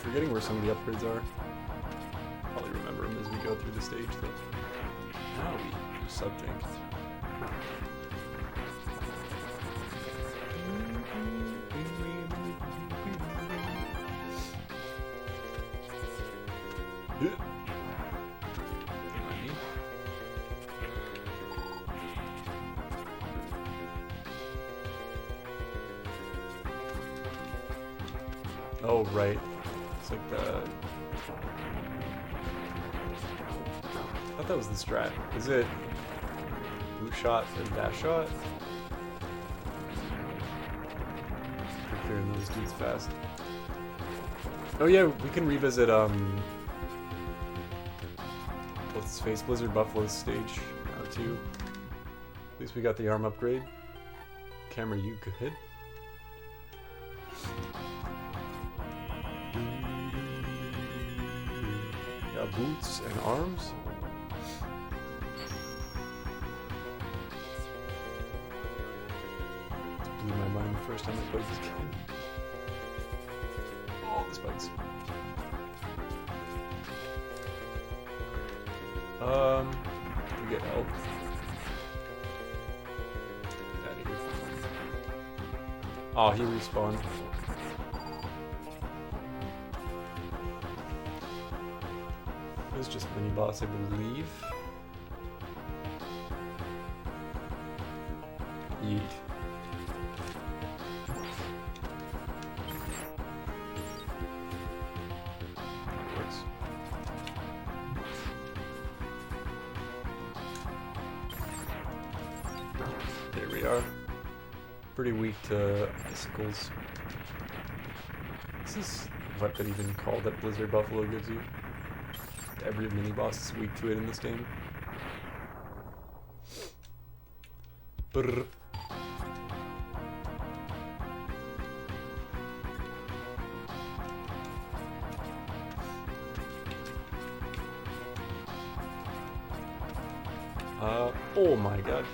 forgetting where some of the upgrades are. Probably remember them as we go through the stage, though. Now we sub-tank. Oh, right. It's like the... I thought that was the strat. Is it blue shot and dash shot? For clearing those dudes fast. Oh yeah, we can revisit what's his face, Blizzard Buffalo's stage now too. At least we got the arm upgrade. Camera, you good? Got boots and arms. This blew my mind the first time I played this game. All the spikes. We get help. Get out of here. Oh, he respawned. It was just mini boss, I believe. Yeet. That works. There we are. Pretty weak to icicles. Is this weapon even called that Blizzard Buffalo gives you? Every mini boss is weak to it in this game. Brr. Oh my god.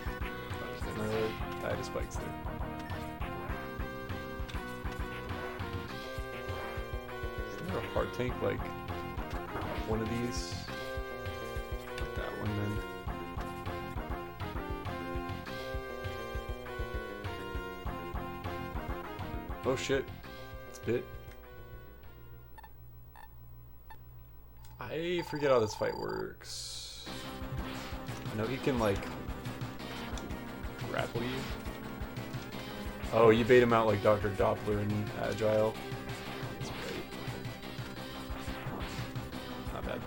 There's another guy to spikes there. Isn't there a hard tank like one of these? Not that one then. Oh shit. It's bit. I forget how this fight works. I know he can like grapple you. Oh, you bait him out like Dr. Doppler in Agile. That's great. Not bad.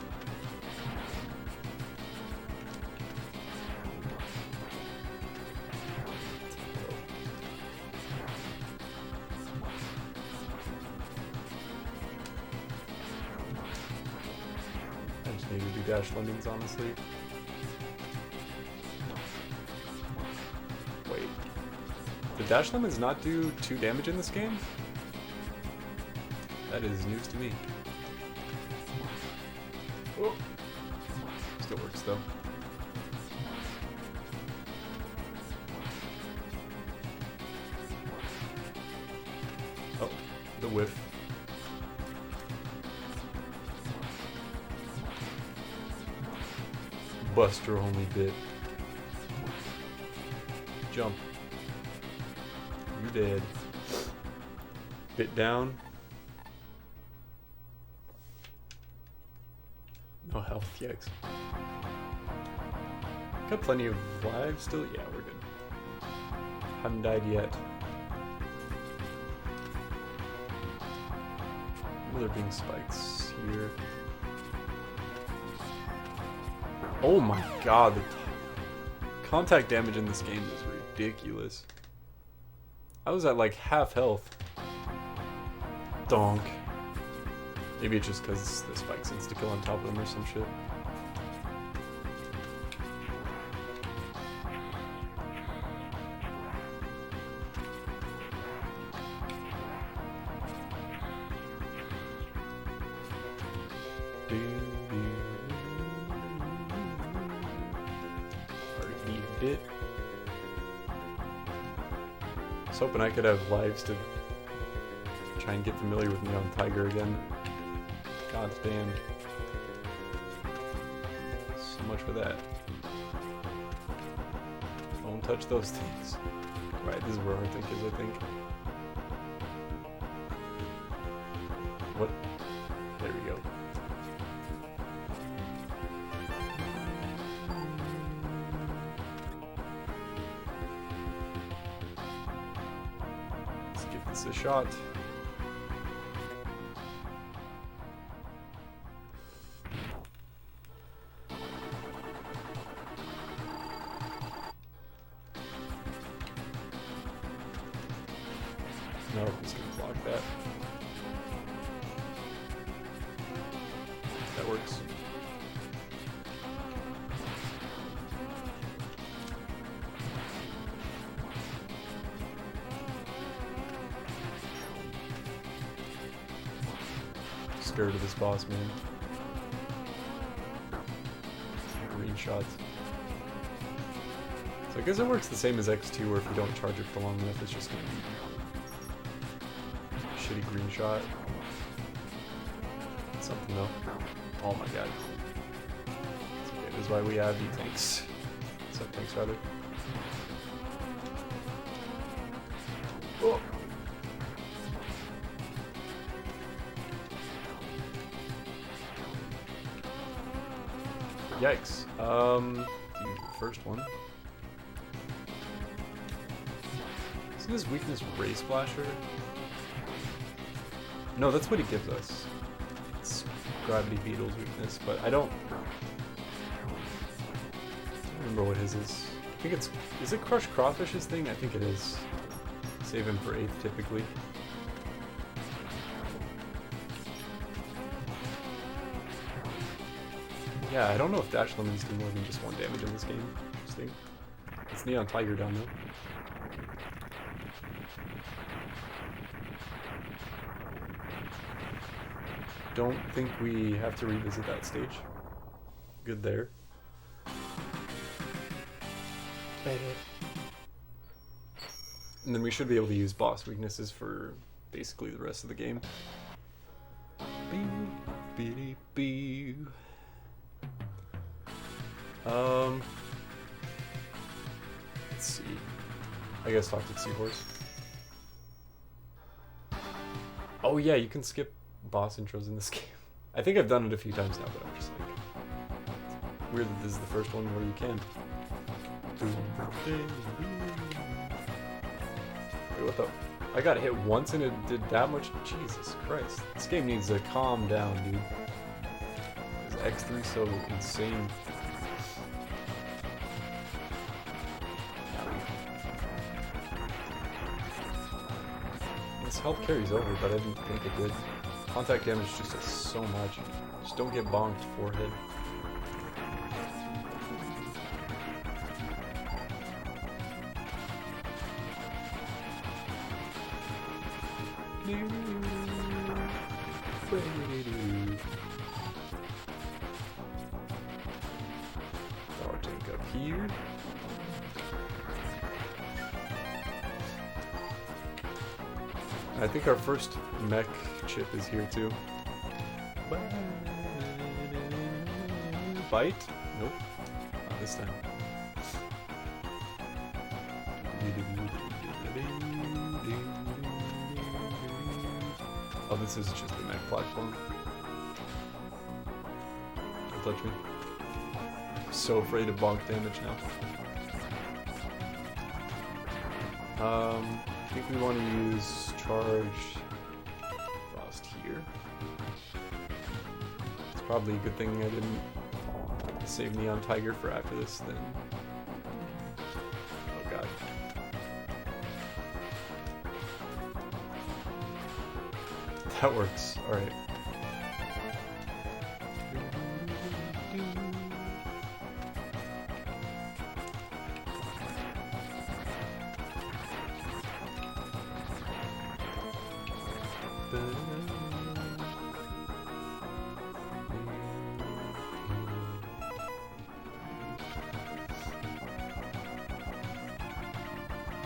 I just need to do dash lemmings, honestly. Did dash lemons not do 2 damage in this game? That is news to me. Oh. Still works though. Oh, the whiff. Buster only bit. Jump. You did. Bit down. No health, yikes. Got plenty of lives still? Yeah, we're good. Haven't died yet. Maybe there being spikes here. Oh my god, the contact damage in this game is ridiculous. I was at like half health. Donk. Maybe it's just because the spikes insta-kill on top of them or some shit. Already needed it. I was hoping I could have lives to try and get familiar with Neon Tiger again. God damn. So much for that. Don't touch those things. Right, this is where our think is, I think. What? There we go. Let's give this a shot. No, I'm just gonna block that. That works. Scared of this boss, man. Green shots. So I guess it works the same as X2, where if you don't charge it for long enough, it's just gonna be shitty green shot. Something though. Oh my god. It's okay, this is why we have E-tanks. Sub-tanks rather. Oh! Yikes. The first one. Isn't his weakness Ray Splasher? No, that's what he gives us. It's Gravity Beetle's weakness, but I don't remember what his is. I think it's... Is it Crush Crawfish's thing? I think it is. Save him for 8th, typically. Yeah, I don't know if Dash Lemons do more than just 1 damage in this game. Interesting. It's Neon Tiger down there. Don't think we have to revisit that stage. Good there. And then we should be able to use boss weaknesses for basically the rest of the game. Let's see. I guess talk to the Seahorse. Oh yeah, you can skip boss intros in this game. I think I've done it a few times now, but I'm just like... Weird that this is the first one where you can. Wait, what the... I got hit once and it did that much? Jesus Christ. This game needs to calm down, dude. Is X3 so insane? This health carries over, but I didn't think it did. Contact damage just does so much. Just don't get bonked forehead. Power tank up here. I think our first mech chip is here too. Bite? Nope. Not this time. Oh, this is just the mech platform. Don't touch me. I'm so afraid of bonk damage now. I think we want to use charge frost here. It's probably a good thing I didn't save Neon Tiger for after this then. Oh god. That works. Alright.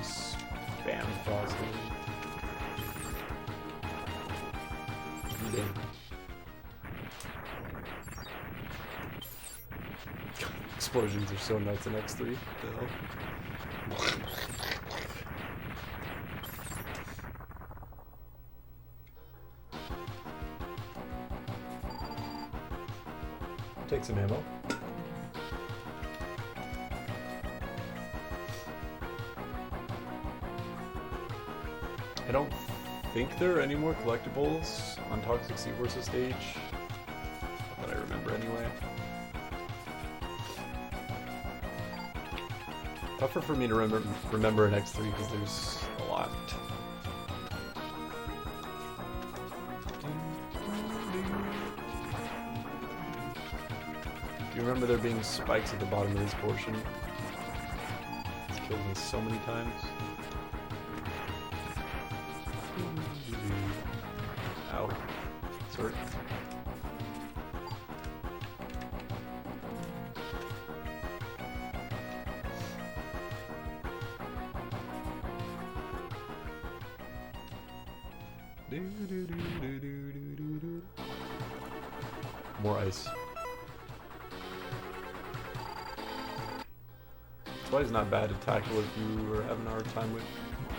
Spam frosting. explosions are so nuts in X3. What the hell? Take some ammo. I don't think there are any more collectibles on Toxic Seahorse's stage that I remember anyway. Tougher for me to remember in X3 because there's a lot. Do you remember there being spikes at the bottom of this portion? It's killed me so many times. Ow. Sorry. More ice. That's why it's not bad to tackle if you are having a hard time with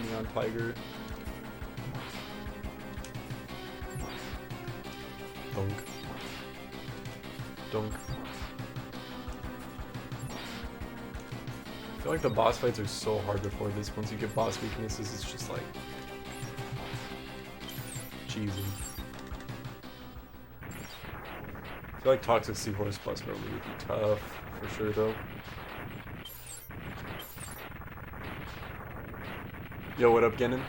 Neon Tiger. Dunk. Dunk. I feel like the boss fights are so hard before this. Once you get boss weaknesses, it's just like cheesy. I feel like Toxic Seahorse plus normally would be tough for sure though. Yo, what up, Genin?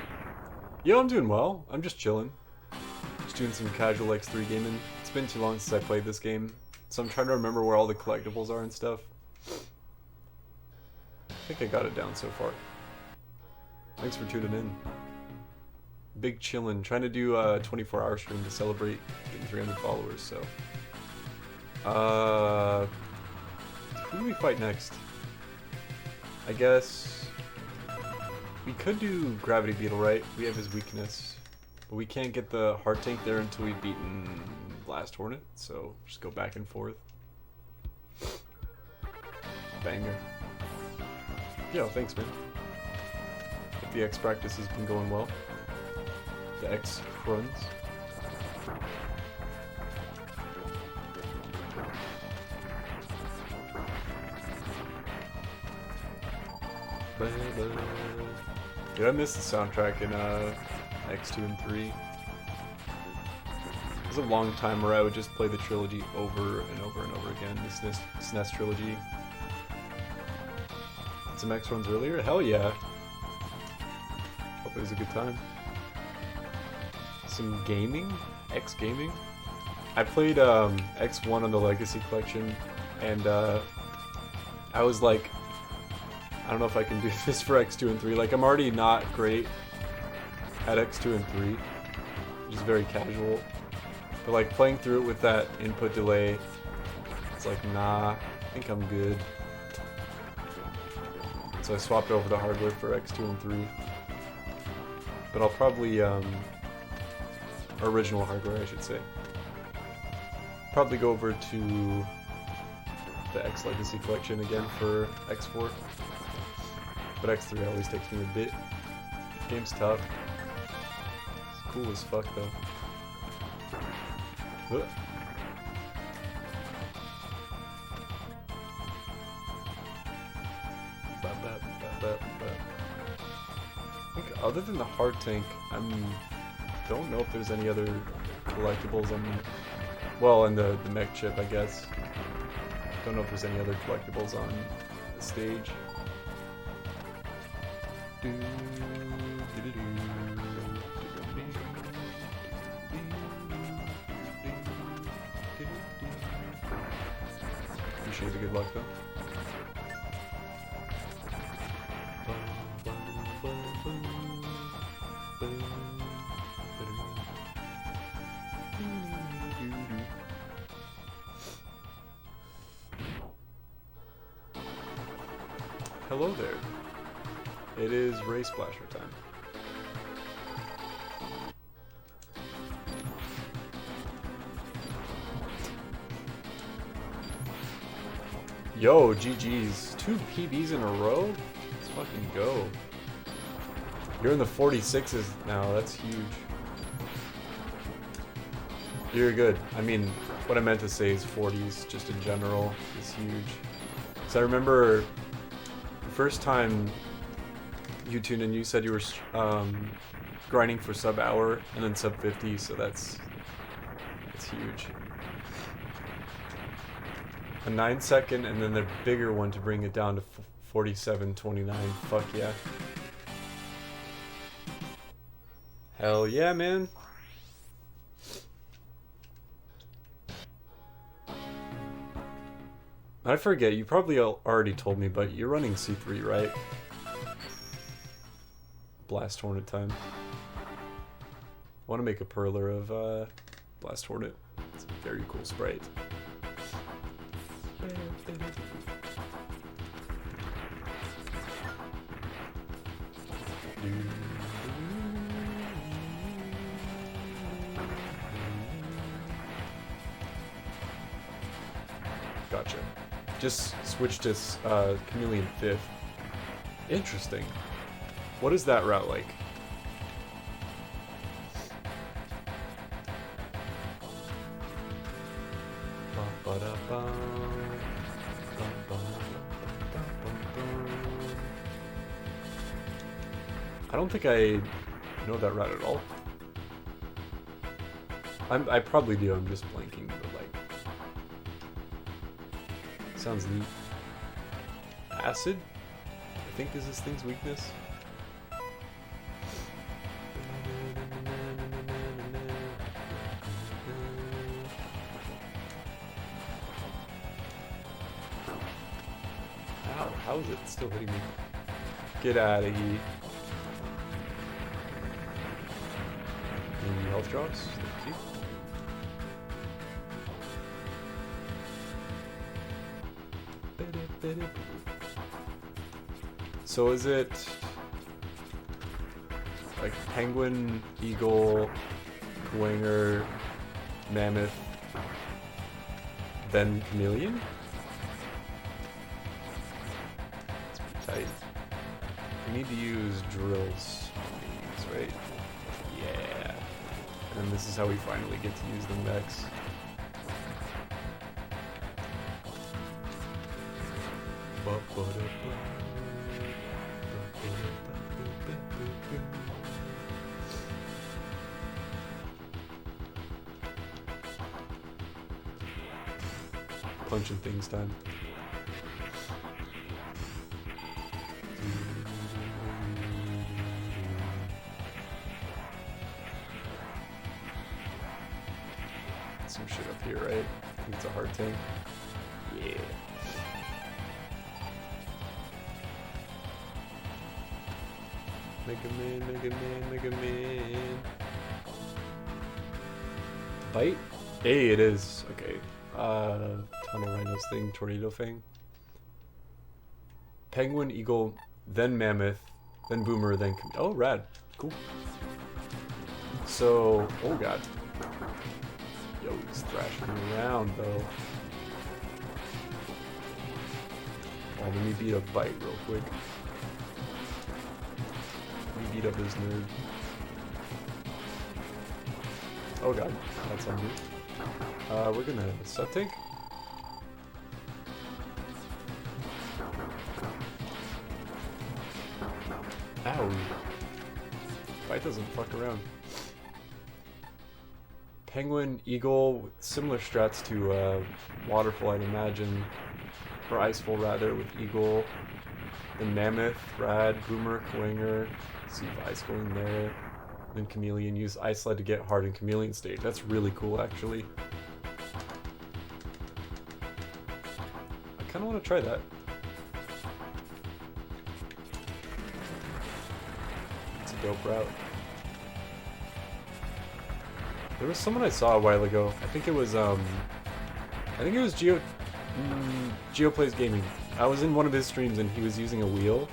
Yo, I'm doing well. I'm just chilling. Just doing some casual X3 gaming. It's been too long since I played this game, so I'm trying to remember where all the collectibles are and stuff. I think I got it down so far. Thanks for tuning in. Big chillin'. Trying to do a 24-hour stream to celebrate getting 300 followers, so. Who do we fight next? I guess we could do Gravity Beetle, right? We have his weakness. But we can't get the Heart Tank there until we've beaten Blast Hornet, so just go back and forth. Banger. Yo, thanks, man. Hope the X practice has been going well. The X runs. Dude, I missed the soundtrack in X2 and 3. It was a long time where I would just play the trilogy over and over and over again. The SNES trilogy. Some X runs earlier? Hell yeah. Hope it was a good time. Some gaming? X gaming? I played X1 on the Legacy Collection, and I was like, I don't know if I can do this for X2 and 3. Like, I'm already not great at X2 and 3. Just very casual. But like, playing through it with that input delay, it's like, nah, I think I'm good. So I swapped over the hardware for X2 and 3. But I'll probably, original hardware, I should say. Probably go over to the X Legacy Collection again for X4. But X3 always takes me a bit. Game's tough. It's cool as fuck though. Ugh. I think other than the Heart Tank, I don't know if there's any other collectibles on, well, and the mech chip, I guess. Don't know if there's any other collectibles on the stage. Appreciate the good luck though. Hello there. It is Ray Splasher time. Yo, GG's. 2 PBs in a row? Let's fucking go. You're in the 46s now. That's huge. You're good. I mean, what I meant to say is 40s, just in general, is huge. So I remember the first time you tuned in, you said you were grinding for sub hour and then sub 50, so that's huge. A 9-second and then the bigger one to bring it down to 47.29. Fuck yeah. Hell yeah, man. I forget, you probably already told me, but you're running C3, right? Blast Hornet time. I want to make a perler of Blast Hornet. It's a very cool sprite. Gotcha. Just switch to Chameleon 5th. Interesting. What is that route like? I don't think I know that route at all. I probably do, I'm just blanking, but like... Sounds neat. Acid? I think is this thing's weakness. Ow, how is it still hitting me? Get out of here. Any health drops? Thank you. So is it like penguin, eagle, Kuwanger, mammoth, then chameleon? That's pretty tight. We need to use drills on these, right? Yeah. And this is how we finally get to use them next. Punching things time. Some shit up here, right? I think it's a hard tank. Yeah. Mega Man, Mega Man, Mega Man. Bite? Hey, it is. Okay. Tunnel Rhinos thing, Tornado Fang. Penguin, Eagle, then Mammoth, then Boomer, then... Oh, rad. Cool. So... Oh, God. Yo, he's thrashing me around, though. Oh, let me beat up Bite real quick. Let me beat up his nerd. Oh, God. That's on me. We're gonna sub tank. Ow. Fight doesn't fuck around. Penguin, Eagle, similar strats to Waterfall, I'd imagine. Or Icefall, rather, with Eagle. Then Mammoth, Rad, Boomer, Kuwanger. See if Ice going there. Then Chameleon. Use Ice Sled to get hard in Chameleon stage. That's really cool, actually. I kind of want to try that. It's a dope route. There was someone I saw a while ago. I think it was Geo Plays Gaming. I was in one of his streams and he was using a wheel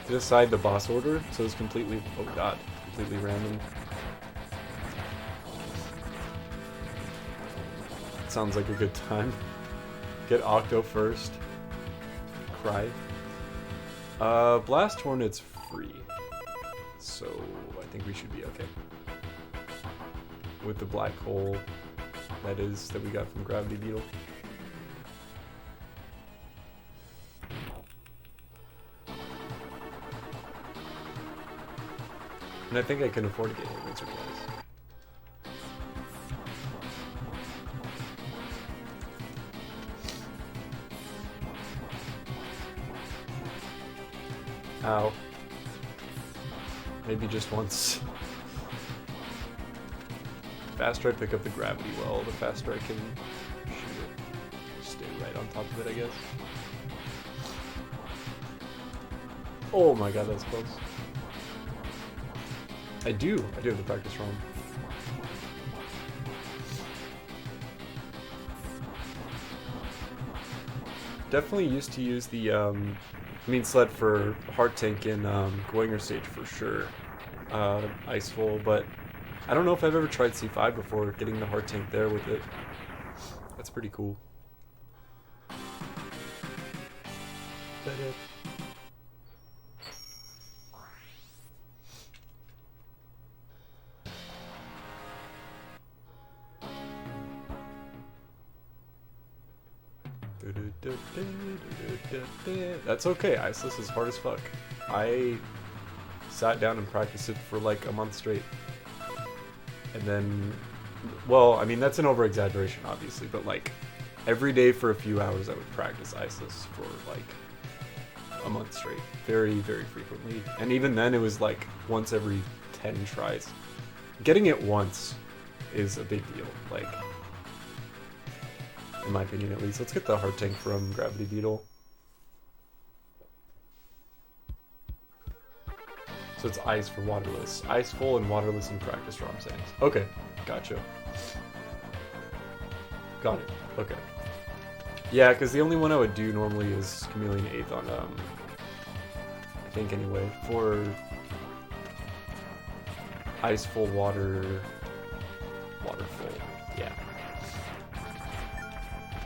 to decide the boss order, so it was completely, oh god, completely random. Sounds like a good time. Get Octo first. cry. Blast Hornet's free, so I think we should be okay. With the black hole, that we got from Gravity Beetle. And I think I can afford to get hit once or twice. Ow. Maybe just once. The faster I pick up the gravity well, the faster I can shoot it. Stay right on top of it, I guess. Oh my god, that's close. I do have the practice ROM. Definitely used to use the sled for Heart Tank in Goinger stage for sure. Iceful, but I don't know if I've ever tried C5 before, getting the Heart Tank there with it. That's pretty cool. That's okay, Iceless is hard as fuck. I sat down and practiced it for like a month straight. And then, well, I mean, that's an over-exaggeration, obviously, but like, every day for a few hours I would practice Iceless for like a month straight. Very, very frequently. And even then it was like once every 10 tries. Getting it once is a big deal, like, in my opinion at least. Let's get the Heart Tank from Gravity Beetle. So it's ice for waterless. Iceful and waterless in practice ROM settings. Okay, gotcha. Got it, okay. Yeah, because the only one I would do normally is Chameleon 8th on, I think anyway, for Iceful, Waterful, yeah.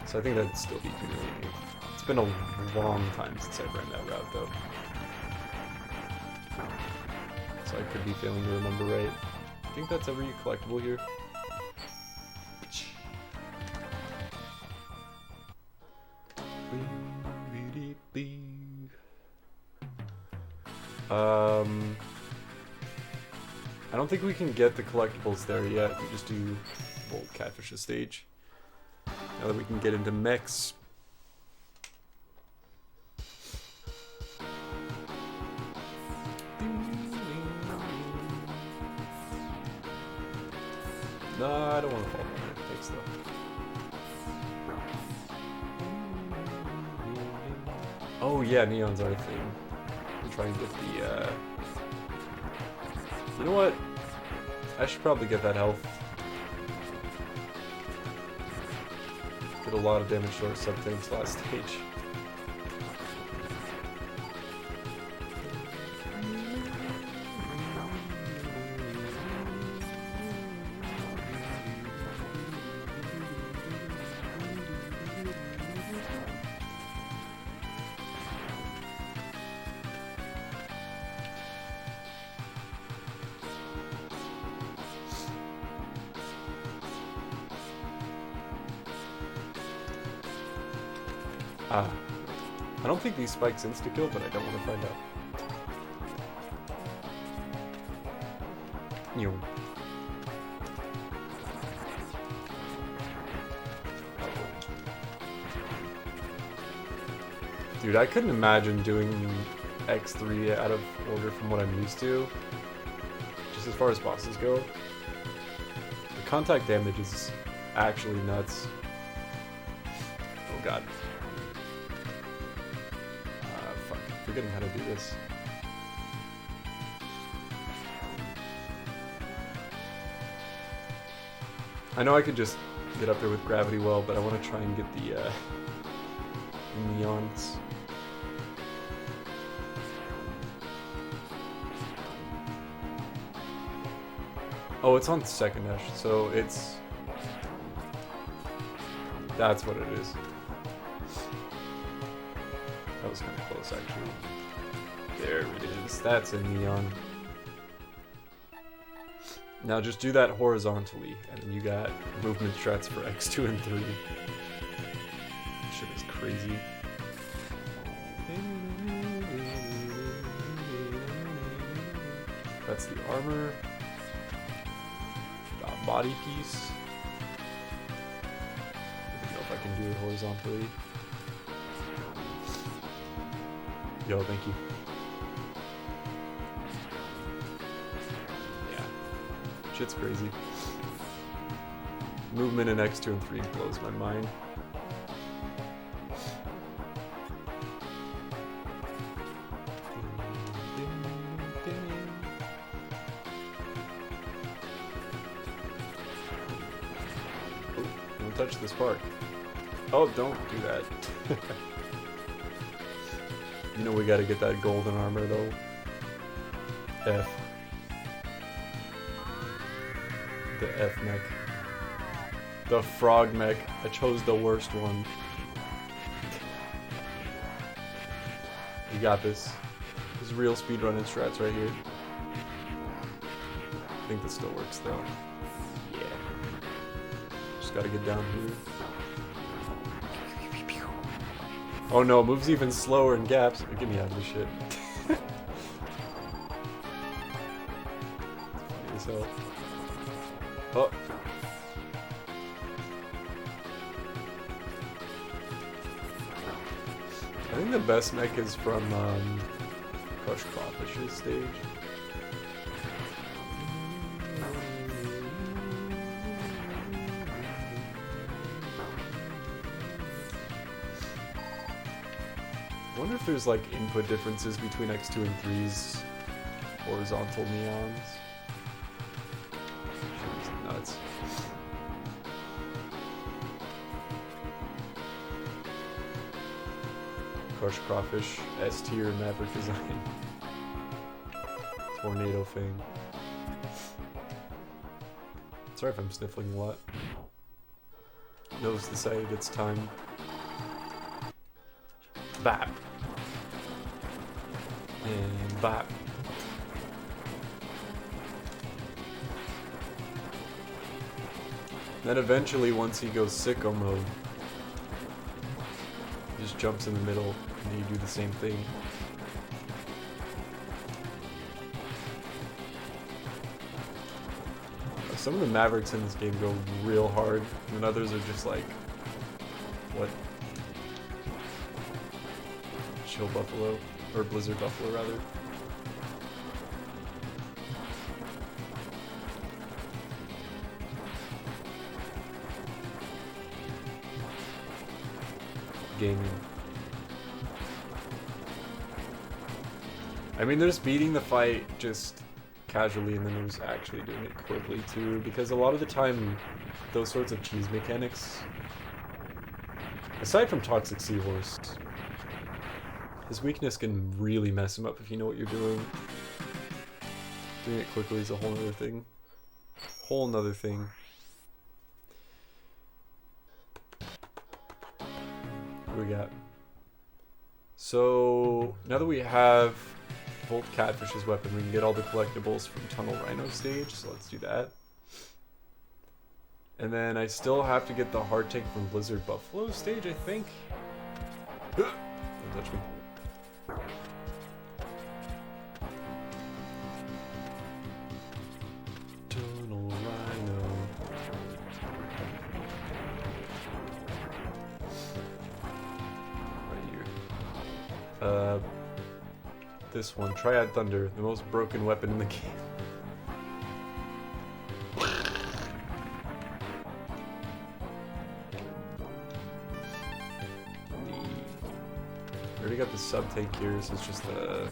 So I think that'd still be Chameleon 8th. It's been a long time since I ran that route though. So I could be failing to remember right. I think that's every collectible here. I don't think we can get the collectibles there yet. We just do Bolt Catfish's stage. Now that we can get into mechs. No, I don't want to fall down there. Thanks, though. Oh, yeah, Neon's our thing. We'll try and get the, You know what? I should probably get that health. Did a lot of damage to our sub-things last stage. I don't think these spikes insta-kill, but I don't want to find out. Yo. Dude, I couldn't imagine doing X3 out of order from what I'm used to. Just as far as bosses go. The contact damage is actually nuts. Oh god. Forgetting how to do this. I know I could just get up there with gravity well, but I want to try and get the neons. Oh, it's on second dash, so it's... That's what it is. That was kind close, actually. There it is. That's a neon. Now just do that horizontally, and then you got movement strats for X2 and 3. Shit is crazy. That's the armor. Got body piece. I don't know if I can do it horizontally. Yo, thank you. Yeah. Shit's crazy. Movement in X2 and 3 blows my mind. Touch the spark. Oh, don't do that. You know we gotta get that golden armor though. F. The F mech. The frog mech. I chose the worst one. You got this. This is real speedrunning strats right here. I think this still works though. Gotta get down here. Oh no, it moves even slower in gaps. Get me out of this shit. As hell. Oh. I think the best mech is from Crush Crawfish's stage. I wonder if there's like input differences between X2 and 3's horizontal neons. Shit, nuts. Crush Crawfish, S tier Maverick design. Tornado Fang. Sorry if I'm sniffling a lot. Nose decided it's time. Bap. And bap. Then eventually, once he goes sicko mode, he just jumps in the middle, and you do the same thing. Some of the Mavericks in this game go real hard, and others are just like, what? Chill Buffalo, or Blizzard Buffalo rather. Gaming. I mean, there's beating the fight just casually, and then there's actually doing it quickly too, because a lot of the time, those sorts of cheese mechanics, aside from Toxic Seahorse, his weakness can really mess him up if you know what you're doing. Doing it quickly is a whole other thing. Whole nother thing. What do we got? So, now that we have Volt Catfish's weapon, we can get all the collectibles from Tunnel Rhino stage, so let's do that. And then I still have to get the hard tank from Blizzard Buffalo stage, I think. Don't touch me. Tunnel Rhino. Right here. This one, Triad Thunder, the most broken weapon in the game. I already got the sub tank here, so it's just the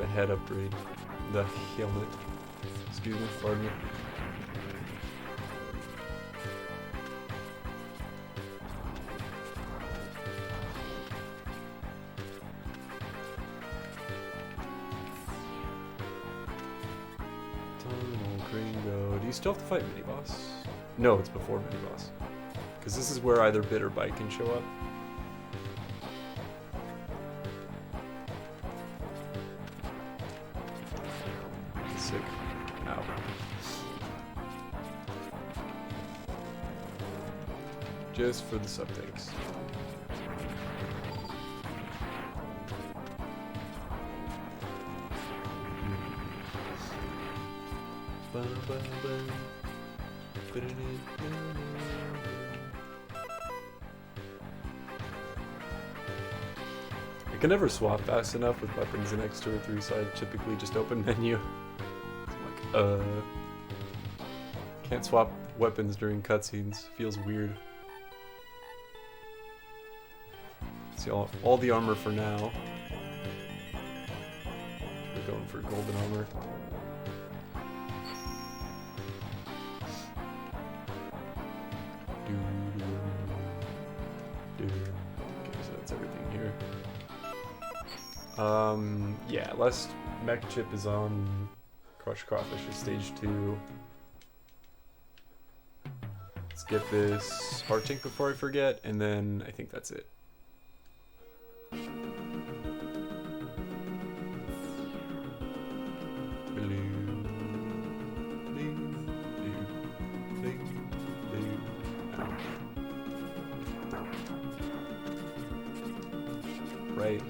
head upgrade, the helmet. Excuse me, pardon me. Gringo. Do you still have to fight mini-boss? No, it's before mini-boss. Because this is where either Bit or Bite can show up. basic. Ow. Just for the sub-tanks. I can never swap fast enough with weapons in X2 or 3, so I typically just open menu. I'm like, can't swap weapons during cutscenes. Feels weird. See all the armor for now. We're going for golden armor. Okay, so that's everything here. Yeah, last mech chip is on Crushed Crawfish is stage 2. Let's get this heart tank before I forget, and then I think that's it. Right here.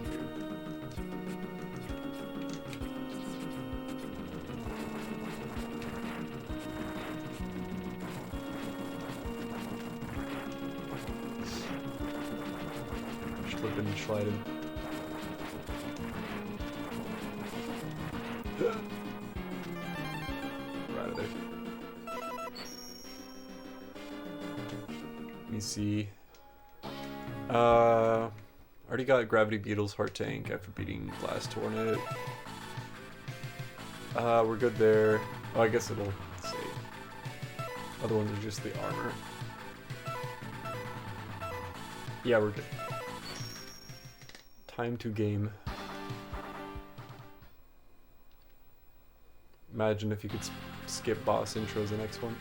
Slipping and sliding. We're out of there. Let me see. Already got Gravity Beetle's heart tank after beating Blast Tornado. We're good there. Oh, I guess it'll say. Other ones are just the armor. Yeah, we're good. Time to game. Imagine if you could skip boss intros the next one.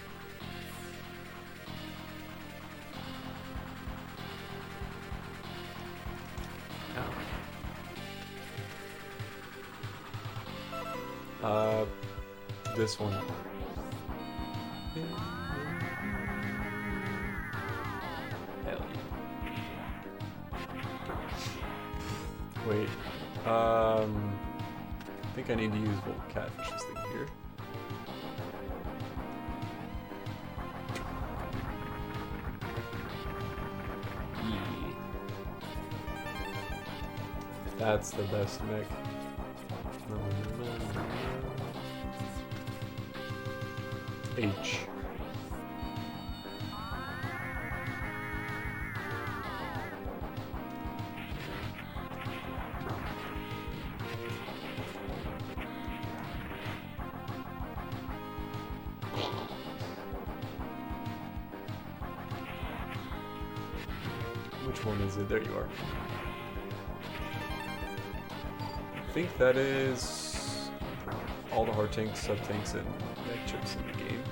This one. Hell yeah. Wait. I think I need to use Volt Catfish this thing here. Yeah. That's the best mech. H. Which one is it? There you are. I think that is all the heart tanks, sub tanks, and mech chips in the game.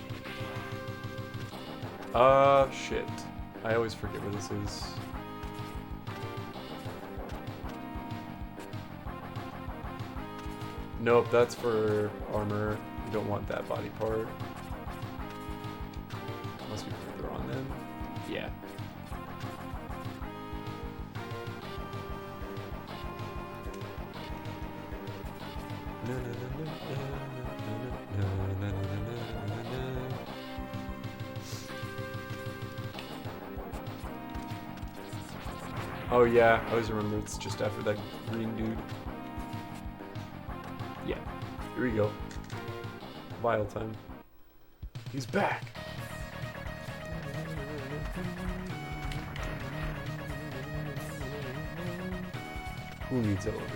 Shit. I always forget where this is. Nope, that's for armor. You don't want that body part. Must be further on then. Yeah. Oh yeah, I always remember it's just after that green dude. Yeah, here we go. Vial time. He's back! Who needs elevators?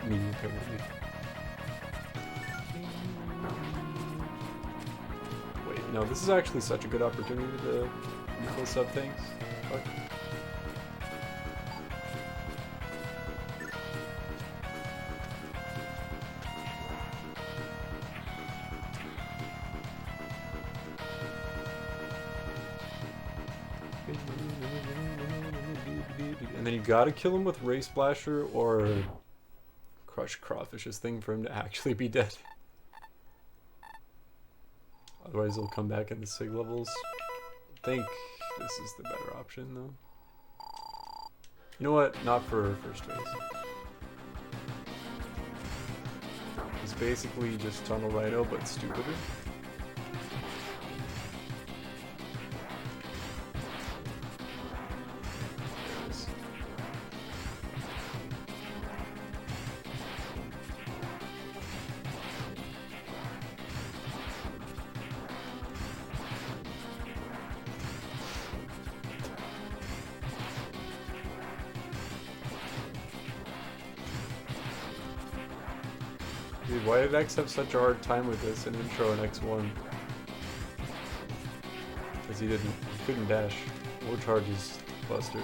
Me, apparently. Wait, no, this is actually such a good opportunity to use those sub-tanks. Fuck. And then you gotta kill him with Ray Splasher or crush crawfish's thing for him to actually be dead. Otherwise he'll come back in the SIG levels. I think this is the better option though. You know what? Not for first phase. It's basically just Tunnel Rhino, but stupider. Dude, why did X have such a hard time with this in intro and X1? Because he couldn't dash. More charges, Buster.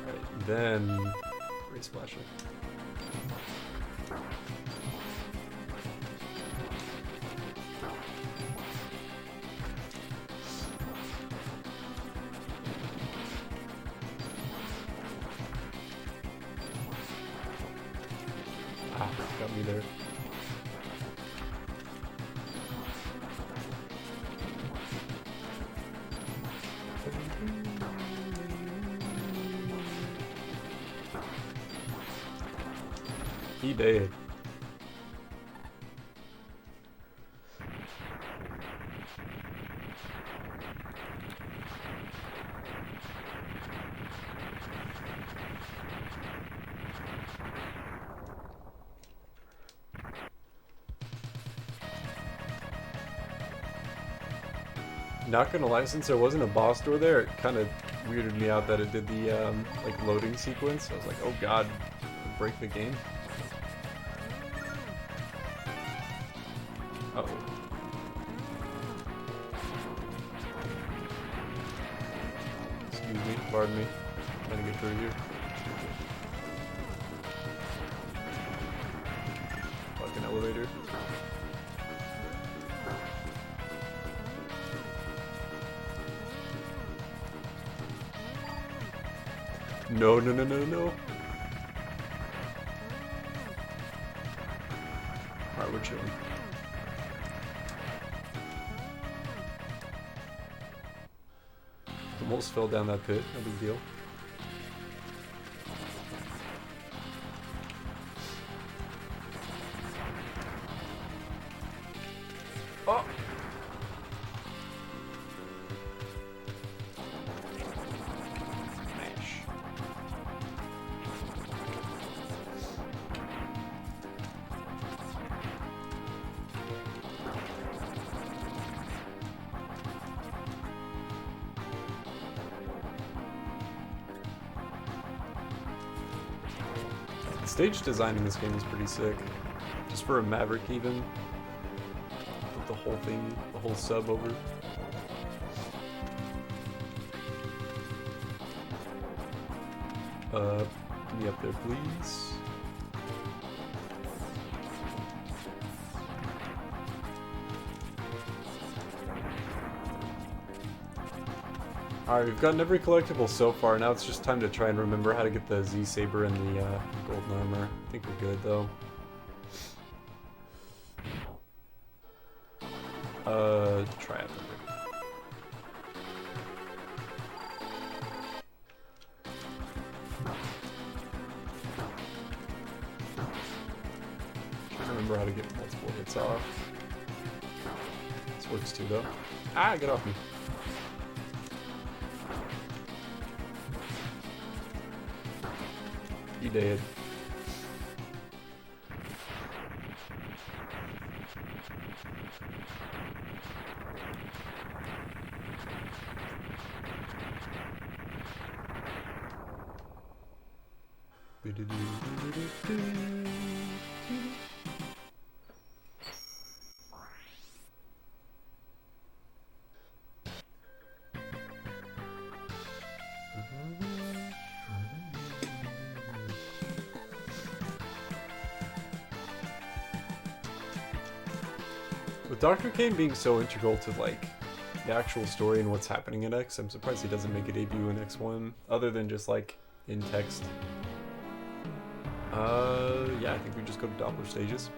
Alright, then Great Splasher. Ah, got me there. He did. Not gonna lie, since there wasn't a boss door there, it kind of weirded me out that it did the like loading sequence. I was like, oh god, break the game. Uh-oh. Excuse me, pardon me. I'm trying to get through here. Fucking elevator. No, no, no, no, no. Alright, we're chilling. Almost fell down that pit, no big deal. Oh! Smash. The stage design in this game is pretty sick. Just for a Maverick even. Put the whole thing, the whole sub over. Get me up there, please. Alright, we've gotten every collectible so far. Now it's just time to try and remember how to get the Z-Saber and the golden armor. I think we're good, though. Try it. Trying to remember how to get multiple hits off. This works too, though. Ah, get off me. You did. With Dr. Kane being so integral to like the actual story and what's happening in X, I'm surprised he doesn't make a debut in X1 other than just like in text. Yeah, I think we just go to Doppler stages.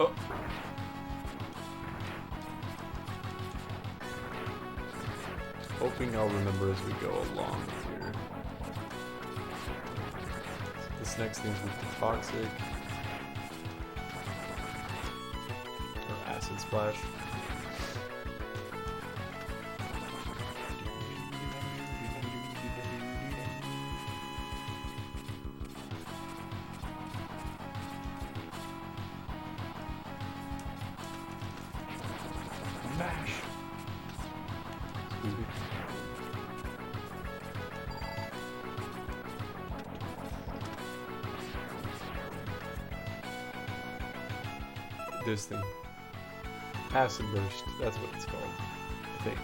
Oh. Hoping I'll remember as we go along here. This next thing's with the toxic. Or acid splash. Mash. Excuse me. This thing. Acid burst, that's what it's called, I think.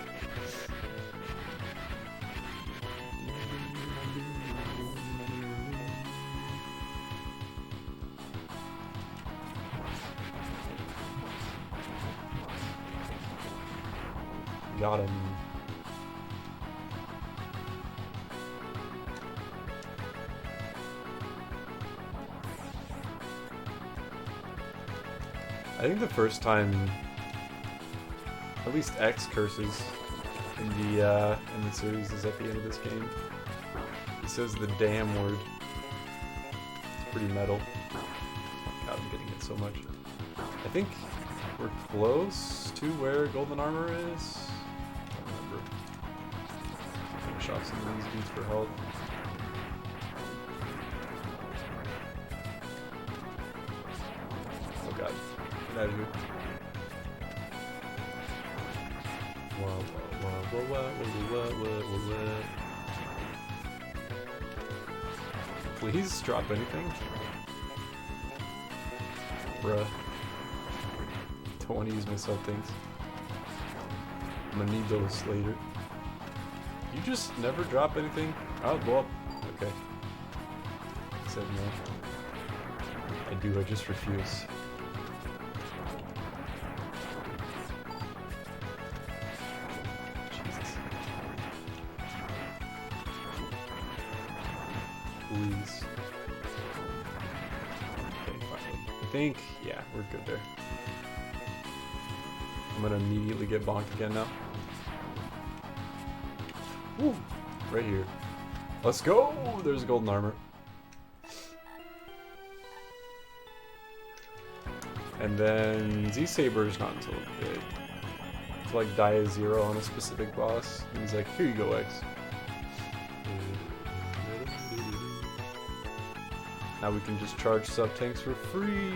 Got him. I think the first time, at least X curses in the series is at the end of this game. He says the damn word. It's pretty metal. God, I'm getting hit so much. I think we're close to where golden armor is. I don't remember. I'm gonna shop some of these dudes for health. Oh god. Get out of here. Please drop anything. Bruh. Don't want to use my sub things. I'm gonna need those later. You just never drop anything? Oh, well, okay. I said no. I do, I just refuse. Jesus. Please. Okay, finally. I think, yeah, we're good there. I'm gonna immediately get bonked again now. Woo! Right here. Let's go! There's a golden armor. And then Z-Saber is not until big. It's like die a 0 on a specific boss. And he's like, here you go, X. Now we can just charge sub-tanks for free!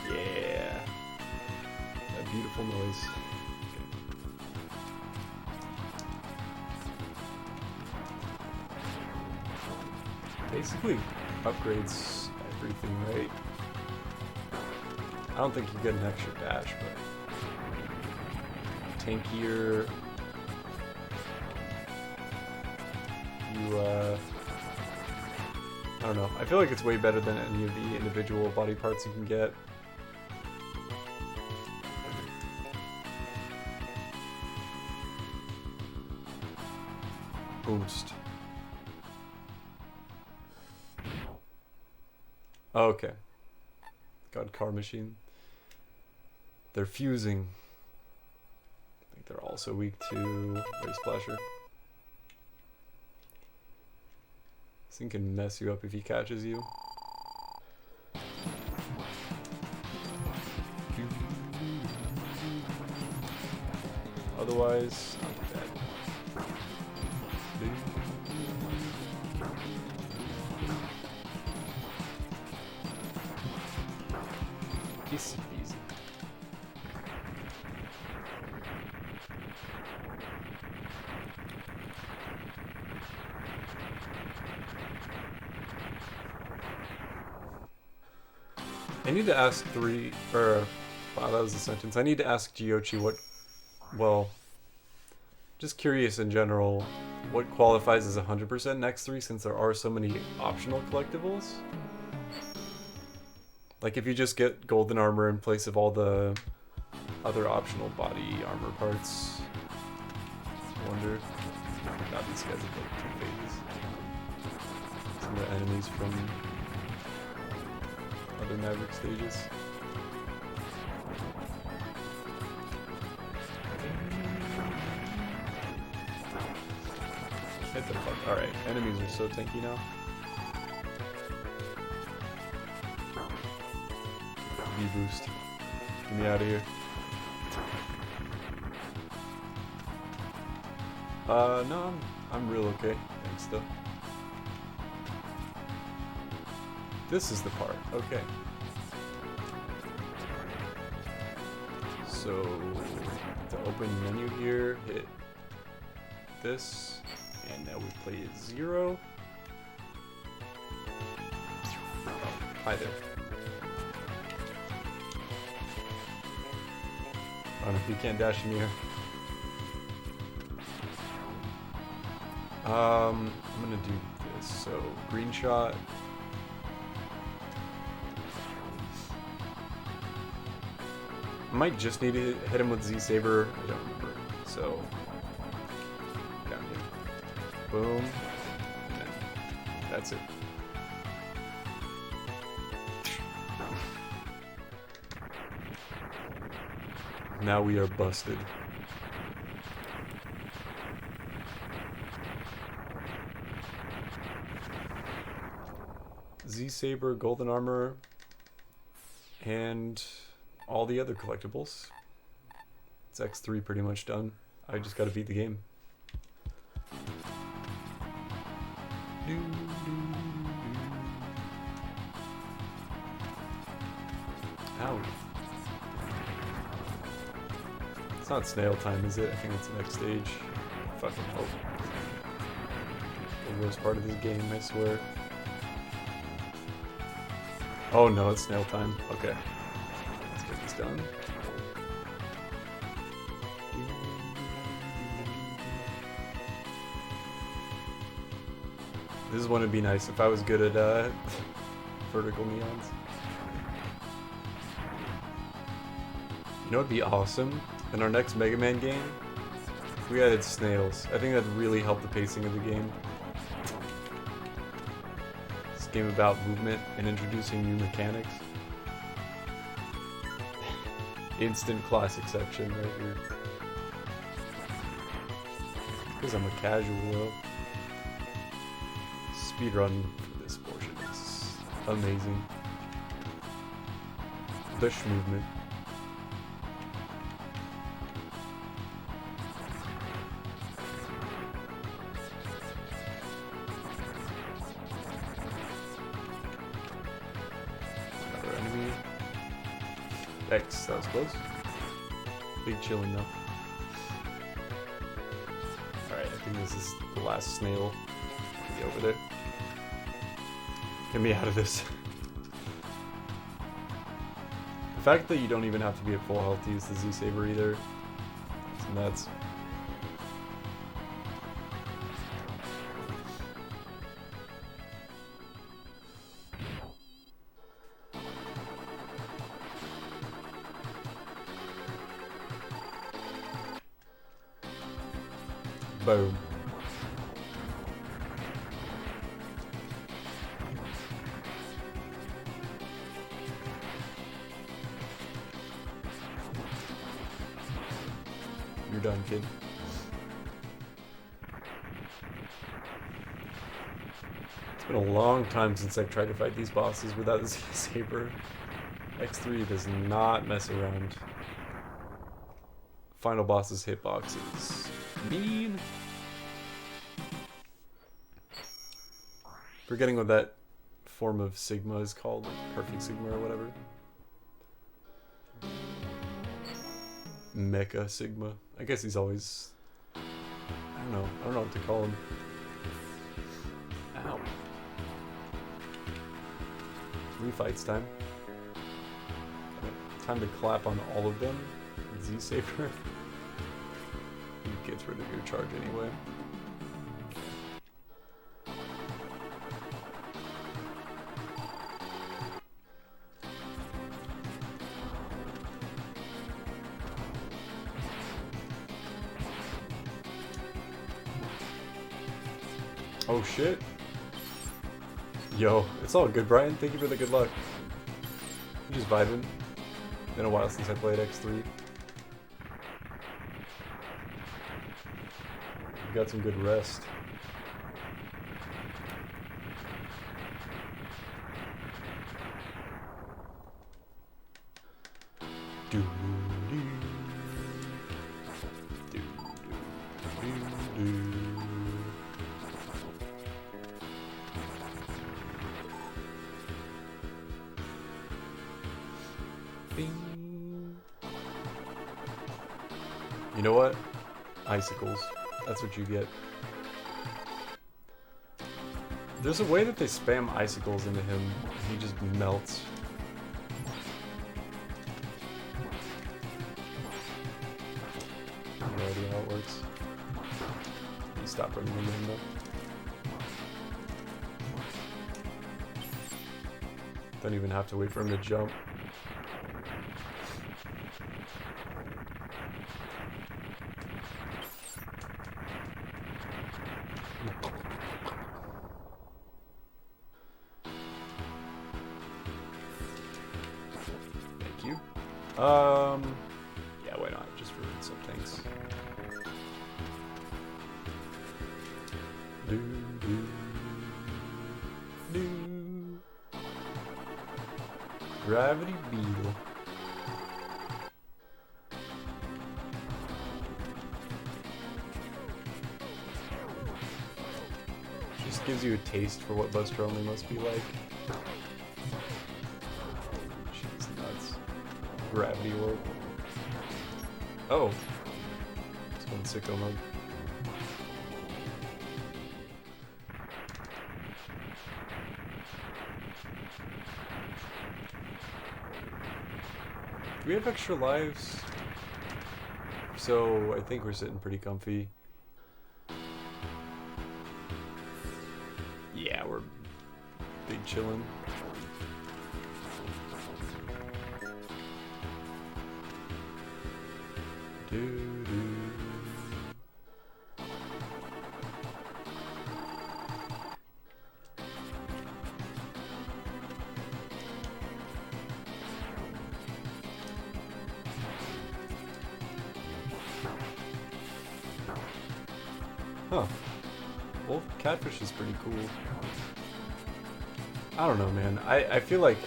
Yeah! That beautiful noise. Basically upgrades everything, right? I don't think you get an extra dash, but tankier. You, I don't know. I feel like it's way better than any of the individual body parts you can get. Boost. Oh, okay. God, car machine. They're fusing. I think they're also weak to Ray Splasher. This thing can mess you up if he catches you. Otherwise, not bad. Easy peasy. I need to ask wow, that was a sentence. I need to ask Giochi what, well, just curious in general, what qualifies as 100% in X3 since there are so many optional collectibles? Like if you just get golden armor in place of all the other optional body armor parts. I wonder. Now these guys have like 2 phases. Some of the enemies from other Maverick stages. Get the fuck. Alright, enemies are so tanky now. V-boost. Get me out of here. No, I'm real okay. Thanks, though. This is the part. Okay. So, to open menu here, hit this, and now we play 0. Oh, hi there. Oh no, you can't dash in here. I'm gonna do this. So, green shot. I might just need to hit him with Z-Saber. I don't remember. So, down here. Boom. And then that's it. Now we are busted. Z-Saber, golden armor, and all the other collectibles. It's X3 pretty much done. I just gotta beat the game. Ow. It's not snail time, is it? I think it's the next stage. Fucking hope. The worst part of this game, I swear. Oh no, it's snail time. Okay. Let's get this done. This is one it'd be nice if I was good at vertical neons. You know what'd be awesome? In our next Mega Man game, if we added snails. I think that'd really help the pacing of the game. This game about movement and introducing new mechanics. Instant classic section right here. Because I'm a casual though. Speedrun for this portion is amazing. Bush movement. Another enemy. X, that was close. Big chilling though. Alright, I think this is the last snail. Get over there. Get me out of this. The fact that you don't even have to be at full health to use the Z-Saber either. It's nuts. Boom. You're done, kid. It's been a long time since I've tried to fight these bosses without the Z-Saber. X3 does not mess around. Final boss's hitboxes. Mean. Forgetting what that form of Sigma is called, like Perfect Sigma or whatever. Mecha Sigma. I guess he's always... I don't know what to call him. Ow. Refights time. Time to clap on all of them. Z-Saber. He gets rid of your charge anyway. Oh shit. Yo, it's all good, Brian. Thank you for the good luck. I'm just vibing. Been a while since I played X3. We got some good rest. Do do do do do. Bing. You know what? Icicles. That's what you get. There's a way that they spam icicles into him, and he just melts. No idea how it works. You stop running into him though. Don't even have to wait for him to jump. Thank you. Yeah, why not? Just ruin some things. Do, do, do. Gravity Beetle. Just gives you a taste for what Buster Only must be like. She's nuts. Gravity Orb. Oh. It's going sicko mode. Do we have extra lives? So I think we're sitting pretty comfy. Yeah, we're big chillin'. Do do. Huh. Well, catfish is pretty cool. I don't know, man. I feel like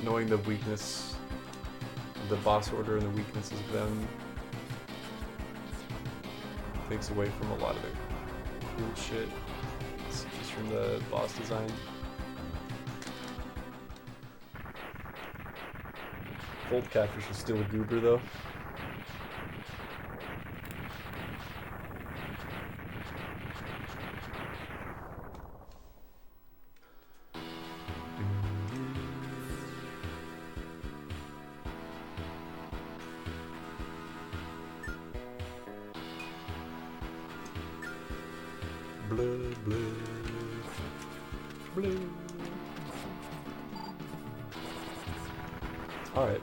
knowing the weakness of the boss order and the weaknesses of them takes away from a lot of the cool shit. It's just from the boss design. Old catfish is still a goober though. Blue, blue, blue. Alright,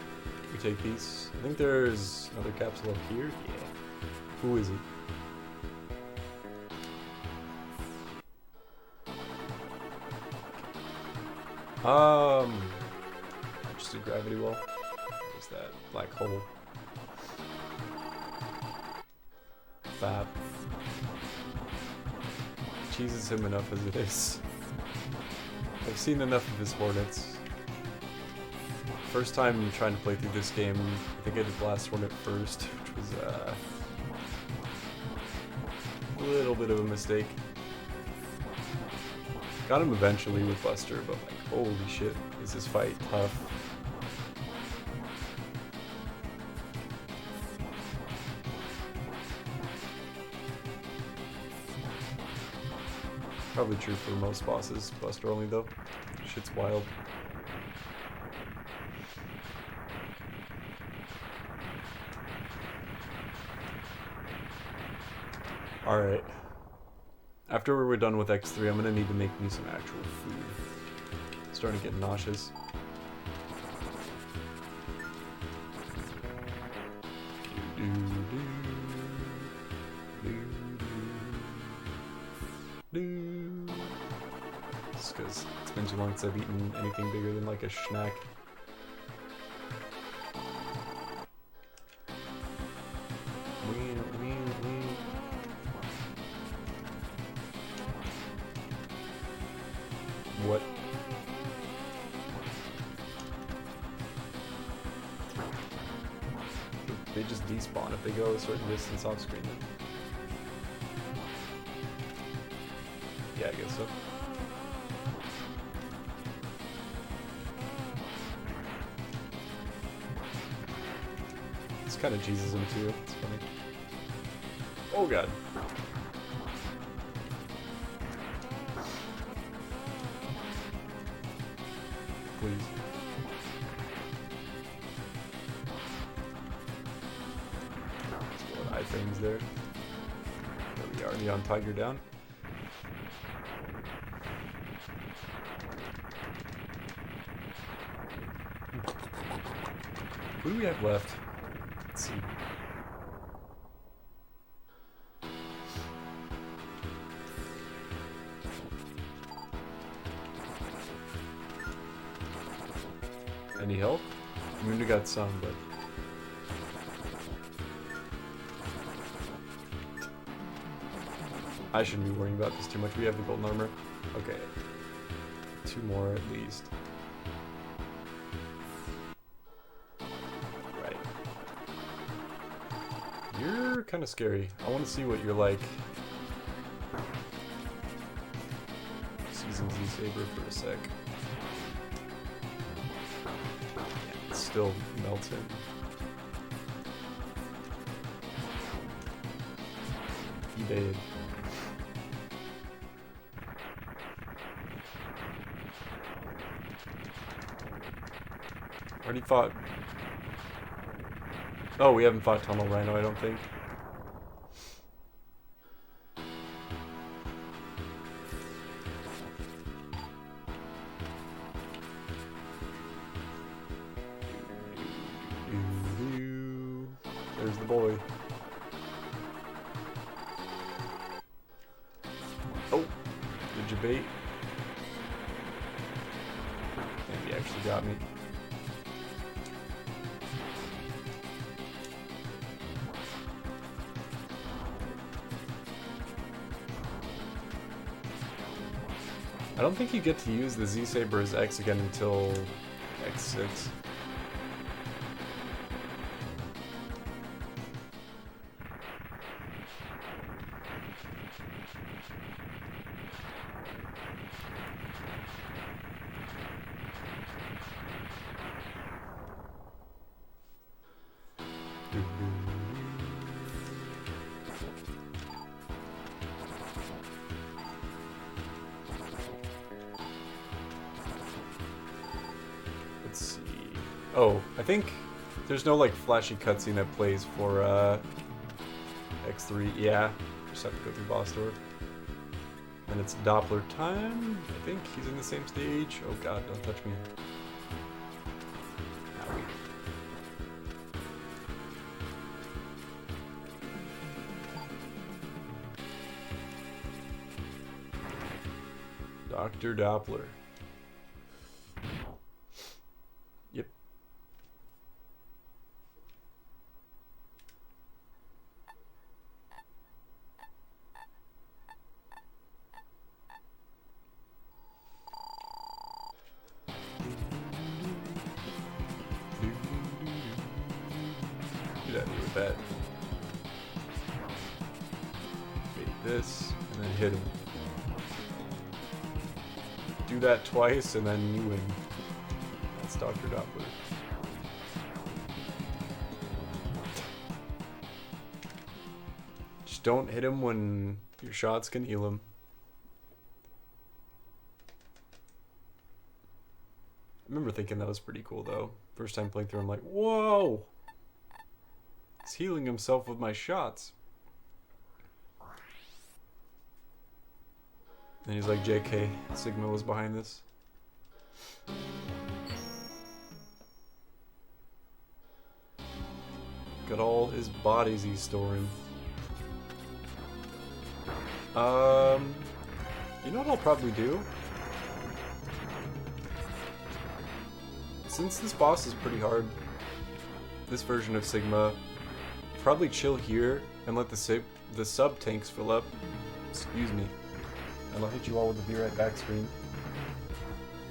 we take these. I think there's another capsule up here. Yeah. Who is it? Just a gravity well. What's that? Black hole. Fab. Cheeses him enough as it is. I've seen enough of his Hornets. First time trying to play through this game, I think I did Blast Hornet first, which was a little bit of a mistake. Got him eventually with Buster, but like, holy shit, is this fight tough. Probably true for most bosses, Buster only though. Shit's wild. Alright. After we're done with X3, I'm gonna need to make me some actual food. I'm starting to get nauseous. Do, do, do, do, do. just because it's been too long since I've eaten anything bigger than like a snack. What? They just despawn if they go a certain distance off screen then. Yeah, I guess so. This kind of cheeses him too. It's funny. Oh god. Please. What iframes there? There we are. Neon Tiger down. Who do we have left? Let's see. Any help? I mean, we got some, but... I shouldn't be worrying about this too much. We have the golden armor. Okay. 2 more at least. Right. You're kind of scary. I want to see what you're like. Season Z Saber for a sec. Still melting. He did. Already fought. Oh, we haven't fought Tunnel Rhino, I don't think. There's the boy. Oh, did you bait? And he actually got me. I don't think you get to use the Z-Saber as X again until X6. Let's see. Oh, I think there's no like flashy cutscene that plays for X3. Yeah, just have to go through boss door. And it's Doppler time. I think he's in the same stage. Oh god, don't touch me. Owie. Dr. Doppler. Yep. Get out of here with that. Bait this, and then hit him. Do that twice, and then you win. That's Dr. Doppler. Just don't hit him when your shots can heal him. I remember thinking that was pretty cool, though. First time playing through, I'm like, whoa! He's healing himself with my shots. And he's like, JK, Sigma was behind this. Got all his bodies he's storing. You know what I'll probably do? since this boss is pretty hard, this version of Sigma, probably chill here and let the sub tanks fill up. Excuse me. And I'll hit you all with a be right back screen.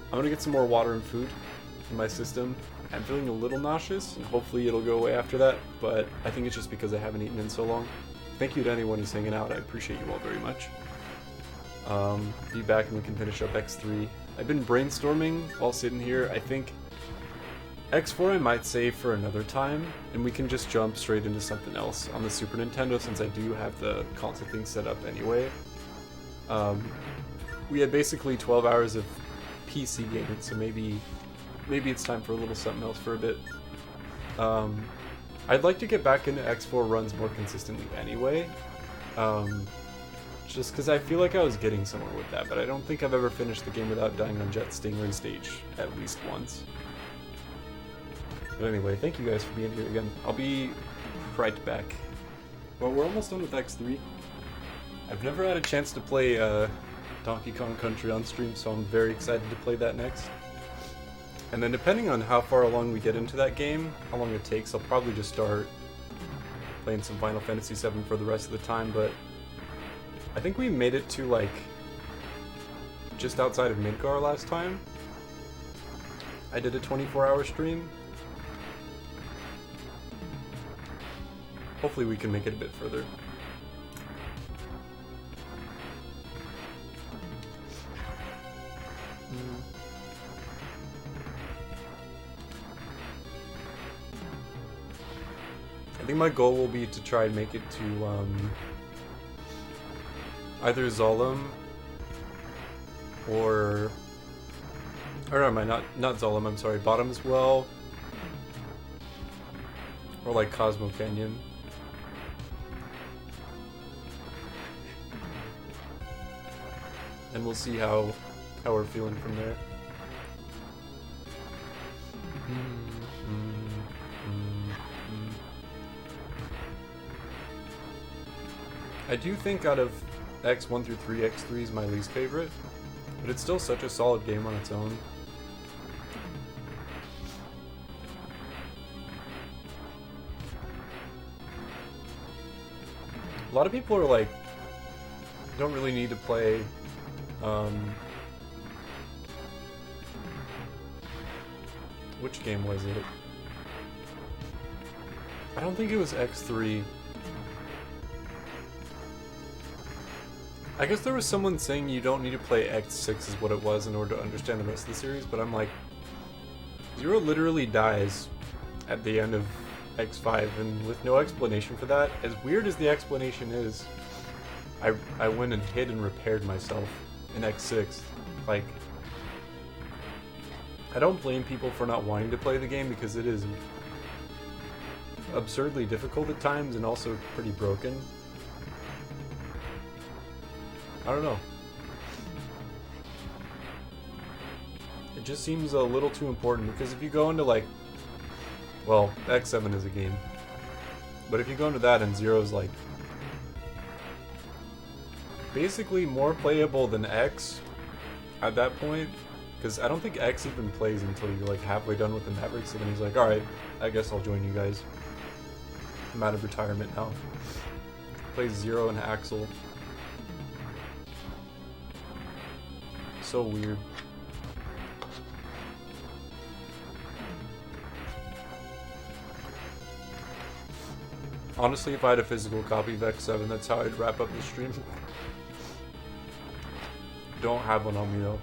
I'm gonna get some more water and food in my system. I'm feeling a little nauseous, and hopefully it'll go away after that, but I think it's just because I haven't eaten in so long. Thank you to anyone who's hanging out, I appreciate you all very much. Be back and we can finish up X3. I've been brainstorming while sitting here. I think X4 I might save for another time, and we can just jump straight into something else on the Super Nintendo since I do have the console thing set up anyway. We had basically 12 hours of PC gaming, so maybe it's time for a little something else for a bit. I'd like to get back into X4 runs more consistently anyway, just because I feel like I was getting somewhere with that, but I don't think I've ever finished the game without dying on Jet Stingray stage at least once. But anyway, thank you guys for being here again. I'll be right back. Well, we're almost done with X3. I've never had a chance to play Donkey Kong Country on stream, so I'm very excited to play that next. And then depending on how far along we get into that game, how long it takes, I'll probably just start playing some Final Fantasy VII for the rest of the time, but I think we made it to like just outside of Midgar last time. I did a 24-hour stream. Hopefully we can make it a bit further. I think my goal will be to try and make it to either Zolom or am I not Zolom, I'm sorry, Bottom's Well, or like Cosmo Canyon. And we'll see how we're feeling from there. I do think out of X1 through 3, X3 is my least favorite, but it's still such a solid game on its own. A lot of people are like, don't really need to play which game was it? I don't think it was X3. I guess there was someone saying you don't need to play X6 is what it was in order to understand the rest of the series, but I'm like, Zero literally dies at the end of X5, and with no explanation for that, as weird as the explanation is, I went and hid and repaired myself in X6. Like, I don't blame people for not wanting to play the game because it is absurdly difficult at times and also pretty broken. I don't know. It just seems a little too important because if you go into like, well, X7 is a game, but if you go into that and Zero's like basically more playable than X at that point, because I don't think X even plays until you're like halfway done with the Mavericks, and then he's like, alright, I guess I'll join you guys. I'm out of retirement now. Plays Zero and Axel. So weird. Honestly, if I had a physical copy of X7, that's how I'd wrap up the stream. Don't have one on me though.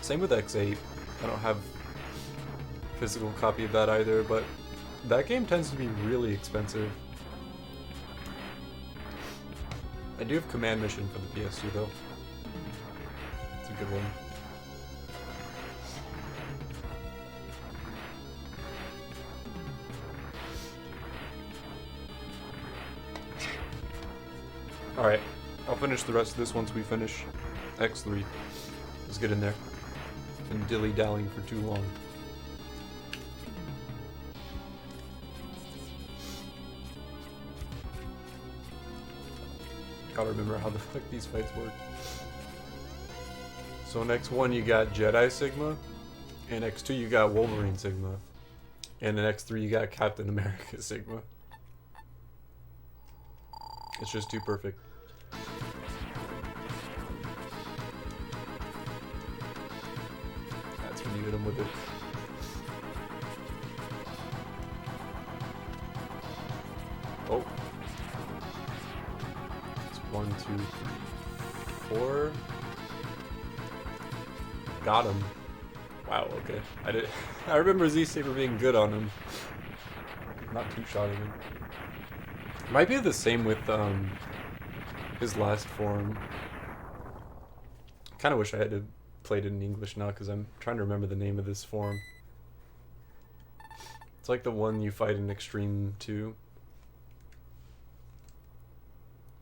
Same with X8. I don't have a physical copy of that either, but that game tends to be really expensive. I do have Command Mission for the PS2 though. It's a good one. Alright, I'll finish the rest of this once we finish X3. Let's get in there. Been dilly-dallying for too long. Gotta remember how the fuck these fights work. So in X1 you got Jedi Sigma, in X2 you got Wolverine Sigma, and in X3 you got Captain America Sigma. It's just too perfect. That's when you hit him with it. Oh. It's 1, 2, 3, 4. Got him. Wow, okay. I remember Z-Saber being good on him. Not two-shotting him. Might be the same with his last form. Kinda wish I had to played it in English now because I'm trying to remember the name of this form. It's like the one you fight in Extreme 2.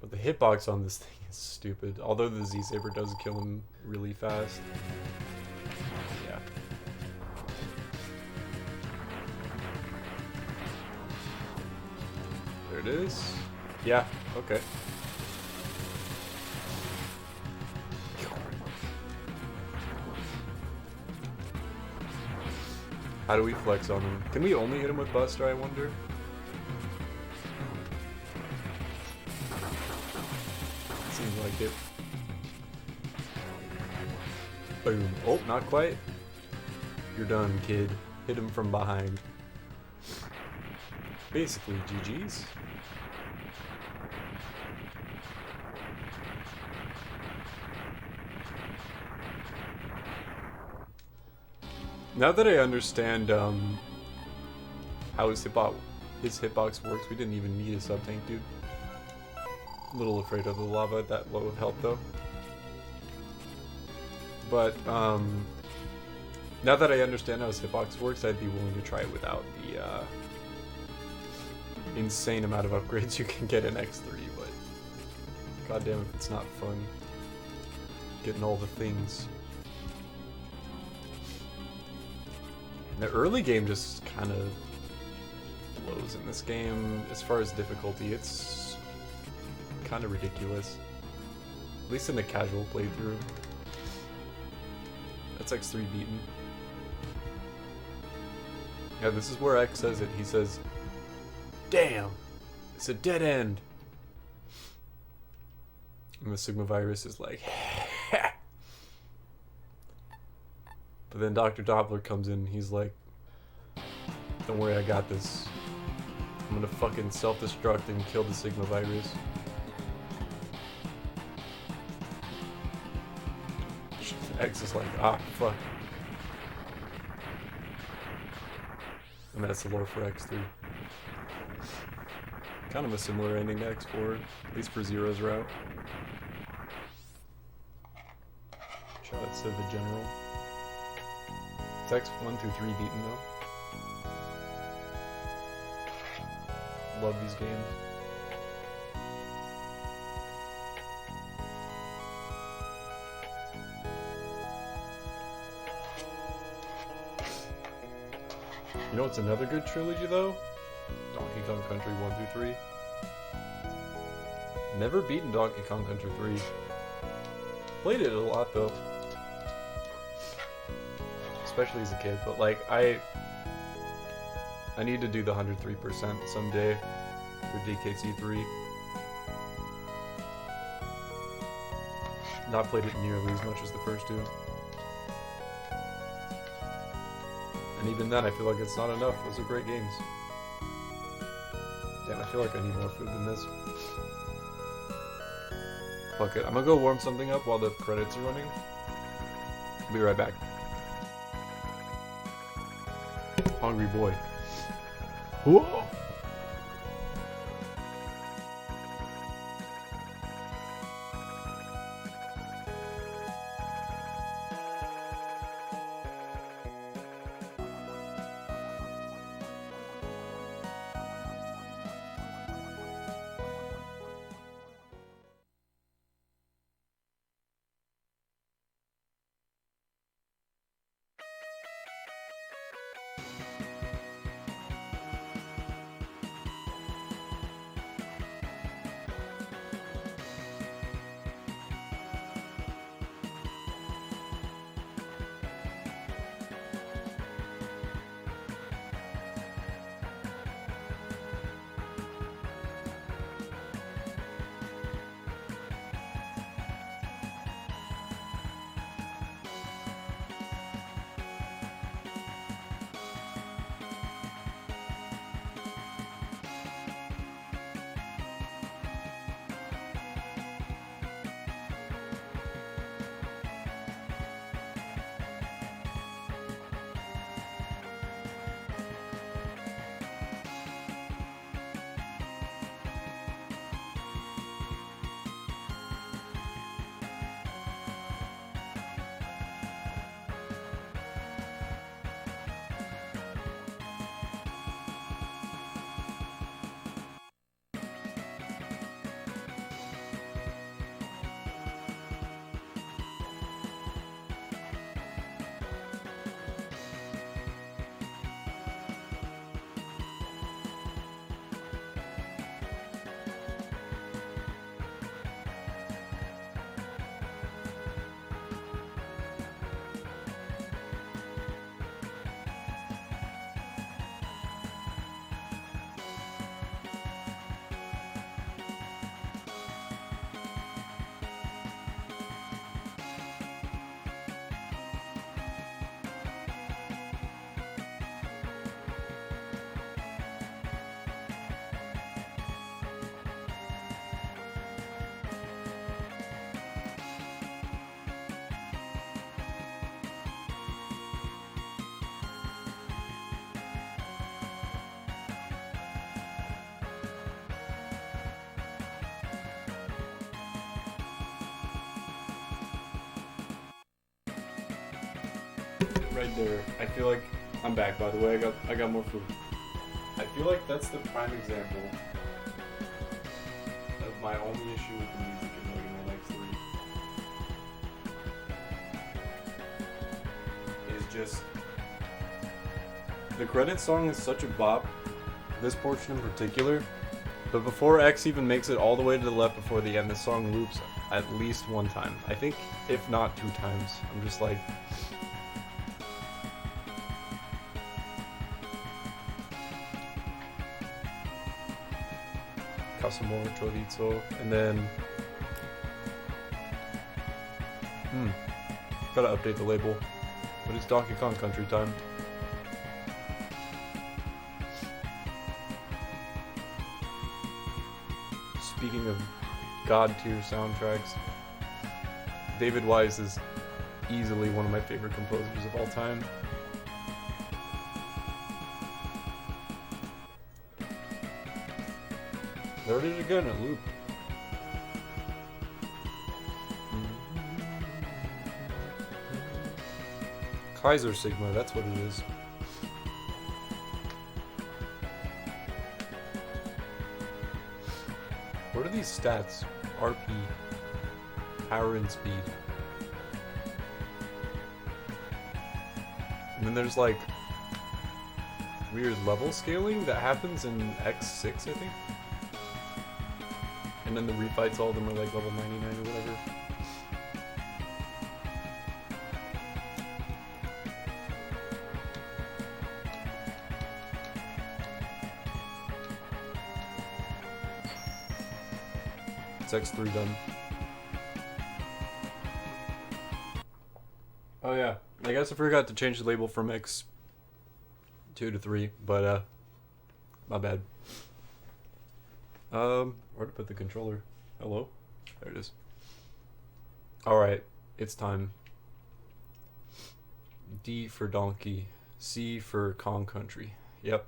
But the hitbox on this thing is stupid. Although the Z-Saber does kill him really fast. Yeah. There it is. Yeah, okay. How do we flex on him? Can we only hit him with Buster, I wonder? Seems like it. Boom. Oh, not quite. You're done, kid. Hit him from behind. Basically, GG's. Now that I understand how his hitbox works, we didn't even need a sub-tank, dude. A little afraid of the lava at that low of health, though. But now that I understand how his hitbox works, I'd be willing to try it without the insane amount of upgrades you can get in X3, but goddamn if it's not fun getting all the things. The early game just kind of blows in this game. As far as difficulty, it's kind of ridiculous. At least in a casual playthrough. That's X3 beaten. Yeah, this is where X says it. He says, "Damn, it's a dead end." And the Sigma virus is like, but then Dr. Doppler comes in and he's like, "Don't worry, I got this. I'm gonna fucking self-destruct and kill the Sigma virus." X is like, ah, fuck. And that's the lore for X3. Kind of a similar ending to X4, at least for Zero's route. Shoutouts to the General. It's X1 through 3 beaten though. Love these games. You know what's another good trilogy though? Donkey Kong Country 1 through 3. Never beaten Donkey Kong Country 3. Played it a lot though. Especially as a kid, but like I need to do the 103% someday for DKC3. Not played it nearly as much as the first two. And even then, I feel like it's not enough. Those are great games. Damn, I feel like I need more food than this. Fuck it. I'm gonna go warm something up while the credits are running. I'll be right back. Hungry boy. Whoa! right there. I feel like I'm back. By the way, I got more food. I feel like that's the prime example of my only issue with the music in Mega Man X3 is just the credit song is such a bop. This portion in particular. But before X even makes it all the way to the left before the end, this song loops at least one time. I think, if not 2 times. I'm just like... Casamore, Chorizo, and then... Gotta update the label. But it's Donkey Kong Country time. Speaking of god tier soundtracks, David Wise is easily one of my favorite composers of all time. There it is again, a loop. Kaiser Sigma, that's what it is. What are these stats? RP. Power and speed. And then there's like weird level scaling that happens in X6, I think. And then the refights, all of them are like level 99 or whatever. It's X3 done. Oh yeah, I guess I forgot to change the label from X2 to 3, but my bad. Where to put the controller? Hello? There it is. Alright, it's time. D for donkey. C for Kong Country. Yep,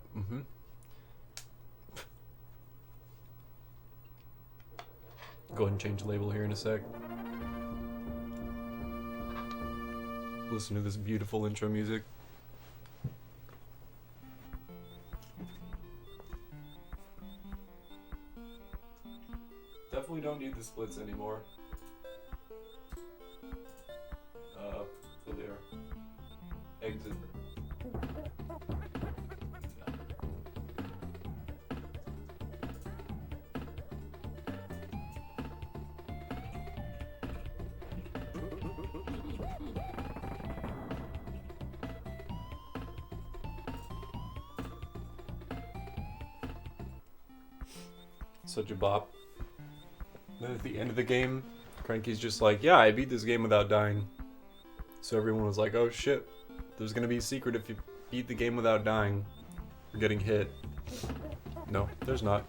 Go ahead and change the label here in a sec. Listen to this beautiful intro music. Definitely don't need the splits anymore. So there. Exit. Such a bop. Then at the end of the game, Cranky's just like, yeah, I beat this game without dying. So everyone was like, oh shit, there's gonna be a secret if you beat the game without dying or getting hit. No, there's not.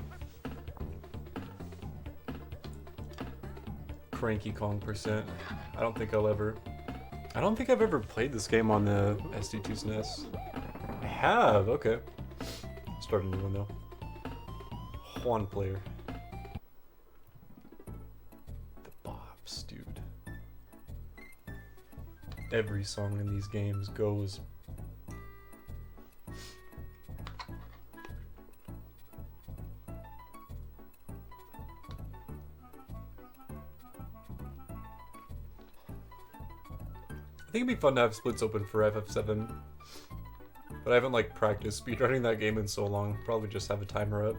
Cranky Kong %. I don't think I've ever played this game on the SD2 SNES. I have, okay. Start a new one though. One player. The bops, dude. Every song in these games goes. I think it'd be fun to have splits open for FF7, but I haven't like practiced speedrunning that game in so long. Probably just have a timer up.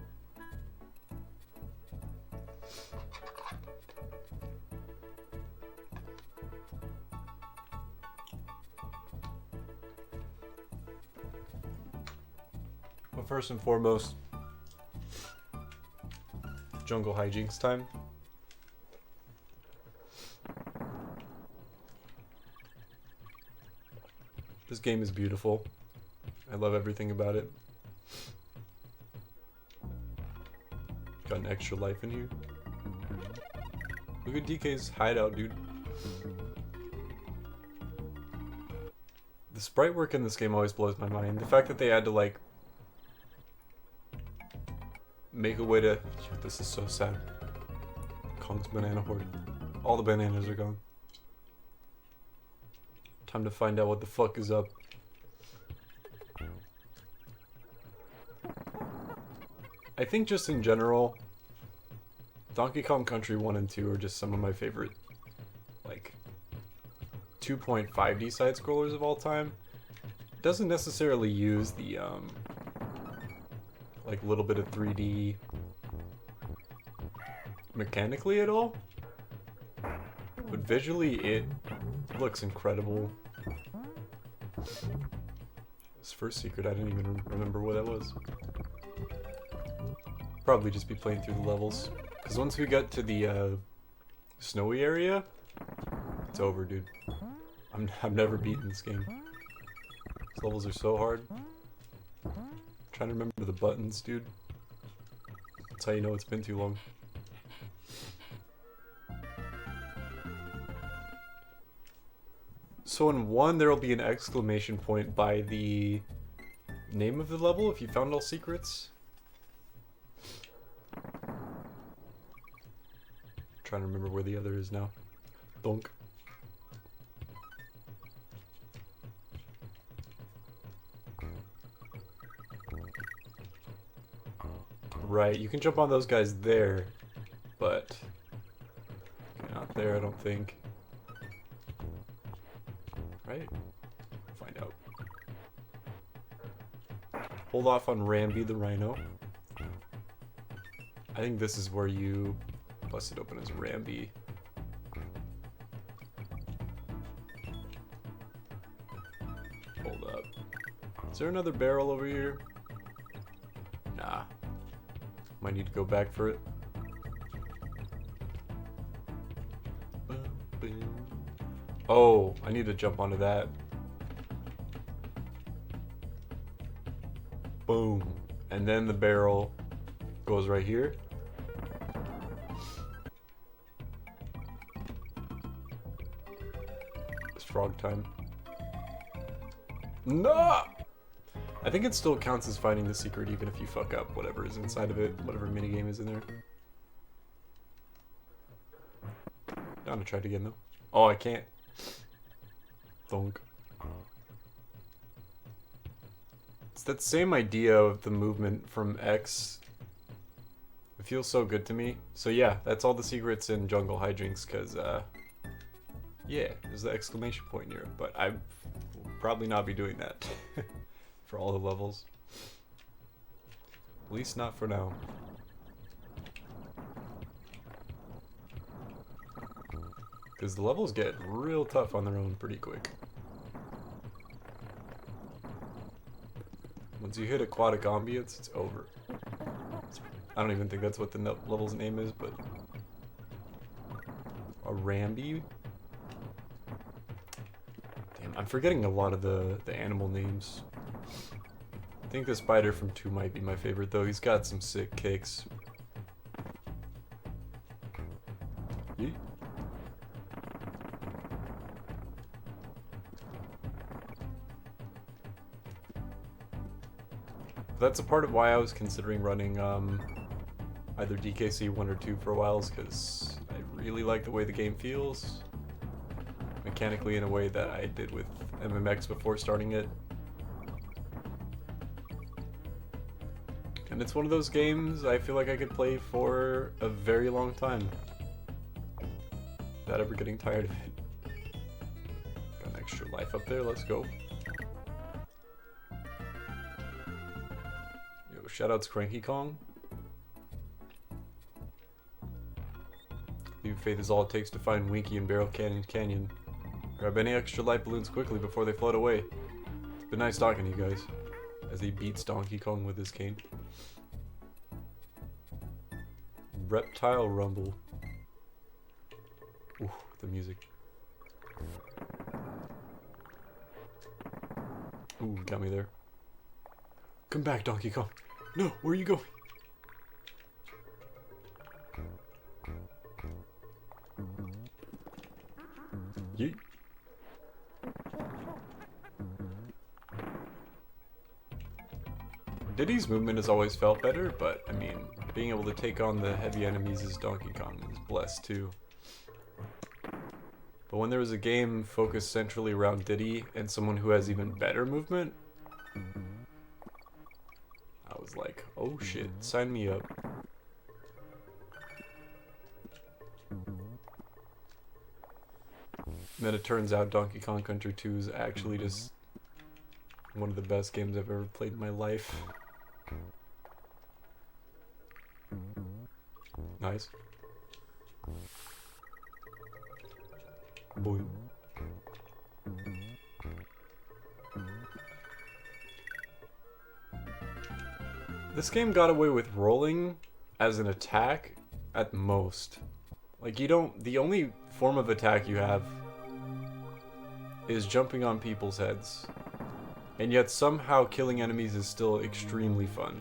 But first and foremost, jungle hijinks time. This game is beautiful. I love everything about it. Got an extra life in here. Look at DK's hideout, dude. The sprite work in this game always blows my mind. The fact that they had to like make a way to... This is so sad. Kong's banana hoard. All the bananas are gone. Time to find out what the fuck is up. I think just in general, Donkey Kong Country 1 and 2 are just some of my favorite, like, 2.5D side-scrollers of all time. It doesn't necessarily use the, like, little bit of 3D mechanically at all. But visually, it looks incredible. This first secret, I didn't even remember what that was. Probably just be playing through the levels. Because once we get to the snowy area, it's over, dude. I've never beaten this game. These levels are so hard. I'm trying to remember the buttons, dude. That's how you know it's been too long. So in 1, there will be an exclamation point by the name of the level if you found all secrets. Trying to remember where the other is now. Donk. Right, you can jump on those guys there, but not there, I don't think. Right? Find out. Hold off on Rambi the Rhino. I think this is where you bust it open as Rambi. Hold up. Is there another barrel over here? Nah. Might need to go back for it. Oh, I need to jump onto that. Boom. And then the barrel goes right here. It's frog time. No! I think it still counts as finding the secret even if you fuck up whatever is inside of it, whatever minigame is in there. Down to try it again though. Oh, I can't. Thunk. It's that same idea of the movement from X. It feels so good to me. So yeah, that's all the secrets in Jungle Hijinks, because, yeah, there's the exclamation point near it, but I will probably not be doing that for all the levels. At least not for now. Because the levels get real tough on their own pretty quick. Once you hit aquatic ambience, it's over. I don't even think that's what the level's name is, but... A Rambi? Damn, I'm forgetting a lot of the animal names. I think the spider from 2 might be my favorite, though. He's got some sick kicks. Yeet. That's a part of why I was considering running either DKC 1 or 2 for a while, is because I really like the way the game feels mechanically in a way that I did with MMX before starting it. And it's one of those games I feel like I could play for a very long time without ever getting tired of it. Got an extra life up there, let's go. Shoutouts Cranky Kong. Leave faith is all it takes to find Winky in Barrel Canyon. Grab any extra light balloons quickly before they float away. It's been nice talking to you guys. As he beats Donkey Kong with his cane. Reptile Rumble. Ooh, the music. Ooh, got me there. Come back, Donkey Kong. No, where are you going? Yeet. Diddy's movement has always felt better, but I mean, being able to take on the heavy enemies as Donkey Kong is blessed too. But when there was a game focused centrally around Diddy and someone who has even better movement, I was like, oh shit, sign me up. And then it turns out Donkey Kong Country 2 is actually just one of the best games I've ever played in my life. Nice. Boom. This game got away with rolling as an attack at most. Like, you don't... The only form of attack you have is jumping on people's heads. And yet somehow killing enemies is still extremely fun.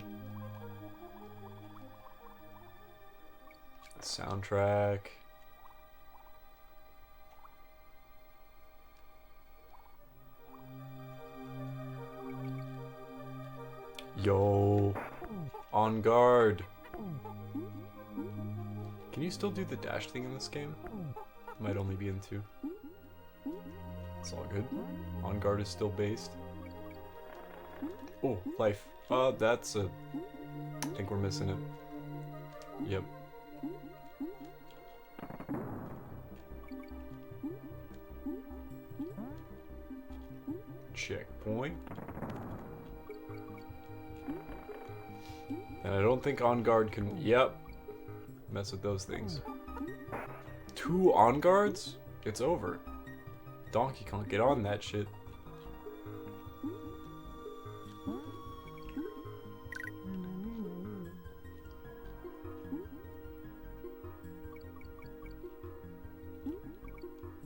Soundtrack. Yo. On guard. Can you still do the dash thing in this game? Might only be in 2. It's all good. On guard is still based. Oh, life. That's a... I think we're missing it. Yep. Checkpoint. And I don't think on guard can... Yep. Mess with those things. 2 on guards? It's over. Donkey Kong, get on that shit.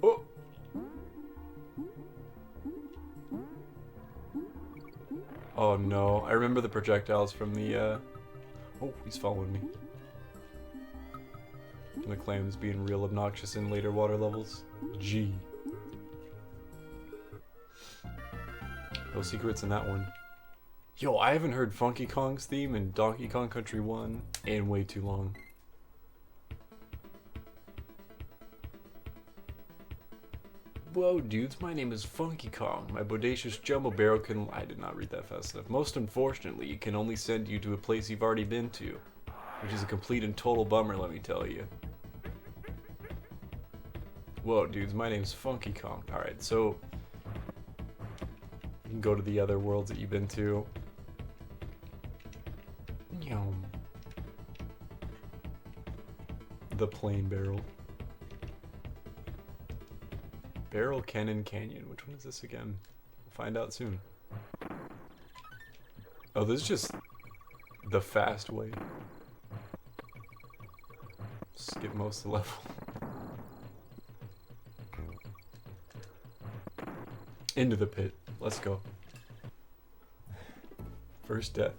Oh! Oh no, I remember the projectiles from the, Oh, he's following me. From the clams being real obnoxious in later water levels. G. No secrets in that one. Yo, I haven't heard Funky Kong's theme in Donkey Kong Country 1 in way too long. Whoa, dudes, my name is Funky Kong. My bodacious jumbo barrel can... I did not read that fast enough. Most unfortunately, it can only send you to a place you've already been to. Which is a complete and total bummer, let me tell you. Whoa, dudes, my name's Funky Kong. Alright, so... you can go to the other worlds that you've been to. Yum. The plain barrel. Barrel Cannon Canyon. Which one is this again? We'll find out soon. Oh, this is just the fast way. Skip most of the level. Into the pit. Let's go. First death.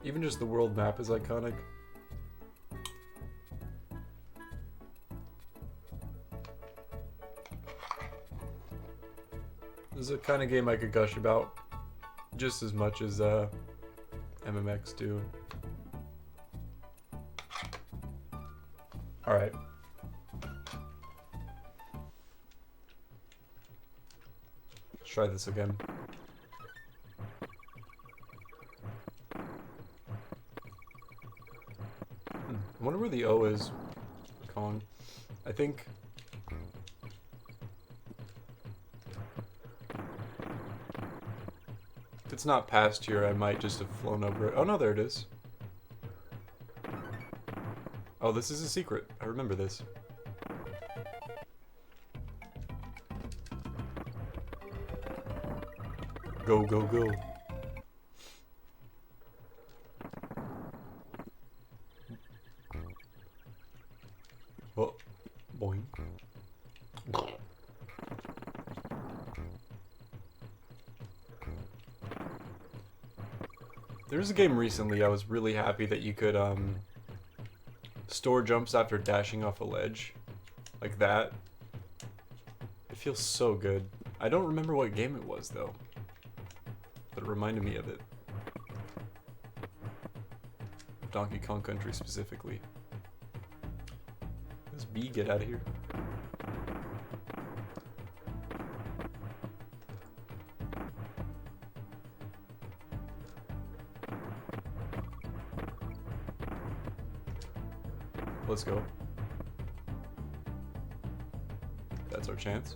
Even just the world map is iconic. This is a kind of game I could gush about just as much as MMX do. Alright. Let's try this again. I wonder where the O is, Kong. I think... if it's not past here, I might just have flown over it. Oh no, there it is. Oh, this is a secret. I remember this. Go, go, go. Oh, boing. There was a game recently I was really happy that you could store jumps after dashing off a ledge. Like that. It feels so good. I don't remember what game it was though, but it reminded me of it. Donkey Kong Country specifically. Let's B get out of here. Let's go. That's our chance.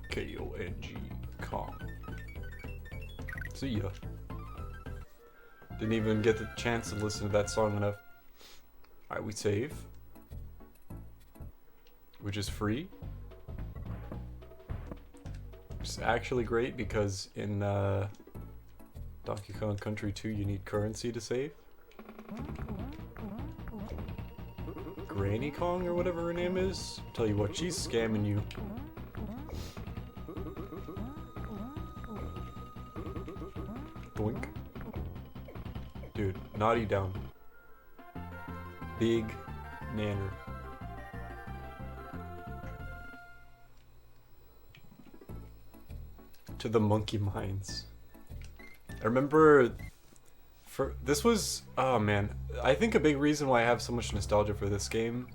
K-O-N-G, Kong. See ya. Didn't even get the chance to listen to that song enough. Alright, we save. Which is free. Which is actually great because in Donkey Kong Country 2 you need currency to save. Granny Kong or whatever her name is. Tell you what, she's scamming you. Boink. Dude, naughty down. Big nanner. To the monkey mines. I remember this was, oh man, I think a big reason why I have so much nostalgia for this game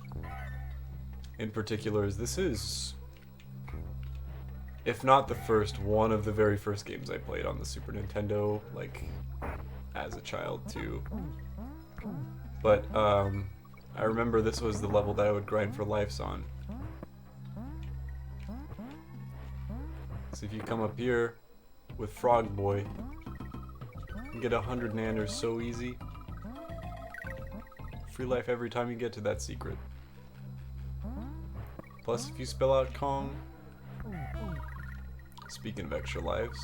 in particular is this is, if not the first, one of the very first games I played on the Super Nintendo, like, as a child too. But, I remember this was the level that I would grind for lives on. So if you come up here with Frog Boy, you can get 100 nanners so easy. Free life every time you get to that secret. Plus, if you spell out Kong, speaking of extra lives,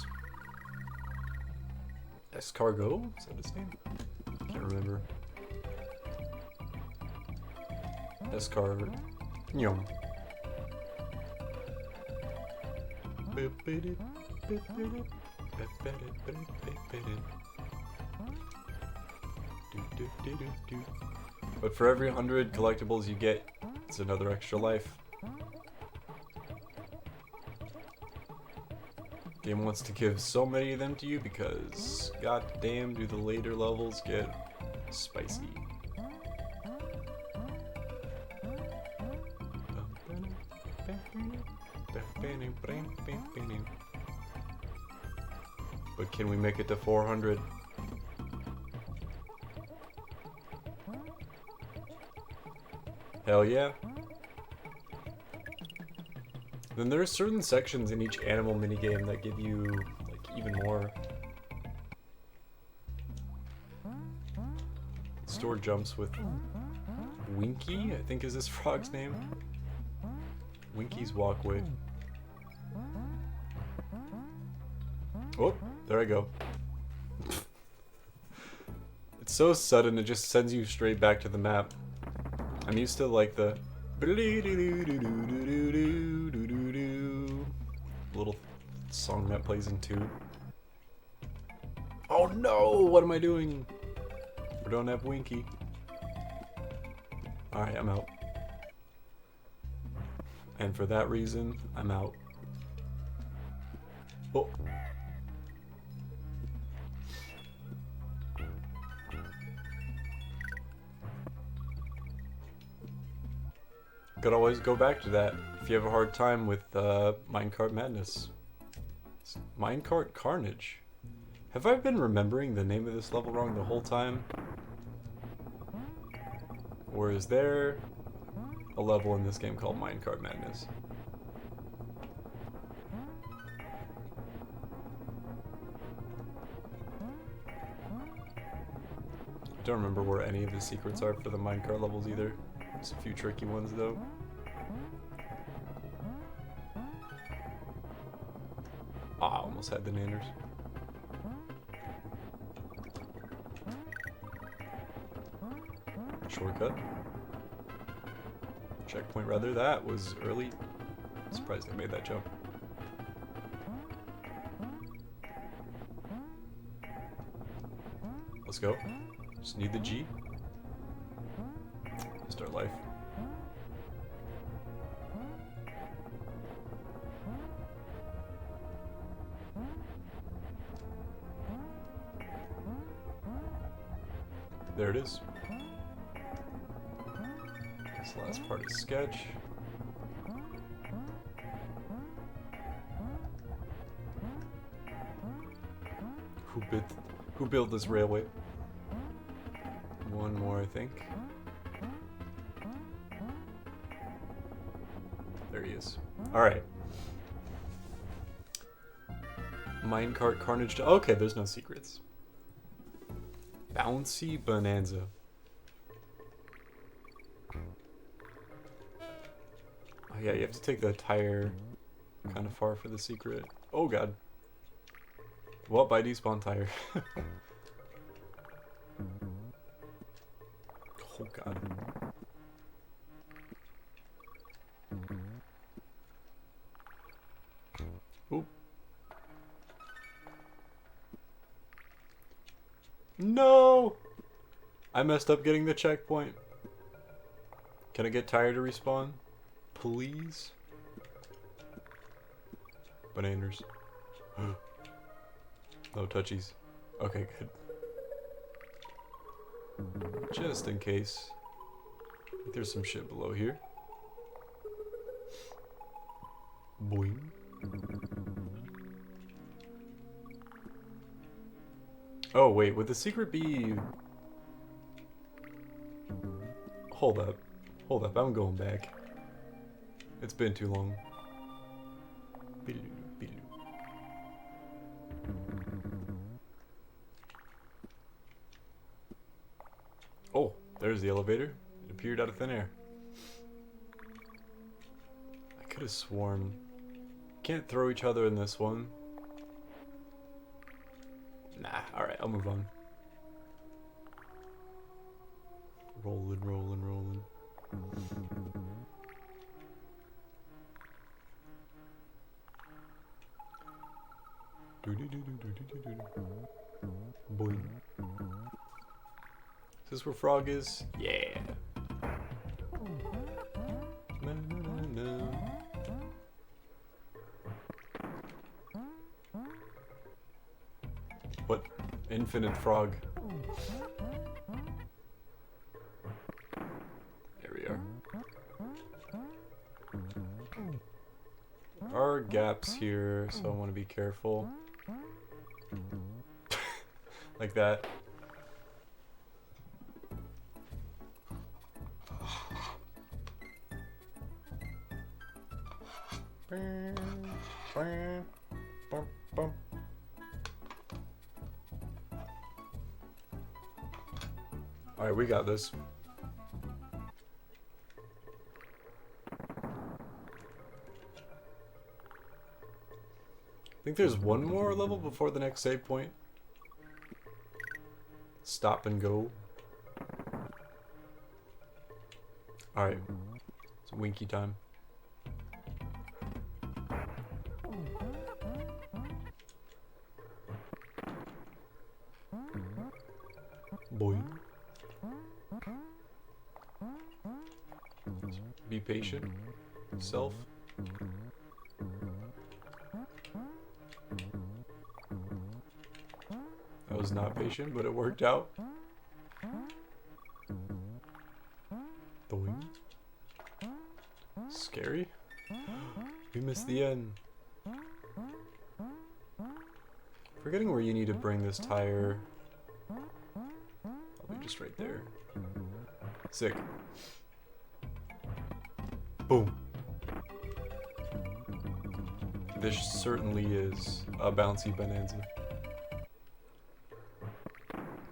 Escargot? Is that his name? Can't remember. Escargot. Yum. But for every 100 collectibles you get, it's another extra life. Game wants to give so many of them to you because goddamn do the later levels get spicy. But can we make it to 400? Hell yeah. Then there are certain sections in each animal minigame that give you, like, even more. Store jumps with Winky, I think is this frog's name. Winky's walkway. Oh, there I go. It's so sudden, it just sends you straight back to the map. I'm used to like the little song that plays in 2. Oh no, what am I doing? We don't have Winky. Alright, I'm out. And for that reason, I'm out. Oh. Could always go back to that if you have a hard time with Minecart Madness. Minecart Carnage. Have I been remembering the name of this level wrong the whole time? Or is there a level in this game called Minecart Madness? I don't remember where any of the secrets are for the minecart levels either. There's a few tricky ones though. Ah, almost had the nanners. Shortcut. Checkpoint rather, that was early. Surprised I made that jump. Let's go. Just need the G. Start life. There it is. This last part is sketch. Who built this railway? One more, I think. There he is. Alright. Minecart Carnage. Okay, there's no secrets. Bouncy Bonanza. Oh yeah, you have to take the tire kind of far for the secret. Oh god. Well, by despawn tire. Oh god. Oop. No! I messed up getting the checkpoint. Can I get tire to respawn? Please? Bananas. No touchies. Okay, good. Just in case. There's some shit below here. Boing. Oh wait, would the secret be... Hold up. Hold up, I'm going back. It's been too long. Oh, there's the elevator. It appeared out of thin air. I could have sworn. Can't throw each other in this one. Nah, alright, I'll move on. Rolling, rolling, rolling. Boing. Is this where Frog is? Yeah. Na, na, na. What? Infinite Frog. There we are. There are gaps here, so I want to be careful. Like that. Alright, we got this. I think there's one more level before the next save point. Stop and go. Alright. It's winky time. Boy. Be patient. Self. I was not patient, but it worked out. Boing. Scary. We missed the end. Forgetting where you need to bring this tire. Probably just right there. Sick. Boom. This certainly is a bouncy bonanza.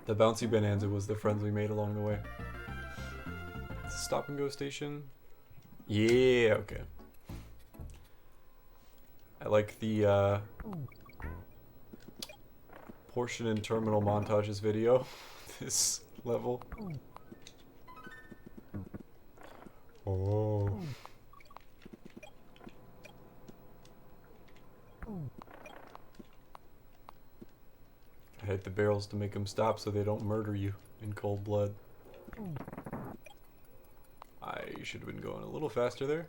The bouncy bonanza was the friends we made along the way. Stop and go station. Yeah, okay. I like the portion and terminal montages video. This level. Oh. I hit the barrels to make them stop so they don't murder you in cold blood. I should have been going a little faster there.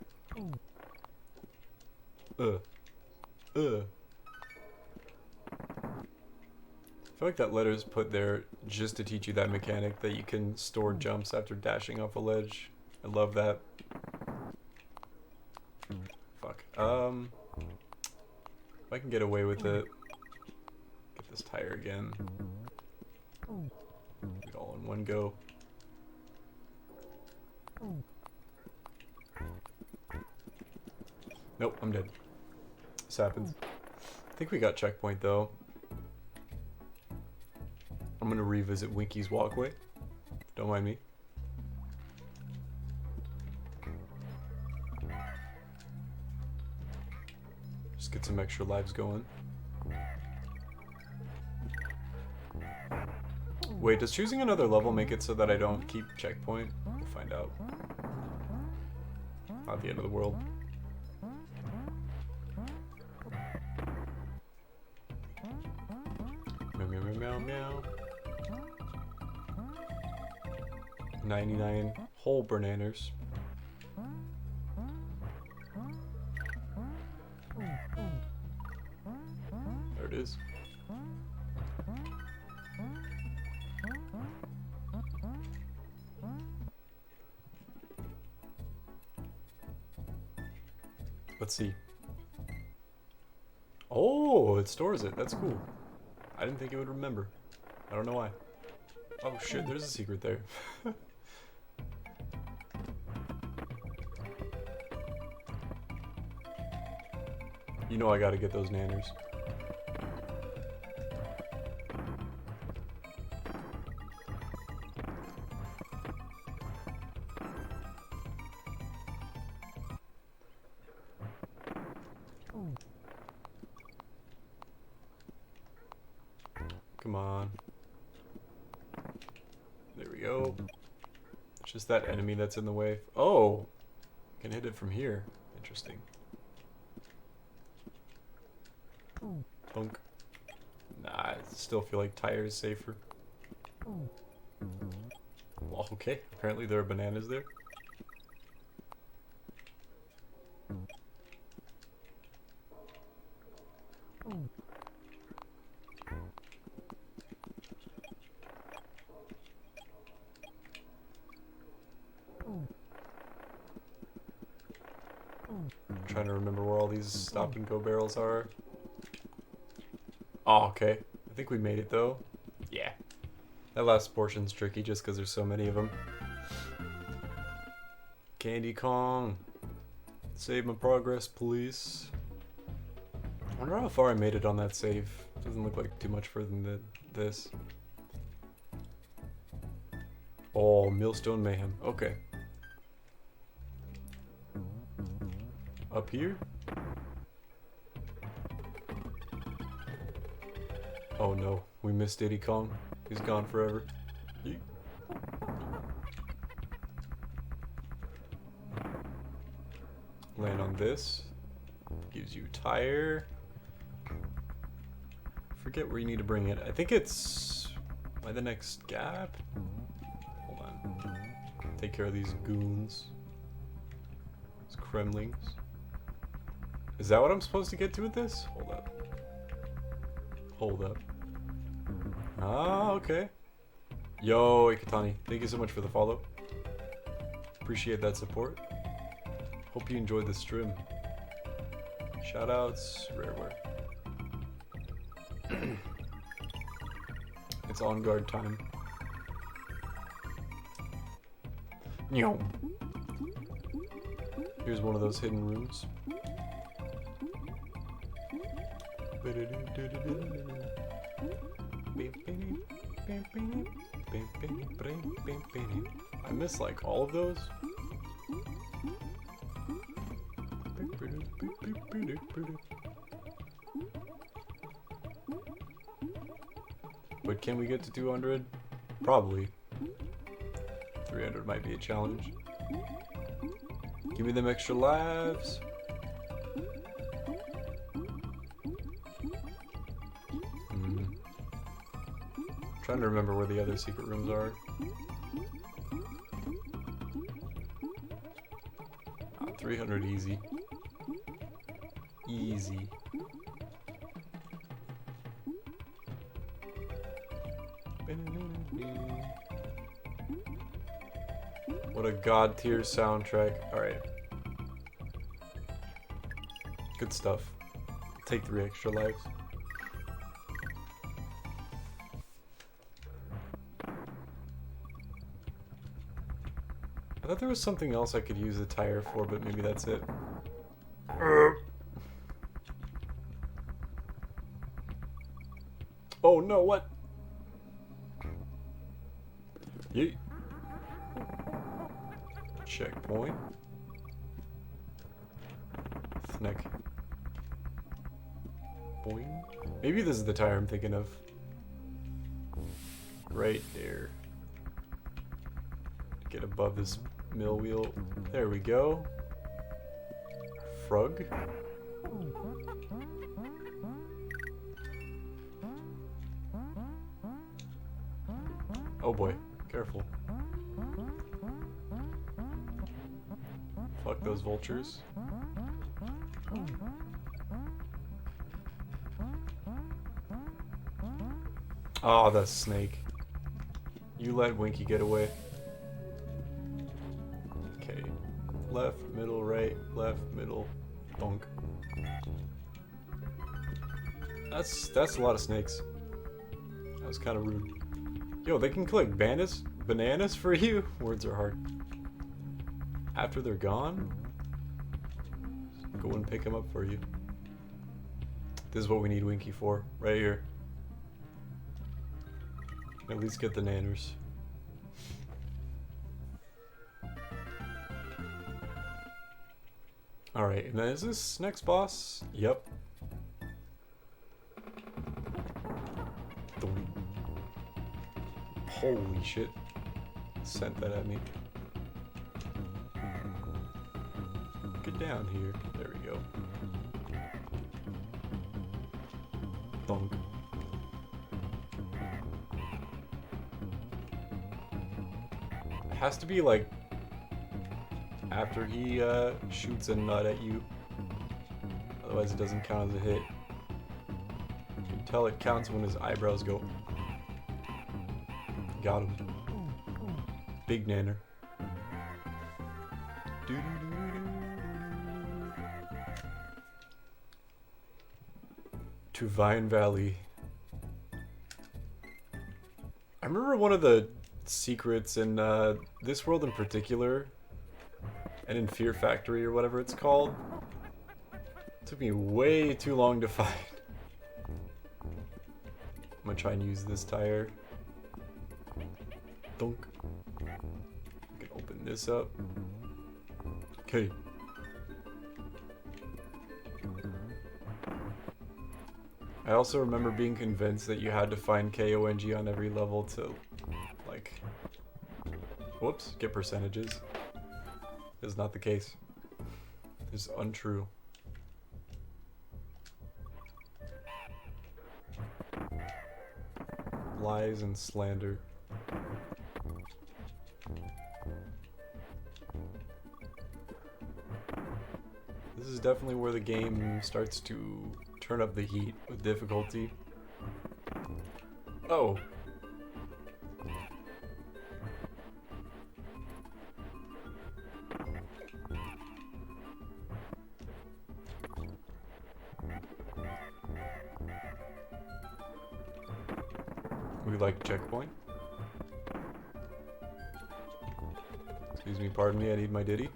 feel like that letter's put there just to teach you that mechanic that you can store jumps after dashing off a ledge. I love that. Fuck. If I can get away with it, get this tire again. Do it all in one go. Nope, I'm dead. This happens. I think we got checkpoint though. I'm gonna revisit Winky's walkway. Don't mind me. Just get some extra lives going. Wait, does choosing another level make it so that I don't keep checkpoint? We'll find out. Not the end of the world. Meow, meow, meow, meow, meow. 99 whole bananas. There it is. Let's see. Oh, it stores it. That's cool. I didn't think it would remember. I don't know why. Oh shit, there's a secret there. You know I gotta get those nanners. Come on. There we go. It's just that enemy that's in the way. Oh! Can hit it from here. Interesting. Punk. Nah, I still feel like tire is safer. Well, okay. Apparently there are bananas there. I'm trying to remember where all these stop and go barrels are. Oh, okay. I think we made it though. Yeah. That last portion's tricky just because there's so many of them. Candy Kong. Save my progress, please. I wonder how far I made it on that save. Doesn't look like too much further than this. Oh, Millstone Mayhem. Okay. Up here? Oh no, we missed Diddy Kong. He's gone forever. Yeet. Land on this. Gives you tire. Forget where you need to bring it. I think it's by the next gap. Hold on. Take care of these goons. These Kremlings. Is that what I'm supposed to get to with this? Hold up. Hold up. Ah, okay. Yo, Ikatani, thank you so much for the follow. Appreciate that support. Hope you enjoyed the stream. Shoutouts, Rareware. It's on guard time. Nyom. Here's one of those hidden rooms. I miss like all of those. But can we get to 200? Probably. 300 might be a challenge. Give me them extra lives. Trying to remember where the other secret rooms are. 300 easy. Easy. What a god tier soundtrack. Alright. Good stuff. Take 3 extra lives. I thought there was something else I could use the tire for, but maybe that's it. Oh no, what? Yeet. Checkpoint. Snack. Boing. Maybe this is the tire I'm thinking of. Right there. Get above this mill wheel. There we go. Frog. Oh boy, careful. Fuck those vultures. Ah, the snake. You let Winky get away. Okay. Left, middle, right, left, middle, bonk. That's a lot of snakes. That was kind of rude. Yo, they can collect bananas for you? Words are hard. After they're gone? Go and pick them up for you. This is what we need Winky for, right here. At least get the nanners. Alright, and then is this next boss? Yep. Holy shit. Sent that at me. Get down here. There we go. Thunk. It has to be like after he shoots a nut at you. Otherwise it doesn't count as a hit. You can tell it counts when his eyebrows go. Got him. Big nanner. To Vine Valley. I remember one of the secrets in this world in particular, and in Fear Factory or whatever it's called. It took me way too long to find. I'm gonna try and use this tire. Dunk. I can open this up. Okay. I also remember being convinced that you had to find KONG on every level to, like, whoops, get percentages. Is not the case. It's untrue. Lies and slander. This is definitely where the game starts to turn up the heat with difficulty. Oh. We like checkpoint. Excuse me, pardon me, I need my Diddy.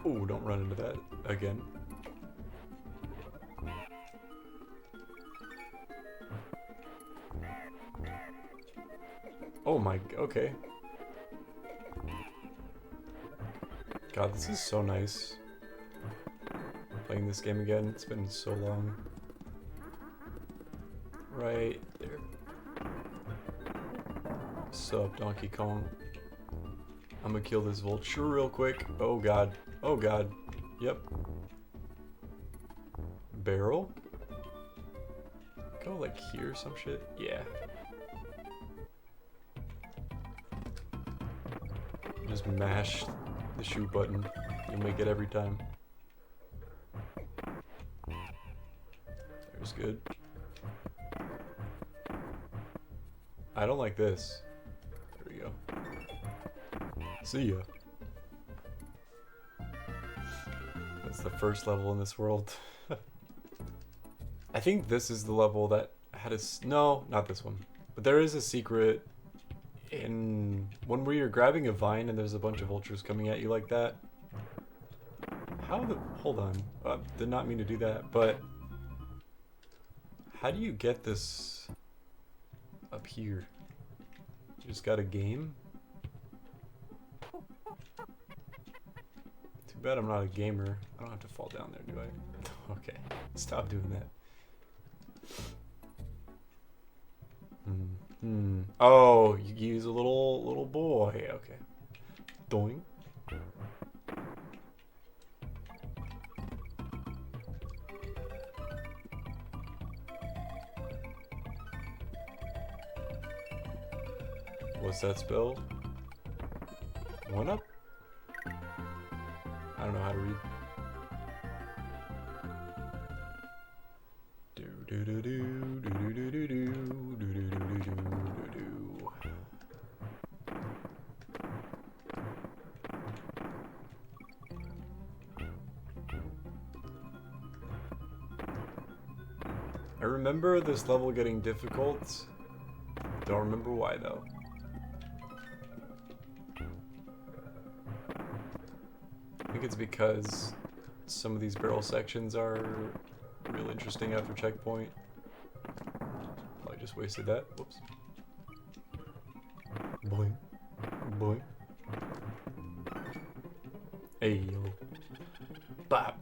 Oh, don't run into that again. Oh my, okay. God, this is so nice. Playing this game again, it's been so long. Right there. Sup, Donkey Kong. I'm gonna kill this vulture real quick. Oh god. Oh god. Yep. Barrel? Go like here or some shit? Yeah. Just mash the shoot button. You'll make it every time. looks good. I don't like this. There we go. See ya. That's the first level in this world. I think this is the level that had a... No, not this one. But there is a secret in one where you're grabbing a vine and there's a bunch of vultures coming at you like that. How the... Hold on. Did not mean to do that, but... How do you get this up here? You just got a game? Too bad I'm not a gamer. I don't have to fall down there, do I? Okay, stop doing that. Oh, you use a little boy. Okay. Doing. What's that spell? One up? I don't know how to read. Do do do do do do do do do do do do do do. I remember this level getting difficult. Don't remember why though. I think it's because some of these barrel sections are real interesting after checkpoint. Probably just wasted that. Whoops. Boing. Boing. Hey yo. Bop.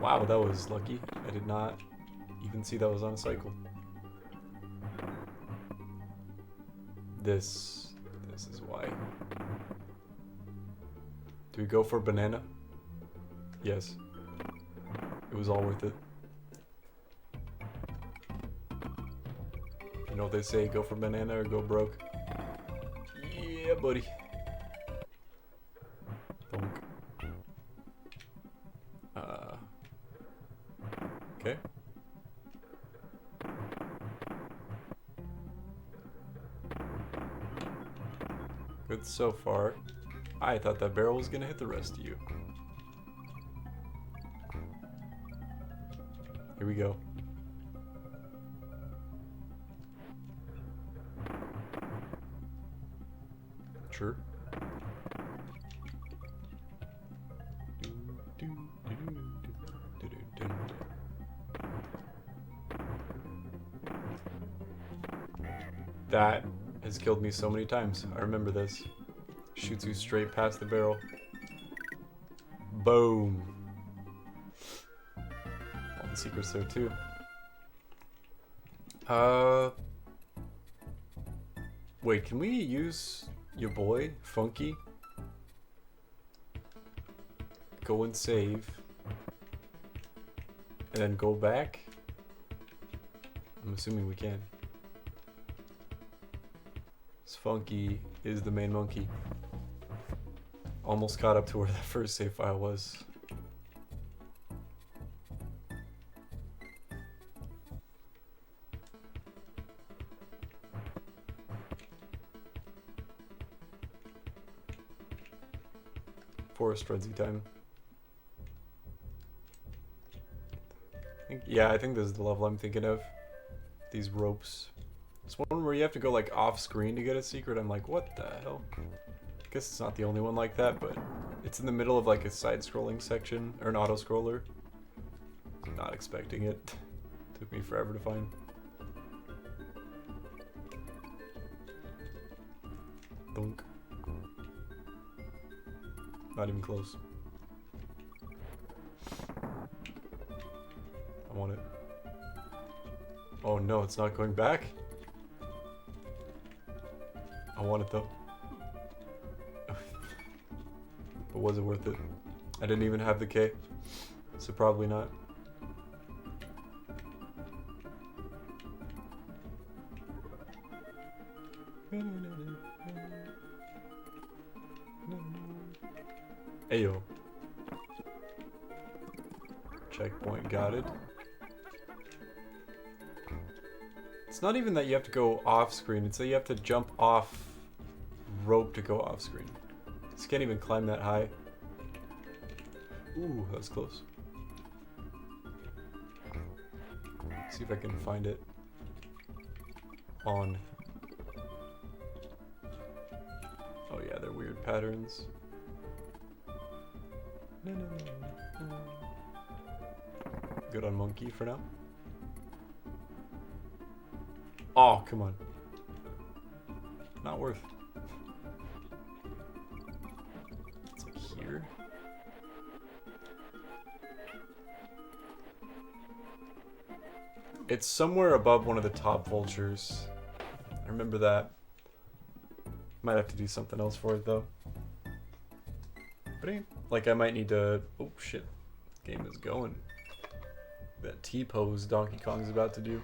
Wow, that was lucky. I did not even see that was on a cycle. This is why. Do we go for banana? Yes. It was all worth it. You know what they say, go for banana or go broke. Yeah, buddy. Bonk. Okay. Good so far. I thought that barrel was gonna hit the rest of you. Here we go. Sure. That has killed me so many times. I remember this. Shoots you straight past the barrel. Boom. All the secrets there too. Wait, can we use your boy, Funky? Go and save. And then go back? I'm assuming we can. Funky is the main monkey. Almost caught up to where that first save file was. Forest frenzy time. I think this is the level I'm thinking of. These ropes. It's one where you have to go like off screen to get a secret. I'm like, what the hell? I guess it's not the only one like that, but it's in the middle of like a side-scrolling section or an auto-scroller. Not expecting it. Took me forever to find. Dunk. Not even close. I want it. Oh no, it's not going back? I want it though. But was it worth it? I didn't even have the K, so probably not. Ayo. Checkpoint, got it. It's not even that you have to go off screen, it's that you have to jump off rope to go off screen. Just can't even climb that high. Ooh, that was close. See if I can find it on. Oh yeah, they're weird patterns. No, no, no, no. Good on monkey for now. Oh, come on. Not worth. It's like here. It's somewhere above one of the top vultures. I remember that. Might have to do something else for it though. But like I might need to. Oh shit. Game is going. That T-pose Donkey Kong's about to do.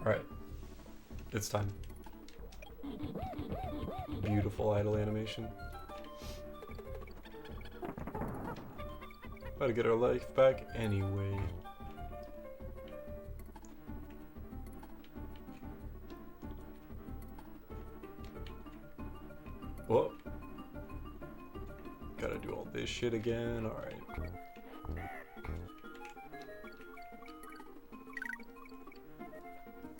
Alright. It's time. Beautiful idle animation. About to get our life back anyway. Whoa. Gotta do all this shit again. Alright.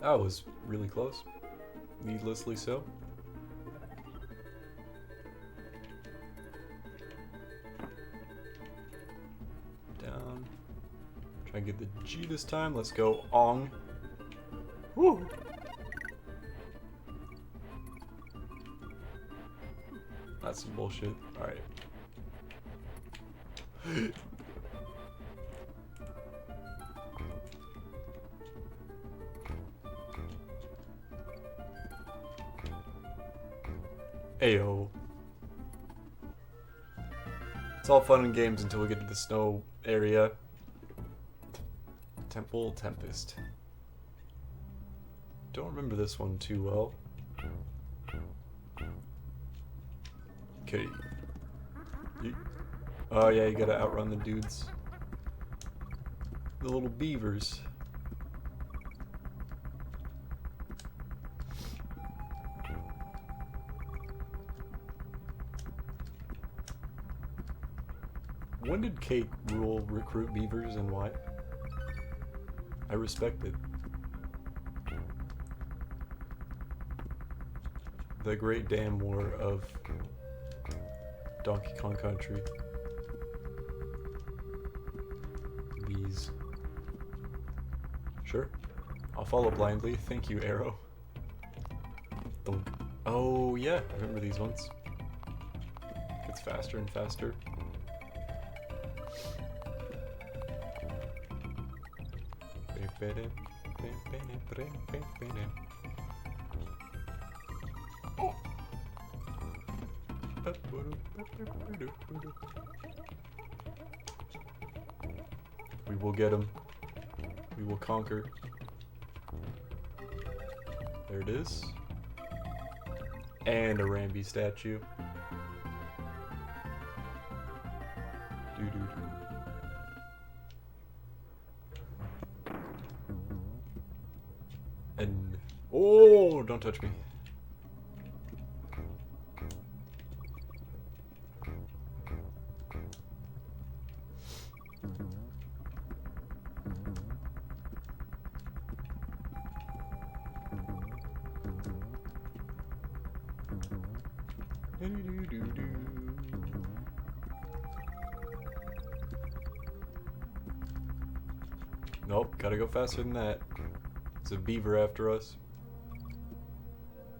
That was really close. Needlessly so. Down. Try and get the G this time. Let's go Ong. Woo! That's some bullshit. Alright. Ayo. It's all fun and games until we get to the snow area. Temple Tempest. Don't remember this one too well. Okay. Oh yeah, you gotta outrun the dudes. The little beavers. When did Kate Rule recruit beavers and why? I respect it. The Great Dam War of Donkey Kong Country. Bees. Sure. I'll follow blindly. Thank you, Arrow. Thunk. Oh yeah, I remember these ones. Gets faster and faster. Oh. We will get him. We will conquer. There it is. And a Rambi statue. Doo-doo-doo. And oh, don't touch me. Nope, gotta go faster than that. It's a beaver after us.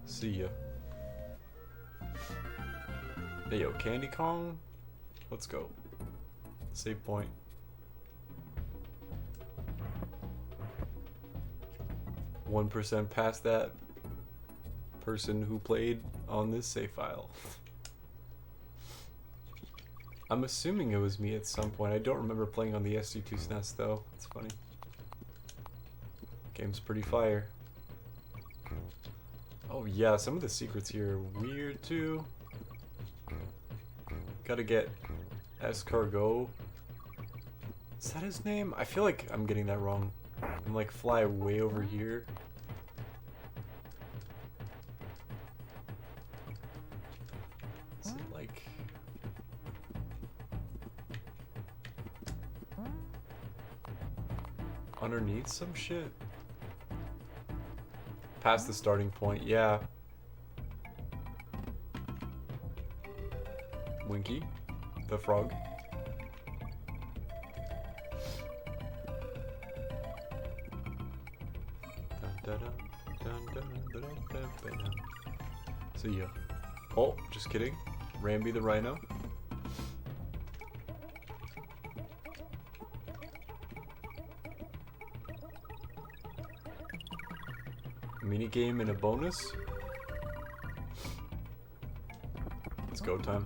See ya. Hey yo, Candy Kong? Let's go. Save point. .1% past that. person who played on this save file. I'm assuming it was me at some point. I don't remember playing on the SD2 SNES though. It's funny. Game's pretty fire. Oh yeah, some of the secrets here are weird too. Gotta get Escargot. Is that his name? I feel like I'm getting that wrong. And like fly way over here. Is it like... underneath some shit? Past the starting point, yeah. Winky, the frog. See ya. Oh, just kidding. Rambi the rhino. Mini game and a bonus. It's go time.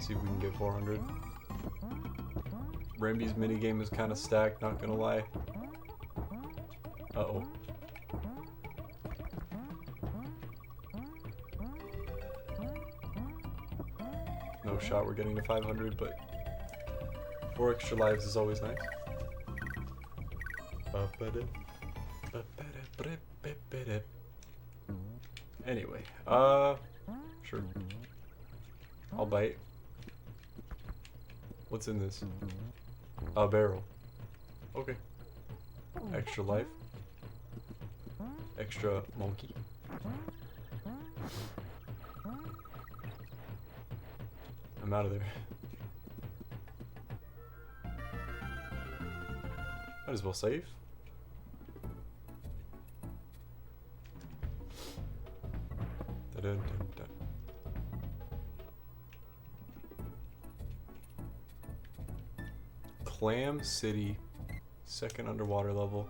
See if we can get 400. Rambi's minigame is kind of stacked, not gonna lie. Uh-oh. No shot we're getting to 500, but 4 extra lives is always nice. Anyway, sure. I'll bite. What's in this? A barrel. Okay. Extra life. Extra monkey. I'm out of there. Might as well save. Dun, dun, dun. Clam City, second underwater level.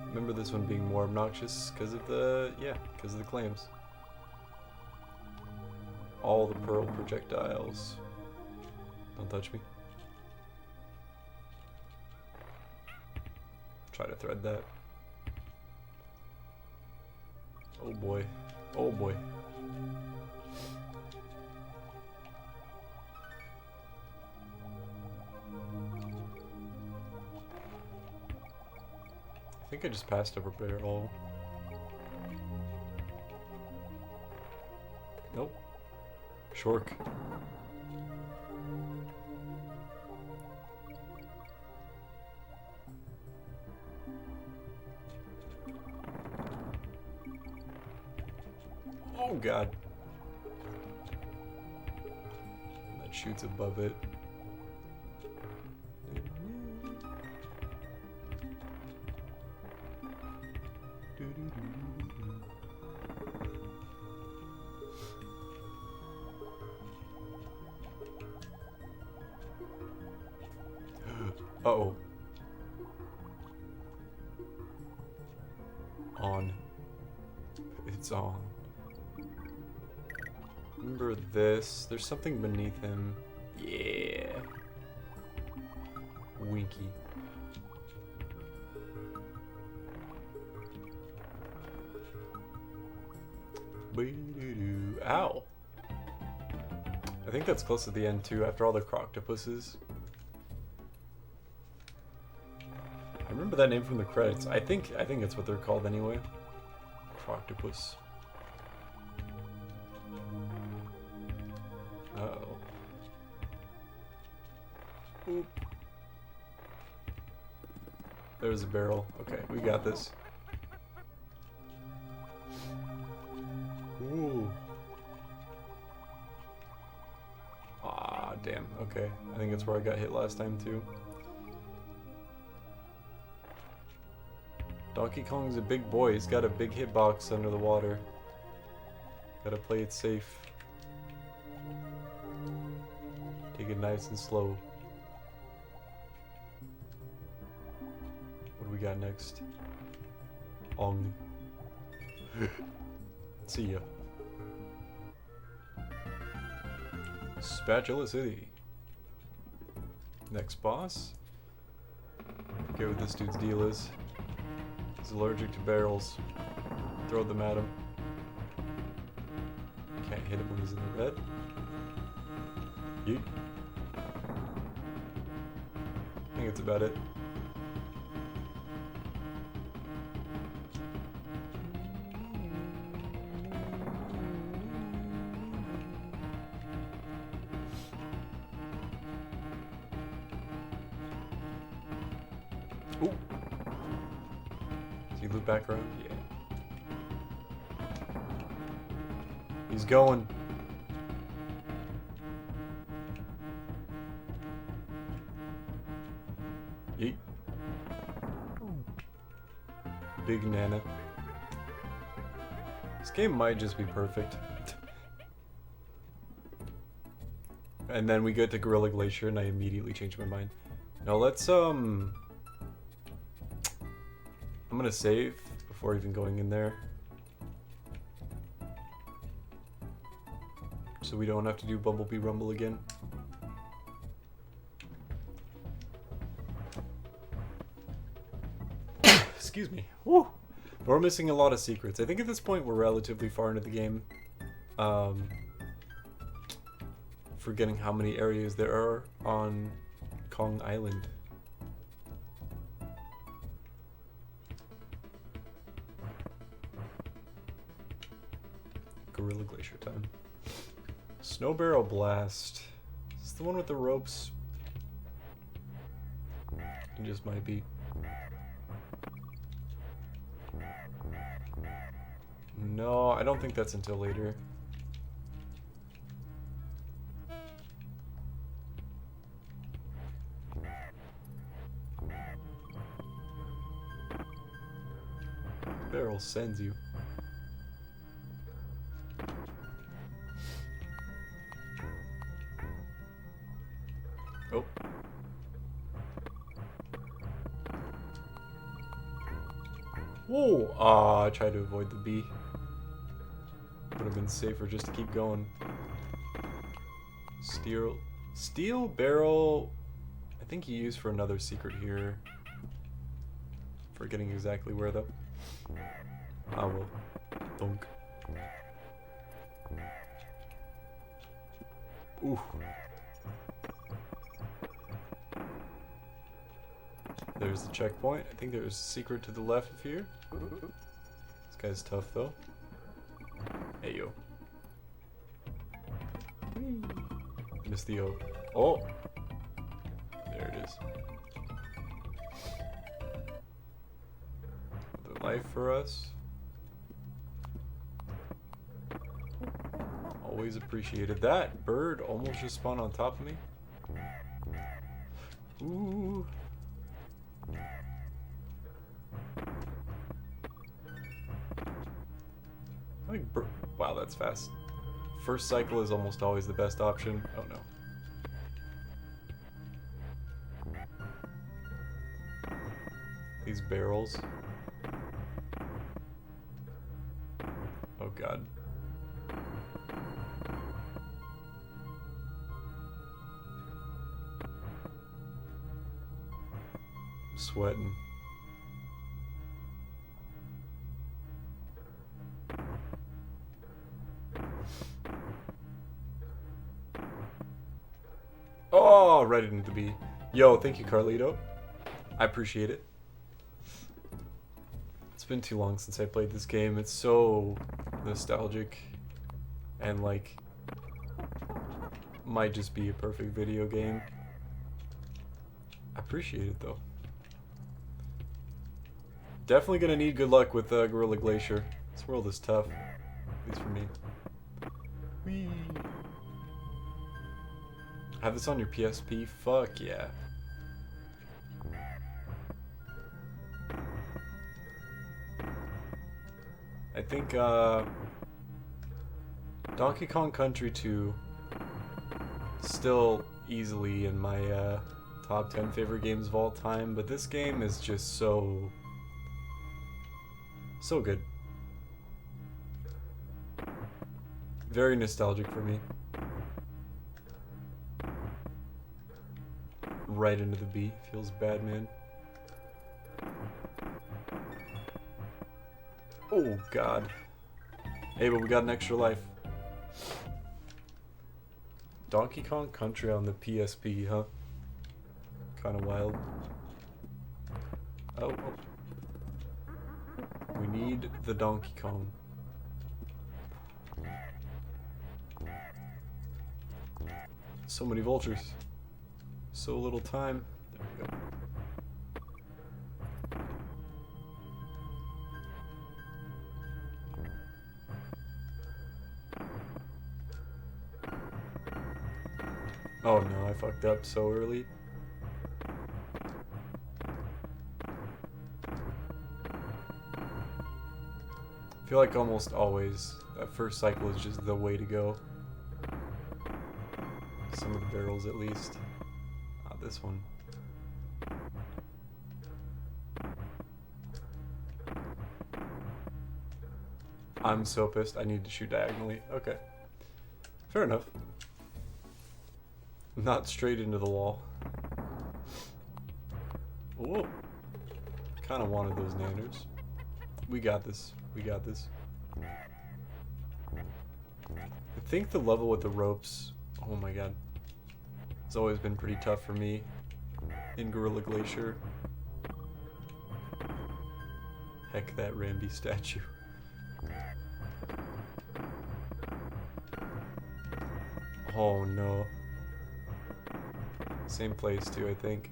Remember this one being more obnoxious because of the, because of the clams. All the pearl projectiles. Don't touch me. Try to thread that. Oh boy. Oh boy. I think I just passed over barrel. Nope. Shork. Oh god. That shoots above it. Uh-oh. On. It's on. Remember this? There's something beneath him. Yeah. Winky. Ow. I think that's close to the end too, after all the croctopuses. I remember that name from the credits. I think that's what they're called anyway. Croctopus. Uh-oh. Oop. There's a barrel. Okay, we got this. Ooh. Ah, damn. Okay. I think that's where I got hit last time too. Donkey Kong's a big boy. He's got a big hitbox under the water. Gotta play it safe. Take it nice and slow. What do we got next? Ong. See ya. Spatula City. Next boss. Forget what this dude's deal is. He's allergic to barrels. Throw them at him. Can't hit him when he's in the red. Yeet. I think that's about it. Ooh. Does he loop back around? Yeah. He's going. Yeet. Big Nana. This game might just be perfect. And then we get to Gorilla Glacier and I immediately change my mind. Now let's I'm gonna save before even going in there. So we don't have to do Bumblebee Rumble again. Excuse me. Woo! But we're missing a lot of secrets. I think at this point we're relatively far into the game. Forgetting how many areas there are on Kong Island. Gorilla Glacier time. Snow Barrel Blast. Is this the one with the ropes? It just might be. No, I don't think that's until later. Barrel sends you. Oh. Whoa! Ah, I tried to avoid the bee. Would have been safer just to keep going. Steel barrel. I think you use for another secret here. Forgetting exactly where though. Ah well. Dunk. Ooh. There's the checkpoint. I think there's a secret to the left of here. This guy's tough though. Hey yo. Missed the O. Oh! There it is. The life for us. Always appreciated that. Bird almost just spawned on top of me. Ooh. Wow, that's fast. First cycle is almost always the best option. Oh no. These barrels. Oh god. I'm sweating. Oh, right into the bee. Yo, thank you, Carlito. I appreciate it. It's been too long since I played this game. It's so nostalgic and like might just be a perfect video game. I appreciate it though. Definitely gonna need good luck with Gorilla Glacier. This world is tough, at least for me. Whee. Have this on your PSP? Fuck yeah. I think Donkey Kong Country 2, still easily in my top 10 favorite games of all time, but this game is just so good. Very nostalgic for me. Right into the beat. Feels bad, man. Oh, God. Hey, but we got an extra life. Donkey Kong Country on the PSP, huh? Kind of wild. Oh. We need the Donkey Kong. So many vultures. So little time. There we go. Oh no, I fucked up so early. I feel like almost always that first cycle is just the way to go. Some of the barrels at least. Not this one. I'm so pissed. I need to shoot diagonally. Okay. Fair enough. Not straight into the wall. Whoa. Kind of wanted those nanners. We got this. We got this. I think the level with the ropes, oh my god, it's always been pretty tough for me in Gorilla Glacier. Heck, that Rambi statue. Oh no. Same place too, I think.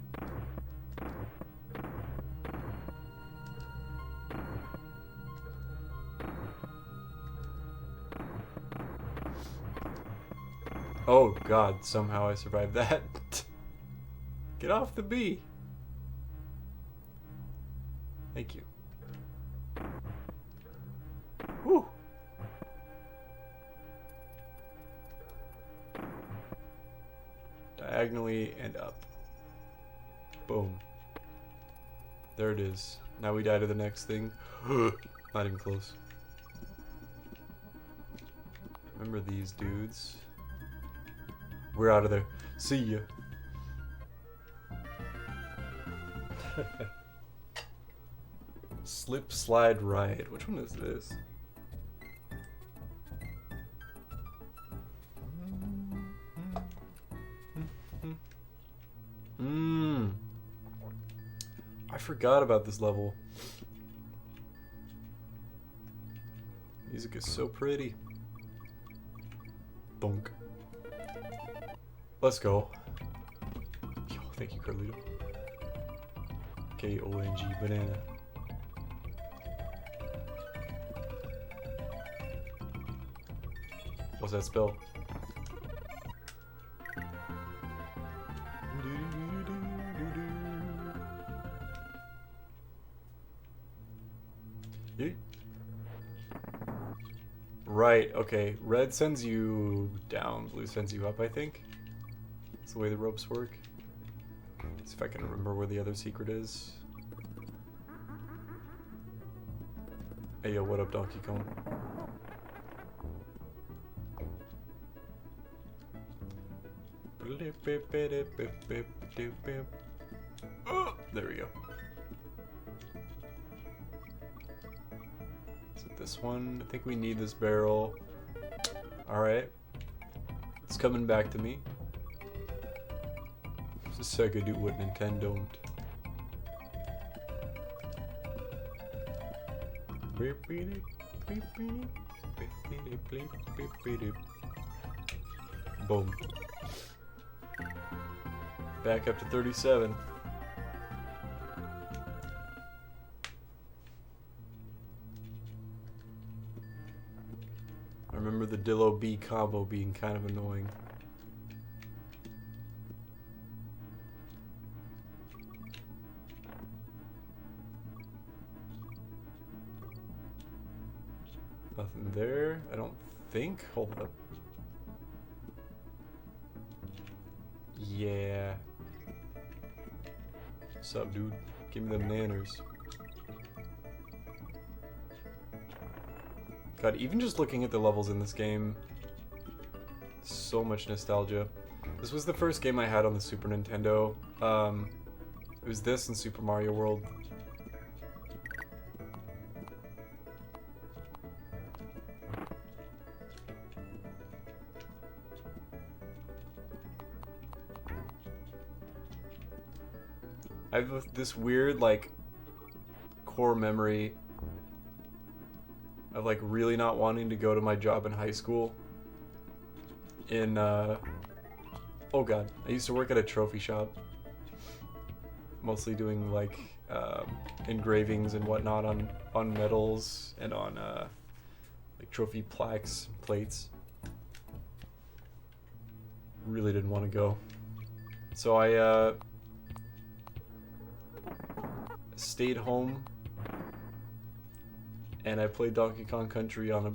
Oh god, somehow I survived that. Get off the bee. Thank you. Whew. Diagonally and up. Boom. There it is. Now we die to the next thing. Not even close. Remember these dudes? We're out of there. See ya. Slip, slide, ride. Which one is this? I forgot about this level. Music is so pretty. Bonk. Let's go. Yo, thank you, Carlito. K-O-N-G, banana. What's that spell? Yeet. Right, okay. Red sends you down, blue sends you up, I think. That's the way the ropes work. Let's see if I can remember where the other secret is. Hey yo, what up, Donkey Kong? Oh, there we go. Is it this one? I think we need this barrel. Alright. It's coming back to me. So Sega do what Nintendo don't. Boom. Back up to 37. I remember the Dillo B combo being kind of annoying. Nothing there. I don't think. Hold up. Yeah. What's up, dude? Give me them nanners. God, even just looking at the levels in this game, so much nostalgia. This was the first game I had on the Super Nintendo. It was this and Super Mario World. I have this weird, like, core memory of, like, really not wanting to go to my job in high school. Oh god, I used to work at a trophy shop. Mostly doing, like, engravings and whatnot on medals and on, like, trophy plaques and plates. Really didn't want to go. So I, stayed home and I played Donkey Kong Country on a,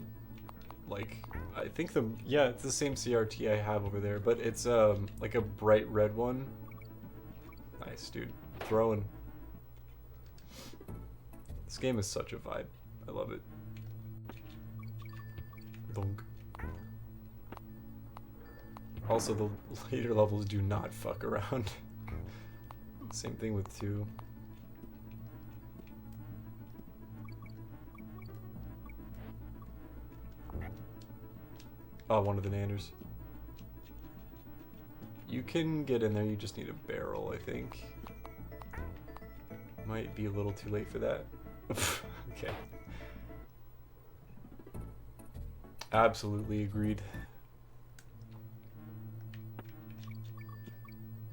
like, I think it's the same CRT I have over there, but it's like a bright red one. Nice, dude. Throwing. This game is such a vibe. I love it. Donk. Also, the later levels do not fuck around. Same thing with 2. Oh, one of the nanners. You can get in there, you just need a barrel, I think. Might be a little too late for that. Okay. Absolutely agreed.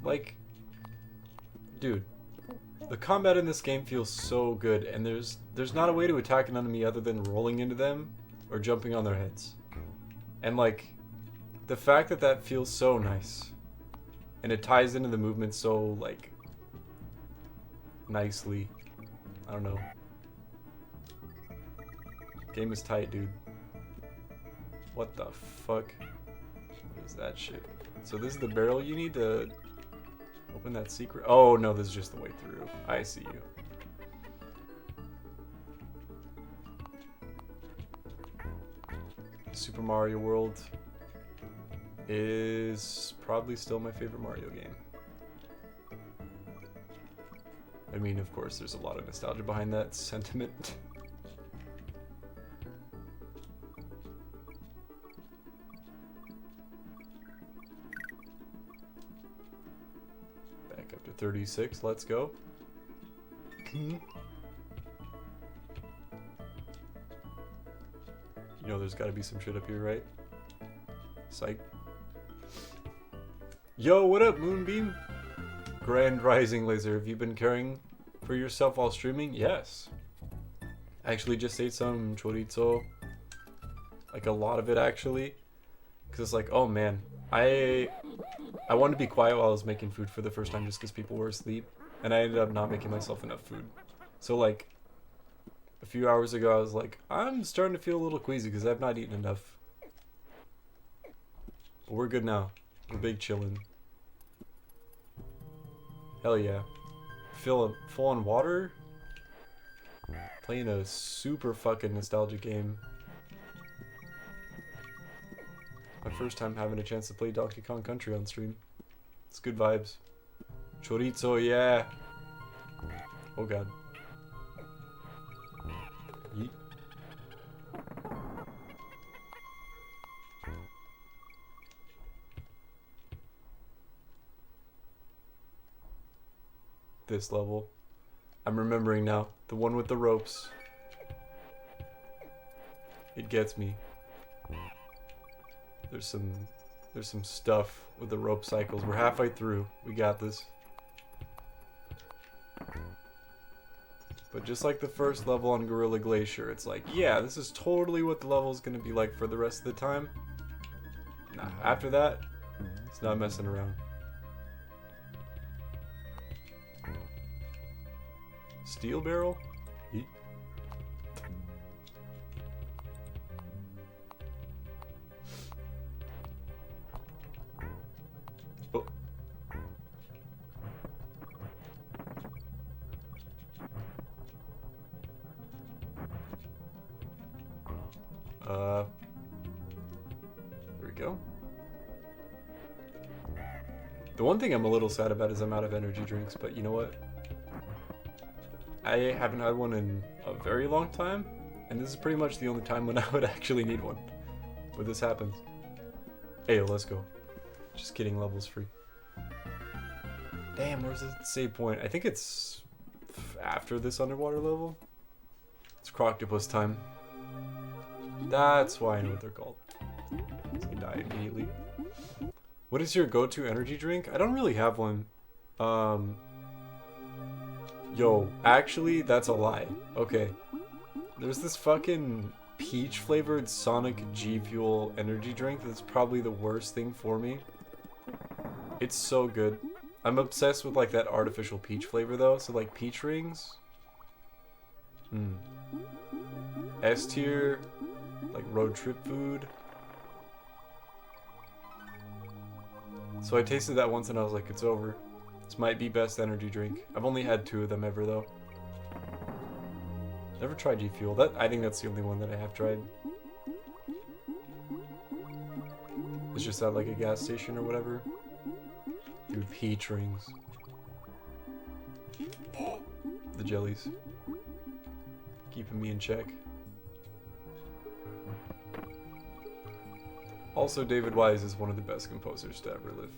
Like, dude, the combat in this game feels so good, and there's not a way to attack an enemy other than rolling into them or jumping on their heads. And, like, the fact that that feels so nice, and it ties into the movement so, like, nicely. I don't know. Game is tight, dude. What the fuck? What is that shit? So this is the barrel you need to open that secret? Oh, no, this is just the way through. I see you. Super Mario World is probably still my favorite Mario game. I mean, of course, there's a lot of nostalgia behind that sentiment. Back up to 36, let's go. You know there's gotta be some shit up here, right? Psych. Yo, what up, Moonbeam? Grand Rising Laser, have you been caring for yourself while streaming? Yes. I actually just ate some chorizo. Like a lot of it, actually. Because it's like, oh man. I wanted to be quiet while I was making food for the first time just because people were asleep. And I ended up not making myself enough food. So like, a few hours ago I was like, I'm starting to feel a little queasy because I've not eaten enough. But we're good now. We're big chillin'. Hell yeah. Full on water. Playing a super fucking nostalgic game. My first time having a chance to play Donkey Kong Country on stream. It's good vibes. Chorizo, yeah. Oh god. Yeet. This level. I'm remembering now. The one with the ropes. It gets me. There's some stuff with the rope cycles. We're halfway through. We got this. But just like the first level on Gorilla Glacier, it's like, yeah, this is totally what the level is going to be like for the rest of the time. Nah, after that, it's not messing around. Steel barrel? Yeet. go. The one thing I'm a little sad about is I'm out of energy drinks, but you know what? I haven't had one in a very long time, and this is pretty much the only time when I would actually need one. But this happens. Hey, let's go. Just kidding, level's free. Damn, where's the save point? I think it's after this underwater level. It's Croctopus time. That's why I know what they're called. So I die immediately. What is your go-to energy drink? I don't really have one. Yo, actually, that's a lie. Okay. There's this fucking peach flavored Sonic G Fuel energy drink that's probably the worst thing for me. It's so good. I'm obsessed with like that artificial peach flavor though, so like peach rings. S tier, like road trip food. So I tasted that once and I was like, it's over. This might be best energy drink. I've only had 2 of them ever though. Never tried G Fuel. I think that's the only one that I have tried. It's just at like a gas station or whatever. Dude, peach rings. The jellies. Keeping me in check. Also, David Wise is one of the best composers to ever live.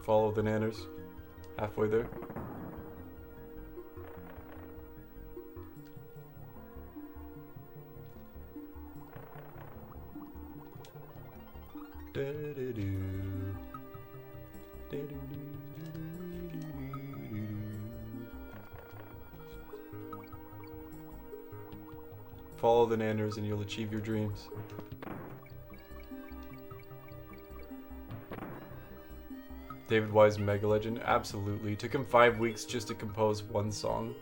Follow the nanners. Halfway there. Follow the nanners and you'll achieve your dreams. David Wise, mega legend, absolutely. Took him 5 weeks just to compose one song.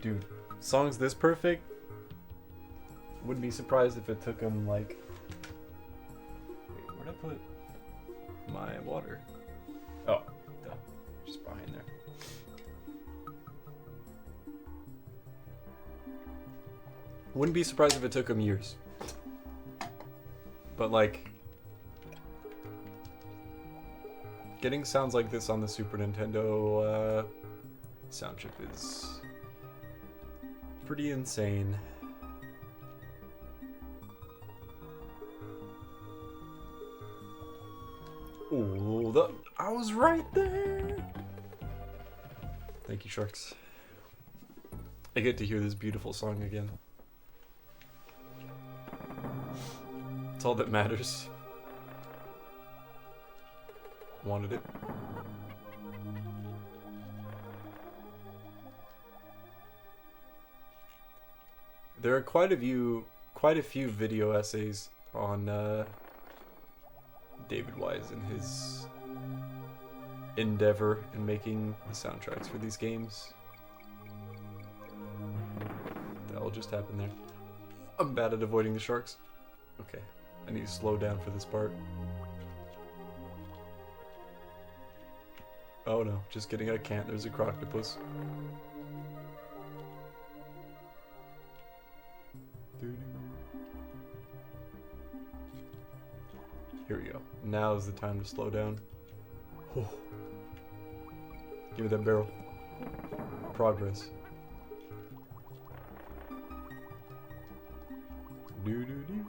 Dude, songs this perfect? Wouldn't be surprised if it took him like... Wait, where'd I put my water? Oh, duh. Just behind there. Wouldn't be surprised if it took him years. But like... Getting sounds like this on the Super Nintendo sound chip is pretty insane. Oh, I was right there! Thank you, Sharks. I get to hear this beautiful song again. It's all that matters. Wanted it. There are quite a few video essays on David Wise and his endeavor in making the soundtracks for these games. That'll just happen there. I'm bad at avoiding the sharks. Okay, I need to slow down for this part. Oh no, just kidding, I can't. There's a croctopus. Here we go. Now is the time to slow down. Oh. Give me that barrel. Progress. Do-do-do.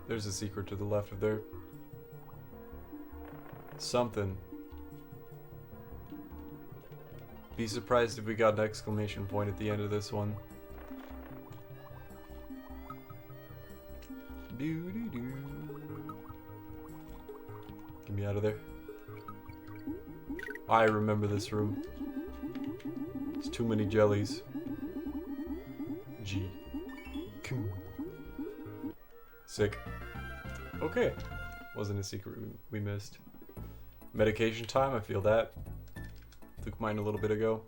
There's a secret to the left of there. Something. Be surprised if we got an exclamation point at the end of this one. Doo-doo-doo. Get me out of there. I remember this room. There's too many jellies. G. Sick. Okay. Wasn't a secret we missed. Medication time, I feel that. fluke mine a little bit ago.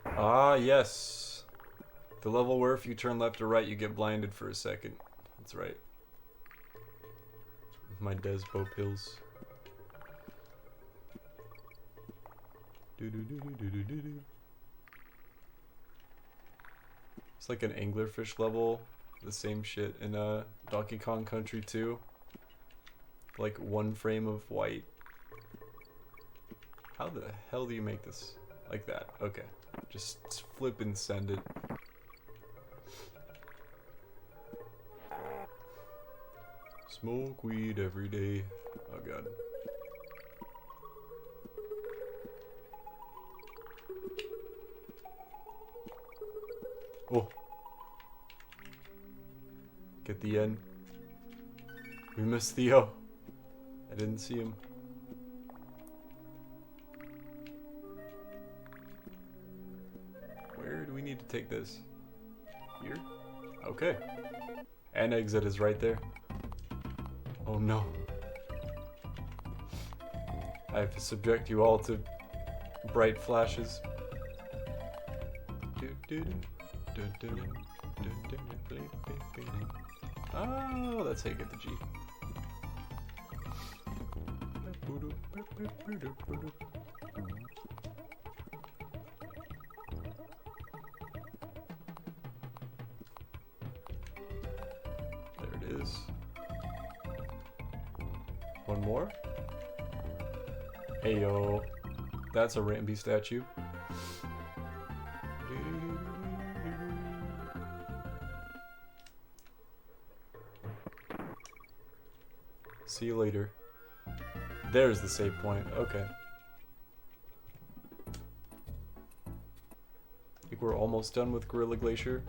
Ah, yes. The level where if you turn left or right, you get blinded for a second. That's right. My Desbo pills. It's like an anglerfish level. The same shit in Donkey Kong Country 2. Like 1 frame of white. How the hell do you make this? Like that. Okay. Just flip and send it. Smoke weed every day. Oh god. Oh. Get the end. We missed Theo. I didn't see him. Where do we need to take this? Here? Okay. And exit is right there. Oh no. I have to subject you all to bright flashes. Oh, that's how you get the G. There it is. One more. Heyo. That's a Ramby statue. See you later. There's the save point. Okay. I think we're almost done with Gorilla Glacier.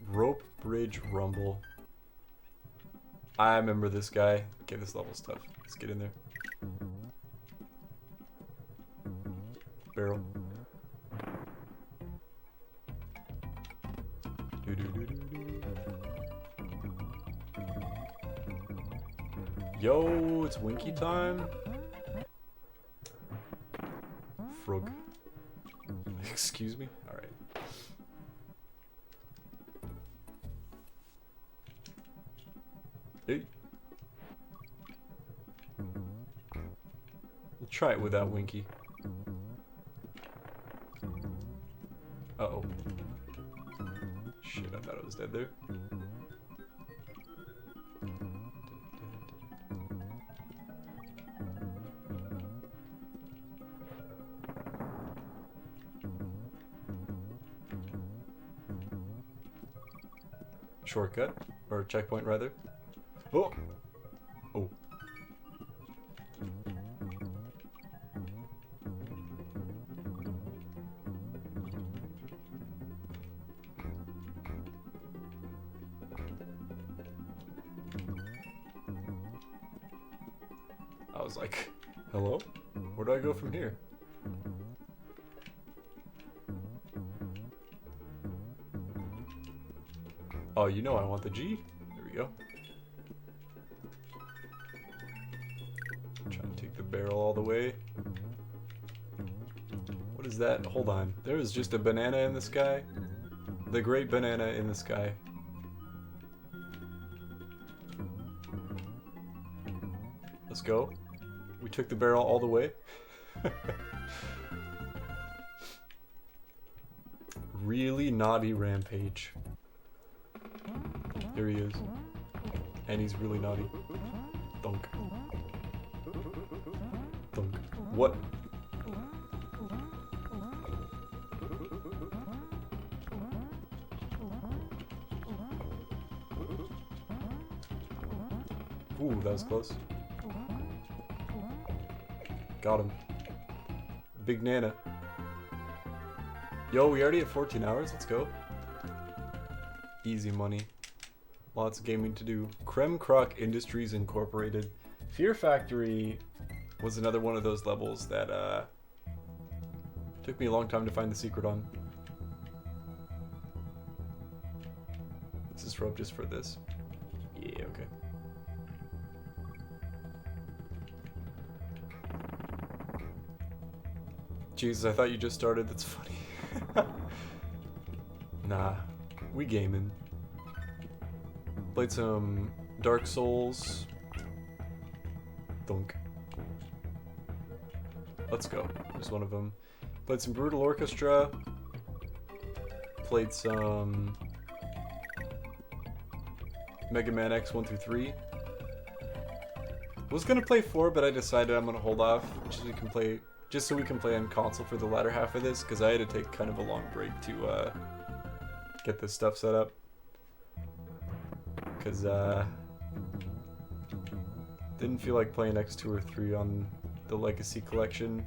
Rope Bridge Rumble. I remember this guy. Okay, this level's tough. Let's get in there. Barrel. Yo, it's Winky time. Frog. Excuse me? Alright. Hey. We'll try it without Winky. Uh-oh. Shit, I thought I was dead there. Shortcut, or checkpoint rather. Oh! Oh. I was like, hello? Where do I go from here? Oh, you know I want the G. There we go. Trying to take the barrel all the way. What is that? Hold on. There is just a banana in the sky. The great banana in the sky. Let's go. We took the barrel all the way. Really naughty Rampage. There he is. And he's really naughty. Thunk. Thunk. What? Ooh, that was close. Got him. Big Nana. Yo, we already have 14 hours. Let's go. Easy money. Lots of gaming to do. Creme Croc Industries Incorporated. Fear Factory was another one of those levels that took me a long time to find the secret on. Is this rope just for this? Yeah, okay. Jesus, I thought you just started. That's funny. Nah, we gaming. Played some Dark Souls. Dunk. Let's go. There's one of them. Played some Brutal Orchestra. Played some Mega Man X 1 through 3. Was gonna play 4, but I decided I'm gonna hold off just so we can play on console for the latter half of this, because I had to take kind of a long break to get this stuff set up. Because didn't feel like playing X2 or 3 on the Legacy Collection.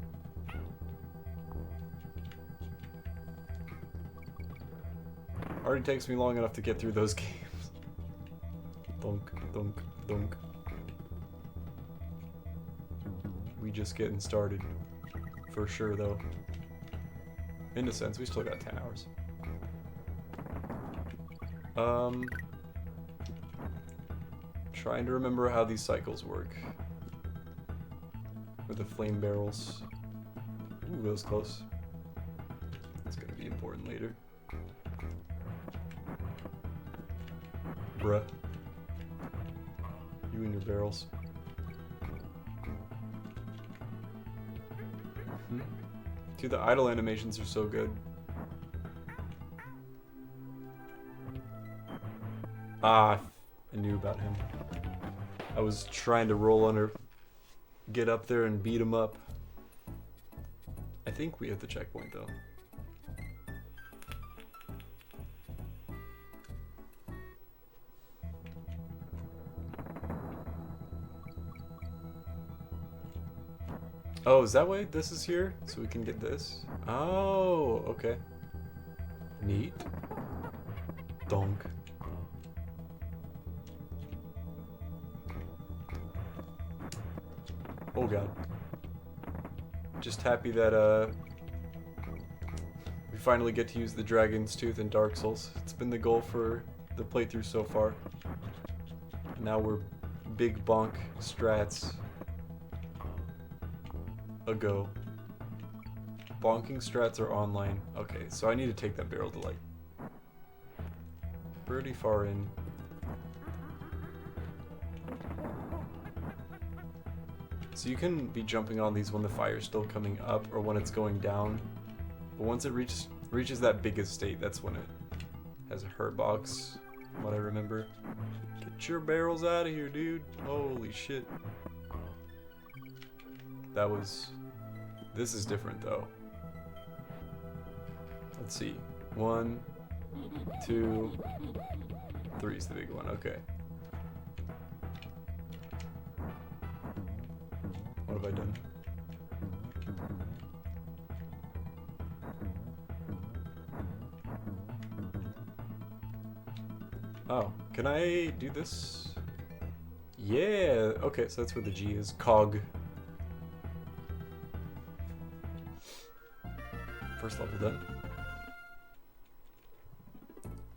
Already takes me long enough to get through those games. Dunk, dunk, dunk. We just getting started. For sure, though. In a sense, we still got 10 hours. Trying to remember how these cycles work. Or the flame barrels. Ooh, that was close. That's gonna be important later. Bruh. You and your barrels. Dude, the idle animations are so good. Ah, I knew about him. I was trying to roll under, get up there and beat him up. I think we hit the checkpoint though. Oh, is that why this is here? So we can get this? Oh, okay. Neat. Donk. Oh god. Just happy that we finally get to use the Dragon's Tooth in Dark Souls. It's been the goal for the playthrough so far. Now we're big bonk strats. Ago. Bonking strats are online. Okay, so I need to take that barrel to like pretty far in. So you can be jumping on these when the fire's still coming up or when it's going down. But once it reaches that biggest state, that's when it has a hurt box, from what I remember. Get your barrels out of here, dude. Holy shit. That was... This is different, though. Let's see. 1, 2, 3 is the big one. Okay. What have I done? Oh, can I do this? Yeah. Okay, so that's where the G is. Cog. First level done.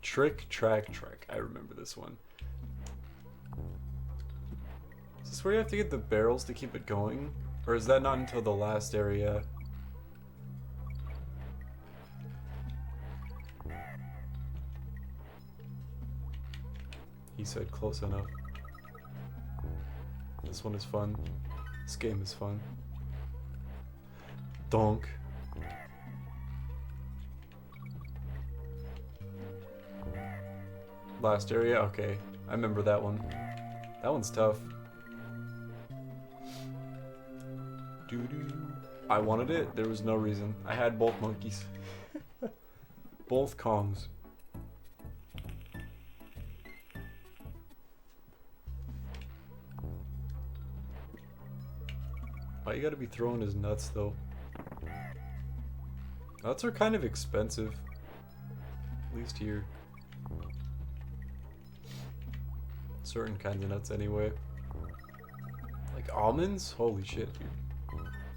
Trick, track. I remember this one. Is this where you have to get the barrels to keep it going? Or is that not until the last area? He said close enough. This one is fun. This game is fun. Donk. Last area? Okay. I remember that one. That one's tough. Doo-doo. I wanted it. There was no reason. I had both monkeys. Both Kongs. Why you gotta be throwing his nuts though? Nuts are kind of expensive. At least here. Certain kinds of nuts anyway. Like almonds? Holy shit, dude.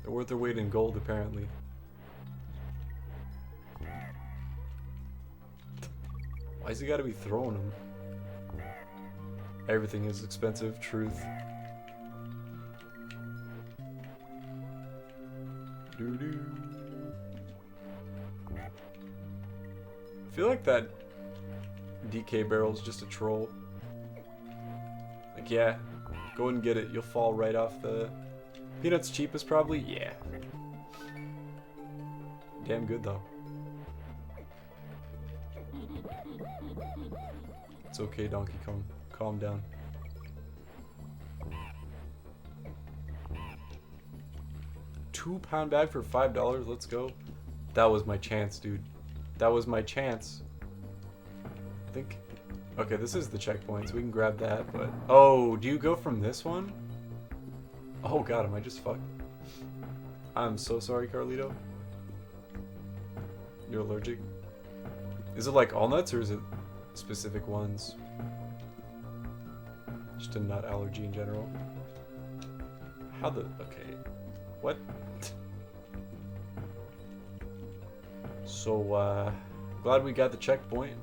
They're worth their weight in gold apparently. Why's he gotta be throwing them? Everything is expensive, truth. Doo-doo. I feel like that DK barrel's just a troll. Like, yeah, go and get it. You'll fall right off the... Peanut's cheapest, probably? Yeah. Damn good, though. It's okay, Donkey Kong. Calm down. £2 bag for $5? Let's go. That was my chance, dude. That was my chance. I think... Okay, this is the checkpoint, so we can grab that, but... Oh, do you go from this one? Oh god, am I just fucked? I'm so sorry, Carlito. You're allergic? Is it like all nuts, or is it specific ones? Just a nut allergy in general. How the... Okay. What? So, glad we got the checkpoint.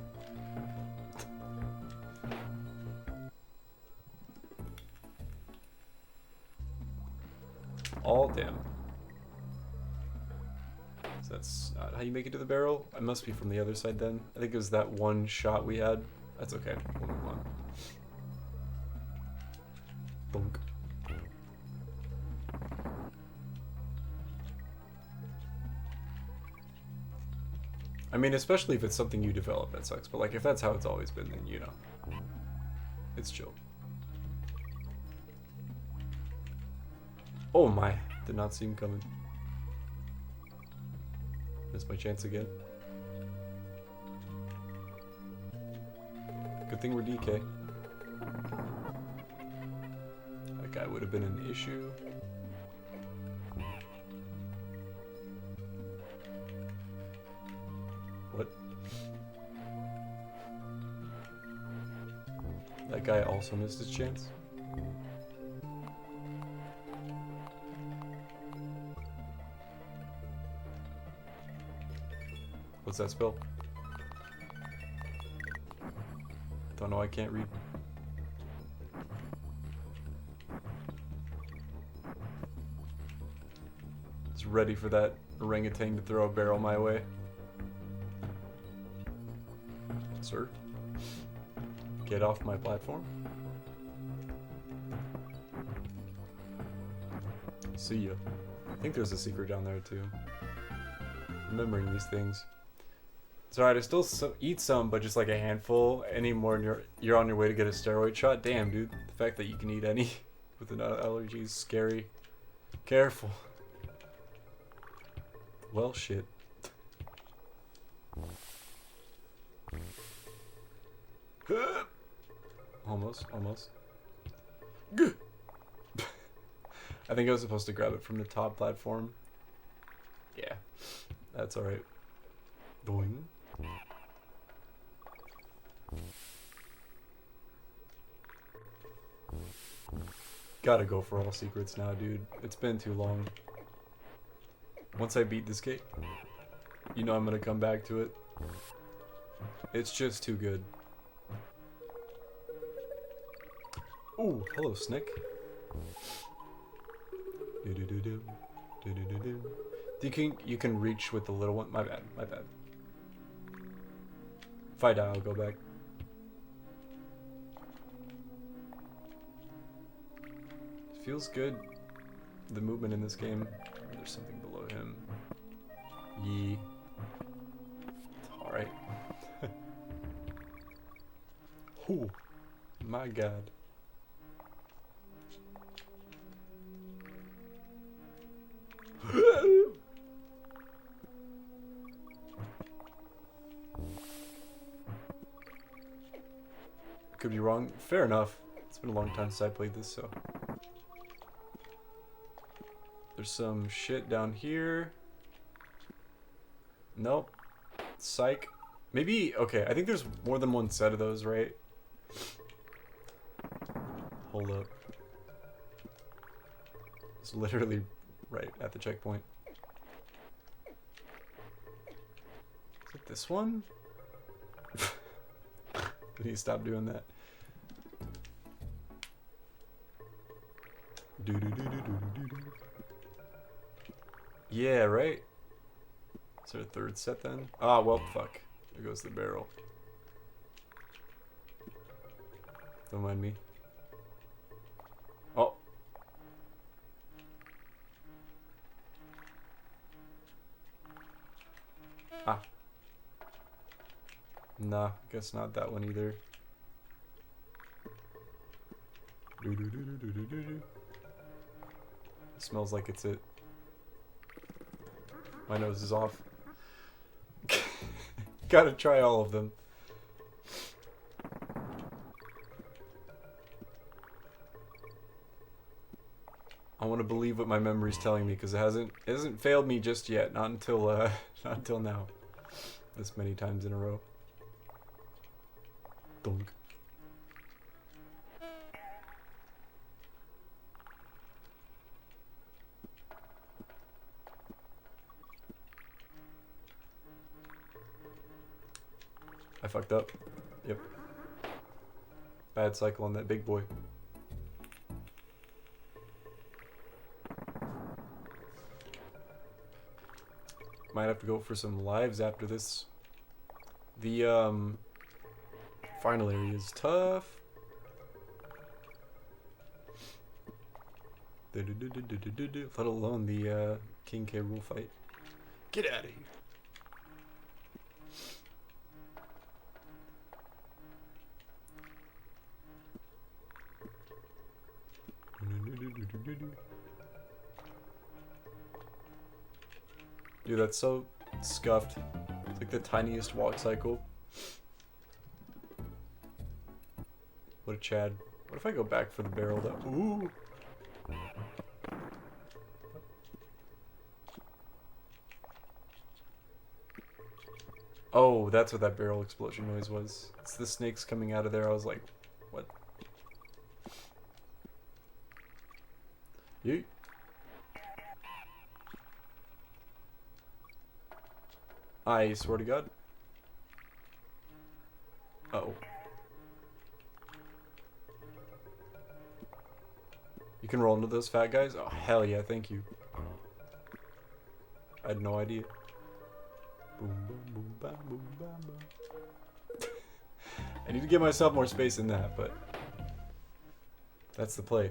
All damn. So that's not how you make it to the barrel. I must be from the other side then. I think it was that one shot we had. That's okay. We'll move on. Bonk. I mean, especially if it's something you develop, that sucks. But like, if that's how it's always been, then you know, it's chill. Oh my! Did not see him coming. Missed my chance again. Good thing we're DK. That guy would have been an issue. What? That guy also missed his chance? What's that spell? Don't know, I can't read. It's ready for that orangutan to throw a barrel my way. Sir? Get off my platform. See ya. I think there's a secret down there too. Remembering these things. It's alright, I still eat some, but just like a handful. Any more and you're on your way to get a steroid shot. Damn, dude. The fact that you can eat any with an allergy is scary. Careful. Well, shit. Almost. I think I was supposed to grab it from the top platform. Yeah, that's alright. Boing. Gotta go for all secrets now, dude. It's been too long. Once I beat this game, you know I'm gonna come back to it. It's just too good. Ooh, hello, Snick. You can reach with the little one. My bad. If I die, I'll go back. It feels good. The movement in this game. There's something below him. Yee. Alright. Oh my god. Could be wrong. Fair enough. It's been a long time since I played this, so. There's some shit down here. Nope. Psych. Maybe, okay, I think there's more than one set of those, right? Hold up. It's literally right at the checkpoint. Is it this one? I need to stop doing that. Yeah, right? Is there a third set then? Ah, well, fuck. There goes the barrel. Don't mind me. Oh. Ah. Nah, guess not that one either. It smells like it's it. My nose is off. Gotta try all of them. I want to believe what my memory's telling me because it hasn't failed me just yet. Not until not until now. This many times in a row. Dunk. I fucked up. Yep. Bad cycle on that big boy. Might have to go for some lives after this. The final area is tough. Let alone the King K. Rool fight. Get out of here. Dude, that's so scuffed. It's like the tiniest walk cycle. What a Chad. What if I go back for the barrel though? Ooh! Oh, that's what that barrel explosion noise was. It's the snakes coming out of there. I was like, what? Yeet. I swear to God. Uh-oh. You can roll into those fat guys? Oh, hell yeah, thank you. I had no idea. Boom, boom, boom, bam, boom, bam, bam. I need to give myself more space in that, but that's the play.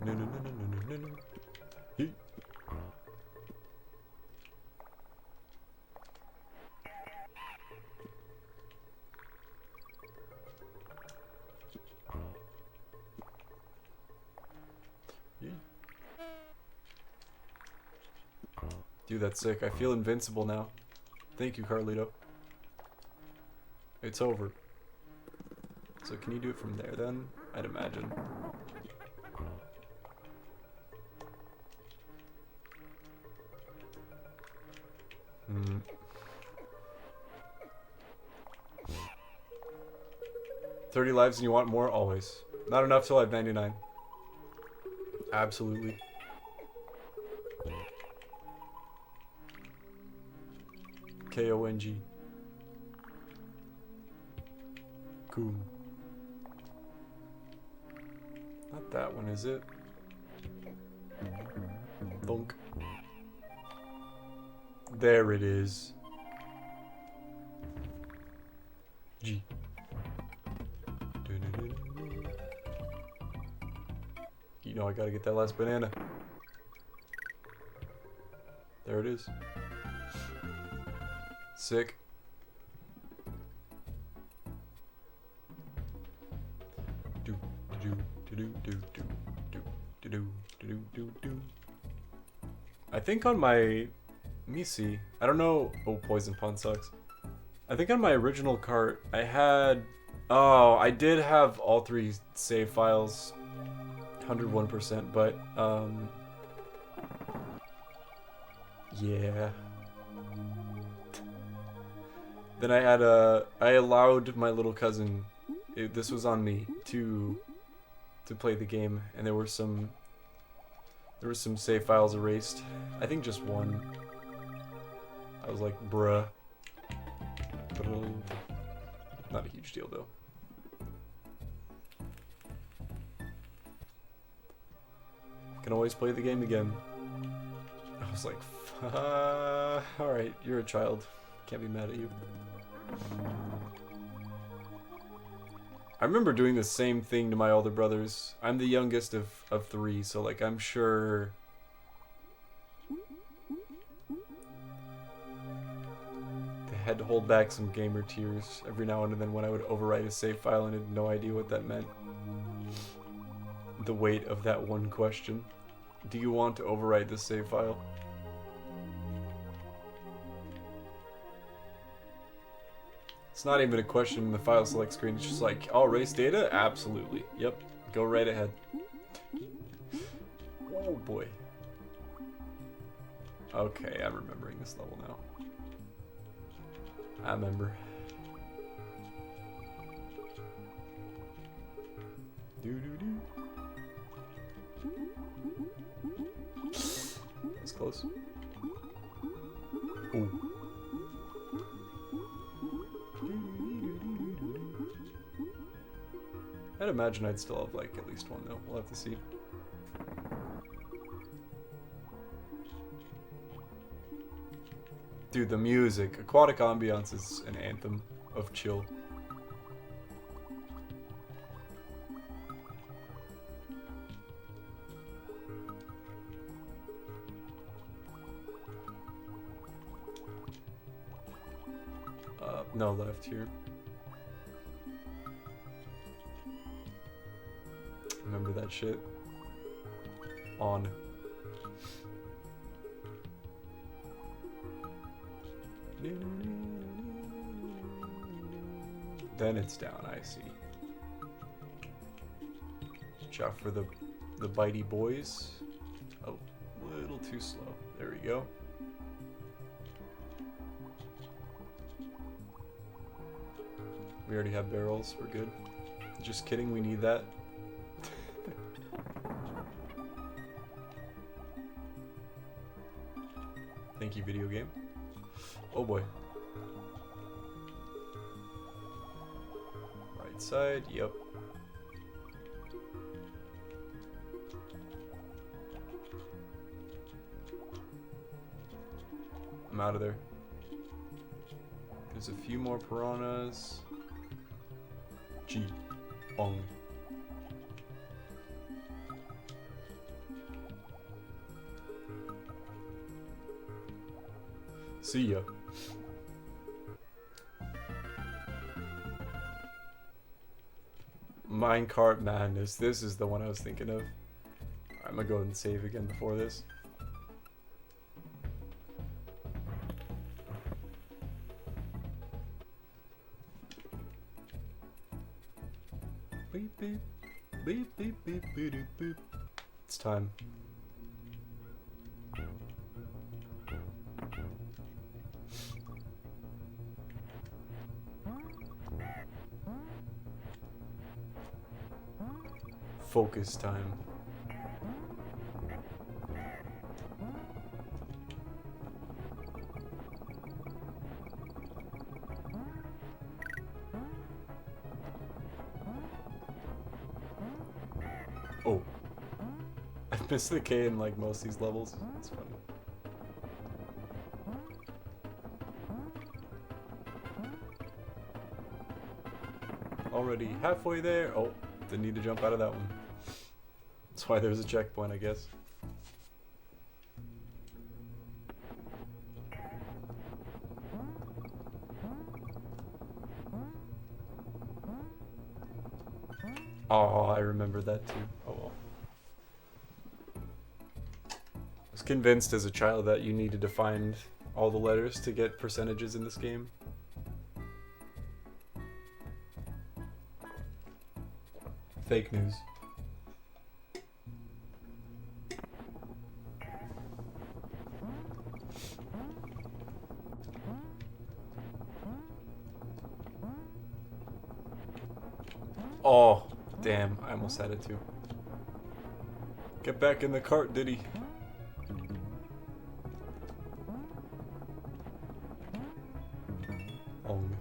No, no, no, no, no, no, no, no. Yeet. Dude, that's sick. I feel invincible now. Thank you, Carlito. It's over. So can you do it from there then? I'd imagine. Hmm. $30 lives and you want more? Always. Not enough till I have 99. Absolutely. K-O-N-G. Cool. Not that one, is it? Thunk. There it is. G. You know I gotta get that last banana. There it is. Sick. Do do do do do do do do do do do. I think on my, let me see. I don't know. Oh, poison pond sucks. I think on my original cart I had. Oh, I did have all 3 save files, 101%. But yeah. Then I had I allowed my little cousin, this was on me, to play the game, and there were some save files erased. I think just one. I was like, bruh. Not a huge deal though. Can always play the game again. I was like, alright, you're a child. Can't be mad at you. I remember doing the same thing to my older brothers. I'm the youngest of 3, so like I'm sure... they had to hold back some gamer tears every now and then when I would overwrite a save file and had no idea what that meant. The weight of that one question. Do you want to overwrite this save file? It's not even a question in the file select screen. It's just like, oh, erase data? Absolutely. Yep. Go right ahead. Oh boy. Okay, I'm remembering this level now. I remember. Doo-doo-doo. That's close. Ooh. I'd imagine I'd still have like at least one though. We'll have to see. Dude, the music. Aquatic Ambiance is an anthem of chill. No left here. Remember that shit? On. Then it's down, I see. Watch out for the bitey boys. Oh, a little too slow. There we go. We already have barrels, we're good. Just kidding, we need that. Thank you, video game. Oh boy. Right side, yep. I'm out of there. There's a few more piranhas. G. Ong. See ya. Minecart Madness. This is the one I was thinking of. I'm gonna go ahead and save again before this. Beep beep beep beep beep beep beep beep. It's time. Focus time. Oh. I've missed the K in like most of these levels. It's funny. Already halfway there. Oh, didn't need to jump out of that one. That's why there's a checkpoint, I guess. Oh, I remember that too. Oh well. I was convinced as a child that you needed to find all the letters to get percentages in this game. Fake news. Oh, damn. I almost had it too. Get back in the cart, Diddy. Ong.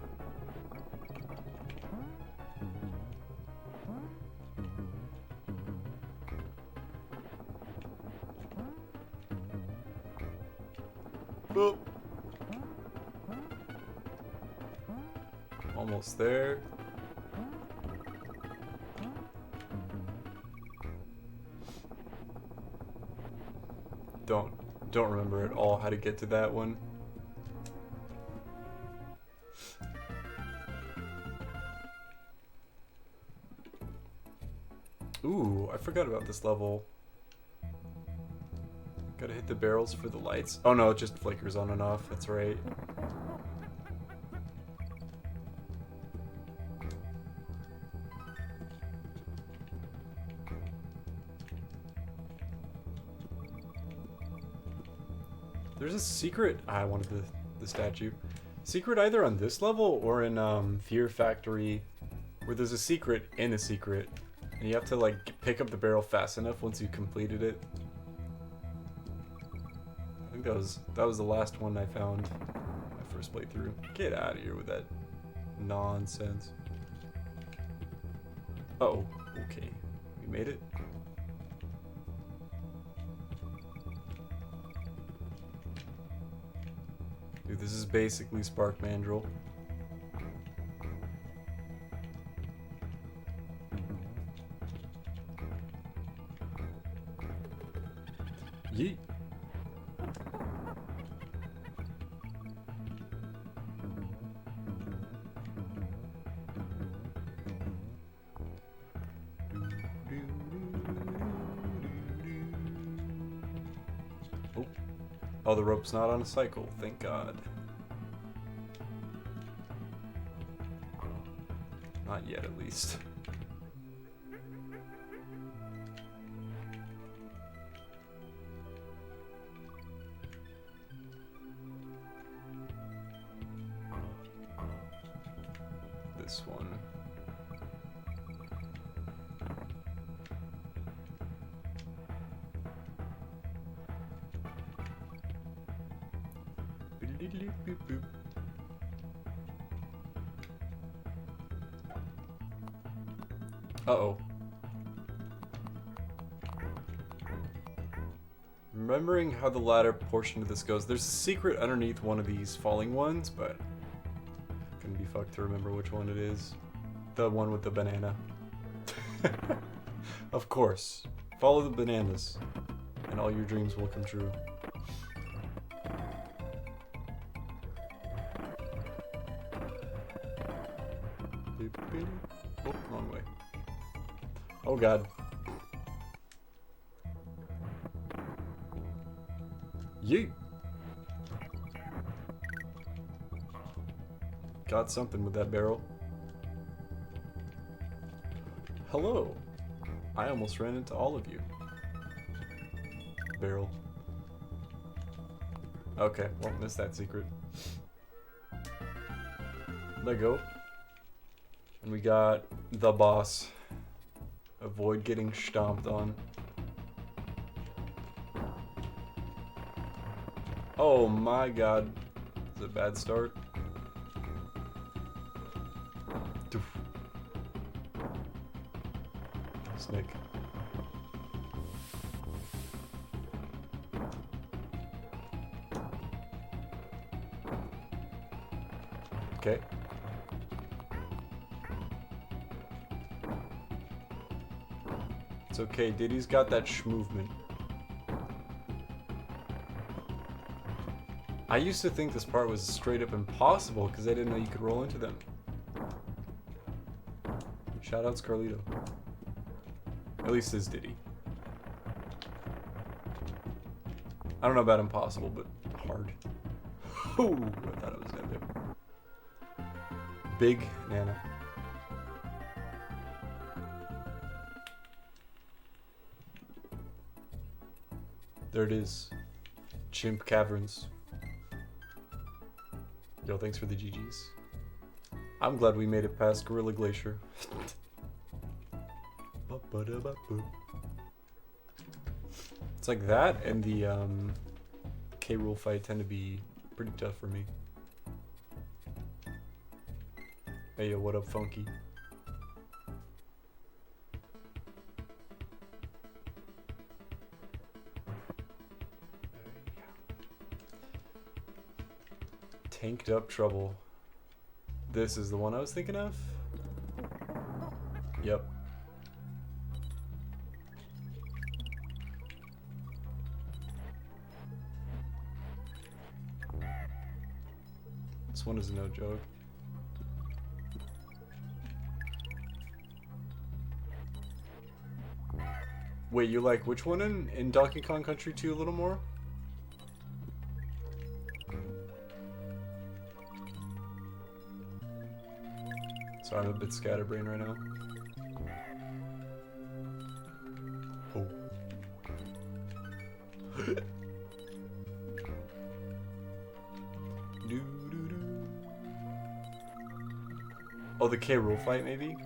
Oh. Almost there. Don't remember at all how to get to that one. Ooh, I forgot about this level. Gotta hit the barrels for the lights. Oh no, it just flickers on and off. That's right. There's a secret. I wanted the statue. Secret either on this level or in Fear Factory, where there's a secret in a secret, and you have to like pick up the barrel fast enough once you completed it. I think that was the last one I found my first playthrough. Get out of here with that nonsense. Uh-oh. Okay, we made it. Dude, this is basically Spark Mandrill. Yeet. Oh, the rope's not on a cycle, thank God. Not yet, at least. This one. Uh-oh. Remembering how the latter portion of this goes, there's a secret underneath one of these falling ones, but gonna be fucked to remember which one it is. The one with the banana. Of course. Follow the bananas, and all your dreams will come true. Oh, wrong way. Oh God. Yeet. Got something with that barrel. Hello. I almost ran into all of you. Barrel. Okay, won't miss that secret. Let go. And we got the boss. Avoid getting stomped on. Oh my God. This is a bad start. Doof. Snake. Okay. It's okay, Diddy's got that movement. I used to think this part was straight up impossible because I didn't know you could roll into them. Shoutouts Carlito. At least his Diddy. I don't know about impossible, but hard. Ooh, I thought it was gonna be. Big Nana. There it is. Chimp Caverns. Yo, thanks for the GGs. I'm glad we made it past Gorilla Glacier. It's like that and the K-Rool fight tend to be pretty tough for me. Hey yo, what up, Funky? Inked Up Trouble. This is the one I was thinking of? Yep. This one is no joke. Wait, you like which one in Donkey Kong Country 2 a little more? Sorry, I'm a bit scatterbrained right now. Oh. Oh, the K. Rool fight, maybe?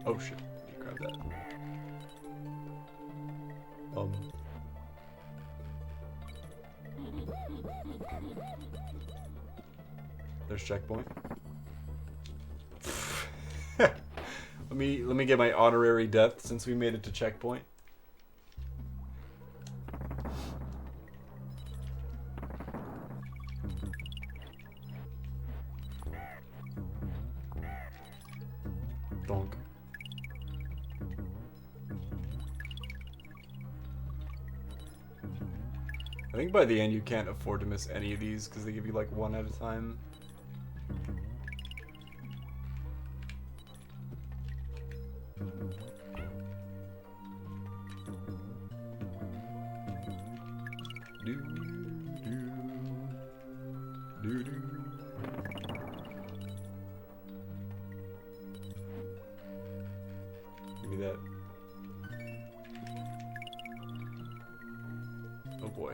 Oh shit, you grab that. There's checkpoint. let me get my honorary death since we made it to checkpoint. Donk. I think by the end you can't afford to miss any of these because they give you like one at a time. Give me that. Oh boy.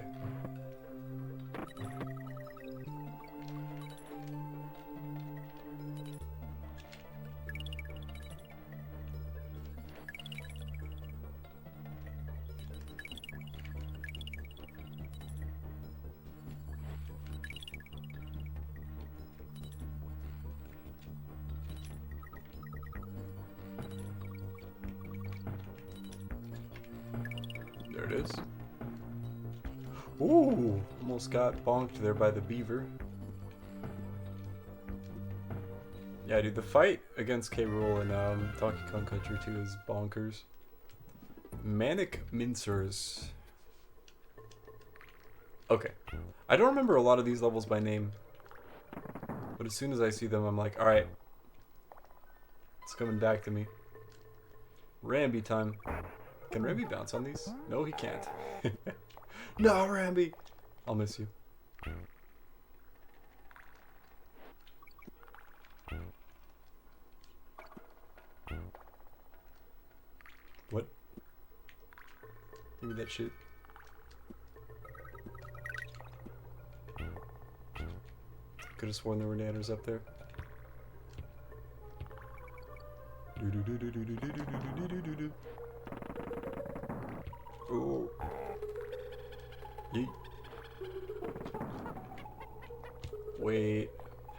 There it is. Ooh, almost got bonked there by the beaver. Yeah, dude, the fight against K. Rool in Donkey Kong Country 2 is bonkers. Manic Mincers. Okay. I don't remember a lot of these levels by name. But as soon as I see them, I'm like, alright. It's coming back to me. Ramby time. Can Ramby bounce on these? No, he can't. No, Ramby! I'll miss you. What? Give me that shit. Could have sworn there were nanners up there. Oh. Yeet. Wait.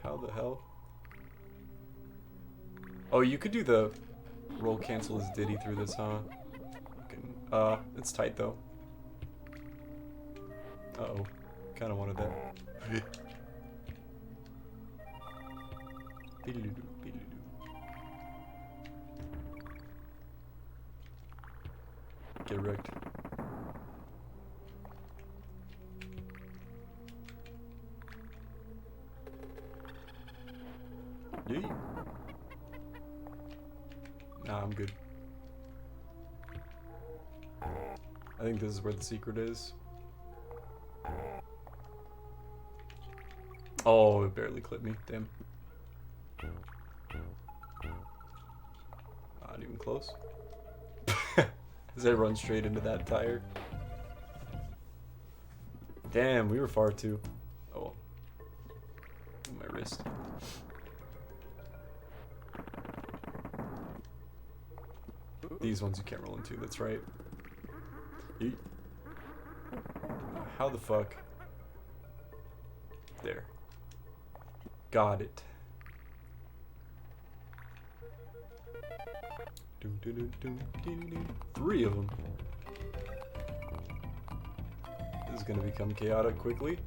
How the hell? Oh, you could do the roll cancel as Diddy through this, huh? It's tight though. Uh-oh. Kinda wanted that. Get wrecked. Yeet. Nah, I'm good. I think this is where the secret is. Oh, it barely clipped me. Damn. Not even close. As I run straight into that tire. Damn, we were far too. Oh. My wrist. These ones you can't roll into, that's right. Yeet. How the fuck? There. Got it. Three of them. This is gonna become chaotic quickly.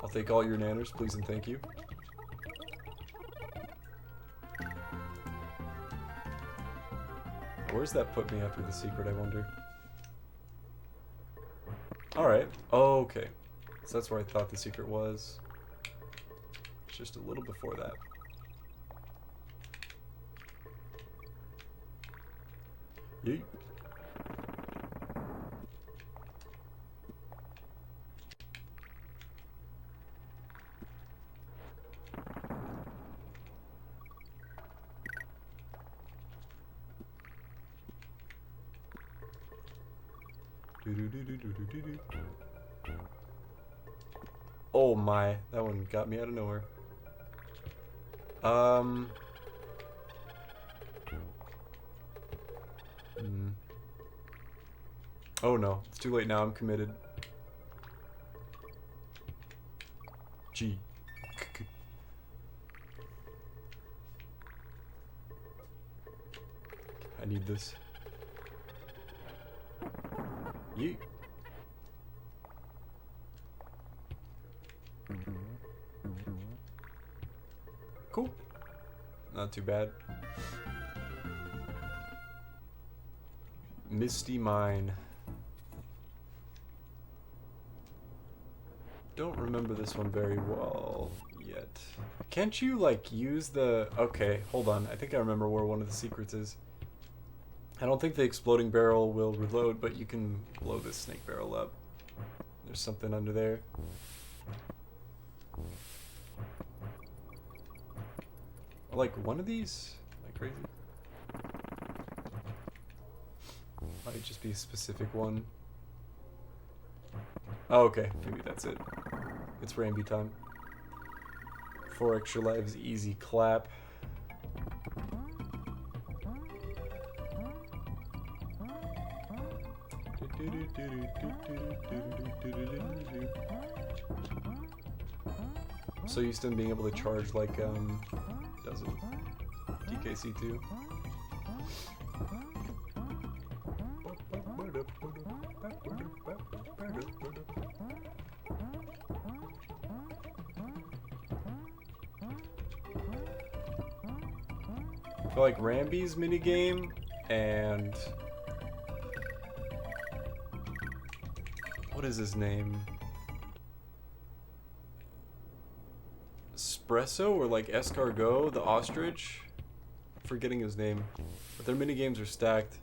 I'll take all your nanners, please and thank you. Where's that put me after the secret, I wonder? Alright. Oh, okay. So that's where I thought the secret was. It's just a little before that. Yeet. Oh my, that one got me out of nowhere. Oh no, it's too late now, I'm committed. G. I need this. Yeet. Cool. Not too bad. Misty Mine. Don't remember this one very well yet. Can't you, like, use the... Okay, hold on. I think I remember where one of the secrets is. I don't think the exploding barrel will reload, but you can blow this snake barrel up. There's something under there. Like one of these? Like crazy? Might just be a specific one. Oh, okay. Maybe that's it. It's Ramby time. 4 extra lives, easy clap. I'm so used to him being able to charge like, does it? DKC2. I feel like Ramby's minigame and... What is his name? Espresso or like Escargot, the ostrich? I'm forgetting his name. But their minigames are stacked.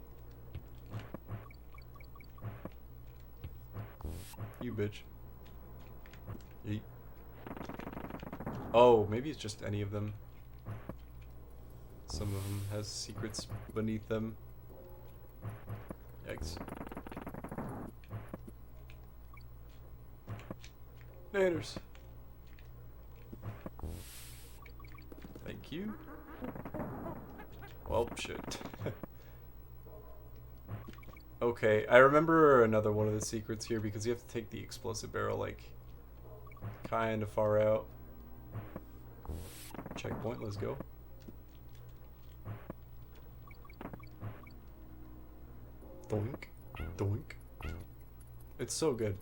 You bitch. Yeet. Oh, maybe it's just any of them. Some of them has secrets beneath them. Yikes. Nanners. Thank you. Well, shit. Okay, I remember another one of the secrets here because you have to take the explosive barrel, like, kind of far out. Checkpoint, let's go. Doink. Doink. It's so good.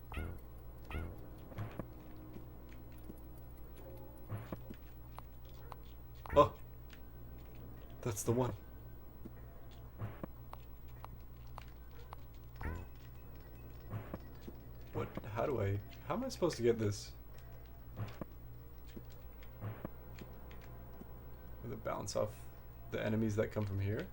Oh, that's the one. What? How am I supposed to get this? Will it bounce off the enemies that come from here?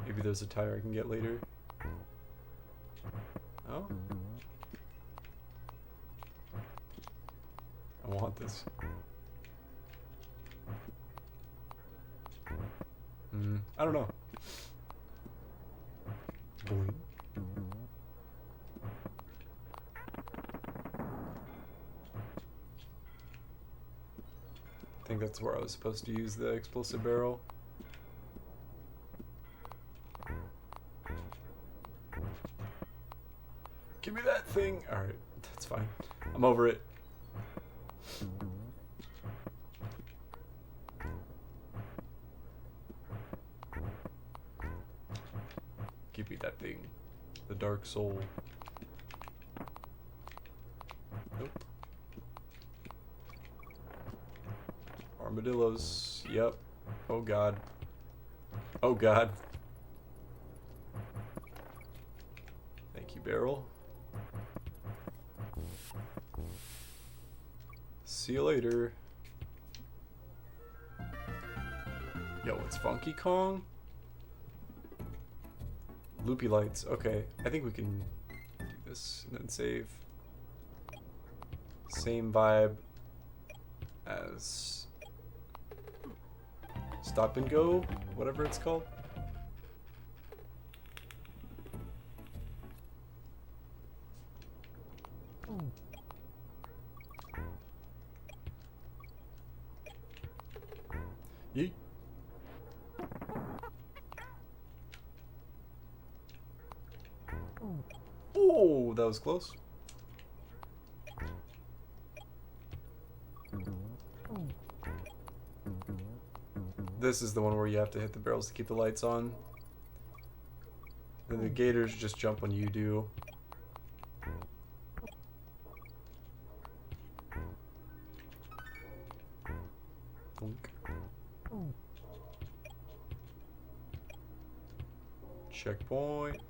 Maybe there's a tire I can get later. Oh. I want this. I don't know. Boing. I think that's where I was supposed to use the explosive barrel. Give me that thing! Alright, that's fine. I'm over it. thing. The Dark Soul. Nope. Armadillos. Yep. Oh god. Oh god. Thank you, barrel. See you later. Yo, it's Funky Kong? Loopy lights. Okay, I think we can do this and then save. Same vibe as Stop and Go, whatever it's called. Yeet. Oh, that was close. This is the one where you have to hit the barrels to keep the lights on. Then the gators just jump when you do. Checkpoint.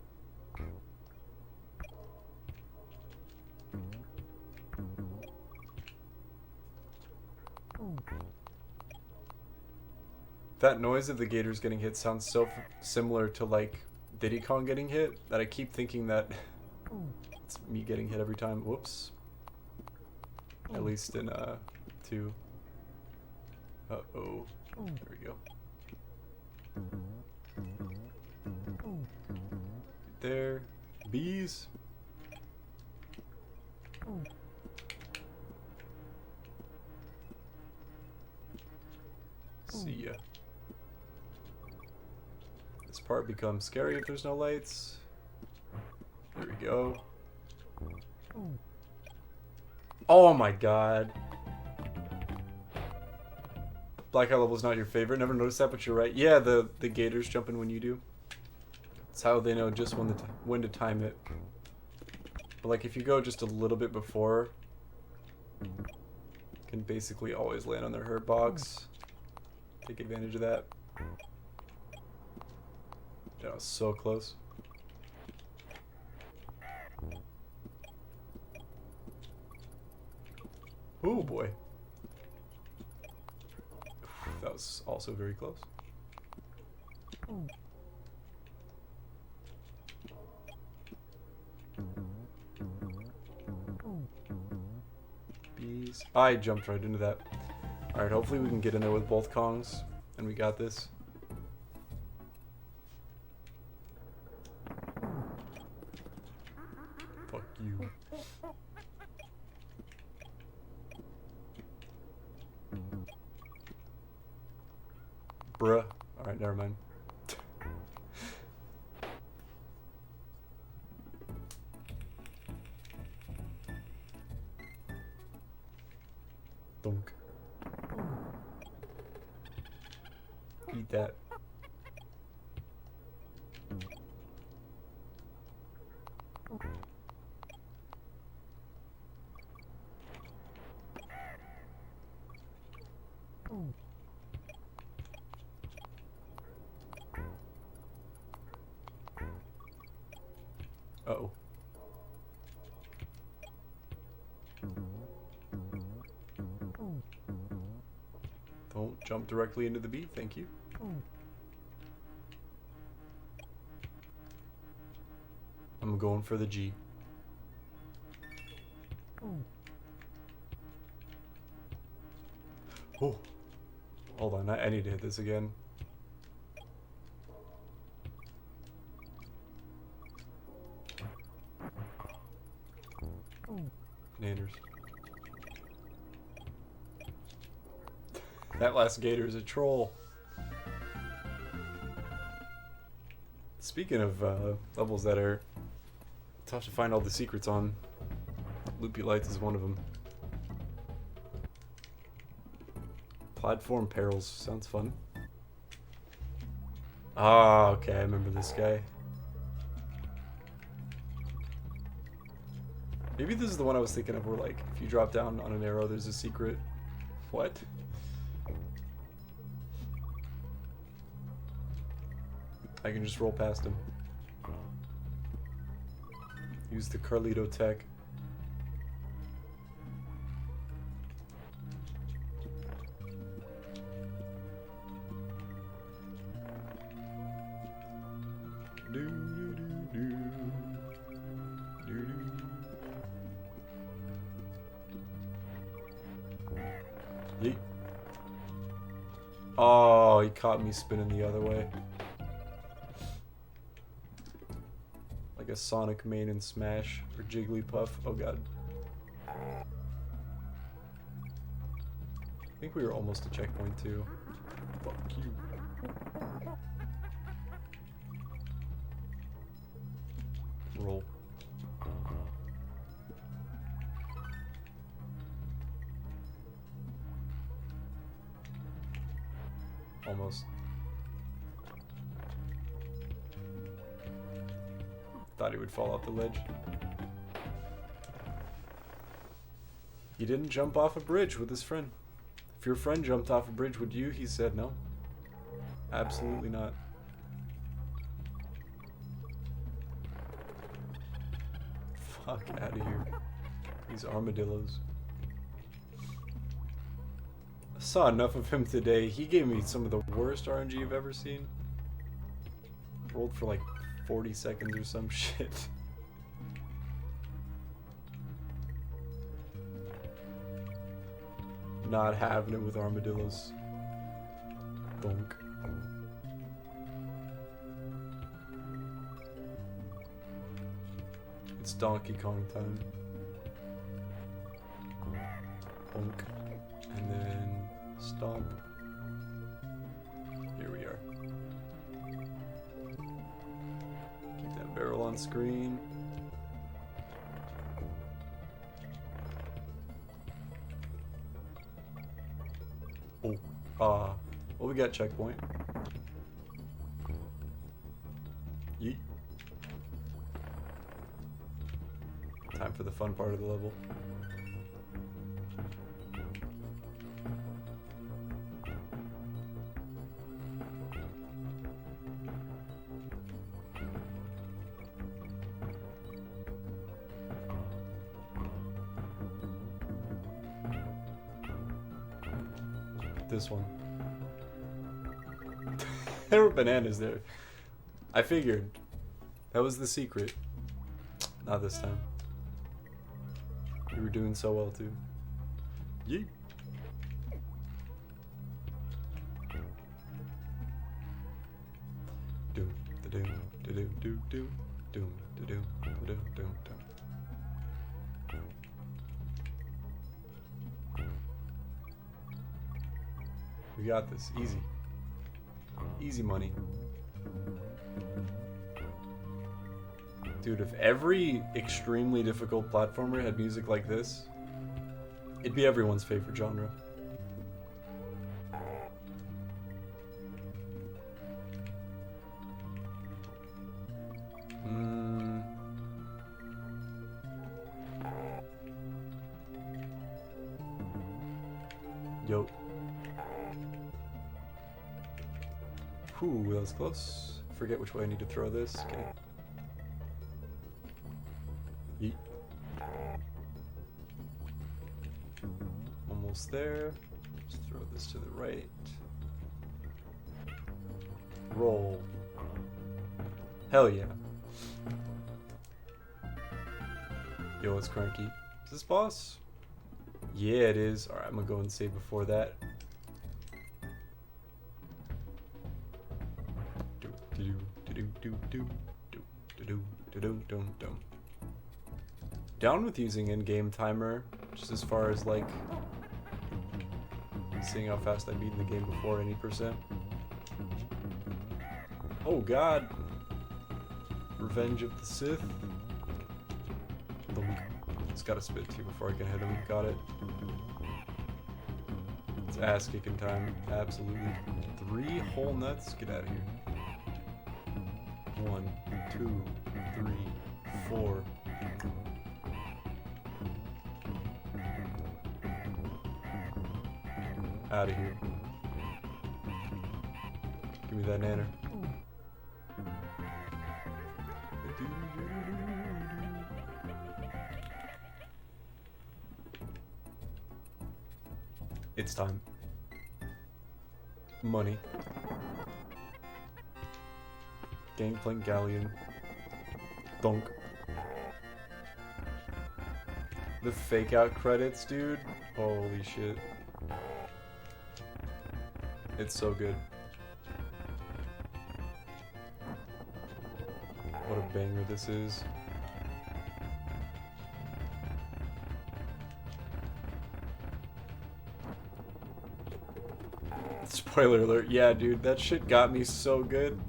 That noise of the gators getting hit sounds so similar to like Diddy Kong getting hit that I keep thinking that it's me getting hit every time. Whoops. At least in 2. Uh-oh. There we go. There. Bees. See ya. This part becomes scary if there's no lights. There we go. Oh my god. Blackout level's not your favorite. Never noticed that, but you're right. Yeah, the gators jumping when you do. It's how they know just when to time it. But like if you go just a little bit before, you can basically always land on their hurt box. Take advantage of that. That was so close. Oh boy. That was also very close. Bees. I jumped right into that. Alright, hopefully we can get in there with both Kongs. And we got this. Fuck you. Bruh. Alright, never mind. Dunk. Eat that. Uh-oh. Don't jump directly into the bee, thank you. I'm going for the G. Oh, hold on, I need to hit this again. Nanners. That last gator is a troll. Speaking of levels that are tough to find all the secrets on, Loopy Lights is one of them. Platform Perils sounds fun. Ah, okay, I remember this guy. Maybe this is the one I was thinking of where, like, if you drop down on an arrow, there's a secret. What? I can just roll past him. Use the Carlito tech. Yeet. Oh, he caught me spinning the other way. Like a Sonic main and Smash or Jigglypuff. Oh god. I think we were almost to checkpoint 2. Fuck you. Roll. Almost. Thought he would fall off the ledge. He didn't jump off a bridge with his friend. If your friend jumped off a bridge, would you? He said no. Absolutely not. Fuck out of here. These armadillos. I saw enough of him today. He gave me some of the worst RNG you've ever seen. Rolled for like 40 seconds or some shit. Not having it with armadillos. Bonk. It's Donkey Kong time. Bonk. And then stomp. Here we are. Keep that barrel on screen. Oh, well, we got checkpoint. Yeet. Time for the fun part of the level. This one. There were bananas there. I figured. That was the secret. Not this time. We were doing so well too. Yeet. Doom, da doom, da doom, doom, doom, doom, da doom, da doom, doom, doom. We got this. Easy. Easy money. Dude, if every extremely difficult platformer had music like this, it'd be everyone's favorite genre. Yo. Ooh, that was close. Forget which way I need to throw this. Okay. Yeet. Almost there. Just throw this to the right. Roll. Hell yeah. Yo, it's cranky. Is this boss? Yeah, it is. Alright, I'm gonna go and save before that. Down with using in-game timer, just as far as like seeing how fast I beat in the game before any percent. Oh god! Revenge of the Sith. It's gotta spit too before I can hit him. Got it. It's ass kicking time. Absolutely. 3 whole nuts. Get out of here. 1, 2, 3, 4. Out of here. Give me that nanner. It's time. Money. Gangplank Galleon. Donk. The fake out credits, dude. Holy shit. It's so good. What a banger this is. Spoiler alert. Yeah, dude, that shit got me so good.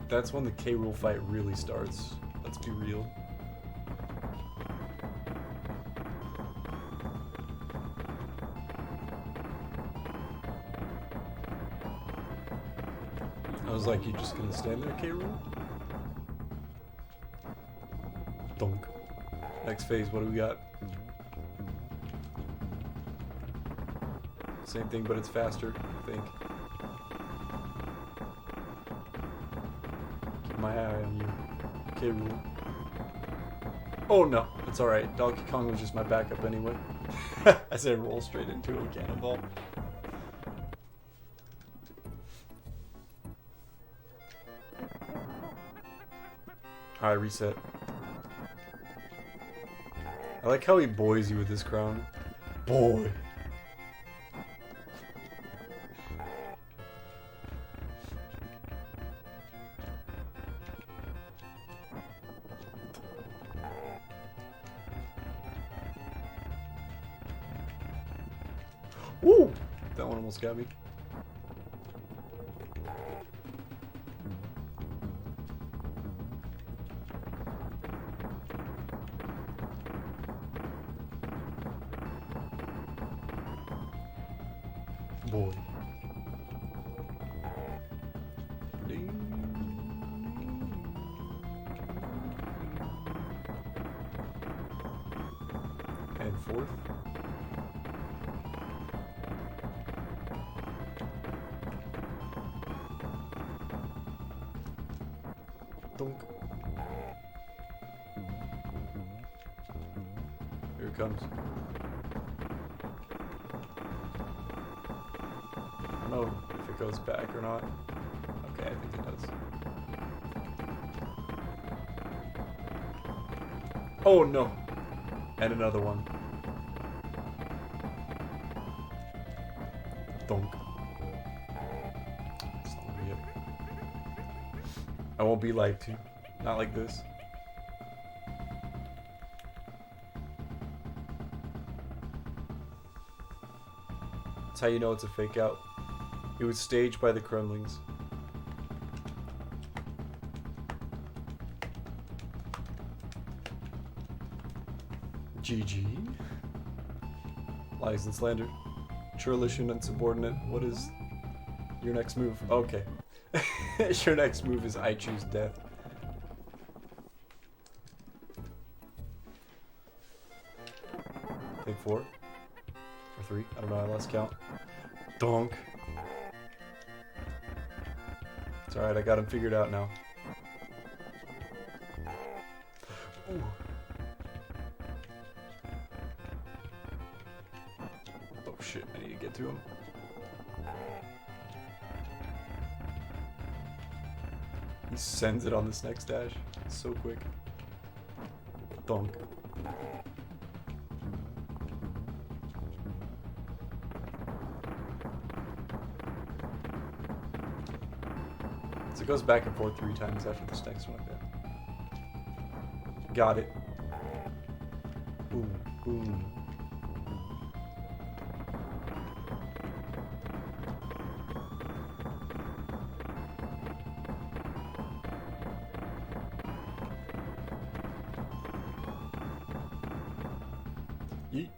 That's when the K. Rool fight really starts. Let's be real. I was like, you just gonna stand there, K. Rool? Donk. Next phase, what do we got? Same thing, but it's faster, I think. Keep my eye on you, K. Rool. Oh no, it's alright. Donkey Kong was just my backup anyway. As I roll straight into a cannonball. Alright, reset. I like how he buoys you with his crown. Boy. Woo! That one almost got me. Boy. And fourth. Dunk. Here it comes. I don't know if it goes back or not. Okay, I think it does. Oh no! And another one. Donk. That's not gonna be it. I won't be lied to. Not like this. That's how you know it's a fake out. It was staged by the Kremlings. GG. Lies and slander. Churlish and insubordinate. What is your next move? Okay. Your next move is I choose death. Take 4. Or 3. I don't know, I lost count. Donk. It's alright, I got him figured out now. Ooh. Oh shit, I need to get to him. He sends it on this next dash. It's so quick. Donk. So it goes back and forth 3 times after this next one like that. Got it. Boom, boom. Yeet.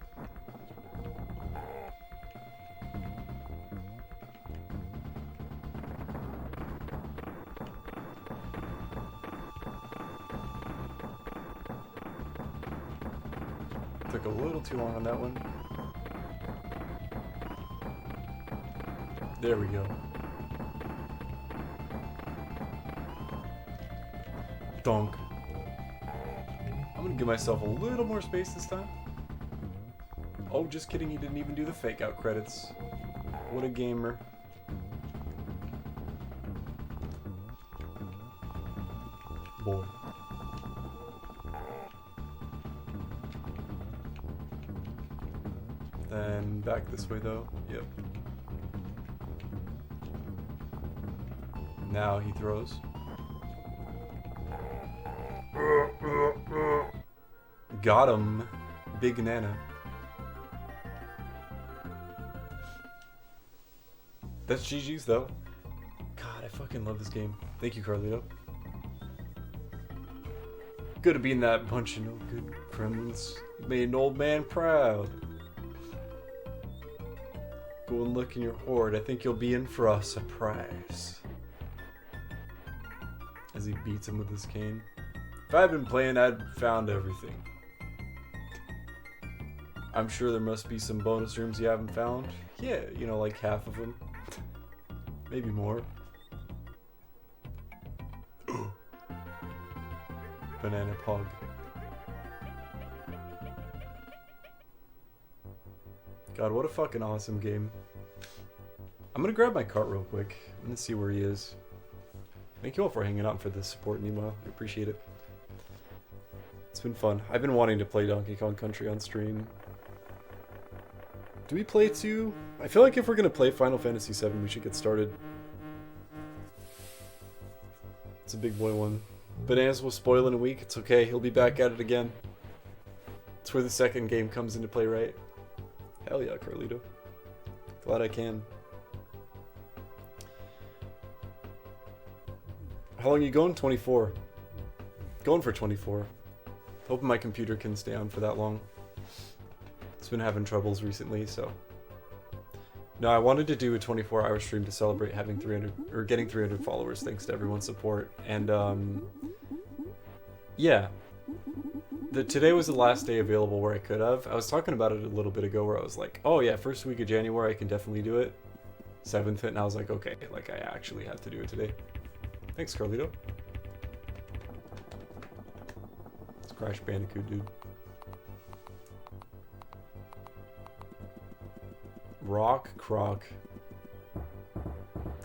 Took a little too long on that one. There we go. Donk. I'm gonna give myself a little more space this time. Oh, just kidding, he didn't even do the fake out credits. What a gamer. Boy. Then back this way though. Yep. Now he throws. Got him. Big Nana. That's GG's though. God, I fucking love this game. Thank you, Carlito. Good to be in that bunch of no good criminals. Made an old man proud. Go and look in your hoard. I think you'll be in for a surprise. As he beats him with his cane. If I'd been playing, I'd found everything. I'm sure there must be some bonus rooms you haven't found. Yeah, you know, like half of them. Maybe more. Banana Pog. God, what a fucking awesome game. I'm gonna grab my cart real quick. I'm gonna see where he is. Thank you all for hanging out for the support, meanwhile. I appreciate it. It's been fun. I've been wanting to play Donkey Kong Country on stream. Do we play 2? I feel like if we're gonna play Final Fantasy VII, we should get started. It's a big boy one. Bananas will spoil in a week. It's okay. He'll be back at it again. It's where the second game comes into play, right? Hell yeah, Carlito. Glad I can. How long are you going? 24. Going for 24. Hoping my computer can stay on for that long. It's been having troubles recently, so. No, I wanted to do a 24-hour stream to celebrate having 300 or getting 300 followers thanks to everyone's support. And yeah. Today was the last day available where I could have. I was talking about it a little bit ago where I was like, oh yeah, first week of January I can definitely do it. 7th hit, and I was like, okay, like I actually have to do it today. Thanks, Carlito. It's Crash Bandicoot, dude. Rock Croc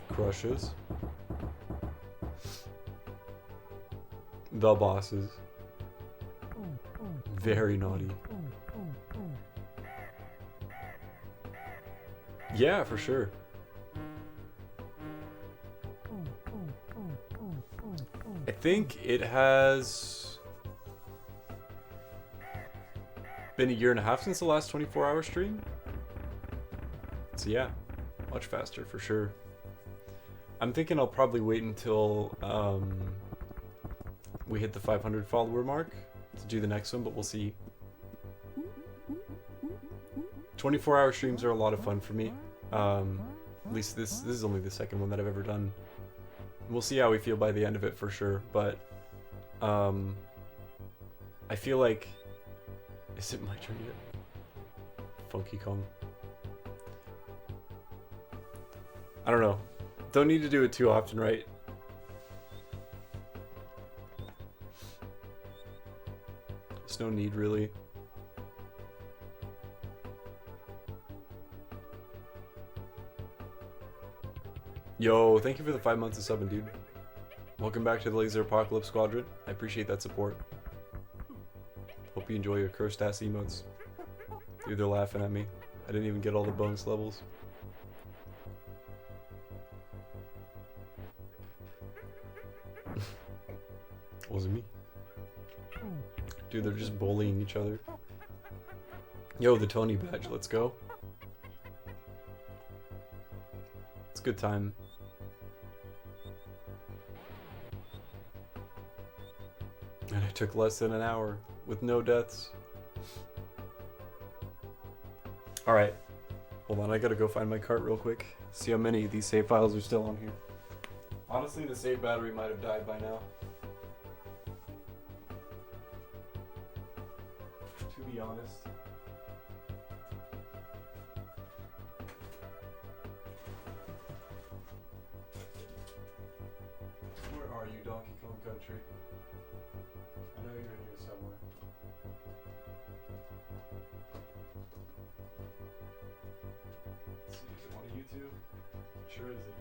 crushes the bosses. Very naughty. Yeah, for sure. I think it has been a year and a half since the last 24-hour stream. So yeah, much faster for sure. I'm thinking I'll probably wait until we hit the 500 follower mark to do the next one, but we'll see. 24-hour streams are a lot of fun for me. At least this is only the second one that I've ever done. We'll see how we feel by the end of it for sure, but I feel like... Is it my turn yet? Funky Kong. I don't know. Don't need to do it too often, right? There's no need, really. Yo, thank you for the 5 months of subbing, dude. Welcome back to the Laser Apocalypse Squadron. I appreciate that support. Hope you enjoy your cursed ass emotes. Dude, they're laughing at me. I didn't even get all the bonus levels. Wasn't me. Dude, they're just bullying each other. Yo, the Tony badge, let's go. It's a good time. And it took less than an hour with no deaths. Alright. Hold on, I gotta go find my cart real quick. See how many of these save files are still on here. Honestly, the save battery might have died by now. To be be honest. Where are you, Donkey Kong Country? I know you're in here somewhere. Let's see, is it one of you two? Sure is it.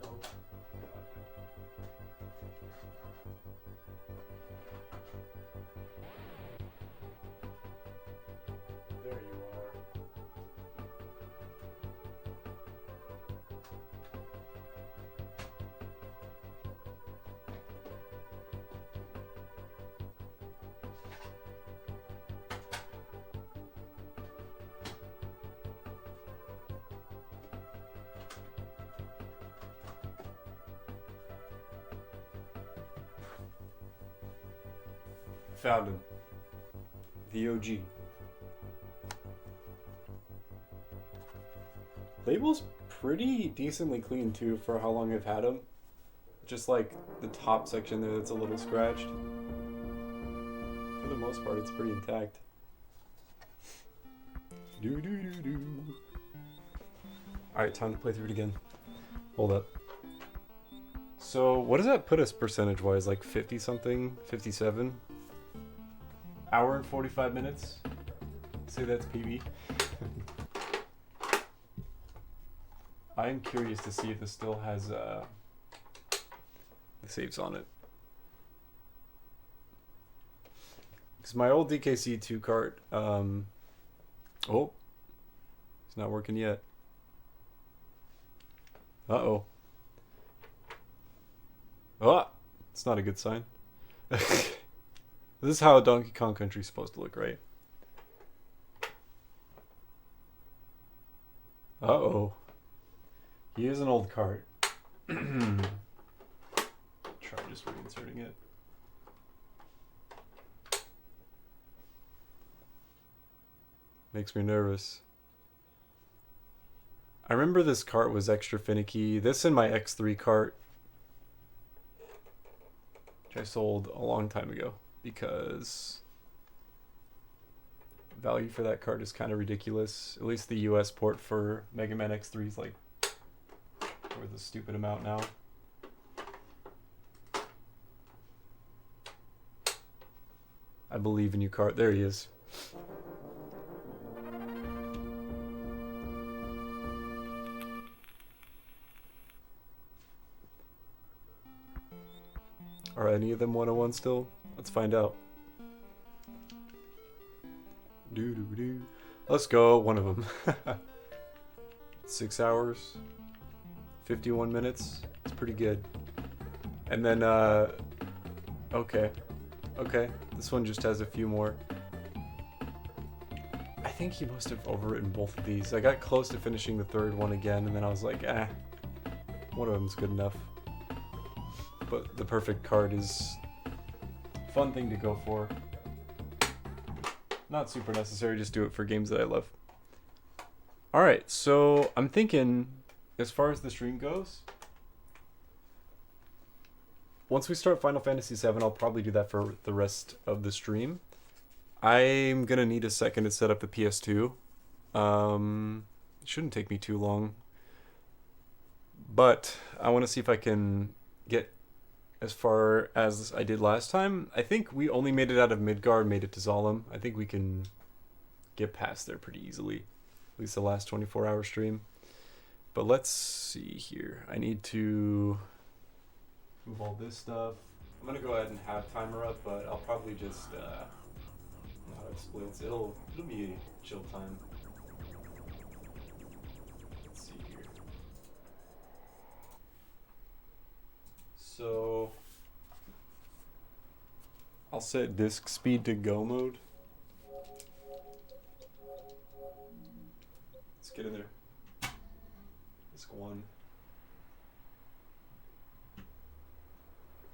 No. God. There you are. Found him. The OG. Label's pretty decently clean too for how long I've had them. Just like the top section there that's a little scratched. For the most part, it's pretty intact. Alright, time to play through it again. Hold up. So, what does that put us percentage-wise? Like 50 something? 57? Hour and 45 minutes? Say that's PB. I'm curious to see if this still has the saves on it. Because my old DKC2 cart, oh, it's not working yet. Uh-oh. Oh, it's not a good sign. This is how Donkey Kong Country is supposed to look, right? Uh-oh. He is an old cart. Try just reinserting it. Makes me nervous. I remember this cart was extra finicky. This and my X3 cart, which I sold a long time ago because value for that cart is kind of ridiculous. At least the US port for Mega Man X3 is like worth a stupid amount now. I believe in you, cart. There he is. Are any of them 101 still? Let's find out. Doo-doo-doo. Let's go, one of them. 6 hours, 51 minutes. It's pretty good. And then, okay. This one just has a few more. I think he must have overwritten both of these. I got close to finishing the third one again, and then I was like, one of them's good enough. But the perfect card is a fun thing to go for. Not super necessary, just do it for games that I love. Alright, so I'm thinking, as far as the stream goes, once we start Final Fantasy VII, I'll probably do that for the rest of the stream. I'm gonna need a second to set up the Pt.2. It shouldn't take me too long. But I want to see if I can get as far as I did last time. I think we only made it out of Midgard, made it to Zalem. I think we can get past there pretty easily. At least the last 24-hour stream. But let's see here. I need to move all this stuff. I'm going to go ahead and have timer up, but I'll probably just not have splits. It'll be a chill time. Let's see here. So I'll set disk speed to go mode. Let's get in there. Disk 1.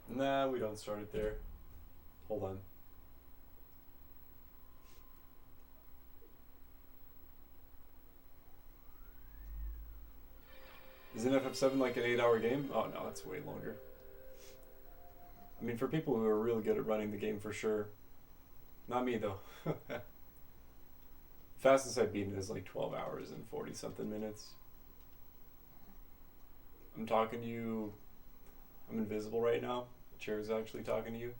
Nah, we don't start it there. Hold on. Isn't FF7 like an 8-hour game? Oh no, it's way longer. I mean, for people who are really good at running the game, for sure. Not me, though. Fastest I've beaten is like 12 hours and 40 something minutes. I'm talking to you. I'm invisible right now. The chair is actually talking to you.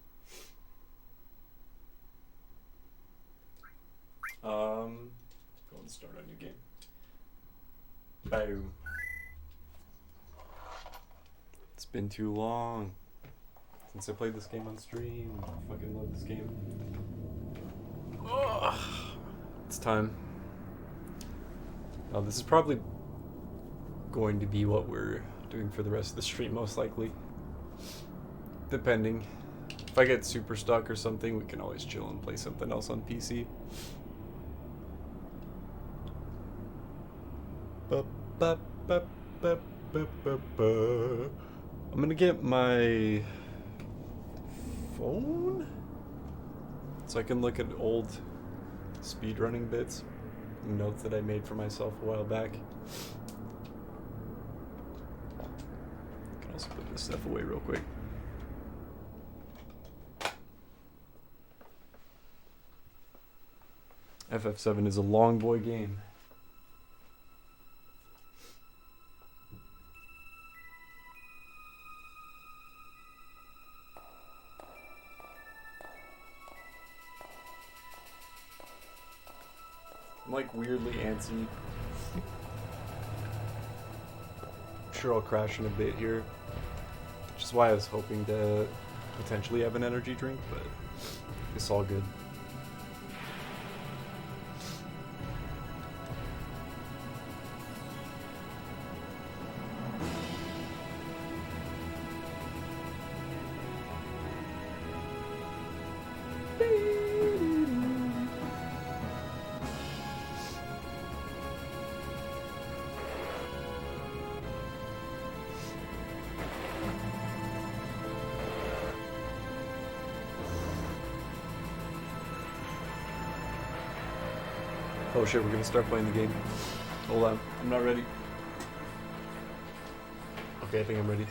Go and start a new game. Boom. It's been too long since I played this game on stream. I fucking love this game. Ugh. It's time. Now this is probably going to be what we're doing for the rest of the stream, most likely. Depending. If I get super stuck or something, we can always chill and play something else on PC. I'm gonna get my phone so I can look at old speedrunning bits, notes that I made for myself a while back. I can also put this stuff away real quick. FF7 is a long boy game. I'm like weirdly antsy. I'm sure I'll crash in a bit here, which is why I was hoping to potentially have an energy drink, but it's all good. Oh shit, we're gonna start playing the game. Hold on, I'm not ready. Okay, I think I'm ready.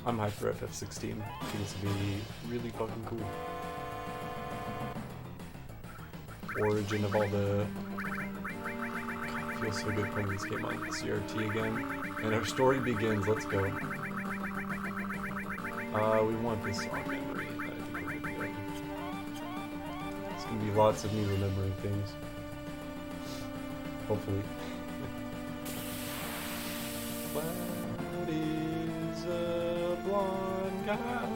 I'm hyped for FF16. I think it's gonna be really fucking cool. Origin of all the... Feels so good playing this game on CRT again. And our story begins, let's go. We want this song memory. I think we're good to go. It's gonna be lots of me remembering things. Hopefully. What is a blonde guy?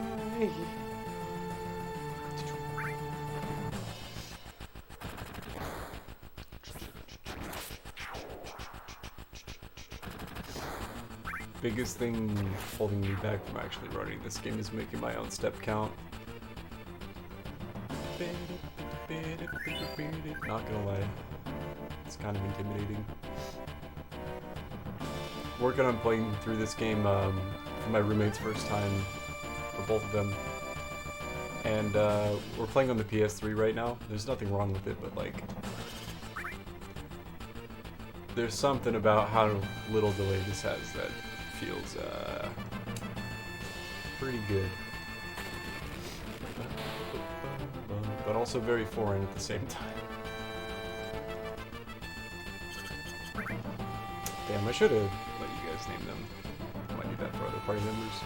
Biggest thing holding me back from actually running this game is making my own step count. Not gonna lie, it's kind of intimidating. Working on playing through this game for my roommate's first time, for both of them. And we're playing on the PS3 right now. There's nothing wrong with it, but like, there's something about how little delay this has that feels pretty good, but also very foreign at the same time. Damn, I should have let you guys name them. I might do that for other party members.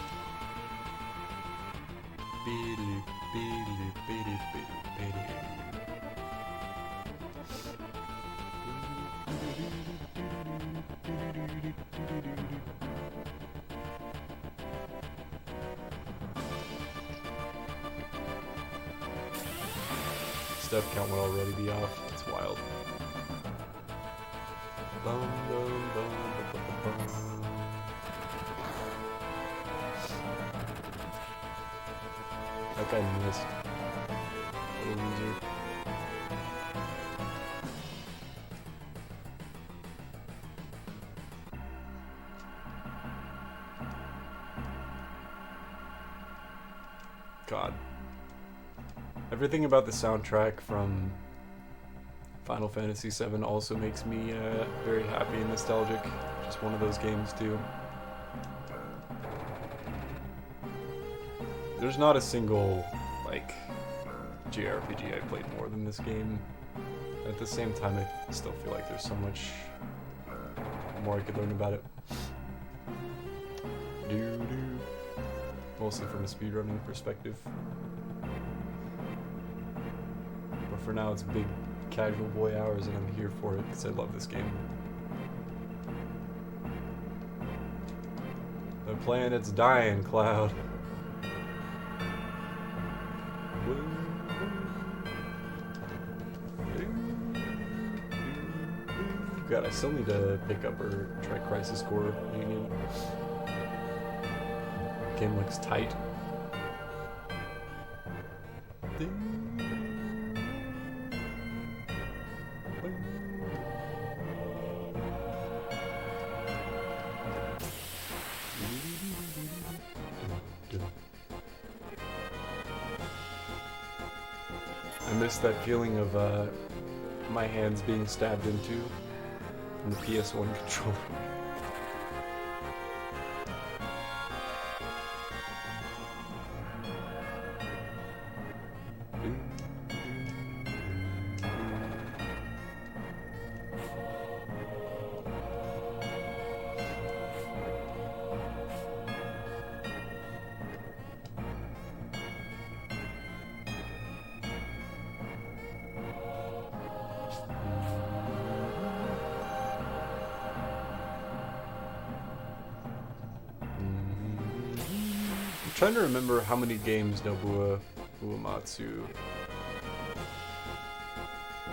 Step count would already be off. It's wild. That guy missed. What a loser. God. Everything about the soundtrack from Final Fantasy VII also makes me very happy and nostalgic. Just one of those games too. There's not a single, like, JRPG I played more than this game. At the same time, I still feel like there's so much more I could learn about it. Mostly from a speedrunning perspective. But for now, it's big casual boy hours, and I'm here for it because I love this game. The planet's dying, Cloud. God, I still need to pick up or try Crisis Core Union. Game looks tight. I miss that feeling of my hands being stabbed into from the PS1 controller. I'm trying to remember how many games Nobuo Uematsu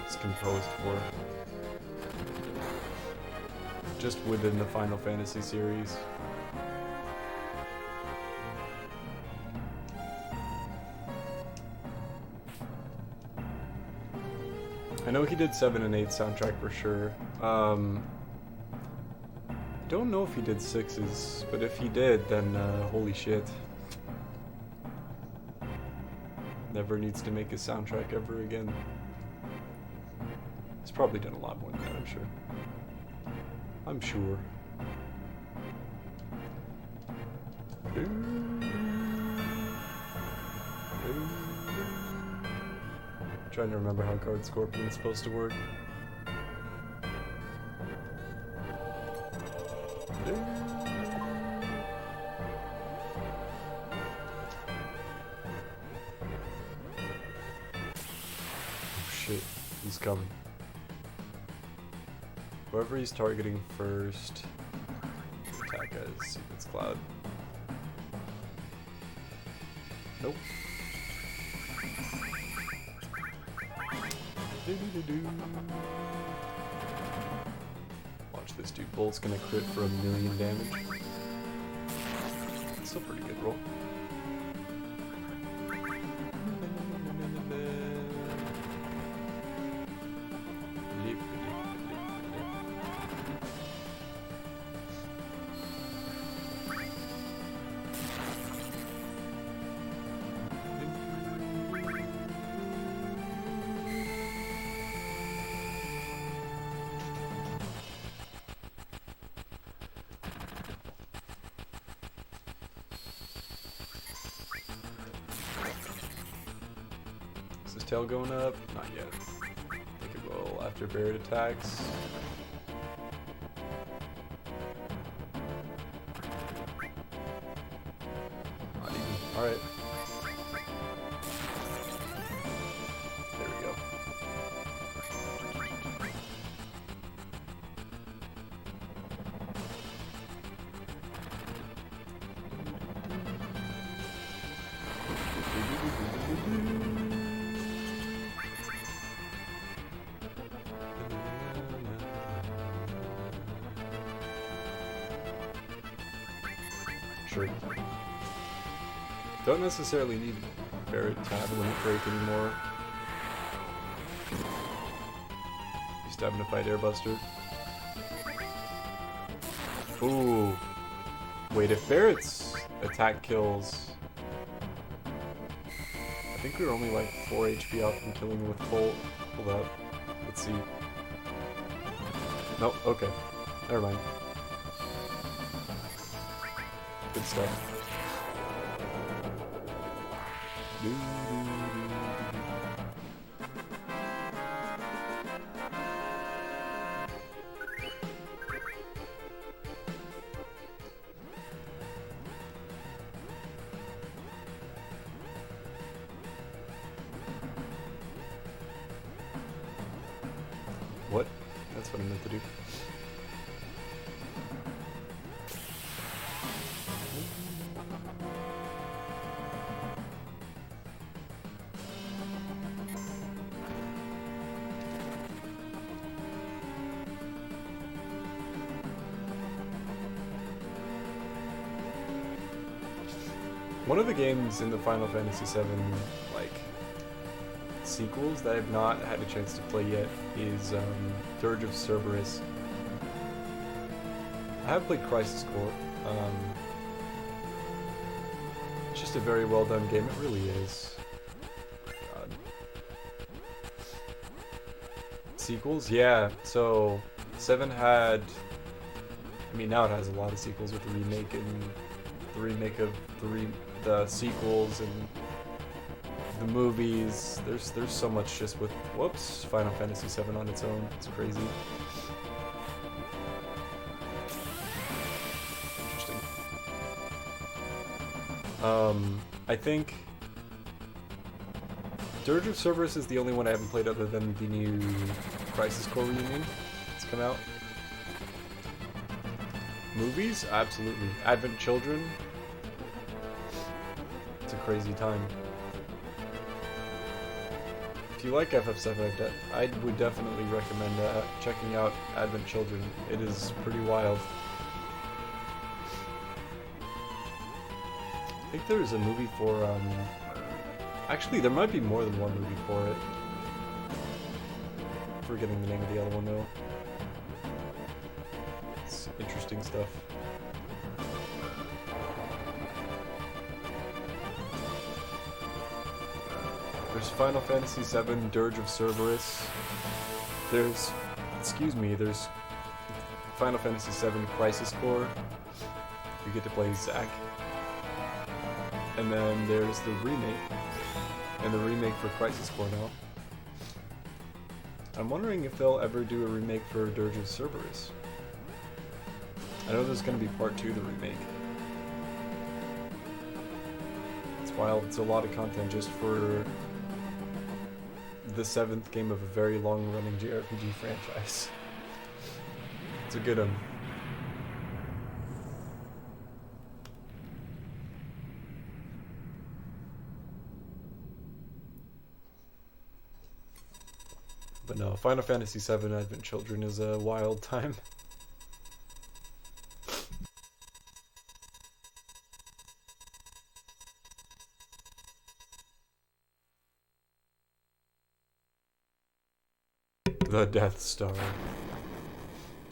is composed for. Just within the Final Fantasy series. I know he did 7 and 8 soundtrack for sure. I don't know if he did 6's, but if he did, then holy shit. Never needs to make a soundtrack ever again. He's probably done a lot more than that, I'm sure. I'm sure. Trying to remember how Guard Scorpion is supposed to work. Shit, he's coming. Whoever he's targeting first, attack as Secret's Cloud. Nope. Watch this dude. Bolt's gonna crit for 1,000,000 damage. Still pretty good roll. Is his tail going up? Not yet. I think it will after Barret attacks. Not even. Alright. There we go. Sure. Don't necessarily need Barret to have limit break anymore. He's stabbing to fight Airbuster. Ooh. Wait, if Barret's attack kills I think we were only like 4 HP off from killing him with full. Hold up. Let's see. Nope, okay. Never mind. Good stuff. What? That's what I meant to do. One of the games in the Final Fantasy VII, like, sequels that I've not had a chance to play yet is Dirge of Cerberus. I have played Crisis Core. It's just a very well done game, it really is. God. Sequels? Yeah, so 7 had, I mean now it has a lot of sequels with the remake and the remake of the sequels and the movies. There's so much just with Final Fantasy VII on its own. It's crazy. Interesting. I think Dirge of Cerberus is the only one I haven't played other than the new Crisis Core reunion that's come out. Movies? Absolutely. Advent Children? It's a crazy time. If you like FF7, I would definitely recommend checking out Advent Children. It is pretty wild. I think there's a movie for, actually there might be more than one movie for it. I'm forgetting the name of the other one though. It's interesting stuff. There's Final Fantasy VII Dirge of Cerberus. There's Final Fantasy VII Crisis Core. You get to play Zack. And then there's the remake. And the remake for Crisis Core now. I'm wondering if they'll ever do a remake for Dirge of Cerberus. I know there's going to be part 2 of the remake. It's wild. It's a lot of content just for the 7th game of a very long-running JRPG franchise. It's a good one. But no, Final Fantasy VII Advent Children is a wild time. The Death Star.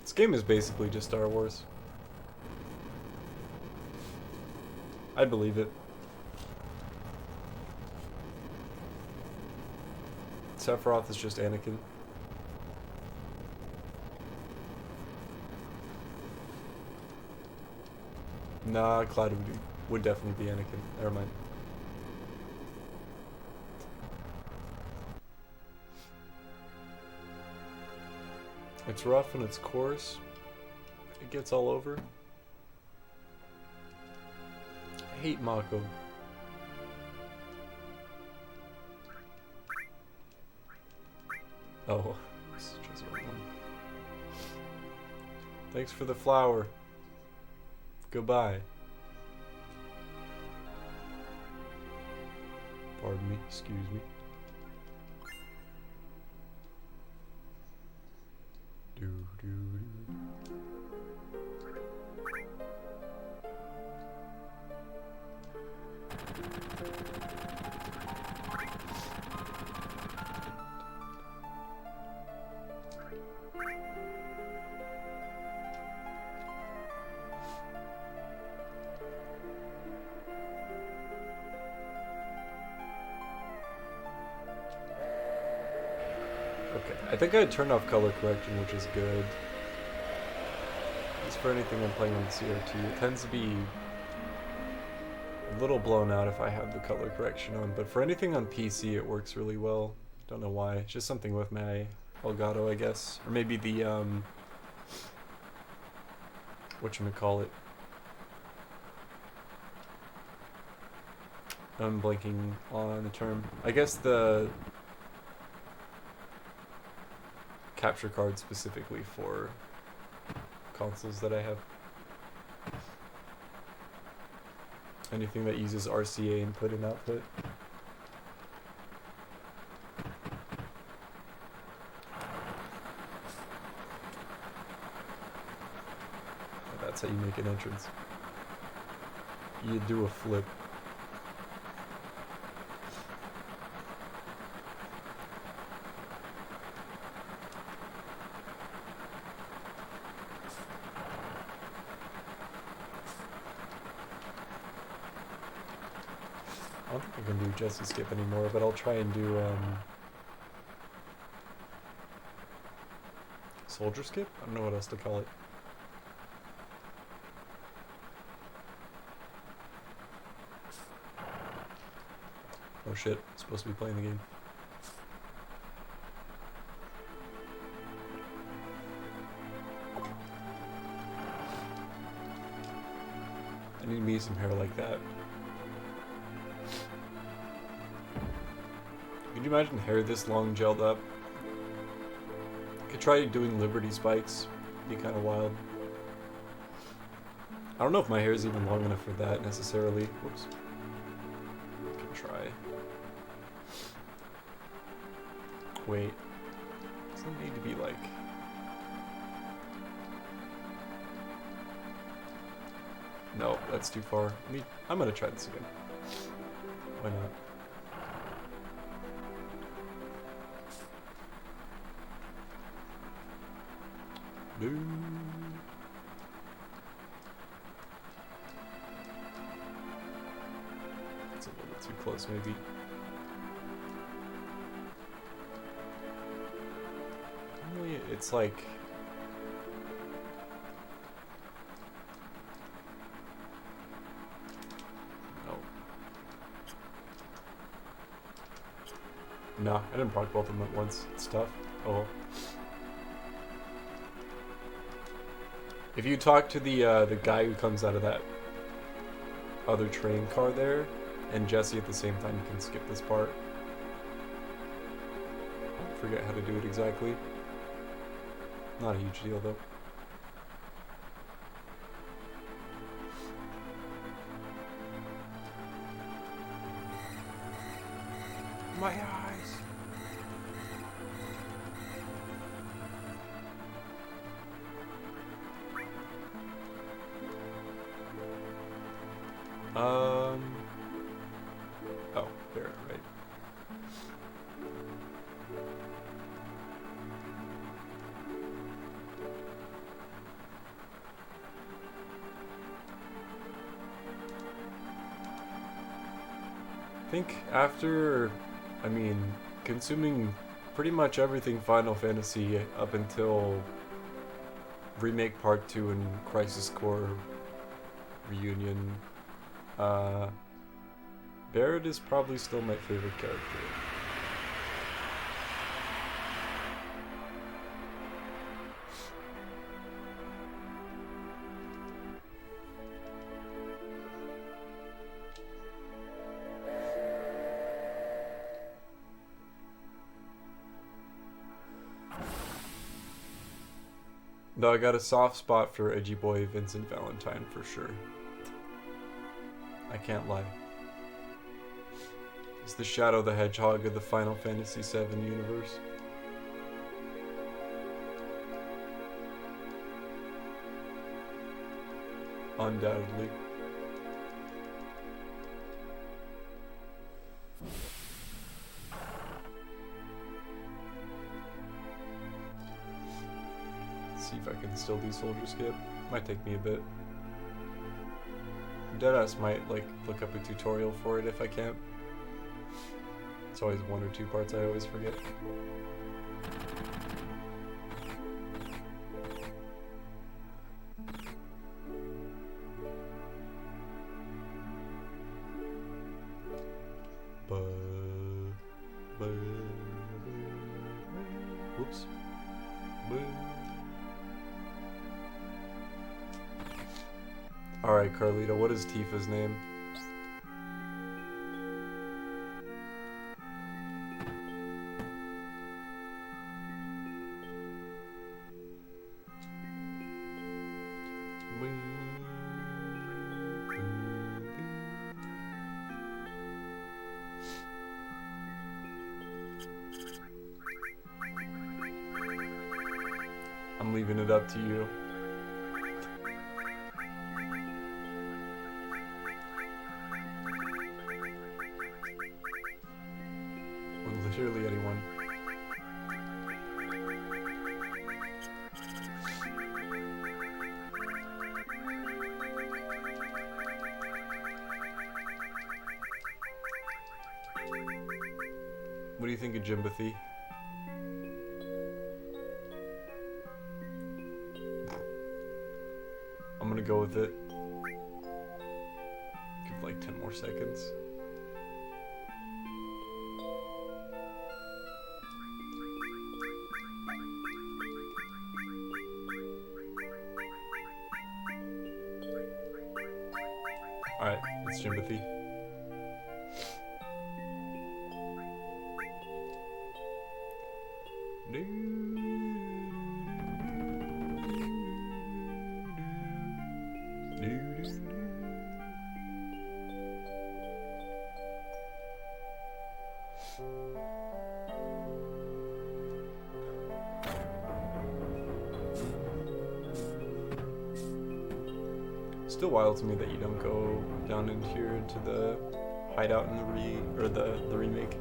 This game is basically just Star Wars. I'd believe it. Sephiroth is just Anakin. Nah, Cloud would definitely be Anakin. Never mind. It's rough and it's coarse. It gets all over. I hate Mako. Oh, this is just one. Thanks for the flower. Goodbye. Pardon me, excuse me. Do do do. Okay, I think I turned off color correction, which is good. As for anything I'm playing on the CRT, it tends to be a little blown out if I have the color correction on, but for anything on PC it works really well. Don't know why. It's just something with my Elgato, I guess. Or maybe the, whatchamacallit. I'm blanking on the term. I guess the capture card specifically for consoles that I have. Anything that uses RCA input and output. That's how you make an entrance. You do a flip. I don't think I can do Jesse Skip anymore, but I'll try and do Soldier Skip? I don't know what else to call it. Oh shit, I'm supposed to be playing the game. I need me some hair like that. Could you imagine hair this long gelled up? I could try doing Liberty spikes. Be kind of wild. I don't know if my hair is even long enough for that necessarily. Whoops. I can try. Wait. Doesn't it need to be like... No, that's too far. I'm gonna try this again. Why not? No. It's a little bit too close, maybe. Normally, it's like... No, I didn't proc both of them at once. It's tough. Oh well. If you talk to the guy who comes out of that other train car there, and Jesse at the same time, you can skip this part. I forget how to do it exactly. Not a huge deal though. My eyes. Oh, there, right. I think after, consuming pretty much everything Final Fantasy up until Remake Part 2 and Crisis Core Reunion, Barrett is probably still my favorite character. Though I got a soft spot for edgy boy Vincent Valentine for sure. I can't lie. He's the Shadow the Hedgehog of the Final Fantasy VII universe. Undoubtedly. Let's see if I can still do Soldier Skip. Might take me a bit. Deadass might look up a tutorial for it if I can. It's always one or two parts I always forget. Alright, Carlito, what is Tifa's name? I'm leaving it up to you. Or literally anyone. What do you think of Jimbothy? I'm gonna go with it. Give like 10 more seconds. Alright, it's Jimbothy. Still wild to me that you don't go down into here into the hideout in the the remake.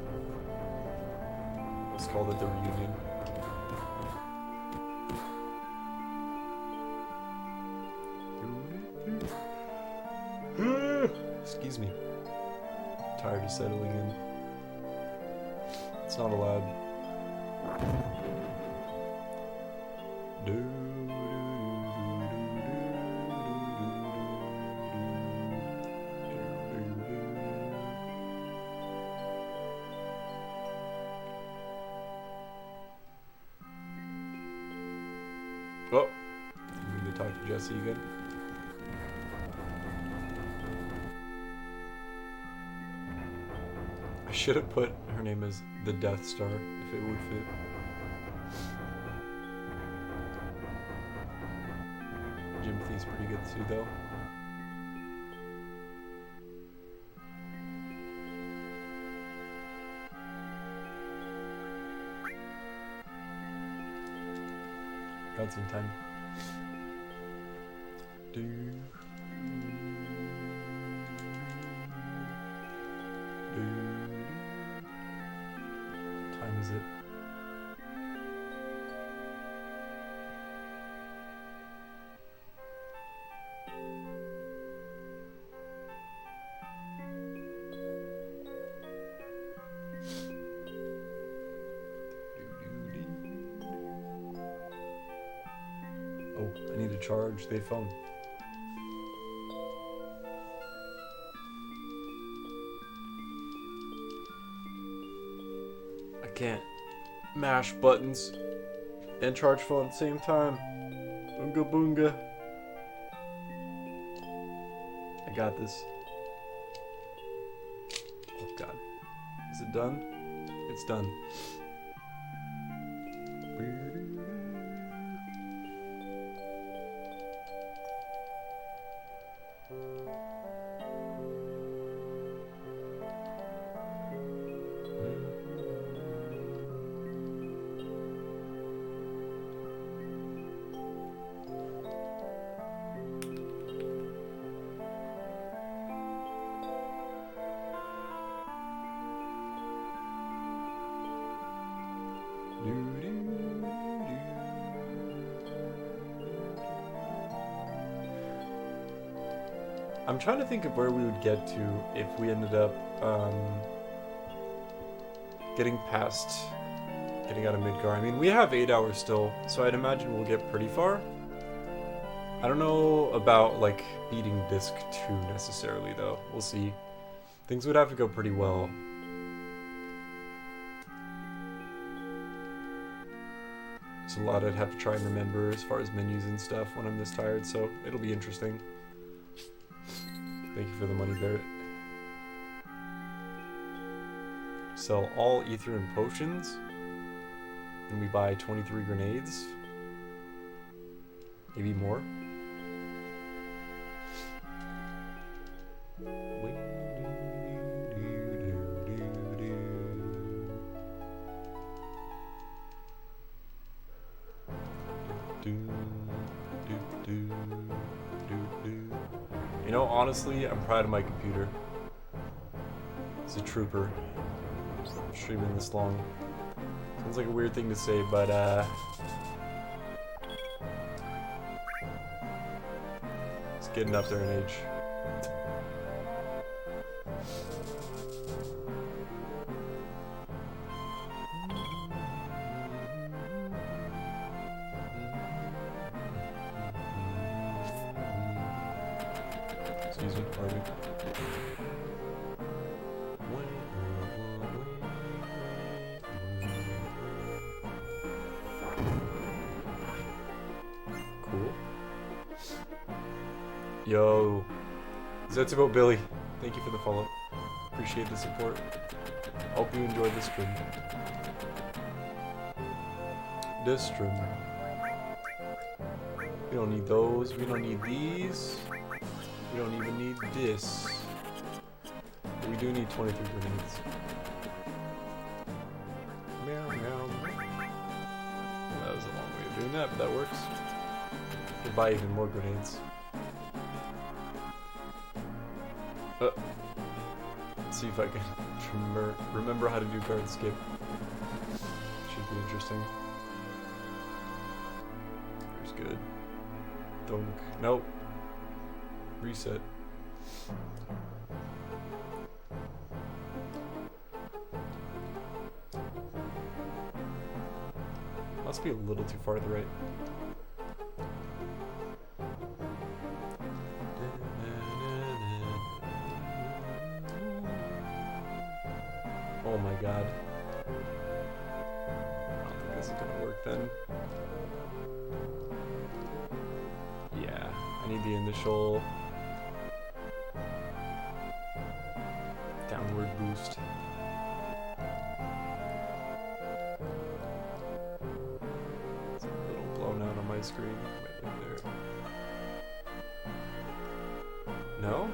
Let's call it the reunion. Excuse me. Tired of settling in. It's not allowed. Oh, I'm going to talk to Jesse again. I should have put her name as the Death Star if it would fit. Jimbothy's pretty good too, though. Cutscene time. Time is it? Oh, I need to charge the phone. I can't mash buttons and charge phone at the same time. Boonga boonga. I got this. Oh god. Is it done? It's done. I'm trying to think of where we would get to if we ended up getting out of Midgar. I mean, we have 8 hours still, so I'd imagine we'll get pretty far. I don't know about, like, beating Disc 2 necessarily, though. We'll see. Things would have to go pretty well. There's a lot I'd have to try and remember as far as menus and stuff when I'm this tired, so it'll be interesting. Thank you for the money, Barrett. Sell all ether and potions. And we buy 23 grenades. Maybe more. You know, honestly, I'm proud of my computer. It's a trooper. Streaming this long. Sounds like a weird thing to say, but it's getting up there in age. Excuse me, pardon me. Cool. Yo, Zetsubo Billy, thank you for the follow. Appreciate the support. Hope you enjoyed the stream. We don't need those. We don't need these. We don't even need this. But we do need 23 grenades. Meow, meow. That was a long way of doing that, but that works. We'll buy even more grenades. Let's see if I can remember how to do guard skip. Should be interesting. There's good. Dunk. Nope. Reset. Must be a little too far to the right. Oh my god. I don't think this is gonna work then. Yeah, I need the initial downward boost. It's a little blown out on my screen. Right there. No?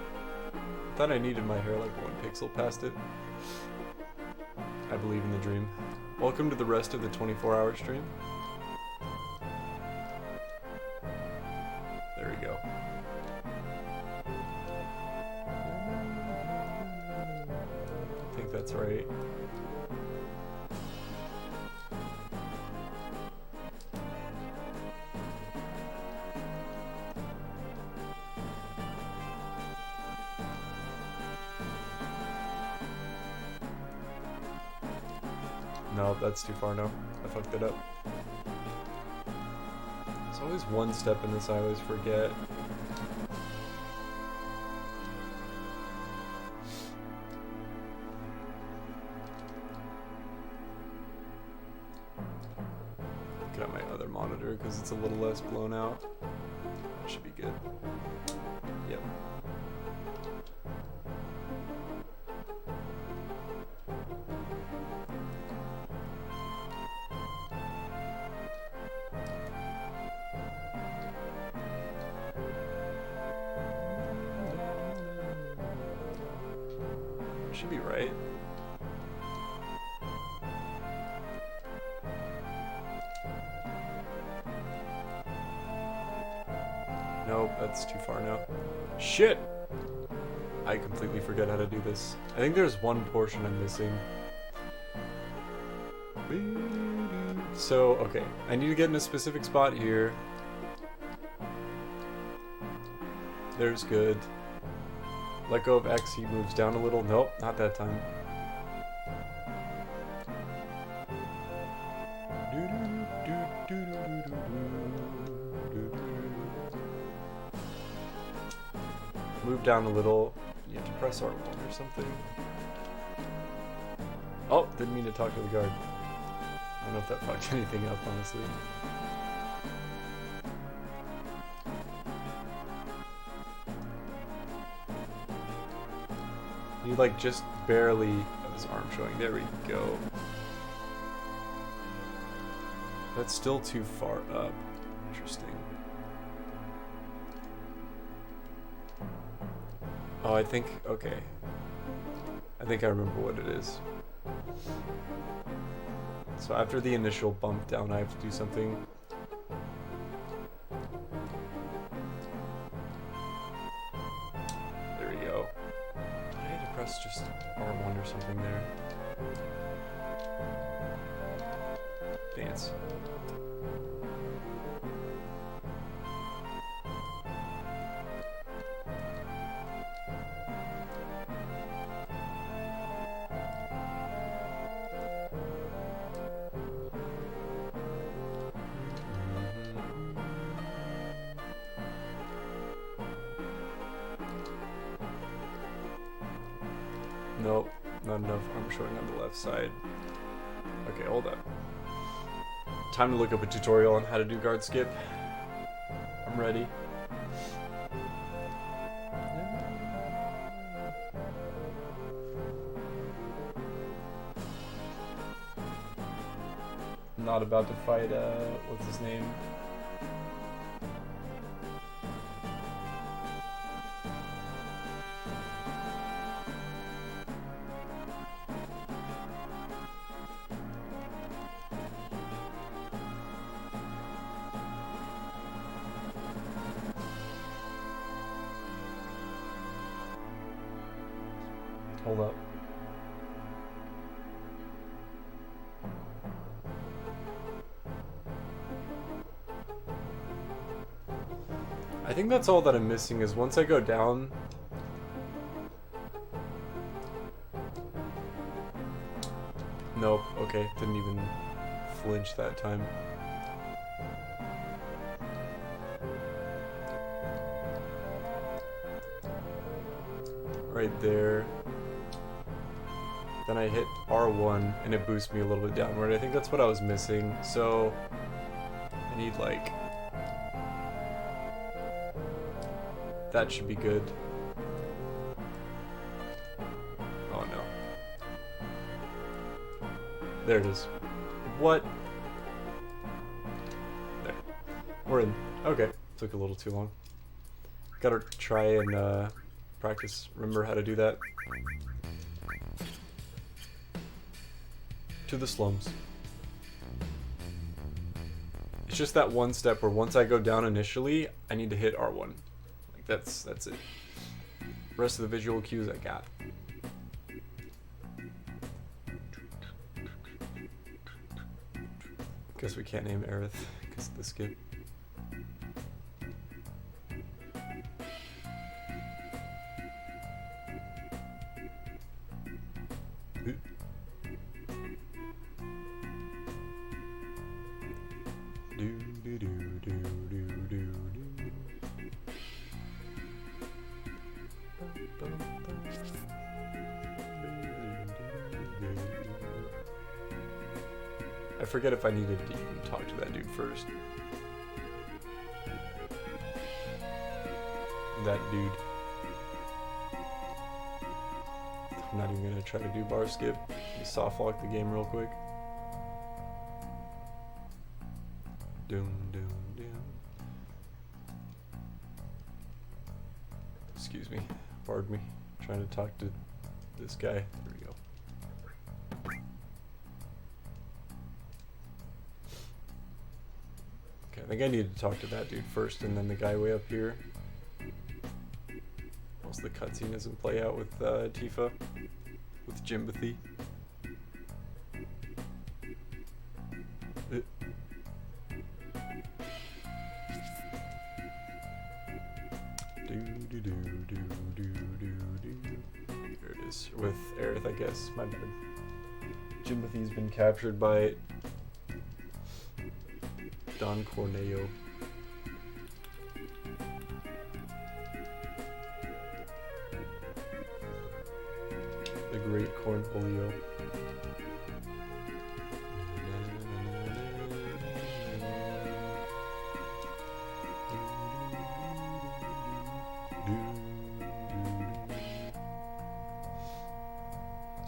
I thought I needed my hair like 1 pixel past it. I believe in the dream. Welcome to the rest of the 24-hour stream. There we go. I think that's right. No, that's too far now. I fucked it up. There's always one step in this I always forget. Looking at my other monitor because it's a little less blown out. That should be good. Yep. Should be right. Nope, that's too far now. Shit! I completely forget how to do this. I think there's one portion I'm missing. So, okay. I need to get in a specific spot here. There's good. Let go of X, he moves down a little. Nope, not that time. Move down a little. You have to press R1 or something. Oh, didn't mean to talk to the guard. I don't know if that fucked anything up, honestly. You like just barely have his arm showing. There we go. That's still too far up. Interesting. Oh, I think, okay. I think I remember what it is. So after the initial bump down, I have to do something. There we go. I had to press just R1 or something there. Dance. Nope, not enough arm showing on the left side. Okay, hold up. Time to look up a tutorial on how to do guard skip. I'm ready. I'm not about to fight, what's his name? Hold up. I think that's all that I'm missing is once I go down. Nope, okay, didn't even flinch that time. Right there. Then I hit R1 and it boosts me a little bit downward. I think that's what I was missing. So I need like, that should be good. Oh no. There it is. What? There. We're in. Okay. Took a little too long. Gotta try and practice. Remember how to do that. To the slums. It's just that one step where once I go down initially, I need to hit R1. Like that's it. Rest of the visual cues I got. Guess we can't name Aerith because of the skip. I forget if I needed to even talk to that dude first. That dude. I'm not even gonna try to do bar skip. Just soft lock the game real quick. Doom, doom, doom. Excuse me. Pardon me. I'm trying to talk to this guy. There we go. Okay, I think I need to talk to that dude first and then the guy way up here. Else the cutscene doesn't play out with Tifa. With Jimbothy. There it is. With Aerith, I guess. My bad. Jimbothy's been captured by Don Corneo. The Great Cornholio.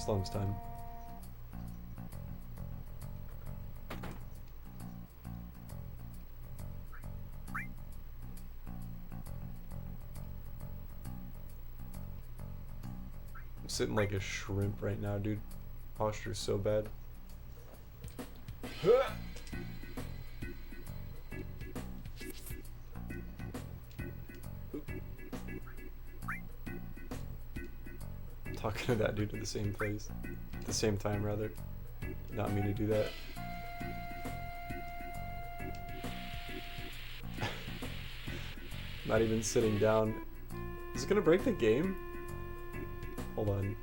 Slums time. I'm sitting like a shrimp right now, dude. Posture's so bad. Talking to that dude at the same place. At the same time, rather. Did not mean to do that. Not even sitting down. Is it gonna break the game? Hold on.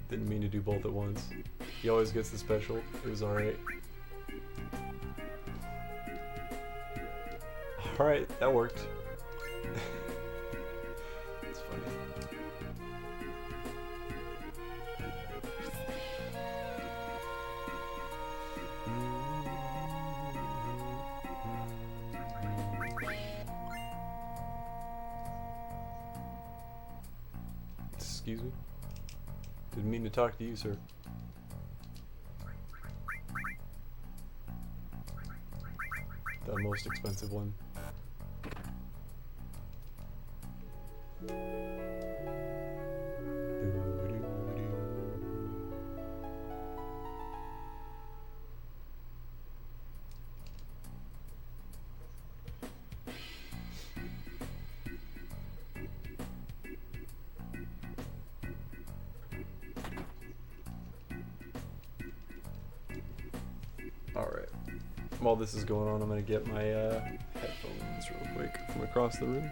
Didn't mean to do both at once. He always gets the special. It was alright. Alright, that worked. It's funny. Excuse me? Didn't mean to talk to you, sir. The most expensive one. Alright. While this is going on, I'm gonna get my headphones real quick from across the room.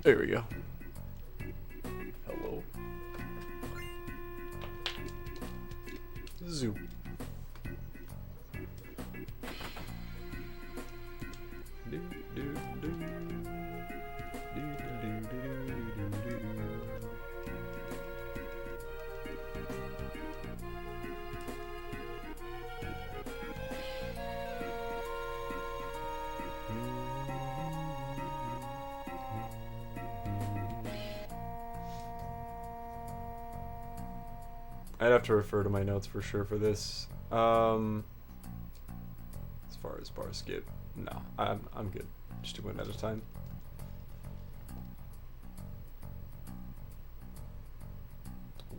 There we go. Hello. Zoop. Do, do, do. Do, do, do, do, do, do. I'd have to refer to my notes for sure for this. As far as bar skip, no, I'm good. Just do one at a time.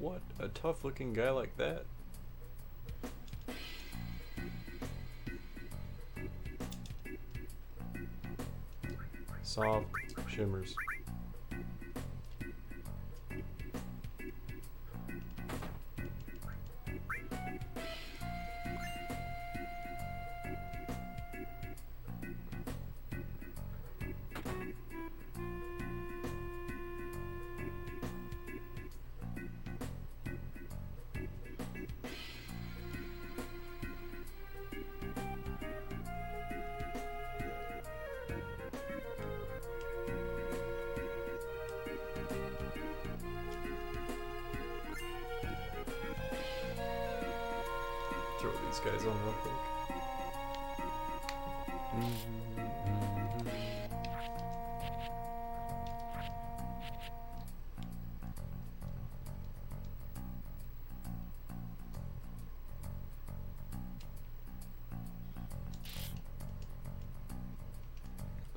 What a tough looking guy like that. Soft shimmers. Throw these guys on real quick.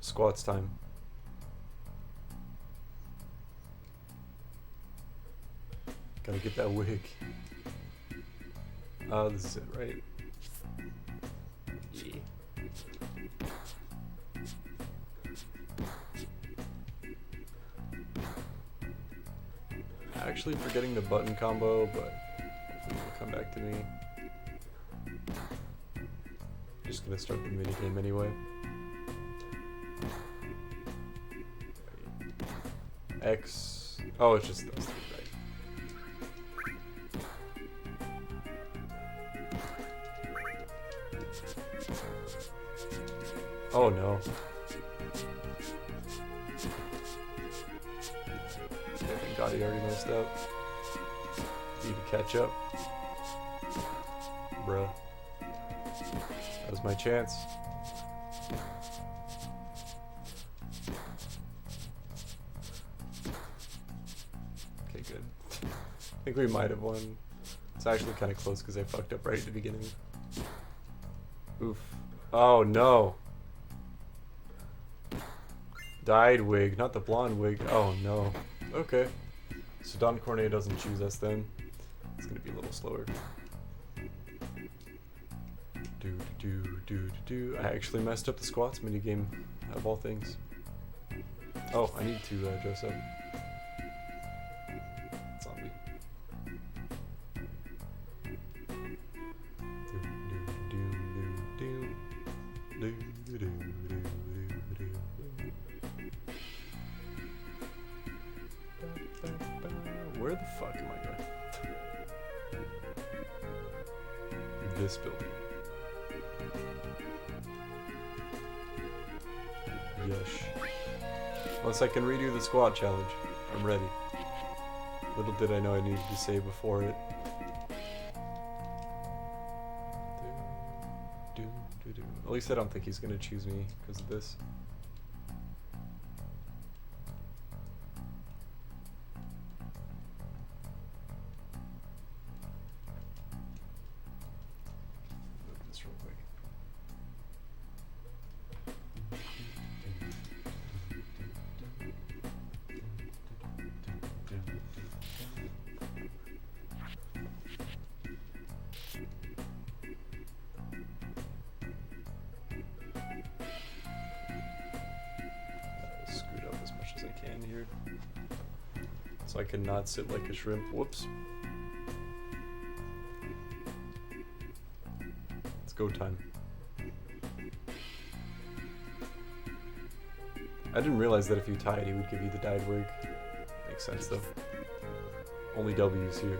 Squats time. Gotta get that wig. This is it, right? Yeah. Actually forgetting the button combo, but hopefully it'll come back to me. Just gonna start the mini game anyway. X. Oh, it's just those three, right? Oh no. Yeah, thank God he already messed up. Need to catch up. Bruh. That was my chance. I think we might have won. It's actually kind of close because I fucked up right at the beginning. Oof. Oh no. Dyed wig, not the blonde wig. Oh no. Okay. So Don Cornea doesn't choose us then. It's gonna be a little slower. Do. I actually messed up the squats minigame of all things. Oh, I need to dress up. It's on me. Where the fuck am I going? This building. Yes. Unless I can redo the squad challenge. I'm ready. Little did I know I needed to say before it. At least I don't think he's gonna choose me because of this. Move this real quick. Screwed up as much as I can here. So I cannot sit like a shrimp. Whoops. It's go time. I didn't realize that if you tied, he would give you the dyed wig. Makes sense though. Only W's here.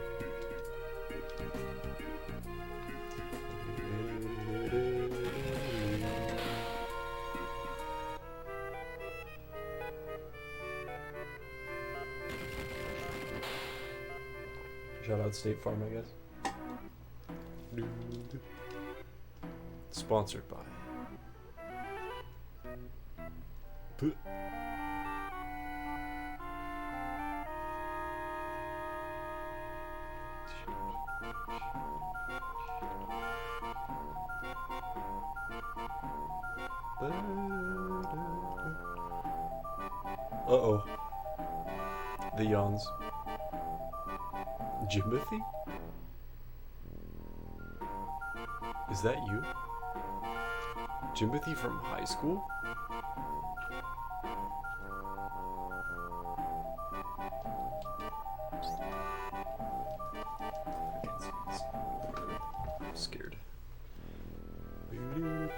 Shout out State Farm, I guess. Sponsored by. Uh-oh. The yawns. Jimothy? Is that you? Jimothy from high school? I'm scared. Although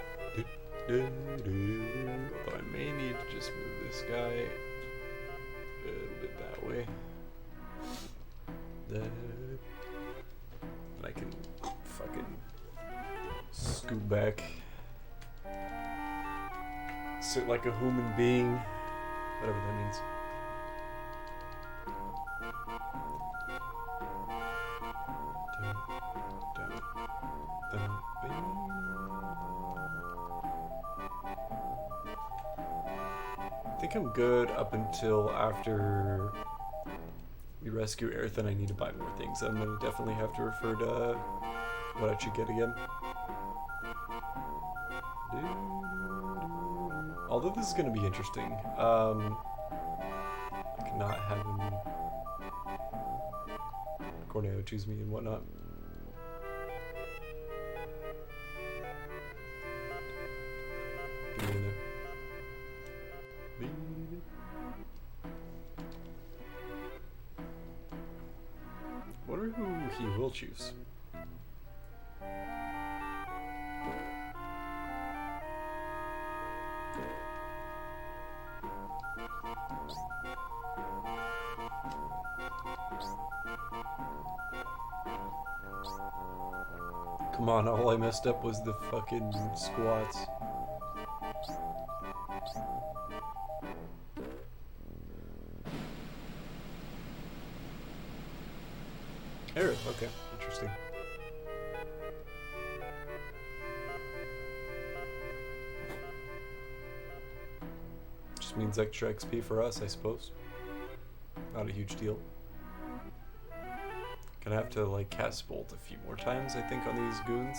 I may need to just move this guy a little bit that way. And I can fucking scoot back. Sit like a human being. Whatever that means. I think I'm good up until after we rescue Earth, and I need to buy more things. I'm gonna definitely have to refer to what I should get again. Although this is gonna be interesting. I cannot have him Corneo choose me and whatnot. Get me in there. Wonder who he will choose. Come on, all I messed up was the fucking squats. Aerith, okay, interesting. Just means extra XP for us, I suppose. Not a huge deal. Gonna have to like cast Bolt a few more times, I think, on these goons.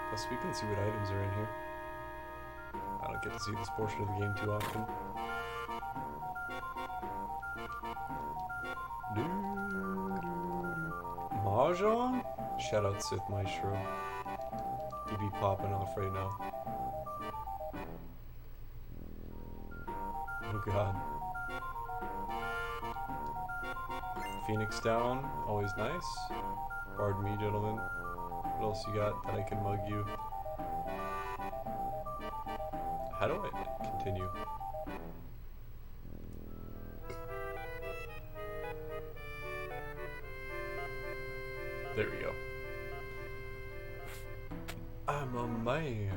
Plus we can see what items are in here. I don't get to see this portion of the game too often. Mahjong? Shout out Sith Maestro. You be popping off right now. Oh god. Phoenix down, always nice. Pardon me, gentlemen. What else you got that I can mug you? How do I continue? There we go. I'm a man.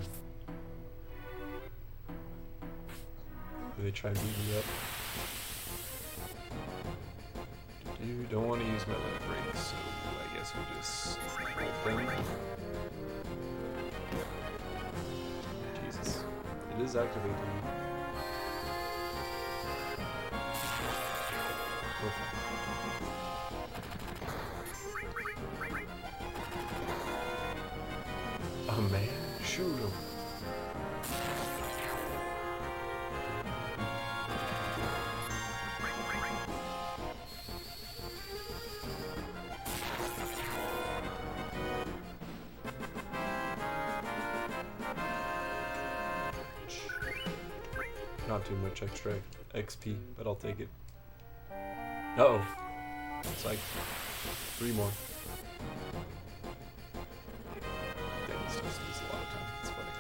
Do they try and beat me up? You don't want to use my limit break, so I guess we'll just open. Jesus. It is activating. We're fine. Oh man, shoot him. Not too much extra XP, but I'll take it. Uh-oh. It's like 3 more. Damn, this just uses a lot of time. It's funny.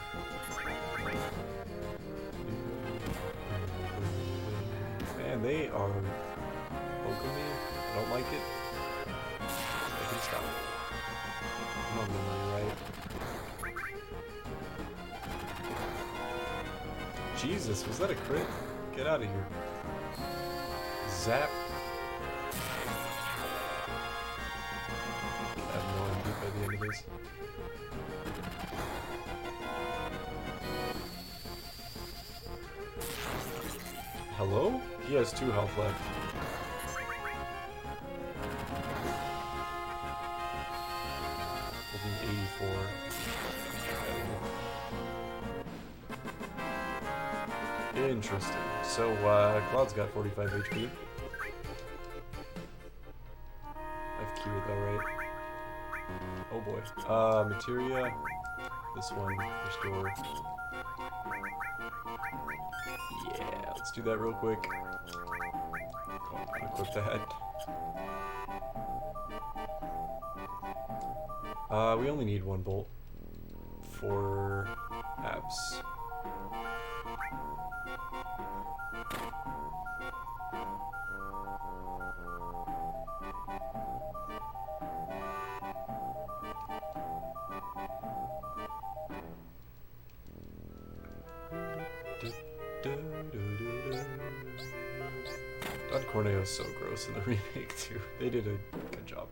Man, they are poking me. I don't like it. I can stop it. I'm on memory, right? Jesus, was that a crit? Get out of here. Zap. I have no idea by the end of this. Hello? He has 2 health left. Holding 84. Interesting. So, Cloud's got 45 HP. I've cured though, right? Oh boy. Materia. This one. Restore. Yeah, let's do that real quick. Oh, equip that. We only need 1 bolt for abs. Don Corneo's so gross in the remake too. They did a good job.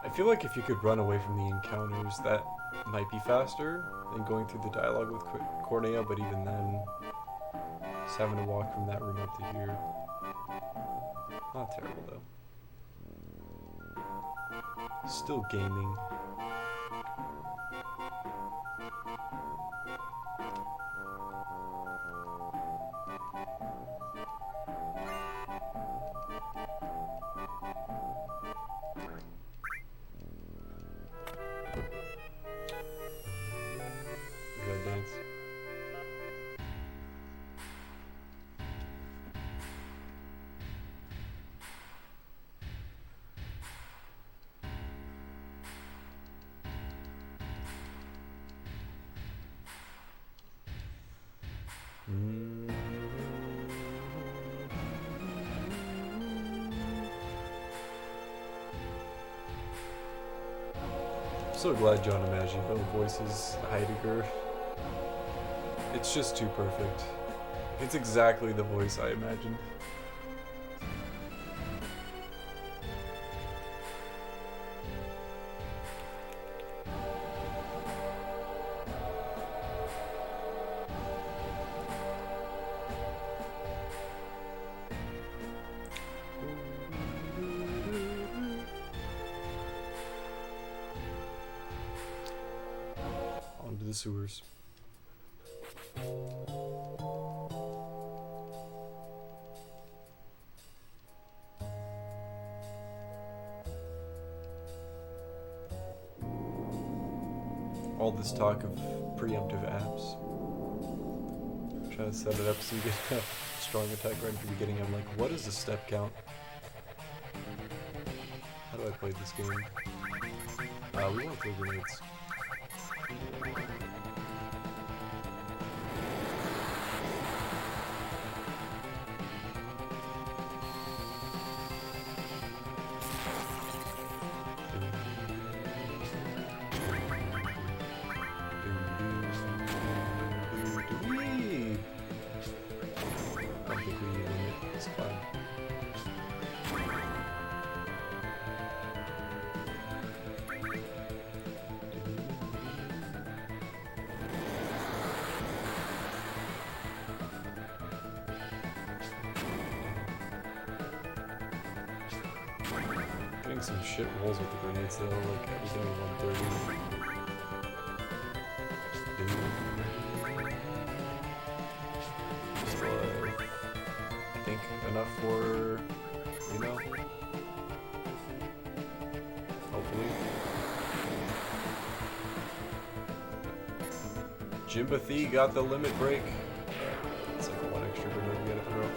I feel like if you could run away from the encounters, that might be faster than going through the dialogue with Corneo, but even then, just having to walk from that room up to here, not terrible though. Still gaming. Dance. So glad John Amaggio voices Heidegger. It's just too perfect. It's exactly the voice I imagined. the sewers. All this talk of preemptive apps. Trying to set it up so you get a strong attack right at the beginning. I'm like, what is the step count? How do I play this game? We want to throw grenades. Getting some shit rolls with the grenades though, like everything at 130. Just I think enough for, you know, hopefully. Jimpathy got the limit break. It's like one extra grenade we gotta throw.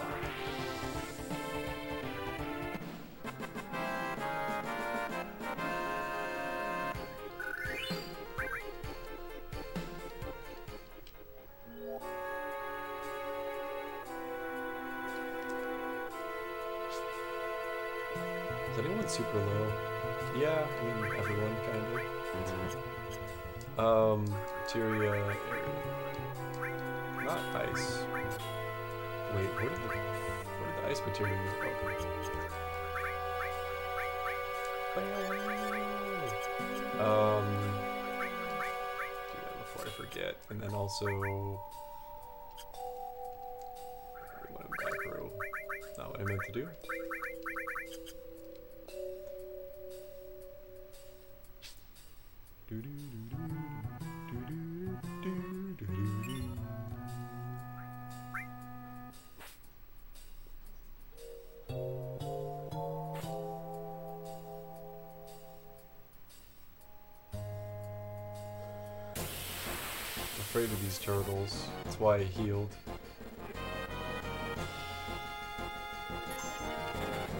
Is anyone super low? Yeah, I mean everyone kinda. Materia area. Not ice. Wait, where did the ice materia go? Do that before I forget. And then also everyone in back row. Not what I meant to do. Afraid of these turtles. That's why I healed.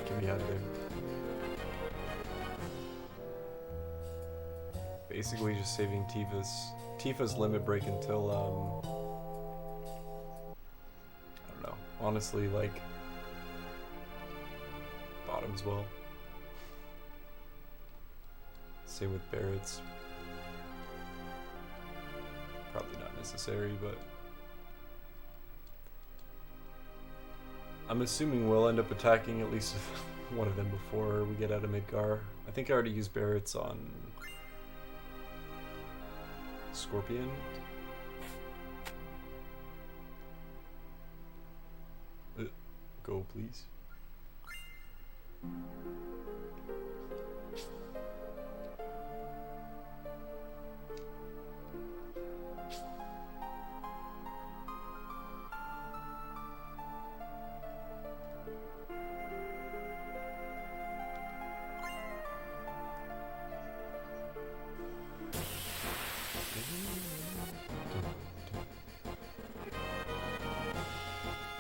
Get me out of there. Basically just saving Tifa's limit break until I don't know. Honestly, like bottoms well. Same with Barrett's. Probably not necessary, but I'm assuming we'll end up attacking at least one of them before we get out of Midgar. I think I already used Barrett's on Scorpion. Go, please.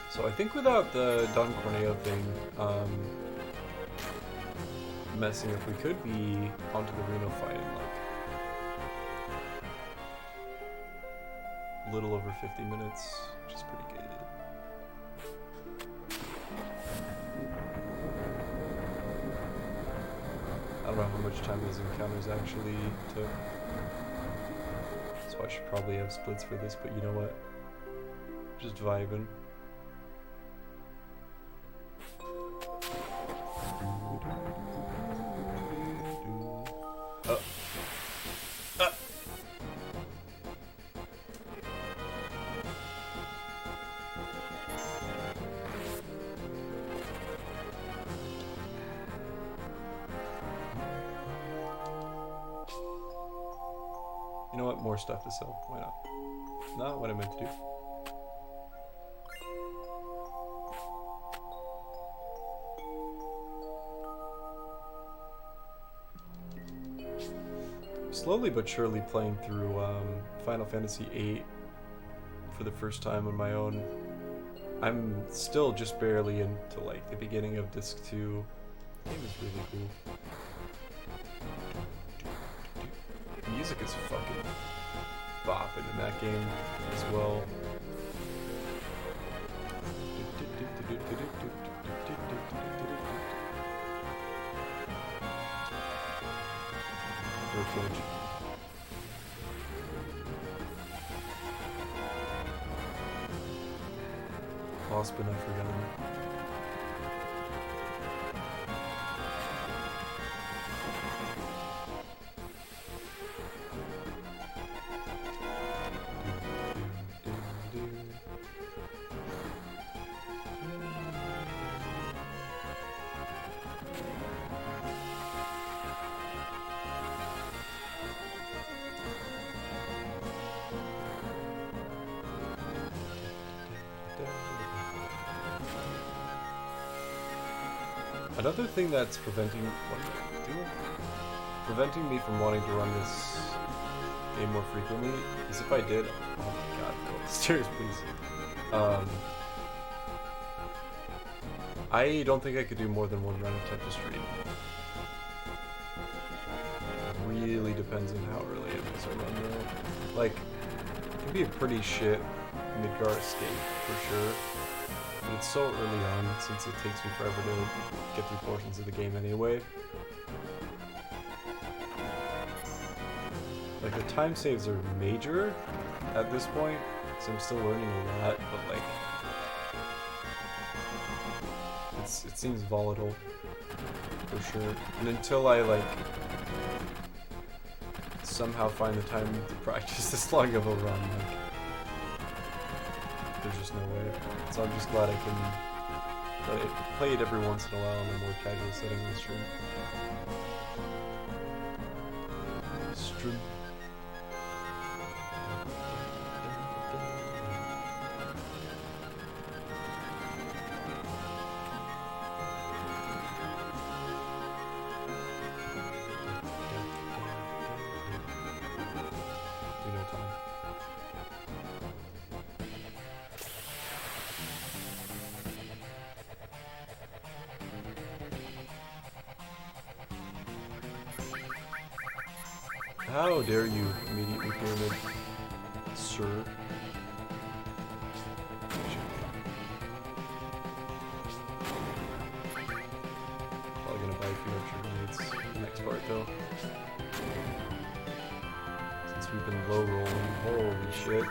So I think without the Don Corneo thing messing up, we could be onto the Reno fight in like a little over 50 minutes, which is pretty good. I don't know how much time those encounters actually took, so I should probably have splits for this, but you know what? Just vibing. more stuff to sell. Why not? Not what I meant to do. Slowly but surely playing through Final Fantasy VIII for the first time on my own. I'm still just barely into like the beginning of Disc 2. The game is really cool. The music is fucking bopping in that game as well. Lost but not forgotten. Another thing that's preventing me from wanting to run this game more frequently is if I did. Oh my god, go upstairs, please. I don't think I could do more than one run of Tetris Street. Really depends on how early it is a run though. Like, it can be a pretty shit Midgar escape for sure. But it's so early on, since it takes me forever to get through portions of the game anyway. Like, the time saves are major at this point, so I'm still learning a lot, but like, it seems volatile, for sure. And until I like, somehow find the time to practice this long of a run, like, there's just no way. So I'm just glad I can play it every once in a while in a more casual setting on the stream. How dare you immediately pyramid, sir? Probably gonna buy a few extra grenades next part though. Since we've been low rolling, holy shit.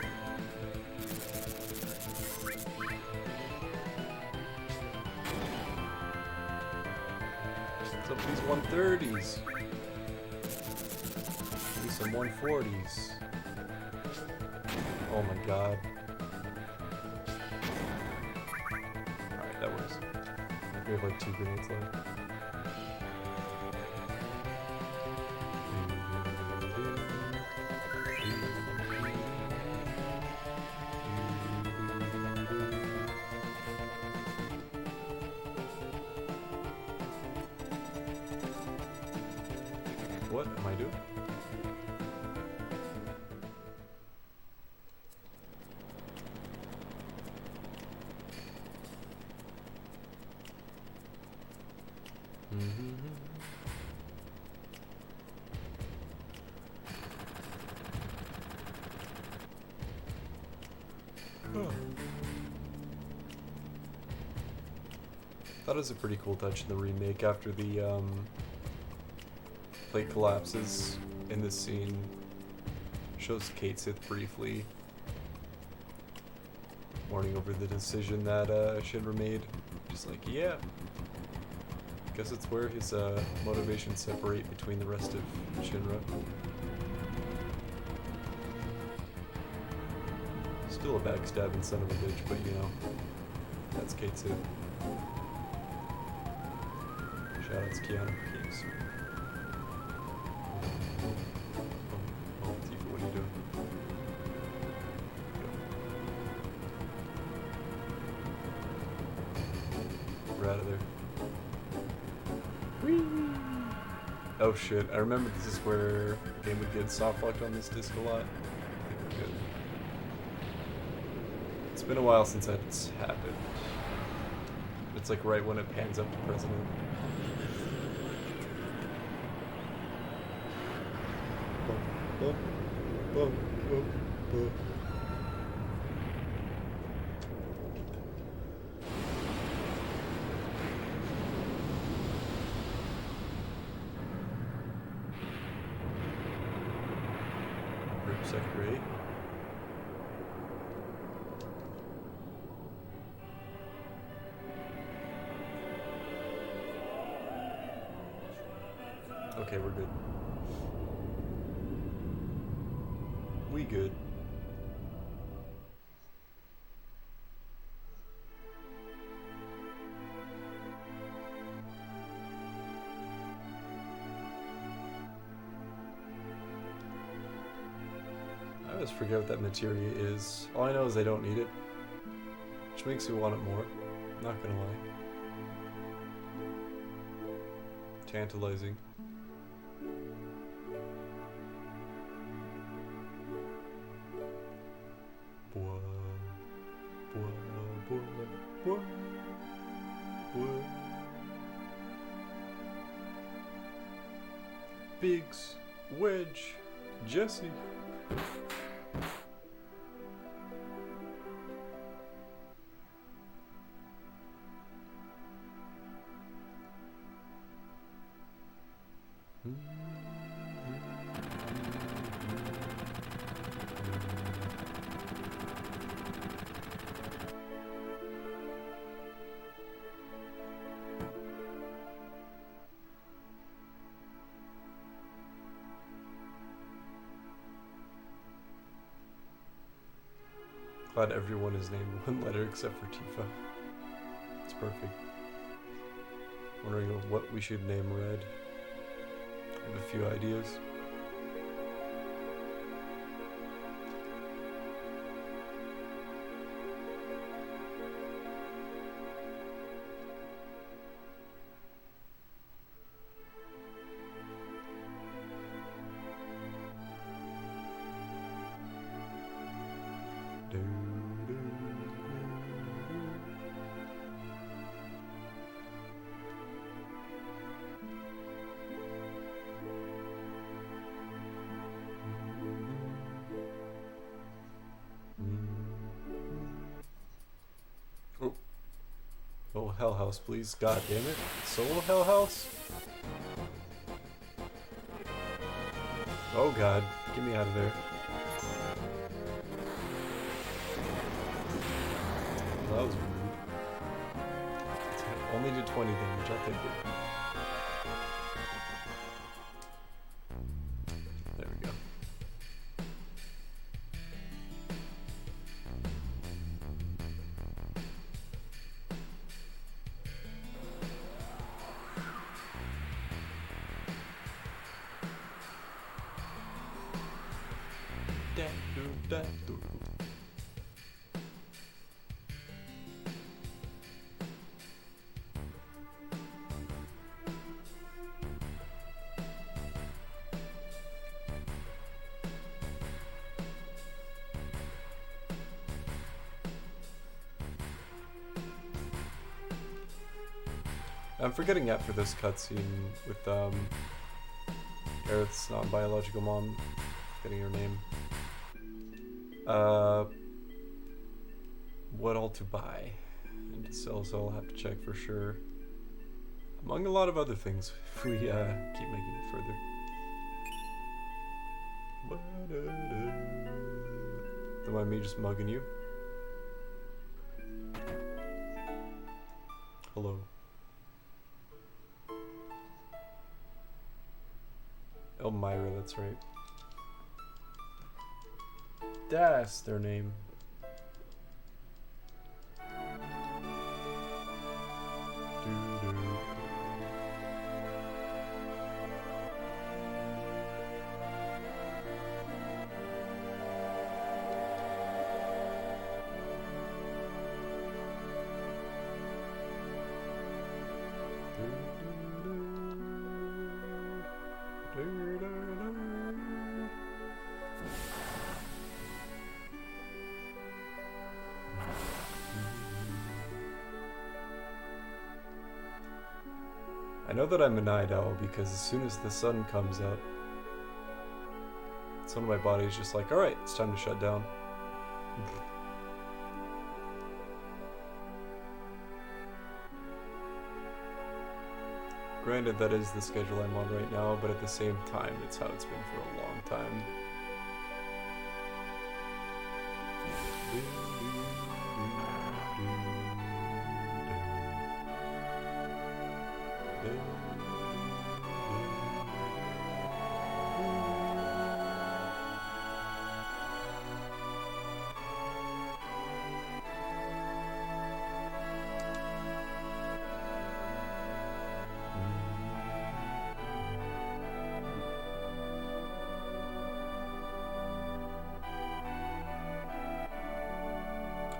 What's up with these 130s? Some 140s. Oh my god. Alright, that works. We have like 2 grenades left. What am I doing? That is a pretty cool touch in the remake after the plate collapses in this scene. Shows Kate Sith briefly mourning over the decision that Shinra made. Just like, yeah. Guess it's where his motivations separate between the rest of Shinra. Still a backstabbing son of a bitch, but you know, that's K2. Shoutouts Keanu Keys. Oh, Tifa, what are you doing? we're out of there. Whee! Oh shit, I remember this is where the game would get soft locked on this disc a lot. I think we're good. It's been a while since that's happened. It's like right when it pans up to President. Group sector 8. Okay, we're good. We good. I always forget what that materia is. All I know is I don't need it, which makes me want it more. Not gonna lie. Tantalizing. Biggs, Wedge, Jesse. Glad everyone is named one letter except for Tifa. It's perfect. Wondering what we should name Red. I have a few ideas. Oh, Hell House, please. God damn it. Solo Hell House? Oh god, get me out of there. Well, that was rude. Only did 20 damage, I'll take it. There we go. I'm forgetting after this cutscene with Aerith's non-biological mom, getting her name. What all to buy and to sell, so I'll have to check for sure. Among a lot of other things, if we keep making it further. Don't mind me just mugging you. Hello. Elmira, that's right. That's their name. I know that I'm a night owl because as soon as the sun comes up, some of my body's just like, alright, it's time to shut down. Granted, that is the schedule I'm on right now, but at the same time, it's how it's been for a long time.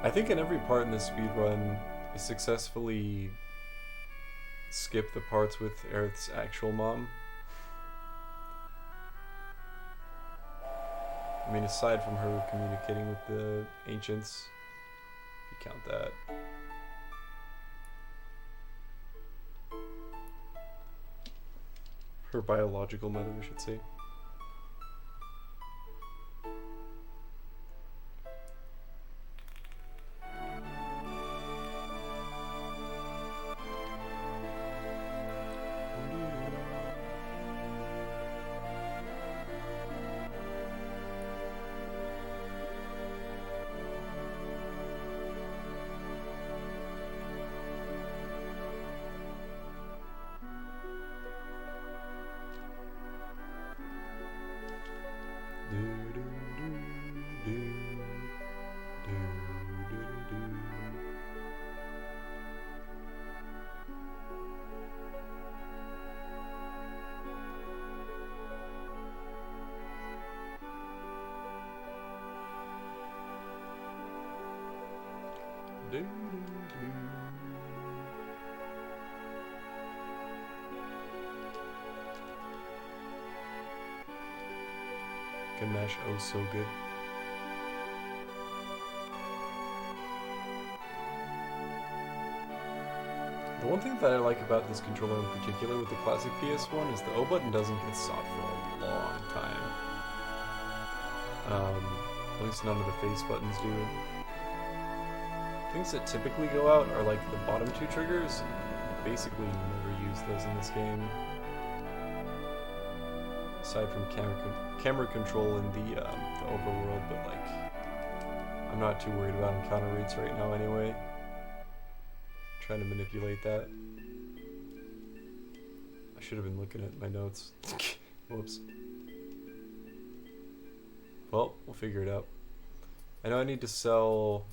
I think in every part in this speedrun, I successfully skip the parts with Aerith's actual mom. I mean, aside from her communicating with the ancients, if you count that. Her biological mother, I should say. Ganesh, oh so good. The one thing that I like about this controller in particular with the classic PS1 is the O button doesn't get sought for a long time. At least none of the face buttons do. Things that typically go out are like the bottom two triggers. Basically never use those in this game. Aside from camera control in the overworld, but like, I'm not too worried about encounter rates right now anyway. Trying to manipulate that. I should have been looking at my notes. Whoops. Well, we'll figure it out. I know I need to sell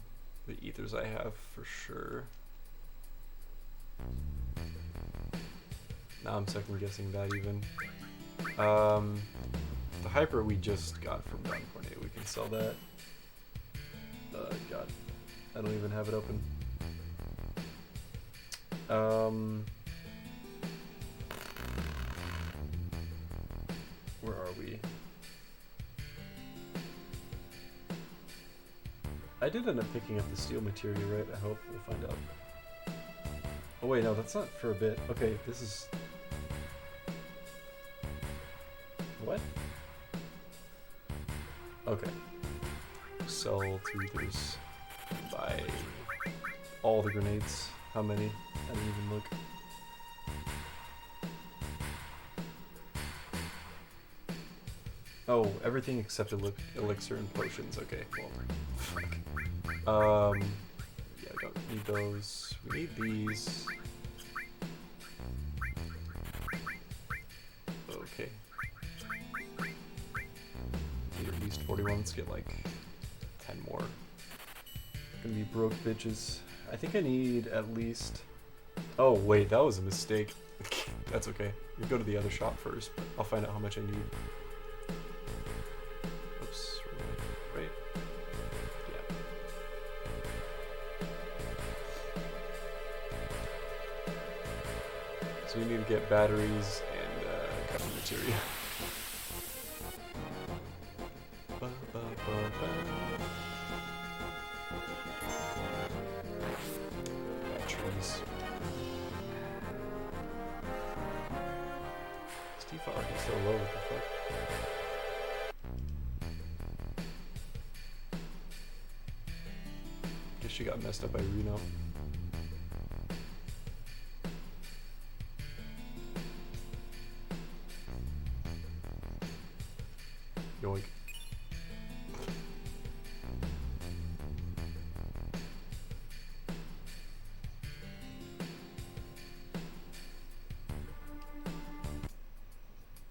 the ethers I have for sure. Now I'm second guessing that even. The hyper we just got from Don Cornet, we can sell that. God, I don't even have it open. Where are we? I did end up picking up the steel material, right? I hope. We'll find out. Oh wait, no, that's not for a bit. Okay, this is... What? Okay. Sell to ethers. Buy all the grenades. How many? I didn't even look. Oh, everything except elixir and potions. Okay, well, fuck. Yeah, we don't need those. We need these. Okay. Need at least 41. Let's get like 10 more. Gonna be broke bitches. I think I need at least... Oh wait, that was a mistake. That's okay. We go to the other shop first, but I'll find out how much I need. Oops, right? Yeah. So we need to get batteries and cutting material. FIFA already so low, what the fuck? Guess she got messed up by Reno. Yoink.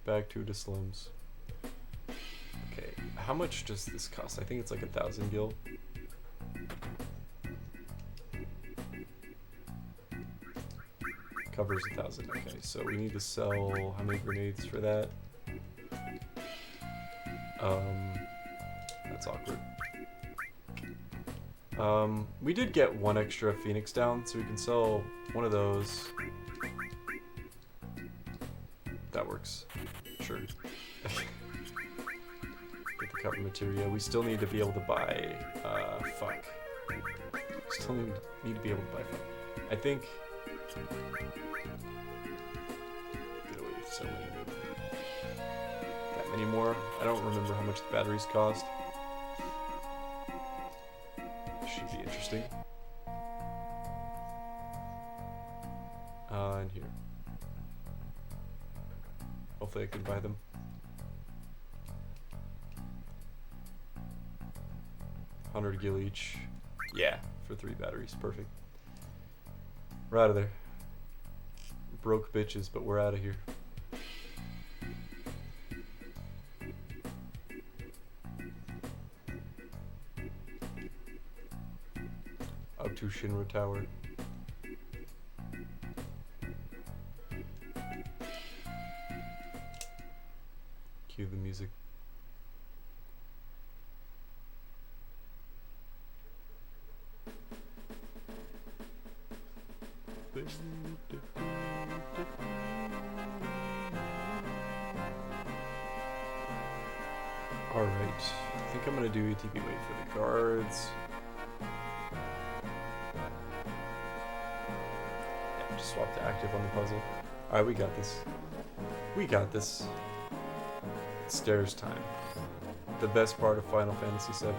Back to the slims. Okay, how much does this cost? I think it's like 1,000 gil. Covers 1,000. Okay, so we need to sell how many grenades for that? That's awkward. We did get one extra Phoenix down, so we can sell one of those. That works. Sure. Get the cover material. We still need to be able to buy, fuck. Still need to be able to buy fuck. I think... Get away so many. That many more. I don't remember how much the batteries cost. Should be interesting. And here. Hopefully I can buy them. 100 gil each. Yeah, for 3 batteries. Perfect. We're out of there. Broke bitches, but we're out of here. Up to Shinra Tower. Cue the music. Alright, I think I'm gonna do ATB wait for the guards. Yeah, just swap to active on the puzzle. Alright, we got this. We got this. It's stairs time. The best part of Final Fantasy VII.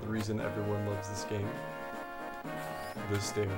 The reason everyone loves this game. The stairs.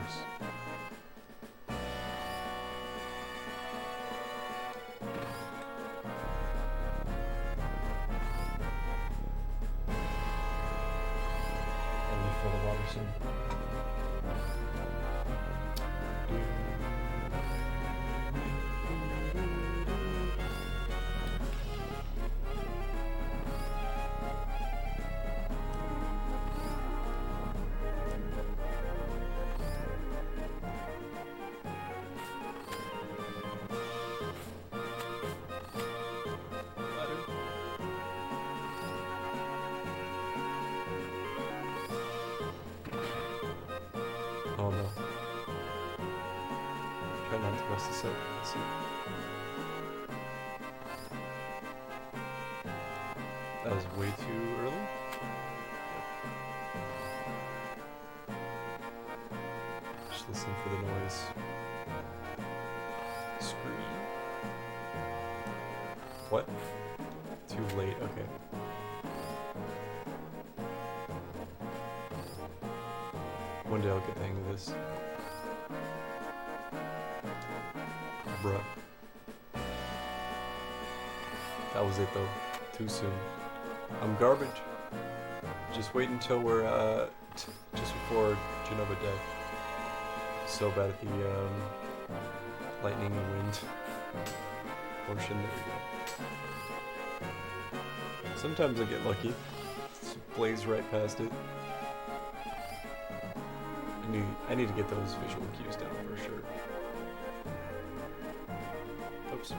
Oh no. Try not to mess this up. Let's see. That was way too early? Yep. Just listen for the noise. Scream. What? Too late, okay. One day I'll get the hang of this. Bruh. That was it though. Too soon. I'm garbage. Just wait until we're just before Genova Day. So bad at the lightning and wind portion. There we go. Sometimes I get lucky. Just blaze right past it. I need to get those visual cues down for sure. Oops.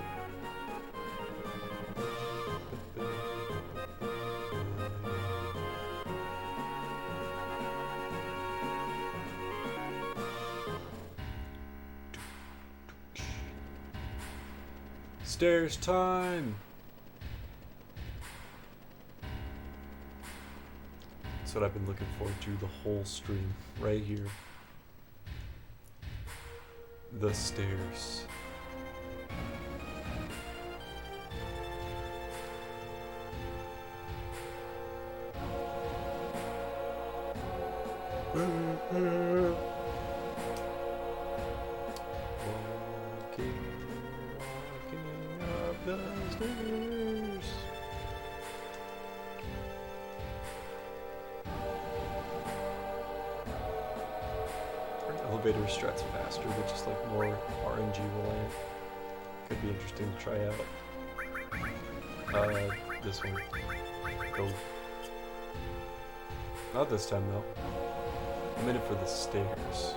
Stairs time! That's what I've been looking forward to the whole stream, right here. The stairs. Walking up the stairs. Elevator strats faster, but just like more RNG reliant. Could be interesting to try out. This one. Go. Not this time though. I'm in it for the stairs.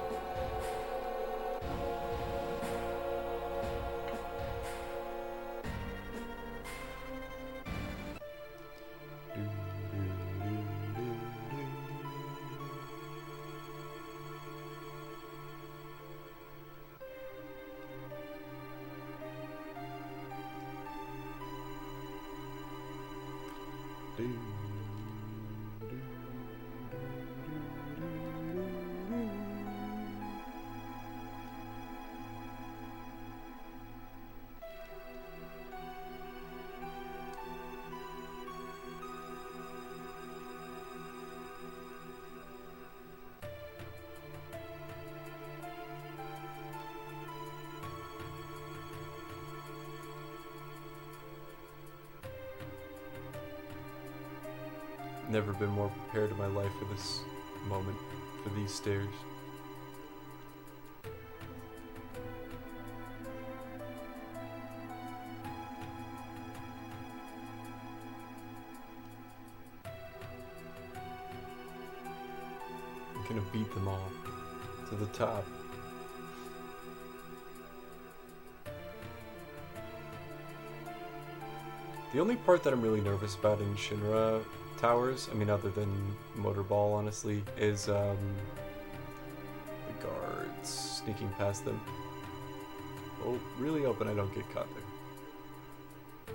Never been more prepared in my life for this moment, for these stairs. I'm gonna beat them all to the top. The only part that I'm really nervous about in Shinra Towers, I mean other than Motorball honestly, is the guards sneaking past them. Oh, really hoping I don't get caught there.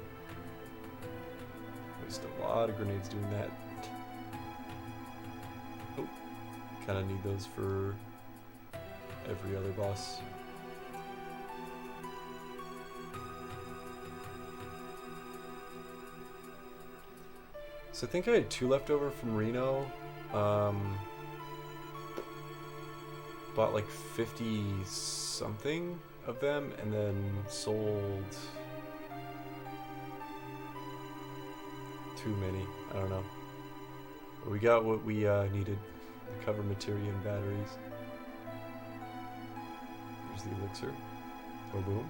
Waste a lot of grenades doing that. Oh, kinda need those for every other boss. So I think I had 2 left over from Reno. Bought like 50 something of them and then sold too many. I don't know. But we got what we needed. The cover materia and batteries. Here's the elixir. Oh, boom.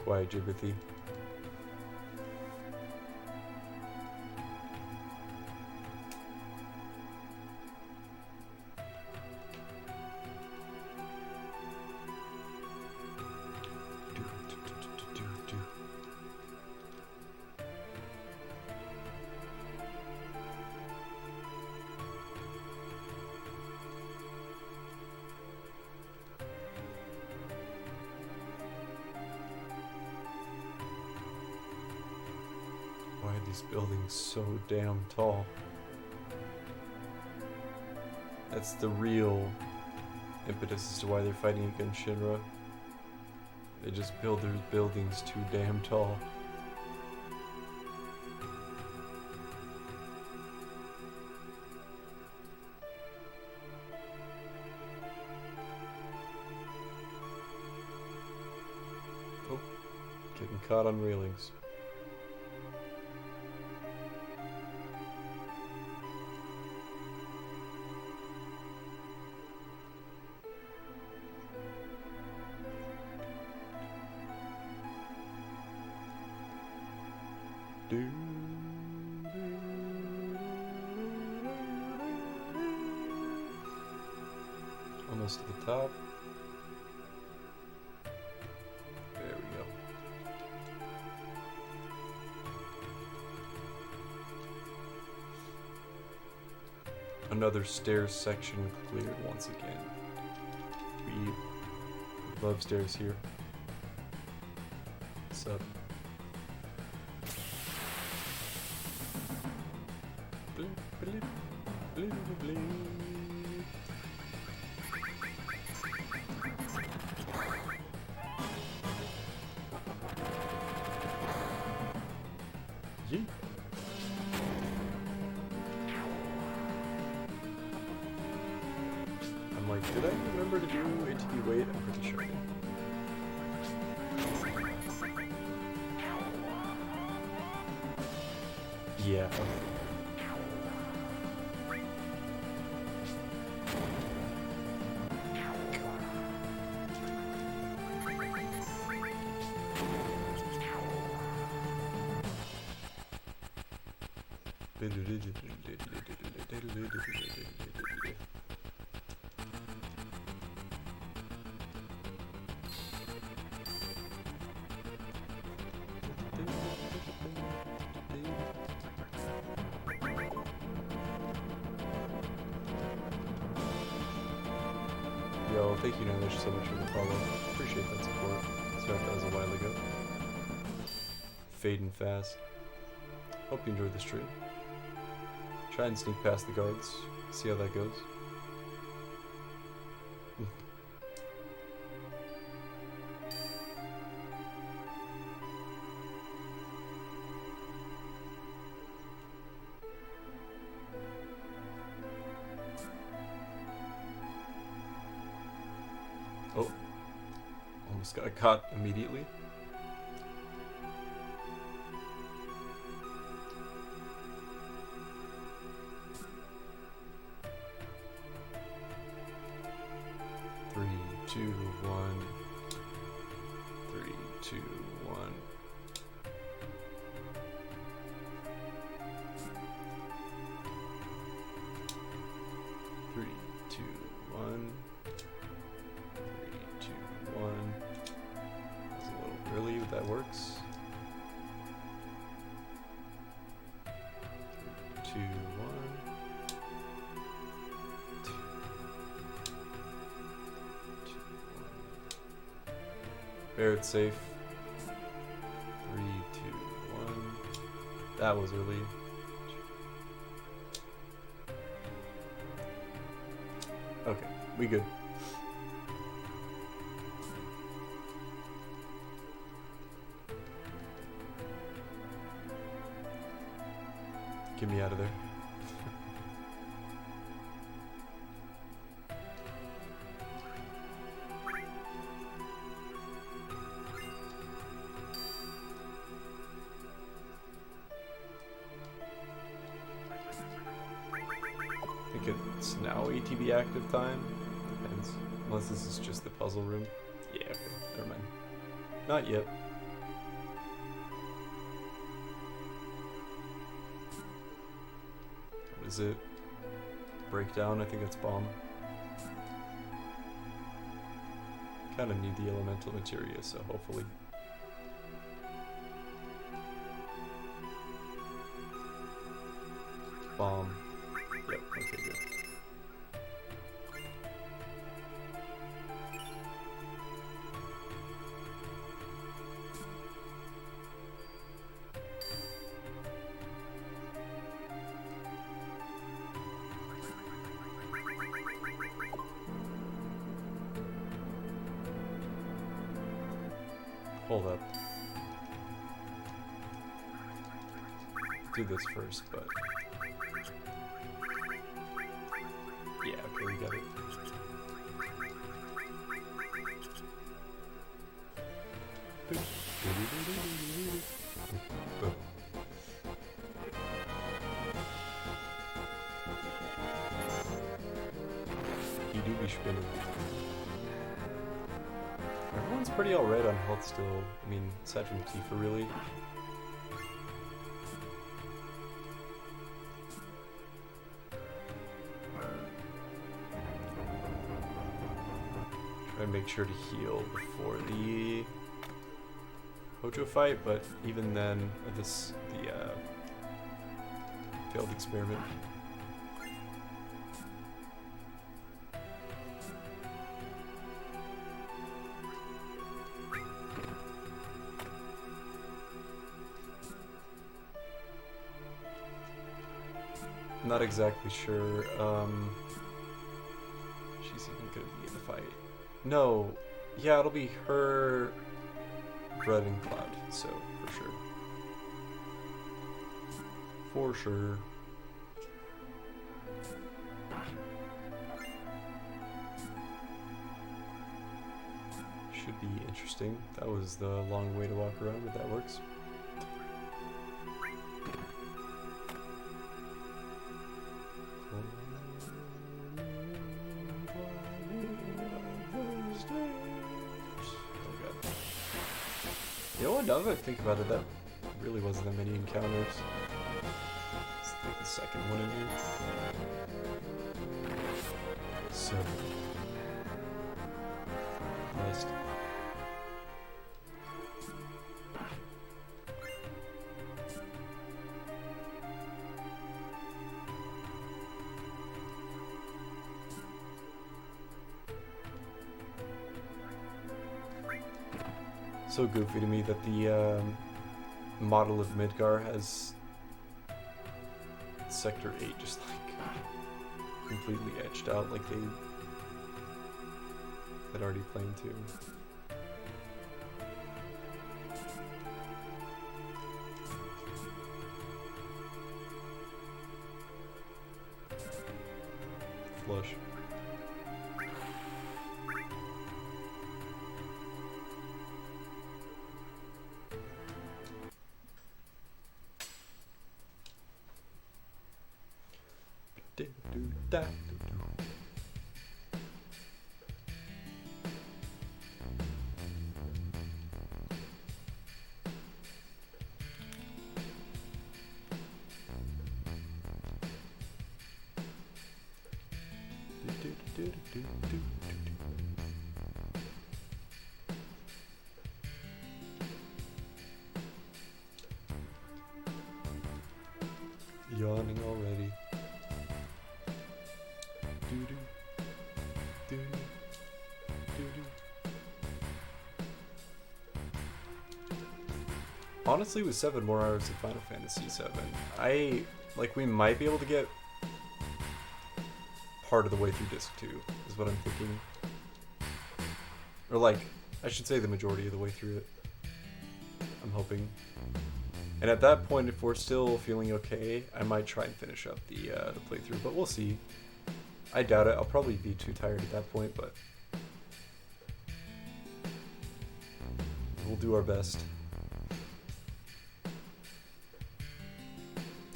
Quiet Jibbathy. Why are these buildings so damn tall? That's the real impetus as to why they're fighting against Shinra. They just build their buildings too damn tall. Oh, getting caught on railings. Almost to the top. There we go. Another stairs section cleared once again. We Go upstairs here. What's up? Blip, blip, blip, blip. Yeet. I'm like, did I remember to do ATB weight? I'm pretty sure I did. Yeah. Yo, thank you, Nilesh, so much for the follow. Appreciate that support. Sorry if that was a while ago. Fading fast. Hope you enjoyed the stream. Try and sneak past the guards. See how that goes. Oh. Almost got caught immediately. Two, one. 3, 2, 1. 3, 2, 1. 3, 2, 1. That's a little early, but that works. 3, 2, 1. Barrett's safe. 3, 2, 1. That was early. Okay, we good. Get me out of there. It's now ATB active time. Depends. Unless this is just the puzzle room. Yeah, okay. Never mind. Not yet. What is it? Breakdown? I think that's bomb. Kinda need the elemental materia, so hopefully. Bomb. Yep, okay, good. Hold up. Do this first, but... yeah, okay, we got it. You do be spinning. Everyone's pretty alright on health still. I mean, aside from Tifa, really. Try and make sure to heal before the Hojo fight, but even then, the failed experiment. not exactly sure she's even gonna be in the fight. No, yeah, it'll be her, Red, and Cloud, so for sure. For sure. Should be interesting. That was the long way to walk around, but that works. You know what, now that I think about it, that really wasn't that many encounters. It's like the second one in here. So... List. So goofy to me that the model of Midgar has Sector 8 just like completely etched out like they had already planned to. Flush. Yawning already. Honestly, with 7 more hours of Final Fantasy VII, we might be able to get part of the way through Disc 2, is what I'm thinking. Or I should say the majority of the way through it. I'm hoping. And at that point, if we're still feeling okay, I might try and finish up the playthrough, but we'll see. I doubt it. I'll probably be too tired at that point, but we'll do our best.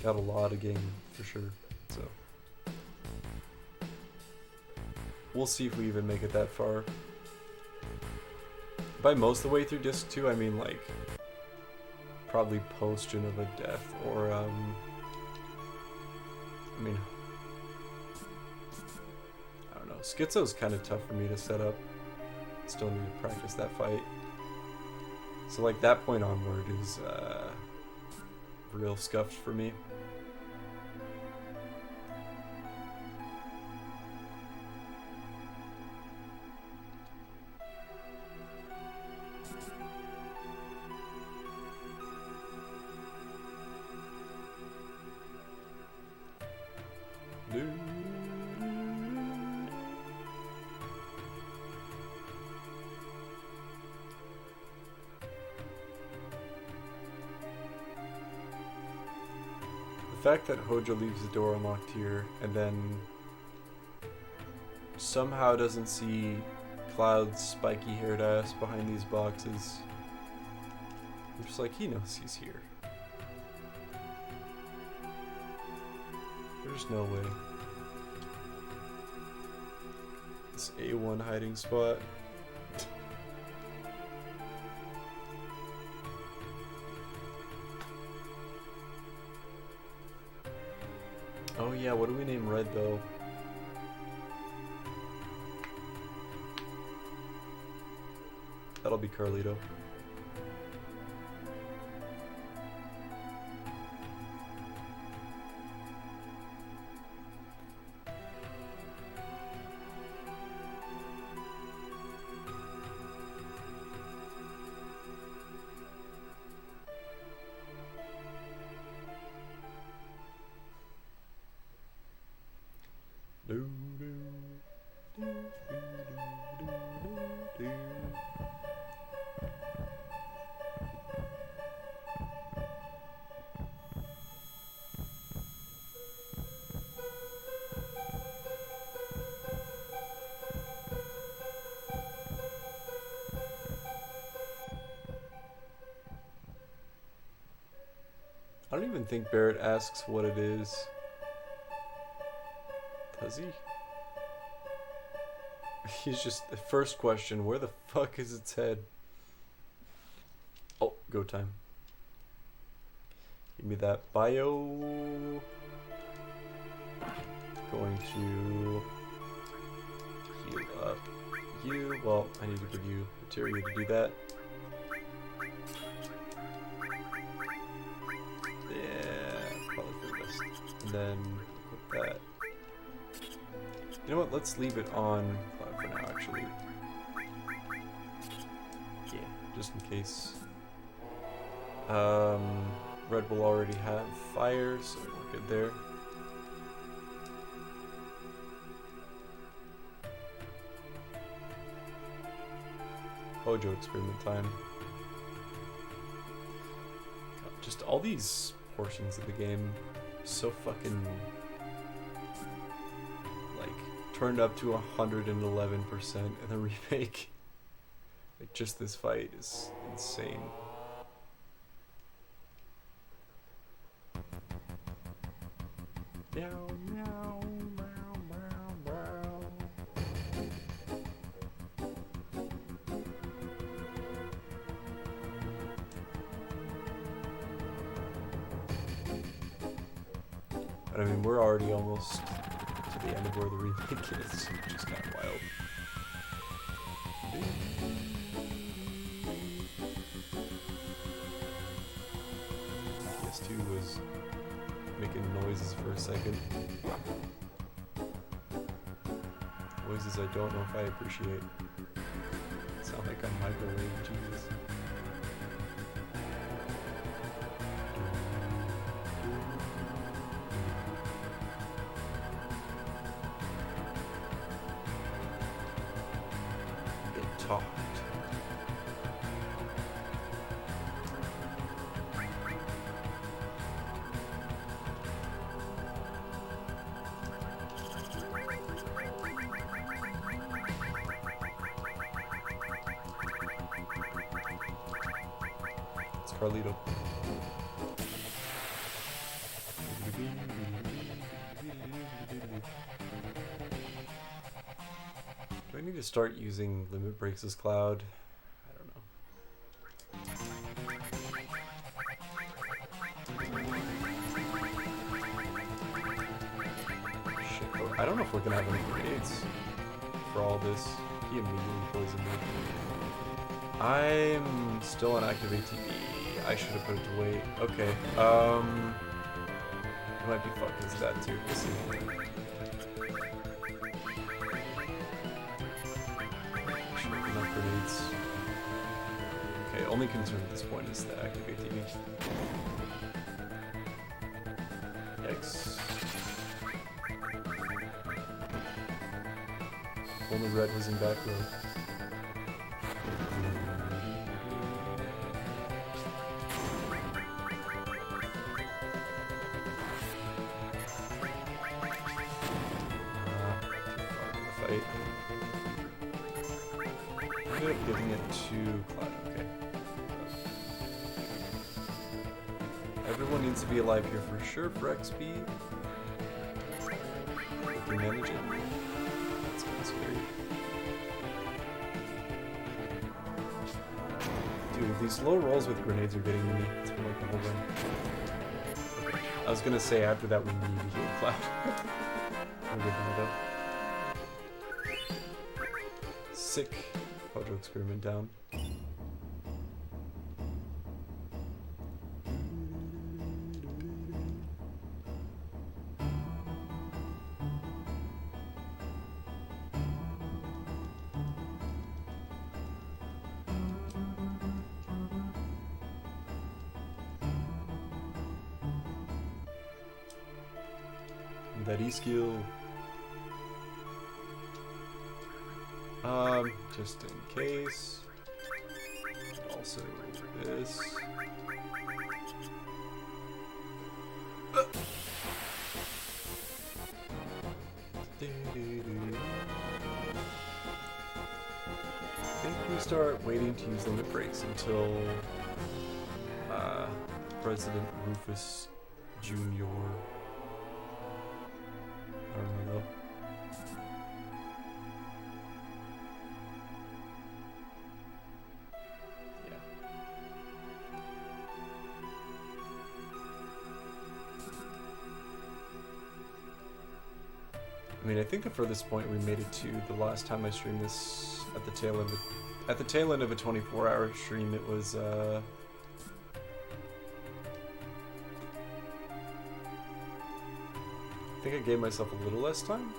Got a lot of game, for sure, so we'll see if we even make it that far. By most of the way through Disc 2, I mean, probably post Genova Death, or, I don't know. Schizo's kind of tough for me to set up. Still need to practice that fight. So, that point onward is, real scuffed for me. The fact that Hojo leaves the door unlocked here and then somehow doesn't see Cloud's spiky haired ass behind these boxes. I'm just like, he knows he's here. There's no way. This A1 hiding spot. Oh yeah, what do we name Red though? That'll be Carlito. I don't even think Barrett asks what it is. Does he? He's just the first question, where the fuck is its head? Oh, go time. Give me that bio. Going to heal up you. Well, I need to give you material to do that. Yeah, probably for the best. And then equip that. You know what? Let's leave it on for now, actually. Yeah, just in case. Red will already have fire, so we're good there. Hojo experiment time. God, just all these portions of the game, so fucking like turned up to 111%, and the remake, like just this fight is insane. Meow, meow, meow, meow, meow. But I mean, we're already almost to the end of where the remake is, which is kind of wild. Pt.2 was making noises for a second. Noises I don't know if I appreciate. Sound like a microwave, Jesus. Get talked. Carlito. Do I need to start using limit breaks as cloud? I don't know. Shit. Oh, I don't know if we're gonna have any grenades for all this. He immediately poisoned me. I'm still on active ATB. I should have put it to wait. Okay. It might be fucked as that too. We'll see. Should have enough grenades. Okay, only concern at this point is the active ATB. Yikes. Only red was in back row. Giving it to Cloud, okay. Everyone needs to be alive here for sure for XP. If you manage it. That's kind of scary. Dude, these low rolls with grenades are getting me. It's been like the whole run. Okay. I was gonna say after that we need to heal Cloud. I'm good now though. Sick. Hojo experiment down. That E-skill. Just in case. Also this. I think we start waiting to use limit breaks until President Rufus Jr. I don't know though. I mean, I think the furthest point we made it to the last time I streamed this at the tail end of a 24-hour stream, it was I think I gave myself a little less time.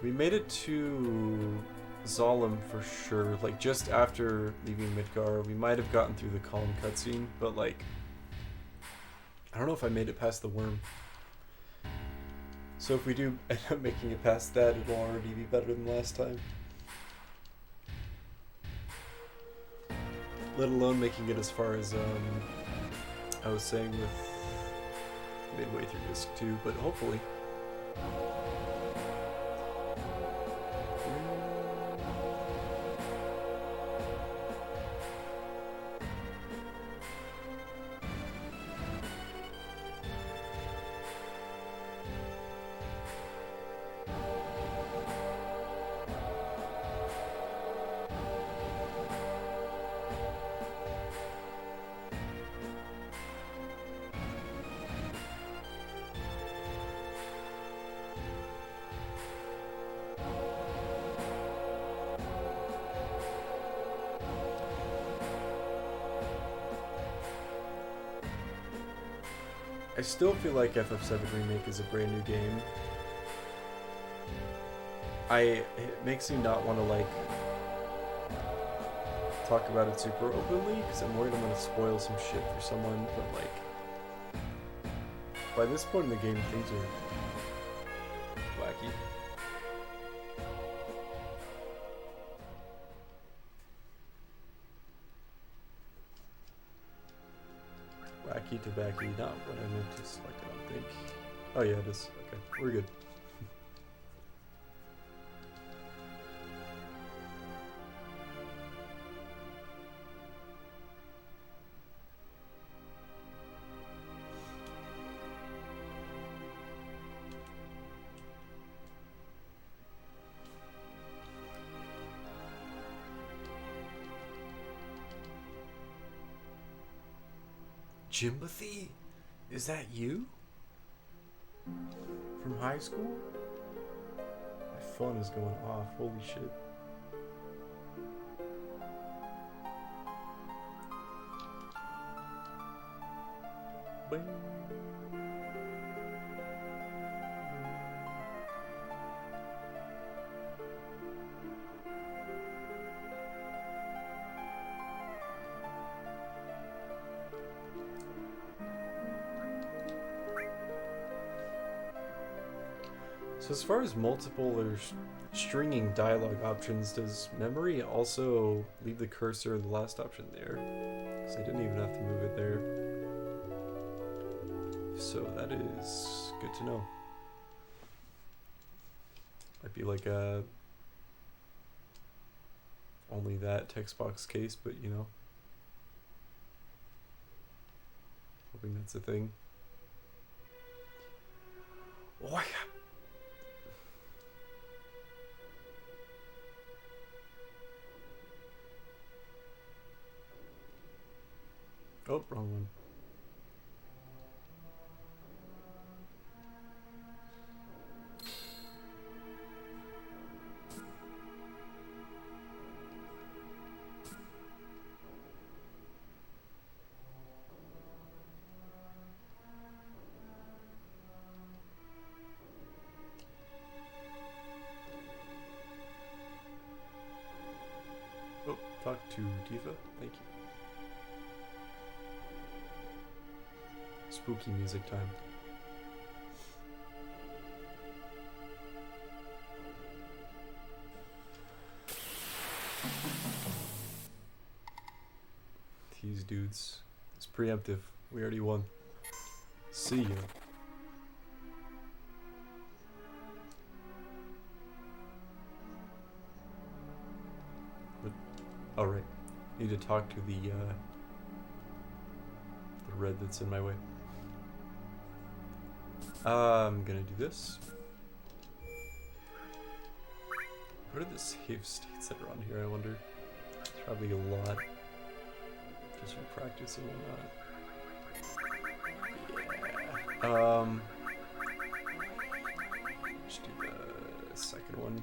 We made it to Zalem for sure, like just after leaving Midgar. We might have gotten through the Column cutscene, but like I don't know if I made it past the worm. So if we do end up making it past that, it'll already be better than last time. Let alone making it as far as I was saying with midway through disc 2, but hopefully. I still feel like FF7 Remake is a brand new game. It makes me not want to like talk about it super openly because I'm worried I'm going to spoil some shit for someone, but like by this point in the game things are wacky. Wacky to backy, not what I meant to select, I don't think. Oh yeah, it is. Okay, we're good. Jimothy? Is that you? From high school? My phone is going off, holy shit. Bing. So as far as multiple or stringing dialogue options, does memory also leave the cursor, the last option there? Because I didn't even have to move it there. So that is good to know. Might be like a only that text box case, but you know, hoping that's a thing. Oh yeah. Oh, wrong one. Oh, talk to Diva. Thank you. Spooky music time. These dudes. It's preemptive. We already won. See ya. But, alright. Need to talk to the, red that's in my way. I'm gonna do this. What are the save states that are on here, I wonder? It's probably a lot. Just from practice and whatnot. Yeah. Just do the second one.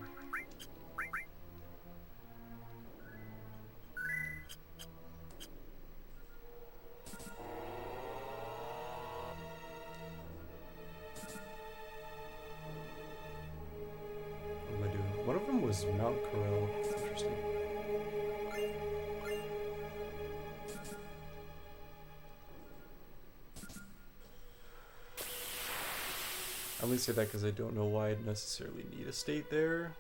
What am I doing? One of them was Mount Corel. That's interesting. I only say that because I don't know why I'd necessarily need a state there.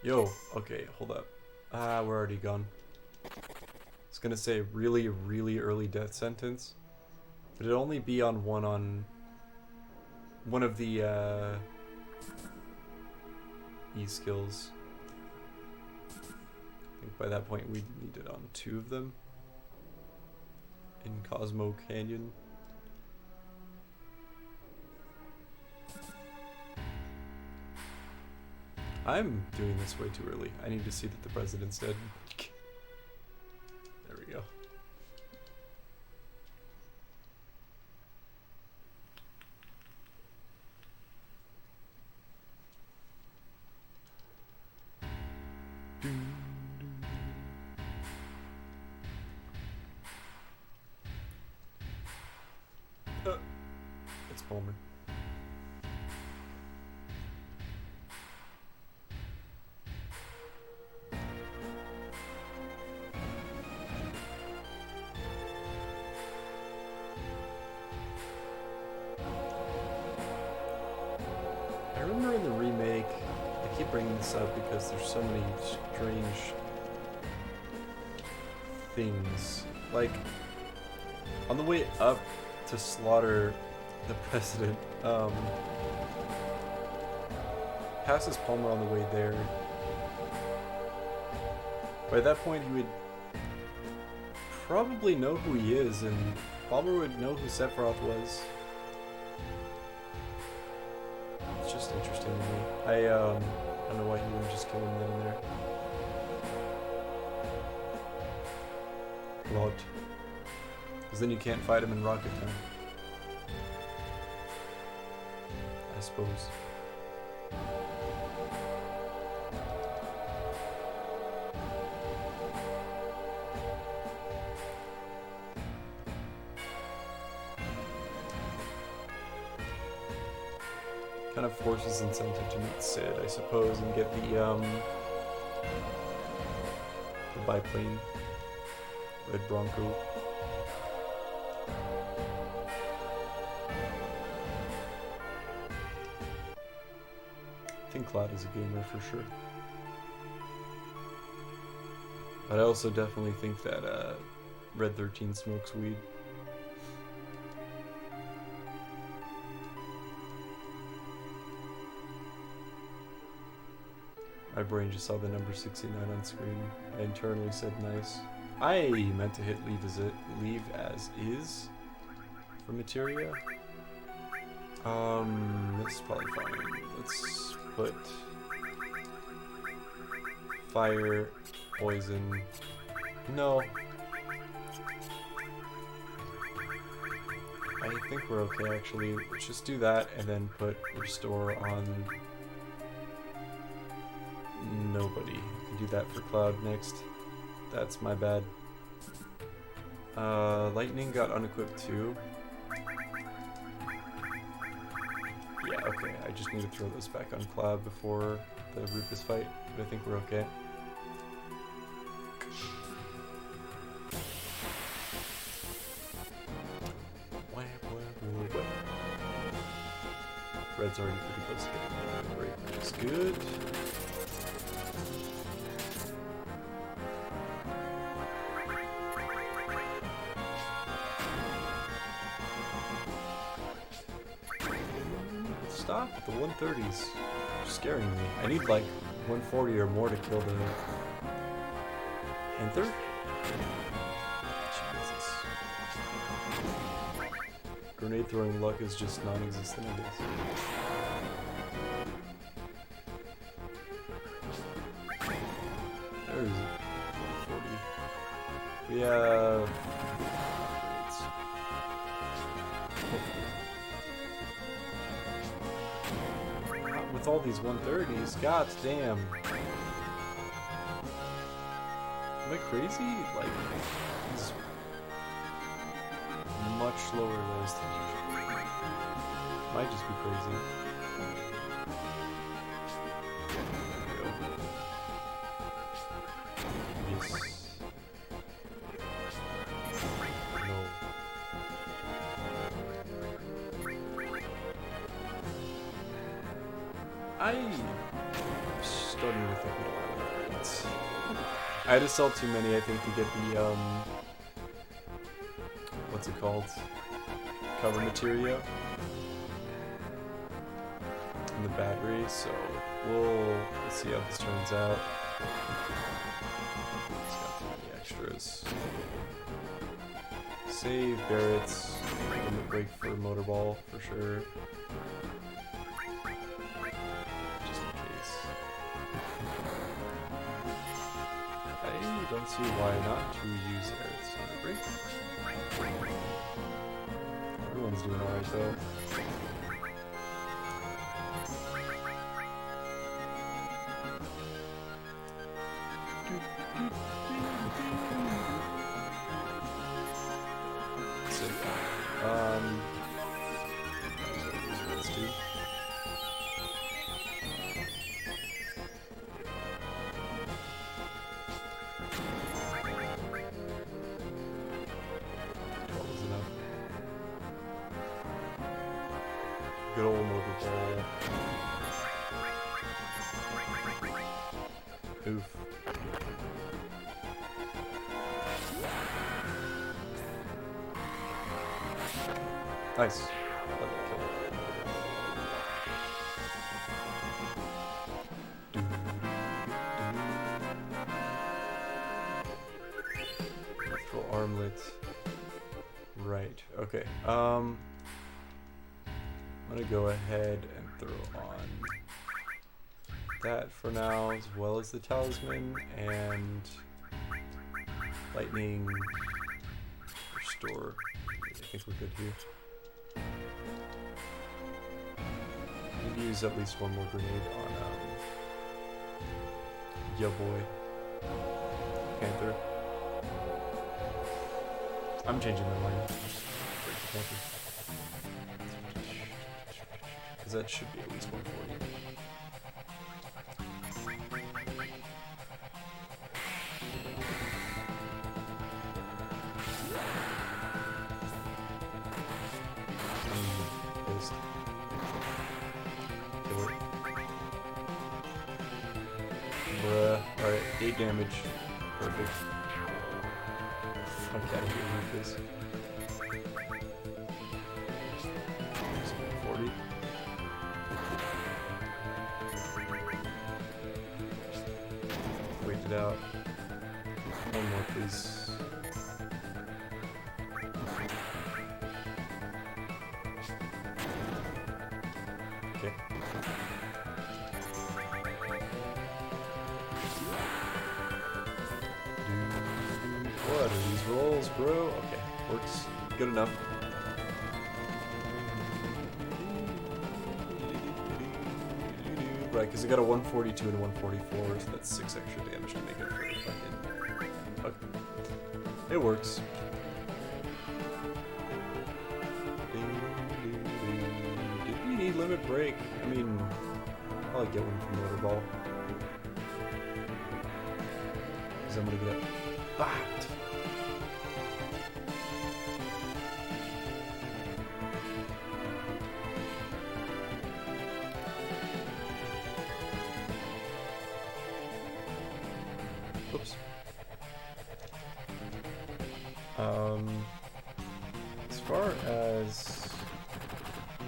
Yo, okay, hold up. Ah, we're already gone. I was gonna say really, really early death sentence, but it'd only be on one of the E skills. I think by that point we'd need it on 2 of them in Cosmo Canyon. I'm doing this way too early. I need to see that the president's dead. There we go. It's Palmer. I remember in the remake, I keep bringing this up because there's so many strange things. Like, on the way up to slaughter the president, passes Palmer on the way there. By that point, he would probably know who he is, and Palmer would know who Sephiroth was. It's just interesting to me. I don't know why he wouldn't just kill him then and there. Lot. Because then you can't fight him in Rocket Town. I suppose. Kind of forces incentive to meet Sid, I suppose, and get the biplane, Red Bronco. I think Cloud is a gamer for sure. But I also definitely think that Red 13 smokes weed. My brain just saw the number 69 on screen. I internally said nice. I meant to hit leave as is for materia. This is probably fine. Let's put fire, poison. No. I think we're okay actually. Let's just do that and then put restore on nobody. Can do that for Cloud next. That's my bad. Lightning got unequipped too. Yeah, okay. I just need to throw this back on Cloud before the Rufus fight, but I think we're okay. Red's already pretty close to getting that. Great, looks good. Stop with the 130s. You're scaring me. I need like 140 or more to kill the Panther. Jesus. Grenade throwing luck is just non-existent, I guess. There's 40. We have... With all these 130s, god damn. Am I crazy? Like, he's much slower than his teacher. Might just be crazy. Yes. No. I starting to think we don't have upgrades. I had to sell too many, I think, to get the what's it called? Cover materia and the battery, so we'll see how this turns out. It's got too many extras. Save Barrett's, limit break for motorball for sure. Just in case. I don't see why not to use Barrett's limit break. Everyone's doing alright though. Let's do. Good old motorball. Oof. Nice. Let me kill it. Throw armlet. Right. Okay. I'm gonna go ahead and throw on that for now, as well as the talisman and lightning restore. I think we're good here. We use at least one more grenade on ya boy Panther. I'm changing my mind. Break the Panther. Because that should be at least 140. I'm pissed. Kill it. Bruh. Alright, 8 damage. Perfect. Fuck out of here, Rufus. 40. Wait it out. One more, please. Okay. What are these rolls, bro? Okay, works. Good enough. Right, because I got a 142 and a 144, so that's 6 extra damage to make it for the fucking... Okay. It works. Did we need limit break? I mean, I'll probably get one from Motorball. Because I'm gonna get fucked. Oops. As far as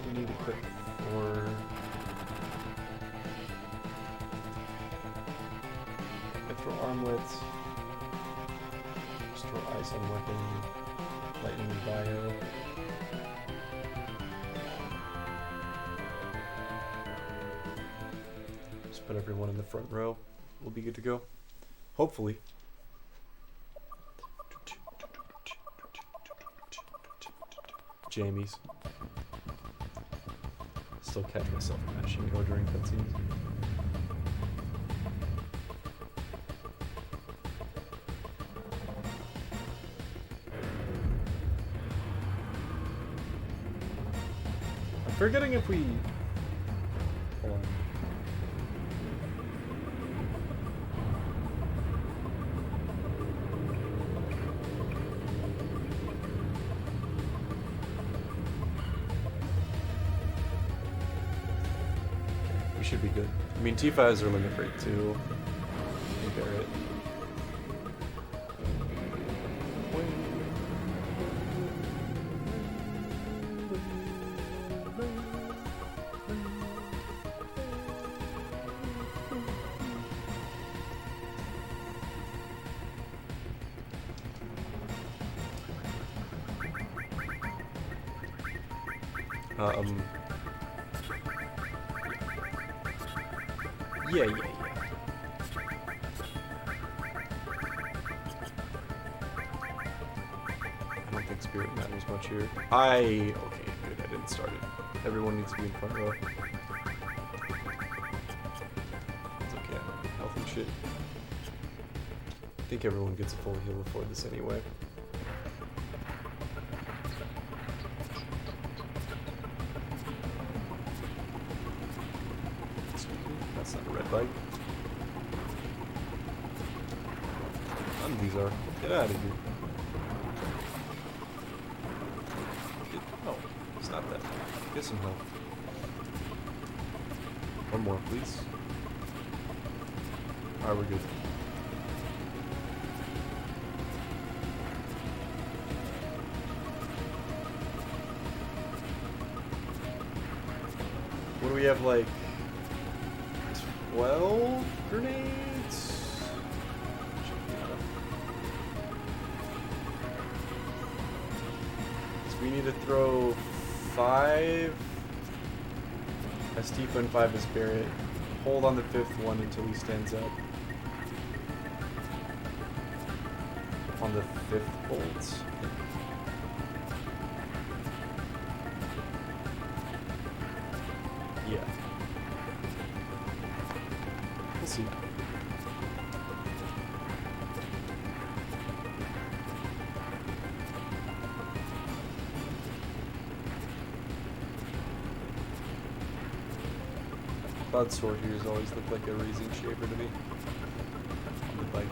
we need equipment for throw armlets, just throw ice on weapon, lightning and bio. But everyone in the front row will be good to go. Hopefully. Jammies. Still catch myself mashing go during cutscenes. I'm forgetting if we... Hold on. We should be good. I mean, T5s are limit break too. Compare it. Yeah. I don't think spirit matters much here. Okay, good, I didn't start it. Everyone needs to be in front row. It's okay, I'm health and shit. I think everyone gets a full heal before this anyway. That's not a red bike. None of these are. Get out of here. No, it's not that. Get some help. One more, please. Alright, we're good. What do we have, like... 12 grenades? So we need to throw 5 as Tifa and 5 as Barrett. Hold on the 5th one until he stands up. On the 5th bolt. Yeah. We'll see. Cloud sword here has always looked like a raising shaper to me. On the bike.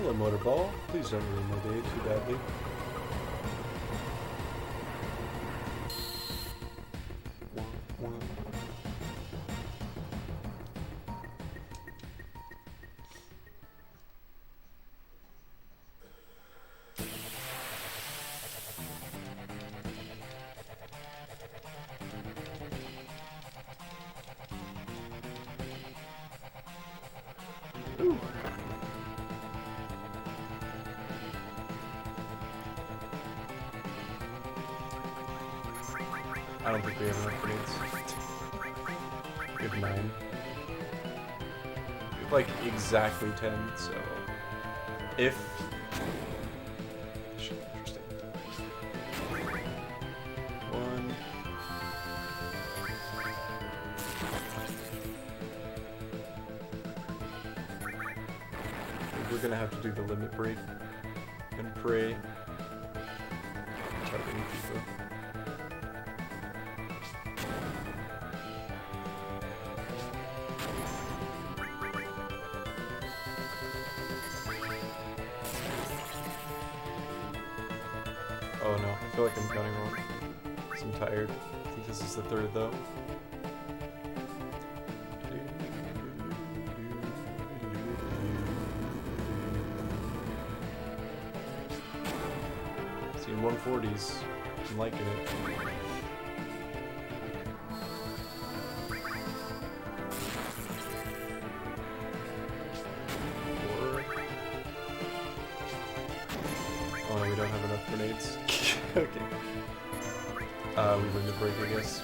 Hello, Motorball. Please don't ruin my day too badly. Ooh. I don't think we have enough grenades. We have 9. We have like exactly 10, so if should be interesting. 1. We're gonna have to do the limit break and pray. Targeting people. Oh no, I feel like I'm counting wrong. 'Cause I'm tired. I think this is the third though. Seeing 140s. I'm liking it. Oh no, we don't have enough grenades. Okay. We win the break, I guess.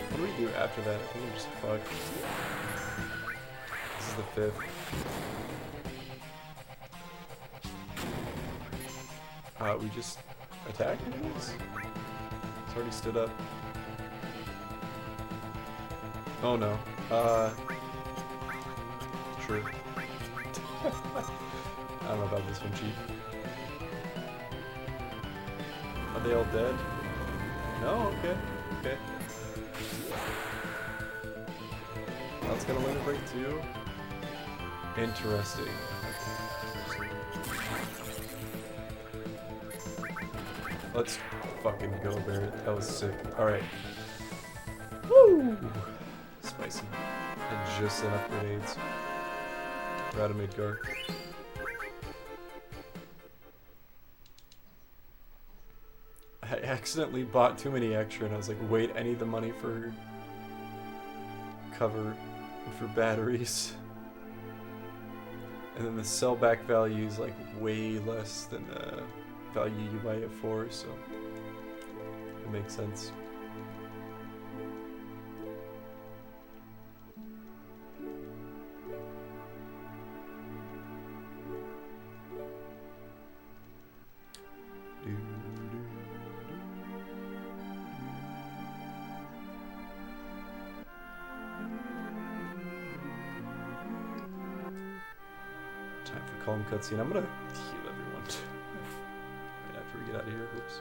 What do we do after that? I think we're just fucked. This is the fifth. We just attack, I guess? It's already stood up. Oh no. True. I don't know about this one, Chief. Are they all dead? No? Okay. Okay. That's gonna win a break too? Interesting. Let's fucking go, Barrett. That was sick. Alright. Woo! Spicy. And just enough grenades. We're out of Midgar. I accidentally bought too many extra and I was like, wait, I need the money for cover and for batteries. And then the sellback value is like way less than the value you buy it for, so it makes sense. Time for calm cutscene. I'm gonna heal everyone right after we get out of here. Whoops.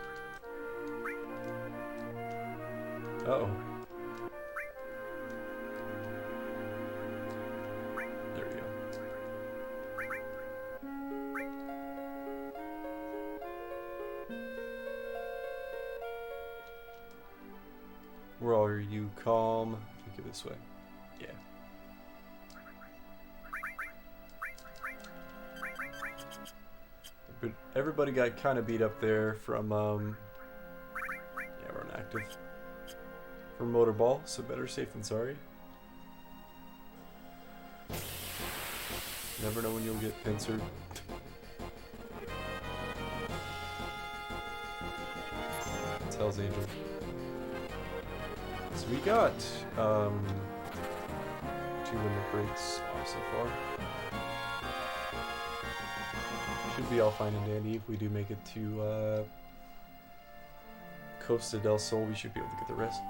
Uh-oh. There we go. Where are you? Calm. Take it this way. Yeah. But everybody got kind of beat up there from, yeah, we're inactive. From Motorball, so better safe than sorry. Never know when you'll get pincered. It's Hell's Angel. So we got, 2 limit breaks off so far. Should be all fine and dandy. If we do make it to Costa del Sol, we should be able to get the rest.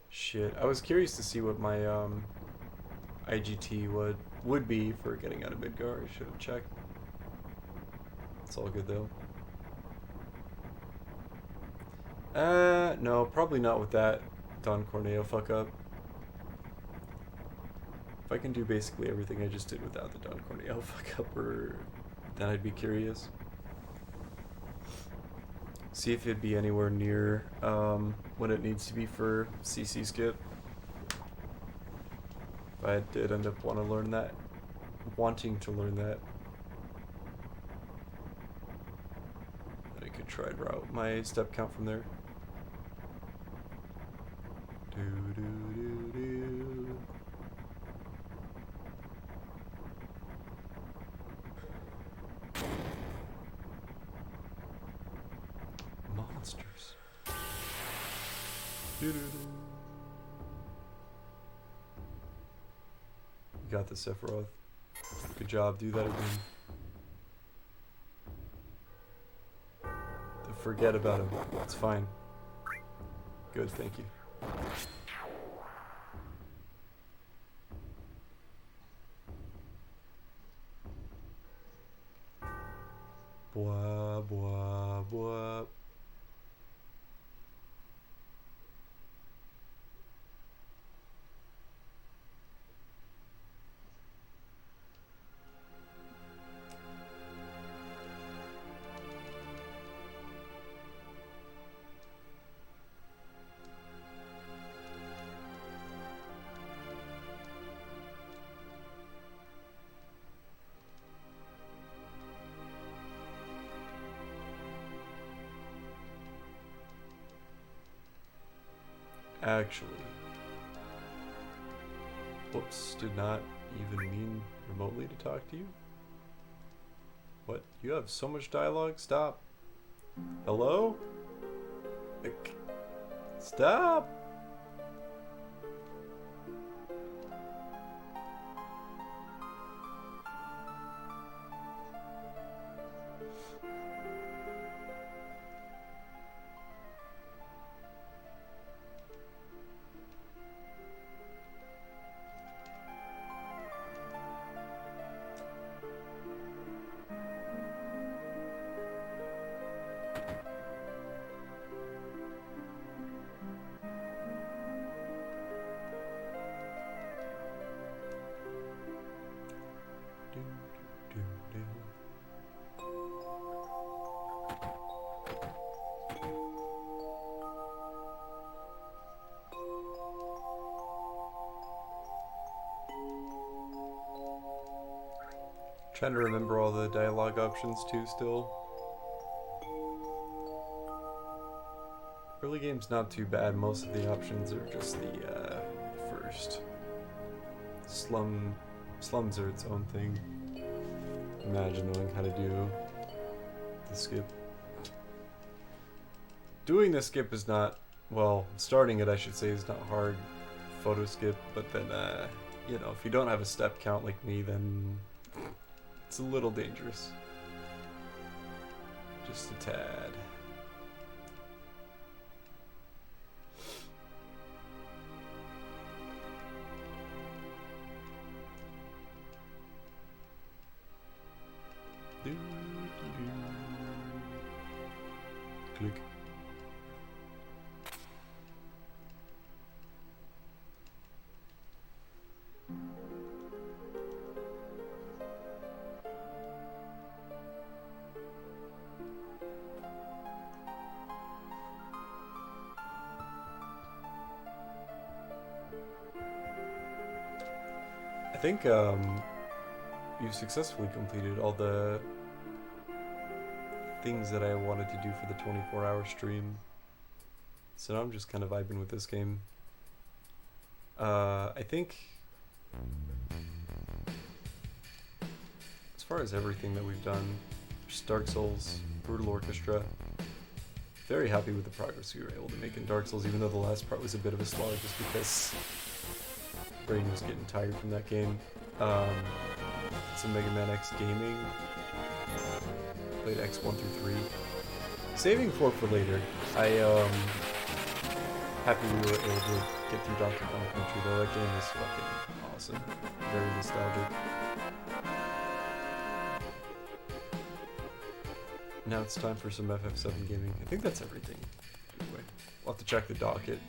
Shit, I was curious to see what my IGT would be for getting out of Midgar. I should have checked. It's all good though. No, probably not with that Don Corneo fuck up. If I can do basically everything I just did without the Don Corneo fuck up, then I'd be curious. See if it'd be anywhere near what it needs to be for CC skip. If I did end up wanting to learn that, then I could try and route my step count from there. You got this, Sephiroth. Good job. Do that again. Forget about him. It's fine. Good, thank you. Blah, blah, blah. Actually, whoops, did not even mean remotely to talk to you. What? You have so much dialogue? Stop. Hello? Stop! Trying to remember all the dialogue options too still. Early game's not too bad. Most of the options are just the first. Slums are its own thing. Imagine knowing how to do the skip. Doing the skip is not, well, starting it I should say is not hard. Photo skip, but then, you know, if you don't have a step count like me, then it's a little dangerous. Just a tad. Click. I think you've successfully completed all the things that I wanted to do for the 24-hour stream. So now I'm just kind of vibing with this game. I think as far as everything that we've done, just Dark Souls, Brutal Orchestra, very happy with the progress we were able to make in Dark Souls, even though the last part was a bit of a slog just because brain was getting tired from that game. Some Mega Man X gaming. Played X1 through 3. Saving 4 for later. Happy we were able to get through Donkey Kong Country though. That game is fucking awesome. Very nostalgic. Now it's time for some FF7 gaming. I think that's everything. Anyway, we'll have to check the docket.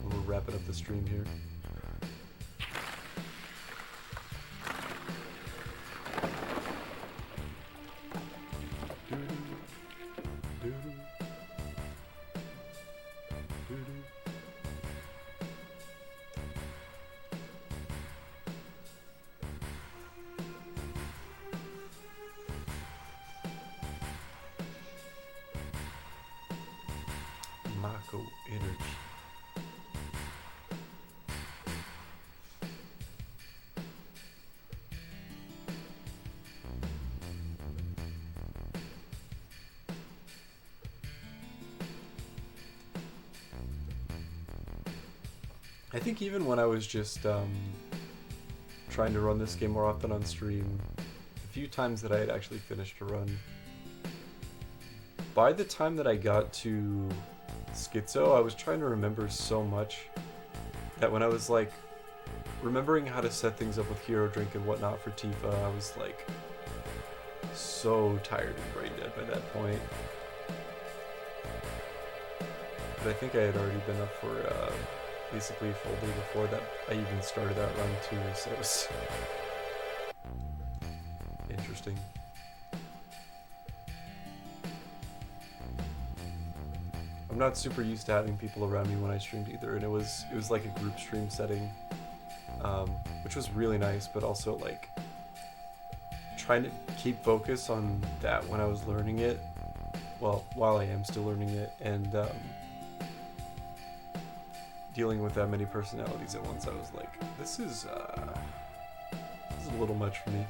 We're wrapping up the stream here. I think even when I was just trying to run this game more often on stream, the few times that I had actually finished a run, by the time that I got to Schizo, I was trying to remember so much that when I was like remembering how to set things up with Hero Drink and whatnot for Tifa, I was like so tired and brain dead by that point. But I think I had already been up for basically a full day before that I even started that run too, so it was interesting. I'm not super used to having people around me when I streamed either, and it was like a group stream setting, which was really nice, but also like trying to keep focus on that when I was learning it, well, while I am still learning it, and dealing with that many personalities at once, I was like, this is a little much for me.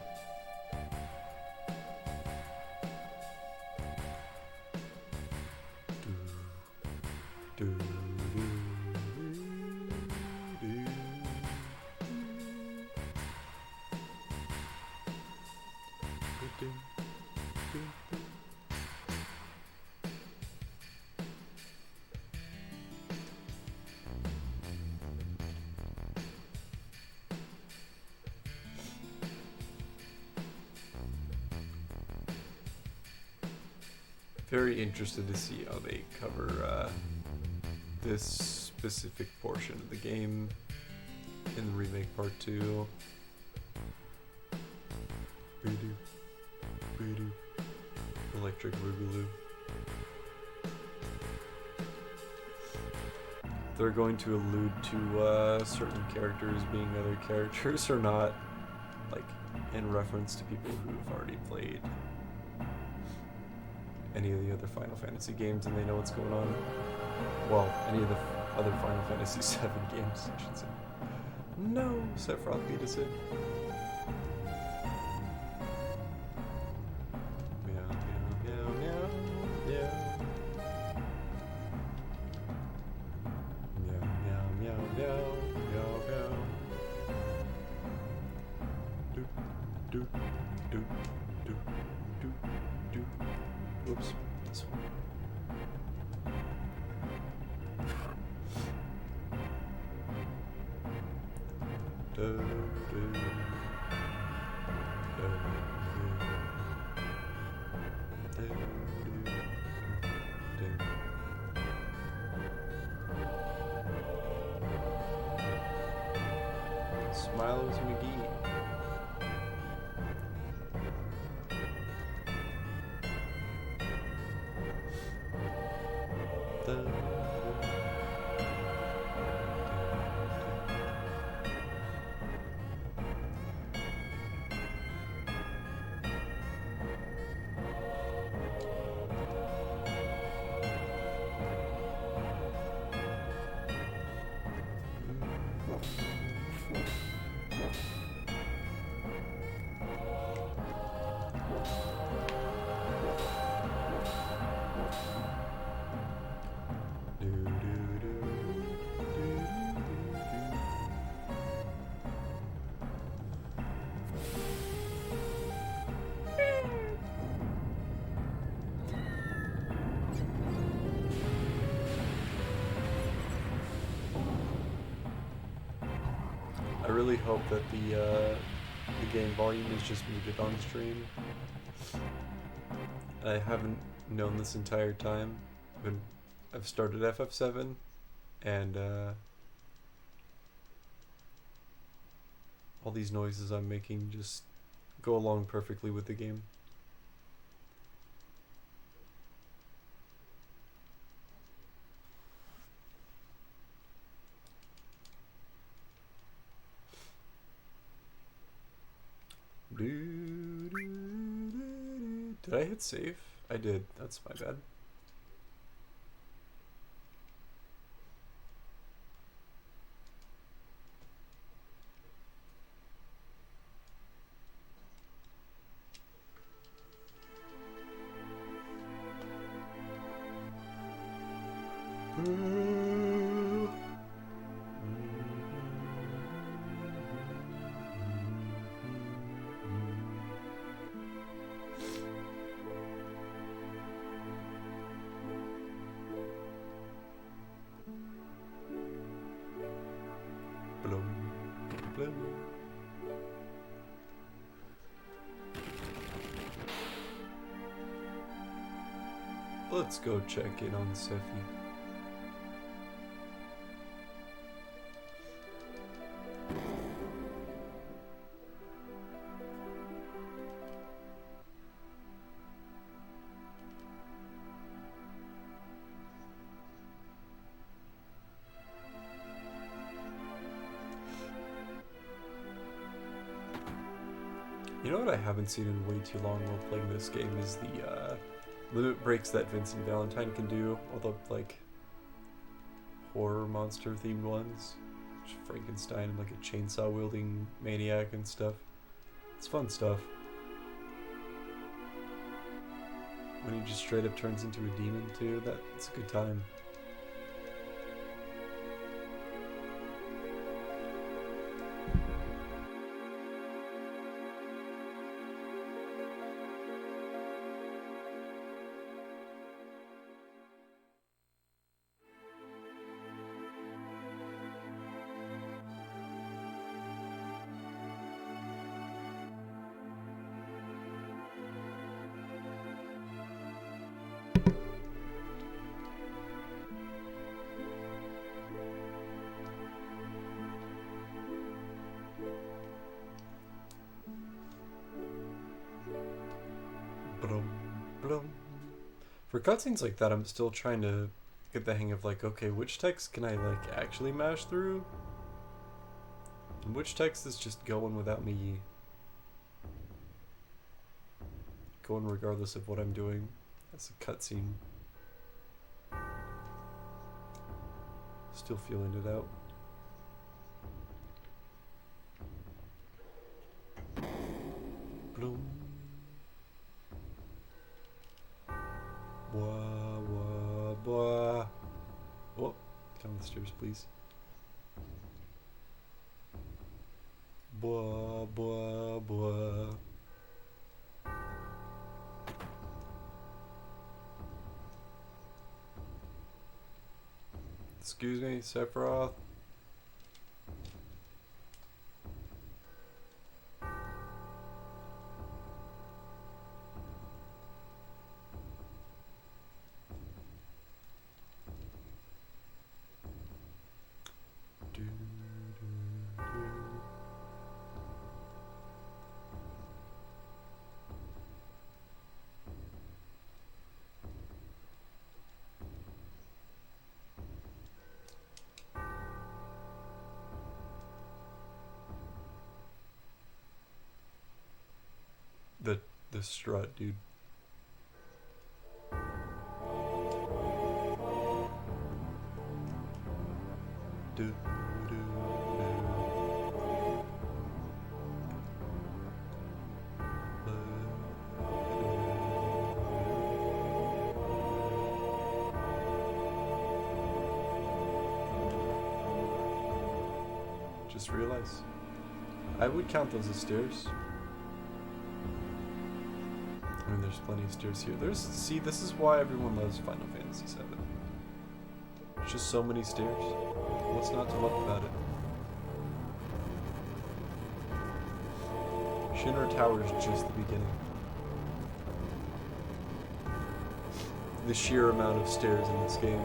Very interested to see how they cover this specific portion of the game in the remake part 2. Electric Boogaloo. They're going to allude to certain characters being other characters or not, like in reference to people who've already played any of the other Final Fantasy games and they know what's going on. Well, any of the other Final Fantasy 7 games, I should say. No, Sephiroth beat us in. Meow, meow, meow, meow, meow. Meow, meow, meow, meow, meow. Doop, doop, doop, doop, doop, doop. Oops, this one. Do, do, do, do, do, do. Smiles McGee. I really hope that the game volume is just muted on stream. I haven't known this entire time, but I've started FF7, and all these noises I'm making just go along perfectly with the game. Did I hit save? I did. That's my bad. let's go check in on Sephi. You know what I haven't seen in way too long while playing this game is the limit breaks that Vincent Valentine can do, all the like horror monster themed ones. Frankenstein and like a chainsaw wielding maniac and stuff. It's fun stuff. When he just straight up turns into a demon too, that's a good time. For cutscenes like that, I'm still trying to get the hang of like, okay, which text can I like actually mash through? And which text is just going without me going regardless of what I'm doing as a cutscene. Still feeling it out. Bloom. Blah, blah, blah. Oh, down the stairs, please. Blah, blah, blah. Excuse me, Sephiroth. The strut, dude. Do, do, Just realize I would count those as stairs. I mean, there's plenty of stairs here. See, this is why everyone loves Final Fantasy VII. There's just so many stairs. What's not to love about it? Shinra Tower is just the beginning. The sheer amount of stairs in this game.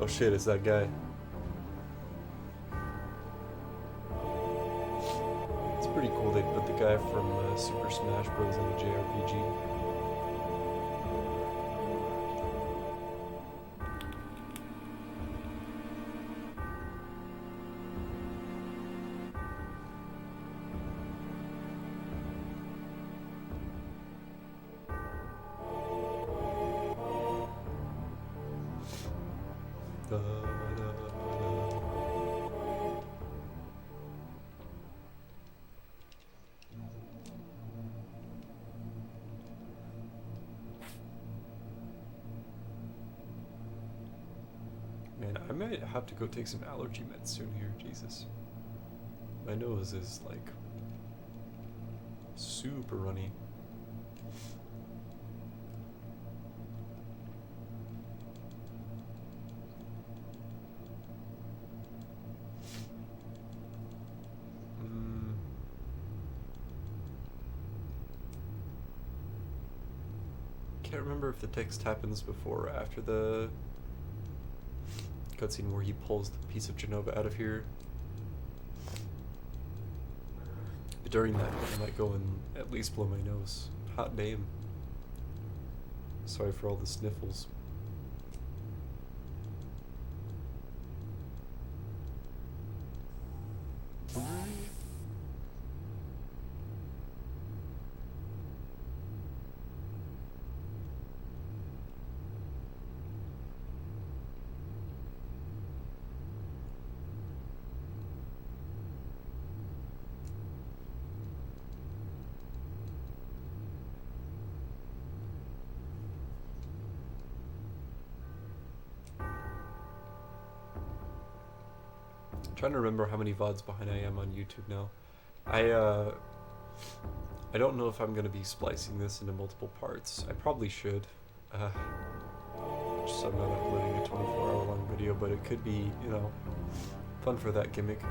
Oh shit, it's that guy. It's pretty cool they put the guy from Super Smash Bros. In a JRPG. Man, I might have to go take some allergy meds soon here. Jesus. My nose is like super runny. Can't remember if the text happens before or after the cutscene where he pulls the piece of Genova out of here. But during that, I might go and at least blow my nose. Hot damn. Sorry for all the sniffles. Trying to remember how many VODs behind I am on YouTube now. I don't know if I'm gonna be splicing this into multiple parts. I probably should. Just so I'm not uploading a 24-hour long video, but it could be, you know, fun for that gimmick. I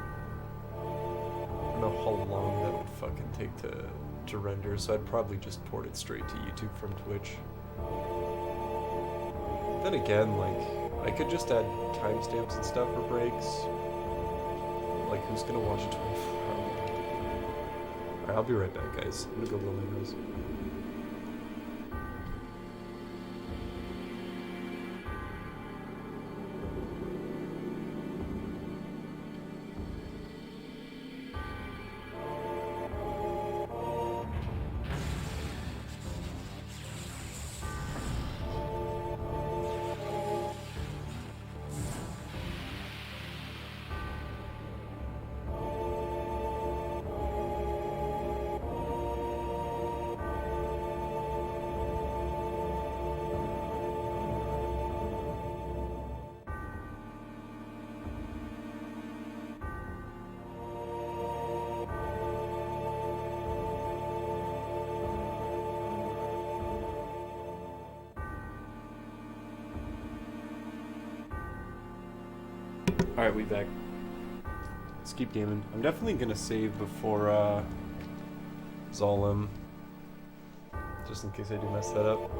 don't know how long that would fucking take to render, so I'd probably just port it straight to YouTube from Twitch. Then again, like, I could just add timestamps and stuff for breaks. Like, who's gonna watch a 24-hour? Alright, I'll be right back, guys. I'm gonna go blow my nose. Alright, we back. Let's keep gaming. I'm definitely gonna save before Zolom. Just in case I do mess that up.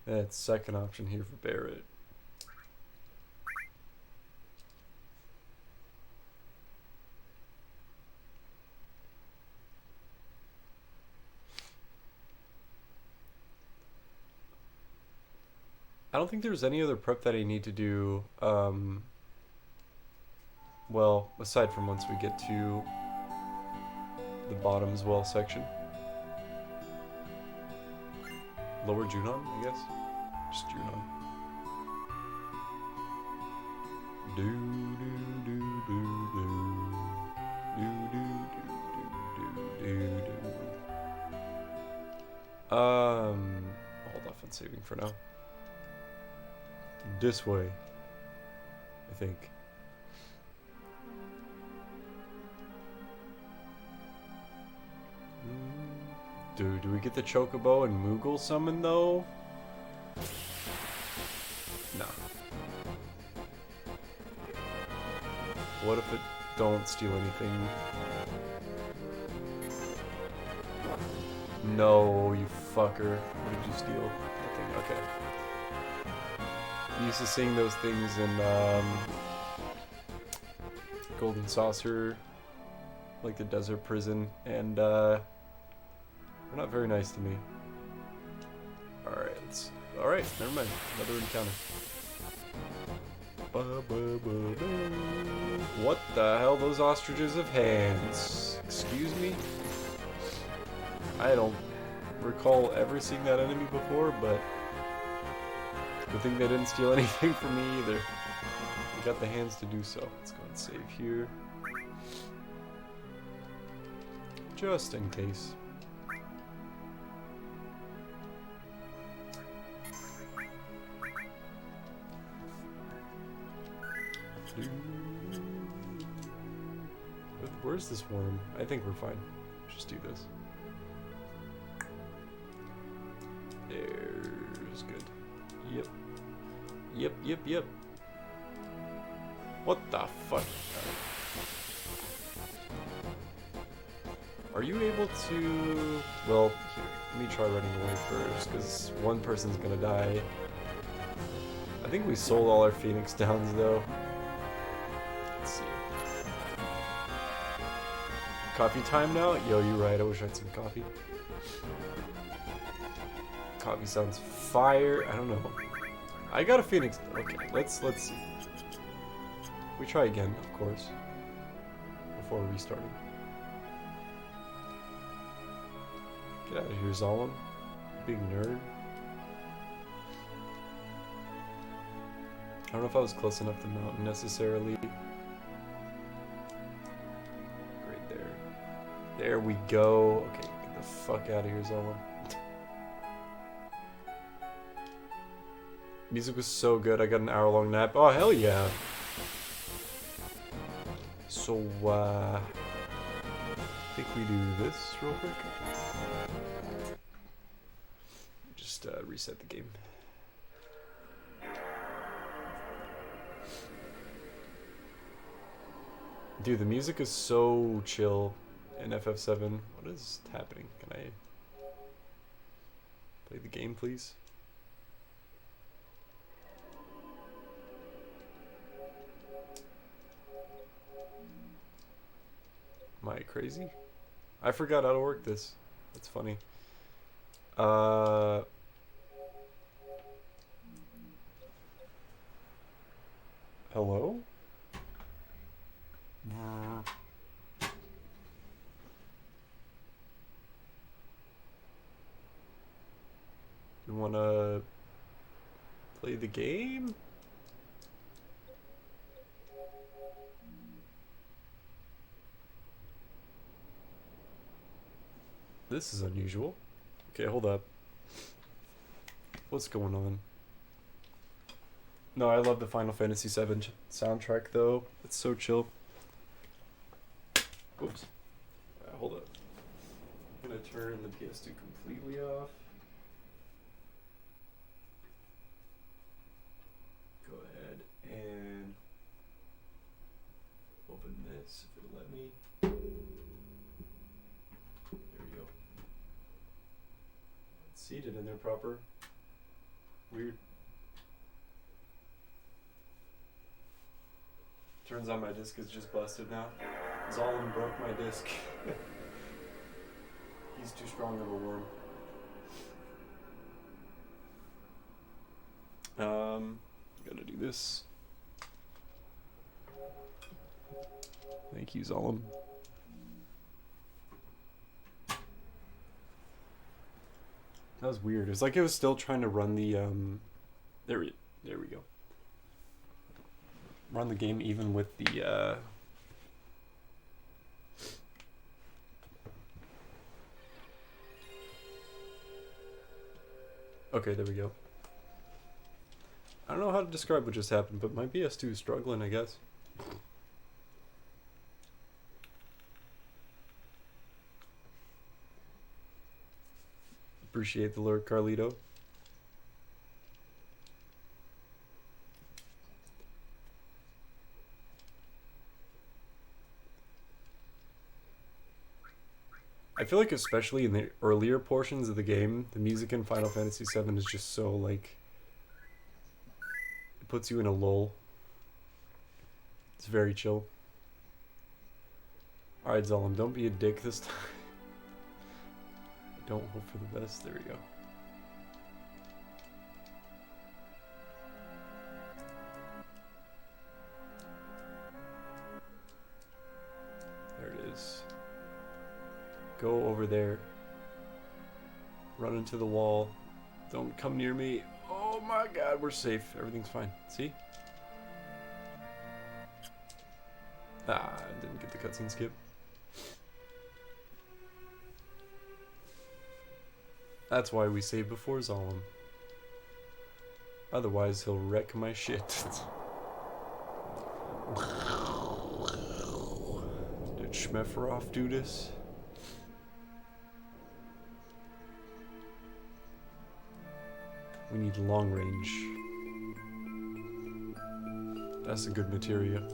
That's second option here for Barrett. I don't think there's any other prep that I need to do, well, aside from once we get to the bottoms well section. Lower Junon, I guess? Just Junon. Do do do do do do do do do do. I'll hold off on saving for now. This way, I think. Do we get the Chocobo and Moogle summon though? No. What if it don't steal anything? No, you fucker. What did you steal? Nothing. Okay. I'm used to seeing those things in Golden Saucer, like the desert prison, and they're not very nice to me. Alright, never mind. Another encounter. What the hell? Those ostriches have hands. Excuse me? I don't recall ever seeing that enemy before, but good thing they didn't steal anything from me either. They got the hands to do so. Let's go and save here. Just in case. Where's this worm? I think we're fine. Just do this. There's good. Yep. Yep, yep, yep. What the fuck? Are you able to... Well, here, let me try running away first, because one person's gonna die. I think we sold all our Phoenix Downs, though. Let's see. Coffee time now? Yo, you're right, I wish I had some coffee. Coffee sounds fire. I don't know. I got a Phoenix. Okay, let's see. We try again, of course. Before restarting. Get out of here, Zalem. Big nerd. I don't know if I was close enough to the mountain necessarily. Right there. There we go. Okay, get the fuck out of here, Zalem. Music was so good, I got an hour-long nap. Oh, hell yeah! So, I think we do this real quick. Just reset the game. Dude, the music is so chill in FF7. What is happening? Can I play the game, please? Am I crazy? I forgot how to work this. That's funny. Hello? You wanna play the game? This is unusual. Okay, hold up. What's going on? No, I love the Final Fantasy VII soundtrack though. It's so chill. Oops. Hold up. I'm gonna turn the PS2 completely off. Go ahead and open this if it'll let me. There we go. It's seated in there proper. Weird. Turns out my disc is just busted now. Zalem broke my disc. He's too strong of a worm. Gotta do this. Thank you, Zalem. That was weird. It was like it was still trying to run the there we go. Run the game even with the okay, there we go. I don't know how to describe what just happened, but my PS2 is struggling, I guess. Appreciate the lure, Carlito. I feel like especially in the earlier portions of the game, the music in Final Fantasy VII is just so like... It puts you in a lull. It's very chill. Alright, Zalem, don't be a dick this time. Don't hope for the best. There we go. Go over there. Run into the wall. Don't come near me. Oh my god, we're safe. Everything's fine. See? Ah, I didn't get the cutscene skip. That's why we save before Zalem. Otherwise, he'll wreck my shit. Did Schmefferoff do this? We need long range. That's a good materia.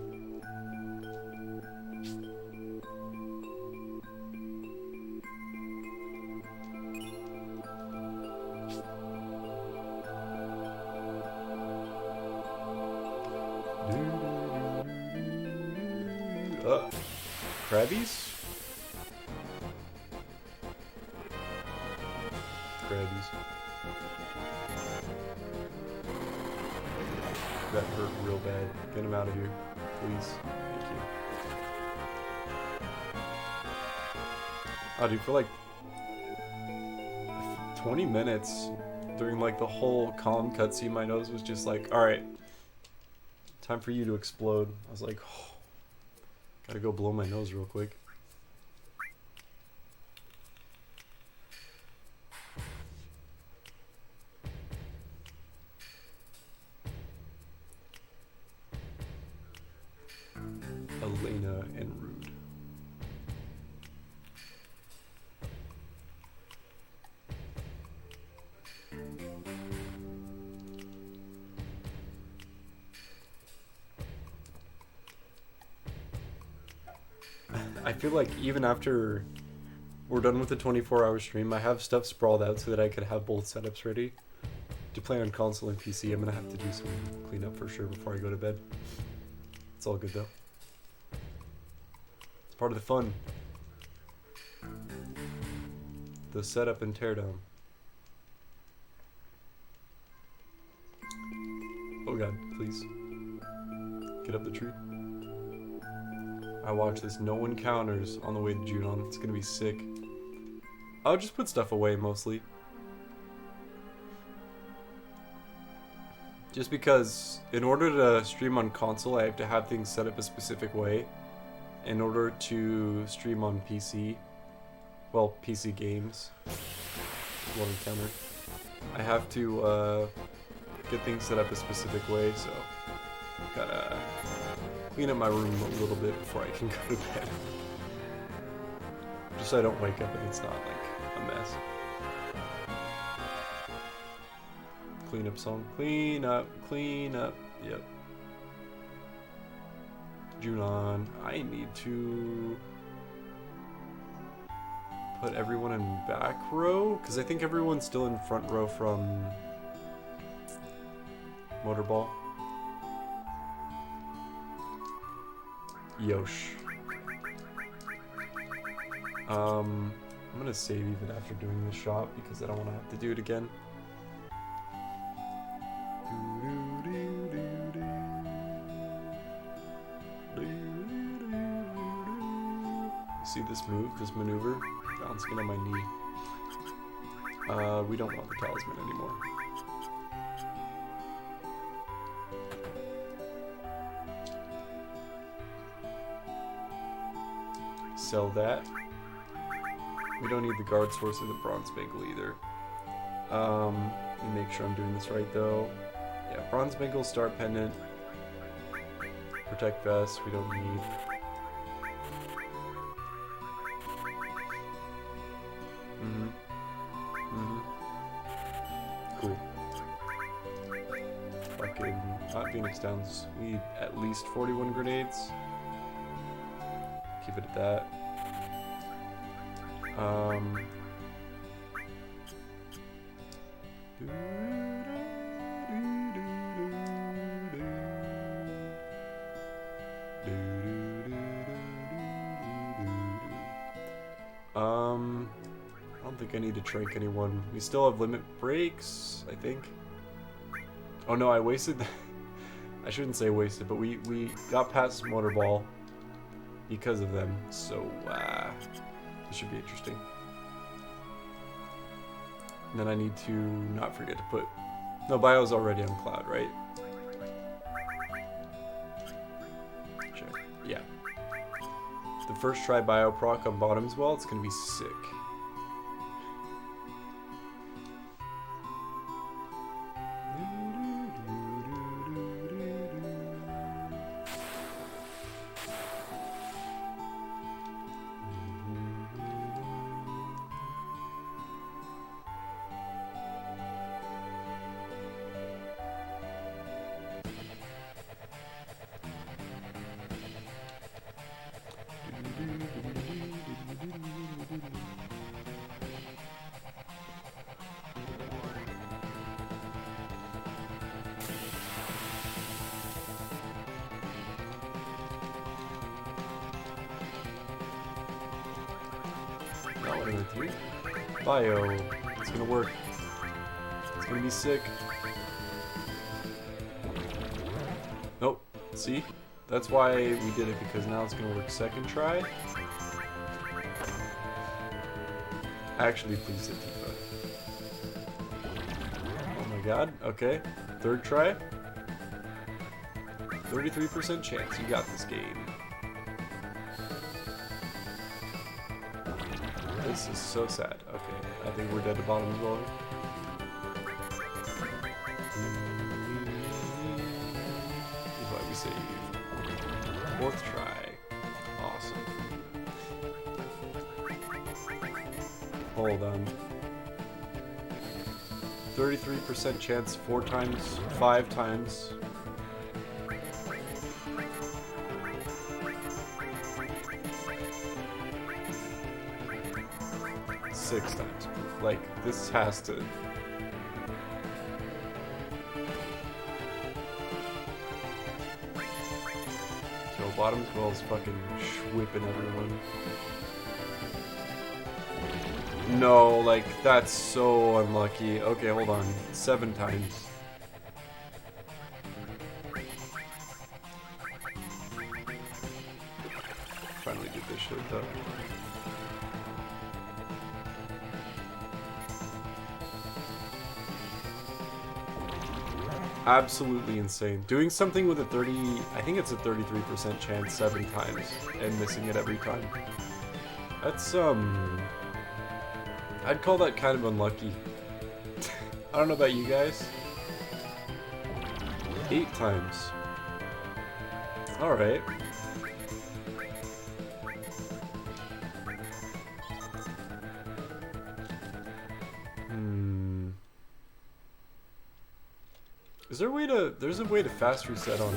Crabbies? Crabbies. That hurt real bad. Get him out of here, please. Thank you. Oh, dude, for like 20 minutes during like the whole calm cutscene, my nose was just like, alright, time for you to explode. I was like, oh, gotta go blow my nose real quick. Elena and Rude. I feel like even after we're done with the 24-hour stream, I have stuff sprawled out so that I could have both setups ready to play on console and PC. I'm gonna have to do some cleanup for sure before I go to bed. It's all good though. It's part of the fun. The setup and teardown. Oh god, please. Get up the tree. I watch this no encounters on the way to Junon. It's gonna be sick. I'll just put stuff away mostly. Just because in order to stream on console, I have to have things set up a specific way. In order to stream on PC, well, PC games, one encounter, I have to get things set up a specific way, so gotta clean up my room a little bit before I can go to bed. Just so I don't wake up and it's not like a mess. Clean up song. Clean up, yep. Junon, I need to put everyone in back row, because I think everyone's still in front row from Motorball. Yosh. I'm gonna save even after doing the shop because I don't want to have to do it again. See this move, this maneuver? Bouncing on my knee. We don't want the talisman anymore. Sell that. We don't need the guard source or the bronze bangle either. Let me make sure I'm doing this right though. Yeah, bronze bangle, star pendant, protect vest. We don't need. Cool. Fucking not Phoenix Downs. We need at least 41 grenades. Keep it at that. I don't think I need to trank anyone. We still have limit breaks, I think. Oh no, I wasted. I shouldn't say wasted, but we got past Motorball because of them. So the This should be interesting. And then I need to not forget to put... No, bio's already on cloud, right? Check. Yeah. The first try bio proc on bottom as well, it's gonna be sick. Not one of the three. Bio. It's gonna work. It's gonna be sick. Nope. See? That's why we did it, because now it's gonna work second try. Actually, please hit Tifa. Oh my god. Okay. Third try. 33% chance. You got this game. This is so sad. Okay, I think we're dead to bottom as well. This is why we say fourth try. Awesome. Hold on. 33% chance 4 times, 5 times. Six times. Like, this has to... Yo, bottom 12's fucking whipping everyone. No, like, that's so unlucky. Okay, hold on. 7 times. Finally did this shit, though. Absolutely insane. Doing something with a 30, I think it's a 33% chance 7 times, and missing it every time. That's, I'd call that kind of unlucky. I don't know about you guys. 8 times. Alright. Is there a way to... There's a way to fast reset on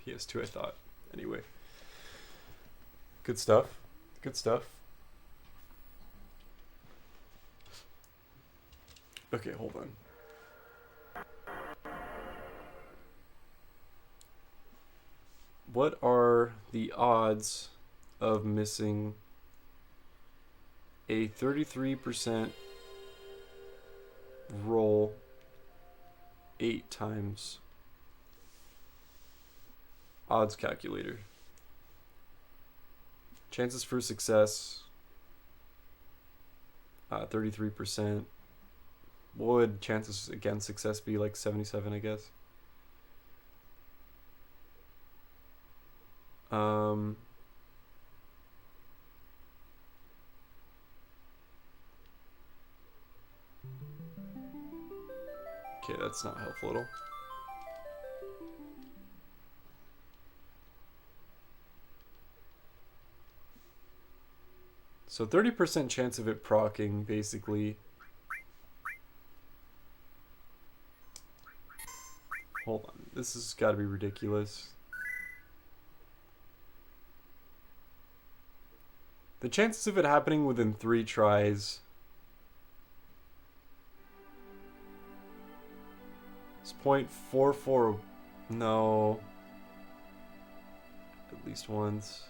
Pt.2, I thought. Anyway. Good stuff. Good stuff. Okay, hold on. What are the odds of missing a 33% roll 8 times? Odds calculator. Chances for success, 33%. What would chances against success be? Like 77, I guess. Okay, that's not helpful at all. So 30% chance of it proccing, basically. Hold on, this has got to be ridiculous. The chances of it happening within 3 tries is 0.44. No. At least once.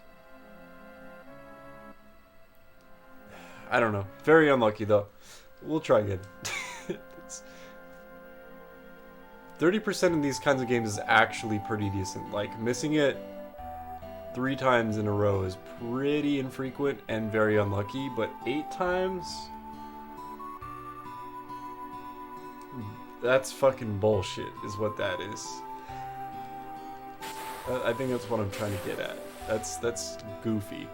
I don't know. Very unlucky though. We'll try again. 30% in these kinds of games is actually pretty decent. Like, missing it 3 times in a row is pretty infrequent and very unlucky, but 8 times? That's fucking bullshit, is what that is. I think that's what I'm trying to get at. That's goofy.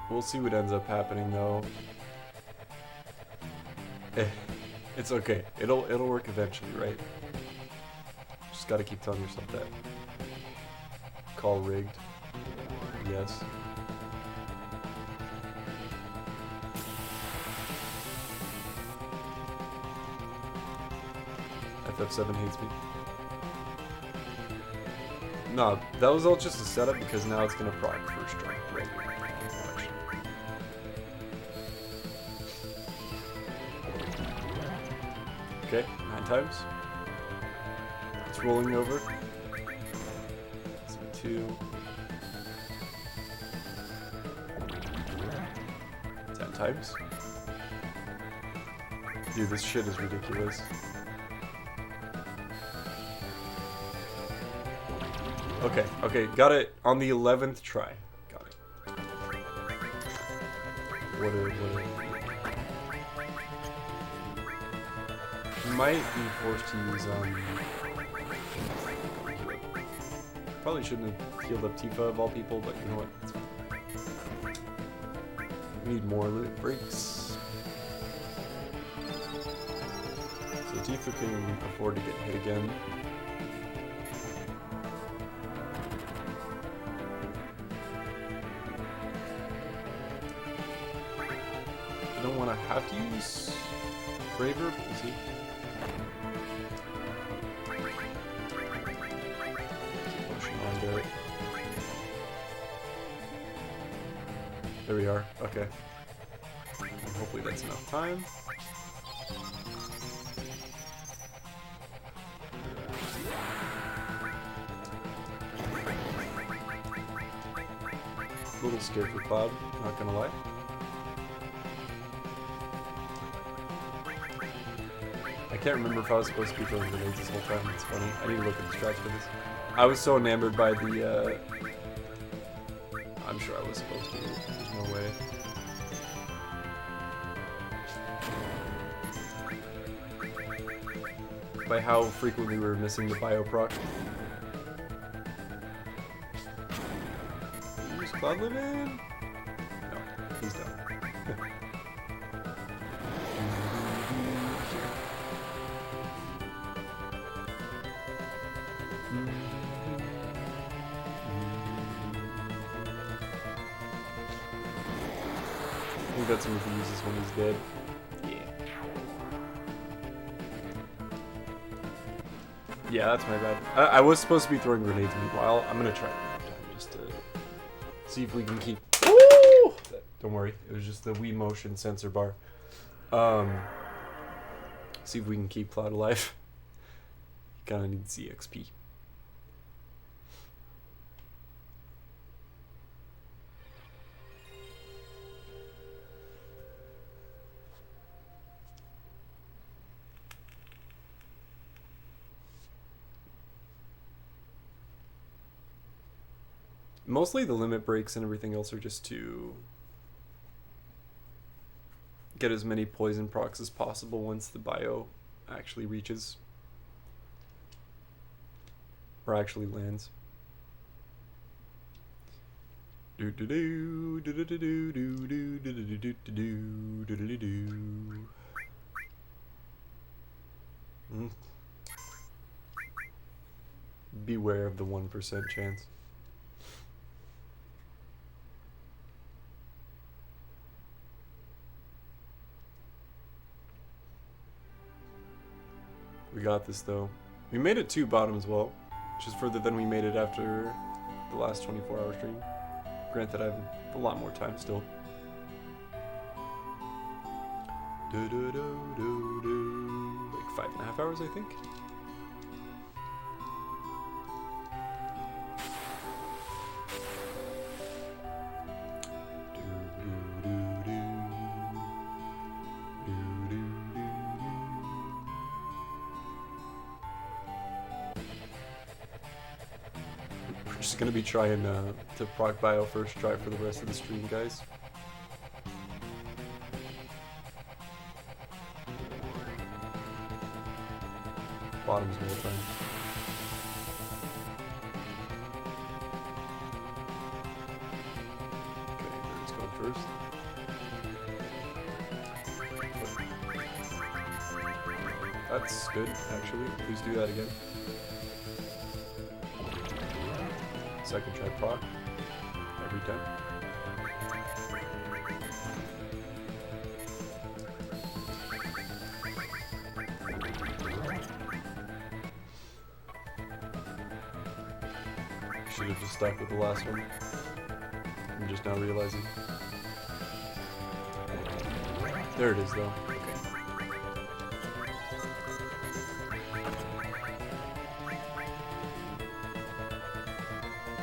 We'll see what ends up happening, though. It's okay. It'll work eventually, right? Just gotta keep telling yourself that. Call rigged. Yes. FF7 hates me. No, that was all just a setup because now it's gonna proc first strike. Right. Watch. Okay, 9 times. It's rolling over. So 2. 10 times. Dude, this shit is ridiculous. Okay, got it on the 11th try. Got it. What might be forced to use probably shouldn't have healed up Tifa of all people, but you know what? It's fine. We need more limit breaks. So Tifa can afford to get hit again. I don't want to have to use Braver, but we'll see. Potion on Derek. There we are. Okay. And hopefully that's enough time. A little scared for Cloud, not gonna lie. I can't remember if I was supposed to be throwing grenades this whole time. It's funny. I need to look at the strats for this. I was so enamored by the, I'm sure I was supposed to. There's no way. By how frequently we were missing the bioproc. Is Cloud living? No, he's done. I think that's something he uses when he's dead. Yeah, that's my bad. I was supposed to be throwing grenades meanwhile. I'm gonna try it one more time just to see if we can keep. Woo! Don't worry, it was just the Wii Motion sensor bar. See if we can keep Cloud alive. You kinda need ZXP. Mostly the limit breaks and everything else are just to get as many poison procs as possible once the bio actually reaches. Or actually lands. Do do do do do do do do do do do do do do do. Beware of the 1% chance. We got this though. We made it 2 bottom as well, which is further than we made it after the last 24-hour stream. Granted, I have a lot more time still. Like 5.5 hours, I think. just gonna be trying to proc bio first try for the rest of the stream, guys. Bottoms the whole time. Okay, let's go first. That's good, actually. Please do that again. Second try proc. Every time. Should have just stuck with the last one. I'm just now realizing. There it is, though. Okay.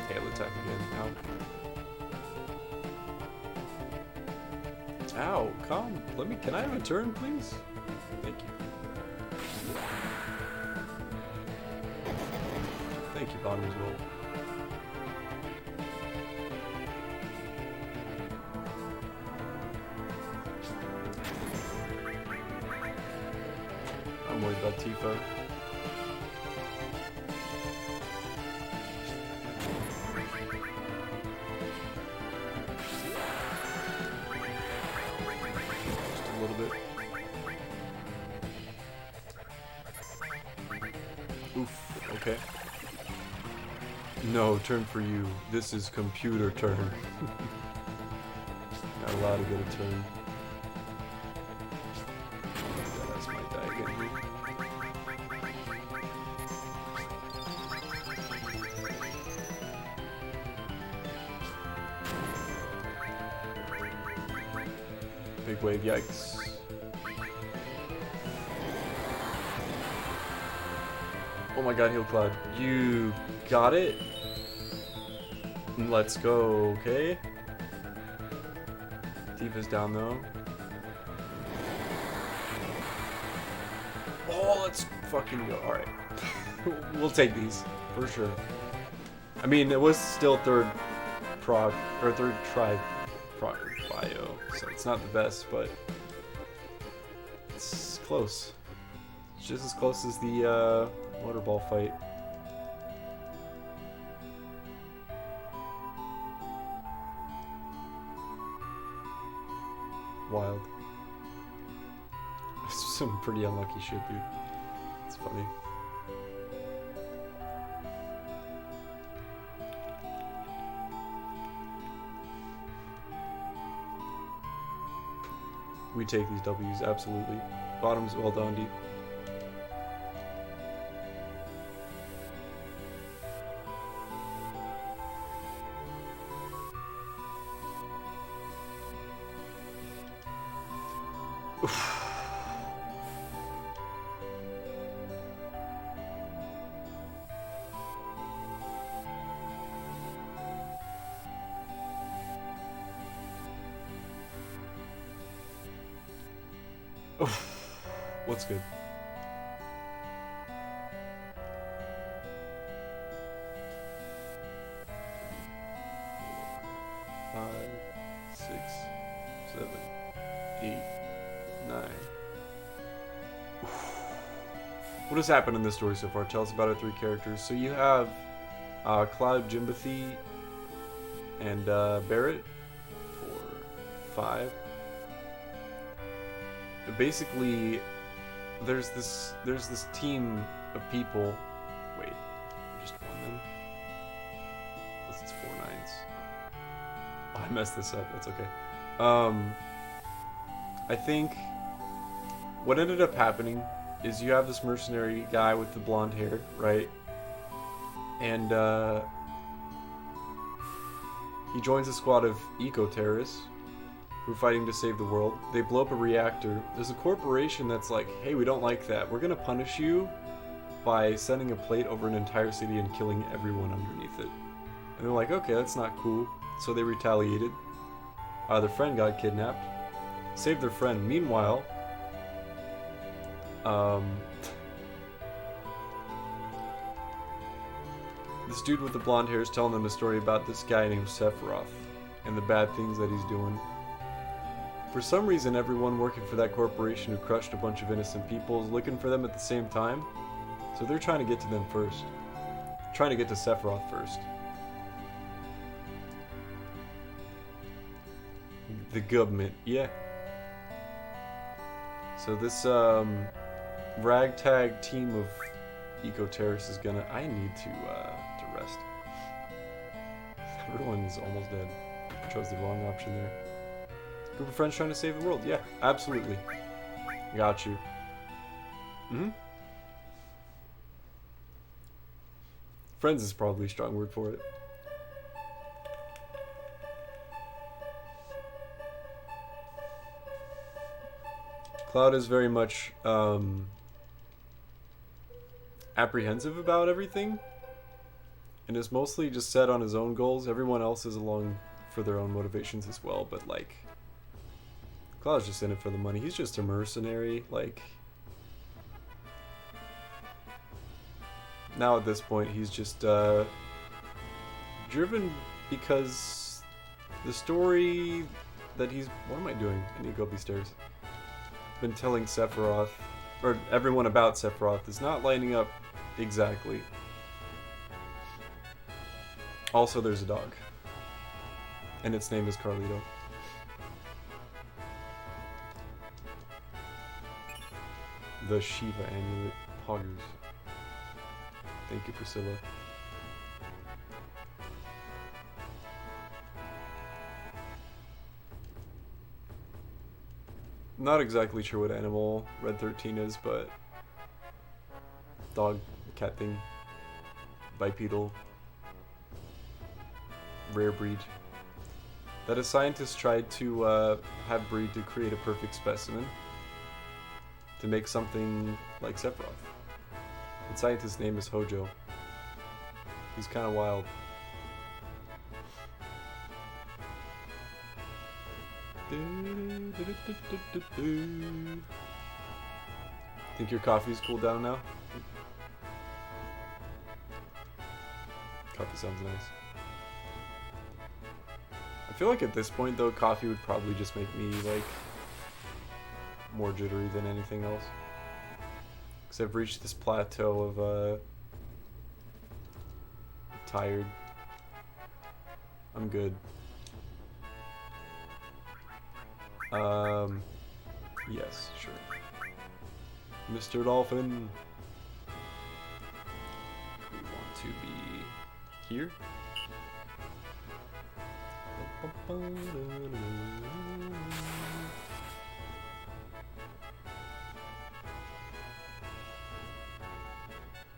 Tail attack again. Ow. Ow, come. Let me. Can I have a turn, please? Thank you. Thank you, bottom as well. I'm worried about Tifa. Just a little bit. Oof, okay. No, turn for you. This is computer turn. Not allowed to get a turn. That's my die again here. Big wave, yikes. Oh my god, heal cloud. You got it? Let's go, okay? Tifa's down though. Oh, let's fucking go. Alright. We'll take these, for sure. I mean, it was still third proc, or third try proc bio, so it's not the best, but it's close. It's just as close as the water ball fight. Wild. Some pretty unlucky shit, dude. It's funny. We take these W's, absolutely. Bottoms, well done, D. What's good? Five, 6, 7, 8, 9. What has happened in this story so far? Tell us about our 3 characters. So you have Cloud, Jimbathy, and Barrett. 4, 5. Basically, there's this team of people. Wait, I just won them. Unless it's 4 9s. Oh, I messed this up. That's okay. I think what ended up happening is you have this mercenary guy with the blonde hair, right? And he joins a squad of eco-terrorists who are fighting to save the world. They blow up a reactor. There's a corporation that's like, hey, we don't like that. We're gonna punish you by sending a plate over an entire city and killing everyone underneath it. And they're like, okay, that's not cool. So they retaliated. Their friend got kidnapped. Saved their friend. Meanwhile, This dude with the blonde hair is telling them a story about this guy named Sephiroth and the bad things that he's doing. For some reason, everyone working for that corporation who crushed a bunch of innocent people is looking for them at the same time. So they're trying to get to them first. Trying to get to Sephiroth first. The government, yeah. So this ragtag team of eco-terrorists is gonna... I need to rest. Everyone's almost dead. I chose the wrong option there. Group of friends trying to save the world. Yeah, absolutely. Got you. Friends is probably a strong word for it. Cloud is very much apprehensive about everything and is mostly just set on his own goals. Everyone else is along for their own motivations as well, but like Cloud's just in it for the money. He's just a mercenary. Like now at this point he's just driven because the story that he's... What am I doing? I need to go up these stairs. Been telling Sephiroth, or everyone about Sephiroth, is not lining up exactly. Also, there's a dog. And its name is Carlito. The Shiva amulet. Poggers. Thank you, Priscilla. Not exactly sure what animal Red 13 is, but dog, cat thing, bipedal, rare breed. That a scientist tried to have breed to create a perfect specimen to make something like Sephiroth. The scientist's name is Hojo. He's kind of wild. Think your coffee's cooled down now? Coffee sounds nice. I feel like at this point though, coffee would probably just make me like more jittery than anything else. Because I've reached this plateau of tired. I'm good. Yes, sure. Mr. Dolphin. We want to be here.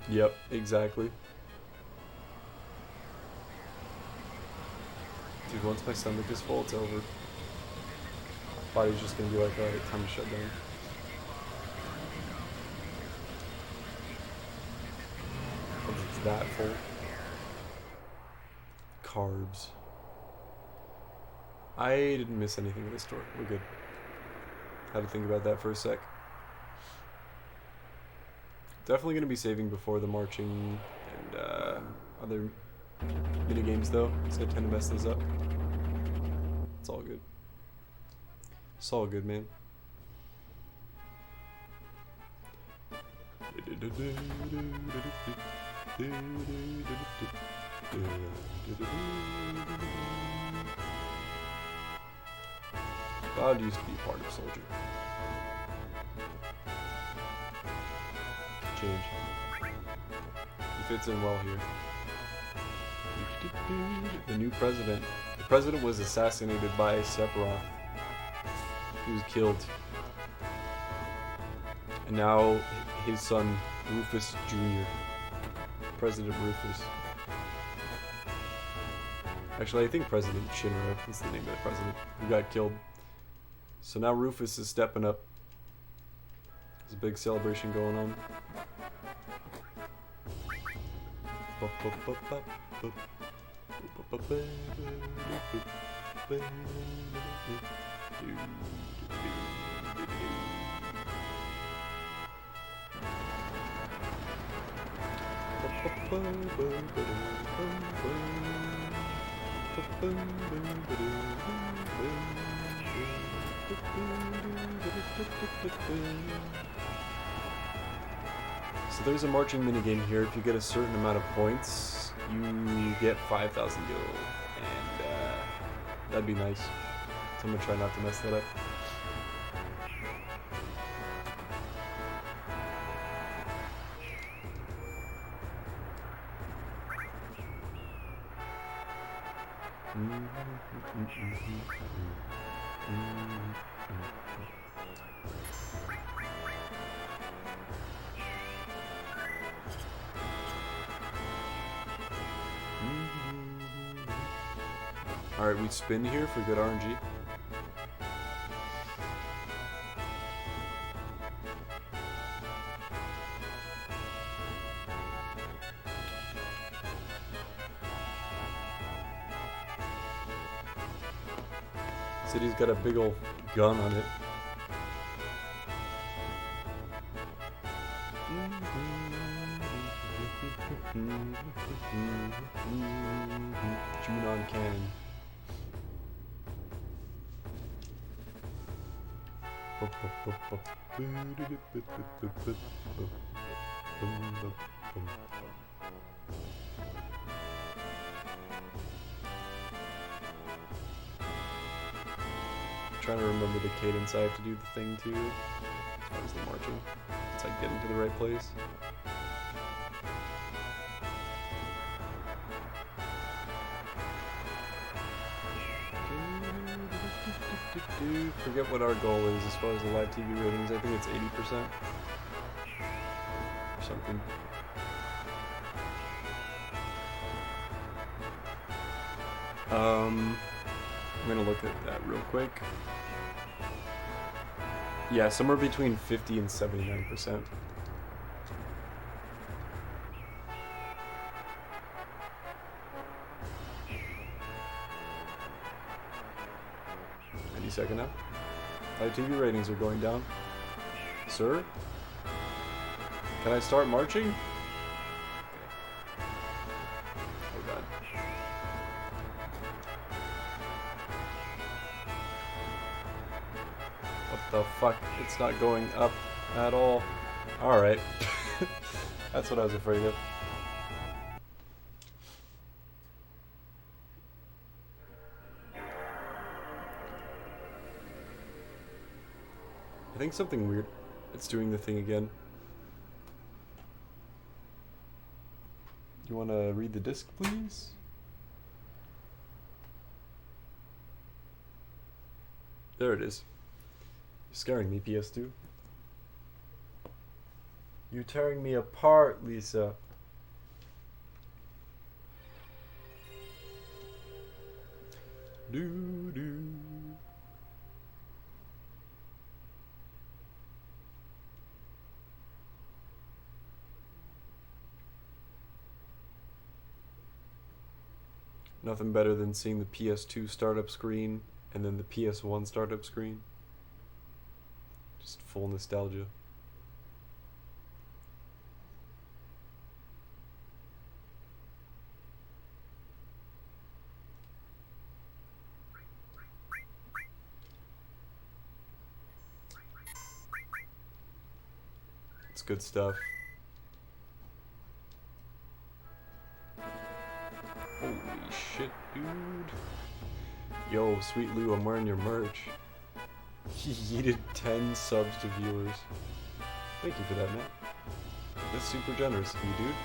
Yep, exactly. Dude, once my stomach is full, it's over. Body's just gonna be like, alright, time to shut down. Once it's that full. Carbs. I didn't miss anything in this store. We're good. Had to think about that for a sec. Definitely gonna be saving before the marching and other minigames though, because I tend to mess those up. It's all good. It's all good, man. God used to be part of Soldier. Change. He fits in well here. The new president. The president was assassinated by Sephiroth. He was killed. And now his son, Rufus Jr. President Rufus. Actually, I think President Shinra is the name of the president who got killed. So now Rufus is stepping up. There's a big celebration going on. So there's a marching minigame here. If you get a certain amount of points, you get 5,000 gil, and that'd be nice. So I'm gonna try not to mess that up. Alright, we spin here for good RNG. City's got a big old gun on it. Junon cannon. Trying to remember the cadence I have to do the thing to, as far as the marching. It's like getting to the right place. Forget what our goal is as far as the live TV ratings. I think it's 80% or something. I'm gonna look at that real quick. Yeah, somewhere between 50 and 79%. Any second now. Live TV ratings are going down. Sir? Can I start marching? Oh god. What the fuck? It's not going up at all. Alright. That's what I was afraid of. I think something weird. It's doing the thing again. You want to read the disc, please? There it is. You're scaring me, Pt.2. You're tearing me apart, Lisa. Doo-doo. Nothing better than seeing the PS2 startup screen and then the PS1 startup screen. Just full nostalgia. It's good stuff. Holy shit, dude. Yo, Sweet Lou, I'm wearing your merch. He yeeted 10 subs to viewers. Thank you for that, man. That's super generous of you, dude.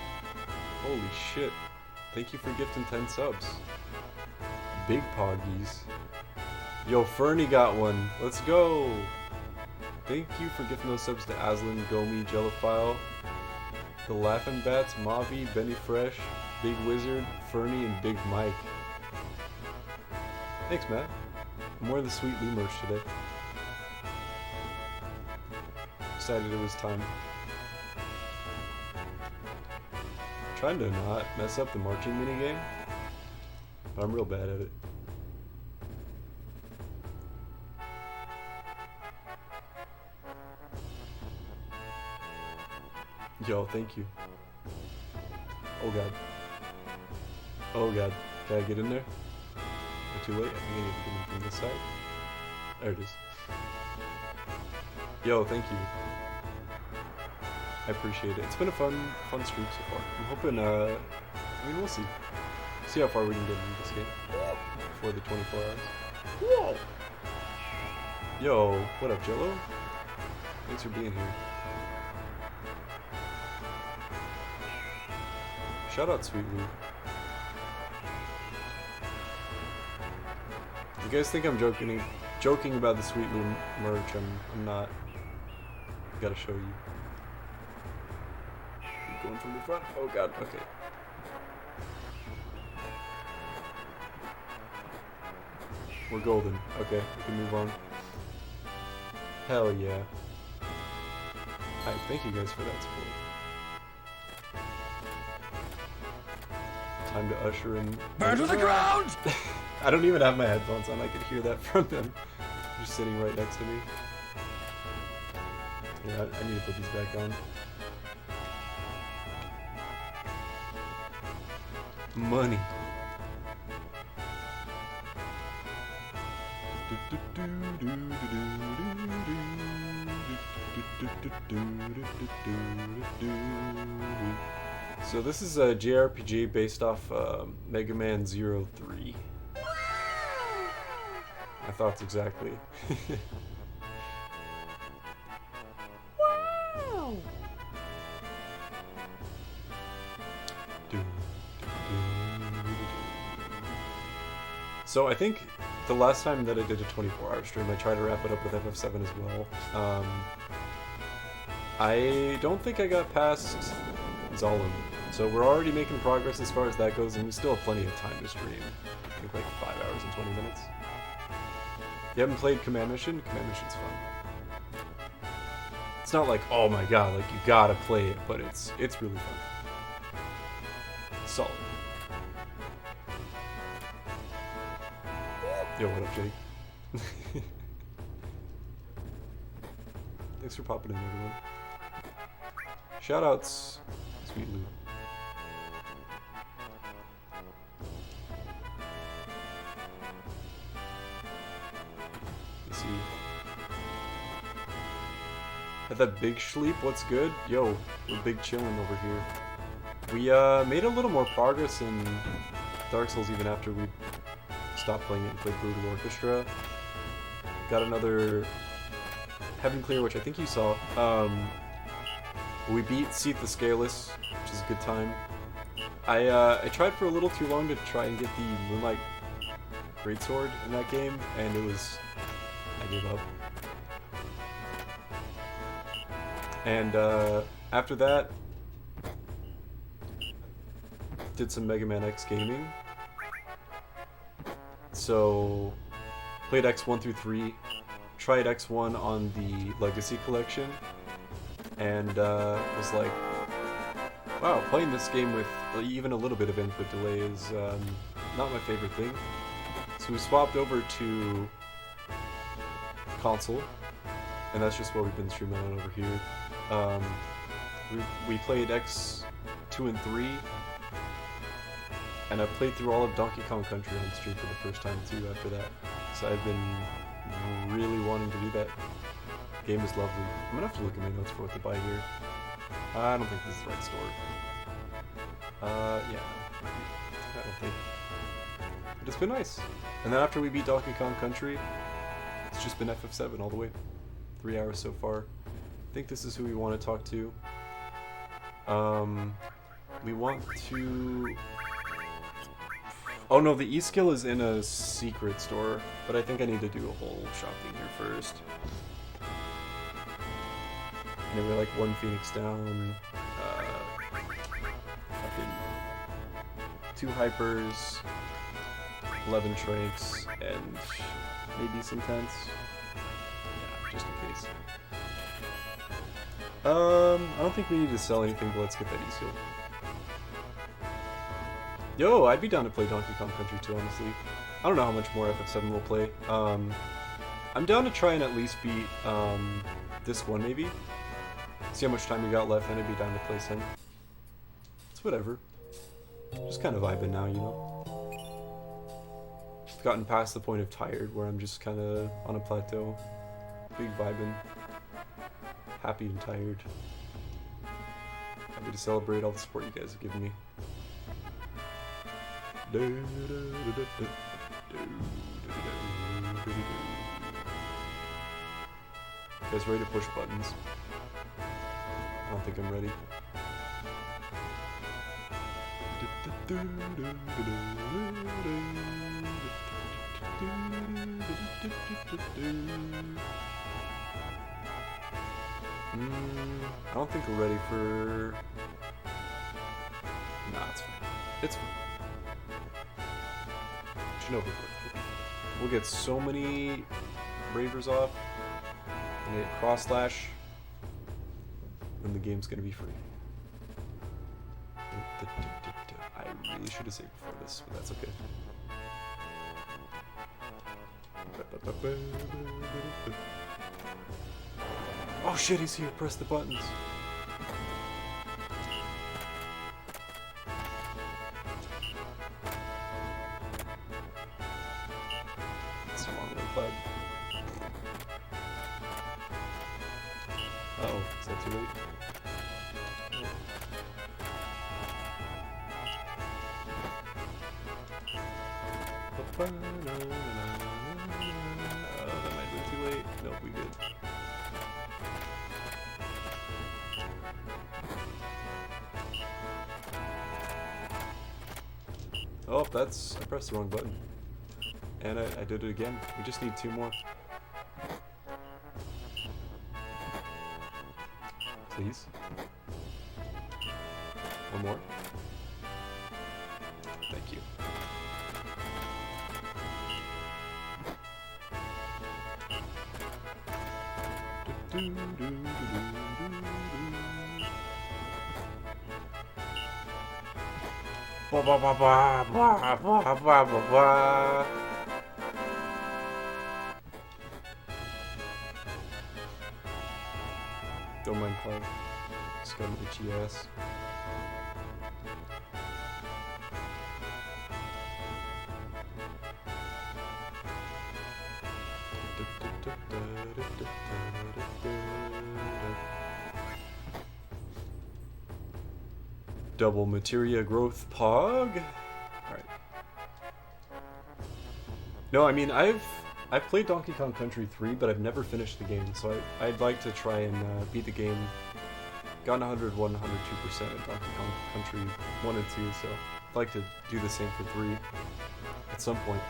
Holy shit. Thank you for gifting 10 subs. Big poggies. Yo, Fernie got one. Let's go. Thank you for gifting those subs to Aslan, Gomi, Jellophile, The Laughing Bats, Mavi, Benny Fresh, Big Wizard, Fernie, and Big Mike. Thanks, Matt. I'm wearing the Sweet Lou merch today. Decided it was time. Trying to not mess up the marching minigame, but I'm real bad at it. Yo, thank you. Oh god. Oh god. Can I get in there? Am I too late? I think I need to get in from this side. There it is. Yo, thank you. I appreciate it. It's been a fun stream so far. I'm hoping, I mean, we'll see. See how far we can get into this game before the 24 hours. Whoa! Yo, what up, Jello? Thanks for being here. Shout out, Sweet Lou. You guys think I'm joking about the Sweet Lou merch? I'm not. I gotta show you. Keep going from the front. Oh god. Okay. We're golden. Okay, we can move on. Hell yeah. Hi, thank you guys for that support. Time to usher in. Burn to the ground! I don't even have my headphones on. I could hear that from them. Just sitting right next to me. Yeah, I need to put these back on. Money. So this is a JRPG based off Mega Man 03. My thoughts exactly. Wow! So I think the last time that I did a 24-hour stream, I tried to wrap it up with FF7 as well. I don't think I got past Zalem, so we're already making progress as far as that goes, and we still have plenty of time to stream. I think like 5 hours and 20 minutes. You haven't played Command Mission? Command Mission's fun. It's not like, oh my god, like you gotta play it, but it's really fun. Solid. Yo, what up, Jake? Thanks for popping in, everyone. Shoutouts, Sweet Lou. Let's see. Had that big sleep, what's good? Yo, we're big chillin' over here. We made a little more progress in Dark Souls even after we stopped playing it and played Brutal Orchestra. Got another Heaven Clear, which I think you saw. We beat Seath the Scaleless, which is a good time. I tried for a little too long to try and get the Moonlight Greatsword in that game, and I gave up. And after that, did some Mega Man X gaming. So, played X1 through 3, tried X1 on the Legacy Collection, and was like, wow, playing this game with even a little bit of input delay is not my favorite thing. So we swapped over to console, and that's just what we've been streaming on over here. We played X2 and 3, and I played through all of Donkey Kong Country on stream for the first time too after that. So I've been really wanting to do that. Game is lovely. I'm gonna have to look at my notes for what to buy here. I don't think this is the right store. Yeah. I don't think. But it's been nice. And then after we beat Donkey Kong Country, it's just been FF7 all the way. 3 hours so far. I think this is who we want to talk to. We want to... Oh no, the E-skill is in a secret store, but I think I need to do a whole shopping here first. And we're like 1 Phoenix down, fucking 2 Hypers, 11 Tranks, and maybe some Tents. Yeah, just in case. I don't think we need to sell anything, but let's get that E-skill. Yo, I'd be down to play Donkey Kong Country 2, honestly. I don't know how much more FF7 will play. I'm down to try and at least beat this one, maybe. See how much time we got left, and I'd be down to play some. It's whatever. Just kind of vibing now, you know? I've gotten past the point of tired where I'm just kind of on a plateau. Big vibing. Happy and tired. Happy to celebrate all the support you guys have given me. You guys ready to push buttons? I don't think I'm ready. I don't think we're ready for... Nah, it's fine. It's fine. You know, we'll get so many Ravers off and hit cross slash, then the game's gonna be free. I really should have saved before this, but that's okay. Oh shit, he's here. Press the buttons. That's the wrong way, bud. Uh-oh, is that too late? That might be too late. Nope, we good. Oh, that's... I pressed the wrong button. And I did it again. We just need 2 more. Please. 1 more. Thank you. Ba ba ba ba ba ba ba ba ba. Don't mind Cloud. Just got an itchy ass. Double materia growth pog. Alright. No, I mean I've played Donkey Kong Country 3, but I've never finished the game, so I'd like to try and beat the game. Gotten 101, 102% at Donkey Kong Country 1 and 2, so I'd like to do the same for 3 at some point.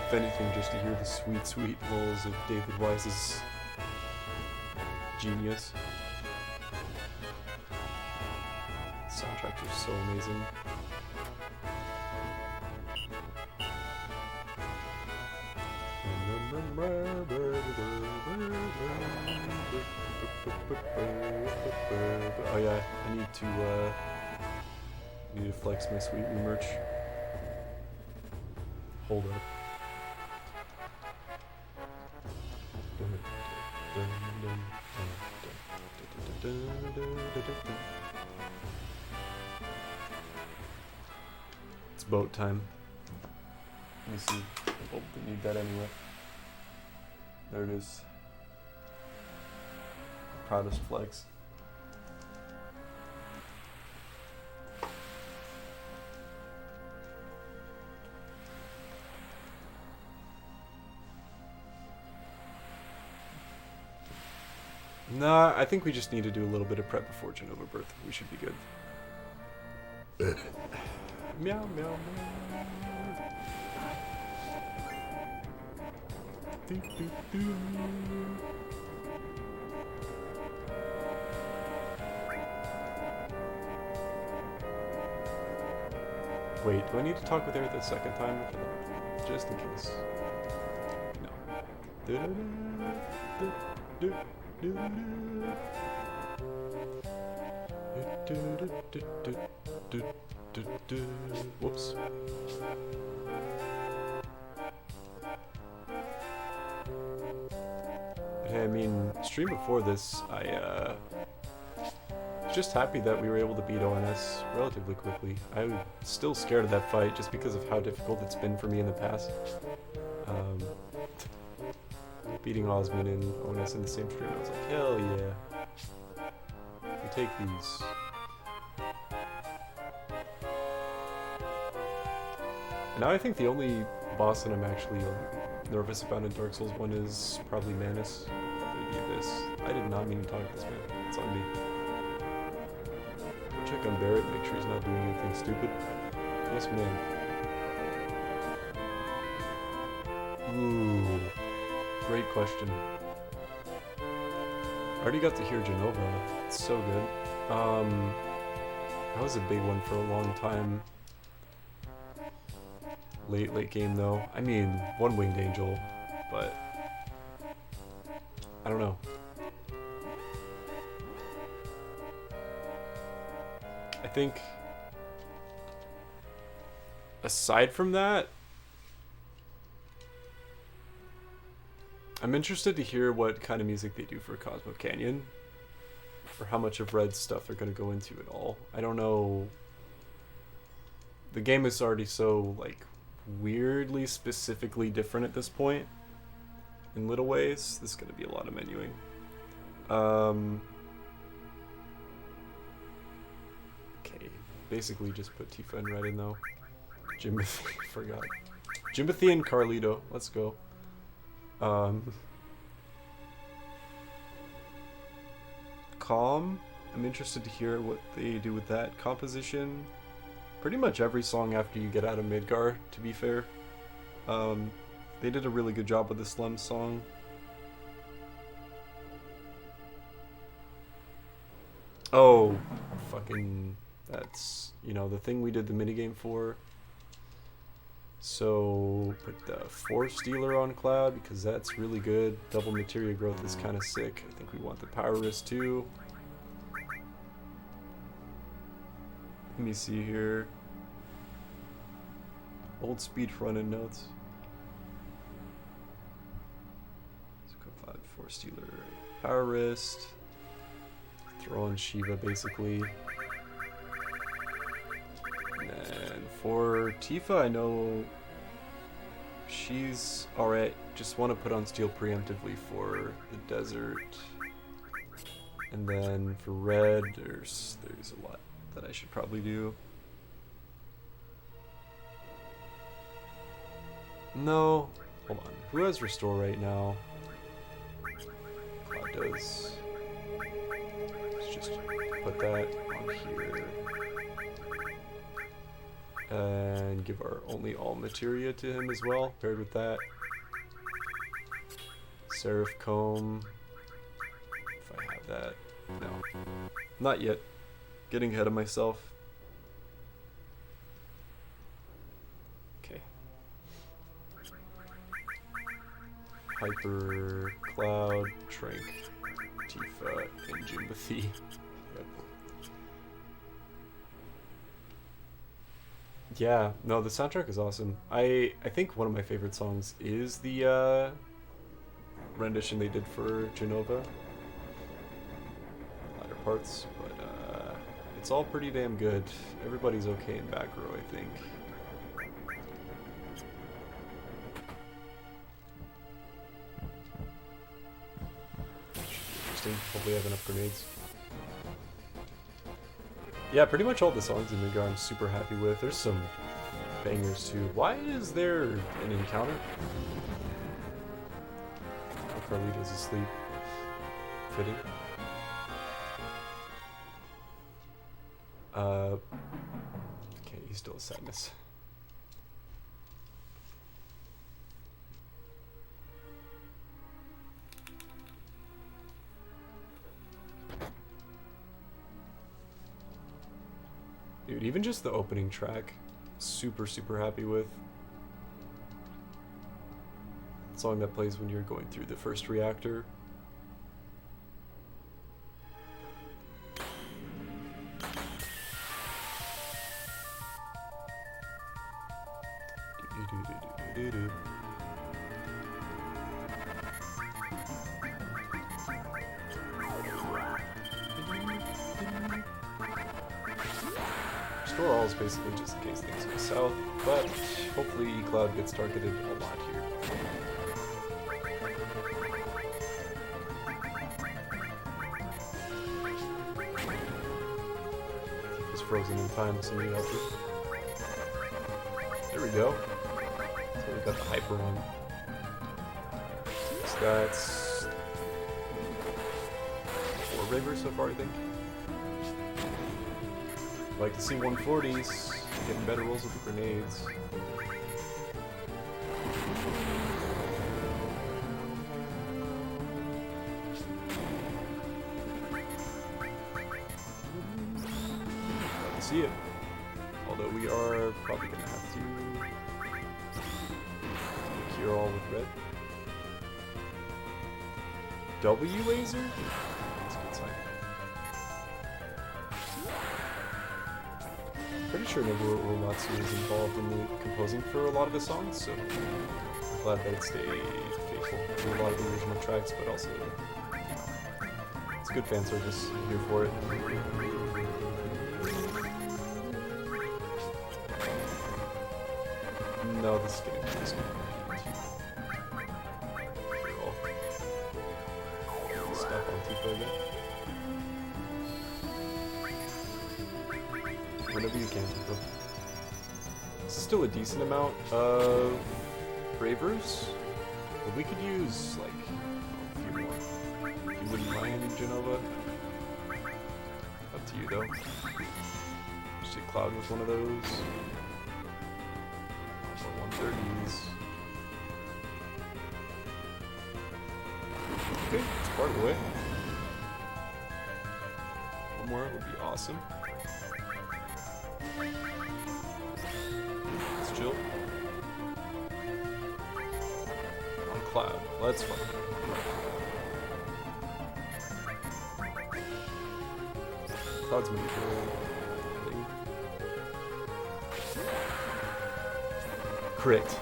If anything, just to hear the sweet, sweet lulls of David Wise's genius. Soundtracks are so amazing. Oh yeah, I need to flex my sweet merch. Hold up. It's boat time. Let me see. Oh, we need that anyway. There it is. Proudest flex. Nah, I think we just need to do a little bit of prep before Genova birth. We should be good. Meow, meow, meow. Do, do, do. Wait, do I need to talk with her the second time? Just in case. No. Whoops. Hey, I mean, stream before this, I just happy that we were able to beat ONS relatively quickly. I'm still scared of that fight just because of how difficult it's been for me in the past. Beating Osman and ONS in the same stream, I was like, hell yeah. We take these. And now I think the only boss that I'm actually nervous about in Dark Souls 1 is probably Manus. The Abyss. I did not mean to talk this man. It's on me. Go check on Barrett, make sure he's not doing anything stupid. Yes, ma'am. Ooh. Great question. I already got to hear Genova. It's so good. That was a big one for a long time. Late game though. I mean, One Winged Angel, but I don't know. I think aside from that, I'm interested to hear what kind of music they do for Cosmo Canyon, or how much of Red's stuff they're going to go into at all. I don't know. The game is already so, like, weirdly specifically different at this point in little ways. This is going to be a lot of menuing. Okay, basically just put Tifa and Red in though. Jimothy, forgot. Jimothy and Carlito, let's go. Calm, I'm interested to hear what they do with that composition. Pretty much every song after you get out of Midgar, to be fair. They did a really good job with the Slum song. Oh, fucking, that's, you know, the thing we did the minigame for. So, put the Force Stealer on Cloud, because that's really good. Double Materia Growth is kind of sick. I think we want the Power Wrist too. Let me see here. Old speed front-end notes. Let's go 5, Force Stealer, Power Wrist. Throw on Shiva, basically. And for Tifa, I know she's alright. Just want to put on Steel preemptively for the desert. And then for Red, there's a lot that I should probably do. No, hold on. Who has Restore right now? Cloud does. Let's just put that on here. And give our only all materia to him as well, paired with that. Seraph Comb. If I have that. No. Not yet. Getting ahead of myself. Okay. Hyper, Cloud, Trank, Tifa, and Jimothy. Yep. Yeah, no, the soundtrack is awesome. I think one of my favorite songs is the rendition they did for Genova. Latter parts, but it's all pretty damn good. Everybody's okay in back row, I think. Interesting. Hopefully I have enough grenades. Yeah, pretty much all the songs in Midgar I'm super happy with. There's some bangers too. Why is there an encounter? Oh, Carlito's asleep. Fitting. Okay, he's still a sadness. Dude, even just the opening track, super happy with. Song that plays when you're going through the first reactor. Store all is basically just in case things go south, but hopefully E-Cloud gets targeted a lot here. He's frozen in time, so we help it. There we go. So we got the hyper on. So that's 4 Ravers so far, I think. Like to see 140s, getting better rolls with the grenades. Love to see it. Although we are probably gonna have to cure all with red. W laser? That's a good sign. Pretty sure Nobuo Uematsu is involved in the composing for a lot of the songs, so I'm glad that it stayed faithful to a lot of the original tracks, but also it's good fan service. I'm here for it. No, this is getting too scary. Stuff on too far again. Whenever you can, people. This is still a decent amount of Bravers, but we could use, like, a few more. If you wouldn't mind, Genova. Up to you, though. Just hit Cloud with one of those. Also 130s. Okay, it's part of the way. One more would be awesome. Let's chill. On Cloud. Let's fun. Cloud's maybe good. Crit.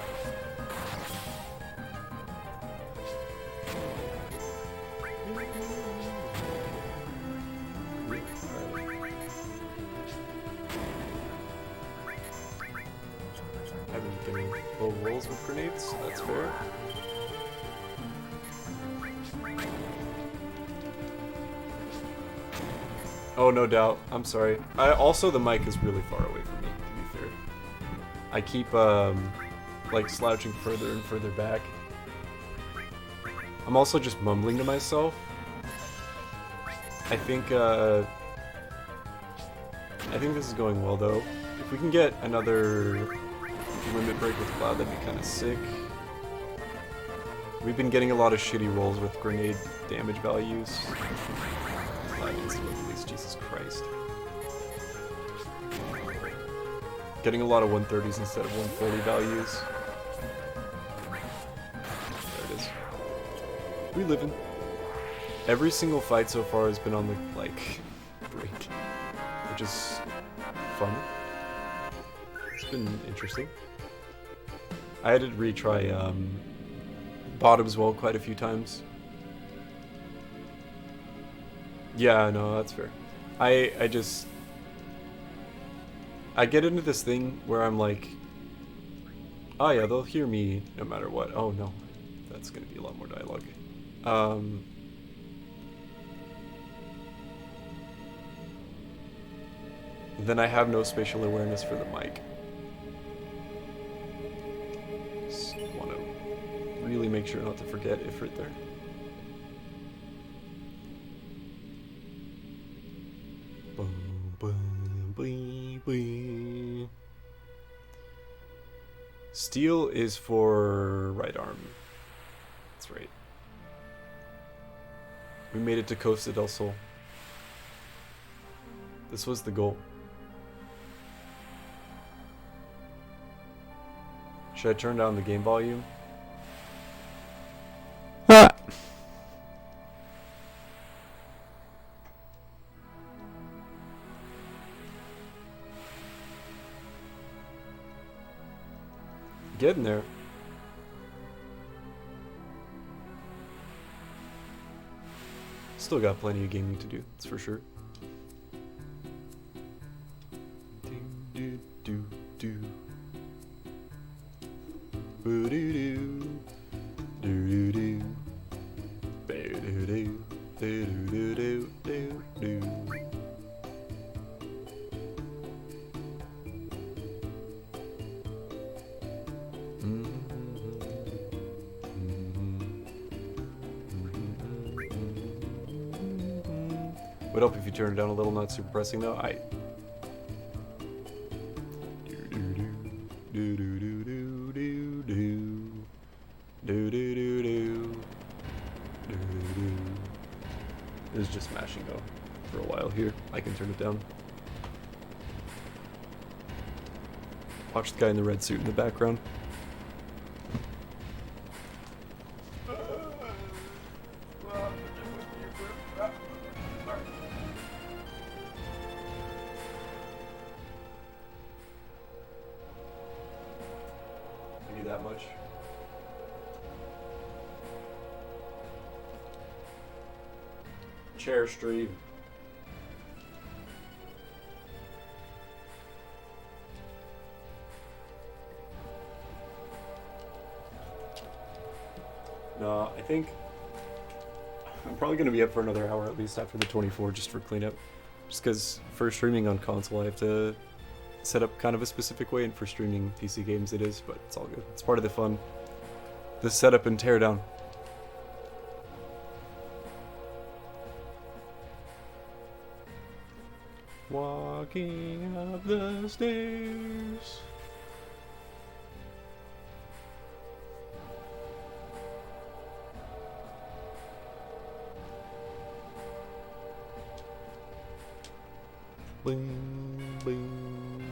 Low rolls with grenades, so that's fair. Oh, no doubt. I'm sorry. Also, the mic is really far away from me, to be fair. I keep, like, slouching further and further back. I'm also just mumbling to myself. I think this is going well, though. If we can get another limit break with Cloud, that'd be kind of sick. We've been getting a lot of shitty rolls with grenade damage values. Cloud needs to look at least, Jesus Christ. Getting a lot of 130s instead of 140 values. There it is. We living. Every single fight so far has been on the, like, break. Which is fun. It's been interesting. I had to retry bottoms well quite a few times. Yeah, no, that's fair. I get into this thing where I'm like, oh yeah, they'll hear me no matter what. Oh no, that's gonna be a lot more dialogue. Then I have no spatial awareness for the mic. Just want to really make sure not to forget Ifrit there. Boom, boom, bee, bee. Steel is for right arm. That's right. We made it to Costa del Sol. This was the goal. Should I turn down the game volume? Getting there. Still got plenty of gaming to do, that's for sure. Ding, do do do do do. Would help if you turn it down a little, not super pressing though. It was just mashing though for a while here. I can turn it down. Watch the guy in the red suit in the background. That much. Chair stream. No, I think I'm probably going to be up for another hour at least after the 24 just for cleanup. Just because for streaming on console I have to set up kind of a specific way, and for streaming PC games it is, but it's all good. It's part of the fun. The setup and tear down. Walking up the stairs. Bing, bing,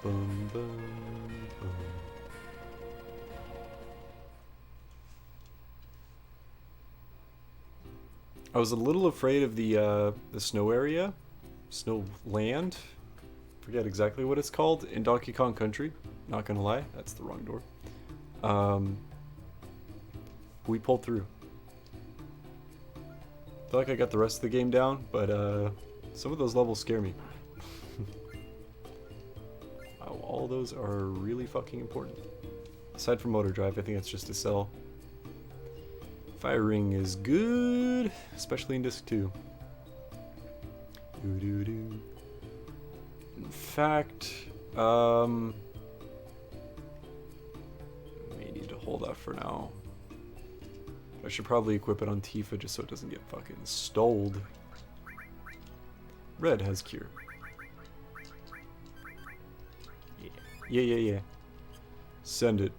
bum, bum, bum. I was a little afraid of the snow area, snow land. Forget exactly what it's called in Donkey Kong Country. Not gonna lie, that's the wrong door. We pulled through. Feel like I got the rest of the game down, but some of those levels scare me. Wow, all those are really fucking important. Aside from motor drive, I think it's just a cell. Firing is good, especially in disc 2. In fact, may need to hold off for now. I should probably equip it on Tifa just so it doesn't get fucking stoled. Red has cure. Yeah. Send it.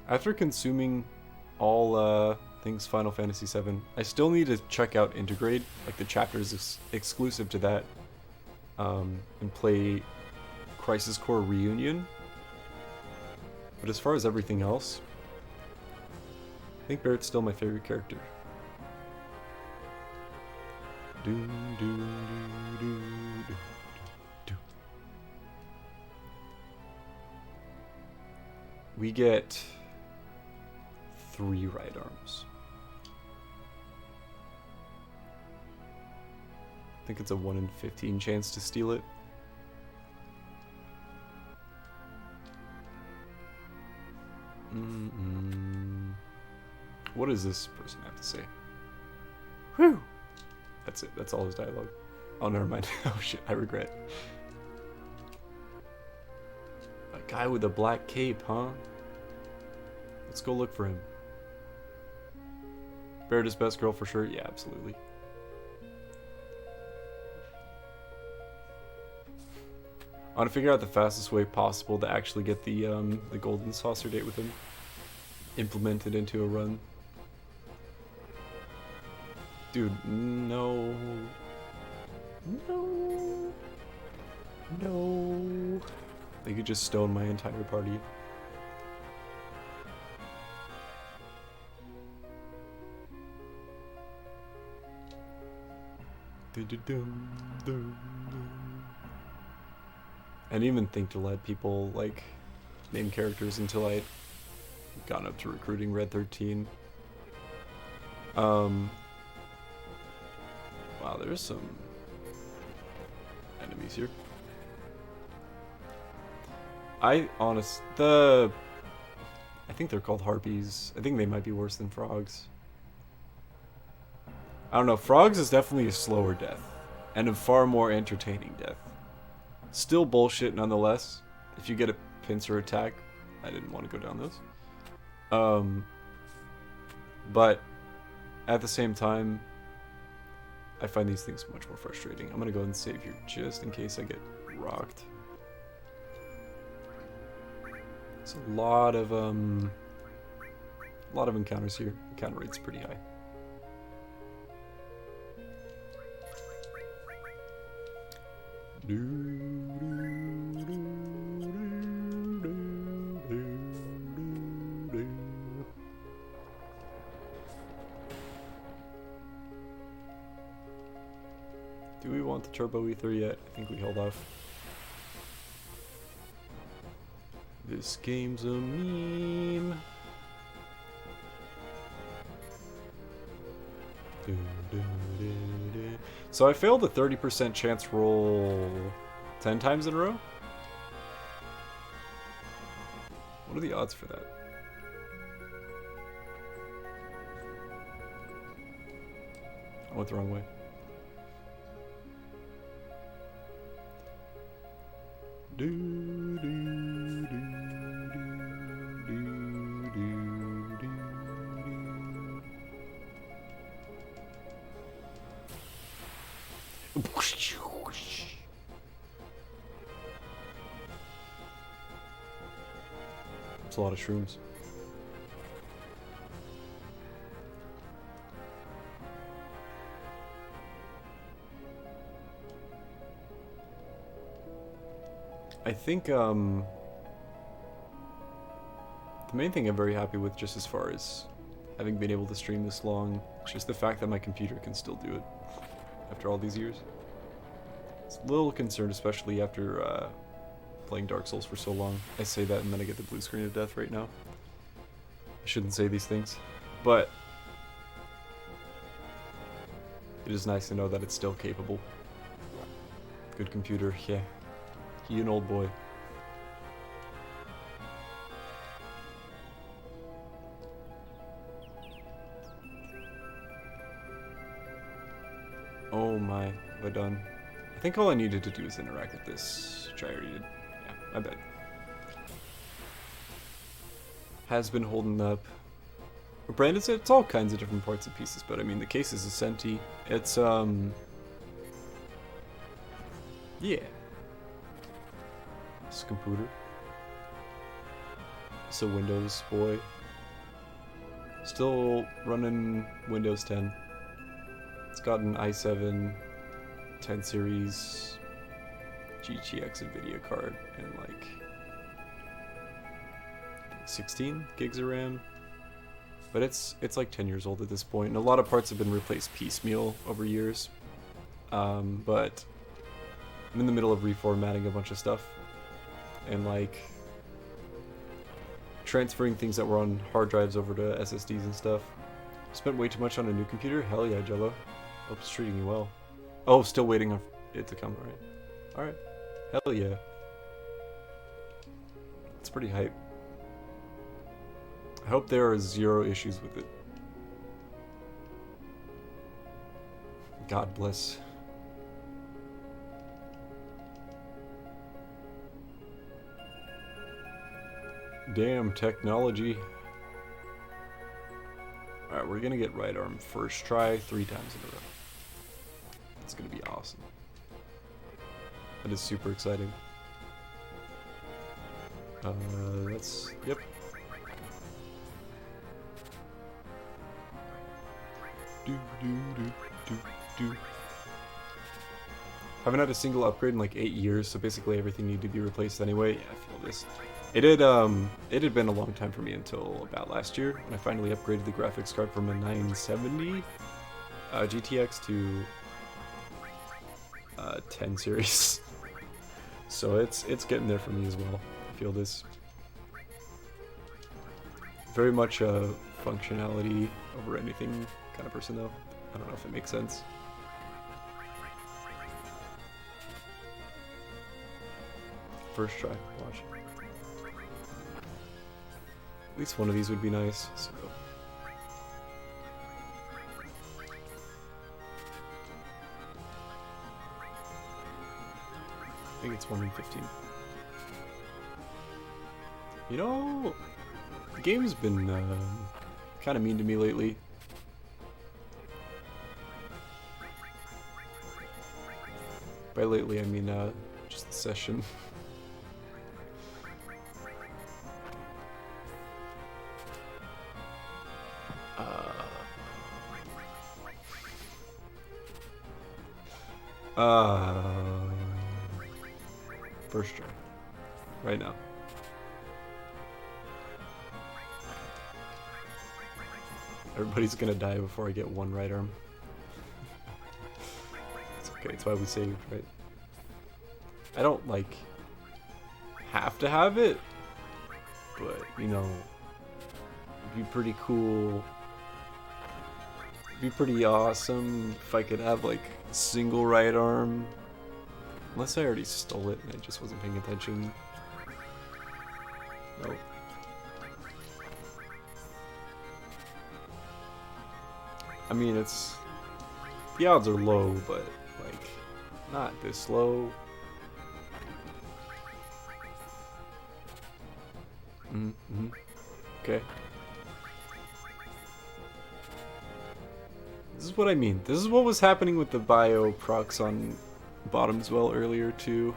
After consuming all things Final Fantasy VII, I still need to check out Integrate, like the chapters exclusive to that, and play Crisis Core Reunion. But as far as everything else, I think Barrett's still my favorite character. We get 3 right arms. I think it's a 1 in 15 chance to steal it. What does this person have to say? Whew! That's it. That's all his dialogue. Oh, never mind. Oh shit, I regret. A guy with a black cape, huh? Let's go look for him. Barrett's best girl for sure? Yeah, absolutely. I want to figure out the fastest way possible to actually get the golden saucer date with him implemented into a run. Dude, no. They could just stone my entire party. I didn't even think to let people, like, name characters until I got up to recruiting Red 13. Wow, there's some enemies here. I think they're called harpies. I think they might be worse than frogs. I don't know. Frogs is definitely a slower death. And a far more entertaining death. Still bullshit nonetheless. If you get a pincer attack, I didn't want to go down those. But at the same time, I find these things much more frustrating. I'm gonna go ahead and save here just in case I get rocked. It's a lot of encounters here. Encounter rate's pretty high. Do we want the turbo ether yet? I think we held off. This game's a meme. So I failed a 30% chance roll 10 times in a row? What are the odds for that? I went the wrong way. It's a lot of shrooms. I think the main thing I'm very happy with, just as far as having been able to stream this long, is just the fact that my computer can still do it after all these years. It's a little concerned, especially after playing Dark Souls for so long. I say that and then I get the blue screen of death right now. I shouldn't say these things, but it is nice to know that it's still capable. Good computer, yeah. He an old boy. Oh my, have I done? I think all I needed to do is interact with this, which I already did. Yeah, I bet. Has been holding up. Brandon said it's all kinds of different parts and pieces, but I mean the case is a Senti. It's yeah. It's a computer. It's a Windows boy. Still running Windows 10. It's got an i7 10 series GTX NVIDIA card and like 16 gigs of RAM. But it's like 10 years old at this point, and a lot of parts have been replaced piecemeal over years. But I'm in the middle of reformatting a bunch of stuff and like transferring things that were on hard drives over to SSDs and stuff. Spent way too much on a new computer? Hell yeah, Jello. Hope it's treating you well. Oh, still waiting on it to come, right? Alright. Hell yeah. It's pretty hype. I hope there are zero issues with it. God bless. Damn technology. Alright, we're gonna get right arm first try 3 times in a row. It's gonna be awesome. That is super exciting. That's... yep. Haven't had a single upgrade in like 8 years, so basically everything needed to be replaced anyway. Yeah, I feel this. It had been a long time for me until about last year when I finally upgraded the graphics card from a 970 GTX to 10 series. So it's getting there for me as well. I feel this. Very much a functionality over anything kind of person though. I don't know if it makes sense. First try, watch. At least one of these would be nice. So. I think it's 1 in 15. You know, the game's been kind of mean to me lately. By lately, I mean just the session. First try. Right now. Everybody's gonna die before I get one right arm. It's okay, it's why we saved, right? I don't, like, have to have it, but, you know, it'd be pretty cool. It'd be pretty awesome if I could have, like, a single right arm. Unless I already stole it and I just wasn't paying attention. Nope. I mean, it's... the odds are low, but, like, not this low. Mm-hmm. Okay. This is what I mean. This is what was happening with the bio procs on Bottoms well earlier, too.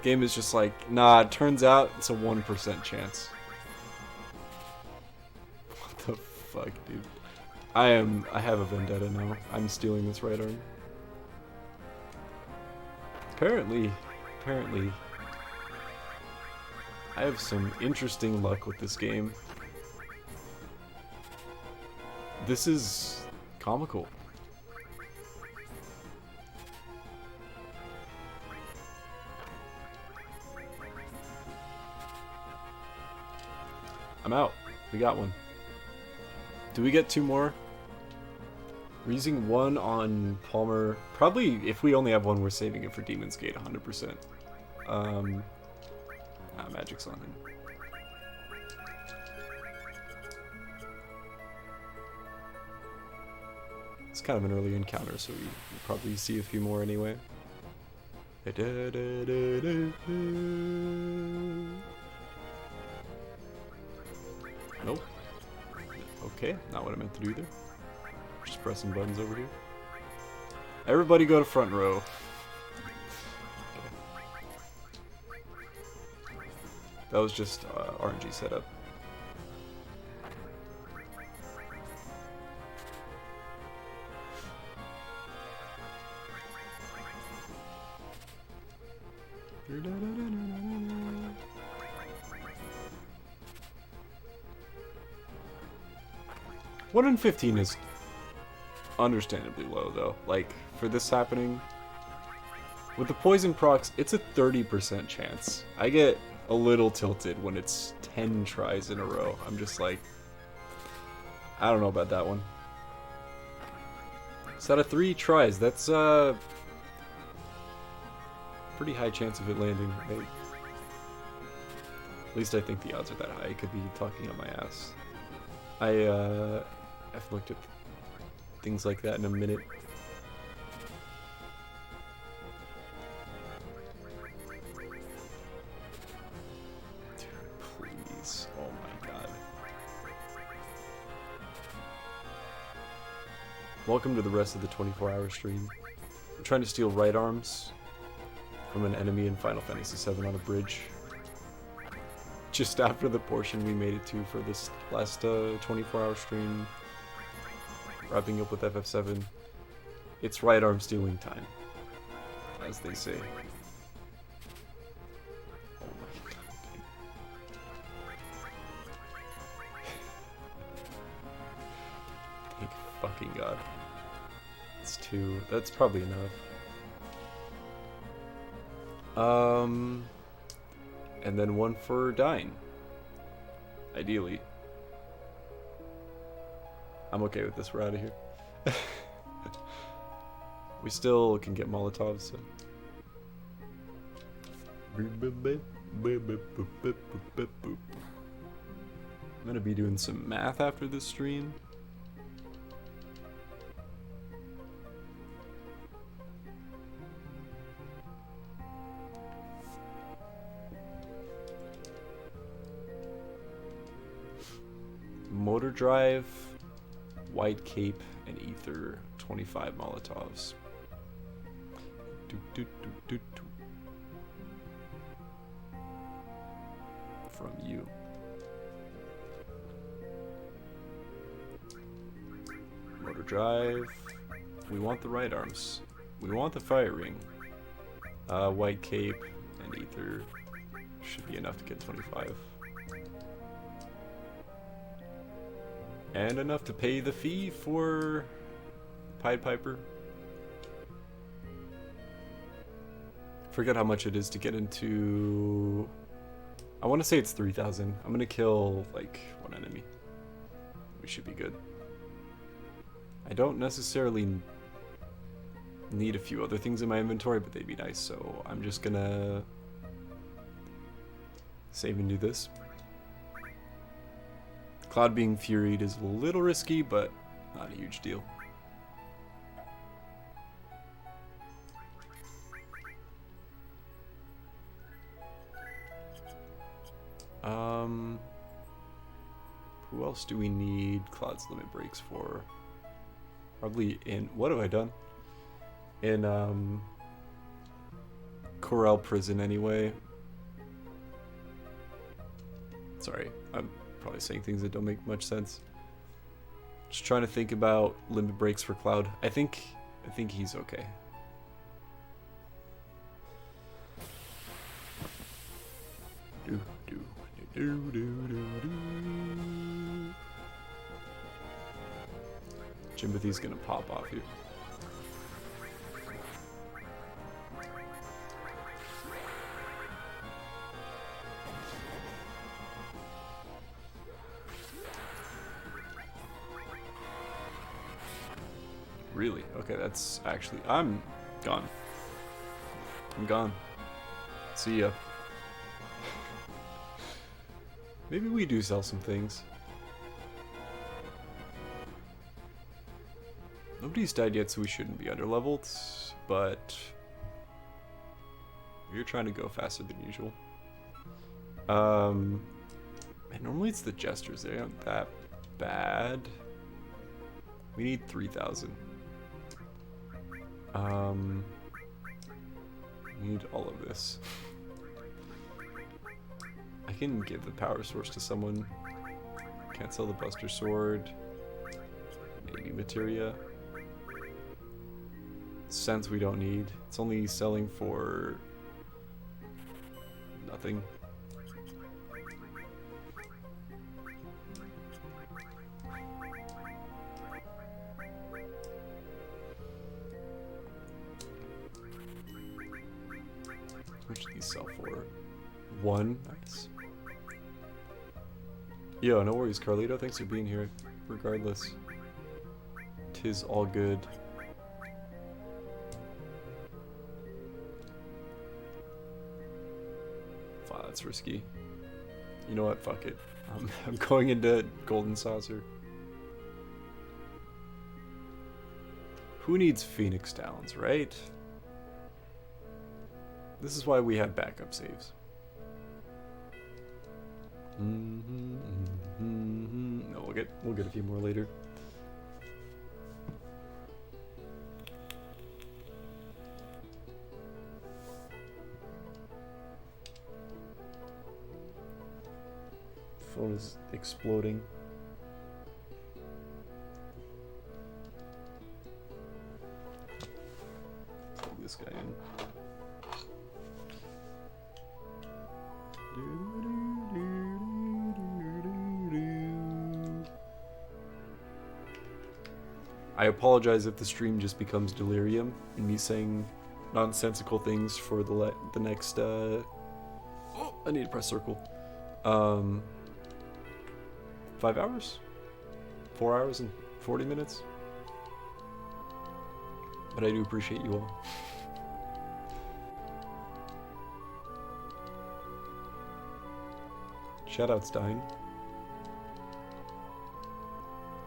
Game is just like, nah, it turns out it's a 1% chance. What the fuck, dude? I have a vendetta now. I'm stealing this right arm. Apparently, I have some interesting luck with this game. This is comical. I'm out. We got one. Do we get 2 more? We're using 1 on Palmer. Probably, if we only have 1, we're saving it for Demon's Gate 100%. Magic's on him. It's kind of an early encounter, so we'll probably see a few more anyway. Nope. Okay, not what I meant to do there. Just pressing buttons over here. Everybody go to front row. That was just RNG setup. One in 15 is understandably low, though. Like, for this happening, with the poison procs, it's a 30% chance. I get a little tilted when it's 10 tries in a row. I'm just like, I don't know about that one. So out of 3 tries, that's pretty high chance of it landing, right? At least I think the odds are that high. I could be talking on my ass. I've looked at things like that in a minute. Dude, please. Oh my god. Welcome to the rest of the 24-hour stream. I'm trying to steal right arms from an enemy in Final Fantasy VII on a bridge. Just after the portion we made it to for this last 24-hour stream, wrapping up with FF7, it's right arm stealing time, as they say. Oh my god. Thank fucking god. It's 2. That's probably enough. And then 1 for dying. Ideally. I'm okay with this. We're out of here. We still can get Molotovs, so. I'm gonna be doing some math after this stream. Motor drive, white cape, and ether, 25 Molotovs. From you. Motor drive. We want the right arms. We want the fire ring. White cape and ether should be enough to get 25. And enough to pay the fee for Pied Piper. Forget how much it is to get into... I want to say it's 3,000. I'm gonna kill like one enemy. We should be good. I don't necessarily need a few other things in my inventory, but they'd be nice, so I'm just gonna save and do this. Cloud being furied is a little risky, but not a huge deal. Who else do we need Cloud's limit breaks for? Probably in, what have I done? In Corel prison anyway. Sorry, I'm probably saying things that don't make much sense. Just trying to think about limit breaks for Cloud. I think he's okay. Jimothy's gonna pop off here. Really? Okay, that's actually... I'm gone. I'm gone. See ya. Maybe we do sell some things. Nobody's died yet, so we shouldn't be underleveled, but we're trying to go faster than usual. And normally it's the jesters, they aren't that bad. We need 3,000. We need all of this. I can give the power source to someone. Can't sell the Buster Sword. Maybe Materia. Sense we don't need. It's only selling for nothing. How much do these sell for? 1. Nice. Yo, no worries, Carlito. Thanks for being here. Regardless, 'tis all good. Wow, that's risky. You know what? Fuck it. I'm going into Golden Saucer. Who needs Phoenix Downs, right? This is why we have backup saves. No, we'll get a few more later. Phone is exploding. Plug this guy in. I apologize if the stream just becomes delirium and me saying nonsensical things for the next oh, I need to press circle. 5 hours? 4 hours and 40 minutes? But I do appreciate you all. Shoutouts, Stein.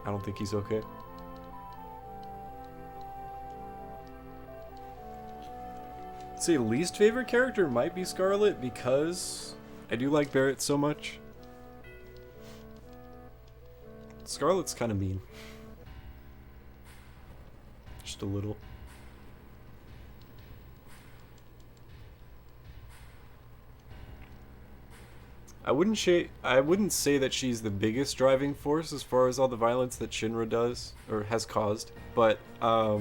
I don't think he's okay. I'd say least favorite character might be Scarlet because I do like Barrett so much. Scarlet's kind of mean. Just a little. I wouldn't say that she's the biggest driving force as far as all the violence that Shinra does or has caused, but I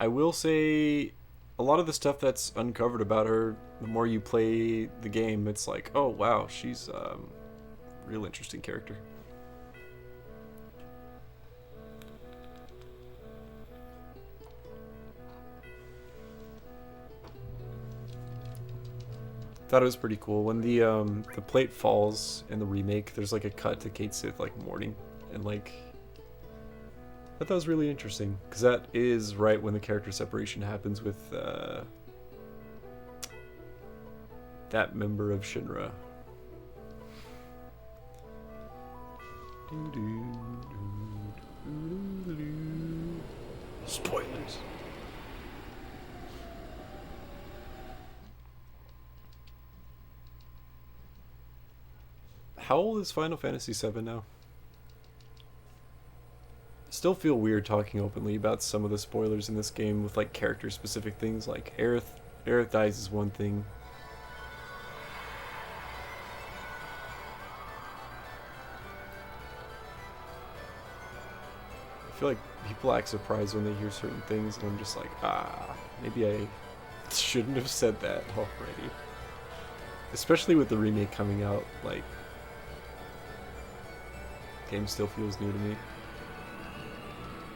will say a lot of the stuff that's uncovered about her, the more you play the game, it's like, oh wow, she's a real interesting character. Thought it was pretty cool when the plate falls in the remake. There's like a cut to Kate Sith like mourning, and like I thought that was really interesting because that is right when the character separation happens with that member of Shinra. Spoilers. How old is Final Fantasy VII now? I still feel weird talking openly about some of the spoilers in this game with like character specific things, like Aerith dies is one thing. I feel like people act surprised when they hear certain things, and I'm just like, maybe I shouldn't have said that already. Especially with the remake coming out, like, game still feels new to me.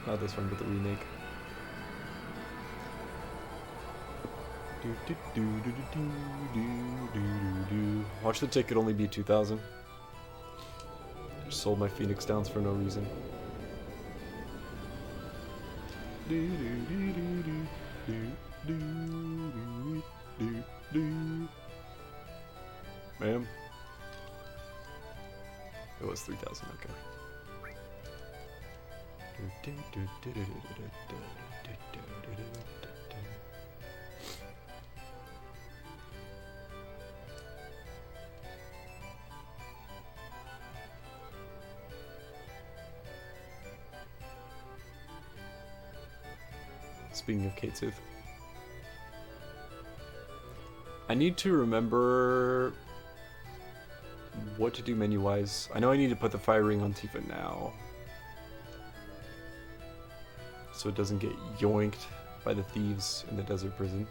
Not this one, but the remake. Watch the ticket only be 2,000. Just sold my Phoenix Downs for no reason. Ma'am? It was 3,000, okay. Speaking of Kate Sith, I need to remember what to do menu-wise. I know I need to put the fire ring on Tifa now, so it doesn't get yoinked by the thieves in the desert prison.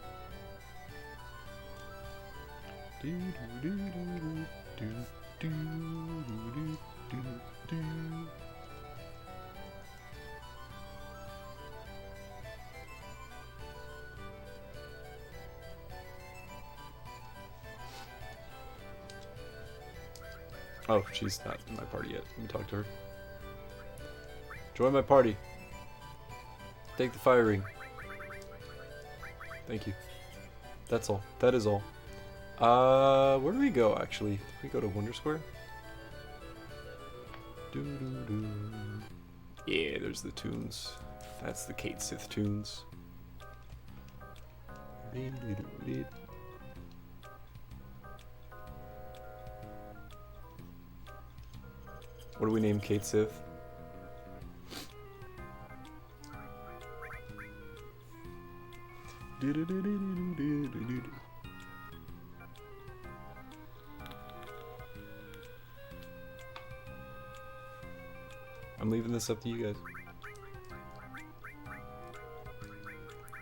Oh, she's not in my party yet. Let me talk to her. Join my party. Take the fire ring. Thank you. That's all. That is all. Where do we go, actually? Do we go to Wonder Square? Yeah, there's the tunes. That's the Kate Sith tunes. What do we name Kate Sith? I'm leaving this up to you guys.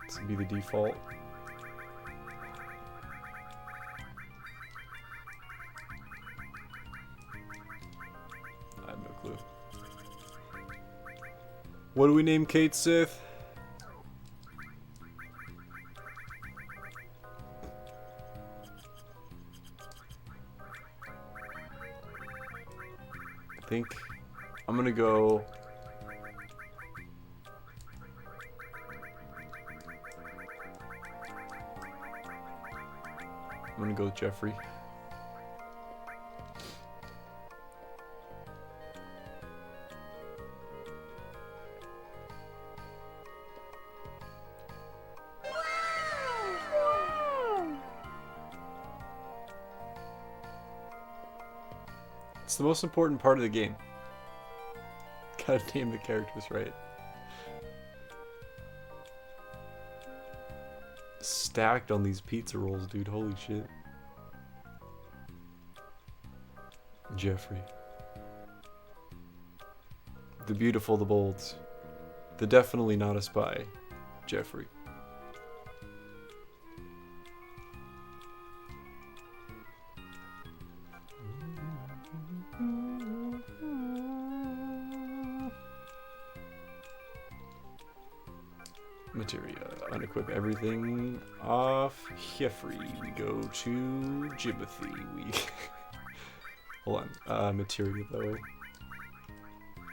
This will be the default. I have no clue. What do we name Kate Sith? I think I'm gonna go. I'm gonna go with Jeffrey. It's the most important part of the game. Gotta name the characters right. Stacked on these pizza rolls, dude. Holy shit. Jeffrey. The beautiful, the bold. The definitely not a spy. Jeffrey. Materia. Unequip everything off Jeffrey. We go to Jimothy. We hold on. Materia though.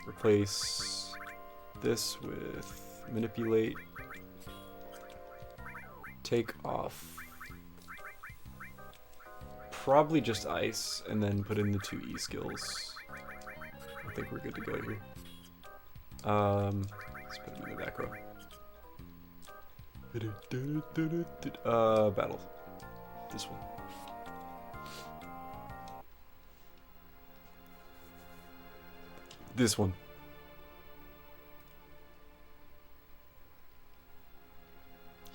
Replace this with manipulate. Take off. Probably just ice, and then put in the 2 E skills. I think we're good to go here. Let's put them in the back row. Battle. This one. This one.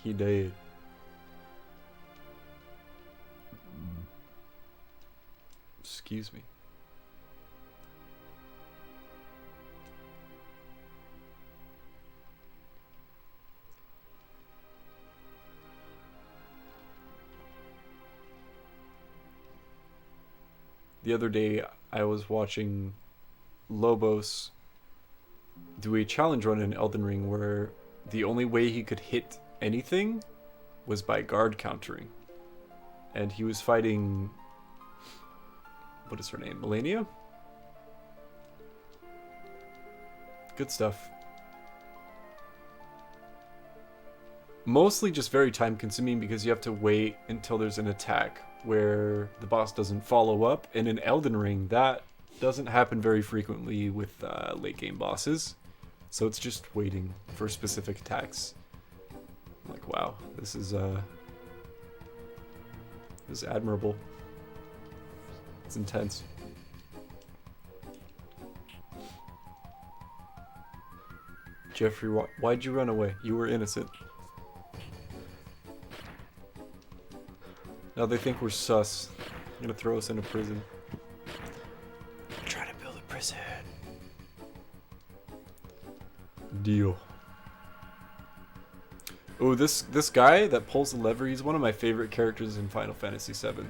He died. Excuse me. The other day, I was watching Lobos do a challenge run in Elden Ring where the only way he could hit anything was by guard countering. And he was fighting... what is her name? Melania? Good stuff. Mostly just very time consuming because you have to wait until there's an attack where the boss doesn't follow up. And in Elden Ring, that doesn't happen very frequently with late game bosses. So it's just waiting for specific attacks. I'm like, wow, this is admirable. It's intense. Jeffrey, why'd you run away? You were innocent. Now they think we're sus. They're gonna throw us in a prison. Try to build a prison. Deal. Oh, this guy that pulls the lever, he's one of my favorite characters in Final Fantasy VII.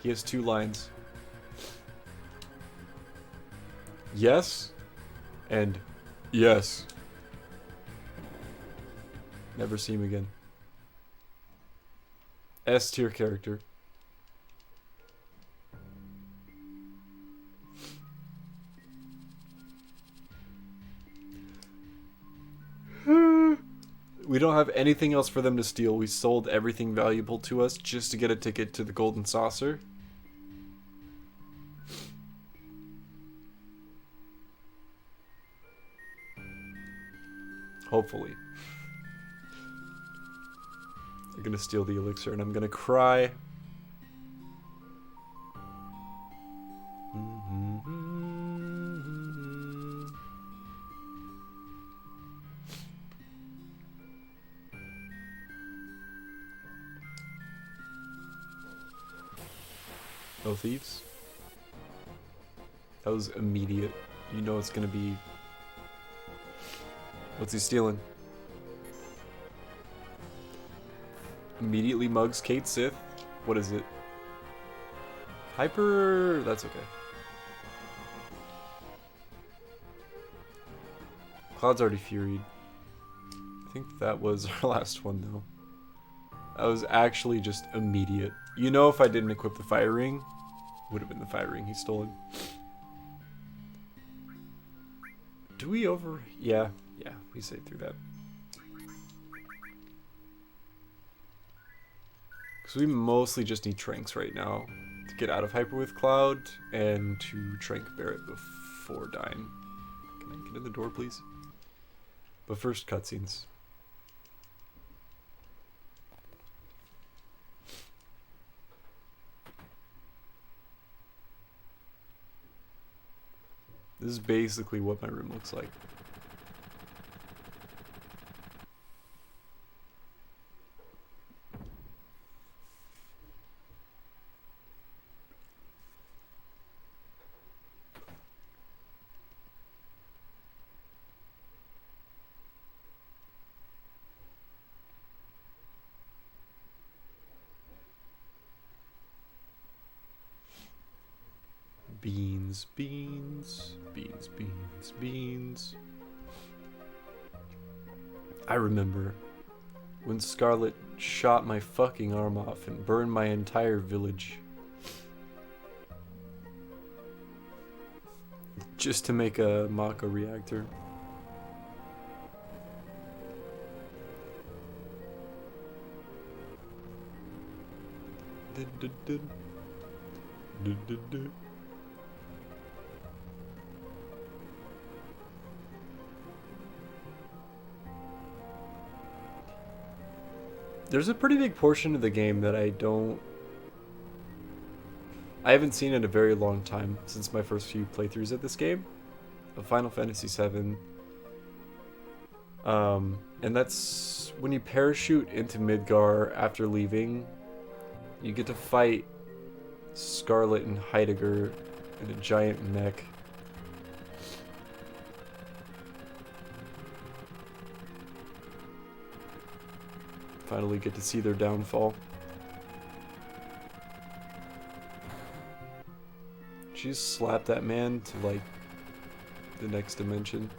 He has 2 lines. Yes, and yes. Never see him again. S tier character. We don't have anything else for them to steal. We sold everything valuable to us just to get a ticket to the Golden Saucer. Hopefully. They're gonna steal the elixir and I'm gonna cry. No thieves? That was immediate. You know it's gonna be... What's he stealing? Immediately mugs Kate Sith. What is it? Hyper... That's okay. Cloud's already furied. I think that was our last one though. That was actually just immediate. You know, if I didn't equip the fire ring, would have been the fire ring he's stolen. Do we over... Yeah, we saved through that. Because we mostly just need Tranks right now to get out of Hyper with Cloud and to Trank Barret before dying. Can I get in the door, please? But first, cutscenes. This is basically what my room looks like. Beans, beans, beans, beans, beans. I remember when Scarlet shot my fucking arm off and burned my entire village. Just to make a Mako reactor. There's a pretty big portion of the game that I haven't seen in a very long time since my first few playthroughs of this game, of Final Fantasy VII. And that's when you parachute into Midgar after leaving, you get to fight Scarlet and Heidegger in a giant mech. Finally get to see their downfall. She just slapped that man to, like, the next dimension.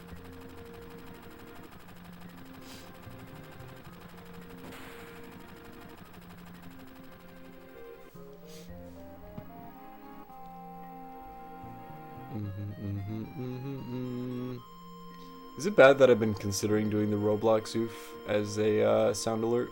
Is it bad that I've been considering doing the Roblox oof as a sound alert?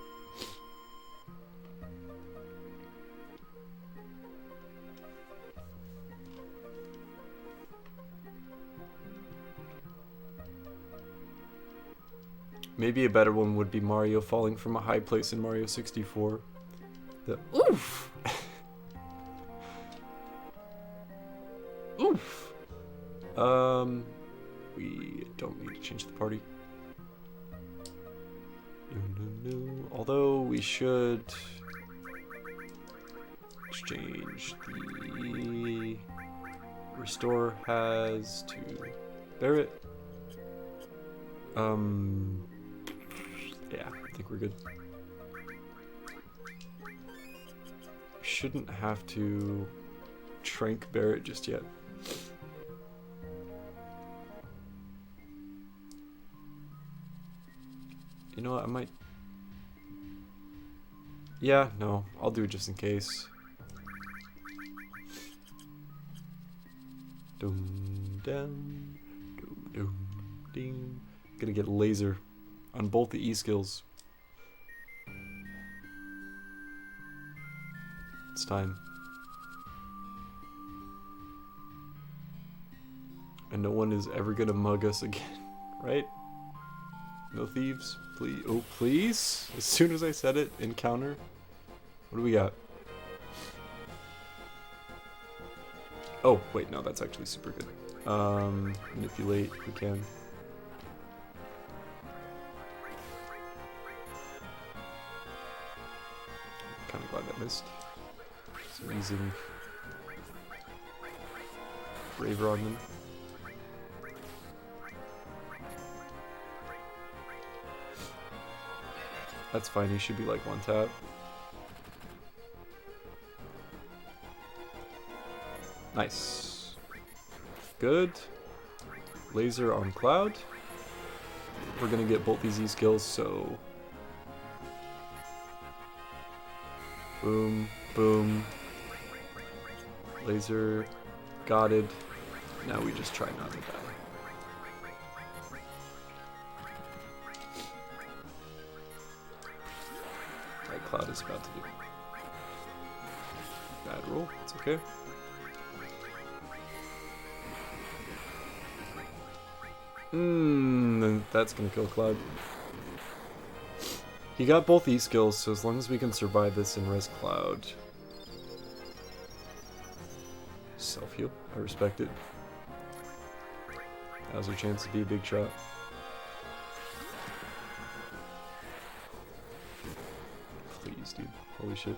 Maybe a better one would be Mario falling from a high place in Mario 64. The oof! Oof! We don't need to change the party. No. Although we should exchange the restore has to Barrett. Yeah, I think we're good. We shouldn't have to Trank Barrett just yet. You know what, I might... Yeah, no, I'll do it just in case. Dum dum, dum dum ding. Gonna get laser on both the E skills. It's time. And no one is ever gonna mug us again, right? No thieves, please. Oh, please! As soon as I said it, encounter. What do we got? Oh, wait, no, that's actually super good. Manipulate if we can. Kind of glad that missed. So using Braver on them. That's fine, he should be like one tap. Nice. Good. Laser on Cloud. We're gonna get both these E skills, so... Boom, boom. Laser, got it. Now we just try not to die. Right, Cloud is about to do. Bad roll, it's okay. Then that's gonna kill Cloud. He got both E skills, so as long as we can survive this and res Cloud. Self-heal, I respect it. Now's our chance to be a big shot. Please, dude. Holy shit.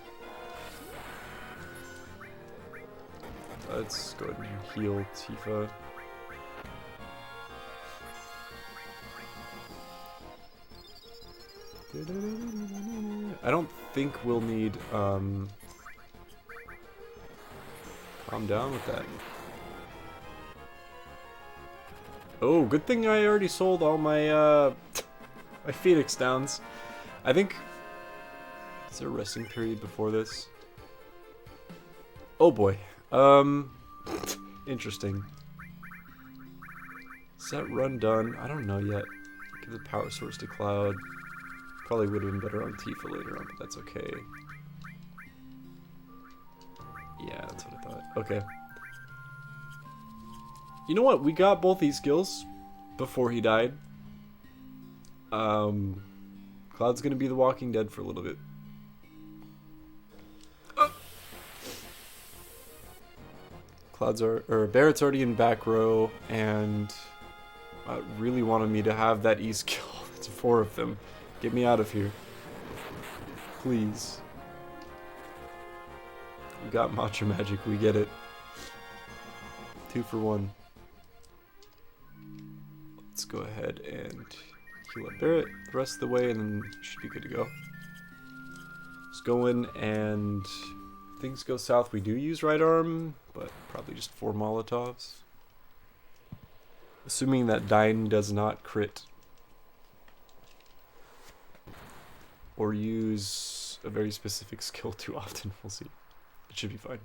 Let's go ahead and heal Tifa. I don't think we'll need, calm down with that. Oh, good thing I already sold all my, my Phoenix downs. I think, is there a resting period before this? Oh boy. Interesting. Is that run done? I don't know yet. Give the power source to Cloud. Probably would have been better on Tifa later on, but that's okay. Yeah, that's what I thought. Okay. You know what? We got both these skills before he died. Cloud's gonna be the Walking Dead for a little bit. Barrett's already in back row, and really wanted me to have that E skill. It's 4 of them. Get me out of here. Please. We got Matcha Magic, we get it. 2 for 1. Let's go ahead and heal up Barrett the rest of the way, and then should be good to go. Let's go in, and if things go south, we do use right arm, but probably just 4 Molotovs. Assuming that Dyne does not crit. Or use a very specific skill too often, we'll see. It should be fine.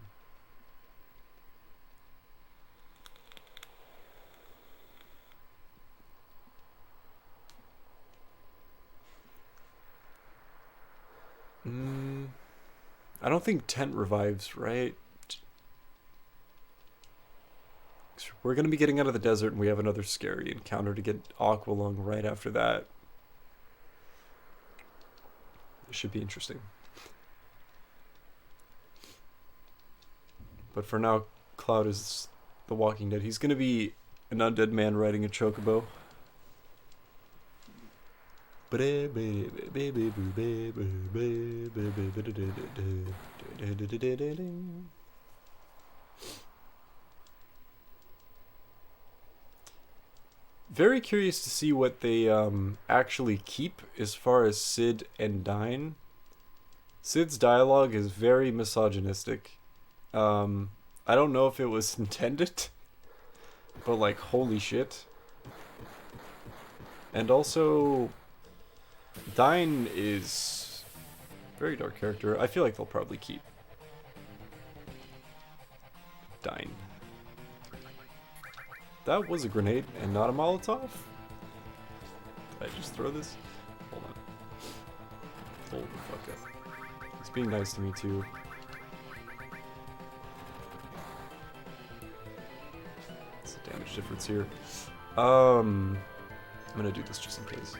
I don't think Tent revives, right? We're going to be getting out of the desert, and we have another scary encounter to get Aqualung right after that. It should be interesting. But for now, Cloud is the Walking Dead. He's going to be an undead man riding a chocobo. Very curious to see what they actually keep as far as Sid and Dyne. Sid's dialogue is very misogynistic. I don't know if it was intended, but like, holy shit. And also, Dyne is a very dark character. I feel like they'll probably keep Dyne. That was a grenade and not a Molotov? Did I just throw this? Hold on. Hold the fuck up. He's being nice to me too. What's the damage difference here? I'm gonna do this just in case.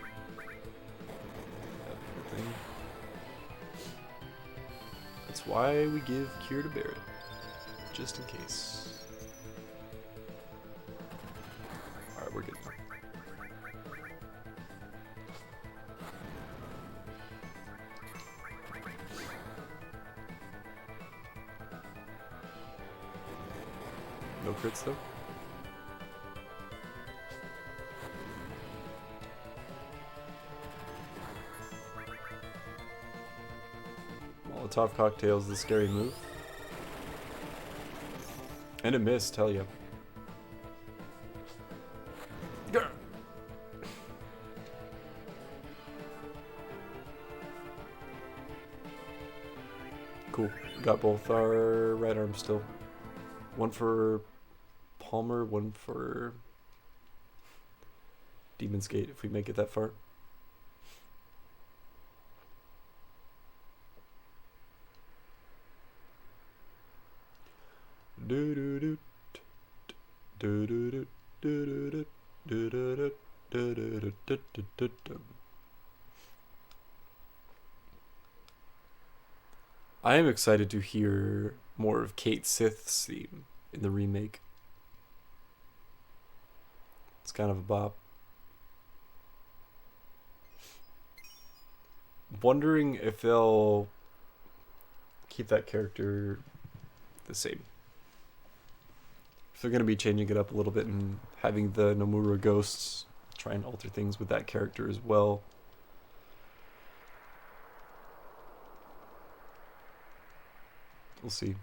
That's why we give Cure to Barrett. Just in case. Alright, we're good. No crits though? Molotov cocktail's the scary move. And it missed, hell yeah. Cool. Got both our right arms still. One for Palmer, one for Demon's Gate if we make it that far. I am excited to hear more of Kate Sith's theme in the remake. It's kind of a bop. Wondering if they'll keep that character the same. If they're going to be changing it up a little bit and having the Nomura ghosts try and alter things with that character as well. We'll see.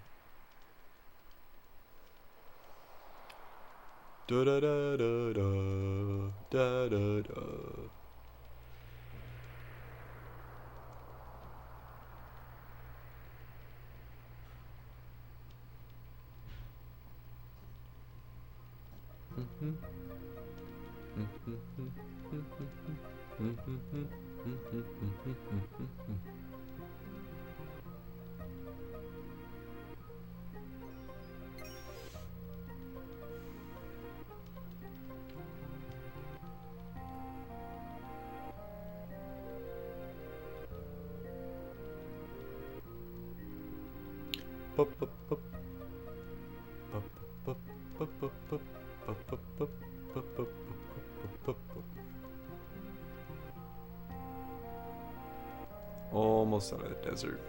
Da da da da da da da da. Almost out of the desert.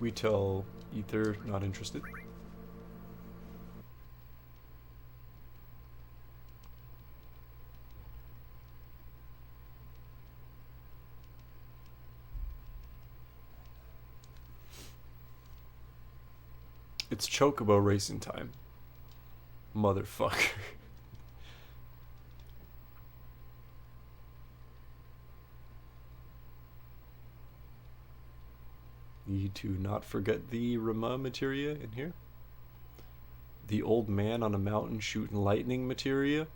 We tell Ether not interested. It's Chocobo racing time. Motherfucker. Need to not forget the Rama materia in here. The old man on a mountain shooting lightning materia.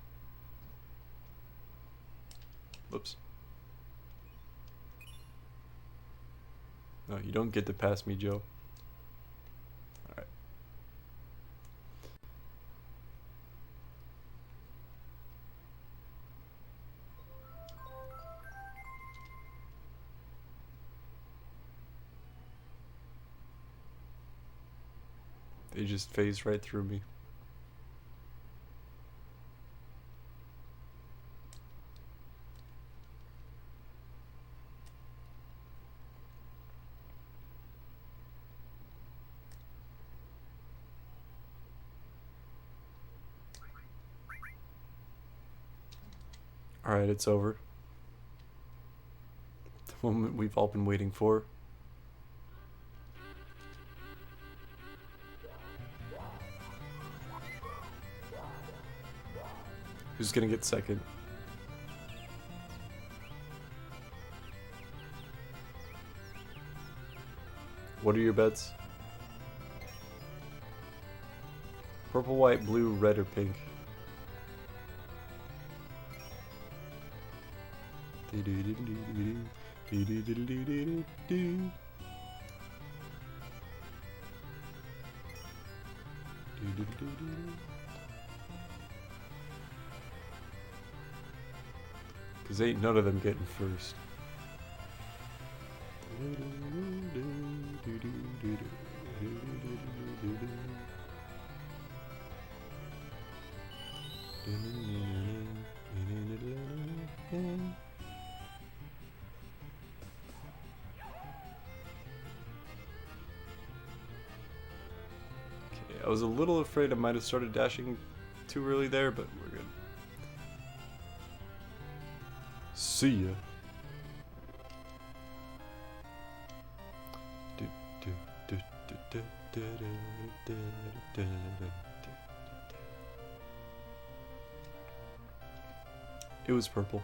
Whoops. No, you don't get to pass me, Joe. Alright. They just phased right through me. Alright, it's over. The moment we've all been waiting for. Who's gonna get second? What are your bets? Purple, white, blue, red, or pink? Cause ain't none of them getting first. I was a little afraid I might have started dashing too early there, but we're good. See ya. It was purple.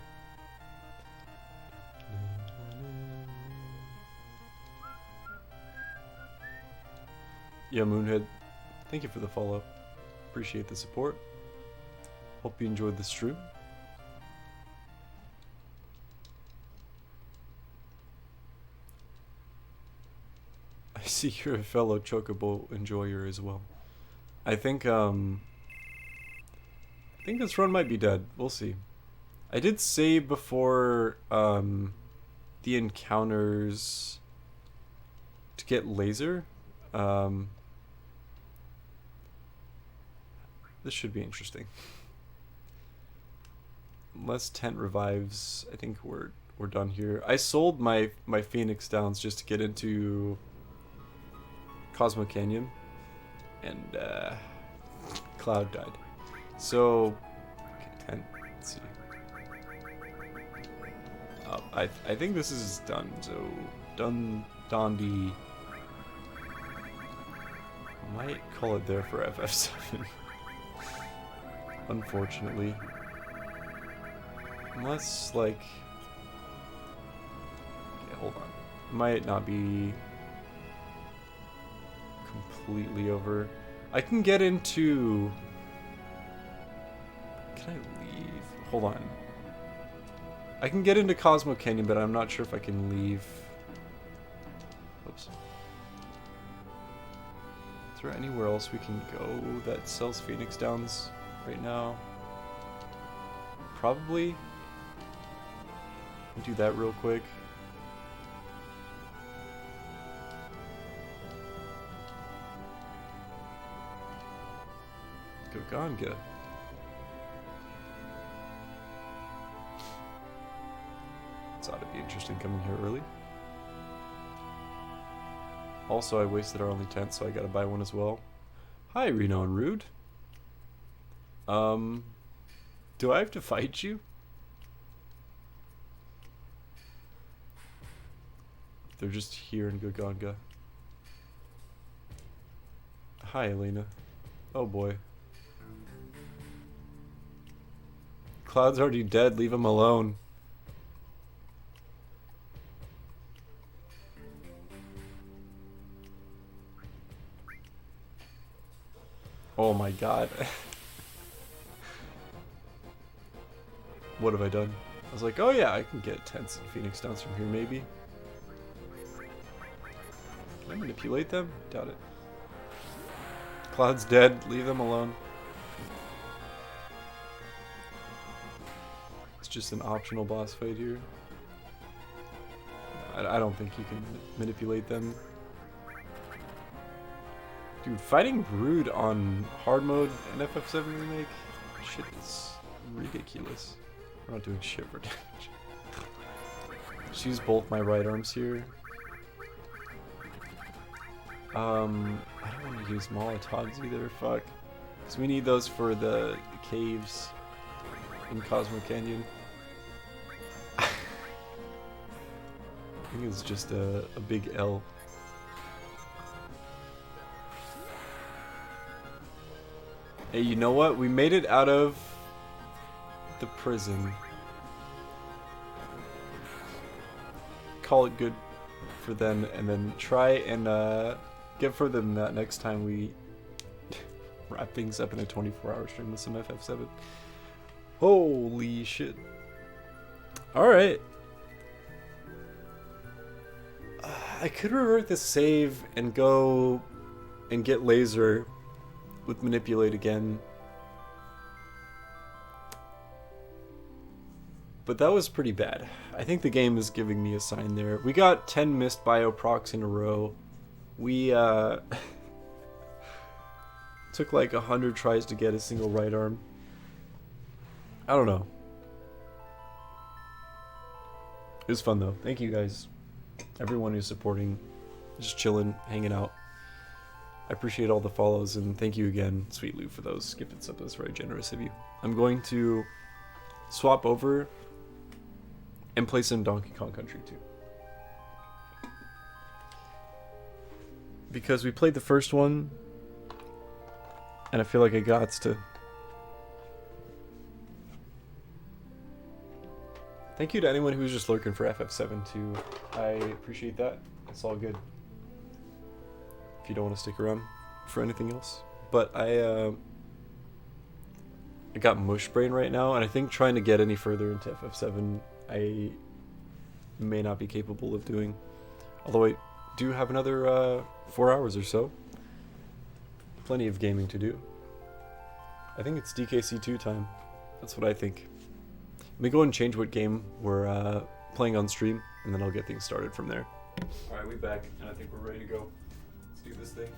Yeah, Moonhead. Thank you for the follow. Appreciate the support. Hope you enjoyed the stream. I see you're a fellow chocobo enjoyer as well. I think this run might be dead. We'll see. I did save before the encounters to get laser. This should be interesting. Unless tent revives, I think we're done here. I sold my Phoenix Downs just to get into Cosmo Canyon, and Cloud died. So, okay, tent. Let's see. I think this is done. So, Dondi. I might call it there for FF7. Unfortunately. Unless, like... Okay, hold on. Might not be completely over. I can get into... Can I leave? Hold on. I can get into Cosmo Canyon, but I'm not sure if I can leave. Oops. Is there anywhere else we can go that sells Phoenix Downs right now? Probably. Do that real quick. Go Ganga. This ought to be interesting coming here early. Also, I wasted our only tent, so I gotta buy one as well. Hi, Reno and Rude. Do I have to fight you? They're just here in Goganga. Hi, Elena. Oh boy. Cloud's already dead, leave him alone. Oh my god. What have I done? I was like, oh yeah, I can get tents and Phoenix Downs from here maybe. Can I manipulate them? Doubt it. Cloud's dead, leave them alone. It's just an optional boss fight here. I don't think you can manipulate them. Dude, fighting Brood on hard mode in FF7 Remake? Shit is ridiculous. We're not doing shit for damage. Just use both my right arms here. I don't want to use Molotovs either, fuck. Because we need those for the caves in Cosmo Canyon. I think it's just a big L. Hey, you know what? We made it out of the prison. Call it good for them, and then try and get for them that next time we wrap things up in a 24-hour stream with some FF7. Holy shit. Alright. I could revert the save and go and get laser with manipulate again. But that was pretty bad. I think the game is giving me a sign there. We got 10 missed bio procs in a row. We took like 100 tries to get a single right arm. I don't know. It was fun though. Thank you guys. Everyone who's supporting, just chilling, hanging out. I appreciate all the follows, and thank you again, Sweet Lou, for those skipping sub. That's very generous of you. I'm going to swap over and play some Donkey Kong Country 2. Because we played the first one, and I feel like I got to. Thank you to anyone who's just lurking for FF7 too. I appreciate that. It's all good. If you don't want to stick around for anything else. But I got mush brain right now, and I think trying to get any further into FF7 I may not be capable of doing. Although do have another 4 hours or so. Plenty of gaming to do. I think it's DKC2 time. That's what I think. Let me go and change what game we're playing on stream, and then I'll get things started from there. Alright, we back, and I think we're ready to go. Let's do this thing.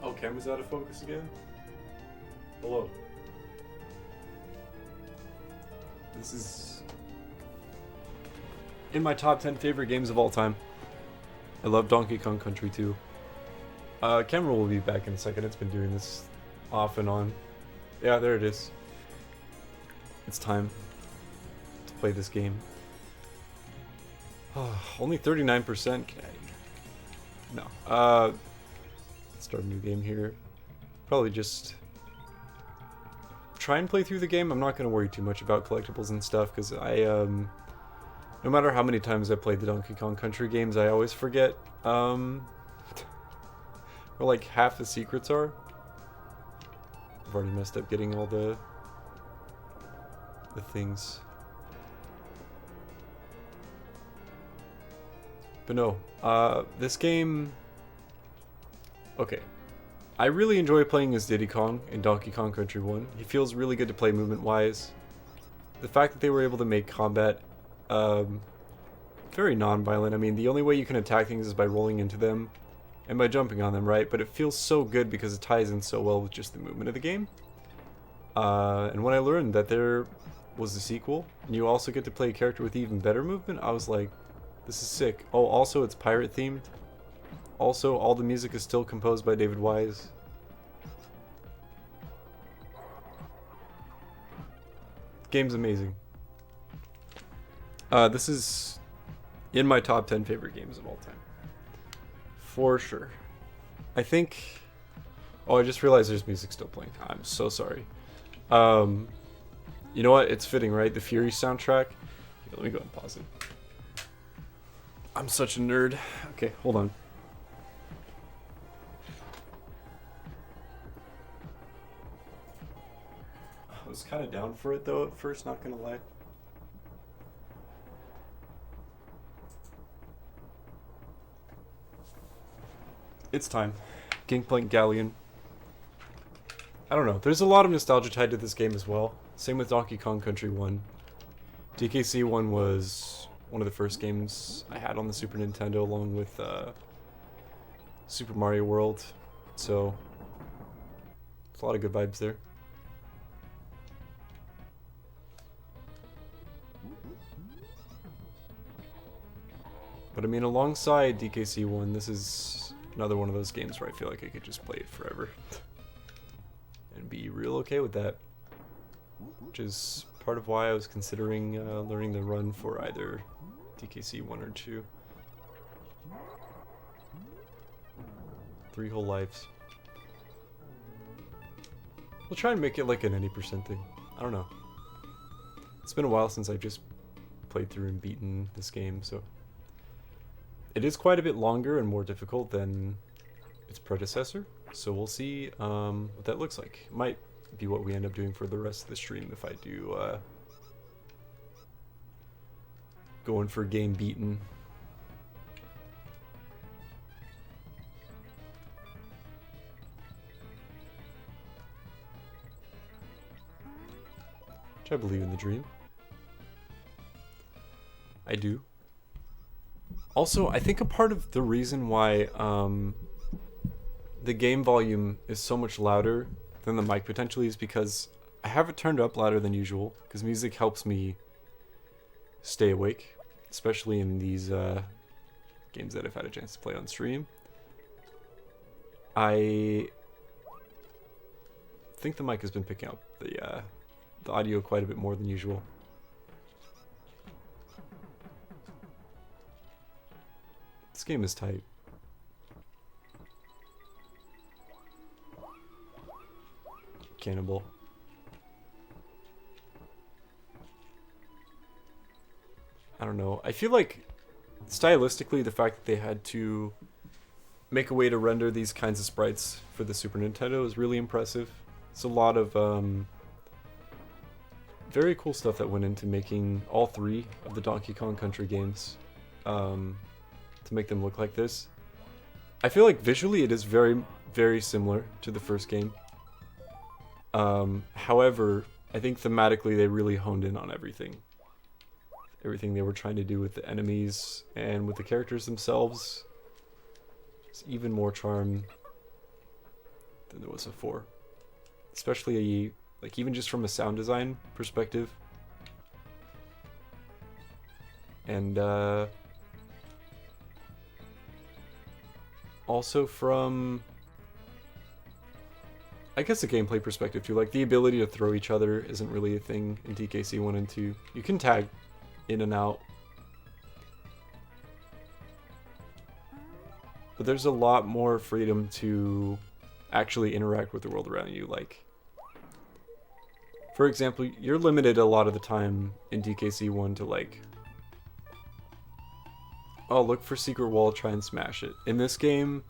Oh, camera's out of focus again? Hello. This is in my top 10 favorite games of all time. I love Donkey Kong Country 2. Camera will be back in a second. It's been doing this off and on. Yeah, there it is. It's time to play this game. Only 39%. No. Let's start a new game here. Probably just try and play through the game. I'm not going to worry too much about collectibles and stuff because no matter how many times I played the Donkey Kong Country games, I always forget where like half the secrets are. I've already messed up getting all the things. But no, this game, okay. I really enjoy playing as Diddy Kong in Donkey Kong Country 1. He feels really good to play movement-wise. The fact that they were able to make combat very non-violent. I mean, the only way you can attack things is by rolling into them and by jumping on them, right? But it feels so good because it ties in so well with just the movement of the game. And when I learned that there was a sequel, and you also get to play a character with even better movement, I was like, this is sick. Oh, also it's pirate themed. Also, all the music is still composed by David Wise. Game's amazing. This is in my top 10 favorite games of all time. For sure. I think... Oh, I just realized there's music still playing. I'm so sorry. You know what? It's fitting, right? The Fury soundtrack. Here, let me go and pause it. I'm such a nerd. Okay, hold on. I was kind of down for it though at first, not gonna lie. It's time. Gangplank Galleon. I don't know. There's a lot of nostalgia tied to this game as well. Same with Donkey Kong Country 1. DKC 1 was one of the first games I had on the Super Nintendo along with Super Mario World. So, there's a lot of good vibes there. But I mean, alongside DKC 1, this is another one of those games where I feel like I could just play it forever. And be real okay with that. Which is part of why I was considering learning the run for either DKC 1 or 2. 3 whole lives. We'll try and make it like an 80% thing. I don't know. It's been a while since I've just played through and beaten this game, so... It is quite a bit longer and more difficult than its predecessor, so we'll see what that looks like. Might be what we end up doing for the rest of the stream if I do going for game beaten. Which I believe in the dream. I do. Also, I think a part of the reason why the game volume is so much louder than the mic potentially is because I have it turned up louder than usual, because music helps me stay awake, especially in these games that I've had a chance to play on stream. I think the mic has been picking up the audio quite a bit more than usual. This game is tight. Cannibal. I don't know. I feel like stylistically the fact that they had to make a way to render these kinds of sprites for the Super Nintendo is really impressive. It's a lot of very cool stuff that went into making all 3 of the Donkey Kong Country games. to make them look like this. I feel like visually it is very, very similar to the first game. However, I think thematically they really honed in on everything. Everything they were trying to do with the enemies and with the characters themselves. It's even more charm than there was before. Especially, like, even just from a sound design perspective. And, also from, I guess, a gameplay perspective too. Like, the ability to throw each other isn't really a thing in DKC 1 and 2. You can tag in and out. But there's a lot more freedom to actually interact with the world around you. Like, for example, you're limited a lot of the time in DKC 1 to, like, oh, look for secret wall, try and smash it. In this game,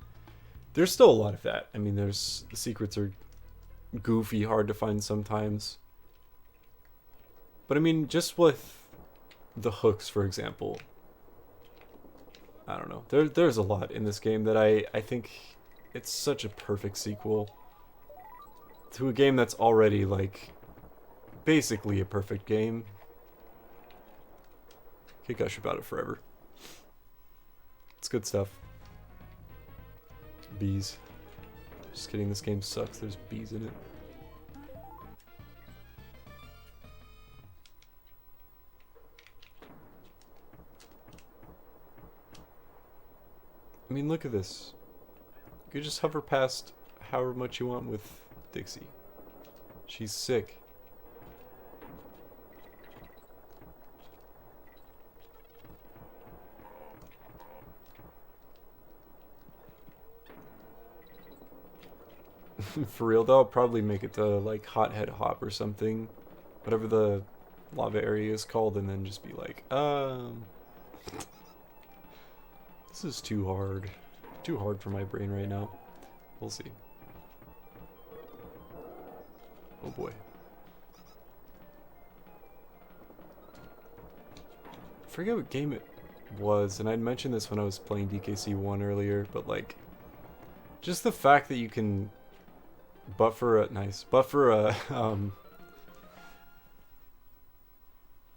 there's still a lot of that. I mean, the secrets are goofy, hard to find sometimes. But I mean, just with the hooks, for example, I don't know. There's a lot in this game that I think it's such a perfect sequel to a game that's already, like, basically a perfect game. Could gush about it forever. It's good stuff. Bees. Just kidding, this game sucks. There's bees in it. I mean, look at this. You could just hover past however much you want with Dixie. She's sick. For real though, I'll probably make it to, like, Hothead Hop or something. Whatever the lava area is called, and then just be like, this is too hard. Too hard for my brain right now. We'll see. Oh boy. I forget what game it was, and I'd mentioned this when I was playing DKC 1 earlier, but, like, just the fact that you can buffer a,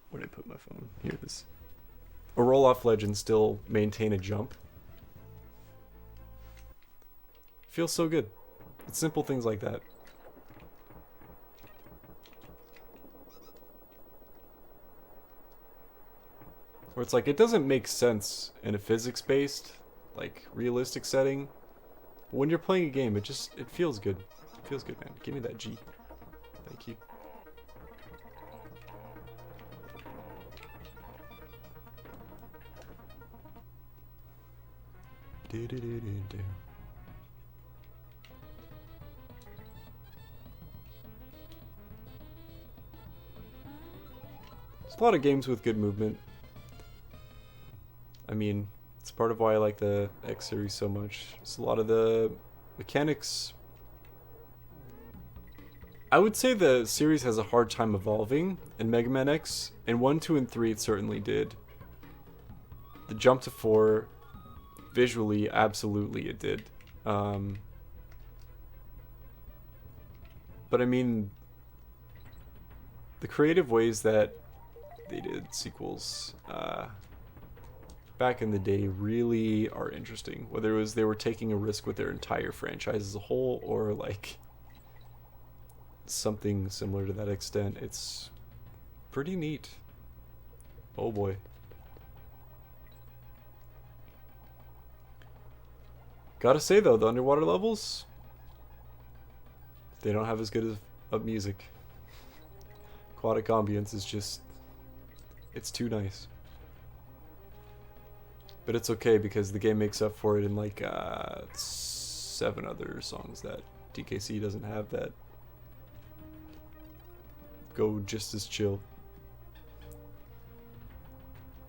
where did I put my phone? Here it is. A roll-off ledge and still maintain a jump. Feels so good. It's simple things like that. Where it's like, it doesn't make sense in a physics-based, like, realistic setting. But when you're playing a game, it feels good. It feels good, man. Give me that G. Thank you. Do-do-do-do-do. There's a lot of games with good movement. I mean, it's part of why I like the X series so much. It's a lot of the mechanics. I would say the series has a hard time evolving in Mega Man X. In 1, 2, and 3 it certainly did. The jump to 4, visually, absolutely it did. But I mean, the creative ways that they did sequels back in the day really are interesting. Whether it was they were taking a risk with their entire franchise as a whole, or like something similar to that extent, it's pretty neat. Oh boy. Gotta say though, the underwater levels, they don't have as good of music. Aquatic ambience is just, it's too nice. But it's okay because the game makes up for it in like 7 other songs that DKC doesn't have that go just as chill.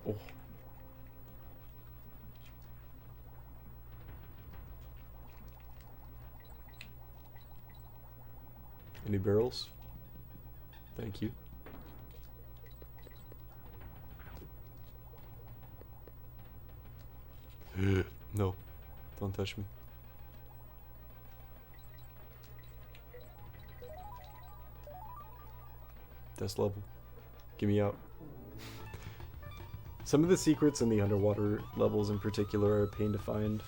Oh. Any barrels? Thank you. Don't touch me. Test level. Get me out. Some of the secrets in the underwater levels in particular are a pain to find.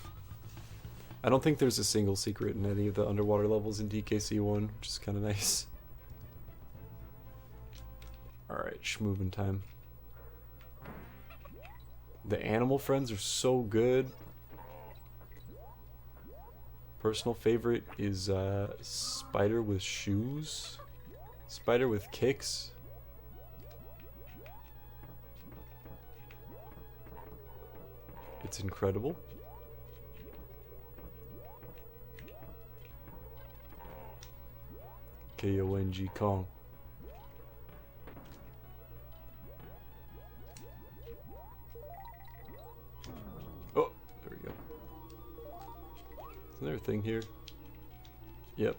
I don't think there's a single secret in any of the underwater levels in DKC1, which is kind of nice. Alright, schmoovin' time. The animal friends are so good. Personal favorite is spider with shoes. Spider with kicks. It's incredible. K-O-N-G Kong. Oh, there we go. Isn't there a thing here? Yep.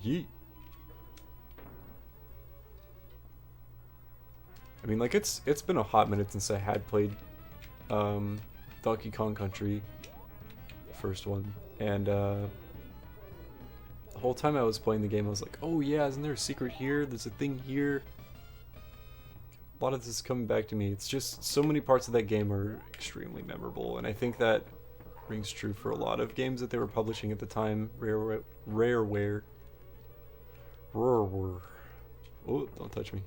Yeet. I mean, like, it's been a hot minute since I had played Donkey Kong Country, the first one, and the whole time I was playing the game I was like, oh yeah, isn't there a secret here? There's a thing here. A lot of this is coming back to me. It's just so many parts of that game are extremely memorable, and I think that rings true for a lot of games that they were publishing at the time. Rareware. Oh, don't touch me.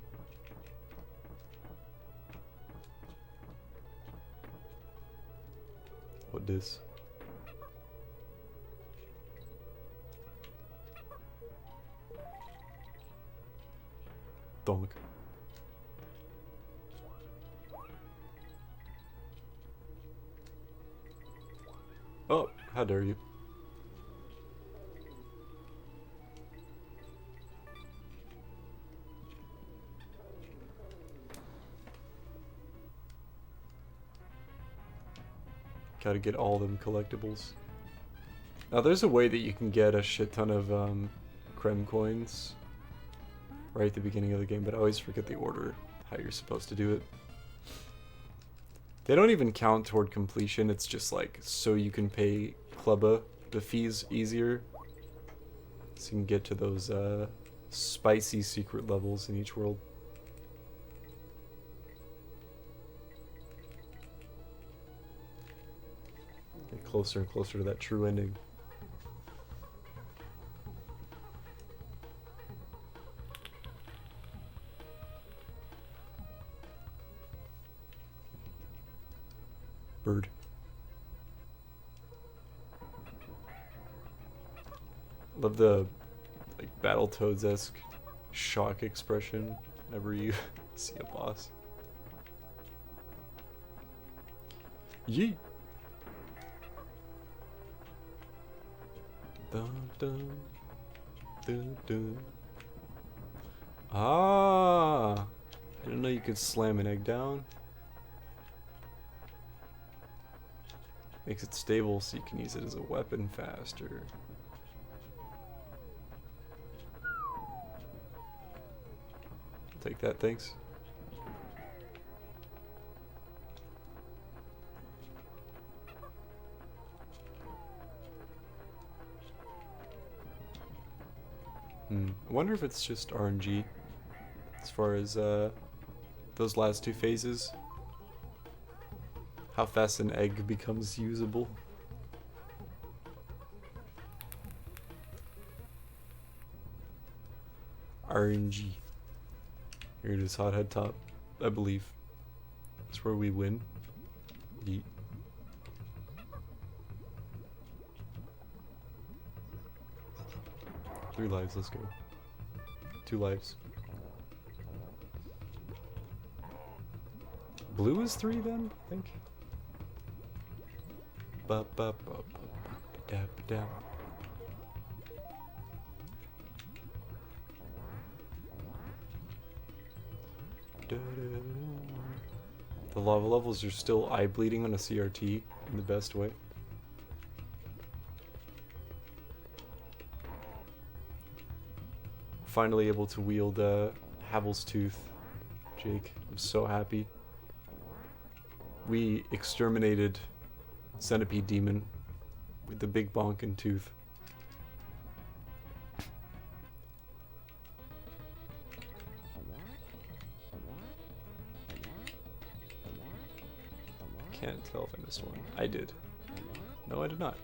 What this? Donk. Oh, how dare you. Gotta get all them collectibles. Now there's a way that you can get a shit ton of creme coins right at the beginning of the game, but I always forget the order, how you're supposed to do it. They don't even count toward completion, it's just like so you can pay Clubba the fees easier. So you can get to those spicy secret levels in each world. Get closer and closer to that true ending. Bird. Love the like Battletoads-esque shock expression whenever you see a boss. Yeet. Dun, dun, dun, dun. Ah, I didn't know you could slam an egg down. Makes it stable so you can use it as a weapon faster. Take that, thanks. I wonder if it's just RNG as far as those last two phases. How fast an egg becomes usable. RNG. Here it is, Hothead Top, I believe. That's where we win. Yeet. Three lives, let's go. 2 lives. Blue is 3 then, I think. Ba ba ba ba da da. The lava levels are still eye bleeding on a CRT in the best way. Finally able to wield Havel's Tooth, Jake. I'm so happy. We exterminated centipede demon with the big bonking tooth. Can't tell if I missed one. I did. No, I did not.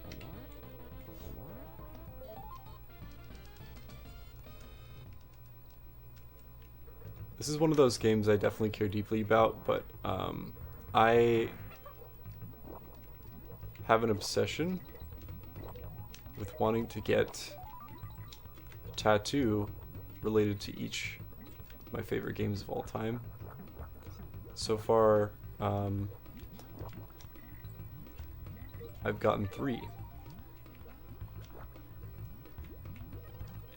This is one of those games I definitely care deeply about, but I have an obsession with wanting to get a tattoo related to each of my favorite games of all time. So far, I've gotten 3.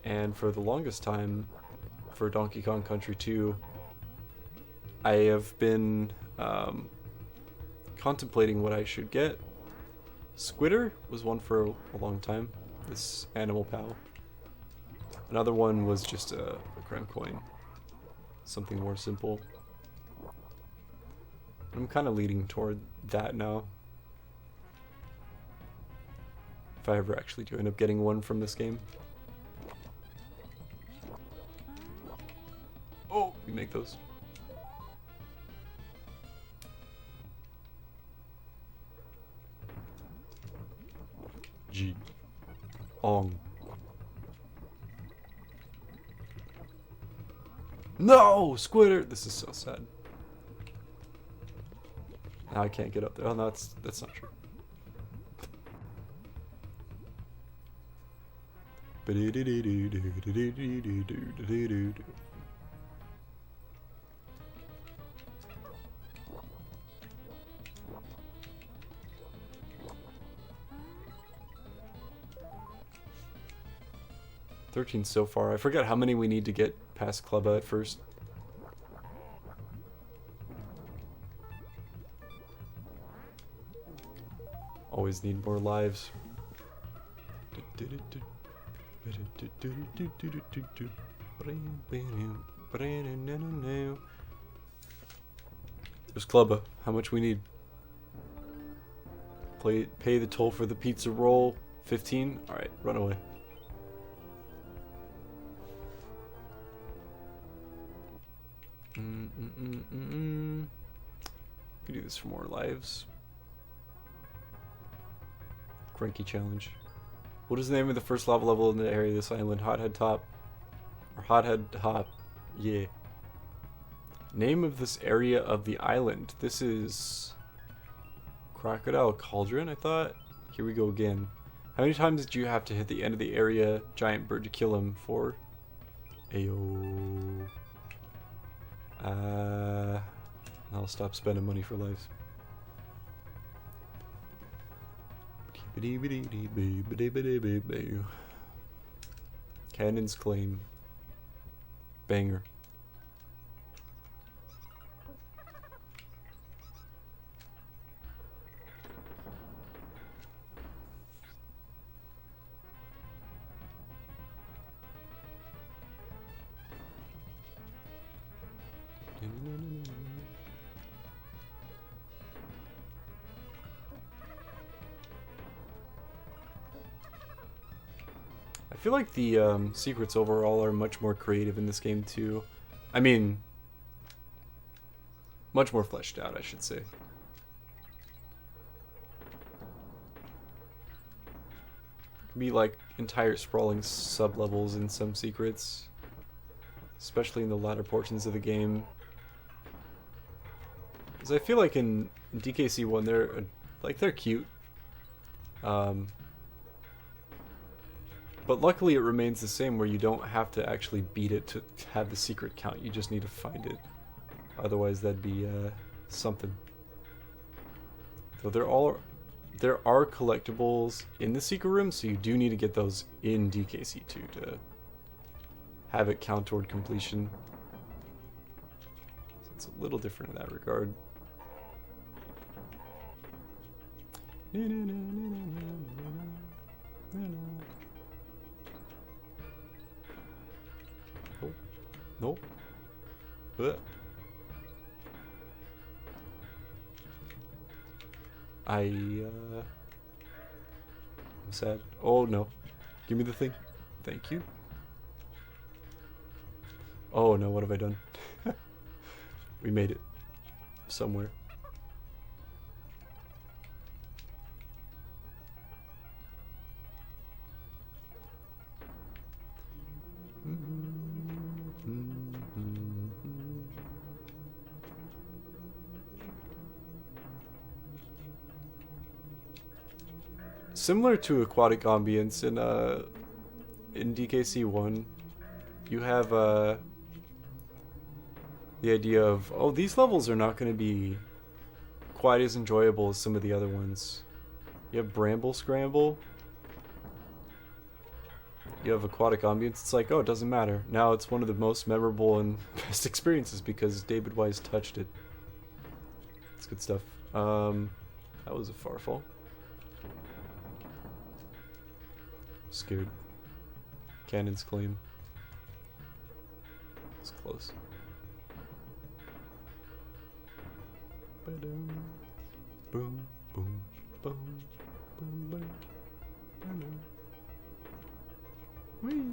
And for the longest time, for Donkey Kong Country 2, I have been contemplating what I should get. Squitter was one for a long time, this animal pal. Another one was just a crown coin, something more simple. I'm kind of leaning toward that now. If I ever actually do end up getting one from this game. Oh, we make those. G. Ong. No! Squitter! This is so sad. Now I can't get up there. Oh, no, that's not true. $13 so far. I forget how many we need to get past Clubba at first. Always need more lives. There's Clubba. How much we need? Pay the toll for the pizza roll. 15? Alright, run away. Could do this for more lives. Cranky challenge. What is the name of the first lava level in the area of this island? Hothead Top. Or Hothead Hop. Yeah. Name of this area of the island. This is Crocodile Cauldron, I thought. Here we go again. How many times did you have to hit the end of the area giant bird to kill him for? Ayo. I'll stop spending money for lives. Cannon's Claim. Banger. I feel like the secrets overall are much more creative in this game too. I mean, much more fleshed out, I should say. Can be like entire sprawling sub-levels in some secrets, especially in the latter portions of the game. Because I feel like in DKC 1 they're cute. But luckily it remains the same where you don't have to actually beat it to have the secret count, you just need to find it. Otherwise that'd be something. So there are collectibles in the secret room, so you do need to get those in DKC 2 to have it count toward completion. So it's a little different in that regard. No. I'm sad. Oh no. Give me the thing. Thank you. Oh no, what have I done? We made it. Somewhere. Similar to aquatic ambience in DKC1, you have the idea of, oh, these levels are not going to be quite as enjoyable as some of the other ones. You have Bramble Scramble. You have aquatic ambience. It's like, oh, it doesn't matter. Now it's one of the most memorable and best experiences because David Wise touched it. It's good stuff. That was a far fall. Scared. Cannon's claim. It's close. Ba-dum. Boom, boom, boom, boom, boom, boom. Whee!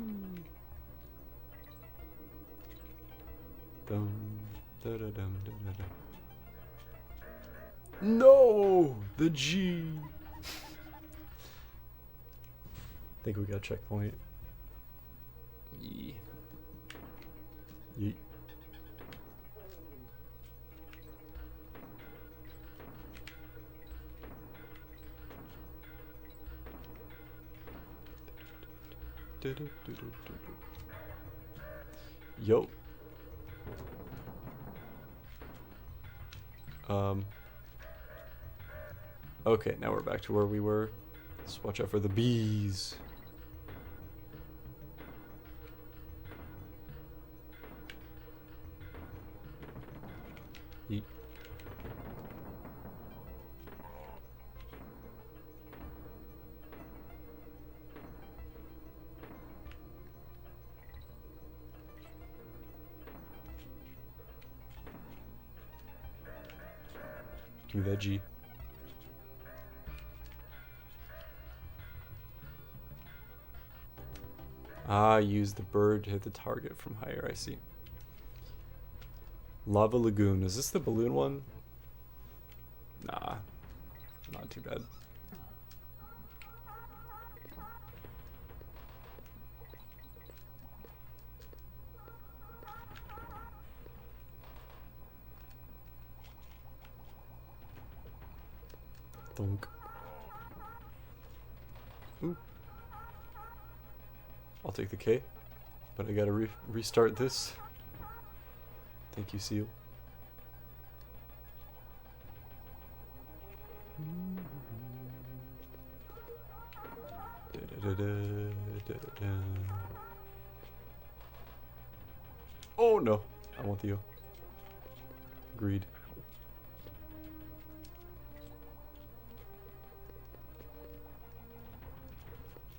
Dum, da da dum, da da dum. No! The G! I think we got a checkpoint. Yee. Yeet. Yo. Okay, now we're back to where we were. Let's watch out for the bees. Yeet. Give me that G. Ah, use the bird to hit the target from higher, I see. Lava Lagoon. Is this the balloon one? Nah. Not too bad. Thunk. Ooh. I'll take the K, but I gotta restart this. Thank you, Seal. Oh no, I want the O. Agreed.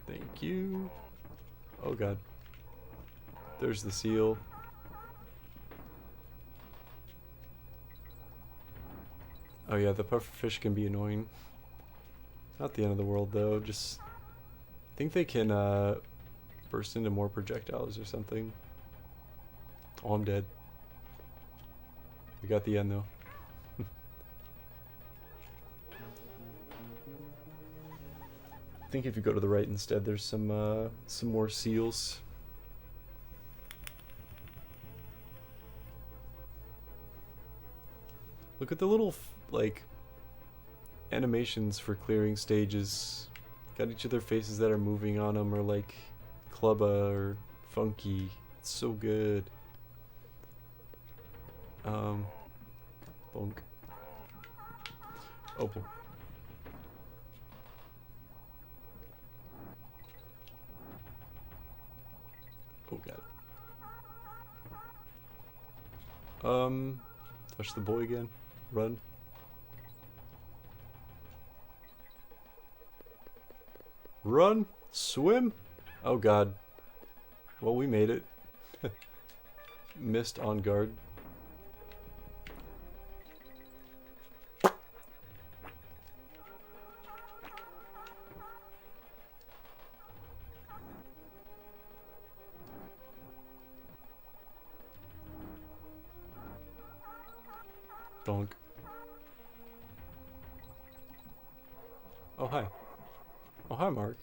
Thank you. Oh god. There's the seal. Oh yeah, the pufferfish can be annoying. Not the end of the world though, just... I think they can burst into more projectiles or something. Oh, I'm dead. We got the end though. I think if you go to the right instead, there's some more seals. Look at the little like animations for clearing stages. Got each of their faces that are moving on them, or like Clubba or Funky. It's so good. Bonk. Opal. Oh god. Touch the boy again. Run. Run! Swim! Oh god. Well, we made it. Missed on guard. Donk. Oh, hi. Oh, hi, Mark.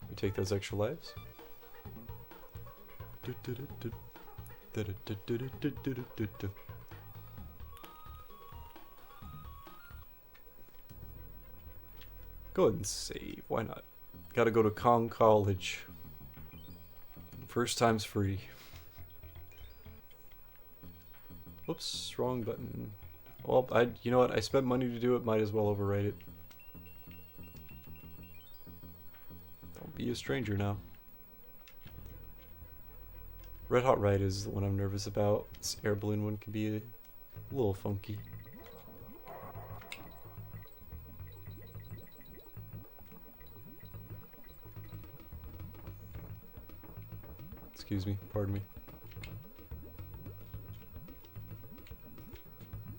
We take those extra lives. Go ahead and save. Why not? Gotta go to Kong College. First time's free. Whoops, wrong button. Well, you know what? I spent money to do it. Might as well overwrite it. Don't be a stranger now. Red Hot Ride is the one I'm nervous about. This air balloon one can be a little funky. Excuse me, pardon me.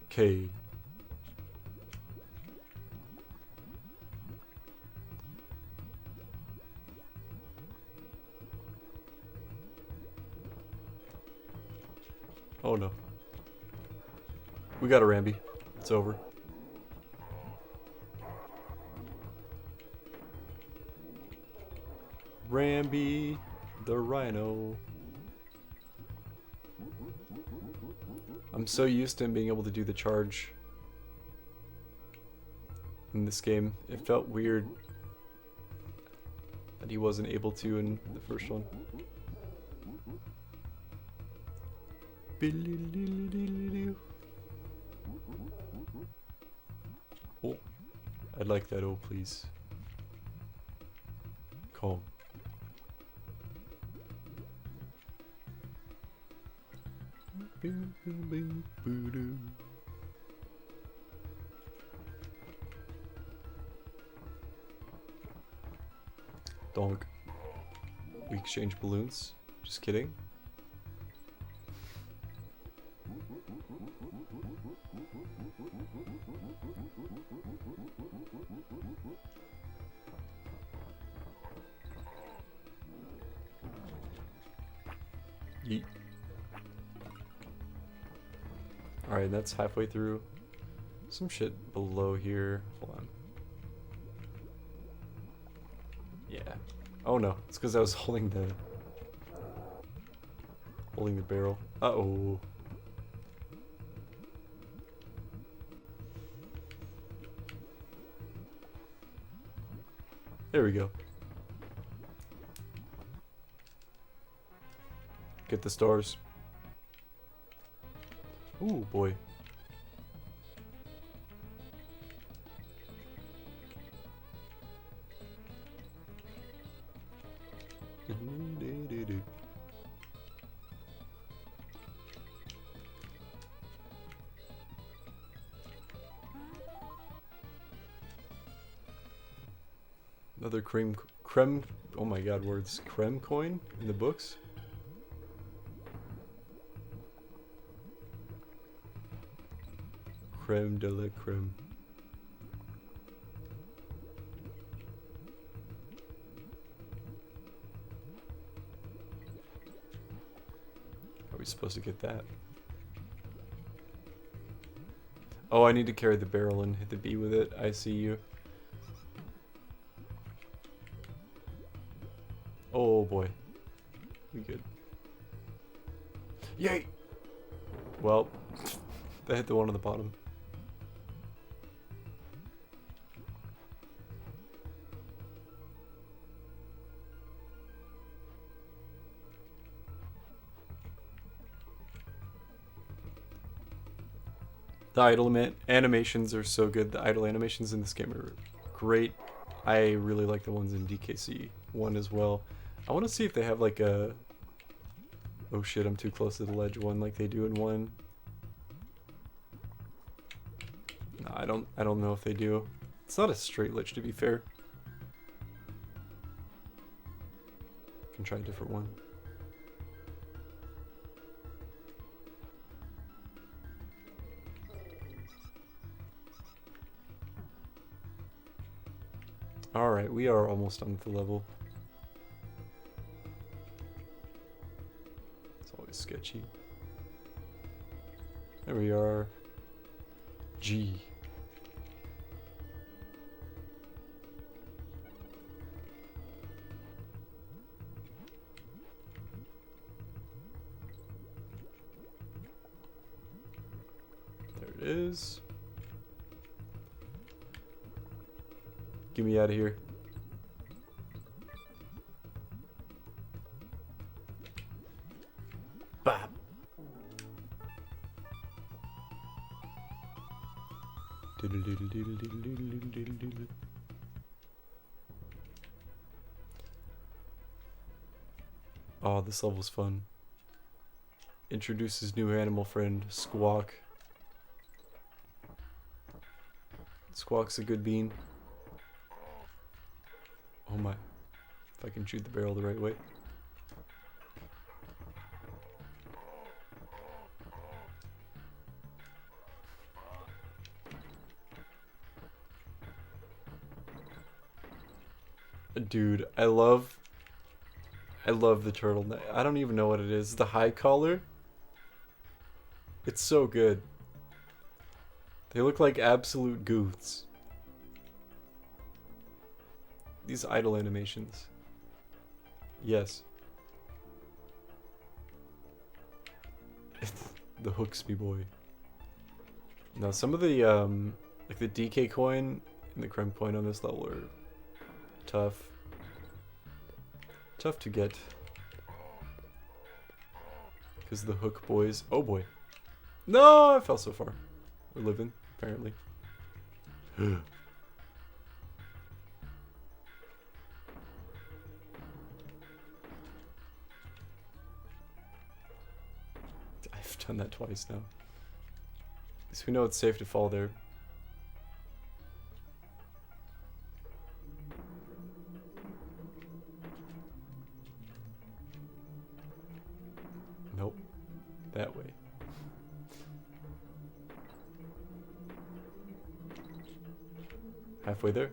Okay. Oh no. We got a Ramby. It's over. Ramby the Rhino. I'm so used to him being able to do the charge in this game. It felt weird that he wasn't able to in the first one. Oh, I'd like that. Oh, please. Calm. Donk. We exchange balloons. Just kidding. Yeet. Alright, that's halfway through. Some shit below here. Hold on. Yeah. Oh no, it's because I was holding the barrel. Uh-oh. There we go. Get the stars. Ooh, boy. Another creme, oh my god, words. Creme coin in the books? Creme de la creme. Are we supposed to get that? Oh, I need to carry the barrel and hit the B with it. I see you. Oh boy. We good. Yay! Well, that hit the one on the bottom. The idle animations are so good. The idle animations in this game are great. I really like the ones in DKC 1 as well. I want to see if they have like a... Oh shit, I'm too close to the ledge one like they do in 1. No, I don't know if they do. It's not a straight ledge, to be fair. Can try a different one. Alright, we are almost done with the level. It's always sketchy. There we are. G. There it is. Get me out of here. Bop. Oh, this level's fun. Introduces new animal friend, Squawk. Squawk's a good bean. Oh my. If I can shoot the barrel the right way. Dude, I love the turtleneck. I don't even know what it is. The high collar. It's so good. They look like absolute goofs. These idle animations. Yes. The hooks me boy. Now some of the like the DK coin and the Creme coin on this level are tough. Tough to get. Because the hook boys. Oh boy. No, I fell so far. We're living, apparently. I've done that twice now. At least we know it's safe to fall there. Nope. That way. Halfway there.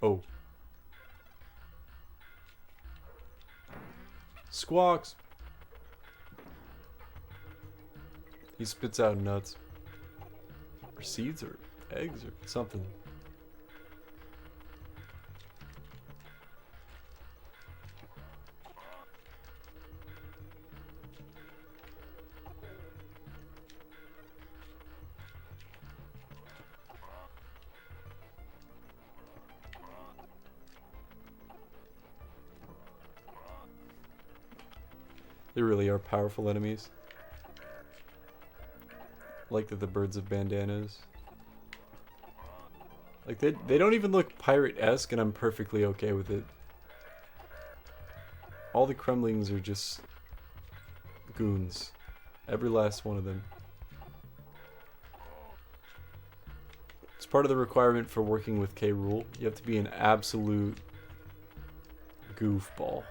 Oh. Squawks. He spits out nuts. Or seeds or eggs or something. They really are powerful enemies. Like the birds of bandanas. Like they don't even look pirate-esque and I'm perfectly okay with it. All the Kremlings are just goons. Every last one of them. It's part of the requirement for working with K. Rool. You have to be an absolute goofball.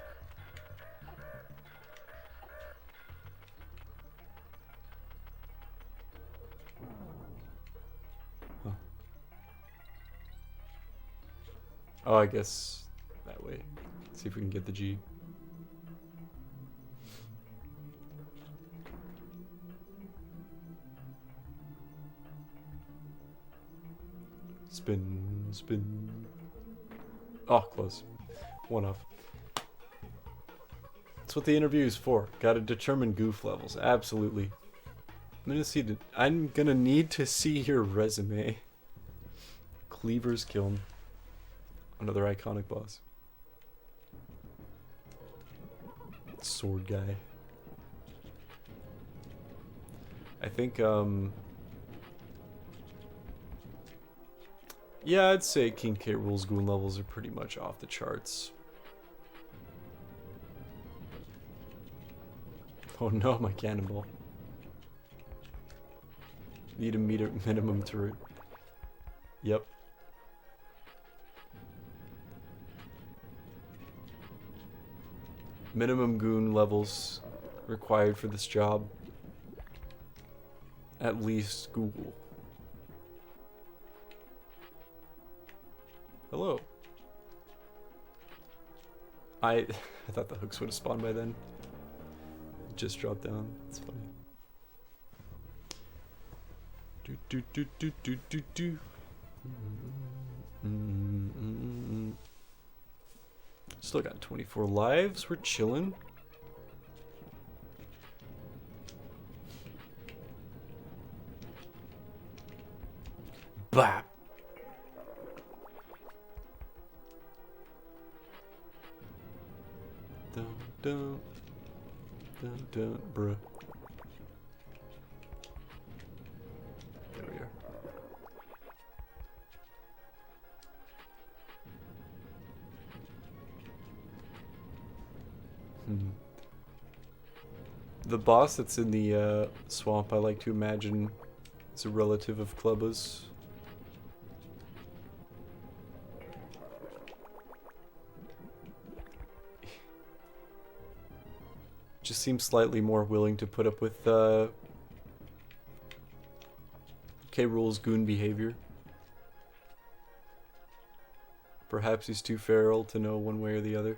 Oh, I guess that way. Let's see if we can get the G. Spin, spin. Oh, close. One off. That's what the interview is for. Gotta determine goof levels. Absolutely. I'm gonna need to see your resume. Cleaver's Kiln. Another iconic boss. Sword guy. I think, yeah, I'd say King K. Rool's goon levels are pretty much off the charts. Oh no, my cannonball. Need a minimum turret. Yep. Minimum goon levels required for this job. At least Google. Hello. I thought the hooks would have spawned by then. It just dropped down. It's funny. Do do do do do do do. Still got 24 lives. We're chilling. Bap. Dun, bruh. There we are. The boss that's in the swamp, I like to imagine, is a relative of Clubba's. Just seems slightly more willing to put up with K-Rool's goon behavior. Perhaps he's too feral to know one way or the other.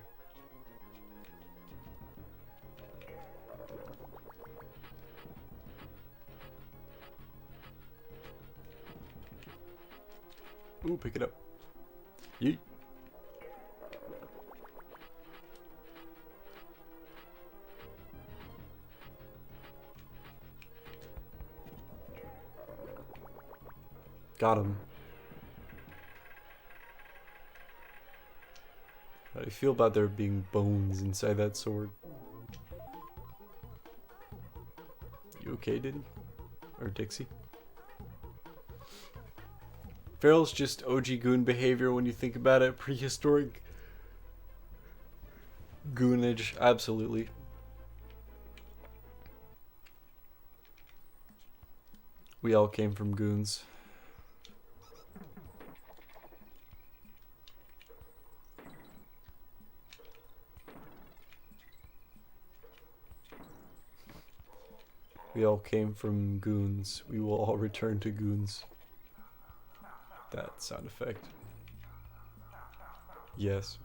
Ooh, pick it up. Yeet. Got him. How do you feel about there being bones inside that sword? You okay, Diddy? Or Dixie? Feral's just OG goon behavior when you think about it. Prehistoric goonage, absolutely. We all came from goons. We all came from goons. We will all return to goons. That sound effect. Yes.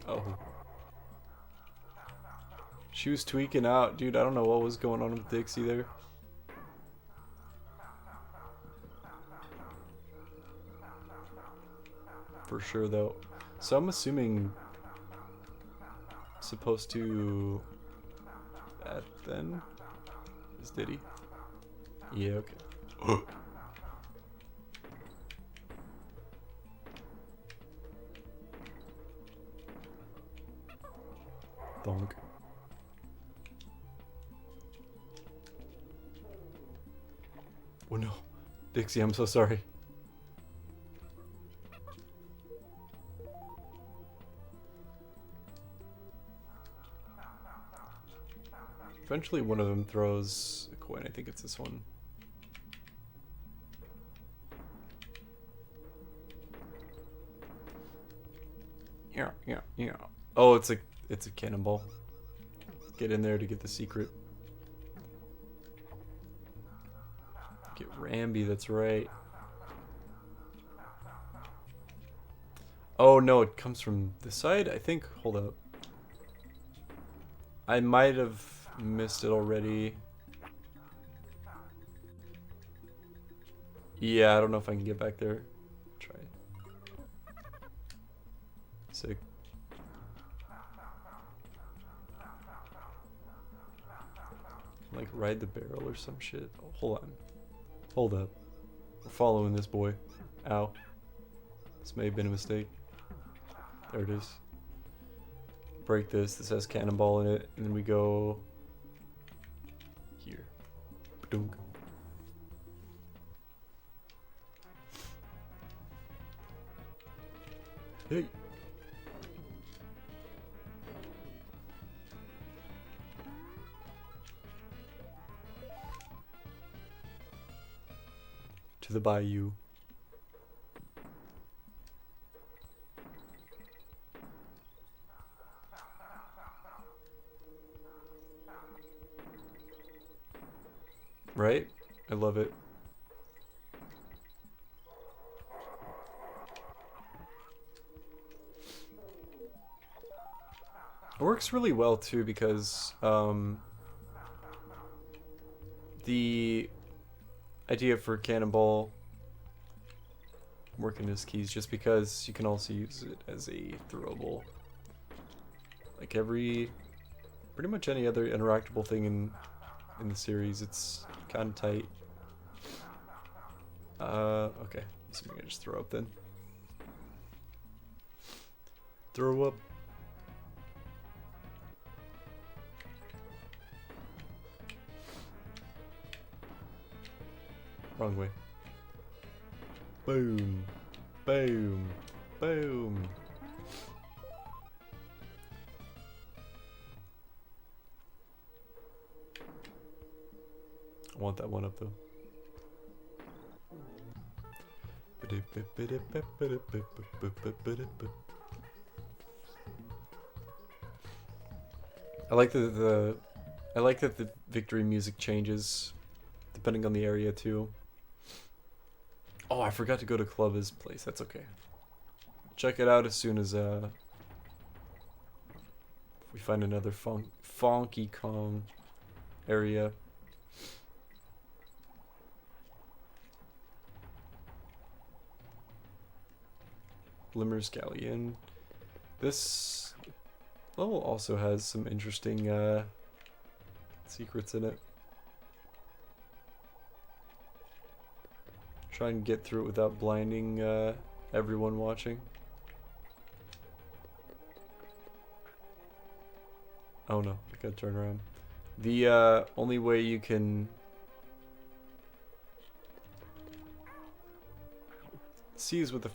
Oh. She was tweaking out, dude. I don't know what was going on with Dixie there. For sure, though. So I'm assuming supposed to that then is Diddy. Yeah, okay. Donk. Oh no. Dixie, I'm so sorry. Eventually one of them throws a coin. I think it's this one. Yeah. Oh, it's a cannonball. Get in there to get the secret. Get Ramby, that's right. Oh no, it comes from this side, I think. Hold up. I might have missed it already. Yeah, I don't know if I can get back there. Try it. Sick. Like ride the barrel or some shit. Oh, hold on. Hold up. We're following this boy. Ow. This may have been a mistake. There it is. Break this. This has cannonball in it. And then we go here. Ba-dunk. Hey. To the bayou. Right? I love it. It works really well too because the idea for Cannonball working as keys just because you can also use it as a throwable. Like pretty much any other interactable thing in the series, it's kind of tight. Okay, so I'm gonna just throw up then. Throw up. Wrong way. Boom. Boom. Boom. I want that one up though. I like that the victory music changes depending on the area too. Oh, I forgot to go to Club's place. That's okay. Check it out as soon as we find another funky Kong area. Glimmer's Galleon. This level also has some interesting secrets in it. Try and get through it without blinding everyone watching. Oh no, I gotta turn around. The only way you can see is with the...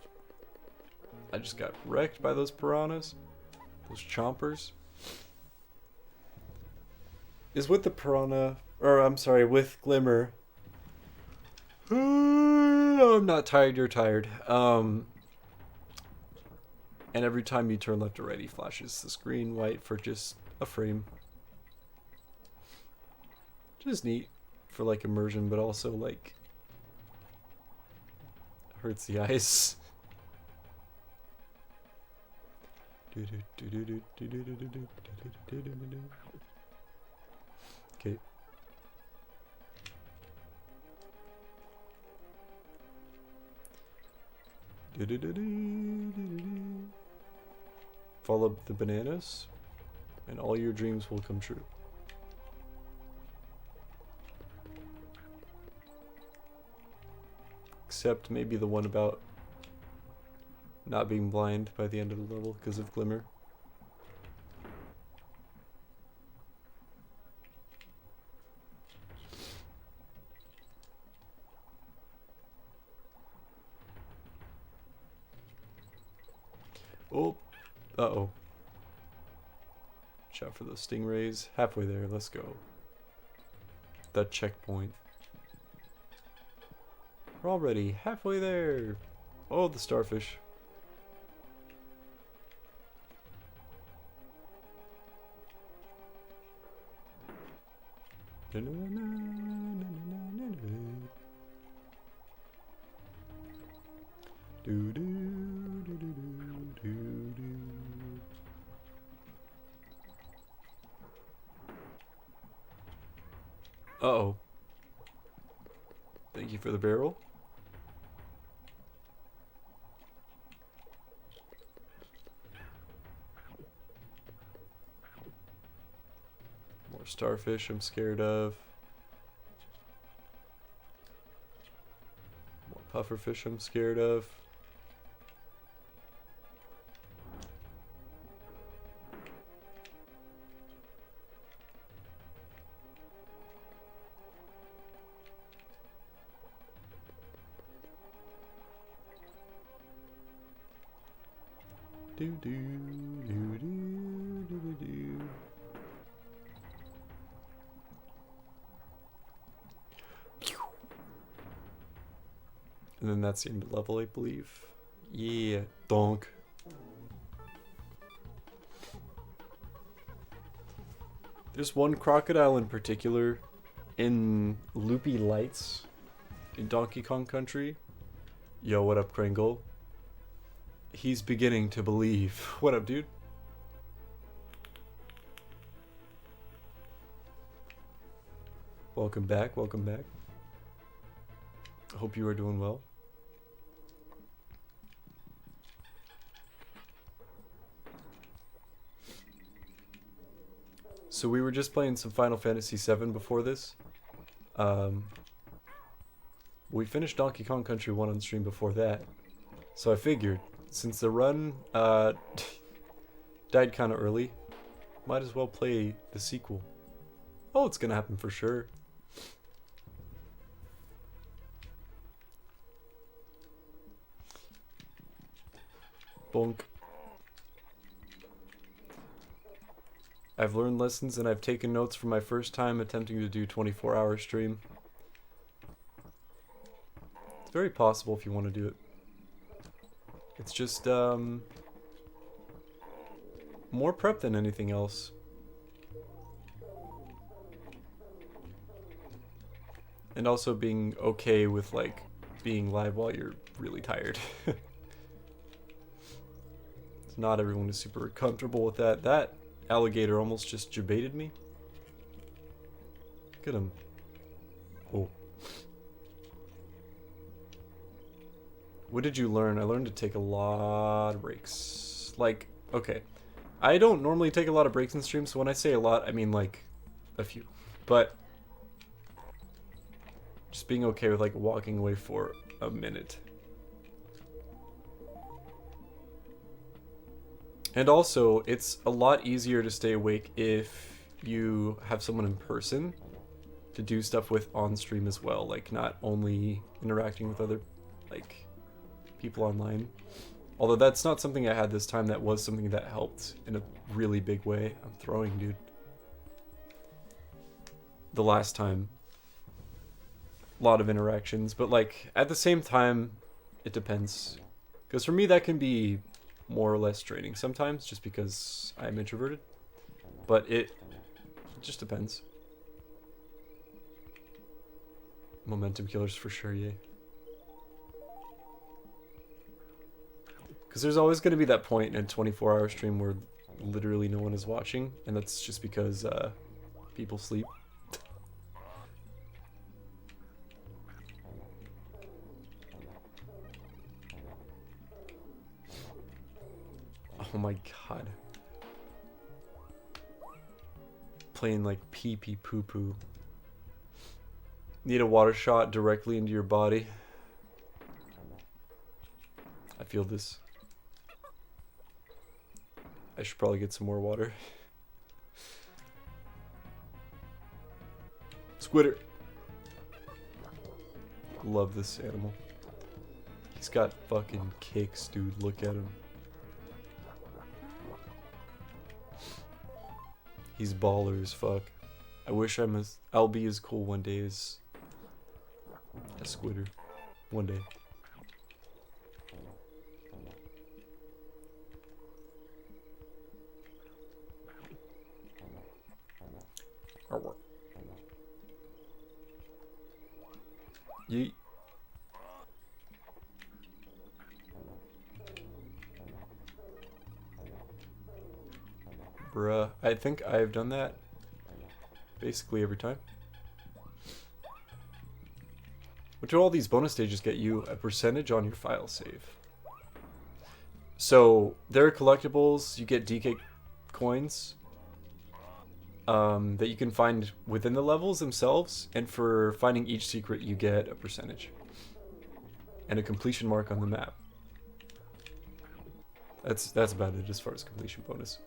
I just got wrecked by those piranhas. Those chompers. Is with the piranha... Or, I'm sorry, with Glimmer. I'm not tired, you're tired. And every time you turn left or right, he flashes the screen white for just a frame. Just neat for like immersion, but also like hurts the eyes. Okay. Follow the bananas, and all your dreams will come true. Except maybe the one about not being blind by the end of the level because of Glimmer. Oh, uh-oh. Watch out for those stingrays. Halfway there, let's go. That checkpoint. We're already halfway there. Oh, the starfish. Uh-oh. Thank you for the barrel. More starfish I'm scared of. More pufferfish I'm scared of. Do do do do do do do. And then that's the end of the level, I believe. Yeah, donk. There's one crocodile in particular in Loopy Lights in Donkey Kong Country. Yo, what up, Kringle? He's beginning to believe. What up, dude? Welcome back, welcome back. I hope you are doing well. So we were just playing some Final Fantasy VII before this. We finished Donkey Kong Country 1 on stream before that. So I figured, since the run died kind of early, might as well play the sequel. Oh, it's gonna happen for sure. Bonk. I've learned lessons and I've taken notes from my first time attempting to do 24-hour stream. It's very possible if you want to do it. It's just more prep than anything else. And also being okay with like being live while you're really tired. Not everyone is super comfortable with that. That alligator almost just jebaited me. Look at him. Oh. What did you learn? I learned to take a lot of breaks. Like, okay. I don't normally take a lot of breaks in streams, so when I say a lot, I mean like a few. But just being okay with like walking away for a minute. And also, it's a lot easier to stay awake if you have someone in person to do stuff with on stream as well. Like, not only interacting with other, like, people online. Although that's not something I had this time, that was something that helped in a really big way. I'm throwing, dude. The last time. A lot of interactions, but like, at the same time, it depends. Because for me, that can be more or less draining sometimes, just because I'm introverted. But it just depends. Momentum killers for sure, yay. Because there's always going to be that point in a 24-hour stream where literally no one is watching, and that's just because people sleep. Oh my god. Playing like pee-pee-poo-poo. Need a water shot directly into your body. I feel this. I should probably get some more water. Squitter. Love this animal. He's got fucking kicks, dude. Look at him. He's baller as fuck. I wish I'll be as cool one day as Squitter. One day. Yeet. Bruh, I think I've done that basically every time. What do all these bonus stages get you? A percentage on your file save. So, there are collectibles, you get DK coins that you can find within the levels themselves, and for finding each secret you get a percentage. And a completion mark on the map. That's about it as far as completion bonus.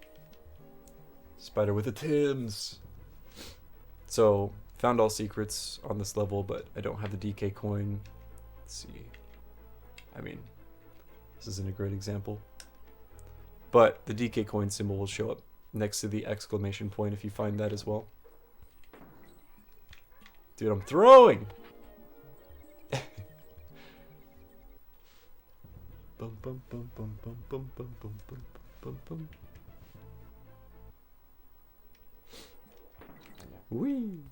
Spider with the Tims. So, found all secrets on this level, but I don't have the DK coin. Let's see. I mean, this isn't a great example. But the DK coin symbol will show up next to the exclamation point if you find that as well. Dude, I'm throwing! Bum bum bum bum bum bum bum bum bum bum bum. Whee!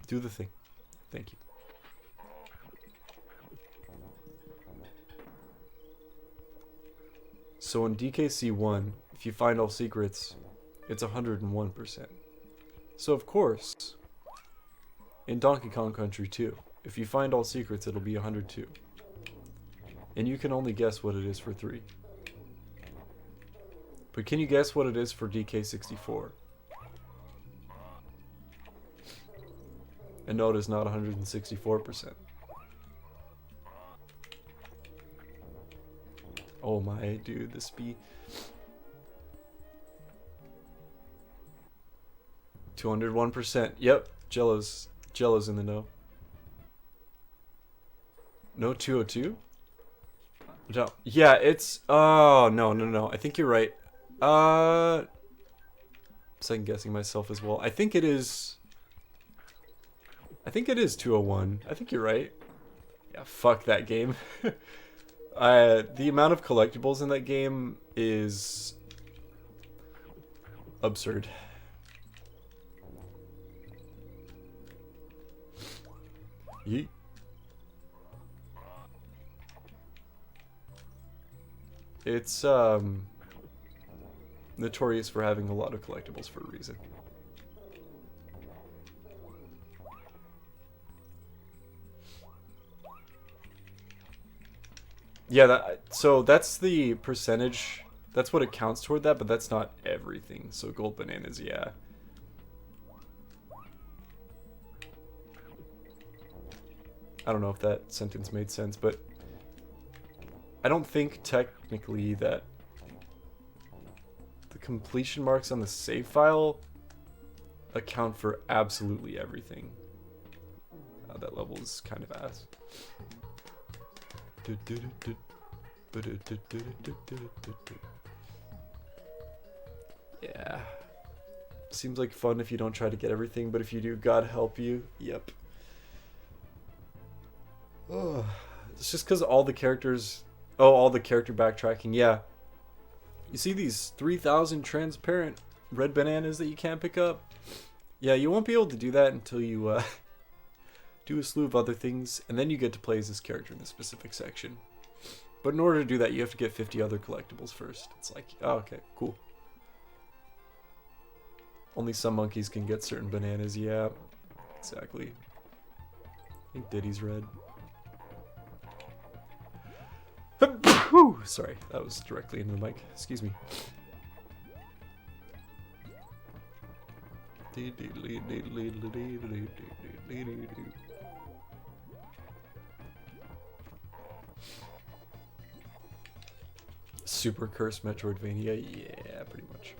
Do the thing. Thank you. So in DKC1, if you find all secrets, it's 101%. So of course, in Donkey Kong Country 2. If you find all secrets, it'll be 102. And you can only guess what it is for 3. But can you guess what it is for DK64? And no, it is not 164%. Oh my, dude, this be 201%. Yep, Jello's in the know. No 202? No. Yeah, it's no. I think you're right. Second guessing myself as well. I think it is 201. I think you're right. Yeah, fuck that game. The amount of collectibles in that game is absurd. Yeet. It's notorious for having a lot of collectibles for a reason. Yeah, so that's the percentage. That's what it counts toward that, but that's not everything. So gold bananas, yeah. I don't know if that sentence made sense, but I don't think technically that the completion marks on the save file account for absolutely everything. That level is kind of ass. Yeah. Seems like fun if you don't try to get everything, but if you do, God help you. Yep. Oh, it's just because all the characters... Oh, all the character backtracking, yeah. You see these 3,000 transparent red bananas that you can't pick up? Yeah, you won't be able to do that until you do a slew of other things, and then you get to play as this character in this specific section. But in order to do that, you have to get 50 other collectibles first. It's like, oh, okay, cool. Only some monkeys can get certain bananas, yeah. Exactly. I think Diddy's red. Sorry, that was directly into the mic. Excuse me. Super cursed Metroidvania, yeah, pretty much.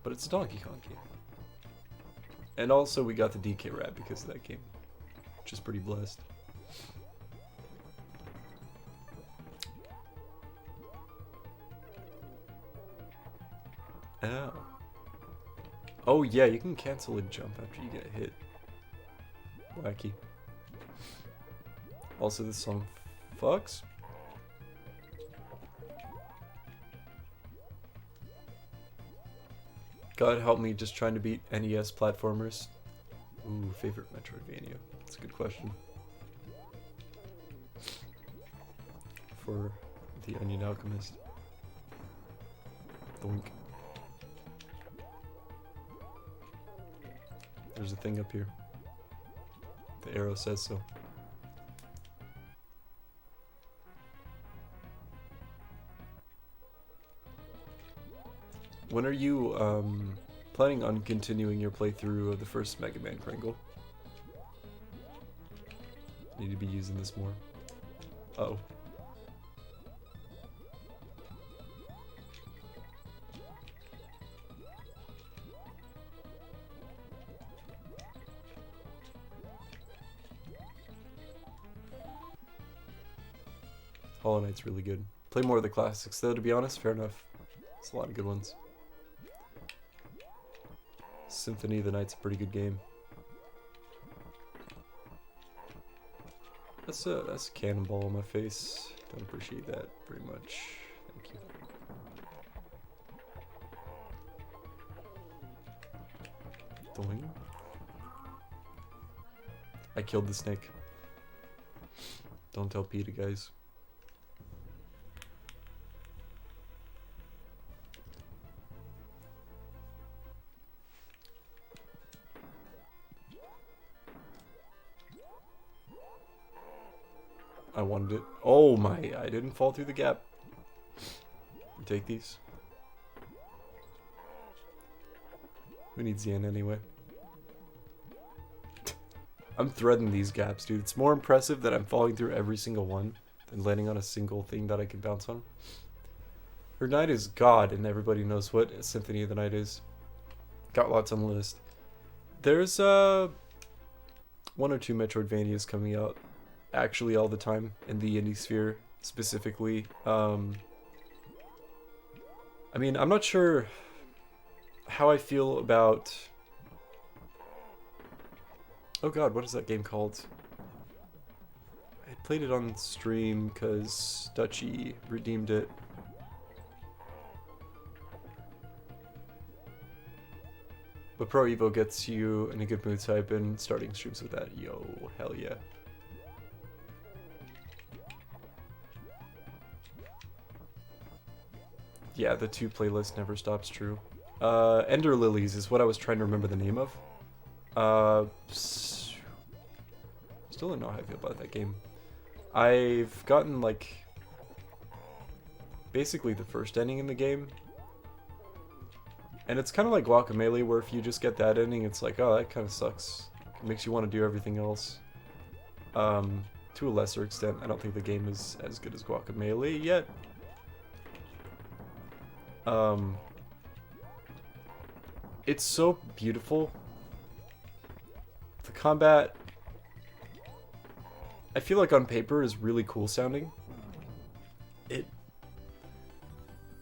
But it's a Donkey Kong game. And also we got the DK Rad because of that game, which is pretty blessed. Oh. Oh yeah, you can cancel a jump after you get hit. Wacky. Also, this song fucks. God help me just trying to beat NES platformers. Ooh, favorite Metroidvania. That's a good question. For the Onion Alchemist. Doink. There's a thing up here. The arrow says so. When are you planning on continuing your playthrough of the first Mega Man Kringle? Need to be using this more. Uh-oh. Hollow Knight's really good. Play more of the classics though, to be honest, fair enough. It's a lot of good ones. Symphony of the Night's a pretty good game. That's a cannonball on my face. Don't appreciate that very much. Thank you. Doing. I killed the snake. Don't tell Peter, guys. I wanted it. Oh my, I didn't fall through the gap. Take these. Who needs yen anyway? I'm threading these gaps, dude. It's more impressive that I'm falling through every single one than landing on a single thing that I can bounce on. Her knight is God, and everybody knows what a Symphony of the Night is. Got lots on the list. There's one or two Metroidvanias coming out actually all the time in the indie sphere specifically. I mean, I'm not sure how I feel about... Oh god, what is that game called? I played it on stream because Dutchy redeemed it. But Pro Evo gets you in a good mood, so I've been starting streams with that. Yo, hell yeah. Yeah, the 2 playlist never stops, true. Ender Lilies is what I was trying to remember the name of. Still don't know how I feel about that game. I've gotten, like, basically the first ending in the game. And it's kind of like Guacamelee, where if you just get that ending, it's like, oh, that kind of sucks. It makes you want to do everything else. To a lesser extent, I don't think the game is as good as Guacamelee yet. It's so beautiful. The combat, I feel like on paper is really cool sounding.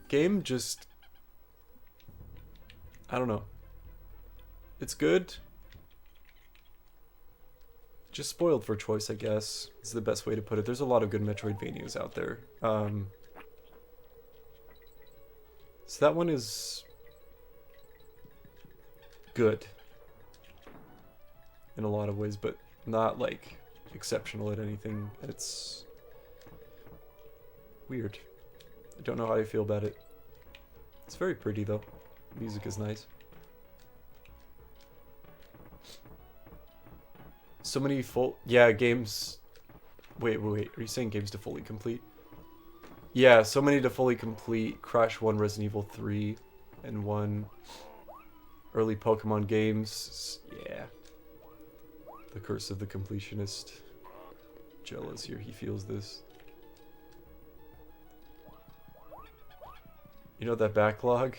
Game just, I don't know. It's good. Just spoiled for choice, I guess. Is the best way to put it. There's a lot of good Metroidvanias out there. So that one is good in a lot of ways, but not like exceptional at anything. It's weird. I don't know how I feel about it. It's very pretty though. Music is nice. So many games. Wait. Are you saying games to fully complete? Yeah, so many to fully complete. Crash 1, Resident Evil 3, and 1 early Pokemon games. Yeah. The curse of the completionist. Jealous here, he feels this. You know, that backlog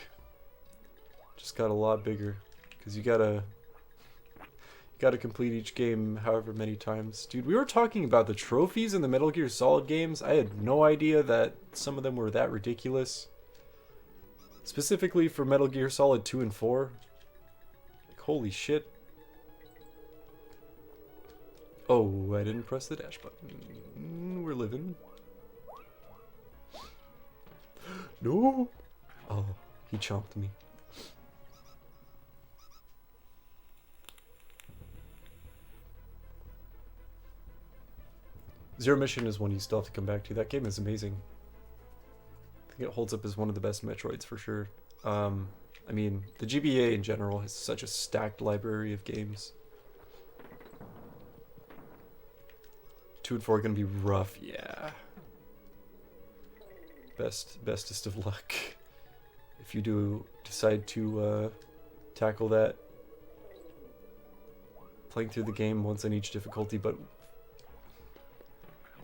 just got a lot bigger. Because you gotta complete each game however many times. Dude, we were talking about the trophies in the Metal Gear Solid games. I had no idea that some of them were that ridiculous. Specifically for Metal Gear Solid 2 and 4. Like, holy shit. Oh, I didn't press the dash button. We're living. No! Oh, he chomped me. Zero Mission is one you still have to come back to. That game is amazing. I think it holds up as one of the best Metroids for sure. I mean, the GBA in general has such a stacked library of games. 2 and 4 are gonna be rough, yeah. Bestest of luck if you do decide to tackle that. Playing through the game once on each difficulty, but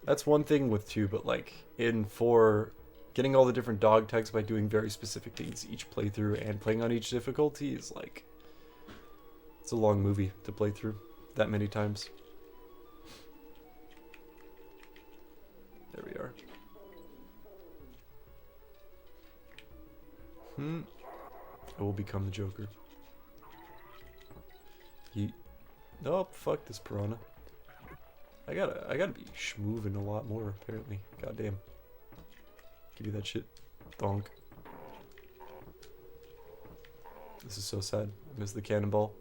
that's one thing with 2, but like in 4, getting all the different dog tags by doing very specific things each playthrough and playing on each difficulty is like, it's a long movie to play through that many times. There we are. I will become the Joker. Nope, fuck this piranha. I gotta be schmoovin' a lot more, apparently. Goddamn. Give you that shit. Donk. This is so sad. I missed the cannonball.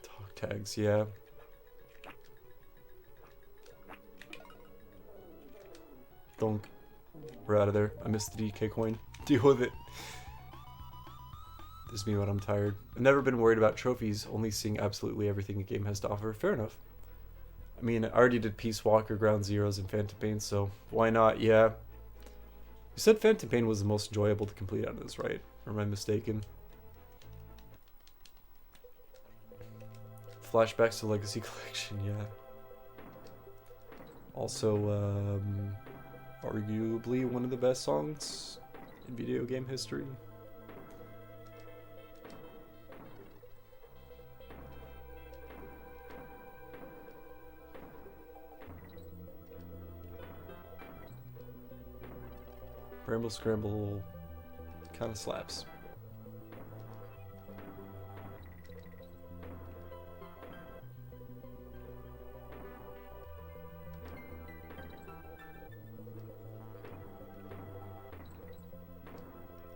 Dog tags, yeah. Donk. We're out of there. I missed the DK coin. Deal with it. This is me when I'm tired. I've never been worried about trophies, only seeing absolutely everything a game has to offer. Fair enough. I mean, I already did Peace Walker, Ground Zeroes, and Phantom Pain, so why not? Yeah. You said Phantom Pain was the most enjoyable to complete out of this, right? Or am I mistaken? Flashbacks to Legacy Collection, yeah. Also, arguably one of the best songs in video game history. Bramble Scramble kind of slaps.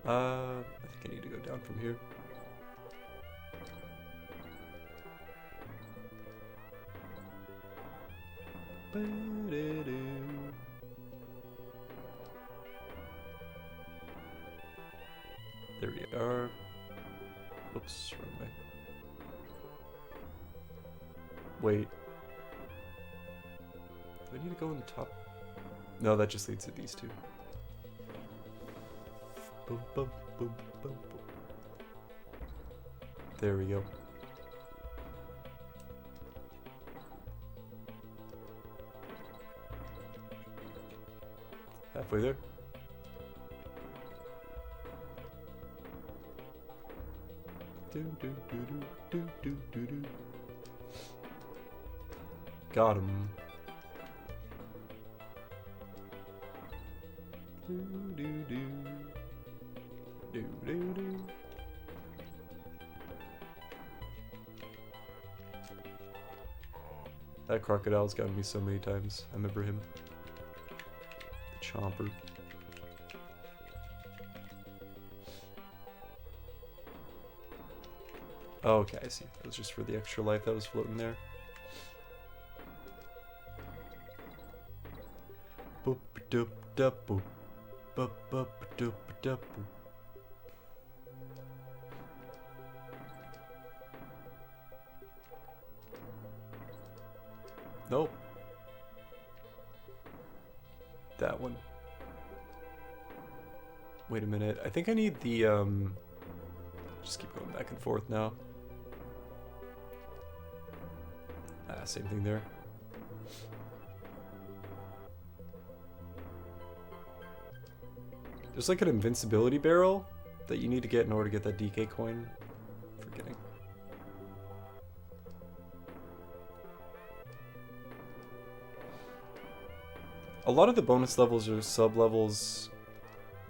I think I need to go down from here. There we are. Oops, wrong way. Wait. Do I need to go on the top? No, that just leads to these two. Boom, boom, boom, boom, boom. There we go. Halfway there. Do, do, do, do, do, do, do. Got him. Do, do, do. Do, do, do. That crocodile's gotten me so many times. I remember him. The Chomper. Oh, okay, I see. That was just for the extra life that was floating there. Boop doop doop boop. Boop boop doop doop boop. Nope. That one. Wait a minute. I think I need the, just keep going back and forth now. Ah, same thing there. There's like an invincibility barrel that you need to get in order to get that DK coin. Forgetting. A lot of the bonus levels are sub-levels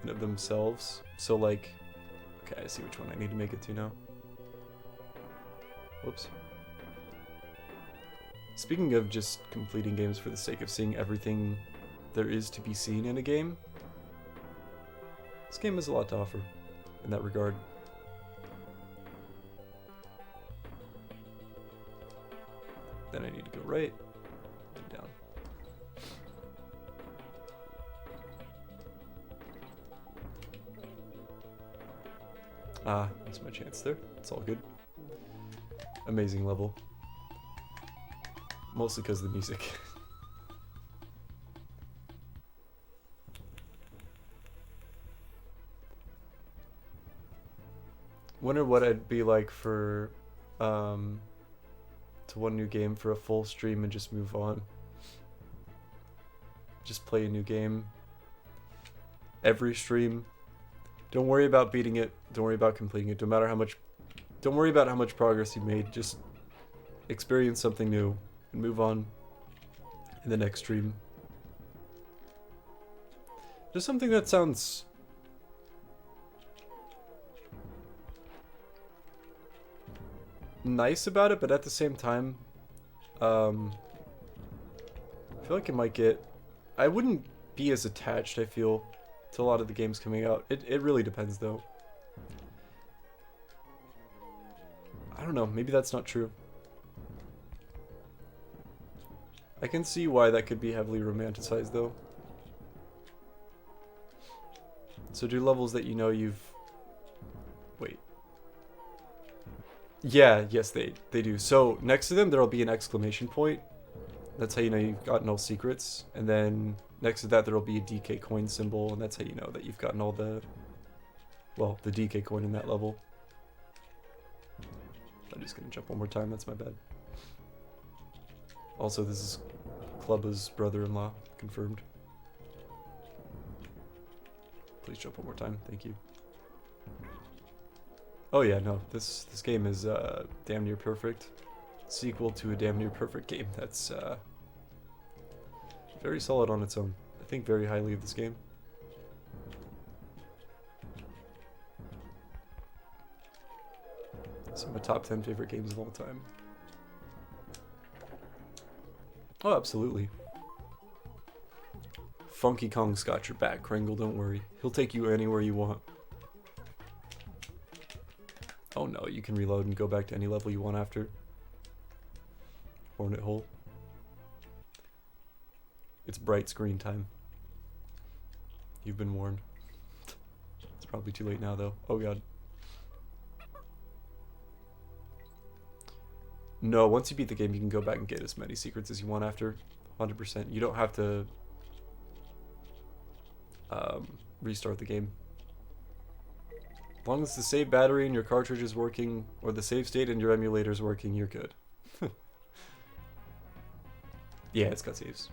in of themselves. So like, okay, I see which one I need to make it to now. Whoops. Speaking of just completing games for the sake of seeing everything there is to be seen in a game, this game has a lot to offer in that regard. Then I need to go right and down. Ah, that's my chance there. It's all good. Amazing level. Mostly because of the music. Wonder what I'd be like for to one new game for a full stream and just move on. Just play a new game every stream. Don't worry about beating it. Don't worry about completing it. Don't worry about how much progress you made. Just experience something new and move on in the next stream. There's something that sounds nice about it, but at the same time, I feel like it might get... I wouldn't be as attached, I feel, to a lot of the games coming out. It really depends, though. I don't know, maybe that's not true. I can see why that could be heavily romanticized, though. So do levels that you know you've... Wait. Yeah, yes, they do. So next to them, there'll be an exclamation point. That's how you know you've gotten all secrets. And then next to that, there'll be a DK coin symbol, and that's how you know that you've gotten all the, well, the DK coin in that level. I'm just gonna jump one more time, that's my bad. Also, this is Clubba's brother-in-law, confirmed. Please jump one more time, thank you. Oh yeah, no, this game is damn near perfect. Sequel to a damn near perfect game that's very solid on its own. I think very highly of this game. Some of my top 10 favorite games of all time. Oh, absolutely. Funky Kong's got your back, Kringle, don't worry. He'll take you anywhere you want. Oh no, you can reload and go back to any level you want after. Hornet hole. It's bright screen time. You've been warned. It's probably too late now though. Oh god. No, once you beat the game, you can go back and get as many secrets as you want after. 100%. You don't have to restart the game. As long as the save battery in your cartridge is working, or the save state in your emulator is working, you're good. Yeah, it's got saves.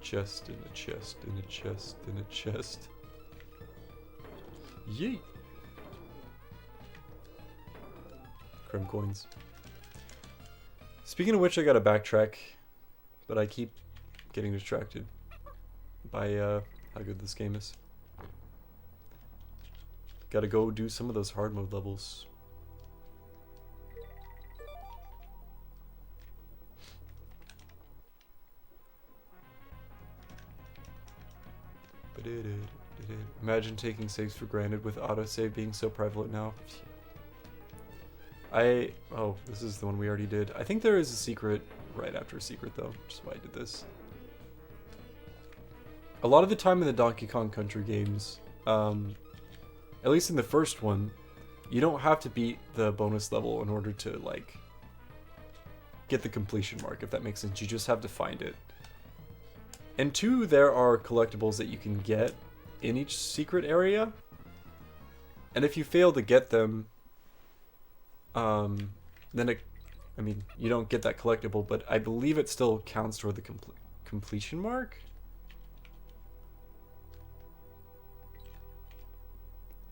Chest in a chest in a chest in a chest. Yeet! Creme coins. Speaking of which, I gotta backtrack, but I keep getting distracted by how good this game is. Gotta go do some of those hard mode levels. Imagine taking saves for granted with autosave being so prevalent now. Oh, this is the one we already did. I think there is a secret right after a secret though, which is why I did this. A lot of the time in the Donkey Kong Country games, at least in the first one, you don't have to beat the bonus level in order to, like, get the completion mark, if that makes sense. You just have to find it. And 2, there are collectibles that you can get in each secret area. And if you fail to get them, then I mean, you don't get that collectible, but I believe it still counts toward the completion mark?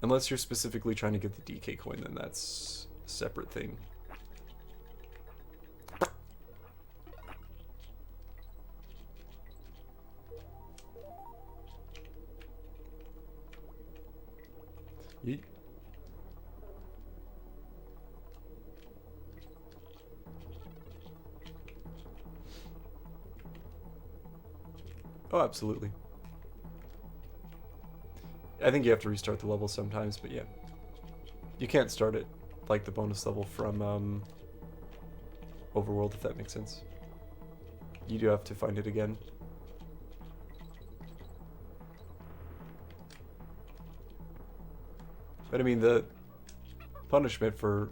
Unless you're specifically trying to get the DK coin, then that's a separate thing. Yeet. Oh, absolutely. I think you have to restart the level sometimes, but yeah. You can't start it like the bonus level from Overworld, if that makes sense. You do have to find it again. But I mean, the punishment for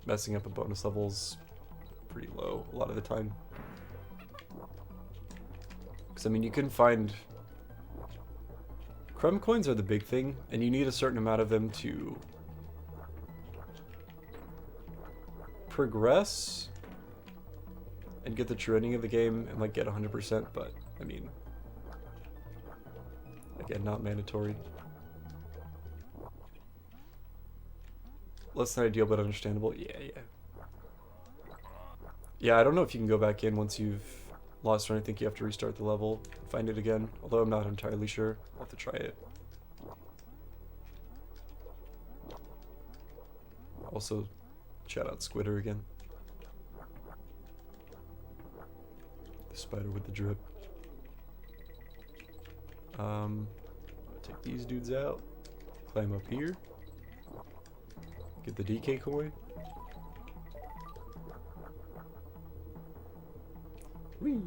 messing up a bonus level is pretty low a lot of the time. Because I mean, you can find... Crumb coins are the big thing, and you need a certain amount of them to progress and get the true ending of the game and like get 100%, but I mean, again, not mandatory. Less than ideal, but understandable. Yeah. Yeah, I don't know if you can go back in once you've lost or I think you have to restart the level and find it again, although I'm not entirely sure. I'll have to try it. Also, shout out Squitter again. The spider with the drip. Take these dudes out. Climb up here. Get the DK coin. Whee!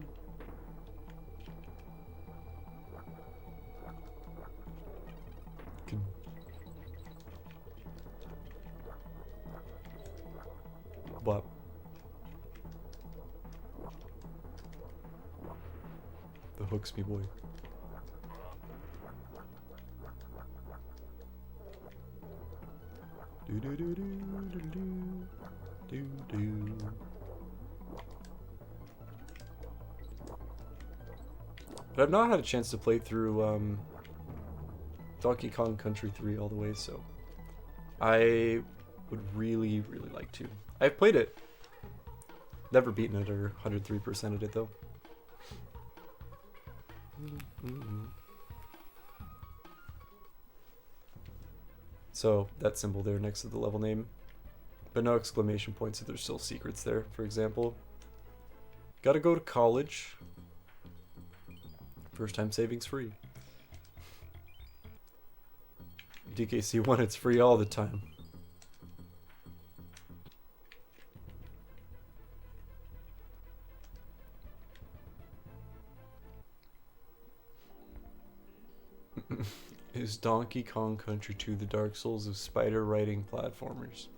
Can... What? The hooks me, boy. Do do do do do do do do. But I've not had a chance to play through Donkey Kong Country 3 all the way, so I would really, really like to. I've played it. Never beaten it or 103%ed it though. So that symbol there next to the level name, but no exclamation points, so there's still secrets there. For example, gotta go to college. First time savings free. DKC1, it's free all the time. Is Donkey Kong Country 2 the Dark Souls of spider riding platformers?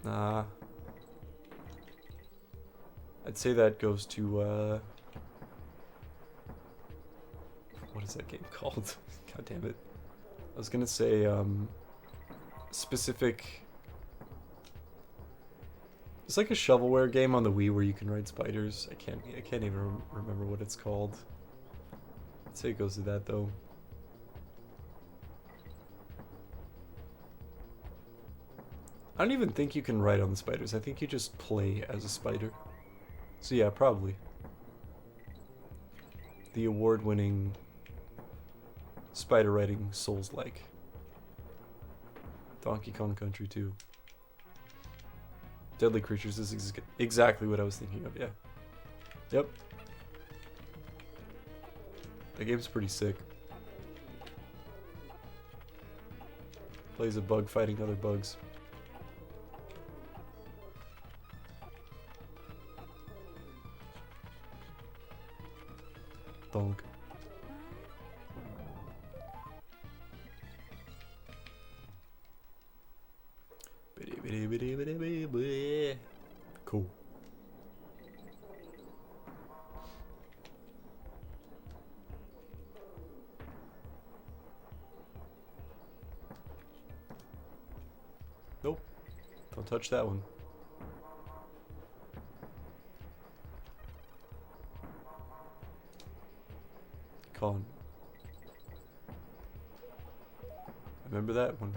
Nah. I'd say that goes to, what is that game called? God damn it. I was gonna say, specific... It's like a shovelware game on the Wii where you can ride spiders. I can't even remember what it's called. I'd say it goes to that though. I don't even think you can ride on the spiders. I think you just play as a spider. So yeah, probably. The award-winning spider riding Souls-like. Donkey Kong Country 2. Deadly Creatures is exactly what I was thinking of, yeah. Yep. The game's pretty sick. Plays a bug fighting other bugs. Donk. Cool. Nope. Don't touch that one. Con. Remember that one.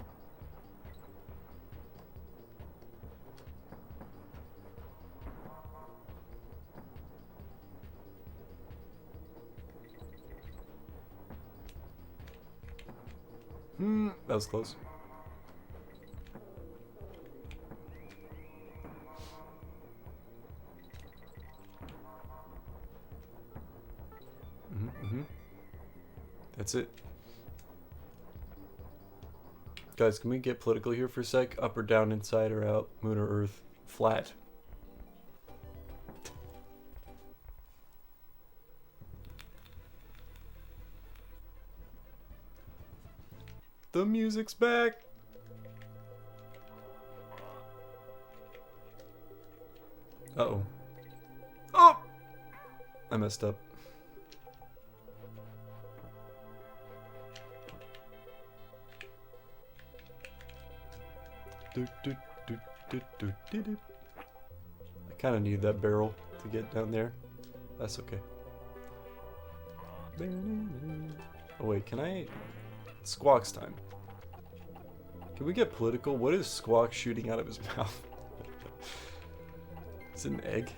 That was close. That's it. Guys, can we get political here for a sec? Up or down, inside or out, moon or earth, flat. The music's back! Uh-oh. Oh! I messed up. I kind of need that barrel to get down there. That's okay. Oh wait, can I... Squawk's time. Can we get political? What is Squawk shooting out of his mouth? It's an egg.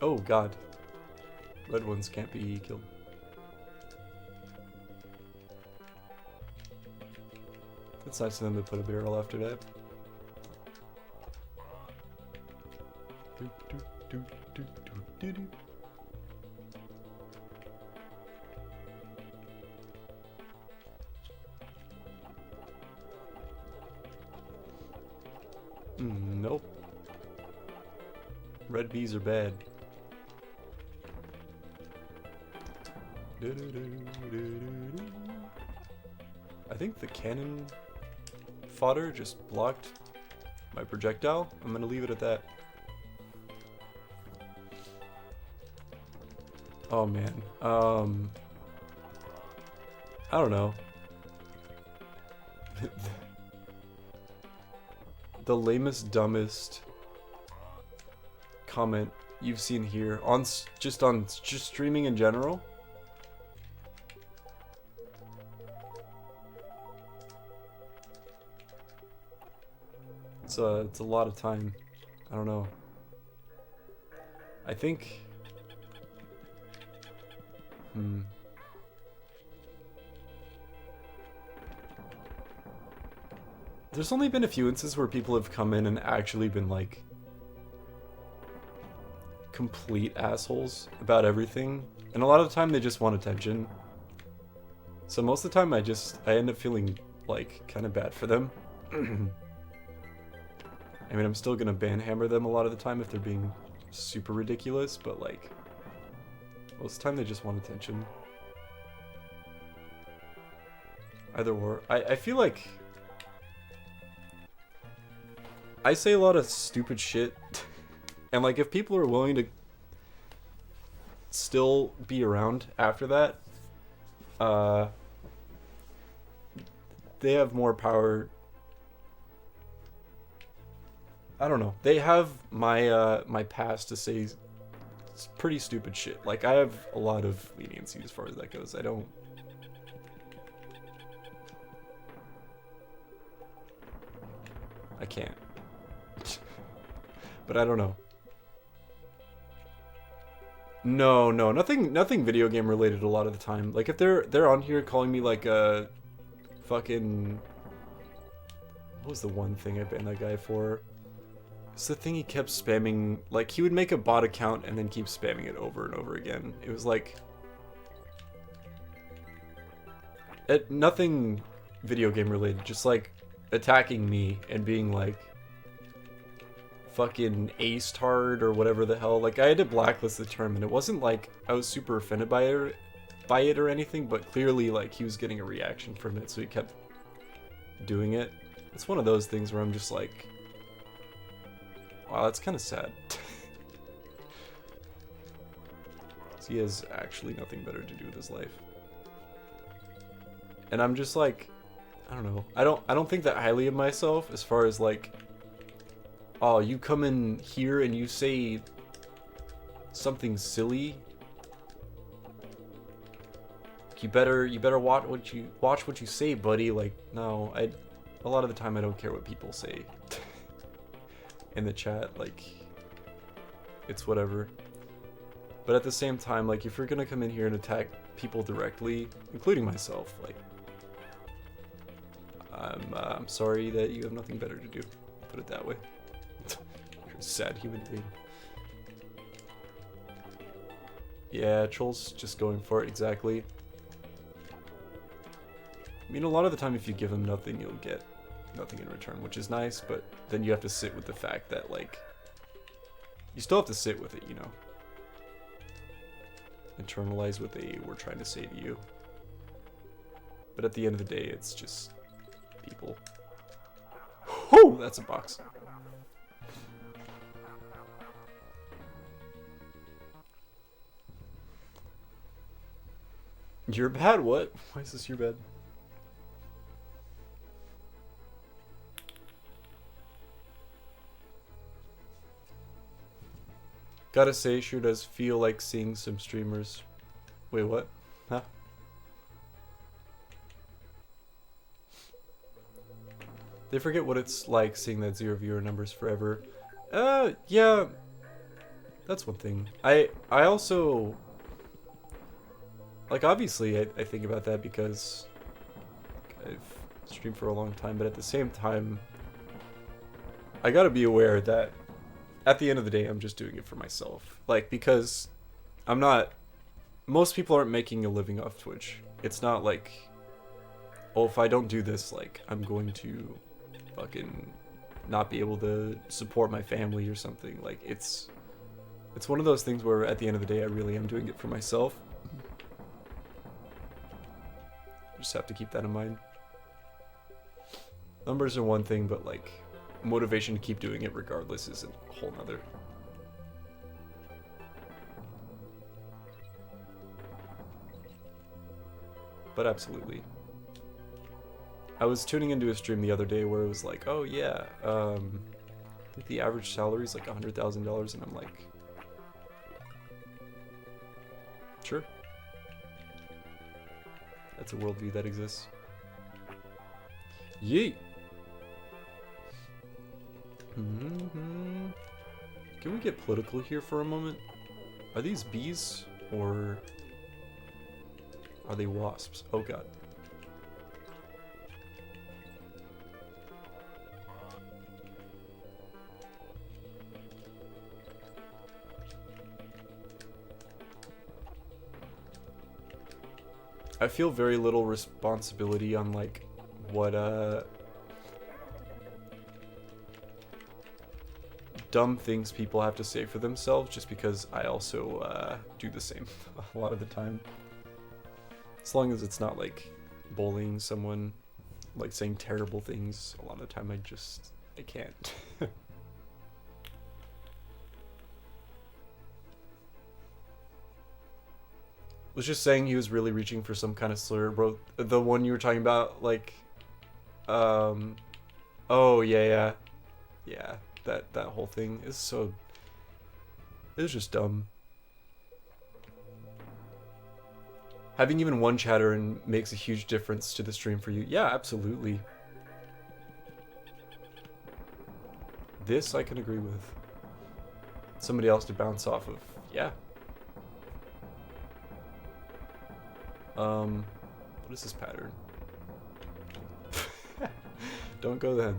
Oh god. Red ones can't be killed. It's nice of them to put a barrel after that. Nope. Red bees are bad. I think the cannon fodder just blocked my projectile. I'm gonna leave it at that. Oh man. I don't know. The lamest, dumbest comment you've seen here on just streaming in general. It's a lot of time. I don't know. I think. There's only been a few instances where people have come in and actually been like complete assholes about everything, and a lot of the time they just want attention. So most of the time I end up feeling like kind of bad for them. I mean, I'm still gonna banhammer them a lot of the time if they're being super ridiculous, but like most of the time they just want attention. Either or. I feel like I say a lot of stupid shit, and like if people are willing to still be around after that, they have more power. I don't know. They have my my past to say pretty stupid shit. Like I have a lot of leniency as far as that goes. I can't. But I don't know. No, nothing video game related a lot of the time. Like if they're on here calling me like a fucking, what was the one thing I banned that guy for? It's the thing he kept spamming. Like he would make a bot account and then keep spamming it over and over again. It was like nothing video game related, just like attacking me and being like fucking aced hard or whatever the hell. Like I had to blacklist the term, and it wasn't like I was super offended by it or anything, but clearly like he was getting a reaction from it, so he kept doing it. It's one of those things where I'm just like, wow, that's kind of sad. He has actually nothing better to do with his life. And I'm just like, I don't know. I don't think that highly of myself as far as like, oh, you come in here and you say something silly. You better watch what you say, buddy. Like, no, a lot of the time I don't care what people say in the chat. Like, it's whatever. But at the same time, like, if you're gonna come in here and attack people directly, including myself, like, I'm sorry that you have nothing better to do. Put it that way. You're a sad human being. Yeah, Troll's just going for it, exactly. I mean, a lot of the time if you give them nothing, you'll get nothing in return, which is nice, but then you have to sit with the fact that, like, you still have to sit with it, you know? Internalize what they were trying to say to you. But at the end of the day, it's just people. Whoo! That's a box. You're bad? What? Why is this your bad? Gotta say, sure does feel like seeing some streamers. Wait, what? Huh? They forget what it's like seeing that 0 viewer numbers forever. Yeah. That's one thing. I also, like, obviously I think about that because I've streamed for a long time, but at the same time, I gotta be aware that at the end of the day, I'm just doing it for myself. Like, because I'm not, most people aren't making a living off Twitch. It's not like, oh, if I don't do this, like, I'm going to fucking not be able to support my family or something. Like, it's one of those things where at the end of the day, I really am doing it for myself. Just have to keep that in mind. Numbers are one thing, but like, motivation to keep doing it regardless is a whole nother. But absolutely. I was tuning into a stream the other day where it was like, oh yeah, I think the average salary is like $100,000, and I'm like, sure. That's a worldview that exists. Yeet! Can we get political here for a moment? Are these bees or are they wasps? Oh god. I feel very little responsibility on like what dumb things people have to say for themselves, just because I also do the same a lot of the time. As long as it's not like bullying someone, like saying terrible things, a lot of the time I can't. Was just saying he was really reaching for some kind of slur, bro. The one you were talking about, like, oh yeah, that whole thing is so, it's just dumb. Having even one chatter and makes a huge difference to the stream for you. Yeah, absolutely. This I can agree with. Somebody else to bounce off of. Yeah. What is this pattern? Don't go then.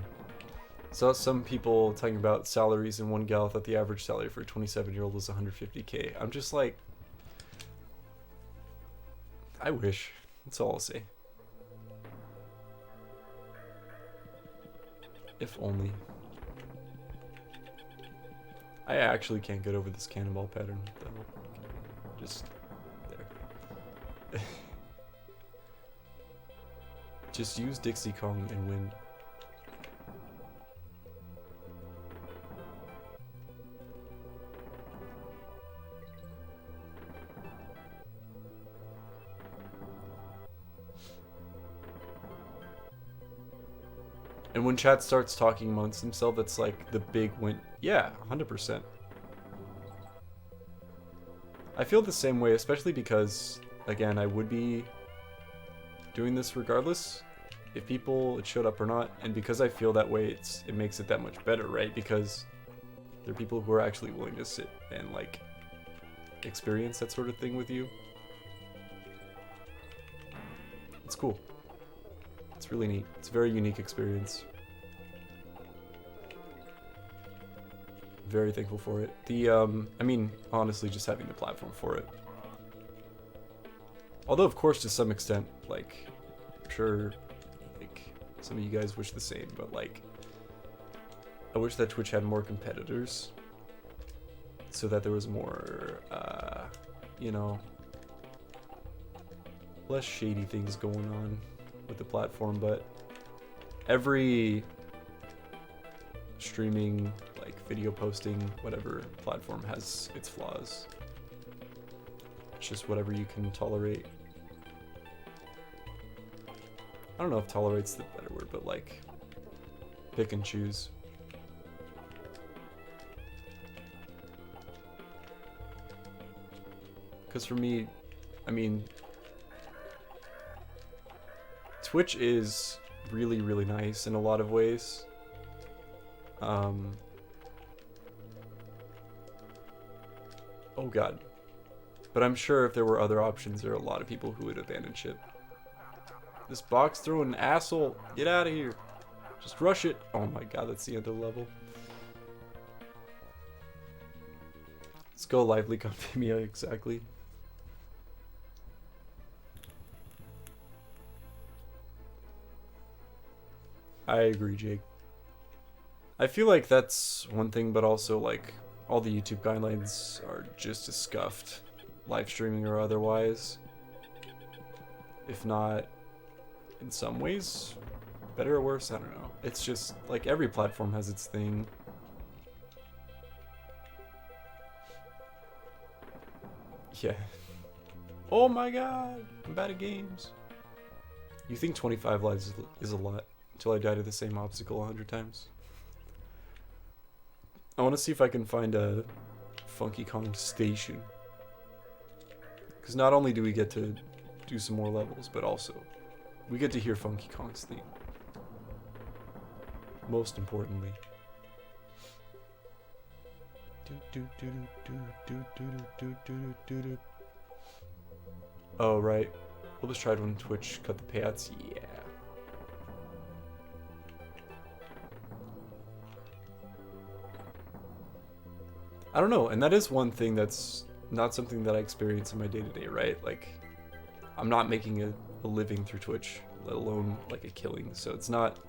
Saw some people talking about salaries, and one gal thought the average salary for a 27-year-old was 150K. I'm just like, I wish. That's all I'll say. If only. I actually can't get over this cannonball pattern, though. Just there. Just use Dixie Kong and win. And when chat starts talking amongst themselves, that's like the big win. Yeah, 100%. I feel the same way, especially because, again, I would be doing this regardless if people showed up or not, and because I feel that way, it makes it that much better, right? Because there are people who are actually willing to sit and like experience that sort of thing with you. It's cool. It's really neat. It's a very unique experience. Very thankful for it. I mean, honestly, just having the platform for it. Although, of course, to some extent, like, I'm sure, like, some of you guys wish the same, but, like, I wish that Twitch had more competitors so that there was more, you know, less shady things going on with the platform, but every streaming, like, video posting, whatever platform has its flaws. It's just whatever you can tolerate. I don't know if tolerate's the better word, but like, pick and choose. Because for me, I mean, Twitch is really, really nice in a lot of ways. Oh god. But I'm sure if there were other options, there are a lot of people who would abandon ship. This box throwing asshole, get out of here. Just rush it. Oh my god, that's the end of the level. Let's go lively on Vimeo, exactly. I agree, Jake. I feel like that's one thing, but also like all the YouTube guidelines are just as scuffed, live streaming or otherwise. If not, in some ways, better or worse, I don't know. It's just like every platform has its thing. Yeah. Oh my god, I'm bad at games. You think 25 lives is a lot until I die to the same obstacle 100 times. I want to see if I can find a Funky Kong station. Because not only do we get to do some more levels, but also we get to hear Funky Kong's theme. Most importantly. Oh, right. We'll just try it when Twitch cut the payouts. Yeah. I don't know, and that is one thing that's not something that I experience in my day-to-day, right? Like, I'm not making a living through Twitch, let alone like a killing, so it's not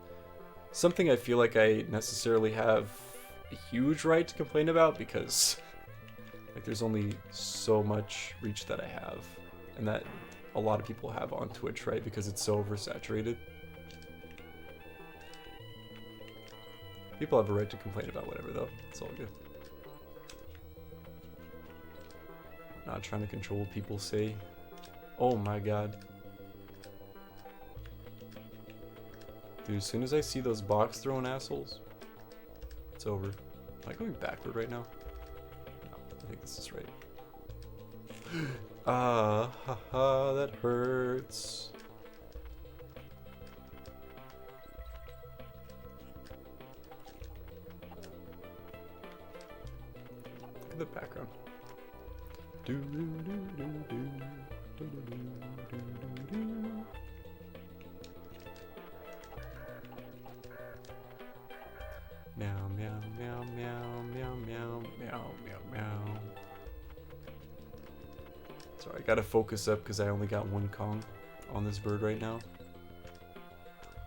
something I feel like I necessarily have a huge right to complain about, because like there's only so much reach that I have, and that a lot of people have on Twitch, right? Because it's so oversaturated. People have a right to complain about whatever, though. It's all good. Not trying to control what people say. Oh my god. Dude, as soon as I see those box throwing assholes, it's over. Am I going backward right now? No, I think this is right. Ah, haha, that hurts. Look at the background. Do do do do do do do do do do. Meow meow meow meow meow meow meow meow meow. Sorry, I gotta focus up because I only got one Kong on this bird right now.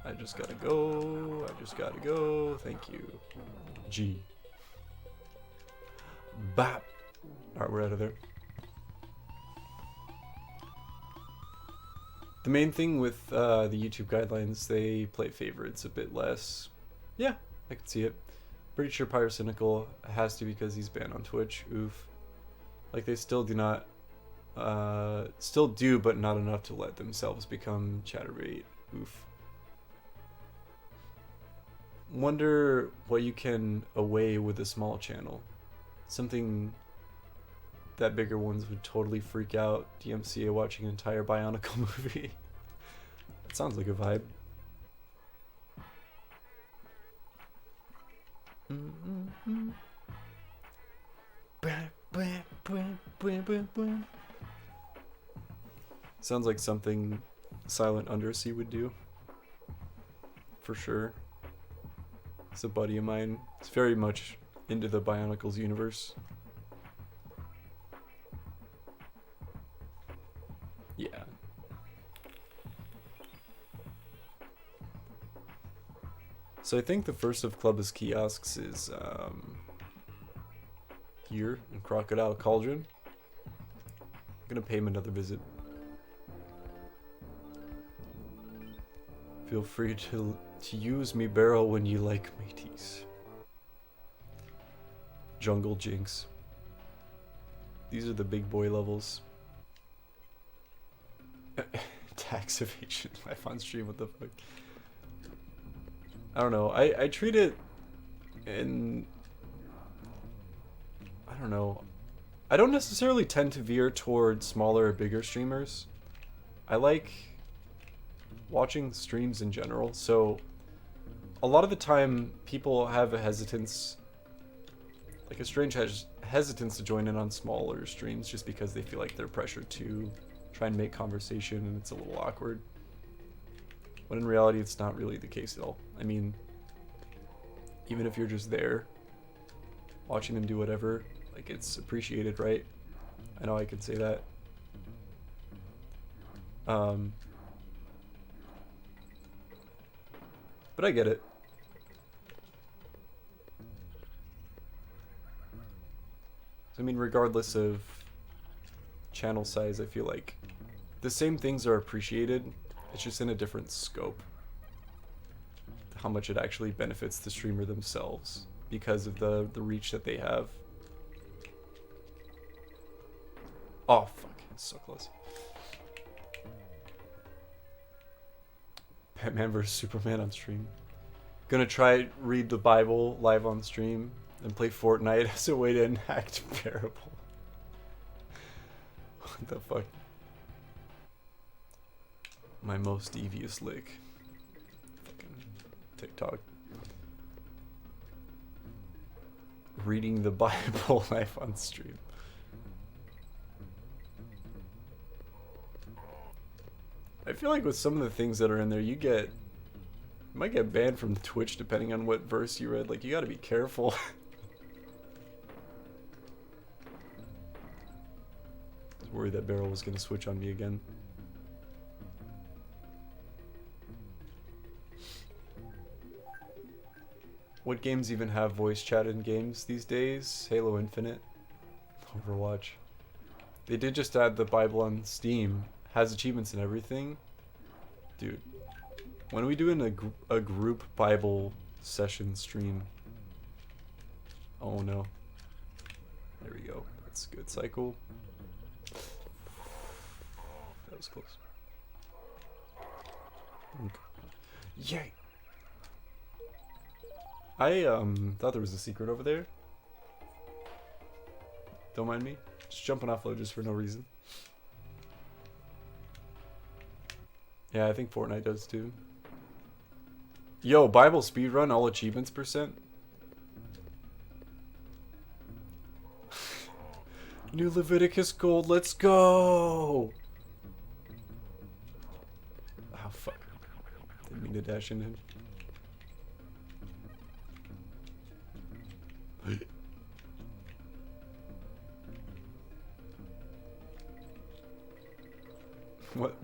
I just gotta go. I just gotta go. Thank you. G. Bop. Alright, we're out of there. The main thing with the YouTube guidelines, they play favorites a bit less. Yeah, I can see it. Pretty sure Pyrocynical has to because he's banned on Twitch. Oof. Like, they still do not... still do, but not enough to let themselves become chatterbait. Oof. Wonder what you can away with a small channel. Something that bigger ones would totally freak out DMCA watching an entire Bionicle movie. That sounds like a vibe. Sounds like something Silent Undersea would do. For sure. It's a buddy of mine. It's very much into the Bionicles universe. Yeah. So I think the first of Club's kiosks is here in Crocodile Cauldron. I'm gonna pay him another visit. Feel free to use me barrel when you like, mateys. Jungle Jinx. These are the big boy levels. Tax evasion live on stream, what the fuck? I don't know. I treat it in... I don't know. I don't necessarily tend to veer towards smaller or bigger streamers. I like watching streams in general, so a lot of the time people have a hesitance, like a strange hesitance to join in on smaller streams just because they feel like they're pressured to try and make conversation and it's a little awkward. When in reality, it's not really the case at all. I mean, even if you're just there, watching them do whatever, Like, it's appreciated, right? I know I can say that. But I get it. I mean, regardless of channel size, I feel like the same things are appreciated. It's just in a different scope. How much it actually benefits the streamer themselves because of the reach that they have. Oh, fuck. It's so close. Batman vs Superman on stream. Gonna try read the Bible live on stream and play Fortnite as a way to enact parable. What the fuck? My most devious lick. Fucking TikTok. Reading the Bible live on stream. I feel like with some of the things that are in there, you might get banned from Twitch depending on what verse you read. Like, you gotta be careful. I was worried that Barrel was gonna switch on me again. What games even have voice chat in games these days? Halo Infinite, Overwatch. They did just add the Bible on Steam. Has achievements and everything. Dude, when are we doing a group Bible session stream? Oh no. There we go. That's a good cycle. That was close. Yay! I thought there was a secret over there. Don't mind me. Just jumping off ledges for no reason. Yeah, I think Fortnite does too. Yo, Bible speedrun, all achievements %. New Leviticus gold, let's go! Oh, fuck. Didn't mean to dash into him.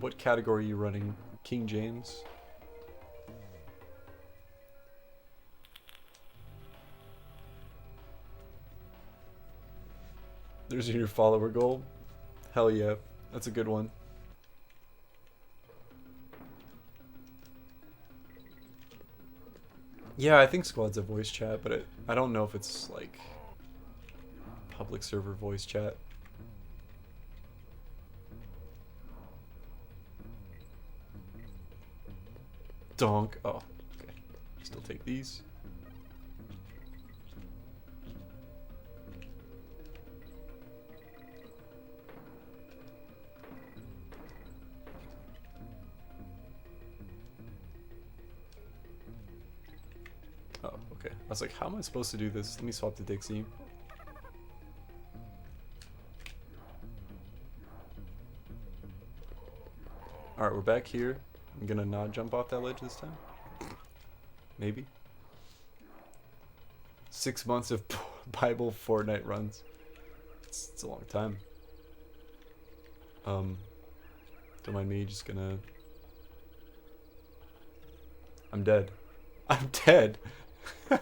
What category are you running? King James? There's your follower goal. Hell yeah. That's a good one. Yeah, I think squads have voice chat, but I don't know if it's like public server voice chat. Donk. Oh, okay. Still take these. Oh, okay. I was like, how am I supposed to do this? Let me swap to Dixie. Alright, we're back here. I'm gonna not jump off that ledge this time. Maybe. 6 months of Bible Fortnite runs. It's a long time. Don't mind me, just gonna... I'm dead. I'm dead! I'm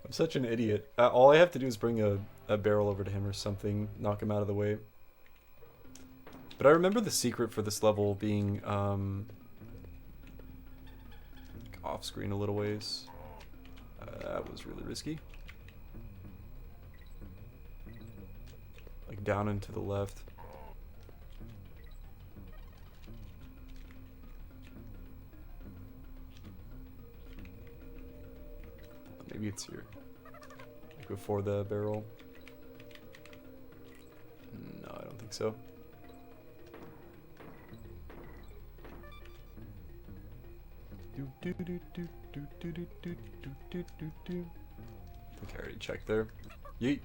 such an idiot. All I have to do is bring a barrel over to him or something, knock him out of the way. But I remember the secret for this level being off screen a little ways. That was really risky. Like down and to the left. Maybe it's here. Like before the barrel. No, I don't think so. I think I already checked there. Yeet.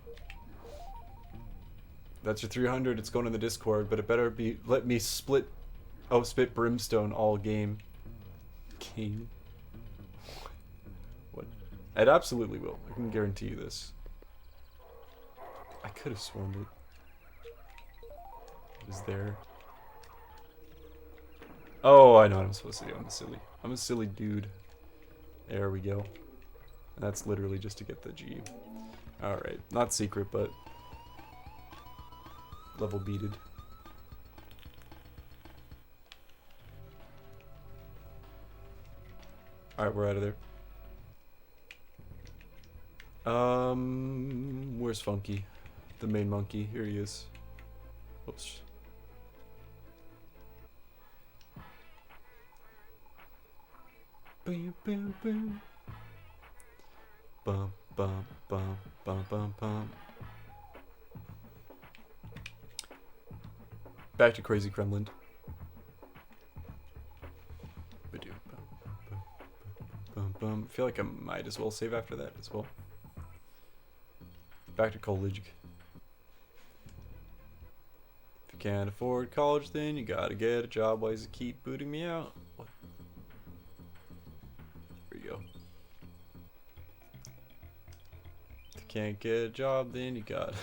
That's your 300. It's going in the Discord, but it better be. Let me spit brimstone all game. King. What? It absolutely will. I can guarantee you this. I could have sworn it was there. Oh, I know what I'm supposed to do. I'm a silly dude. There we go. And that's literally just to get the G. Alright. Not secret, but level beated. Alright, we're out of there. Where's Funky? The main monkey. Here he is. Oops. Boom, boom, boom. Bum, bum, bum, bum, bum, bum. Back to Crazy Kremlin. I feel like I might as well save after that as well. Back to college. If you can't afford college, then you gotta get a job. Why does it keep booting me out? What? There you go. If you can't get a job, then you gotta.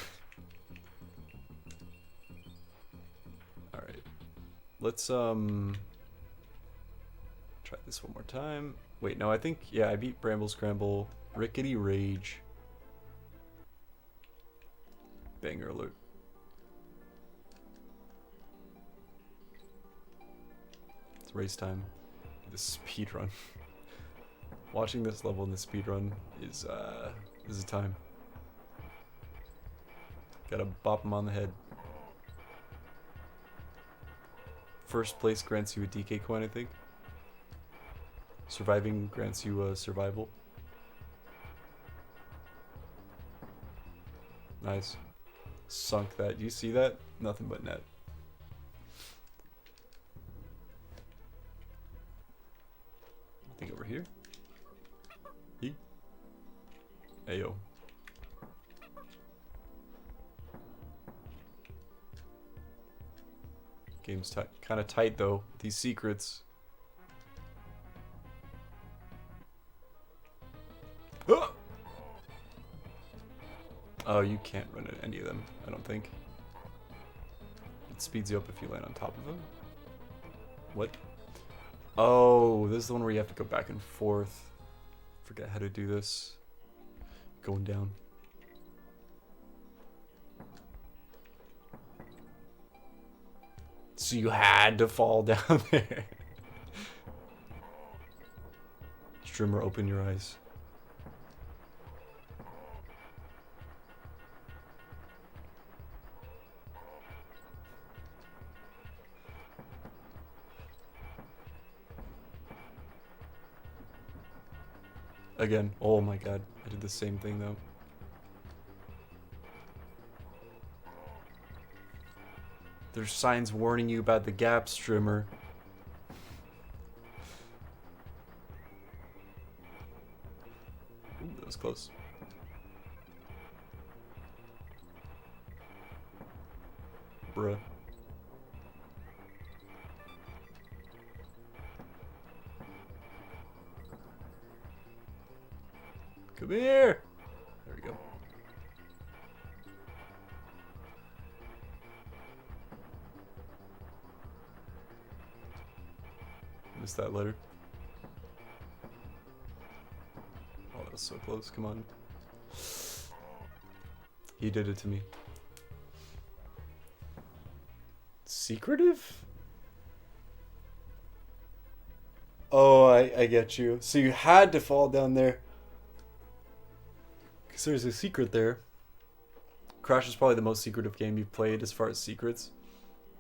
Alright. Let's try this one more time. Wait, no, I think, yeah, I beat Bramble Scramble, Rickety Rage. Banger alert. It's race time. The speed run. Watching this level in the speed run is a time. Gotta bop him on the head. First place grants you a DK coin, I think. Surviving grants you survival. Nice. Sunk that. Do you see that? Nothing but net. I think over here. He. Ayo. Game's kind of tight though. These secrets. Oh, you can't run at any of them, I don't think. It speeds you up if you land on top of them. What? Oh, this is the one where you have to go back and forth. Forget how to do this. Going down. So you had to fall down there. Streamer, open your eyes. Again, oh my god, I did the same thing though. There's signs warning you about the gap, streamer. Ooh, that was close. Bruh. Come here! There we go. Missed that letter. Oh, that was so close. Come on. He did it to me. Secretive? Oh, I get you. So you had to fall down there. Because there's a secret there. Crash is probably the most secretive game you've played as far as secrets.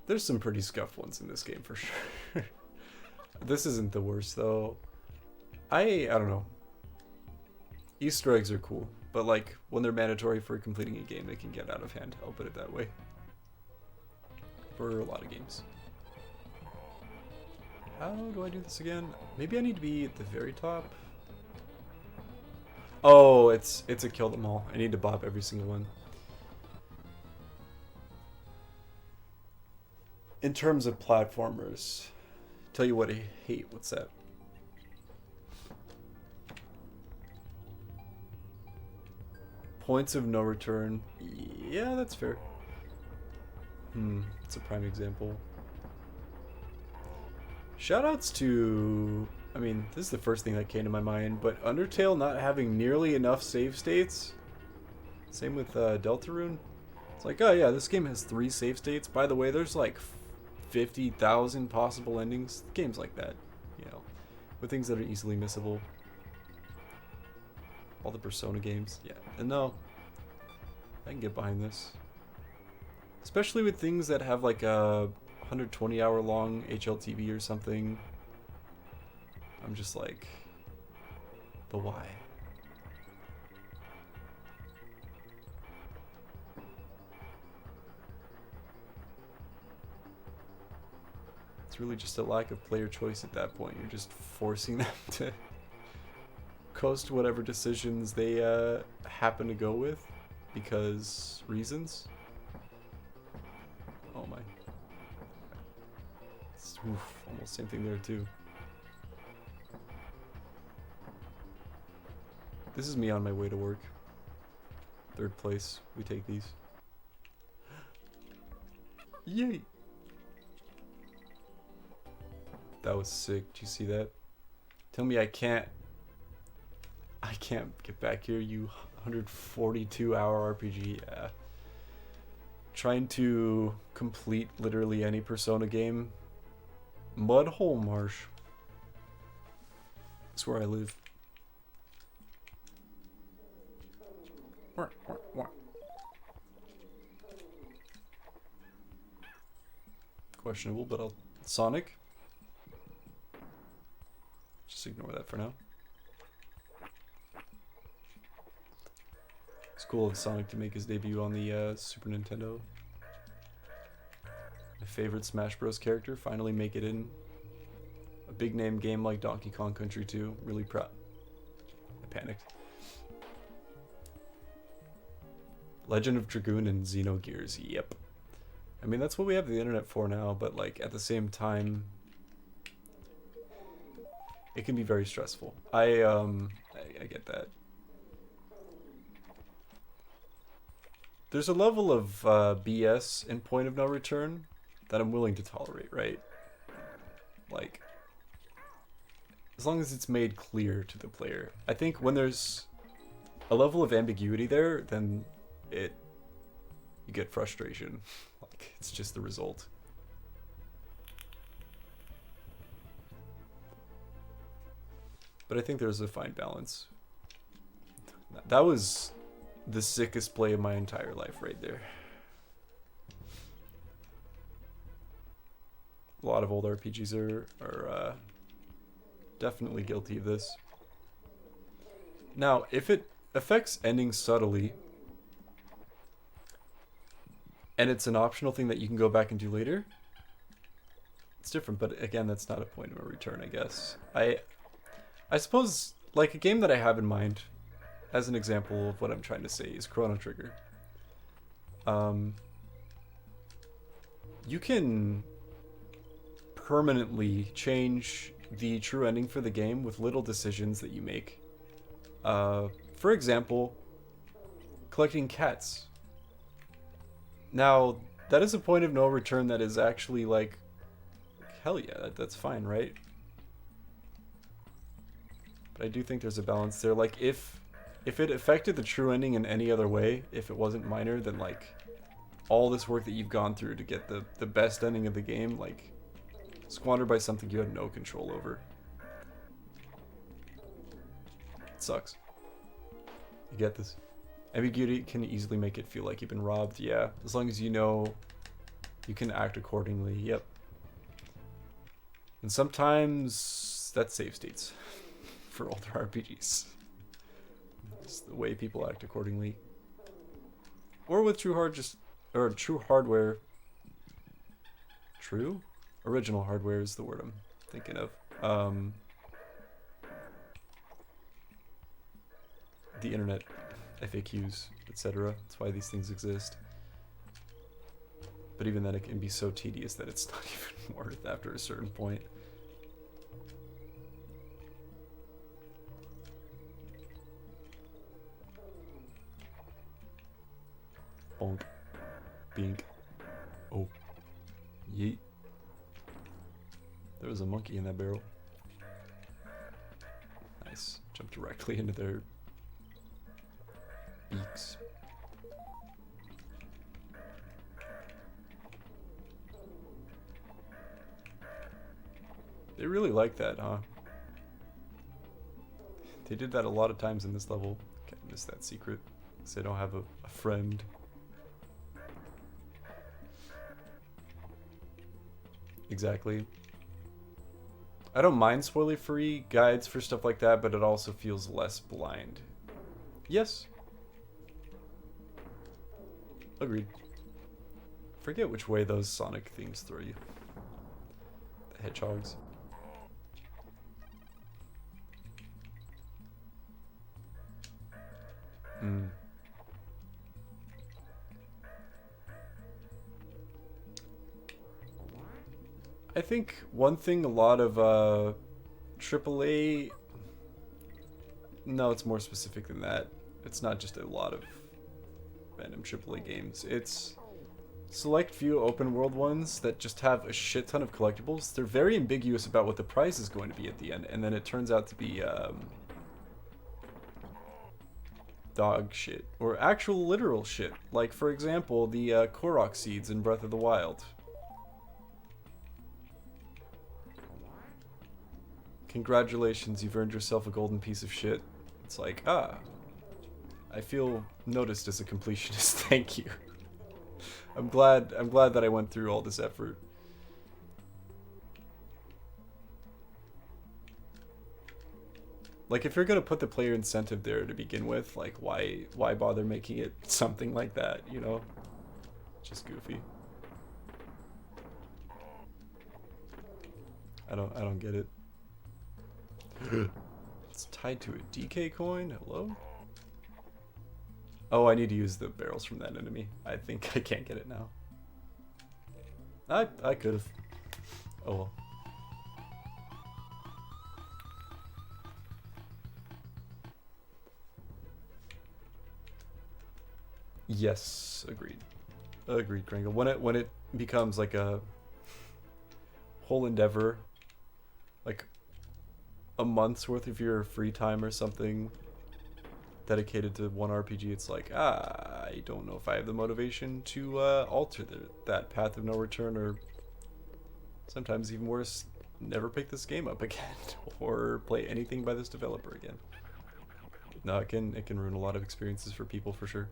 There's some pretty scuffed ones in this game for sure. This isn't the worst though. I don't know. Easter eggs are cool, but like when they're mandatory for completing a game, they can get out of hand. I'll put it that way. For a lot of games. How do I do this again? Maybe I need to be at the very top. Oh, it's a kill them all. I need to bop every single one. In terms of platformers, tell you what I hate. What's that? points of no return. Yeah, that's fair. It's a prime example. Shoutouts to... I mean, this is the first thing that came to my mind, but Undertale not having nearly enough save states. Same with Deltarune. It's like, oh yeah, this game has 3 save states. By the way, there's like 50,000 possible endings. Games like that, you know, with things that are easily missable. All the Persona games, yeah. And no, I can get behind this. Especially with things that have like a 120-hour long HLTV or something. I'm just like, the why? It's really just a lack of player choice at that point. You're just forcing them to coast to whatever decisions they happen to go with because reasons. Oh my. It's, almost same thing there too. This is me on my way to work. 3rd place. We take these. Yay! That was sick. Did you see that? Tell me I can't get back here, you 142-hour RPG. Yeah. Trying to complete literally any Persona game. Mudhole Marsh. That's where I live. Questionable, but I'll... Sonic? Just ignore that for now. It's cool of Sonic to make his debut on the Super Nintendo. My favorite Smash Bros. Character finally make it in a big name game like Donkey Kong Country 2. Really proud. I panicked. Legend of Dragoon and Xenogears. Yep. I mean, that's what we have the internet for now, but like at the same time, it can be very stressful. I get that. There's a level of BS in Point of No Return that I'm willing to tolerate, right? Like, as long as it's made clear to the player. I think when there's a level of ambiguity there, then you get frustration. Like, it's just the result. But I think there's a fine balance. That was the sickest play of my entire life right there. A lot of old RPGs are definitely guilty of this. Now, if it affects endings subtly, and it's an optional thing that you can go back and do later, it's different, but again, that's not a point of a return, I guess. I suppose, like, a game that I have in mind, as an example of what I'm trying to say, is Chrono Trigger. You can permanently change the true ending for the game with little decisions that you make. For example, collecting cats. Now, that is a point of no return that is actually like, hell yeah, that's fine, right? But I do think there's a balance there. Like, if it affected the true ending in any other way, if it wasn't minor, then like all this work that you've gone through to get the best ending of the game, like, squandered by something you had no control over. It sucks. You get this. Ambiguity can easily make it feel like you've been robbed, yeah. As long as you know you can act accordingly, yep. And sometimes that's save states for older RPGs. It's the way people act accordingly. Or with true hardware. True? Original hardware is the word I'm thinking of. The internet, FAQs, etc. That's why these things exist. But even then, it can be so tedious that it's not even worth after a certain point. Bink. Oh. Yeet. There was a monkey in that barrel. Nice. Jumped directly into their beaks. They really like that, huh? They did that a lot of times in this level. Can't miss that secret. Because they don't have a friend. Exactly. I don't mind spoiler-free guides for stuff like that, but it also feels less blind. Yes. Agreed. Forget which way those Sonic things throw you. The hedgehogs. Hmm. I think one thing a lot of AAA... No, it's more specific than that. It's not just a lot of random AAA games. It's select few open world ones that just have a shit ton of collectibles. They're very ambiguous about what the price is going to be at the end, and then it turns out to be dog shit. Or actual literal shit. Like, for example, the Korok seeds in Breath of the Wild. Congratulations, you've earned yourself a golden piece of shit. It's like, ah, I feel noticed as a completionist. Thank you. I'm glad that I went through all this effort. Like, if you're gonna put the player incentive there to begin with, like, why bother making it something like that, you know? Just goofy. I don't get it. It's tied to a DK coin? Hello? Oh, I need to use the barrels from that enemy. I think I can't get it now. I could have. Oh well. Yes, agreed. Agreed, Kringle. When it becomes like a whole endeavor, like a month's worth of your free time or something dedicated to one RPG, it's like, I don't know if I have the motivation to alter that path of no return, or sometimes even worse, never pick this game up again or play anything by this developer again. No, it can ruin a lot of experiences for people for sure.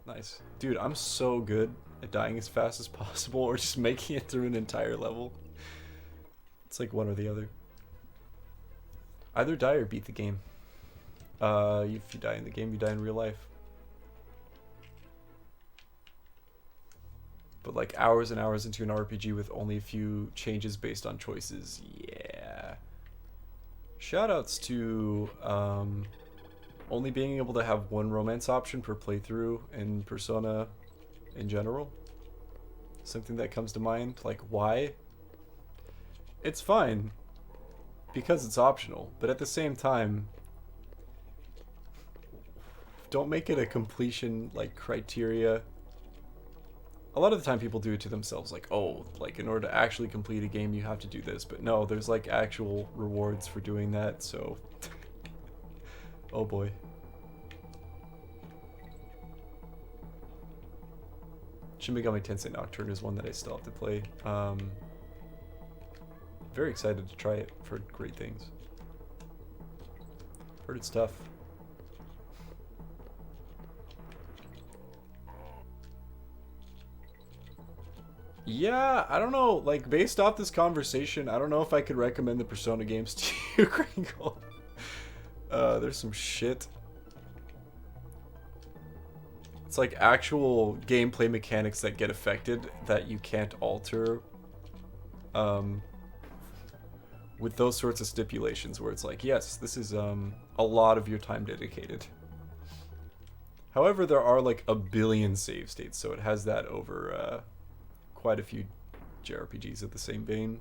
Nice. Dude, I'm so good at dying as fast as possible or just making it through an entire level. It's like one or the other. Either die or beat the game. If you die in the game, you die in real life. But like hours and hours into an RPG with only a few changes based on choices, yeah. Shoutouts to only being able to have one romance option per playthrough in Persona in general. Something that comes to mind, like why? It's fine because it's optional, but at the same time, don't make it a completion like criteria. A lot of the time people do it to themselves, like, oh, like in order to actually complete a game you have to do this, but no, there's like actual rewards for doing that, so oh boy. Shin Megami Tensei Nocturne is one that I still have to play. Very excited to try it, for great things. Heard it's tough. Yeah, I don't know, like based off this conversation, I don't know if I could recommend the Persona games to you, Kringle. There's some shit. It's like actual gameplay mechanics that get affected that you can't alter. With those sorts of stipulations where it's like, yes, this is a lot of your time dedicated. However, there are like a billion save states, so it has that over quite a few JRPGs of the same vein.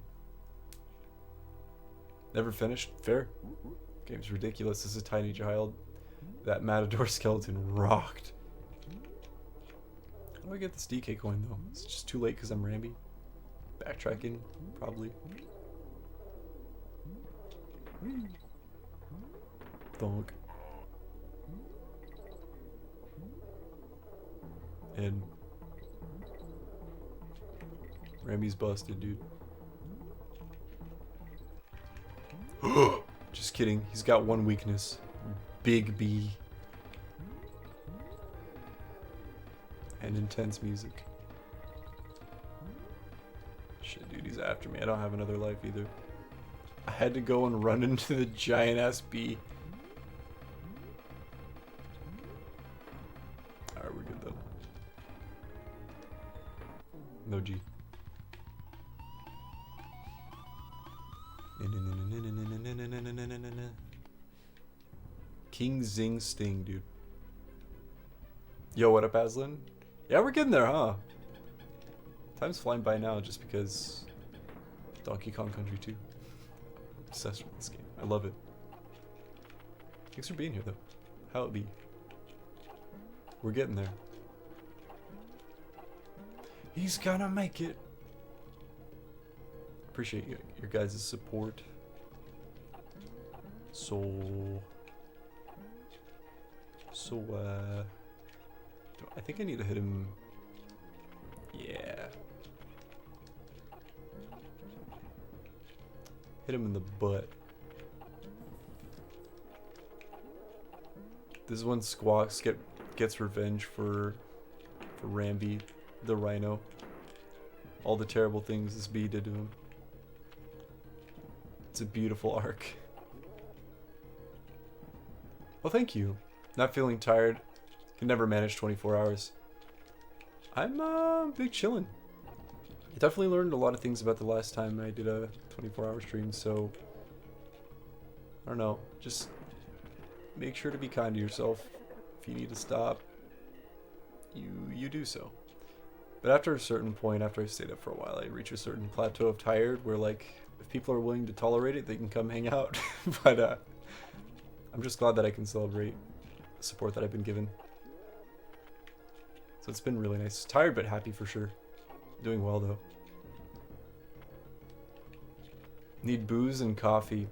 Never finished? Fair. Game's ridiculous. This is a tiny child. That Matador skeleton rocked. How do I get this DK coin though? It's just too late because I'm Ramby. Backtracking, probably. Donk. And Ramby's busted, dude. Just kidding. He's got one weakness. Big B. And intense music. Shit, dude, he's after me. I don't have another life either. I had to go and run into the giant ass bee. Alright, we're good though. No G. King Zing Sting, dude. Yo, what up, Aslan? Yeah, we're getting there, huh? Time's flying by now just because Donkey Kong Country 2. Obsessed with this game. I love it. Thanks for being here, though. How it be? We're getting there. He's gonna make it. Appreciate your guys' support. I think I need to hit him. Yeah. Hit him in the butt. This is when Squawks gets revenge for Ramby, the rhino. All the terrible things this bee did to him. It's a beautiful arc. Well, thank you. Not feeling tired. Can never manage 24 hours. I'm big chillin'. I definitely learned a lot of things about the last time I did a 24-hour stream, so I don't know. Just make sure to be kind to yourself. If you need to stop, you do so. But after a certain point, after I stayed up for a while, I reach a certain plateau of tired where, like, if people are willing to tolerate it, they can come hang out. But I'm just glad that I can celebrate the support that I've been given. So it's been really nice. Tired but happy for sure. Doing well though. Need booze and coffee.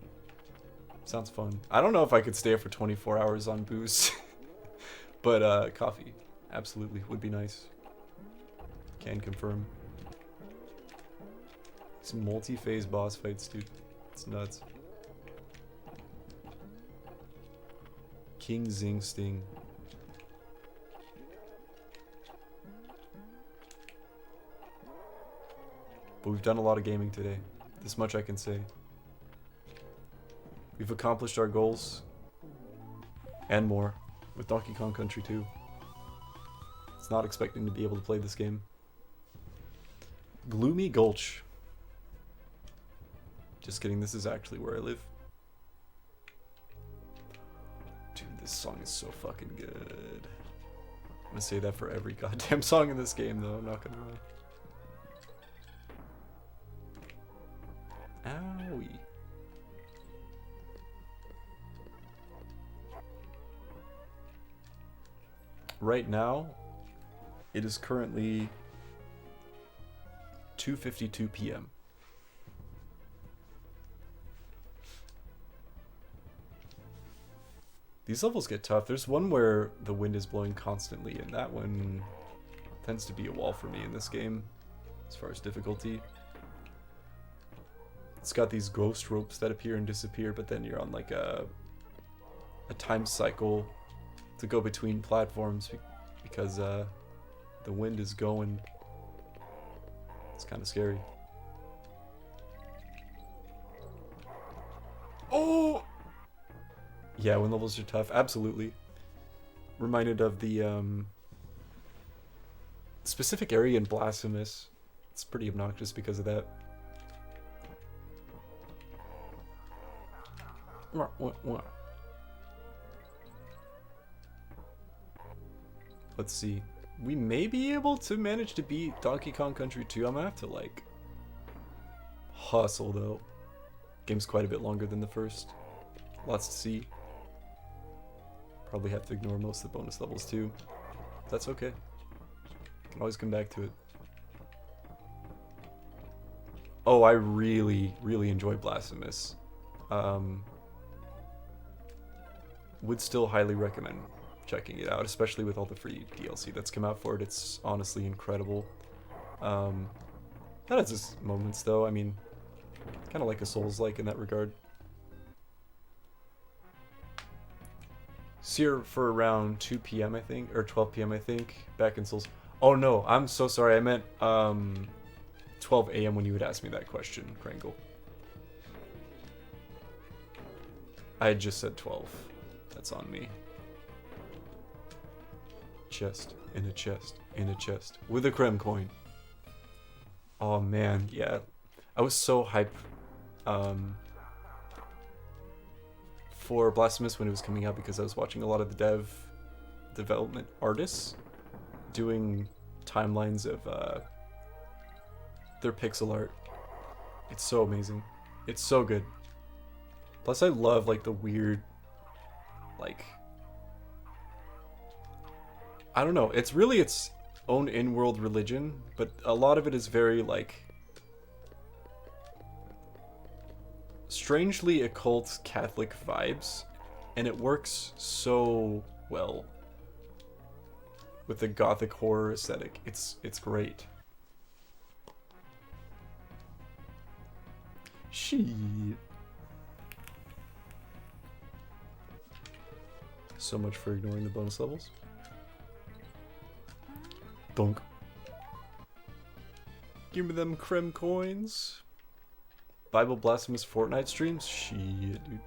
Sounds fun. I don't know if I could stay up for 24 hours on booze. But coffee. Absolutely. Would be nice. Can confirm. Some multi-phase boss fights, dude. It's nuts. King Zing Sting. But we've done a lot of gaming today. This much I can say. We've accomplished our goals. And more. With Donkey Kong Country 2. It's not expecting to be able to play this game. Gloomy Gulch. Just kidding, this is actually where I live. Dude, this song is so fucking good. I'm gonna say that for every goddamn song in this game though, I'm not gonna lie. Owie. Right now, it is currently 2:52 p.m. These levels get tough. There's one where the wind is blowing constantly, and that one tends to be a wall for me in this game, as far as difficulty. It's got these ghost ropes that appear and disappear, but then you're on like a time cycle to go between platforms because the wind is going. It's kind of scary. Oh! Yeah, when levels are tough, absolutely. Reminded of the specific area in Blasphemous. It's pretty obnoxious because of that. Let's see. We may be able to manage to beat Donkey Kong Country 2. I'm gonna have to, like, hustle, though. Game's quite a bit longer than the first. Lots to see. Probably have to ignore most of the bonus levels, too. That's okay. Can always come back to it. Oh, I really, really enjoy Blasphemous. Would still highly recommend checking it out, especially with all the free DLC that's come out for it. It's honestly incredible. That has its moments, though. I mean, kind of like a Souls-like in that regard. It's here for around 2 p.m. I think, or 12 p.m. I think, back in Souls. Oh no, I'm so sorry. I meant 12 a.m. when you would ask me that question, Krangle. I had just said 12. That's on me. Chest, in a chest, in a chest, with a creme coin. Oh man, yeah. I was so hyped for Blasphemous when it was coming out because I was watching a lot of the development artists doing timelines of their pixel art. It's so amazing. It's so good. Plus I love like the weird, like, I don't know, it's really its own in-world religion, but a lot of it is very like strangely occult Catholic vibes, and it works so well with the gothic horror aesthetic. It's great. Shit. So much for ignoring the bonus levels. Donk. Give me them creme coins. Bible Blasphemous Fortnite streams? Shit, dude.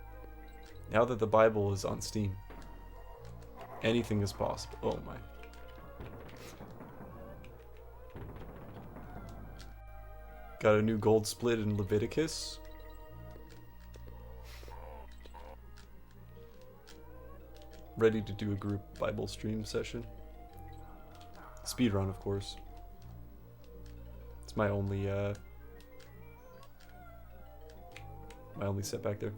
Now that the Bible is on Steam, anything is possible. Oh my. Got a new gold split in Leviticus. Ready to do a group Bible stream session. Speedrun, of course. It's my only setback there.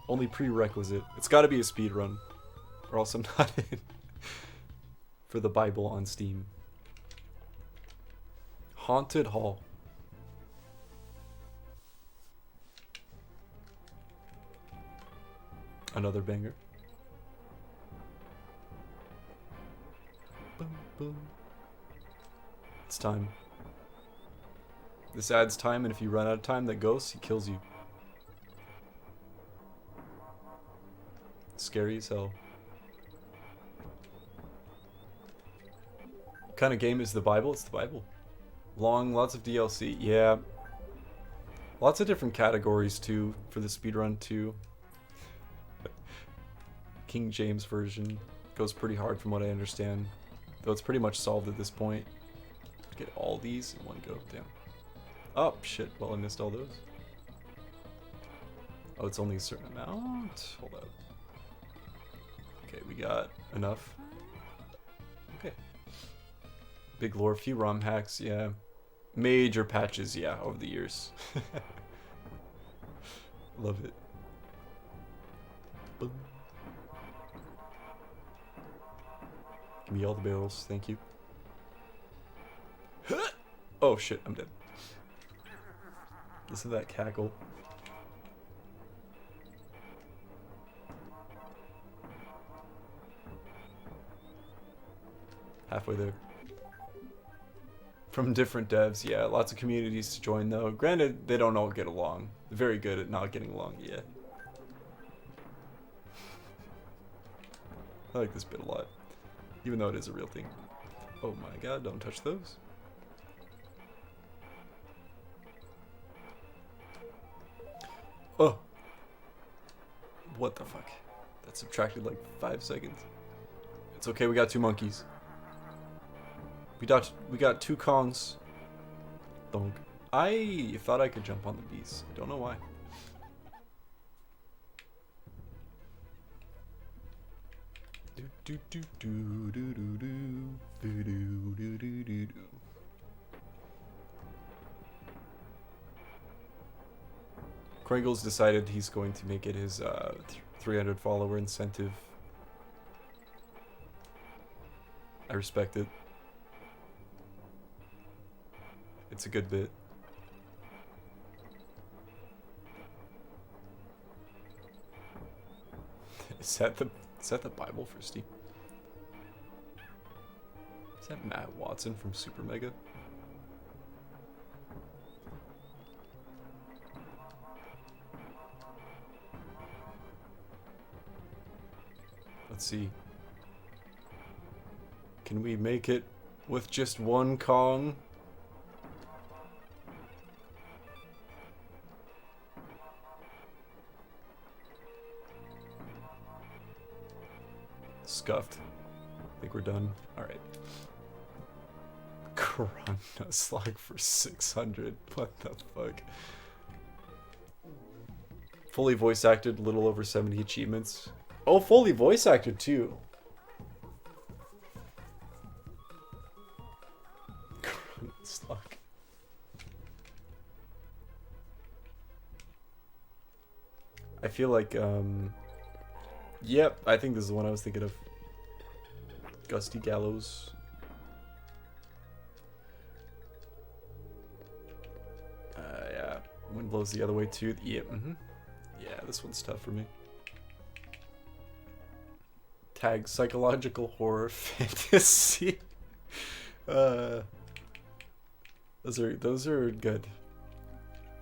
Only prerequisite. It's got to be a speedrun, or else I'm not in for the Bible on Steam. Haunted Hall. Another banger. Boom, boom. It's time. This adds time, and if you run out of time, that ghost, he kills you. Scary as hell. What kind of game is the Bible? It's the Bible. Long, lots of DLC. Yeah. Lots of different categories, too, for the speedrun, too. King James version goes pretty hard from what I understand. Though it's pretty much solved at this point. Get all these in one go. Damn. Oh, shit. Well, I missed all those. Oh, it's only a certain amount? Hold up. Okay, we got enough. Okay. Big lore, few ROM hacks, yeah. Major patches, yeah, over the years. Love it. Boom. Give me all the barrels, thank you. Oh shit, I'm dead. Listen to that cackle. Halfway there. From different devs, yeah, lots of communities to join though. Granted, they don't all get along. They're very good at not getting along, yeah. I like this bit a lot. Even though it is a real thing. Oh my god, don't touch those. Oh! What the fuck? That subtracted like 5 seconds. It's okay, we got 2 monkeys. We got 2 Kongs. Donk. I thought I could jump on the bees. I don't know why. Do do do do do do do do do do do do. Kringle's decided he's going to make it his 300 follower incentive I respect it. It's a good bit. Is that the Bible for Steam? Is that Matt Watson from Super Mega? Let's see. Can we make it with just one Kong? Scuffed. I think we're done. Alright. Corona slog for 600. What the fuck? Fully voice acted, little over 70 achievements. Oh, fully voice acted too. Corona slog. I feel like, yep, I think this is the one I was thinking of. Gusty Gallows. Yeah. Wind blows the other way too. Yep. Yeah, this one's tough for me. Tag psychological horror fantasy. Those are good.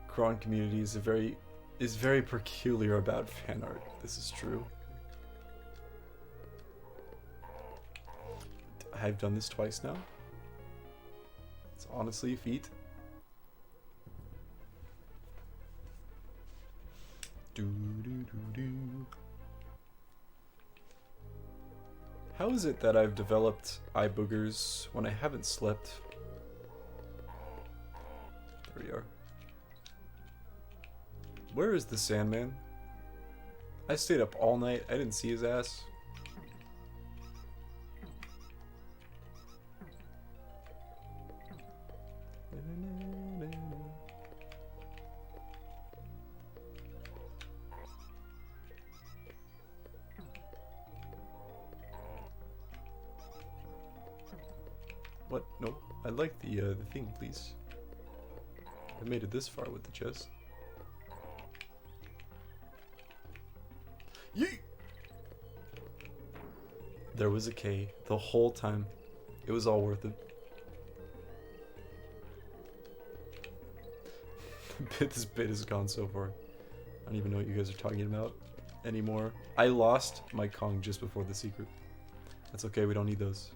Cron community is very peculiar about fan art. This is true. I've done this twice now. It's honestly a feat. How is it that I've developed eye boogers when I haven't slept? There we are. Where is the Sandman? I stayed up all night. I didn't see his ass. What? Nope. I'd like the thing, please. I made it this far with the chest. Yeet! There was a K the whole time. It was all worth it. This bit has gone so far. I don't even know what you guys are talking about anymore. I lost my Kong just before the secret. That's okay, we don't need those.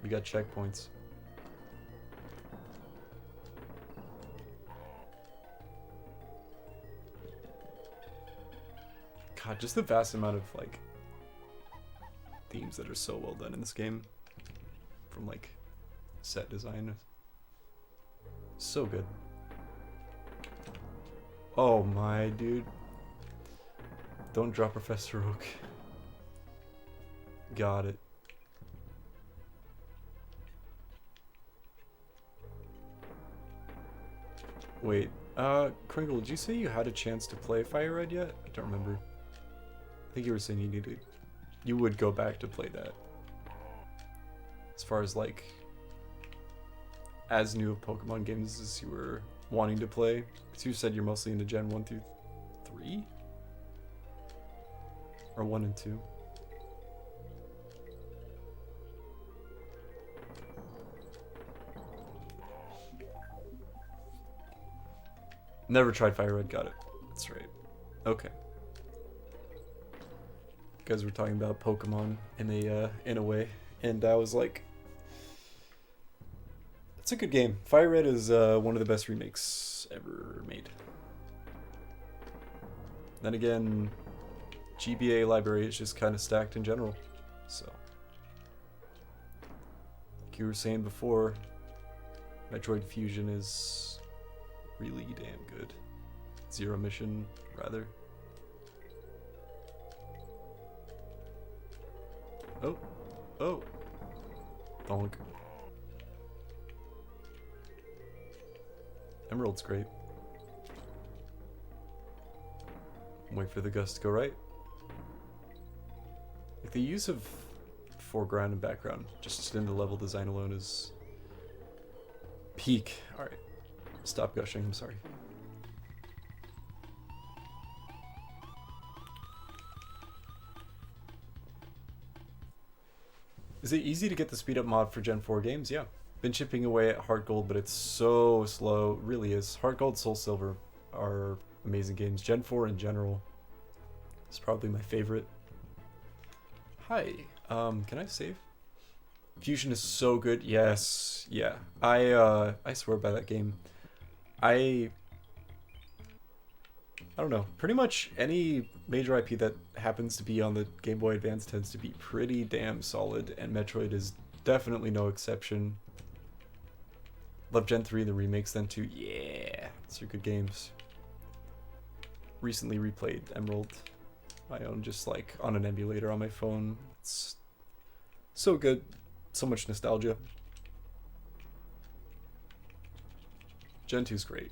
We got checkpoints. God, just the vast amount of like themes that are so well done in this game. From like set design. So good. Oh my dude. Don't drop Professor Oak. Got it. Wait, Kringle, did you say you had a chance to play Fire Red yet? I don't remember. I think you were saying you would go back to play that. As far as like, as new of Pokemon games as you were wanting to play. Because you said you're mostly into Gen 1 through 3? Or 1 and 2? Never tried Fire Red, got it. That's right. Okay. You guys were talking about Pokemon in a way, and I was like, it's a good game. Fire Red is one of the best remakes ever made. Then again, GBA library is just kind of stacked in general. So, like you were saying before, Metroid Fusion is really damn good. Zero Mission, rather. Oh, oh, donk. Emerald's great. Wait for the gust to go right. Like the use of foreground and background. Just in the level design alone is peak. Alright. Stop gushing, I'm sorry. Is it easy to get the speed up mod for Gen 4 games? Yeah. Been chipping away at Heart Gold, but it's so slow. It really is. Heart Gold, Soul Silver are amazing games. Gen 4 in general is probably my favorite. Hi. Can I save? Fusion is so good. Yes. Yeah. I swear by that game. I don't know. Pretty much any major IP that happens to be on the Game Boy Advance tends to be pretty damn solid, and Metroid is definitely no exception. Love Gen 3, the remakes then too. Yeah, those are good games. Recently replayed Emerald. I own just like on an emulator on my phone. It's so good. So much nostalgia. Gen 2's great.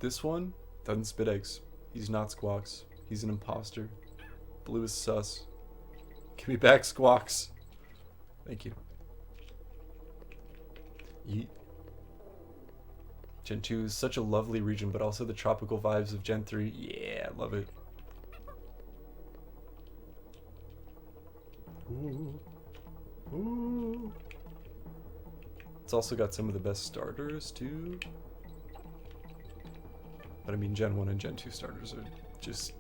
This one doesn't spit eggs. He's not Squawks. He's an imposter. Blue is sus. Give me back Squawks. Thank you. Yeet. Gen 2 is such a lovely region, but also the tropical vibes of Gen 3. Yeah, love it. Ooh. Ooh. It's also got some of the best starters too. But I mean, Gen 1 and Gen 2 starters are just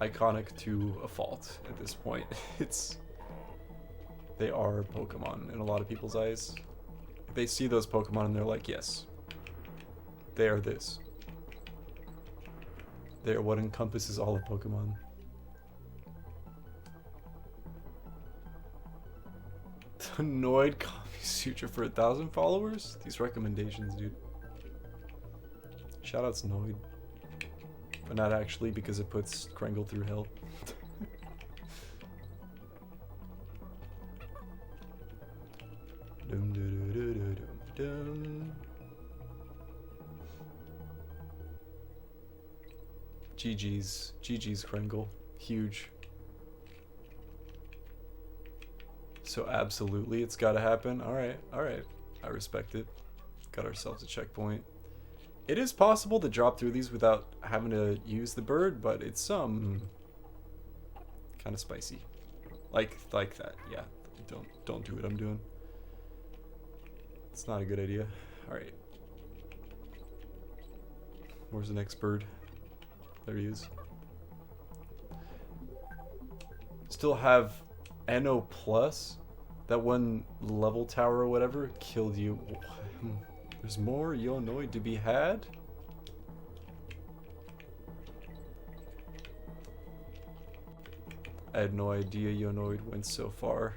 iconic to a fault at this point. They are Pokemon in a lot of people's eyes. They see those Pokemon and they're like, yes, they are this. They are what encompasses all of Pokemon. Annoyed Kami Sutra for 1,000 followers? These recommendations, dude. Shoutouts Noid. But not actually, because it puts Kringle through hell. Dum, dum, dum, dum, dum. GG's Kringle. Huge. So absolutely, it's gotta happen. Alright. I respect it. Got ourselves a checkpoint. It is possible to drop through these without having to use the bird, but it's kind of spicy. Like that. Yeah. Don't do what I'm doing. It's not a good idea. Alright. Where's the next bird? There he is. Still have NO+. That one level tower or whatever killed you. There's more Yonoid to be had? I had no idea Yonoid went so far.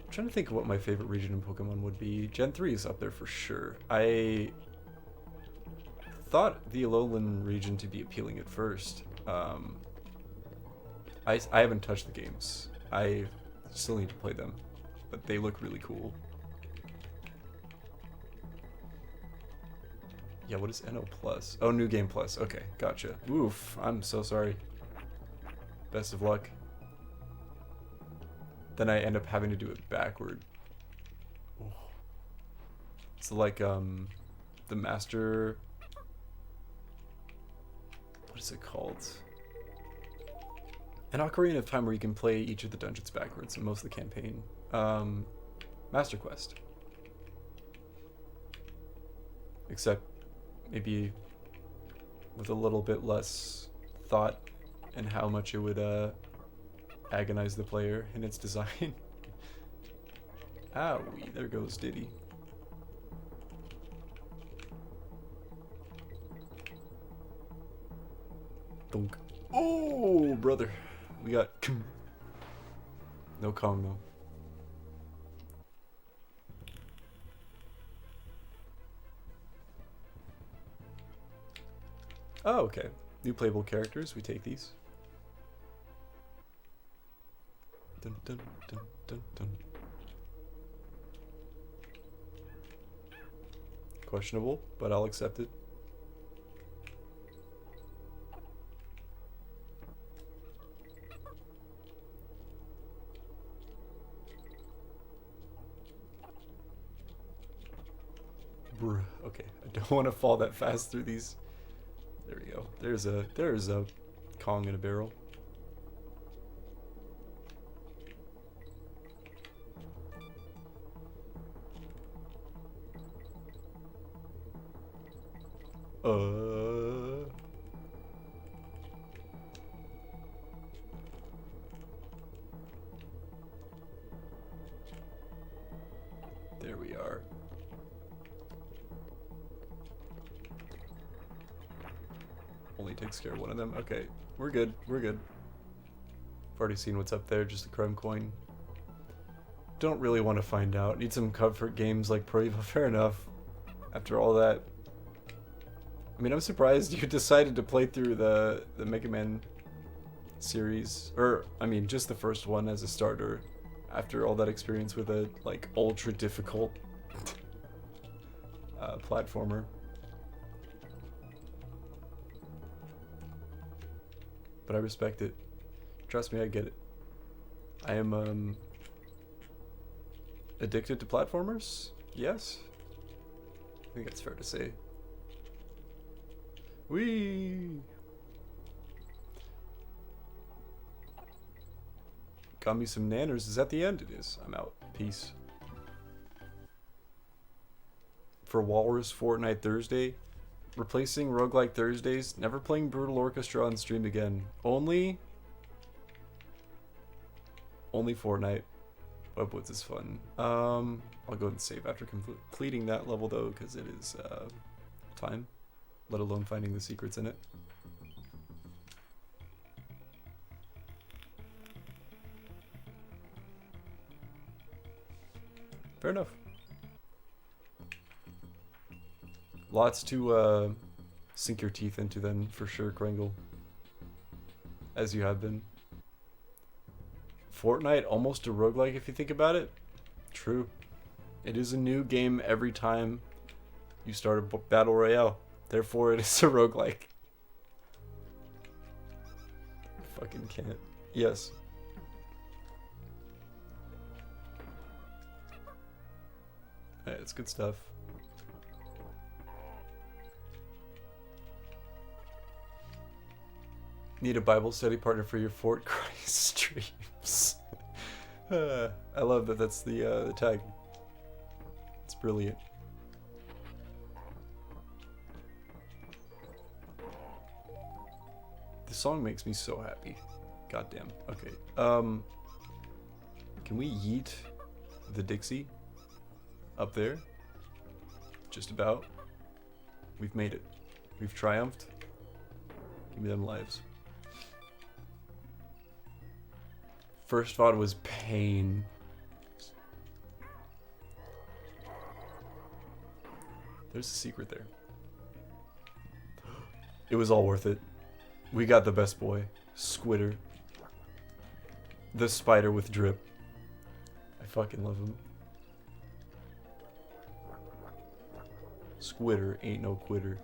I'm trying to think of what my favorite region in Pokemon would be. Gen 3 is up there for sure. I thought the Alolan region to be appealing at first. I haven't touched the games. I still need to play them, but they look really cool. Yeah, what is NO+? Oh, New Game Plus. Okay, gotcha. Oof, I'm so sorry. Best of luck. Then I end up having to do it backward. Oh. It's like, the Master... What is it called? An Ocarina of Time where you can play each of the dungeons backwards and most of the campaign. Master Quest. Except maybe with a little bit less thought and how much it would agonize the player in its design. Owie, there goes Diddy. Dunk. Oh, brother. We got no Kong though. Oh, okay. New playable characters. We take these. Dun, dun, dun, dun, dun. Questionable, but I'll accept it. Bruh. Okay, I don't want to fall that fast through these. There we go. There's a Kong in a barrel. There we are. Only takes care of one of them. Okay, we're good. We're good. I've already seen what's up there. Just a crumb coin. Don't really want to find out. Need some comfort games like Pro Evo. Fair enough. After all that. I mean, I'm surprised you decided to play through the Mega Man series. Or, I mean, just the first one as a starter. After all that experience with a, like, ultra difficult platformer. But I respect it. Trust me, I get it. I am, addicted to platformers? Yes? I think that's fair to say. Whee! Got me some nanners. Is that the end? It is. I'm out. Peace. For Walrus Fortnite Thursday. Replacing roguelike Thursdays. Never playing Brutal Orchestra on stream again. Only Fortnite. Webwoods is fun. I'll go ahead and save after completing that level though, because it is time. Let alone finding the secrets in it. Fair enough. Lots to sink your teeth into then, for sure, Kringle. As you have been. Fortnite, almost a roguelike if you think about it. True. It is a new game every time you start a battle royale. Therefore, it is a roguelike. I fucking can't. Yes. Alright, it's good stuff. Need a Bible study partner for your Fort Christ streams. I love that that's the tag. It's brilliant. This song makes me so happy. Goddamn. Okay. Can we yeet the Dixie up there? Just about. We've made it. We've triumphed. Give me them lives. First VOD was pain. There's a secret there. It was all worth it. We got the best boy, Squitter. The spider with drip. I fucking love him. Squitter ain't no quitter.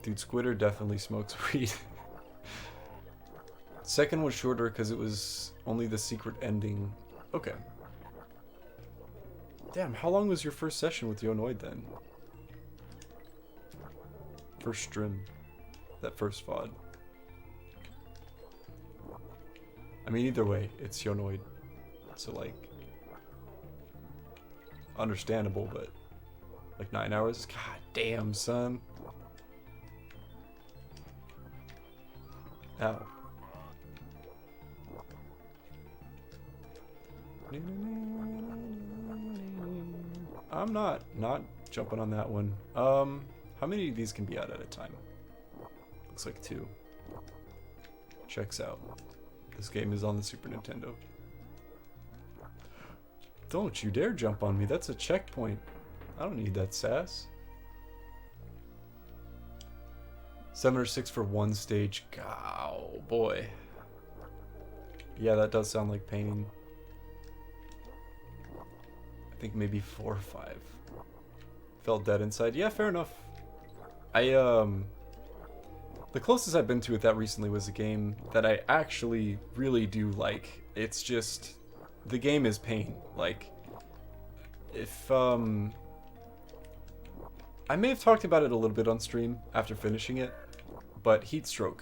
Dude, Squitter definitely smokes weed. Second was shorter because it was only the secret ending. Okay. Damn, how long was your first session with Yonoid then? First stream. That first VOD. I mean, either way, it's Yonoid. So, like... understandable, but... like 9 hours? God damn, son. Ow. I'm not jumping on that one. How many of these can be out at a time? Looks like 2. Checks out. This game is on the Super Nintendo. Don't you dare jump on me. That's a checkpoint. I don't need that sass. 7 or 6 for one stage. Oh boy. Yeah, that does sound like pain. I think maybe 4 or 5. Felt dead inside. Yeah, fair enough. The closest I've been to it that recently was a game that I actually really do like. It's just the game is pain. Like, if I may have talked about it a little bit on stream after finishing it, but Heatstroke.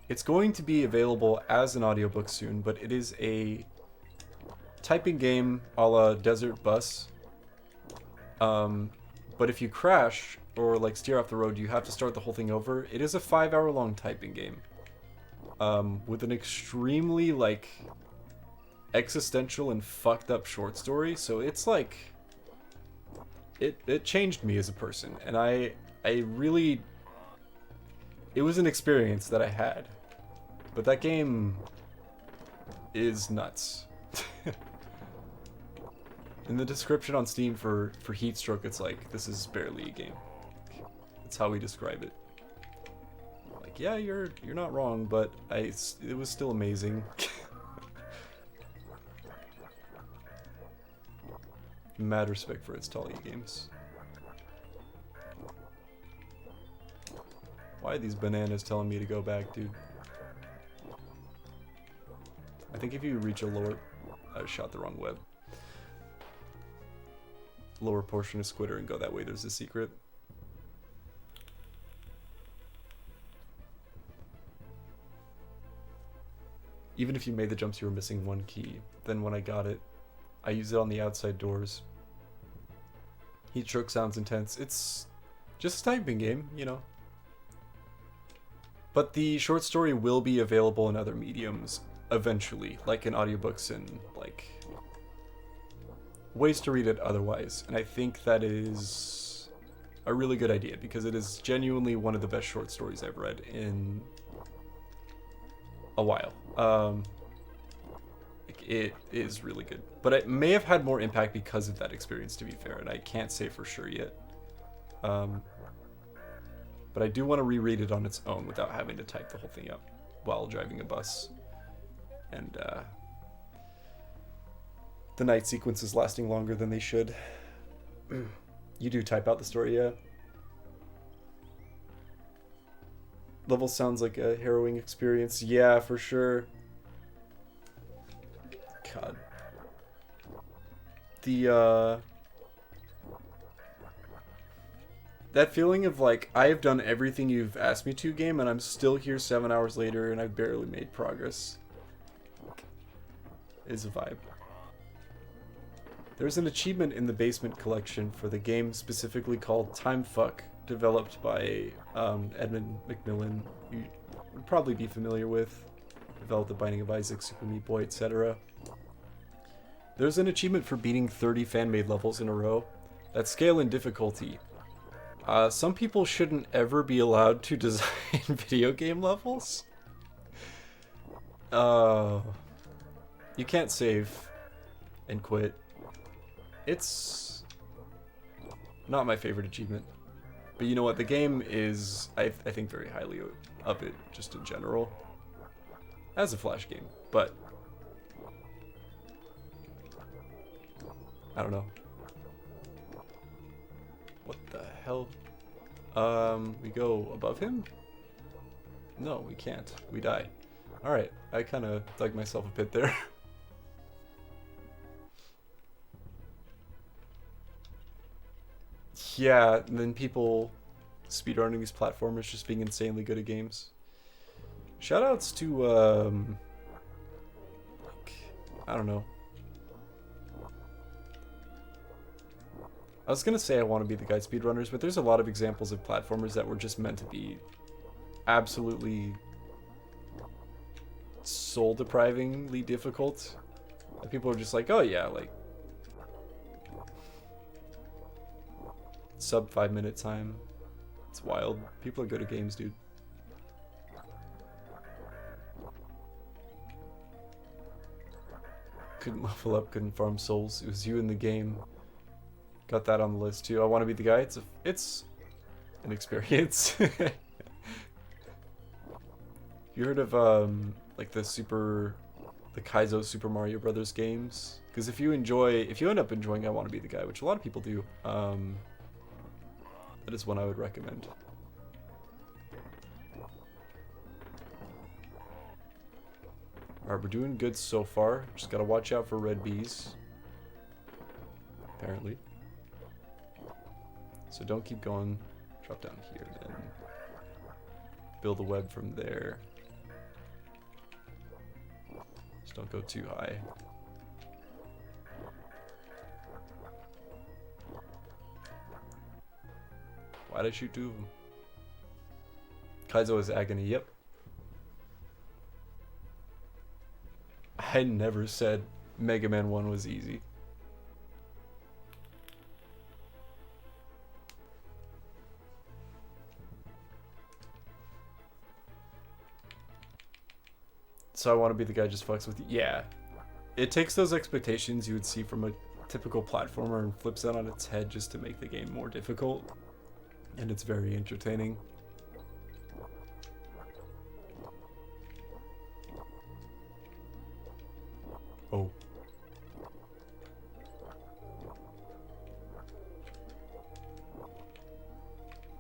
It's going to be available as an audiobook soon, but it is a typing game a la Desert Bus. But if you crash or like steer off the road, you have to start the whole thing over. It is a 5-hour long typing game. With an extremely like existential and fucked up short story. So it's like it changed me as a person, and I really, it was an experience that I had. But that game is nuts. In the description on Steam for Heatstroke, it's like, this is barely a game. That's how we describe it. Like, yeah, you're not wrong, but it was still amazing. Mad respect for its Talia games. Why are these bananas telling me to go back, dude? I think if you reach a lower... I shot the wrong web. Lower portion of Squitter and go that way, there's a secret. Even if you made the jumps, you were missing one key. Then when I got it, I used it on the outside doors. Heatstroke sounds intense. It's just a typing game, you know. But the short story will be available in other mediums eventually, like in audiobooks and like ways to read it otherwise. And I think that is a really good idea because it is genuinely one of the best short stories I've read in a while. It is really good, but it may have had more impact because of that experience, to be fair, and I can't say for sure yet. But I do want to reread it on its own without having to type the whole thing up while driving a bus. And the night sequences lasting longer than they should. You do type out the story, yeah? Level sounds like a harrowing experience. Yeah, for sure. God. The, that feeling of like, I have done everything you've asked me to, game, and I'm still here 7 hours later and I've barely made progress. Is a vibe. There's an achievement in the basement collection for the game specifically called Time Fuck, developed by Edmund McMillan, you would probably be familiar with. Developed The Binding of Isaac, Super Meat Boy, etc. There's an achievement for beating 30 fan-made levels in a row that scale in difficulty. Some people shouldn't ever be allowed to design video game levels. You can't save and quit. It's not my favorite achievement. But you know what? The game is, I think very highly of it, just in general. As a Flash game. But I don't know. What the hell? We go above him? No, we can't. We die. Alright, I kind of dug myself a pit there. Yeah, and then people speedrunning these platformers just being insanely good at games. Shoutouts to, like, I don't know. I was gonna say I want to be the guy speedrunners, but there's a lot of examples of platformers that were just meant to be absolutely soul-deprivingly difficult. And people are just like, oh yeah, like, sub 5 minute time. It's wild. People are good at games, dude. Couldn't level up, couldn't farm souls. It was you in the game. Got that on the list too. I want to be the guy. It's an experience. You heard of like the Kaizo Super Mario Brothers games? Because if you end up enjoying I Want to Be the Guy, which a lot of people do, that is one I would recommend. Alright, we're doing good so far. Just gotta watch out for red bees. Apparently. So don't keep going. Drop down here then. Build a web from there. Just don't go too high. Why'd I shoot 2 of them? Kaizo is agony, yep. I never said Mega Man 1 was easy. So I want to be the guy just fucks with you. Yeah. It takes those expectations you would see from a typical platformer and flips it on its head just to make the game more difficult. And it's very entertaining. Oh.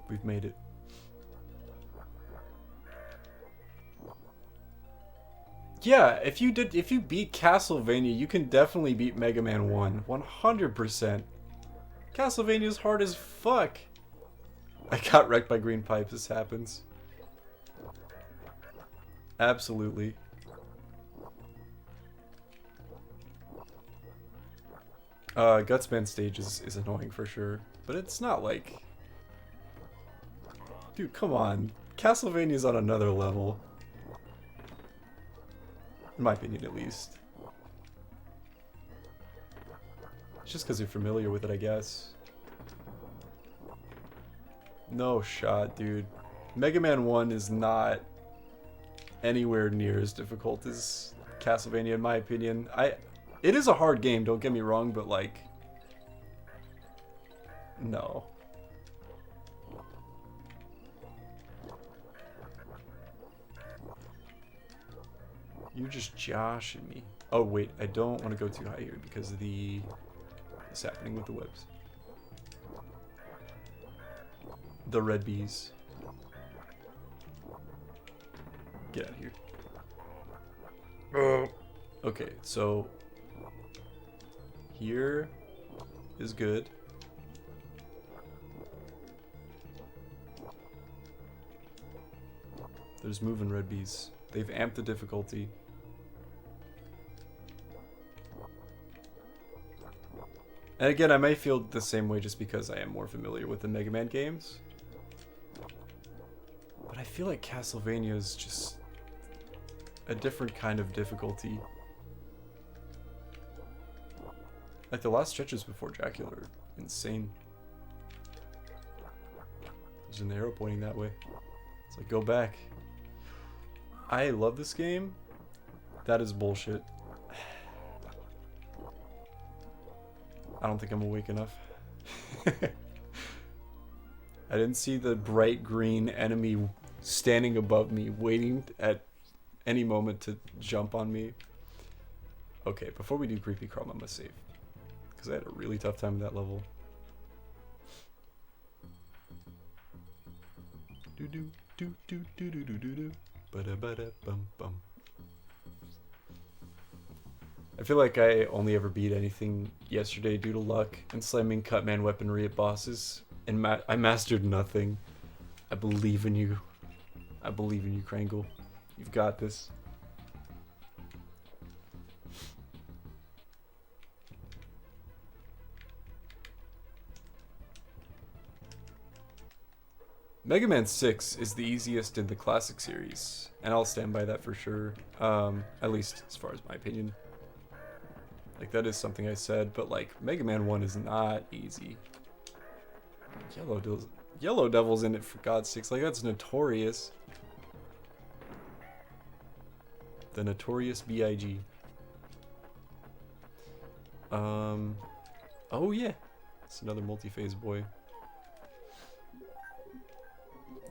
We've made it. Yeah, if you beat Castlevania, you can definitely beat Mega Man 1. 100%. Castlevania's hard as fuck. I got wrecked by green pipes, this happens. Absolutely. Gutsman stage is annoying for sure. But it's not like... Dude, come on. Castlevania's on another level. In my opinion, at least. It's just because you're familiar with it, I guess. No shot, dude. Mega Man 1 is not anywhere near as difficult as Castlevania, in my opinion. It is a hard game, don't get me wrong, but like... No. You're just joshing me. Oh wait, I don't want to go too high here because of what's happening with the webs. The red bees. Get out of here. Okay, so here is good. There's moving red bees. They've amped the difficulty. And again, I may feel the same way just because I am more familiar with the Mega Man games. But I feel like Castlevania is just a different kind of difficulty. Like the last stretches before Dracula are insane. There's an arrow pointing that way. It's like, go back. I love this game. That is bullshit. I don't think I'm awake enough. I didn't see the bright green enemy standing above me, waiting at any moment to jump on me. Okay, before we do Creepy Crawler, I must save. Because I had a really tough time with that level. Do do do do do do do do do. Bada bada bum bum. I feel like I only ever beat anything yesterday due to luck and slamming Cutman weaponry at bosses, and I mastered nothing. I believe in you. I believe in you, Krangle. You've got this. Mega Man 6 is the easiest in the classic series, and I'll stand by that for sure, at least as far as my opinion. Like, that is something I said, but like, Mega Man 1 is not easy. Yellow Devil's in it, for God's sakes, like, that's notorious. The Notorious B.I.G. Oh yeah, it's another multi-phase boy.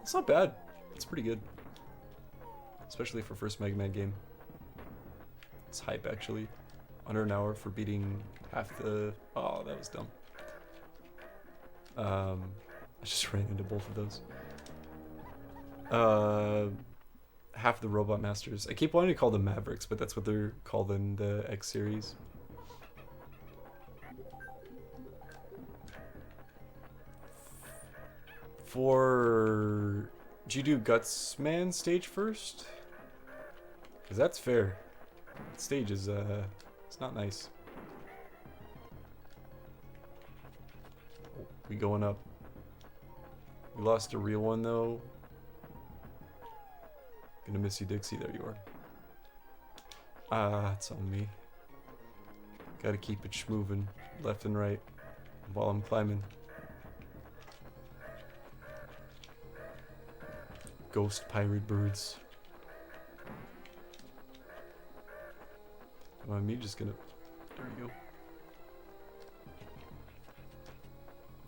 It's not bad. It's pretty good. Especially for first Mega Man game. It's hype, actually. Under an hour for beating half the... Oh, that was dumb. I just ran into both of those. half the Robot Masters. I keep wanting to call them Mavericks, but that's what they're called in the X series. Did you do Gutsman stage first? Because that's fair. That stage is, it's not nice. Oh, we going up. We lost a real one, though. Gonna miss you, Dixie. There you are. Ah, it's on me. Gotta keep it moving left and right while I'm climbing. Ghost pirate birds. Come on, me just gonna... There you go.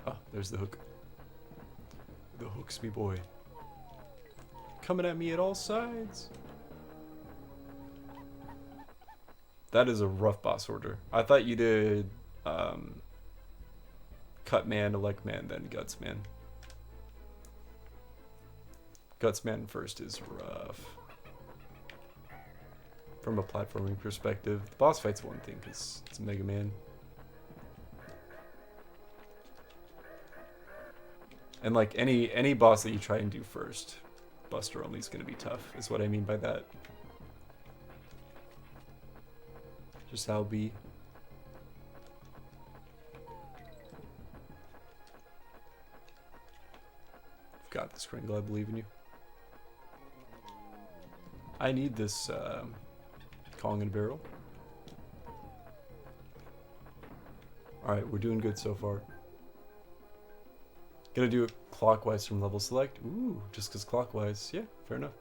Ah, there's the hook. The hook's me boy. Coming at me at all sides. That is a rough boss order. I thought you did Cut Man, Elect Man, then Guts Man. Guts Man first is rough. From a platforming perspective. The boss fight's one thing, because it's Mega Man. And like any boss that you try and do first, Buster only is going to be tough, is what I mean by that. Just how it be. You've got this, Kringle. I believe in you. I need this Kong and Barrel. Alright, we're doing good so far. Gonna do it clockwise from level select. Ooh, just because clockwise. Yeah, fair enough.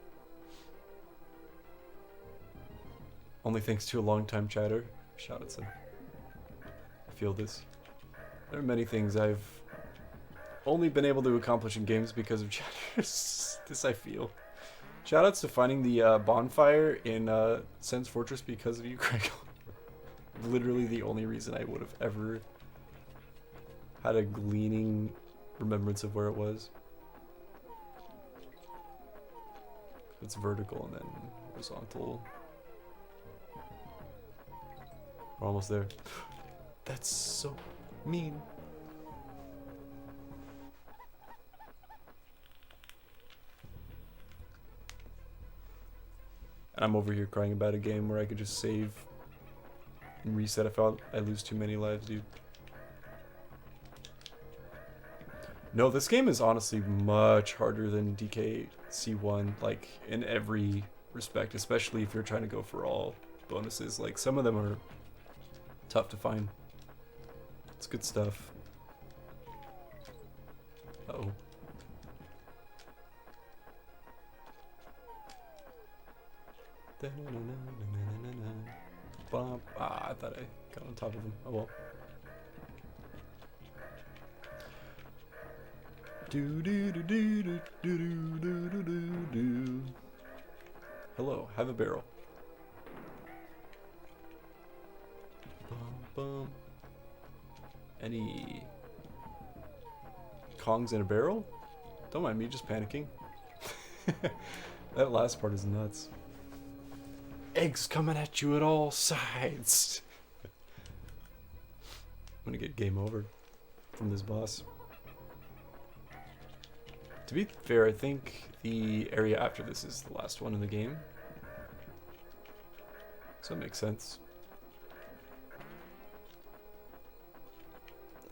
Only thanks to a long time chatter. Shout out, son. I feel this. There are many things I've only been able to accomplish in games because of chatters. This I feel. Shoutouts to finding the bonfire in Sen's Fortress because of you, Craig. Literally the only reason I would have ever had a gleaning remembrance of where it was. It's vertical and then horizontal. We're almost there. That's so mean. And I'm over here crying about a game where I could just save and reset if I lose too many lives, dude. No, this game is honestly much harder than DKC1, like, in every respect, especially if you're trying to go for all bonuses. Like, some of them are tough to find. It's good stuff. Uh-oh. Ah, I thought I got on top of him. Oh well. Do do do do do do do do do do. Hello, have a barrel. Bum bum. Any Kongs in a barrel? Don't mind me just panicking. That last part is nuts. Eggs coming at you at all sides. I'm gonna get game over from this boss. To be fair, I think the area after this is the last one in the game. So it makes sense.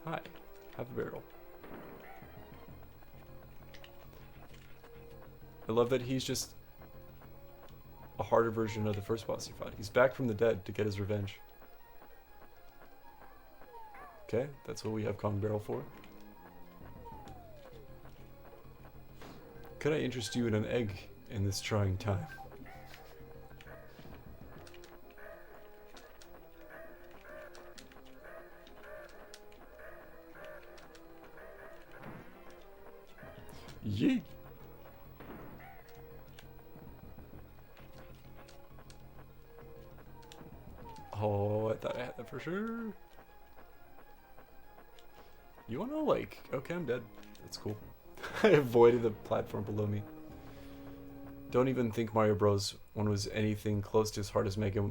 Hi, have a barrel. I love that he's just a harder version of the first boss you fought. He's back from the dead to get his revenge. Okay, that's what we have Kong Barrel for. Could I interest you in an egg in this trying time? Yeet! Oh, I thought I had that for sure. You wanna like... Okay, I'm dead. That's cool. I avoided the platform below me. Don't even think Mario Bros. 1 was anything close to as hard as Mega.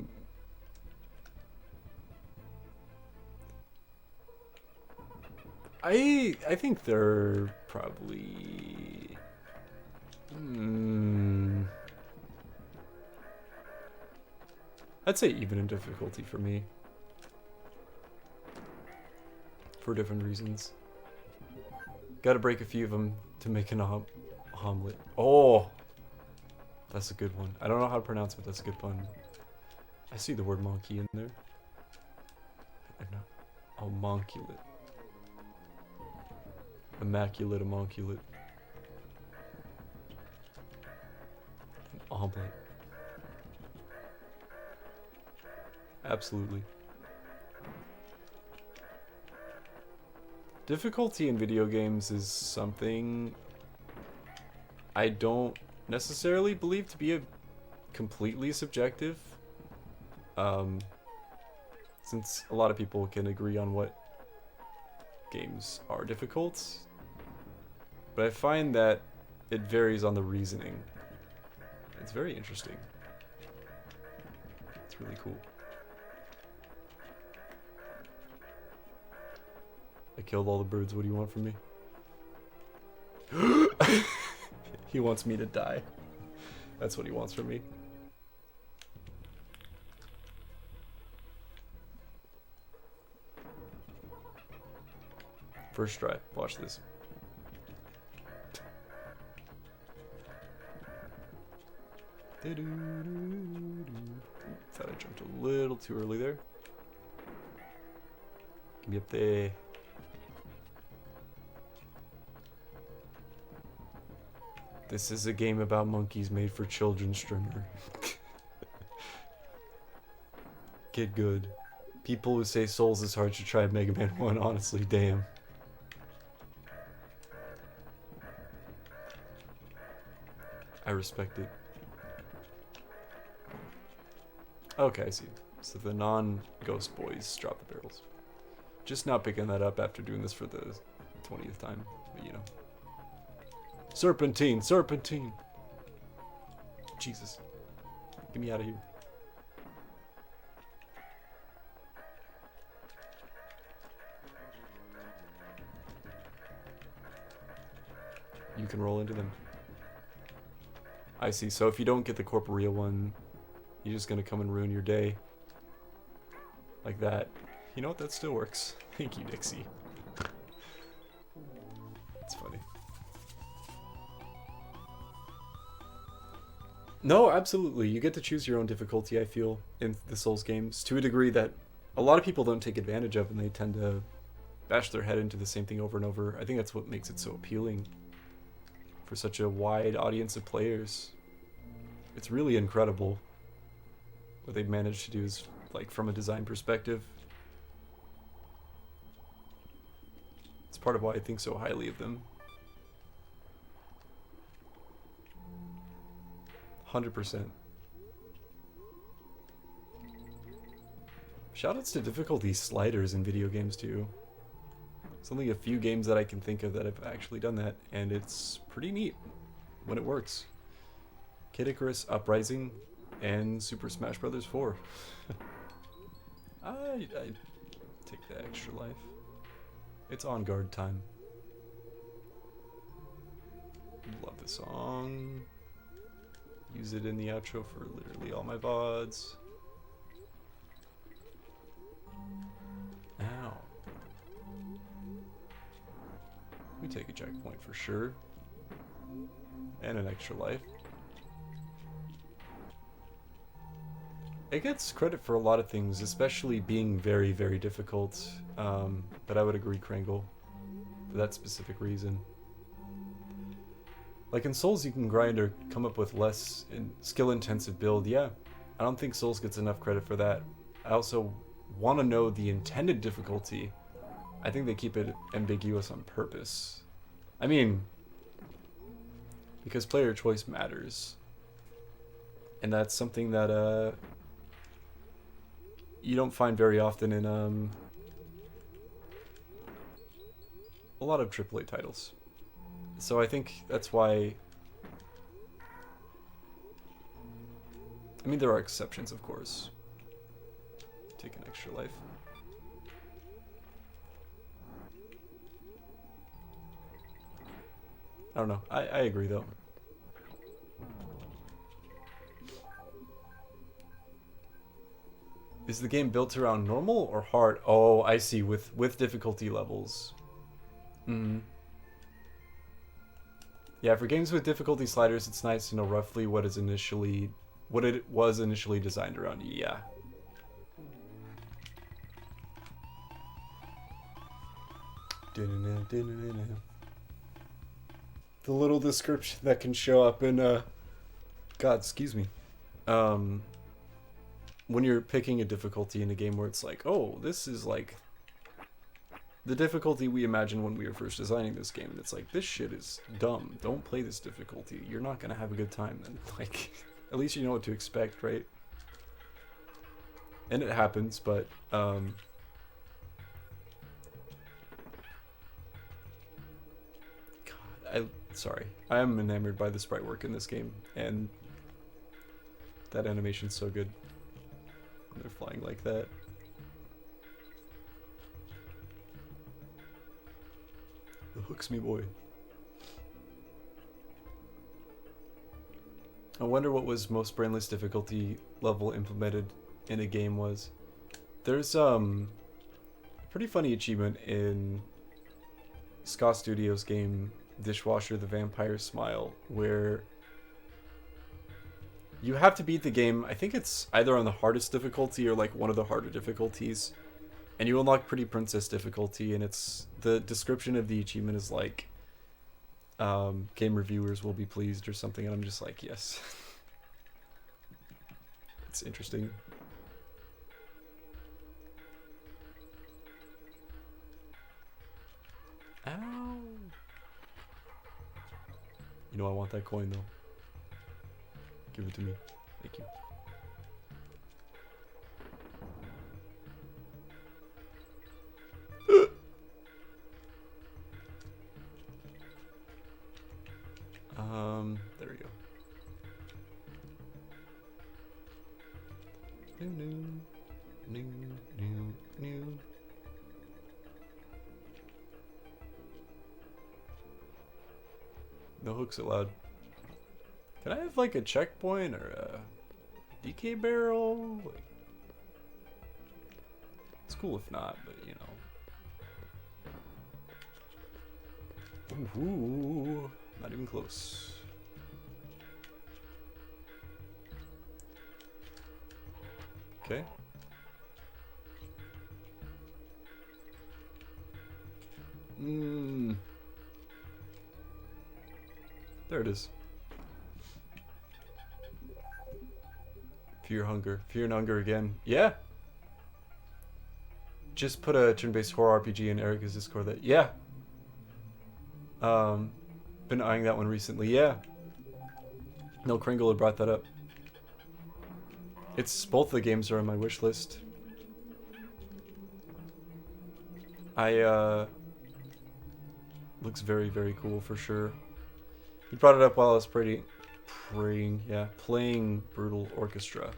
I think they're probably. I'd say even in difficulty for me. For different reasons. Gotta break a few of them to make an omelet. Oh! That's a good one. I don't know how to pronounce it, but that's a good pun. I see the word monkey in there. Homunculate. Immaculate homunculate. An omelet. Absolutely. Difficulty in video games is something I don't necessarily believe to be a completely subjective. Since a lot of people can agree on what games are difficult. But I find that it varies on the reasoning. It's very interesting. It's really cool. I killed all the birds. What do you want from me? He wants me to die. That's what he wants from me. First try. Watch this. Thought I jumped a little too early there. Get me up there. This is a game about monkeys made for children, Strimmer. Get good. People who say Souls is hard should try Mega Man 1, honestly, damn. I respect it. Okay, I see. So the non-ghost boys drop the barrels. Just now picking that up after doing this for the 20th time, but you know. Serpentine! Serpentine! Jesus. Get me out of here. You can roll into them. I see. So if you don't get the corporeal one, you're just gonna come and ruin your day. Like that. You know what? That still works. Thank you, Dixie. It's funny. No, absolutely. You get to choose your own difficulty, I feel, in the Souls games, to a degree that a lot of people don't take advantage of, and they tend to bash their head into the same thing over and over. I think that's what makes it so appealing for such a wide audience of players. It's really incredible what they've managed to do, is like from a design perspective. It's part of why I think so highly of them. 100%. Shoutouts to difficulty sliders in video games too. There's only a few games that I can think of that have actually done that, and it's pretty neat when it works. Kid Icarus Uprising and Super Smash Bros. 4. I take the extra life. It's on guard time. Love the song. Use it in the outro for literally all my VODs. Ow. We take a checkpoint for sure. And an extra life. It gets credit for a lot of things, especially being very, very difficult. But I would agree, Krangle, for that specific reason. Like in Souls, you can grind or come up with less skill-intensive build. Yeah, I don't think Souls gets enough credit for that. I also want to know the intended difficulty. I think they keep it ambiguous on purpose. I mean, because player choice matters. And that's something that you don't find very often in a lot of AAA titles. So I think that's why I mean, there are exceptions, of course. Take an extra life. I don't know. I agree, though. Is the game built around normal or hard? Oh, I see. With difficulty levels. Mm-hmm. Yeah, for games with difficulty sliders, it's nice to know roughly what it was initially designed around. Yeah. The little description that can show up in God, excuse me. When you're picking a difficulty in a game where it's like, oh, this is like the difficulty we imagined when we were first designing this game, and it's like, this shit is dumb. Don't play this difficulty. You're not gonna have a good time then. Like, at least you know what to expect, right? And it happens, but sorry. I am enamored by the sprite work in this game, and that animation's so good. They're flying like that. It hooks me, boy. I wonder what was most brainless difficulty level implemented in a game was. There's a pretty funny achievement in Scott Studios' game Dishwasher the Vampire Smile, where you have to beat the game. I think it's either on the hardest difficulty or like one of the harder difficulties, and you unlock Pretty Princess difficulty, and it's the description of the achievement is like game reviewers will be pleased or something, and I'm just like, yes. It's interesting. Ow. You know I want that coin though. Give it to me. Thank you. There we go. New. No hooks allowed. Can I have like a checkpoint or a DK barrel? Like, it's cool if not, but you know. Ooh, not even close. Okay. There it is. Fear and hunger again. Yeah. Just put a turn-based horror RPG in Erica's Discord. That yeah. Been eyeing that one recently. Yeah. No, Kringle had brought that up. It's both the games are on my wish list. Looks very, very cool for sure. He brought it up while I was playing Brutal Orchestra.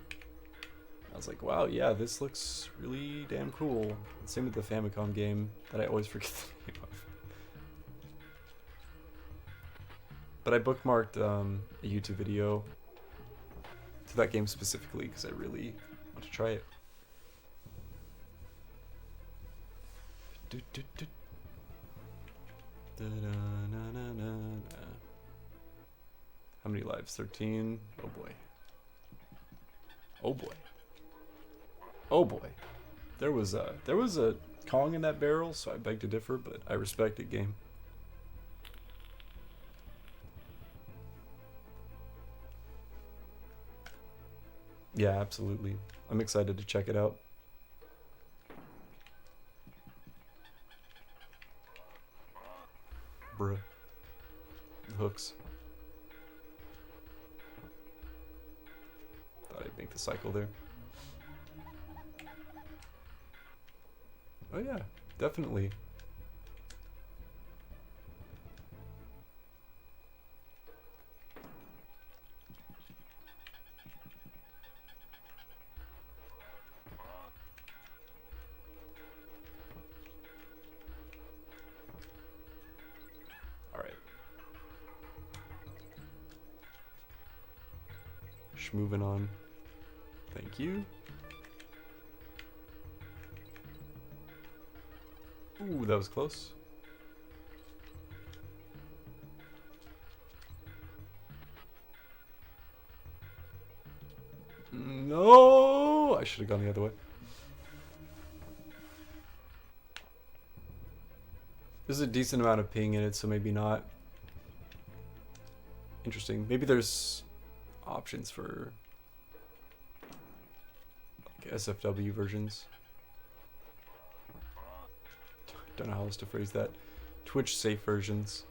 I was like, wow, yeah, this looks really damn cool. Same with the Famicom game that I always forget the name of. But I bookmarked a YouTube video to that game specifically because I really want to try it. How many lives? 13? Oh boy. Oh boy. Oh boy. There was a Kong in that barrel, so I beg to differ, but I respect it, game. Yeah, absolutely. I'm excited to check it out. Bruh. The hooks. Thought I'd make the cycle there. Oh yeah, definitely. schmoving on. Thank you. Ooh, that was close. No, I should have gone the other way. There's a decent amount of ping in it, so maybe not. Interesting. Maybe there's options for like SFW versions. Don't know how else to phrase that. Twitch safe versions.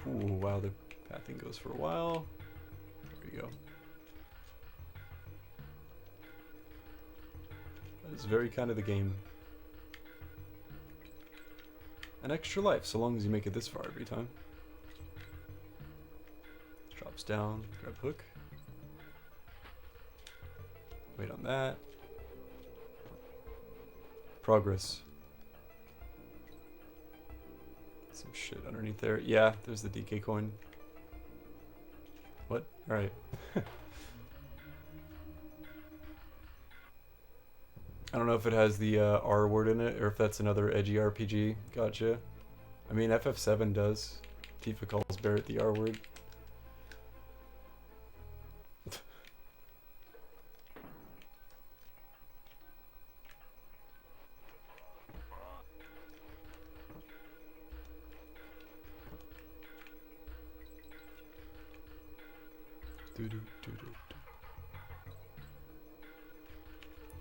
Ooh, wow, the pathing goes for a while. There you go. That is very kind of the game. An extra life, so long as you make it this far every time. Drops down, grab hook. Wait on that. Progress. Some shit underneath there. Yeah, there's the DK coin. What? Alright. I don't know if it has the R word in it or if that's another edgy RPG. Gotcha. I mean, FF7 does. Tifa calls Barrett the R word.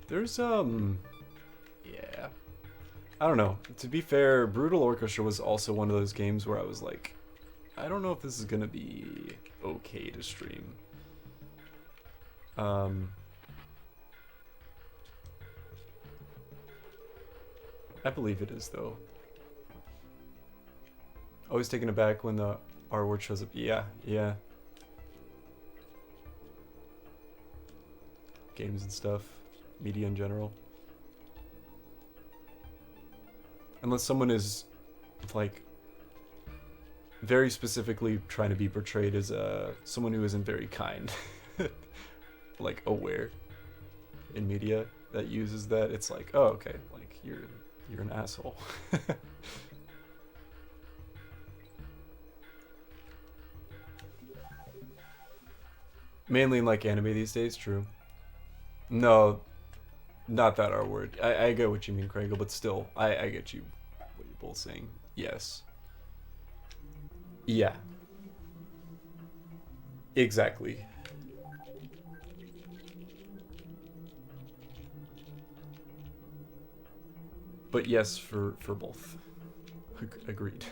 There's yeah, I don't know. To be fair, Brutal Orchestra was also one of those games where I was like, I don't know if this is gonna be okay to stream. I believe it is though. Always taken aback when the R word shows up. Yeah, yeah. Games and stuff, media in general. Unless someone is like very specifically trying to be portrayed as someone who isn't very kind, like aware in media that uses that, it's like, oh okay, like you're an asshole. Mainly in like anime these days, true. No, not that R word. I get what you mean, Craigle, but still, I get you what you're both saying. Yes. Yeah. Exactly. But yes, for both. Agreed.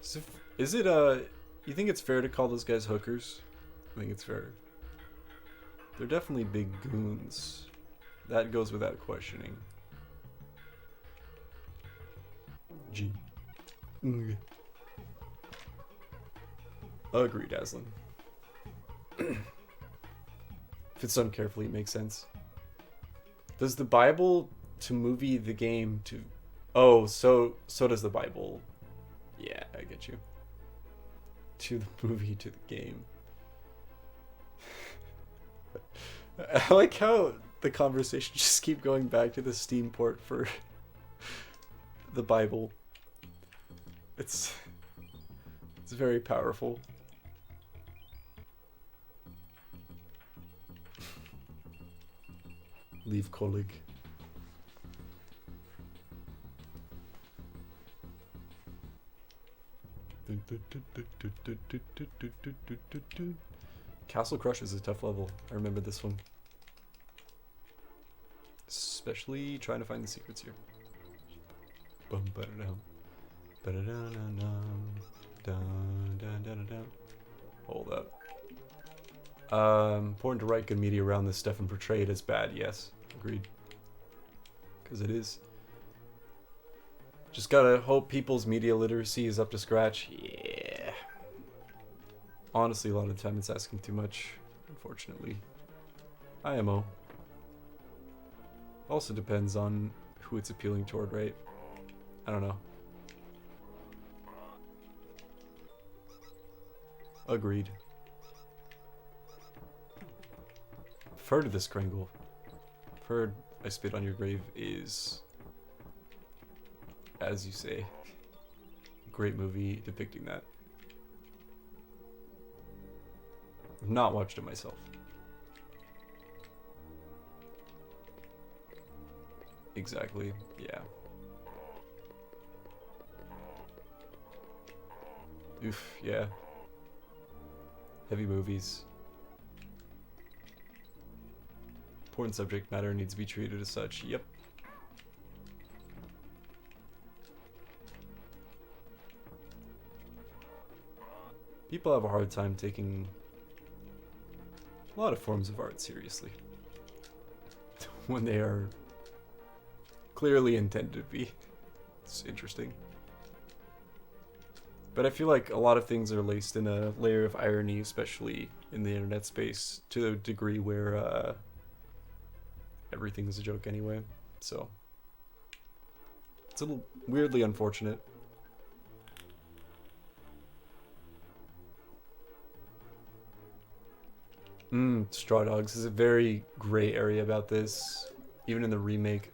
So is it you think it's fair to call those guys hookers? I think it's fair. They're definitely big goons. That goes without questioning. G. Agreed, Aslan. If it's done carefully, it makes sense. Does the Bible to movie the game to... Oh, so does the Bible. Yeah, I get you. To the movie, to the game. I like how the conversation just keep going back to the Steam port for the Bible. It's very powerful. Leave colleague. Castle Crush is a tough level. I remember this one. Especially trying to find the secrets here. Hold up. Important to write good media around this stuff and portray it as bad. Yes, agreed. Because it is. Just gotta hope people's media literacy is up to scratch. Yeah. Honestly, a lot of the time it's asking too much, unfortunately. IMO. Also depends on who it's appealing toward, right? I don't know. Agreed. I've heard of this Kringle. I've heard I Spit on Your Grave is, as you say, a great movie depicting that. I've not watched it myself. Exactly, yeah. Oof, yeah. Heavy movies. Important subject matter needs to be treated as such, yep. People have a hard time taking a lot of forms of art seriously when they are clearly intended to be. It's interesting. But I feel like a lot of things are laced in a layer of irony, especially in the internet space, to a degree where everything is a joke anyway. So it's a little weirdly unfortunate. Straw Dogs is a very gray area about this, even in the remake.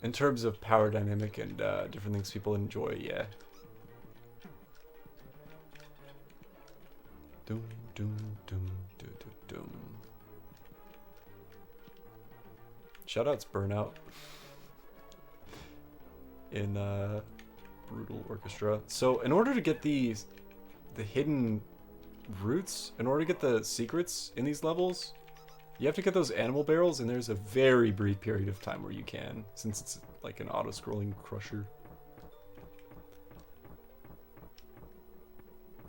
In terms of power dynamic and different things people enjoy, yeah. Doom, doom, doom, doom, doom, doom. Shoutouts Burnout in Brutal Orchestra. So in order to get the hidden roots, in order to get the secrets in these levels, you have to get those animal barrels, and there's a very brief period of time where you can, since it's like an auto-scrolling crusher.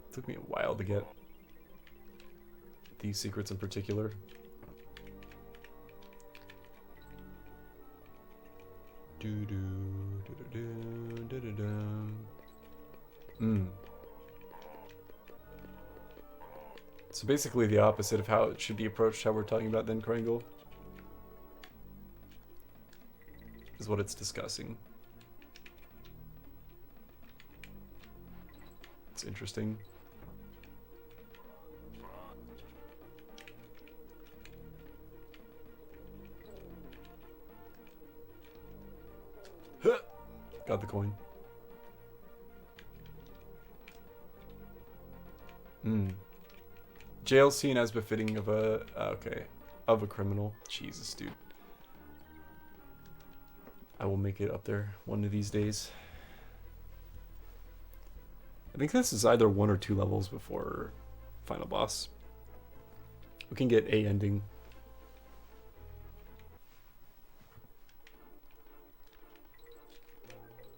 It took me a while to get these secrets in particular. So basically the opposite of how it should be approached, how we're talking about then, Kringle, is what it's discussing. It's interesting. Got the coin. Jail scene as befitting of a of a criminal. Jesus, dude. I will make it up there one of these days. I think this is either 1 or 2 levels before final boss. We can get a ending.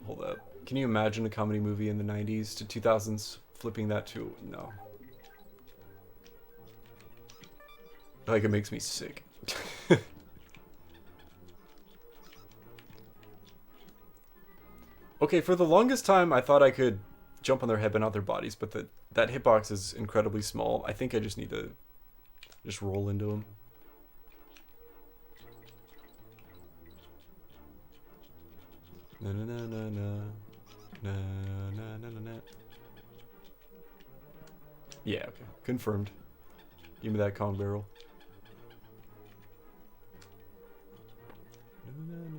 Hold up. Can you imagine a comedy movie in the 90s to 2000s flipping that to no? Like, it makes me sick. Okay, for the longest time I thought I could jump on their head but not their bodies, but that hitbox is incredibly small. I think I just need to just roll into them. Na na na na na na na na na na. Yeah, okay. Confirmed. Give me that Kong barrel. Na, na, na, na.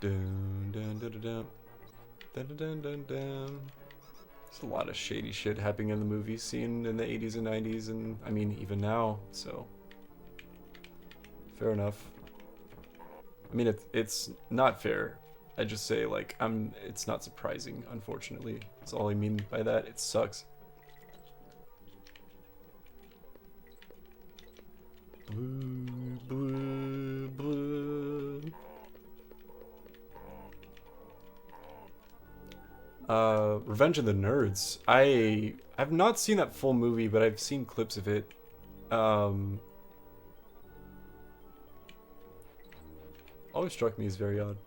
Dun, dun, dun, dun, dun. Dun, dun, dun, dun, dun. There's a lot of shady shit happening in the movie scene in the 80s and 90s, and I mean even now, so fair enough. I mean it's not fair. I just say like it's not surprising, unfortunately. That's all I mean by that. It sucks. Blue, blue, blue. Revenge of the Nerds. I have not seen that full movie, but I've seen clips of it. Always struck me as very odd.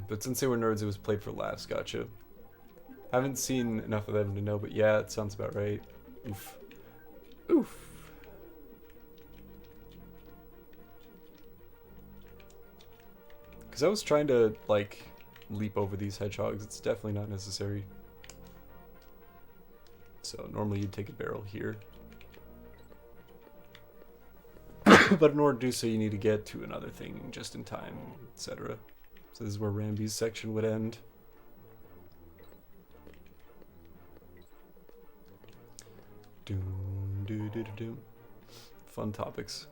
But since they were nerds, it was played for laughs. Gotcha. Haven't seen enough of them to know, but yeah, it sounds about right. Oof. Oof. Because I was trying to, like, leap over these hedgehogs. It's definitely not necessary. So normally you'd take a barrel here. But in order to do so, you need to get to another thing just in time, etc. So this is where Ramby's section would end. Doom, doo, doo, doo, doo. Fun topics.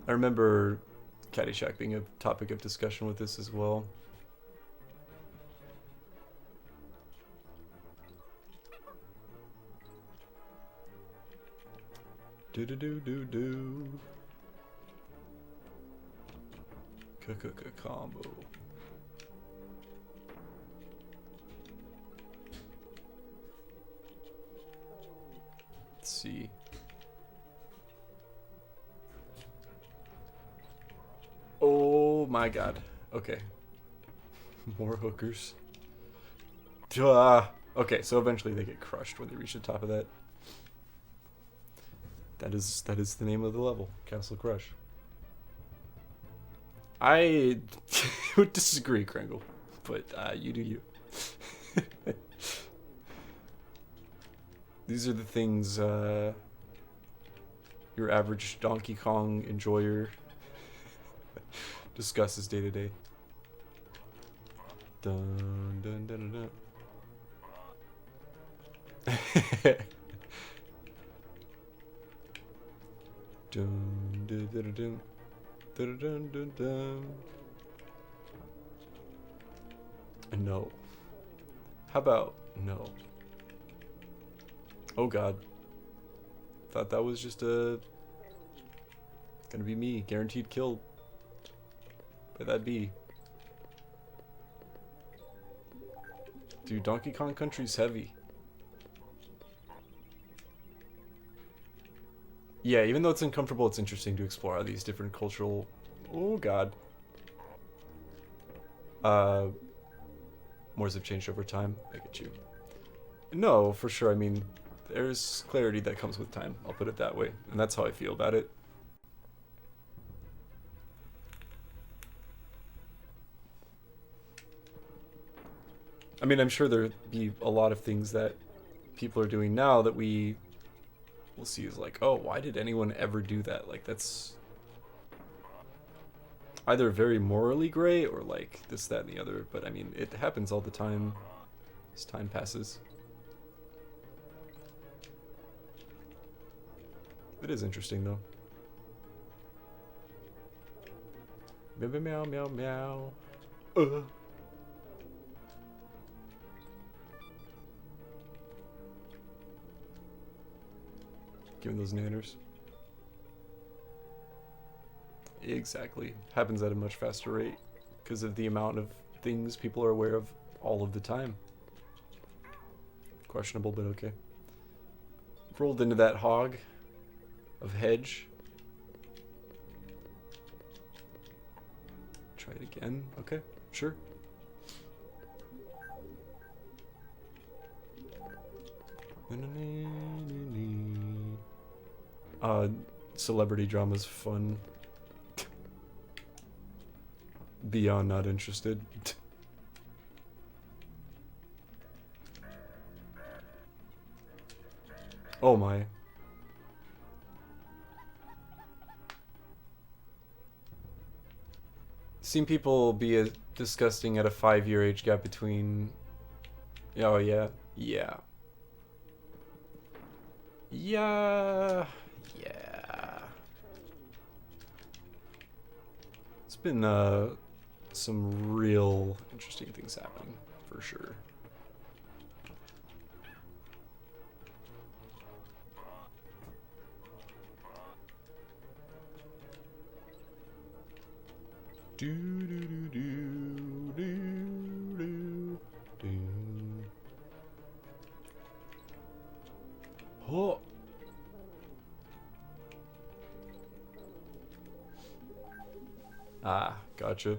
I remember Caddyshack being a topic of discussion with this as well. Do do do do do. Combo. Let's see. Oh my god. Okay. More hookers. Okay, so eventually they get crushed when they reach the top of that. That is the name of the level, Castle Crush. I would disagree, Kringle, but you do you. These are the things your average Donkey Kong enjoyer discusses day to day. Dun dun dun dun dun. Dun dun dun dun dun dun dun dun. No. How about no? Oh god. Thought that was just gonna be me, guaranteed kill by that bee. Dude, Donkey Kong Country's heavy. Yeah, even though it's uncomfortable, it's interesting to explore how these different cultural... Oh god. Mores have changed over time. I get you. No, for sure. I mean, there's clarity that comes with time. I'll put it that way. And that's how I feel about it. I mean, I'm sure there'd be a lot of things that people are doing now that we'll see as like, oh, why did anyone ever do that? Like, that's either very morally gray or like this, that, and the other. But I mean, it happens all the time as time passes. It is interesting though. Meow meow meow meow. Give him those nanners. Exactly. Happens at a much faster rate because of the amount of things people are aware of all of the time. Questionable, but okay. Rolled into that hog of hedge. Try it again. Okay, sure. Celebrity drama's fun. Beyond not interested. Oh my. Seen people be disgusting at a 5-year age gap between... Oh yeah. Yeah. Yeah. Yeah. It's been some real interesting things happening, for sure. Do do do do do do do. Oh. Ah, gotcha.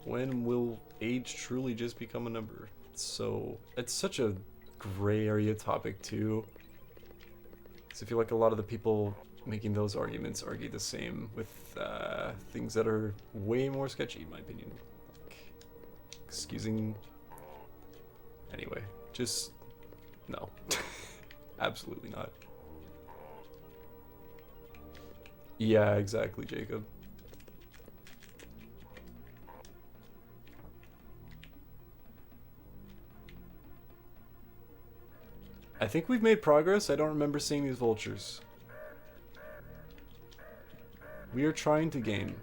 When will age truly just become a number? So, it's such a gray area topic too. Because I feel like a lot of the people making those arguments argue the same with things that are way more sketchy, in my opinion. Like, excusing... Anyway, just... No. Absolutely not. Yeah, exactly, Jacob. I think we've made progress. I don't remember seeing these vultures. We are trying to game.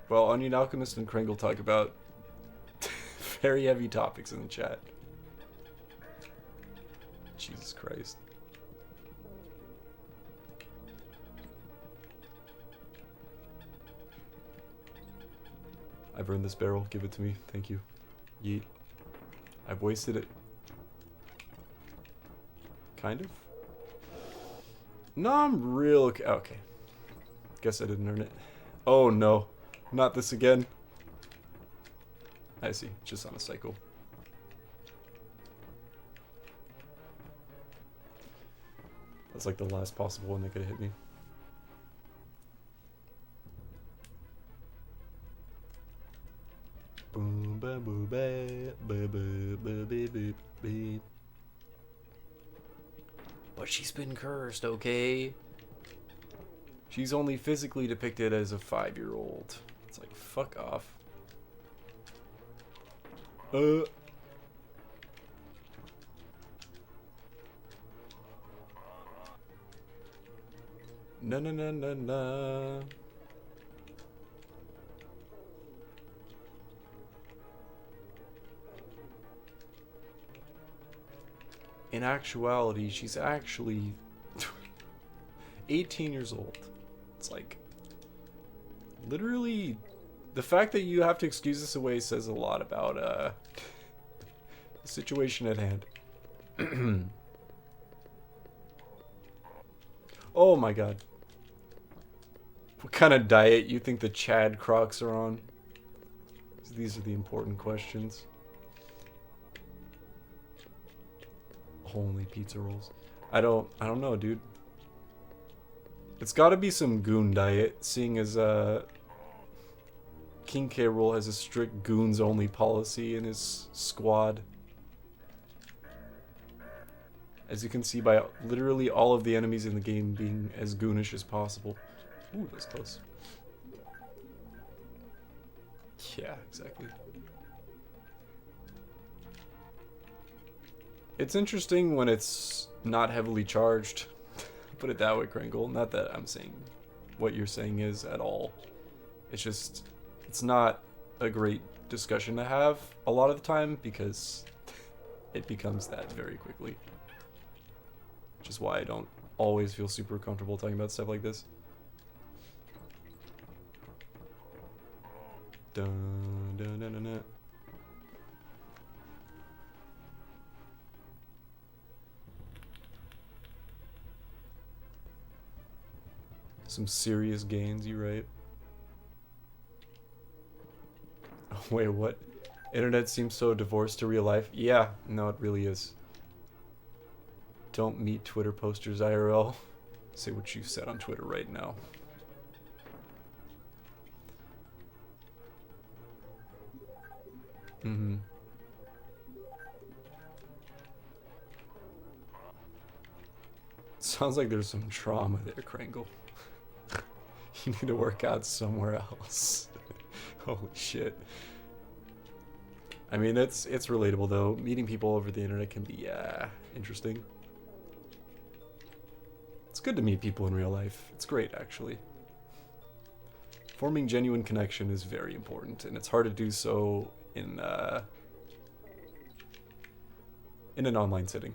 Well, Onion Alchemist and Kringle talk about very heavy topics in the chat. Jesus Christ. I've earned this barrel. Give it to me. Thank you. Yeet. I've wasted it. Kind of? No, I'm real okay. Okay. Guess I didn't earn it. Oh no. Not this again. I see. Just on a cycle. That's like the last possible one that could have hit me. Boom, ba, boo, ba, ba, ba, ba, ba, ba, ba. But she's been cursed, okay? She's only physically depicted as a 5-year-old. It's like, fuck off. Na na na na na. In actuality, she's actually 18 years old. It's like, literally, the fact that you have to excuse this away says a lot about the situation at hand. Oh my god. What kind of diet you think the Chad Crocs are on? These are the important questions. Only pizza rolls. I don't know, dude. It's got to be some goon diet, seeing as King K. Rool has a strict goons only policy in his squad. As you can see by literally all of the enemies in the game being as goonish as possible. Ooh, that's close. Yeah, exactly. It's interesting when it's not heavily charged. Put it that way, Kringle. Not that I'm saying what you're saying is at all. It's just, it's not a great discussion to have a lot of the time because it becomes that very quickly. Which is why I don't always feel super comfortable talking about stuff like this. Dun, dun, dun, dun, dun. Some serious gains, you right? Wait, what? Internet seems so divorced to real life. Yeah, no, it really is. Don't meet Twitter posters IRL. Say what you said on Twitter right now. Mm-hmm. Sounds like there's some trauma there, Kringle. You need to work out somewhere else. Holy shit. I mean, it's relatable though. Meeting people over the internet can be interesting. It's good to meet people in real life. It's great, actually. Forming genuine connection is very important, and it's hard to do so in an online setting.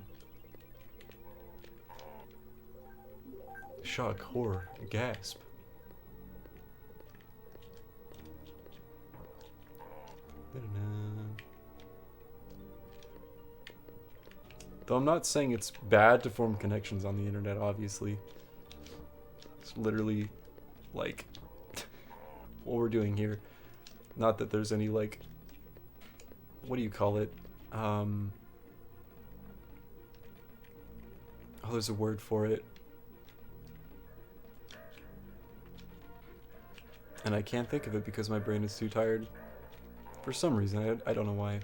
Shock, horror, gasp. Though I'm not saying it's bad to form connections on the internet, obviously. It's literally, like, what we're doing here. Not that there's any, like, what do you call it? Oh, there's a word for it. And I can't think of it because my brain is too tired. For some reason, I don't know why.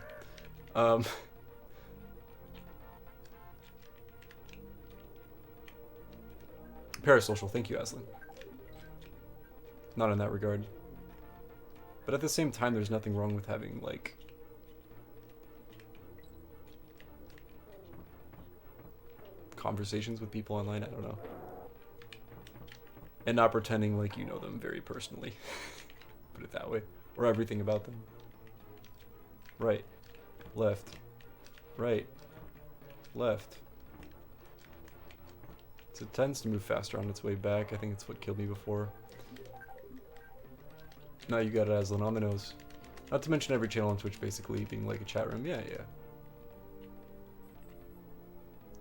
Parasocial, thank you, Aslan. Not in that regard. But at the same time, there's nothing wrong with having, like, conversations with people online, I don't know. And not pretending like you know them very personally. Put it that way. Or everything about them. Right. Left. Right. Left. So it tends to move faster on its way back. I think it's what killed me before. Now you got it, Aslan, on the nose. Not to mention every channel on Twitch basically being like a chat room. Yeah, yeah.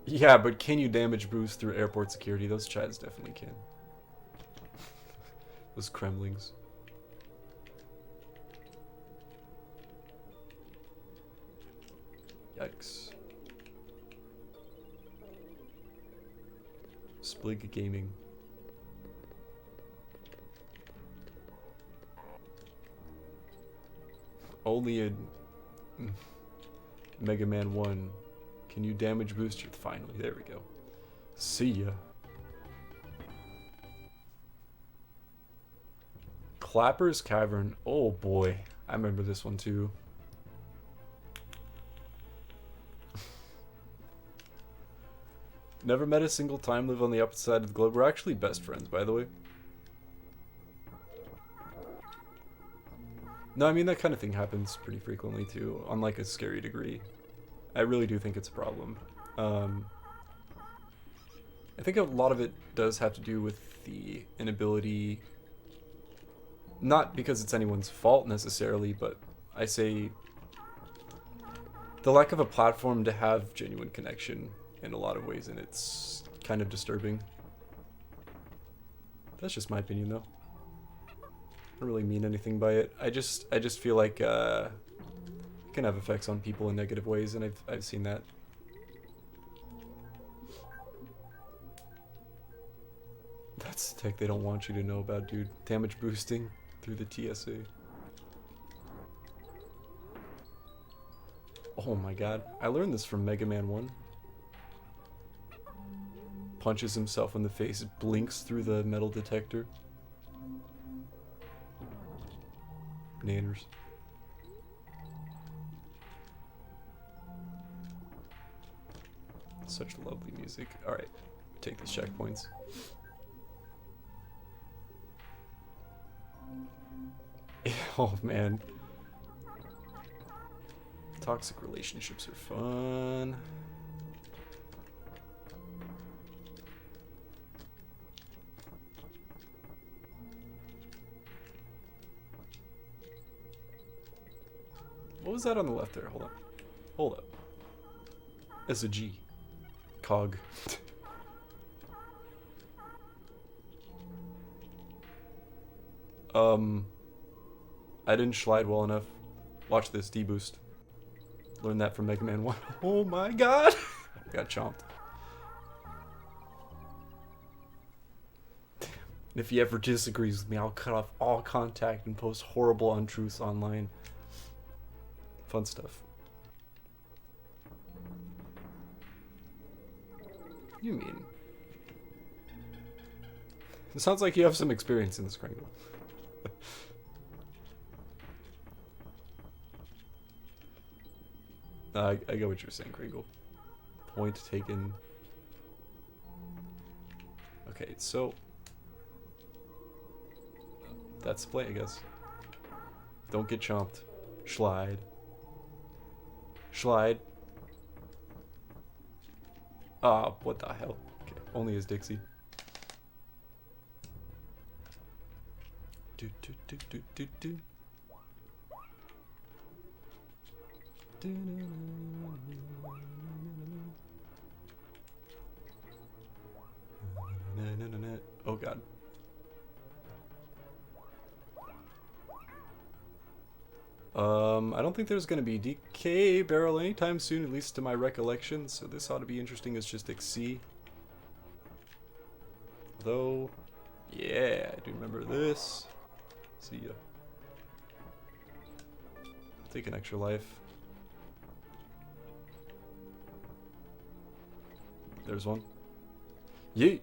Yeah, but can you damage boost through airport security? Those chats definitely can. Those Kremlings. Yikes. Splig Gaming. Only in Mega Man 1 can you damage boost your... Finally, there we go. See ya. Clapper's Cavern. Oh boy. I remember this one too. Never met a single time, live on the opposite side of the globe. We're actually best friends, by the way. No, I mean, that kind of thing happens pretty frequently too, on like a scary degree. I really do think it's a problem. I think a lot of it does have to do with the inability, not because it's anyone's fault necessarily, but I say the lack of a platform to have genuine connection in a lot of ways, and it's kind of disturbing. That's just my opinion, though. I don't really mean anything by it. I just feel like it can have effects on people in negative ways, and I've seen that. That's the tech they don't want you to know about, dude. Damage boosting through the TSA. Oh my god. I learned this from Mega Man 1. Punches himself in the face, blinks through the metal detector. Nanners. Such lovely music. Alright, take these checkpoints. Oh man. Toxic relationships are fun. What was that on the left there? Hold up. Hold up. It's a G. Cog. I didn't slide well enough. Watch this D-boost. Learned that from Mega Man 1. Oh my god! Got chomped. And if he ever disagrees with me, I'll cut off all contact and post horrible untruths online. Fun stuff. What do you mean? It sounds like you have some experience in this, Kringle. I get what you're saying, Kringle. Point taken. Okay, so... that's the play, I guess. Don't get chomped. Slide. Slide. Ah, what the hell? Okay, only as Dixie. Do do do do do do. god. I don't think there's gonna be DK barrel anytime soon, at least to my recollection, so this ought to be interesting as just XC. Though, yeah, I do remember this. See ya. Take an extra life. There's one. Yeet!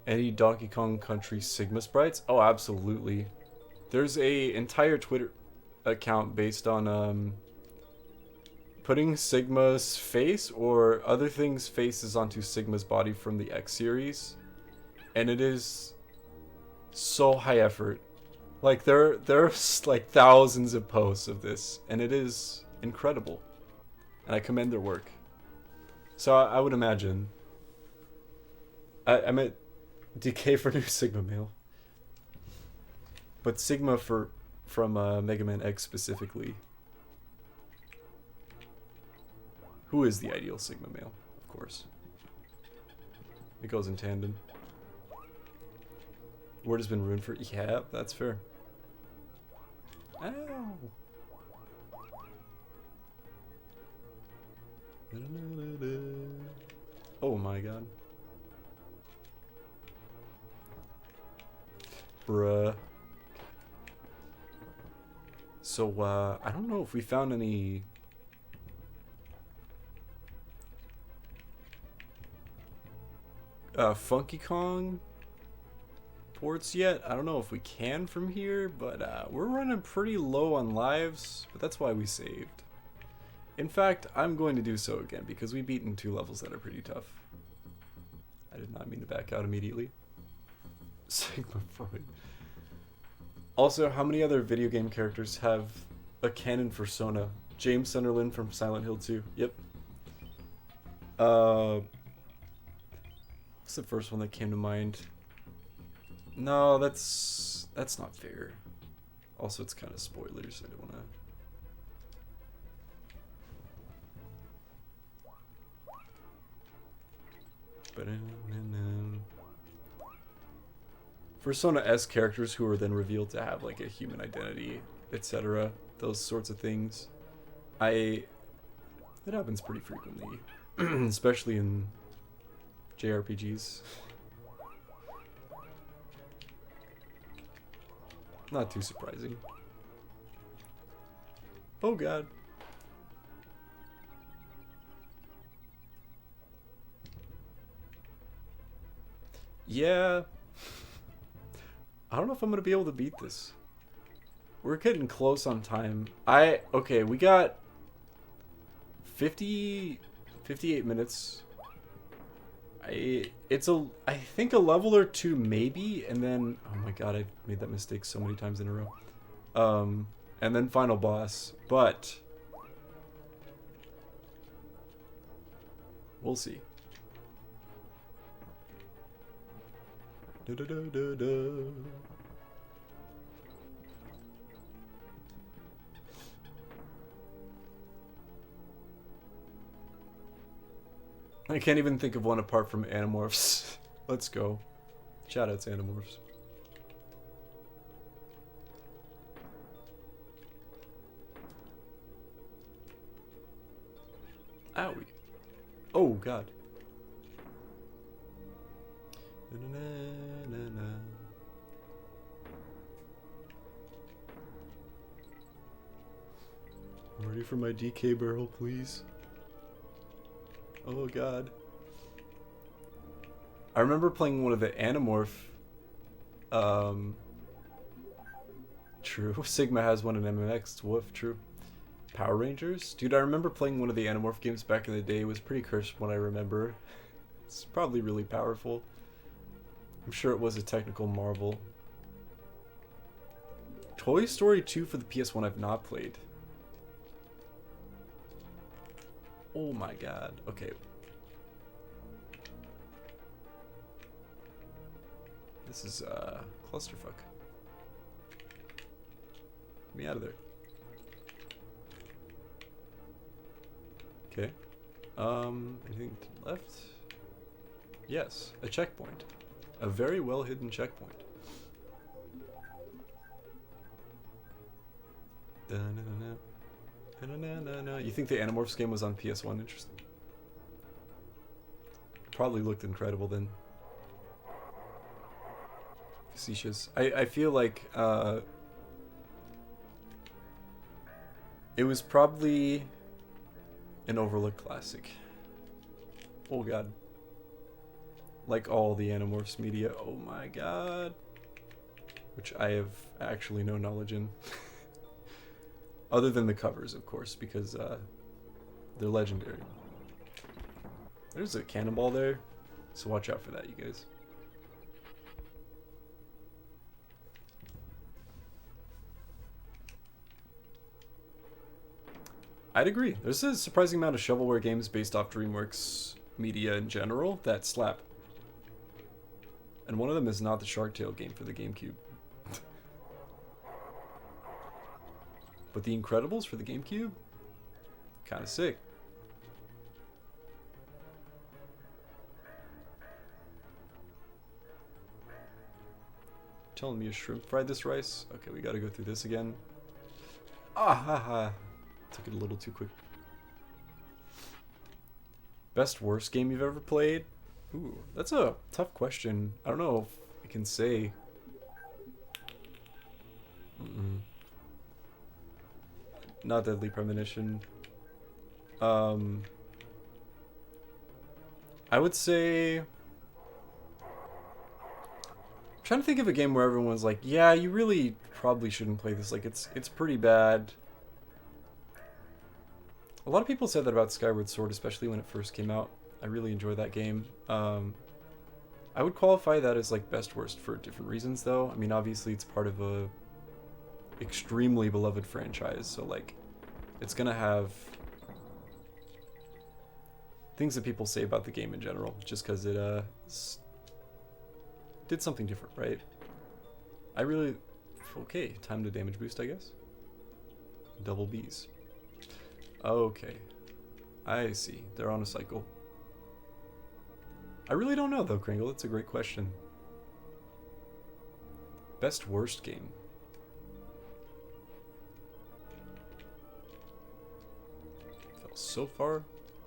Any Donkey Kong Country Sigma sprites? Oh, absolutely. There's a entire Twitter account based on putting Sigma's face or other things' faces onto Sigma's body from the X series, and it is so high effort. Like there's like thousands of posts of this, and it is incredible, and I commend their work. So I would imagine. I meant DK for new Sigma male, but Sigma from Mega Man X specifically. Who is the ideal Sigma male, of course. It goes in tandem. Word has been ruined for... Yeah, that's fair. Ow! Oh my god. Bruh. So, I don't know if we found any... Funky Kong ports yet. I don't know if we can from here, but we're running pretty low on lives, but that's why we saved. In fact, I'm going to do so again because we beaten 2 levels that are pretty tough. I did not mean to back out immediately. Sigma Freud. Also, how many other video game characters have a canon persona? James Sunderland from Silent Hill 2. Yep. What's the first one that came to mind? No, that's not fair. Also, it's kind of spoilers. I don't want to. Persona S characters who are then revealed to have like a human identity, etc. Those sorts of things. It happens pretty frequently, especially in JRPGs. Not too surprising. Oh god. Yeah. I don't know if I'm gonna be able to beat this. We're getting close on time. Okay, we got 58 minutes. I think a level or 2 maybe, and then oh my god, I made that mistake so many times in a row. And then final boss, but we'll see. Da, da, da, da, da. I can't even think of one apart from Animorphs. Let's go. Shoutouts Animorphs. Owie. Oh god. Na, na, na, na. I'm ready for my DK barrel, please. Oh god. I remember playing one of the Animorph. True. Sigma has one in MMX. Woof, true. Power Rangers? Dude, I remember playing one of the Animorph games back in the day. It was pretty cursed from what I remember. It's probably really powerful. I'm sure it was a technical marvel. Toy Story 2 for the PS1 I've not played. Oh my god. Okay. This is clusterfuck. Get me out of there. Okay. Anything to the left? Yes, a checkpoint. A very well hidden checkpoint. You think the Animorphs game was on PS1? Interesting. Probably looked incredible then. Facetious. I feel like it was probably an overlooked classic. Oh god. Like all the Animorphs media. Oh my god. Which I have actually no knowledge in. Other than the covers, of course, because they're legendary. There's a cannonball there, so watch out for that, you guys. I'd agree. There's a surprising amount of shovelware games based off DreamWorks media in general that slap. And one of them is not the Shark Tale game for the GameCube. But The Incredibles for the GameCube? Kinda sick. Telling me a shrimp fried this rice? Okay, we gotta go through this again. Ah ha ha. Took it a little too quick. Best worst game you've ever played? Ooh, that's a tough question. I don't know if I can say. Not Deadly Premonition. I would say. I'm trying to think of a game where everyone's like, yeah, you really probably shouldn't play this. Like, it's pretty bad. A lot of people said that about Skyward Sword, especially when it first came out. I really enjoyed that game. I would qualify that as like best worst for different reasons, though. I mean, obviously it's part of a extremely beloved franchise, so like it's gonna have things that people say about the game in general, just because it did something different, right? I really... Okay, time to damage boost, I guess. Double Bs. Okay. I see. They're on a cycle. I really don't know, though, Kringle. That's a great question. Best worst game. Fell so far.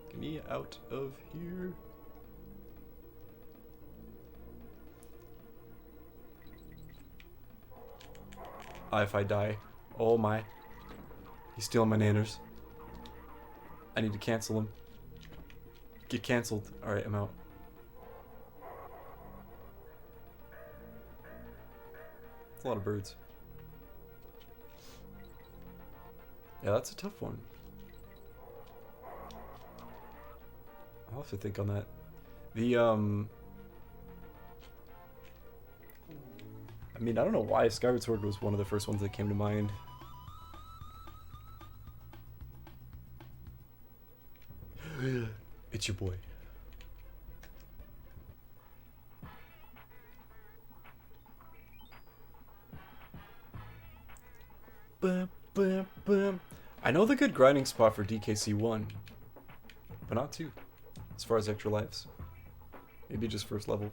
Get me out of here. If I die. Oh my. He's stealing my nanners. I need to cancel him. Get cancelled. Alright, I'm out. That's a lot of birds. Yeah, that's a tough one. I'll have to think on that. The, I mean, I don't know why Skyward Sword was one of the first ones that came to mind. It's your boy. Bum, bum, bum. I know the good grinding spot for DKC 1, but not 2, as far as extra lives. Maybe just first level.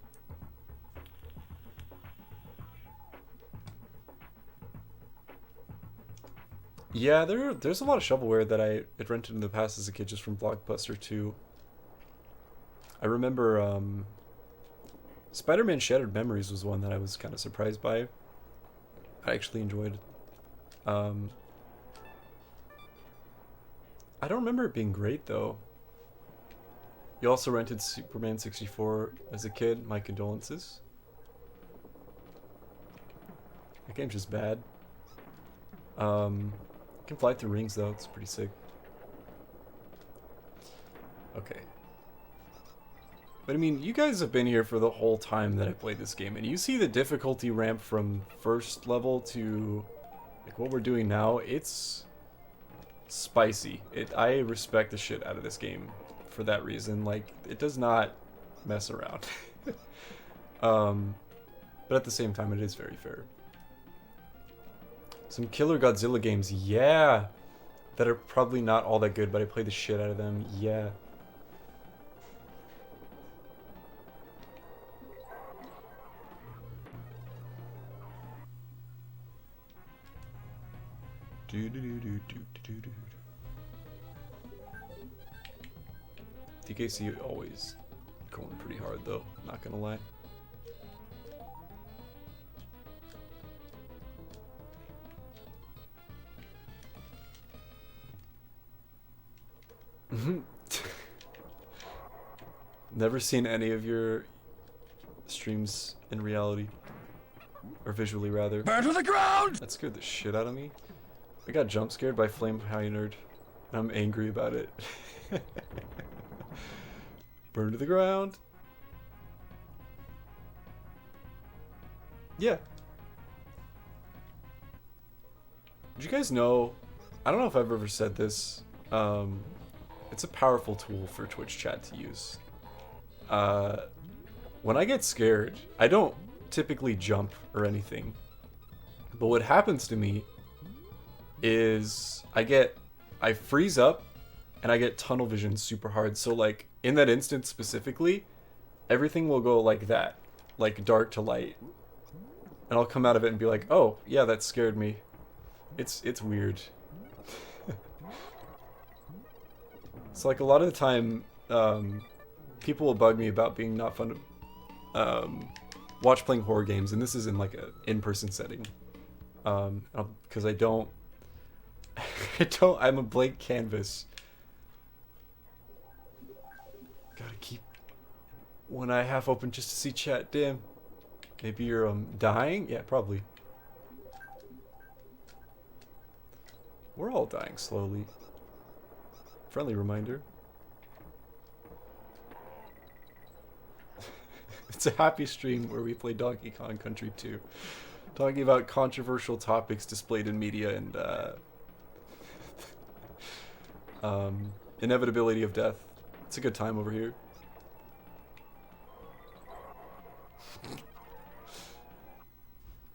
Yeah, there's a lot of shovelware that I had rented in the past as a kid just from Blockbuster 2. I remember Spider-Man Shattered Memories was one that I was kind of surprised by. I actually enjoyed. I don't remember it being great, though. You also rented Superman 64 as a kid. My condolences. That game's just bad. You can fly through rings, though. It's pretty sick. Okay. But I mean, you guys have been here for the whole time that I played this game, and you see the difficulty ramp from first level to like what we're doing now. It's spicy. I respect the shit out of this game for that reason. Like, it does not mess around. But at the same time, it is very fair. Some killer Godzilla games, yeah, that are probably not all that good, but I play the shit out of them, yeah. DKC always going pretty hard though, not gonna lie. Never seen any of your streams in reality. Or visually, rather. Burn to the ground! That scared the shit out of me. I got jump scared by Flame High Nerd. And I'm angry about it. Burn to the ground. Yeah. Did you guys know? I don't know if I've ever said this. It's a powerful tool for Twitch chat to use. When I get scared, I don't typically jump or anything. But what happens to me is I freeze up and I get tunnel vision super hard. So like in that instance specifically, everything will go like that, like dark to light. And I'll come out of it and be like, oh yeah, that scared me. It's weird. So like a lot of the time, people will bug me about being not fun to watch playing horror games, and this is in like a in-person setting. Because I'm a blank canvas. Gotta keep one eye half open just to see chat. Damn. Maybe you're dying? Yeah, probably. We're all dying slowly. Friendly reminder. It's a happy stream where we play Donkey Kong Country 2. Talking about controversial topics displayed in media and inevitability of death. It's a good time over here.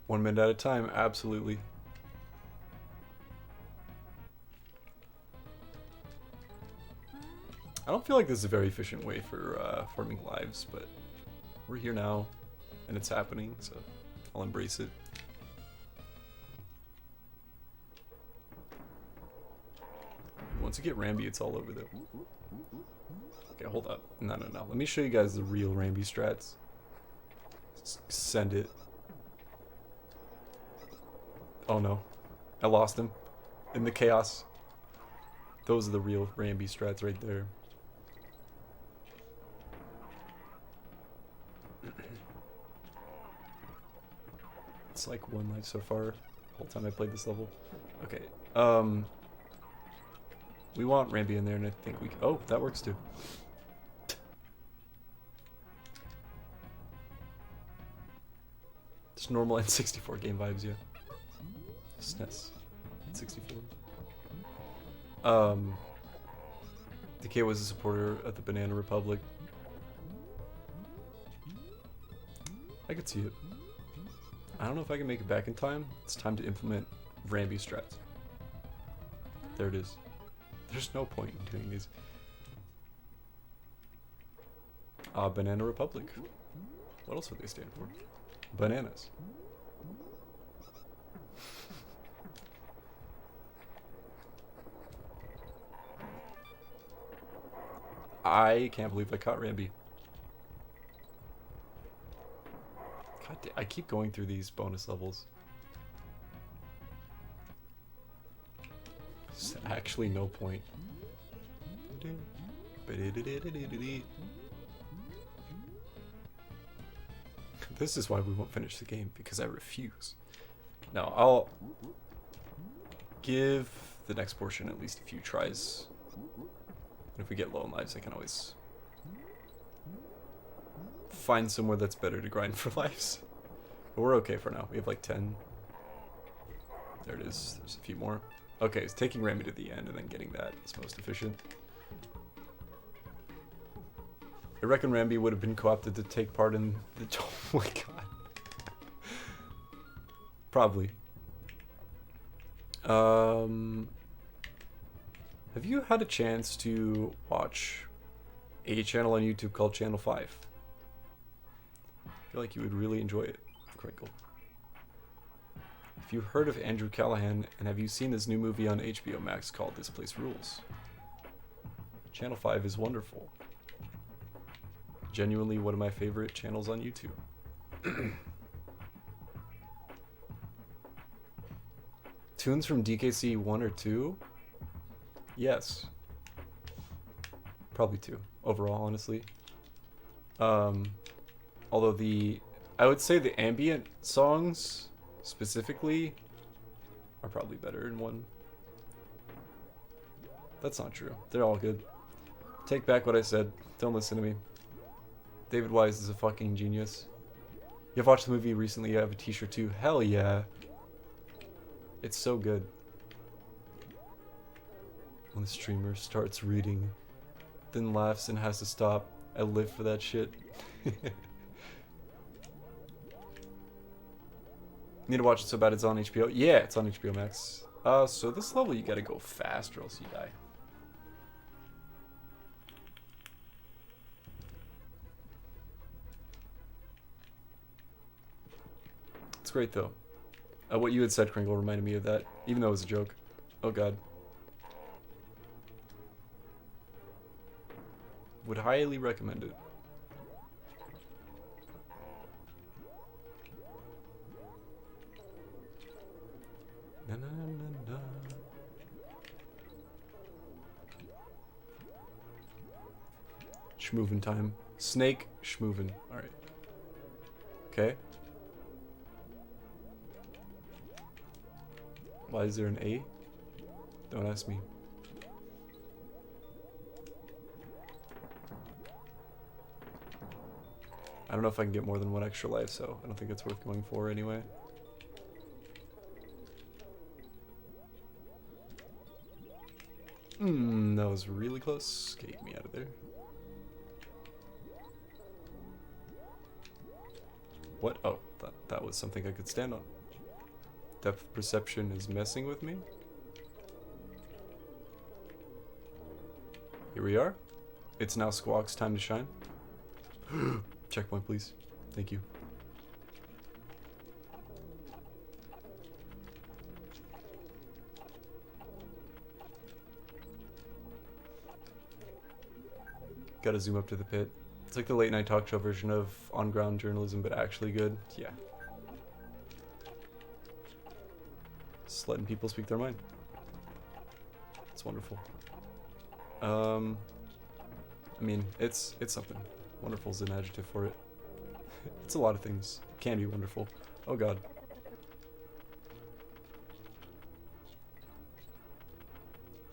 One minute at a time, absolutely. I don't feel like this is a very efficient way for forming lives, but we're here now, and it's happening, so I'll embrace it. Once you get Rambi, it's all over, though. Okay, hold up. No. Let me show you guys the real Rambi strats. Send it. Oh no. I lost him. In the chaos. Those are the real Rambi strats right there. It's like one life so far. The whole time I played this level. Okay. We want Rambi in there, and I think we... Oh, that works too. Just normal N64 game vibes, yeah. SNES. N64. DK was a supporter of the Banana Republic. I could see it. I don't know if I can make it back in time. It's time to implement Rambi strats. There it is. There's no point in doing these. Banana Republic. What else would they stand for? Bananas. I can't believe I caught Rambi. God damn, I keep going through these bonus levels. There's actually no point. This is why we won't finish the game, because I refuse. No, I'll give the next portion at least a few tries. And if we get low on lives, I can always find somewhere that's better to grind for lives. But we're okay for now. We have like 10. There it is. There's a few more. Okay, it's taking Rambi to the end and then getting that is most efficient. I reckon Rambi would have been co-opted to take part in the... Oh my god. Probably. Have you had a chance to watch a channel on YouTube called Channel 5? I feel like you would really enjoy it, Crinkle. Have you heard of Andrew Callahan, and have you seen this new movie on HBO Max called This Place Rules? Channel 5 is wonderful. Genuinely one of my favorite channels on YouTube. Tunes from DKC 1 or 2? Yes. Probably 2 overall, honestly. Although I would say the ambient songs specifically are probably better in 1. That's not true. They're all good. Take back what I said. Don't listen to me. David Wise is a fucking genius. You've watched the movie recently, you have a t-shirt too. Hell yeah. It's so good. When the streamer starts reading, then laughs and has to stop. I live for that shit. Need to watch it so bad it's on HBO. Yeah, it's on HBO Max. So this level you gotta go fast or else you die. It's great though. What you had said, Kringle, reminded me of that, even though it was a joke. Oh god. Would highly recommend it. Na, na, na, na. Schmoovin time. Snake schmoovin. Alright. Okay. Why is there an A? Don't ask me. I don't know if I can get more than 1 extra life, so I don't think it's worth going for anyway. That was really close. Get me out of there. What? Oh, that was something I could stand on. Depth perception is messing with me. Here we are. It's now Squawk's time to shine. Checkpoint, please. Thank you. Gotta zoom up to the pit. It's like the late night talk show version of on-ground journalism, but actually good. Yeah. Just letting people speak their mind. It's wonderful. I mean, it's something. Wonderful is an adjective for it. It's a lot of things. It can be wonderful. Oh god.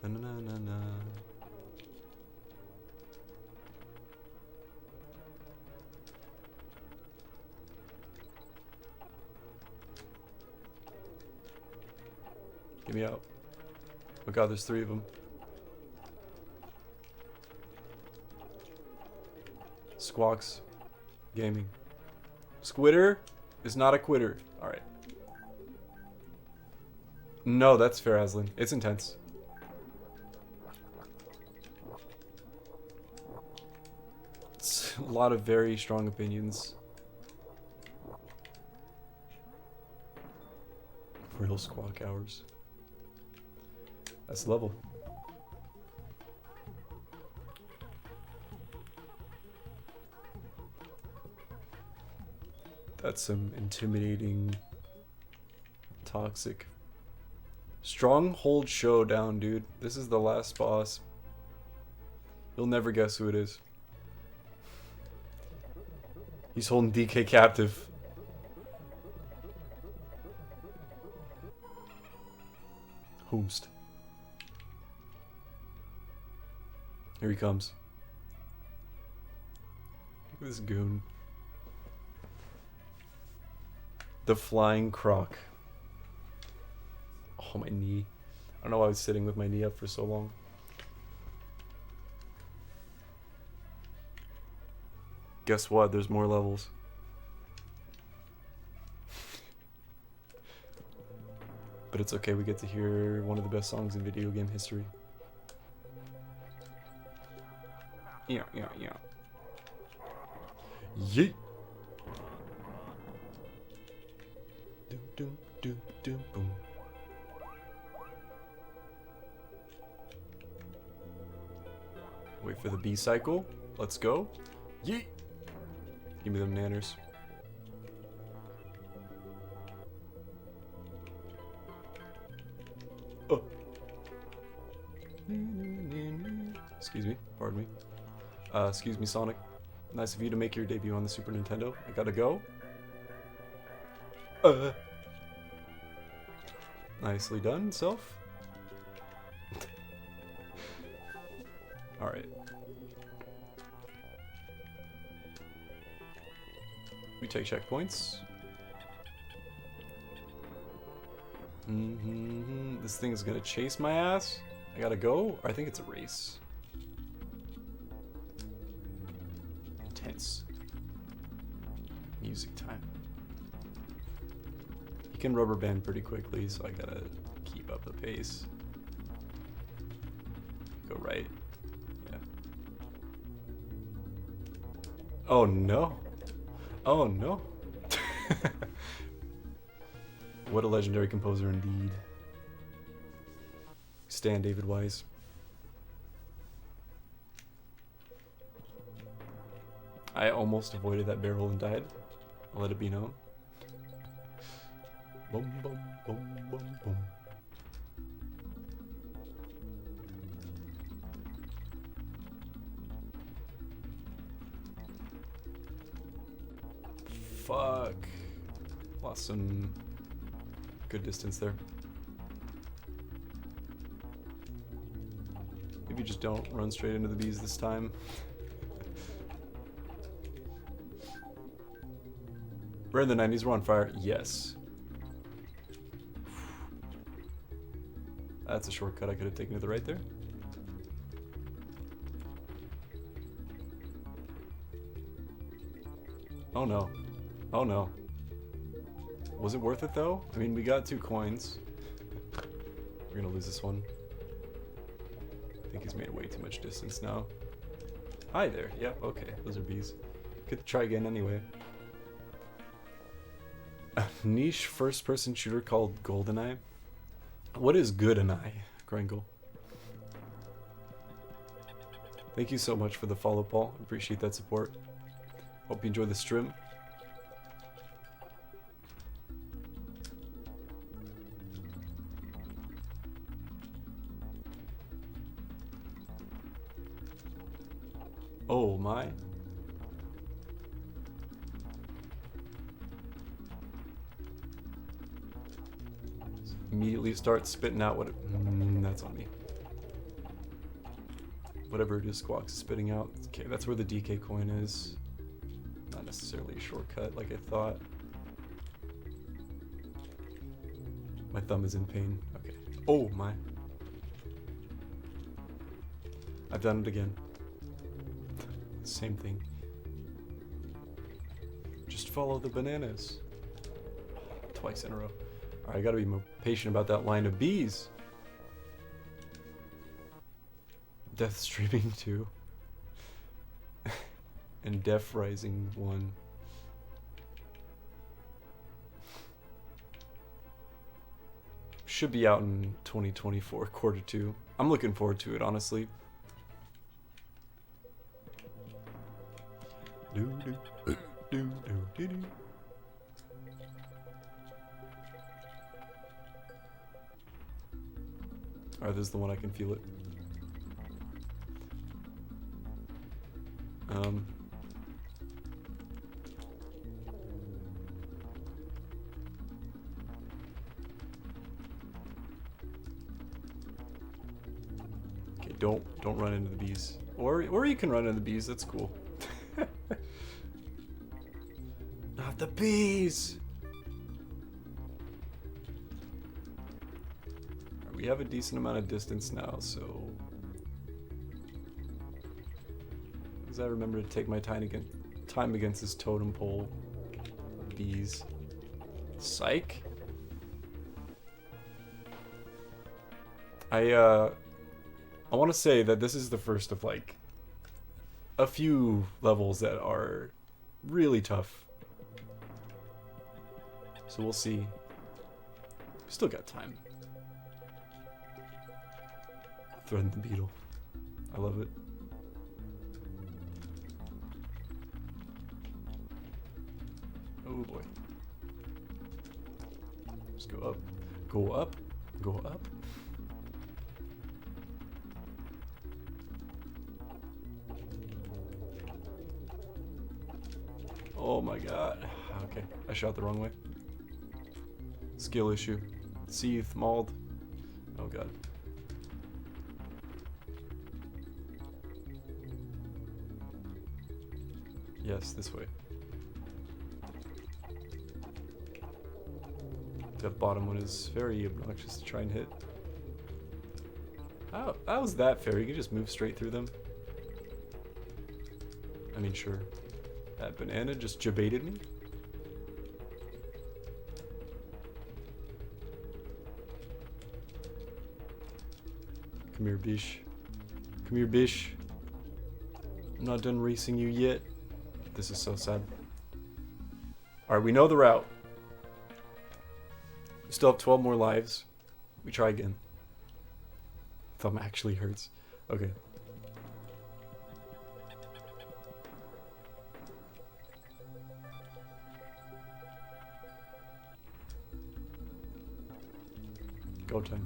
Na na na na na. Get me out. Oh god, there's 3 of them. Squawks Gaming. Squitter is not a quitter. Alright. No, that's fair, Aslan. It's intense. It's a lot of very strong opinions. Real squawk hours. That's the level. That's some intimidating, toxic. Stronghold Showdown, dude. This is the last boss. You'll never guess who it is. He's holding DK captive. Whomst. Here he comes. Look at this goon. The Flying Croc. Oh, my knee. I don't know why I was sitting with my knee up for so long. Guess what? There's more levels. But it's okay, we get to hear one of the best songs in video game history. Yeah. Yeet! Boom. Wait for the B cycle. Let's go. Yeet. Give me them nanners. Oh. Excuse me. Pardon me. Excuse me, Sonic. Nice of you to make your debut on the Super Nintendo. I gotta go. Nicely done, self. Alright. We take checkpoints. This thing is gonna chase my ass. I gotta go. I think it's a race. Intense. Music time. You can rubber band pretty quickly, so I gotta keep up the pace. Go right. Yeah. Oh no. Oh no. What a legendary composer indeed. Stan David Wise. I almost avoided that barrel and died. I'll let it be known. Boom, boom, boom, boom, boom. Fuck. Lost some good distance there. Maybe just don't run straight into the bees this time. We're in the 90s, we're on fire. Yes. That's a shortcut I could have taken to the right there. Oh no. Oh no. Was it worth it though? I mean, we got 2 coins. We're gonna lose this one. I think he's made way too much distance now. Hi there. Yep, okay. Those are bees. Could try again anyway. A niche first-person shooter called GoldenEye. What is GoldenEye, Gringle? Thank you so much for the follow, Paul. Appreciate that support. Hope you enjoy the stream. Oh my. Immediately start spitting out what it, that's on me. Whatever it is Squawks is spitting out. Okay, that's where the DK coin is. Not necessarily a shortcut like I thought. My thumb is in pain. Okay. Oh my. I've done it again. Same thing. Just follow the bananas. Twice in a row. Alright, I gotta be more patient about that line of bees. Death Streaming 2. And Death Rising 1. Should be out in 2024, Pt.2. I'm looking forward to it, honestly. Alright, this is the one I can feel it. Okay, don't run into the bees. Or you can run into the bees, that's cool. Not the bees! Right, we have a decent amount of distance now, so... As I remember to take my time against this totem pole of bees. Psych? I want to say that this is the first of like a few levels that are really tough. So we'll see. Still got time. Threading the beetle. I love it. Oh boy. Just go up. Go up. Go up. Oh my god. Okay, I shot the wrong way. Skill issue. Seeth, mauled. Oh god. Yes, this way. That bottom one is very obnoxious to try and hit. Oh, how was that fair? You can just move straight through them. I mean, sure. That banana just jebaited me. Come here, bish. Come here, bish. I'm not done racing you yet. This is so sad. Alright, we know the route. We still have 12 more lives. We try again. Thumb actually hurts. Okay. Go time.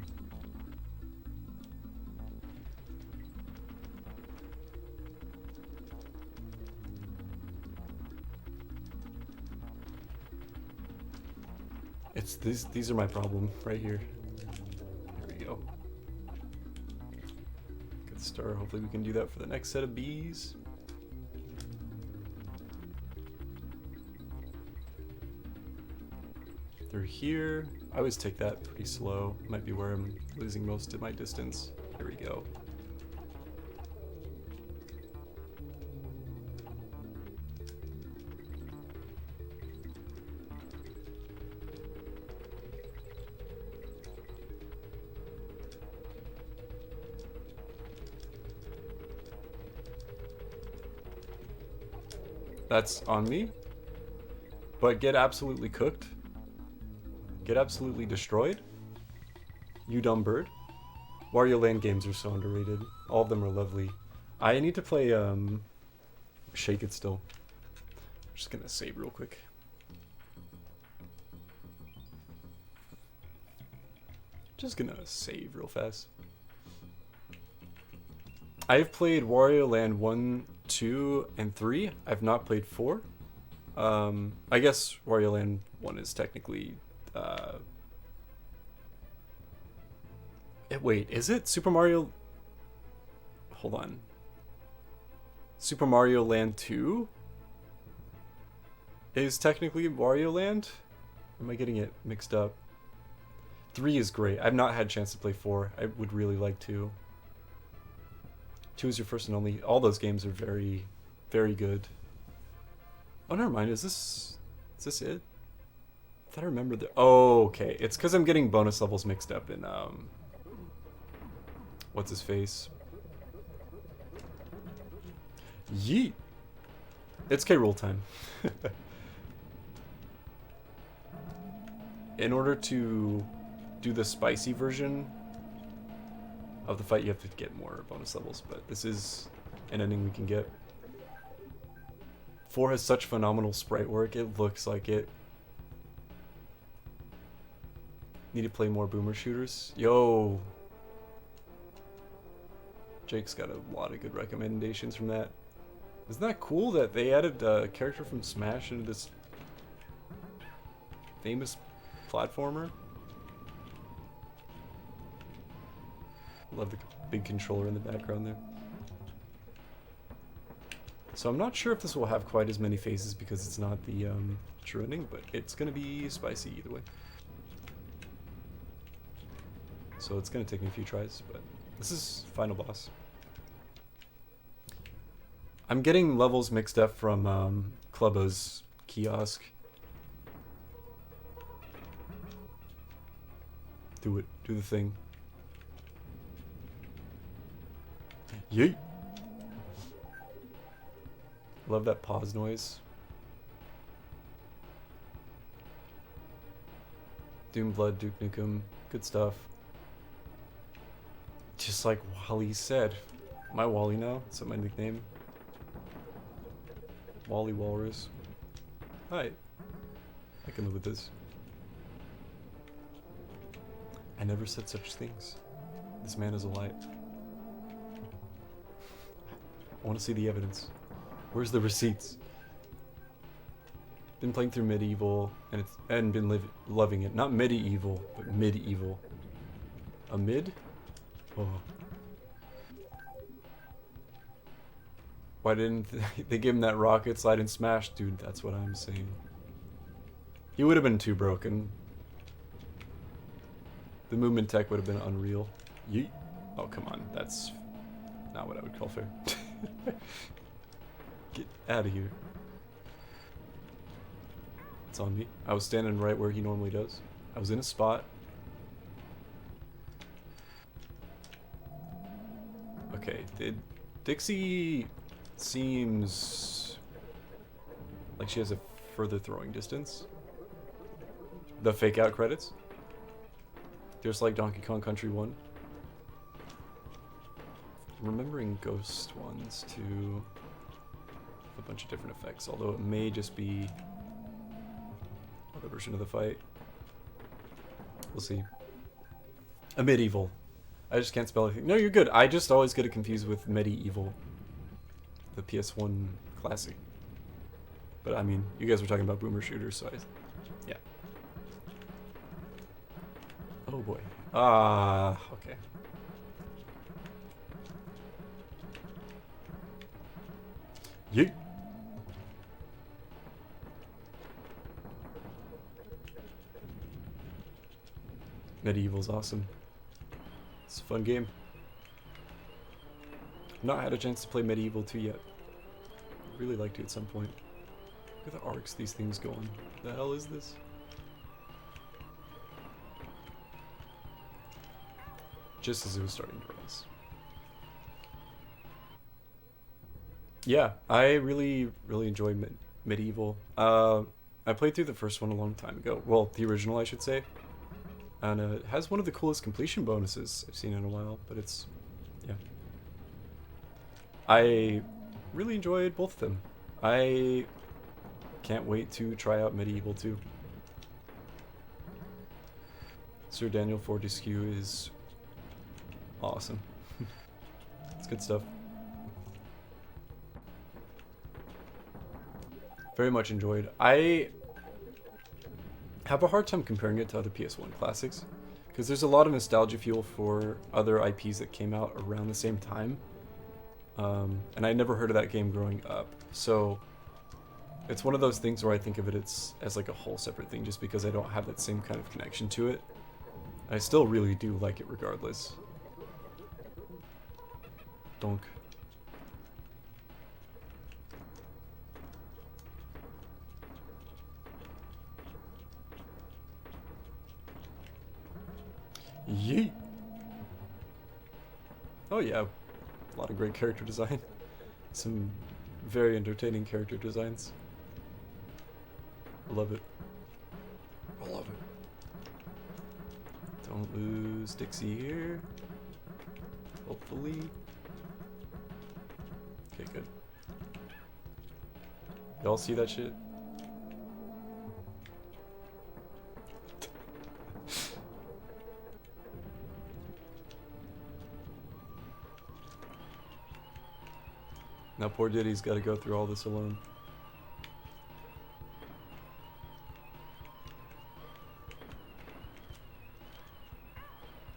It's these are my problem right here. Here we go. Good start. Hopefully we can do that for the next set of bees. Through here. I always take that pretty slow. Might be where I'm losing most of my distance. There we go. That's on me. But get absolutely cooked. Get absolutely destroyed. You dumb bird. Wario Land games are so underrated. All of them are lovely. I need to play Shake It Still. I'm just gonna save real quick. Just gonna save real fast. I've played Wario Land 1, 2, and 3. I've not played 4. I guess Wario Land 1 is technically... wait, is it? Super Mario... Hold on. Super Mario Land 2 is technically Wario Land? Or am I getting it mixed up? 3 is great. I've not had a chance to play 4. I would really like to. 2 is your first and only. All those games are very, very good. Oh, never mind. Is this it? I thought I remembered the... Oh, okay. It's because I'm getting bonus levels mixed up in, what's his face? Yeet! It's K-Rool time. In order to do the spicy version of the fight, you have to get more bonus levels, but this is an ending we can get. 4 has such phenomenal sprite work, it looks like it. Need to play more boomer shooters. Yo! Jake's got a lot of good recommendations from that. Isn't that cool that they added a character from Smash into this famous platformer? Love the big controller in the background there. So I'm not sure if this will have quite as many phases because it's not the true ending, but it's going to be spicy either way. So it's going to take me a few tries, but this is final boss. I'm getting levels mixed up from Clubbo's kiosk. Do it. Do the thing. Yeet! Love that pause noise. Doom Blood, Duke Nukem, good stuff. Just like Wally said. My Wally now, that's my nickname. Wally Walrus. Hi. I can live with this. I never said such things. This man is a light. I want to see the evidence. Where's the receipts? Been playing through Medieval and been loving it. Not Medieval, but Medieval. A mid? Oh. Why didn't they give him that rocket slide and smash? Dude, that's what I'm saying. He would have been too broken. The movement tech would have been unreal. Yeet. Oh, come on. That's not what I would call fair. Get out of here. It's on me. I was standing right where he normally does. I was in a spot. Okay, Dixie seems like she has a further throwing distance. The fake out credits. Just like Donkey Kong Country 1. I'm remembering Ghost ones too. A bunch of different effects, although it may just be another version of the fight. We'll see. A Medieval. I just can't spell anything. No, you're good. I just always get it confused with Medieval. The PS1 classic. But I mean, you guys were talking about boomer shooters, so yeah. Oh boy. Okay. Yeet. Medieval's awesome. It's a fun game. Not had a chance to play Medieval 2 yet. Really like to at some point. Look at the arcs these things go on. The hell is this? Just as it was starting to rise. Yeah, I really enjoy Medieval. I played through the first one a long time ago. Well, the original, I should say. And it has one of the coolest completion bonuses I've seen in a while, but it's, yeah. I really enjoyed both of them. I can't wait to try out Medieval 2. Sir Daniel Fortescue is awesome. It's good stuff. Very much enjoyed. I have a hard time comparing it to other PS1 classics because there's a lot of nostalgia fuel for other IPs that came out around the same time. And I never heard of that game growing up. So it's one of those things where I think of it as like a whole separate thing just because I don't have that same kind of connection to it. I still really do like it regardless. Donk. Yeet. Oh yeah, a lot of great character design. Some very entertaining character designs. I love it. I love it. Don't lose Dixie here. Hopefully. Okay, good. Y'all see that shit? Now poor Diddy's got to go through all this alone.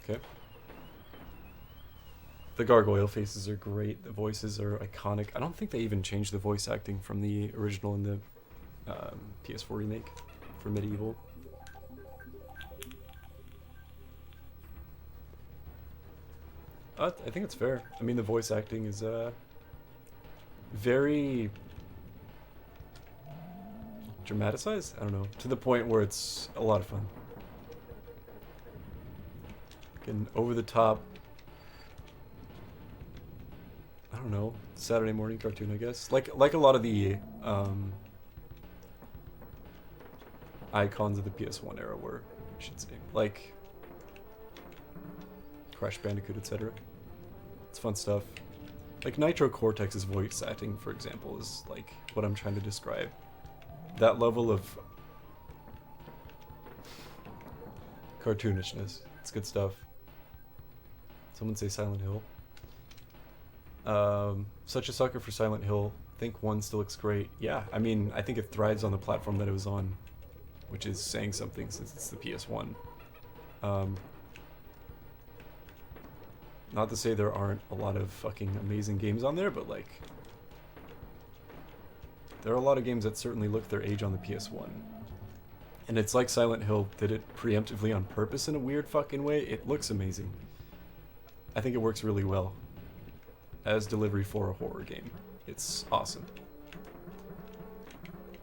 Okay. The gargoyle faces are great. The voices are iconic. I don't think they even changed the voice acting from the original and the PS4 remake for Medieval. I think it's fair. I mean, the voice acting is very dramatized? I don't know. To the point where it's a lot of fun. An over the top, I don't know, Saturday morning cartoon, I guess. Like a lot of the icons of the PS1 era were. I should say. Like Crash Bandicoot, etc. It's fun stuff. Like Nitro Cortex's voice acting, for example, is like what I'm trying to describe. That level of cartoonishness. It's good stuff. Someone say Silent Hill. Such a sucker for Silent Hill. Think 1 still looks great. Yeah, I mean, I think it thrives on the platform that it was on, which is saying something since it's the PS1. Not to say there aren't a lot of fucking amazing games on there, but like, there are a lot of games that certainly look their age on the PS1. And it's like Silent Hill did it preemptively on purpose in a weird fucking way. It looks amazing. I think it works really well as delivery for a horror game. It's awesome.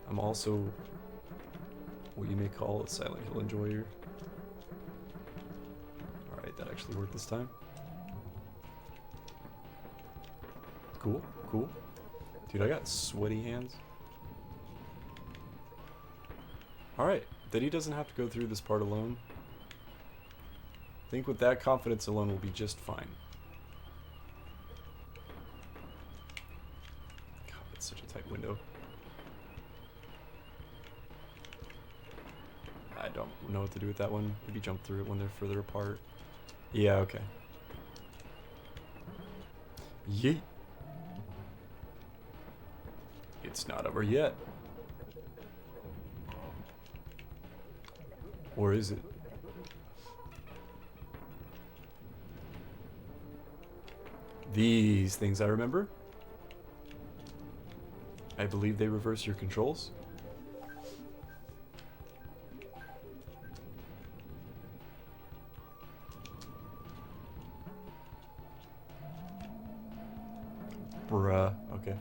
I'm also what you may call a Silent Hill enjoyer. Alright, that actually worked this time. Cool, cool. Dude, I got sweaty hands. Alright, Diddy doesn't have to go through this part alone. I think with that confidence alone we'll be just fine. God, that's such a tight window. I don't know what to do with that one. Maybe jump through it when they're further apart. Yeah, okay. Yeet. It's not over yet. Or is it? These things I remember. I believe they reverse your controls. Bruh, okay.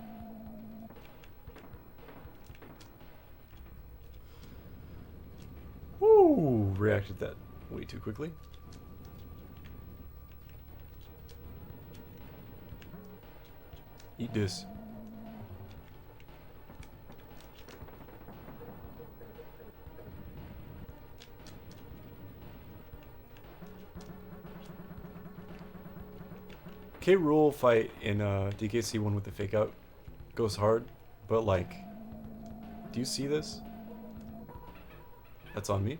Woo! Reacted that way too quickly. Eat this. K. Rool fight in DKC 1 with the fake out goes hard, but like, do you see this? That's on me.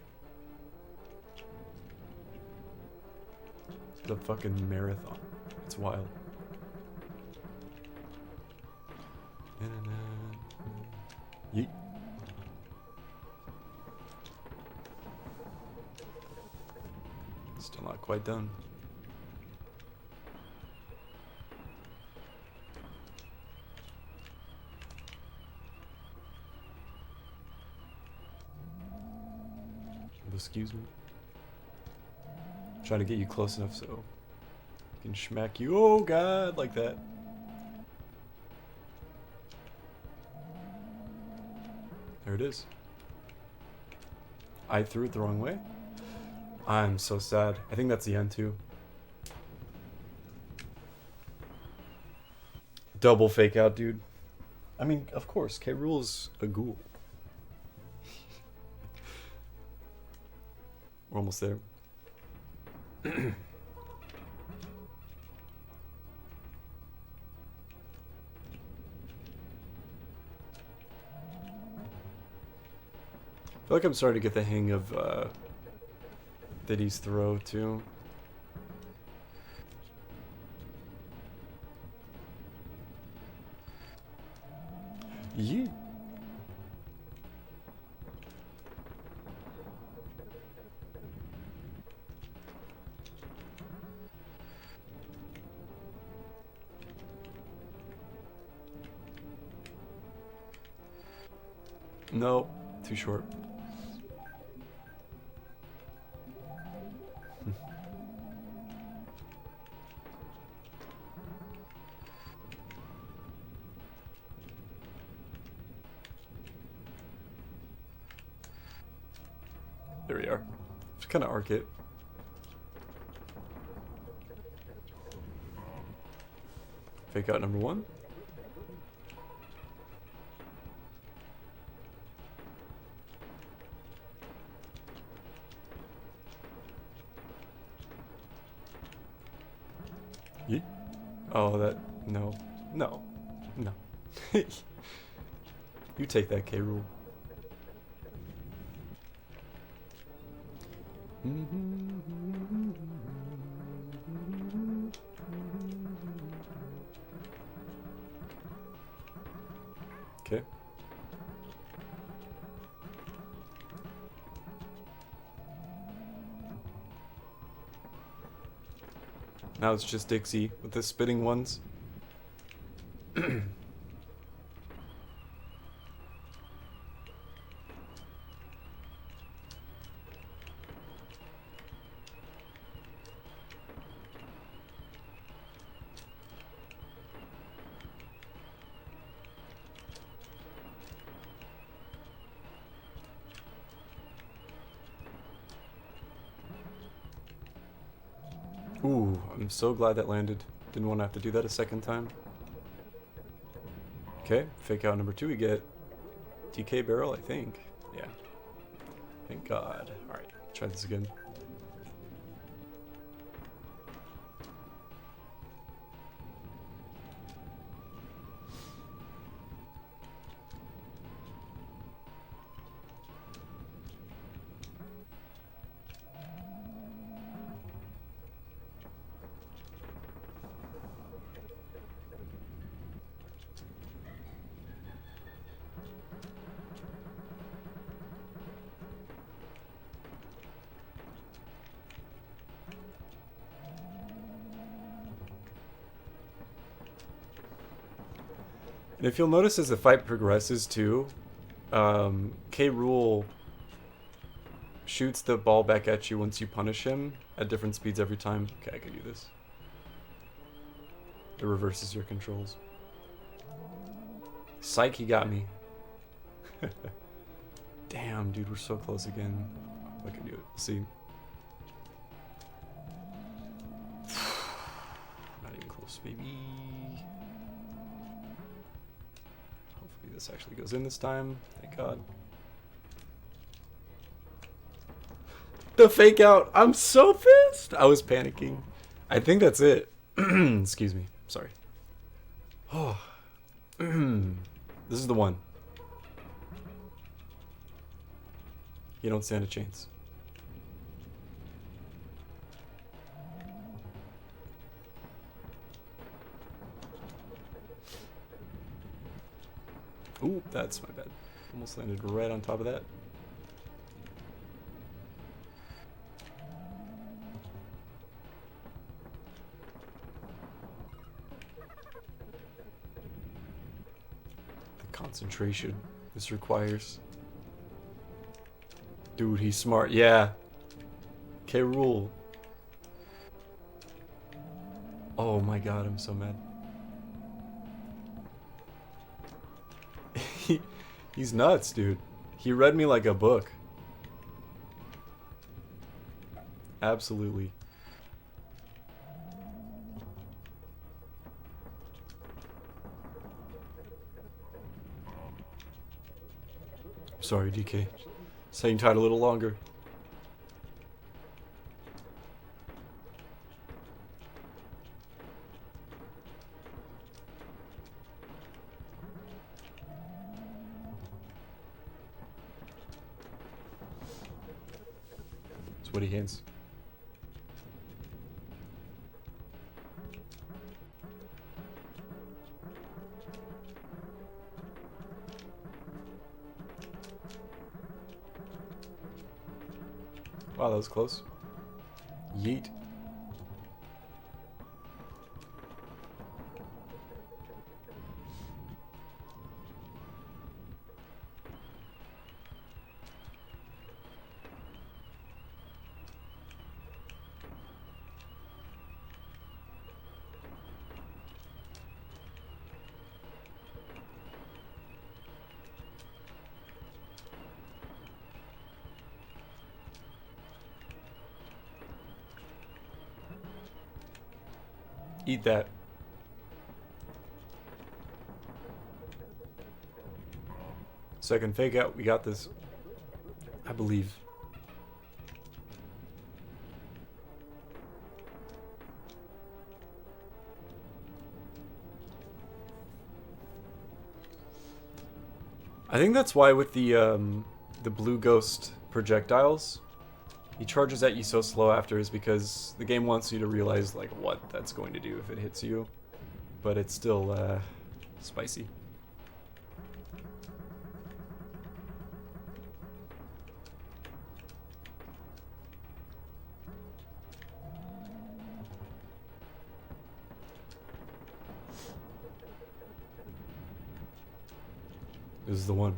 The fucking marathon. It's wild. Yeet. Still not quite done. Excuse me. Trying to get you close enough so I can smack you. Oh god, like that. There it is. I threw it the wrong way. I'm so sad. I think that's the end too. Double fake out, dude. I mean, of course, K. Rool's a ghoul. We're almost there. I feel like I'm starting to get the hang of Diddy's throw too. Yeah. No, too short. There we are. Just kind of arc it. Fake out number 1. Oh, that... No. No. No. You take that, K. Rool. Okay. Now it's just Dixie with the spitting ones. Ooh, I'm so glad that landed. Didn't want to have to do that a second time. Okay, fake out number 2, we get DK barrel, I think. Yeah. Thank God. Alright, try this again. And if you'll notice as the fight progresses too, K. Rool shoots the ball back at you once you punish him at different speeds every time. Okay, I can do this. It reverses your controls. Psych, he got me. Damn, dude, we're so close again. I can do it. See. Not even close, baby. Hopefully this actually goes in this time. Thank God. The fake out. I'm so pissed. I was panicking. I think that's it. Excuse me. Sorry. Oh. This is the one. You don't stand a chance. Ooh, that's my bad. Almost landed right on top of that. The concentration this requires. Dude, he's smart. Yeah. K. Rool. Oh my God, I'm so mad. He's nuts, dude. He read me like a book. Absolutely. Sorry, DK. Just hang tight a little longer. Sweaty hands. Wow, that was close. Yeet. Eat that. Second fake out. We got this. I believe. I think that's why with the blue ghost projectiles, he charges at you so slow after, is because the game wants you to realize like what that's going to do if it hits you, but it's still spicy. This is the one.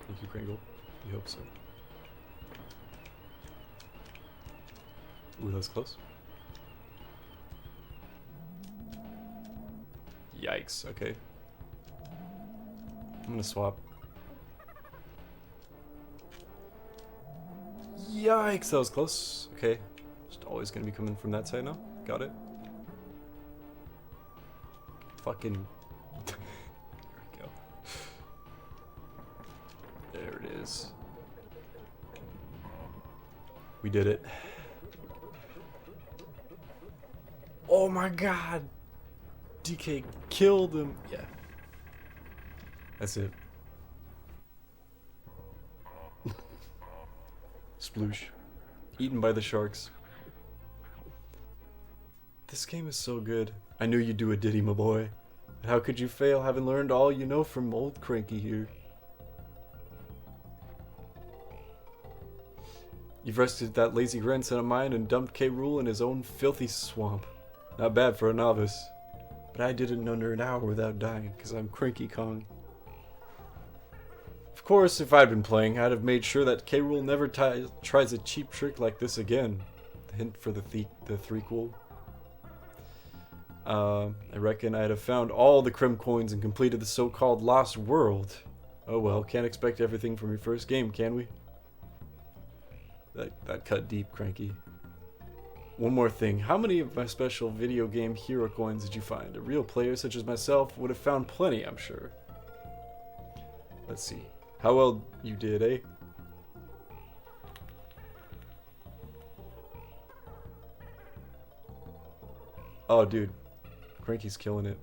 Thank you, Kringle. You hope so. Ooh, that's close. Yikes, okay. I'm gonna swap. Yikes, that was close. Okay. Just always gonna be coming from that side now. Got it. Fucking... There we go. There it is. We did it. Oh my god! DK killed him. Yeah. That's it. Sploosh. Eaten by the sharks. This game is so good. I knew you'd do a Diddy, my boy. How could you fail, having learned all you know from old Cranky here? You've rested that lazy grandson of mine and dumped K. Rool in his own filthy swamp. Not bad for a novice. But I did it in under an hour without dying, because I'm Cranky Kong. Of course, if I'd been playing, I'd have made sure that K. Rool never tries a cheap trick like this again. The hint for the threequel. I reckon I'd have found all the Crim coins and completed the so-called Lost World. Oh well, can't expect everything from your first game, can we? That cut deep, Cranky. One more thing, how many of my special video game hero coins did you find? A real player such as myself would have found plenty, I'm sure. Let's see. How well you did, eh? Oh, dude. Cranky's killing it.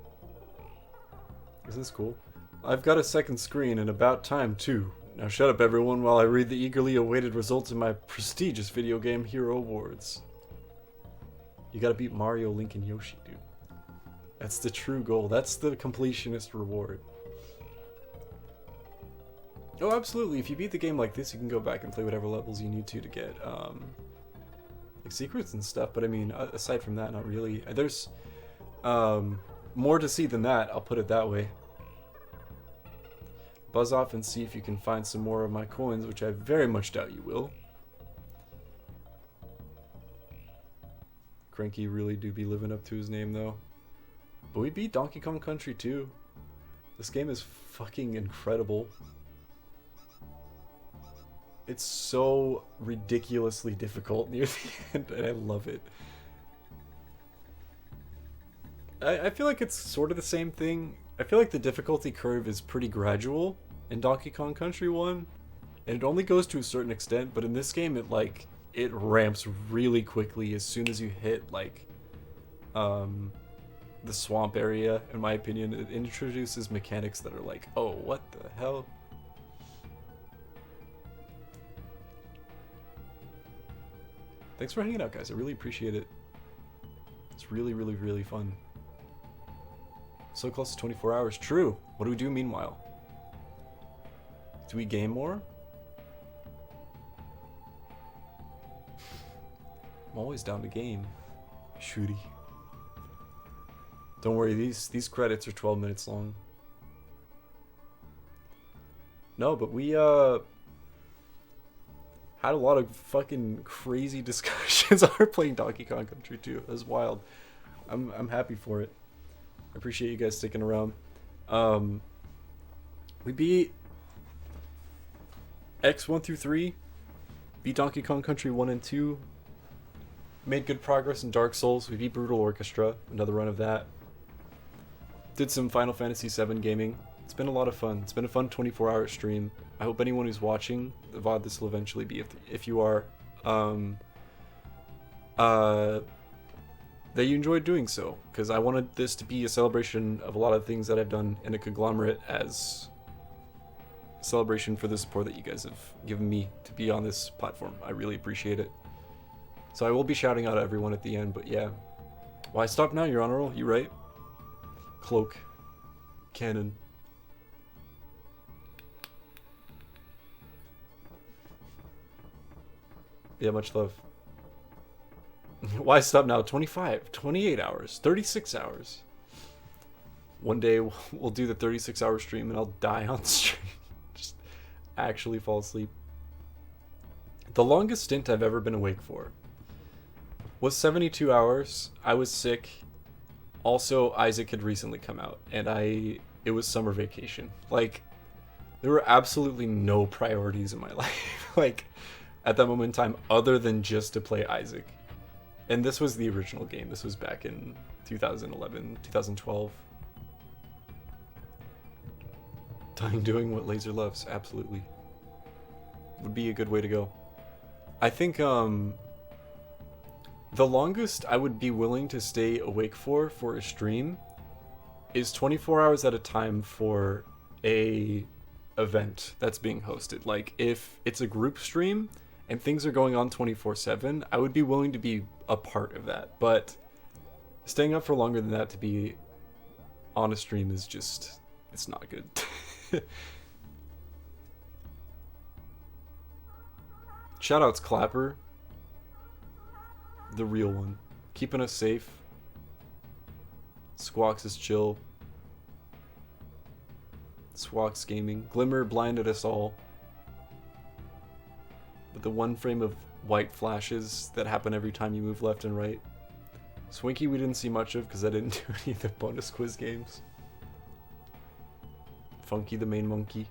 Isn't this cool? I've got a second screen and about time, too. Now shut up, everyone, while I read the eagerly awaited results of my prestigious video game hero awards. You gotta beat Mario, Link, and Yoshi, dude. That's the true goal. That's the completionist reward. Oh, absolutely. If you beat the game like this, you can go back and play whatever levels you need to get, like secrets and stuff. But I mean, aside from that, not really. There's, more to see than that, I'll put it that way. Buzz off and see if you can find some more of my coins, which I very much doubt you will. Cranky really do be living up to his name, though. But we beat Donkey Kong Country, too. This game is fucking incredible. It's so ridiculously difficult near the end, and I love it. I feel like it's sort of the same thing. I feel like the difficulty curve is pretty gradual in Donkey Kong Country 1, and it only goes to a certain extent, but in this game it ramps really quickly as soon as you hit like the swamp area. In my opinion, it introduces mechanics that are like, oh, what the hell? Thanks for hanging out, guys. I really appreciate it. It's really, really, really fun. So close to 24 hours. True. What do we do meanwhile? Do we game more? I'm always down to game. Shooty. Don't worry, these credits are 12 minutes long. No, but we had a lot of fucking crazy discussions on playing Donkey Kong Country 2. It was wild. I'm happy for it. I appreciate you guys sticking around. We beat X 1 through 3. Beat Donkey Kong Country 1 and 2. Made good progress in Dark Souls. We beat Brutal Orchestra. Another run of that. Did some Final Fantasy VII gaming. It's been a lot of fun. It's been a fun 24-hour stream. I hope anyone who's watching the VOD, this will eventually be, if you are, that you enjoyed doing so, because I wanted this to be a celebration of a lot of things that I've done in a conglomerate as celebration for the support that you guys have given me to be on this platform. I really appreciate it. So I will be shouting out everyone at the end, but yeah. Why stop now? You're on a roll. You right? Cloak. Cannon. Yeah, much love. Why stop now? 25, 28 hours, 36 hours. One day we'll do the 36-hour stream and I'll die on stream. Just actually fall asleep. The longest stint I've ever been awake for was 72 hours. I was sick. Also, Isaac had recently come out and it was summer vacation. Like, there were absolutely no priorities in my life. Like, at that moment in time, other than just to play Isaac. And this was the original game. This was back in 2011, 2012. Dying doing what Laser loves, absolutely. Would be a good way to go. I think the longest I would be willing to stay awake for a stream is 24 hours at a time for a event that's being hosted. Like, if it's a group stream and things are going on 24/7, I would be willing to be a part of that. But staying up for longer than that to be on a stream is just, it's not good. Shoutouts Clapper, the real one, keeping us safe. Squawks is chill. Squawks Gaming. Glimmer blinded us all with the one frame of white flashes that happen every time you move left and right. Swinky we didn't see much of because I didn't do any of the bonus quiz games. Funky the main monkey.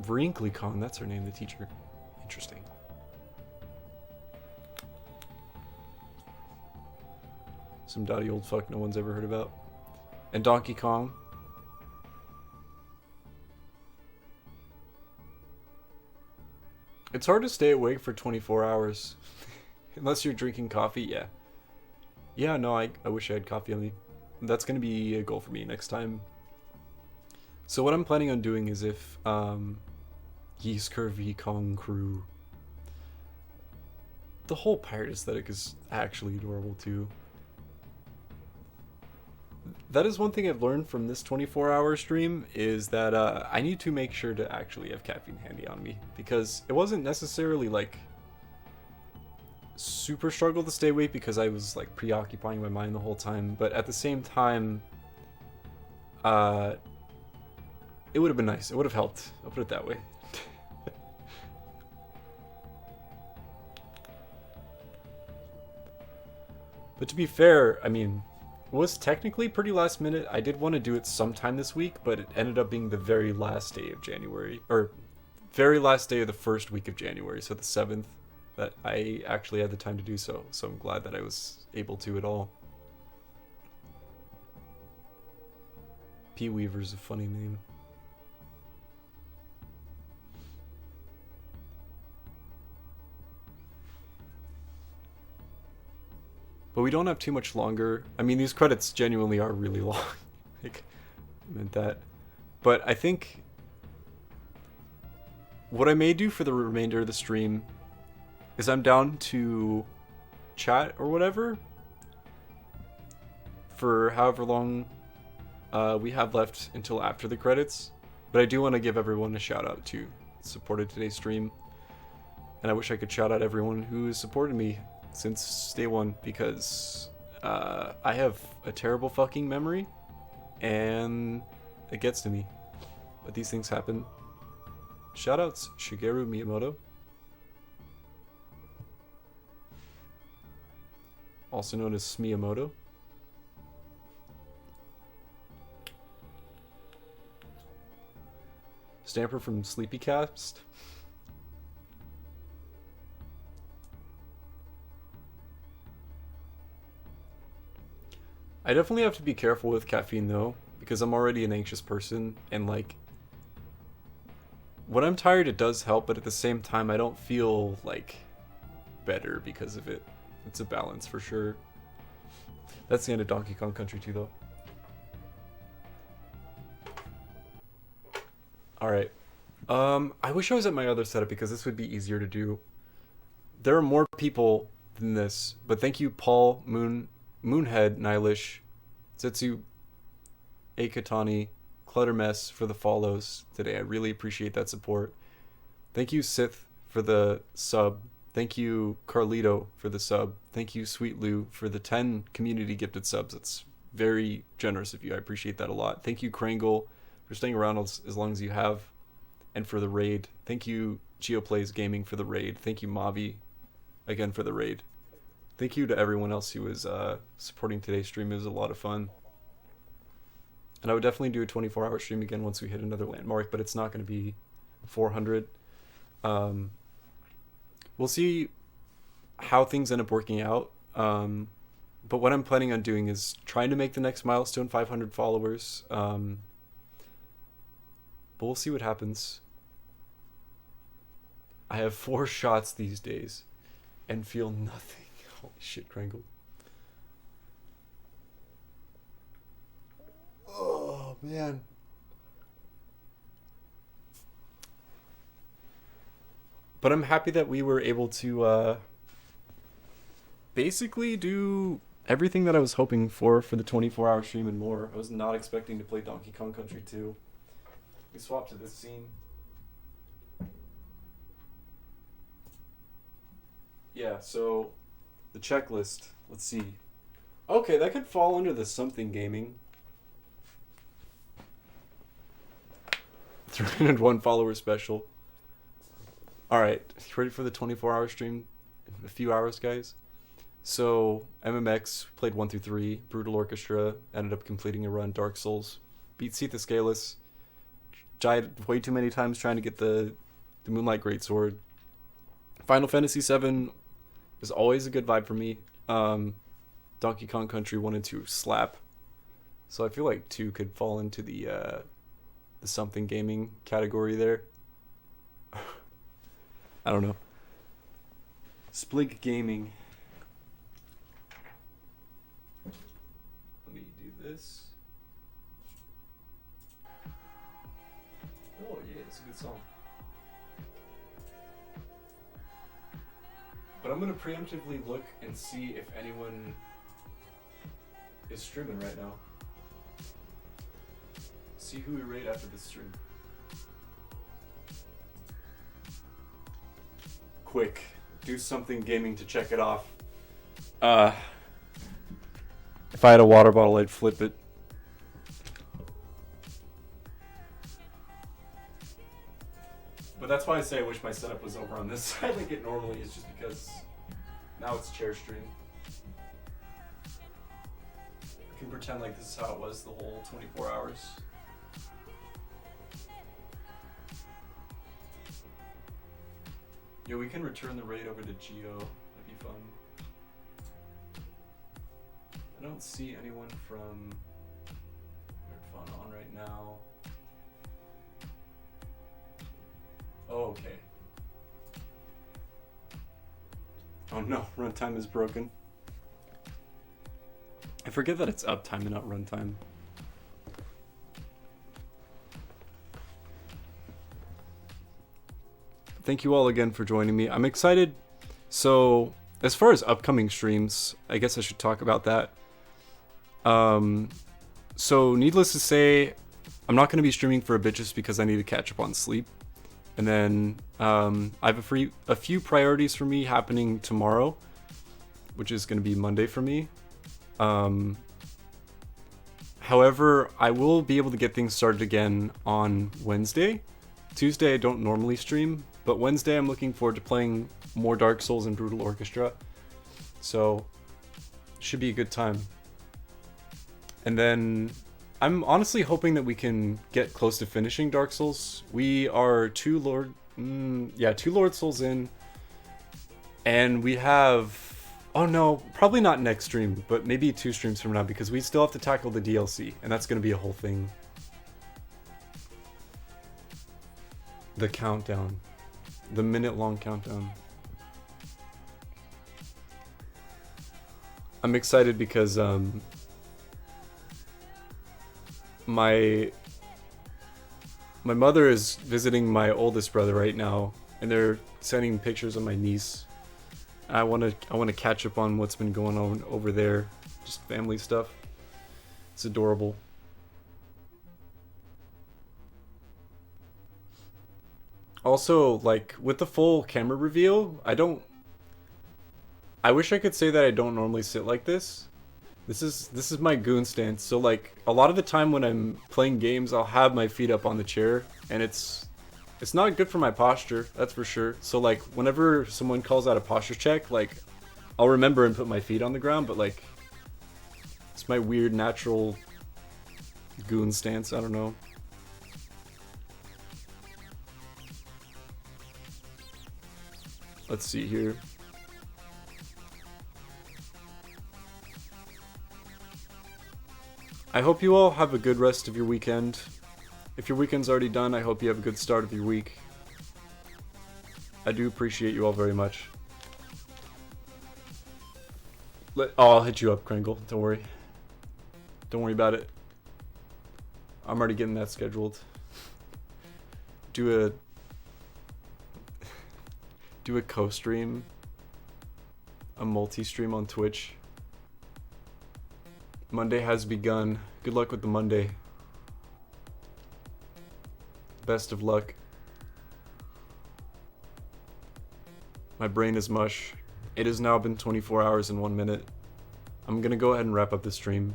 VrinklyCon, that's her name, the teacher. Interesting. Some dotty old fuck no one's ever heard about. And Donkey Kong. It's hard to stay awake for 24 hours. Unless you're drinking coffee, yeah. Yeah, no, I wish I had coffee on me. That's going to be a goal for me next time. So what I'm planning on doing is if Yeast Curvy Kong Crew. The whole pirate aesthetic is actually adorable too. That is one thing I've learned from this 24-hour stream, is that I need to make sure to actually have caffeine handy on me, because it wasn't necessarily like super struggle to stay awake because I was like preoccupying my mind the whole time, but at the same time it would have been nice. It would have helped. I'll put it that way. But to be fair, I mean, it was technically pretty last minute. I did want to do it sometime this week, but it ended up being the very last day of January, or very last day of the first week of January, so the 7th, that I actually had the time to do so. So I'm glad that I was able to at all. P. Weaver's a funny name. But we don't have too much longer. I mean, these credits genuinely are really long. Like, I meant that. But I think what I may do for the remainder of the stream is I'm down to chat or whatever for however long we have left until after the credits. But I do want to give everyone a shout out too. Supported today's stream. And I wish I could shout out everyone who has supported me since day one, because I have a terrible fucking memory and it gets to me. But these things happen. Shoutouts Shigeru Miyamoto, also known as Smiyamoto. Stamper from Sleepycast. I definitely have to be careful with caffeine though, because I'm already an anxious person, and like, when I'm tired it does help, but at the same time I don't feel like better because of it. It's a balance for sure. That's the end of Donkey Kong Country 2 though. All right. I wish I was at my other setup because this would be easier to do. There are more people than this, but thank you, Paul, Moonhead, Nilish, Zetsu, Akatani, Cluttermess for the follows today. I really appreciate that support. Thank you, Sith, for the sub. Thank you, Carlito, for the sub. Thank you, Sweet Lou, for the 10 community gifted subs. That's very generous of you. I appreciate that a lot. Thank you, Krangle, for staying around as long as you have, and for the raid. Thank you, GeoPlays Gaming, for the raid. Thank you, Mavi, again, for the raid. Thank you to everyone else who was supporting today's stream. It was a lot of fun. And I would definitely do a 24-hour stream again once we hit another landmark, but it's not going to be 400. We'll see how things end up working out. But what I'm planning on doing is trying to make the next milestone 500 followers. But we'll see what happens. I have 4 shots these days and feel nothing. Holy shit, Krangle. Oh, man. But I'm happy that we were able to basically do everything that I was hoping for the 24-hour stream and more. I was not expecting to play Donkey Kong Country 2. We swapped to this scene. Yeah, so the checklist. Let's see. Okay, that could fall under the something gaming. 301 follower special. Alright, ready for the 24-hour stream in a few hours, guys? So, MMX, played 1 through 3, Brutal Orchestra, ended up completing a run, Dark Souls, beat Sita Scaleless, died way too many times trying to get the Moonlight Greatsword. Final Fantasy VII is always a good vibe for me. Donkey Kong Country 1 and 2 slap. So I feel like 2 could fall into the something gaming category there. I don't know. Splig Gaming. Let me do this. Oh yeah, it's a good song. But I'm gonna preemptively look and see if anyone is streaming right now. See who we rate after this stream. Quick, do something gaming to check it off. If I had a water bottle, I'd flip it. But that's why I say I wish my setup was over on this side like it normally is, just because now it's chair stream. I can pretend like this is how it was the whole 24 hours. Yeah, we can return the raid over to Geo. That'd be fun. I don't see anyone from Nerd Fun on right now. Oh, okay. Oh no, runtime is broken. I forget that it's uptime and not runtime. Thank you all again for joining me. I'm excited. So, as far as upcoming streams, I guess I should talk about that. So needless to say, I'm not going to be streaming for a bit just because I need to catch up on sleep. And then I have a few priorities for me happening tomorrow, which is going to be Monday for me. However, I will be able to get things started again on Wednesday. Tuesday I don't normally stream, but Wednesday I'm looking forward to playing more Dark Souls and Brutal Orchestra. So, should be a good time. And then I'm honestly hoping that we can get close to finishing Dark Souls. We are two Lord Souls in, and we have, oh no, probably not next stream, but maybe 2 streams from now, because we still have to tackle the DLC, and that's going to be a whole thing. The countdown. The minute-long countdown. I'm excited because my My mother is visiting my oldest brother right now, and they're sending pictures of my niece. I wanna catch up on what's been going on over there, just family stuff. It's adorable. Also, like with the full camera reveal, I wish I could say that I don't normally sit like this. This is my goon stance. So like a lot of the time when I'm playing games, I'll have my feet up on the chair, and it's not good for my posture, that's for sure. So like whenever someone calls out a posture check, like I'll remember and put my feet on the ground, but like it's my weird natural goon stance, I don't know. Let's see here. I hope you all have a good rest of your weekend. If your weekend's already done, I hope you have a good start of your week. I do appreciate you all very much. I'll hit you up, Kringle. Don't worry. Don't worry about it. I'm already getting that scheduled. Do a co-stream. A multi-stream on Twitch. Monday has begun. Good luck with the Monday. Best of luck. My brain is mush. It has now been 24 hours and 1 minute. I'm gonna go ahead and wrap up the stream.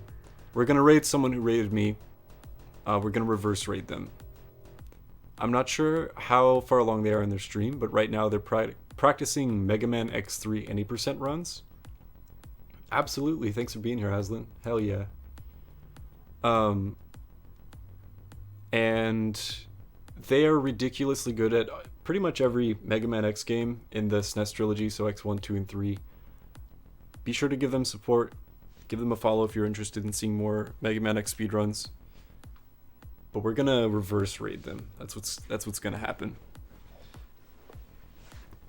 We're gonna raid someone who raided me. We're gonna reverse raid them. I'm not sure how far along they are in their stream, but right now they're practicing Mega Man X3 any % runs. Absolutely, thanks for being here, Aslan. Hell yeah. And they are ridiculously good at pretty much every Mega Man X game in the SNES trilogy, so X1, 2, and 3. Be sure to give them support. Give them a follow if you're interested in seeing more Mega Man X speedruns. But we're gonna reverse raid them. That's what's gonna happen.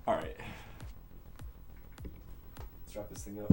Alright. Let's wrap this thing up.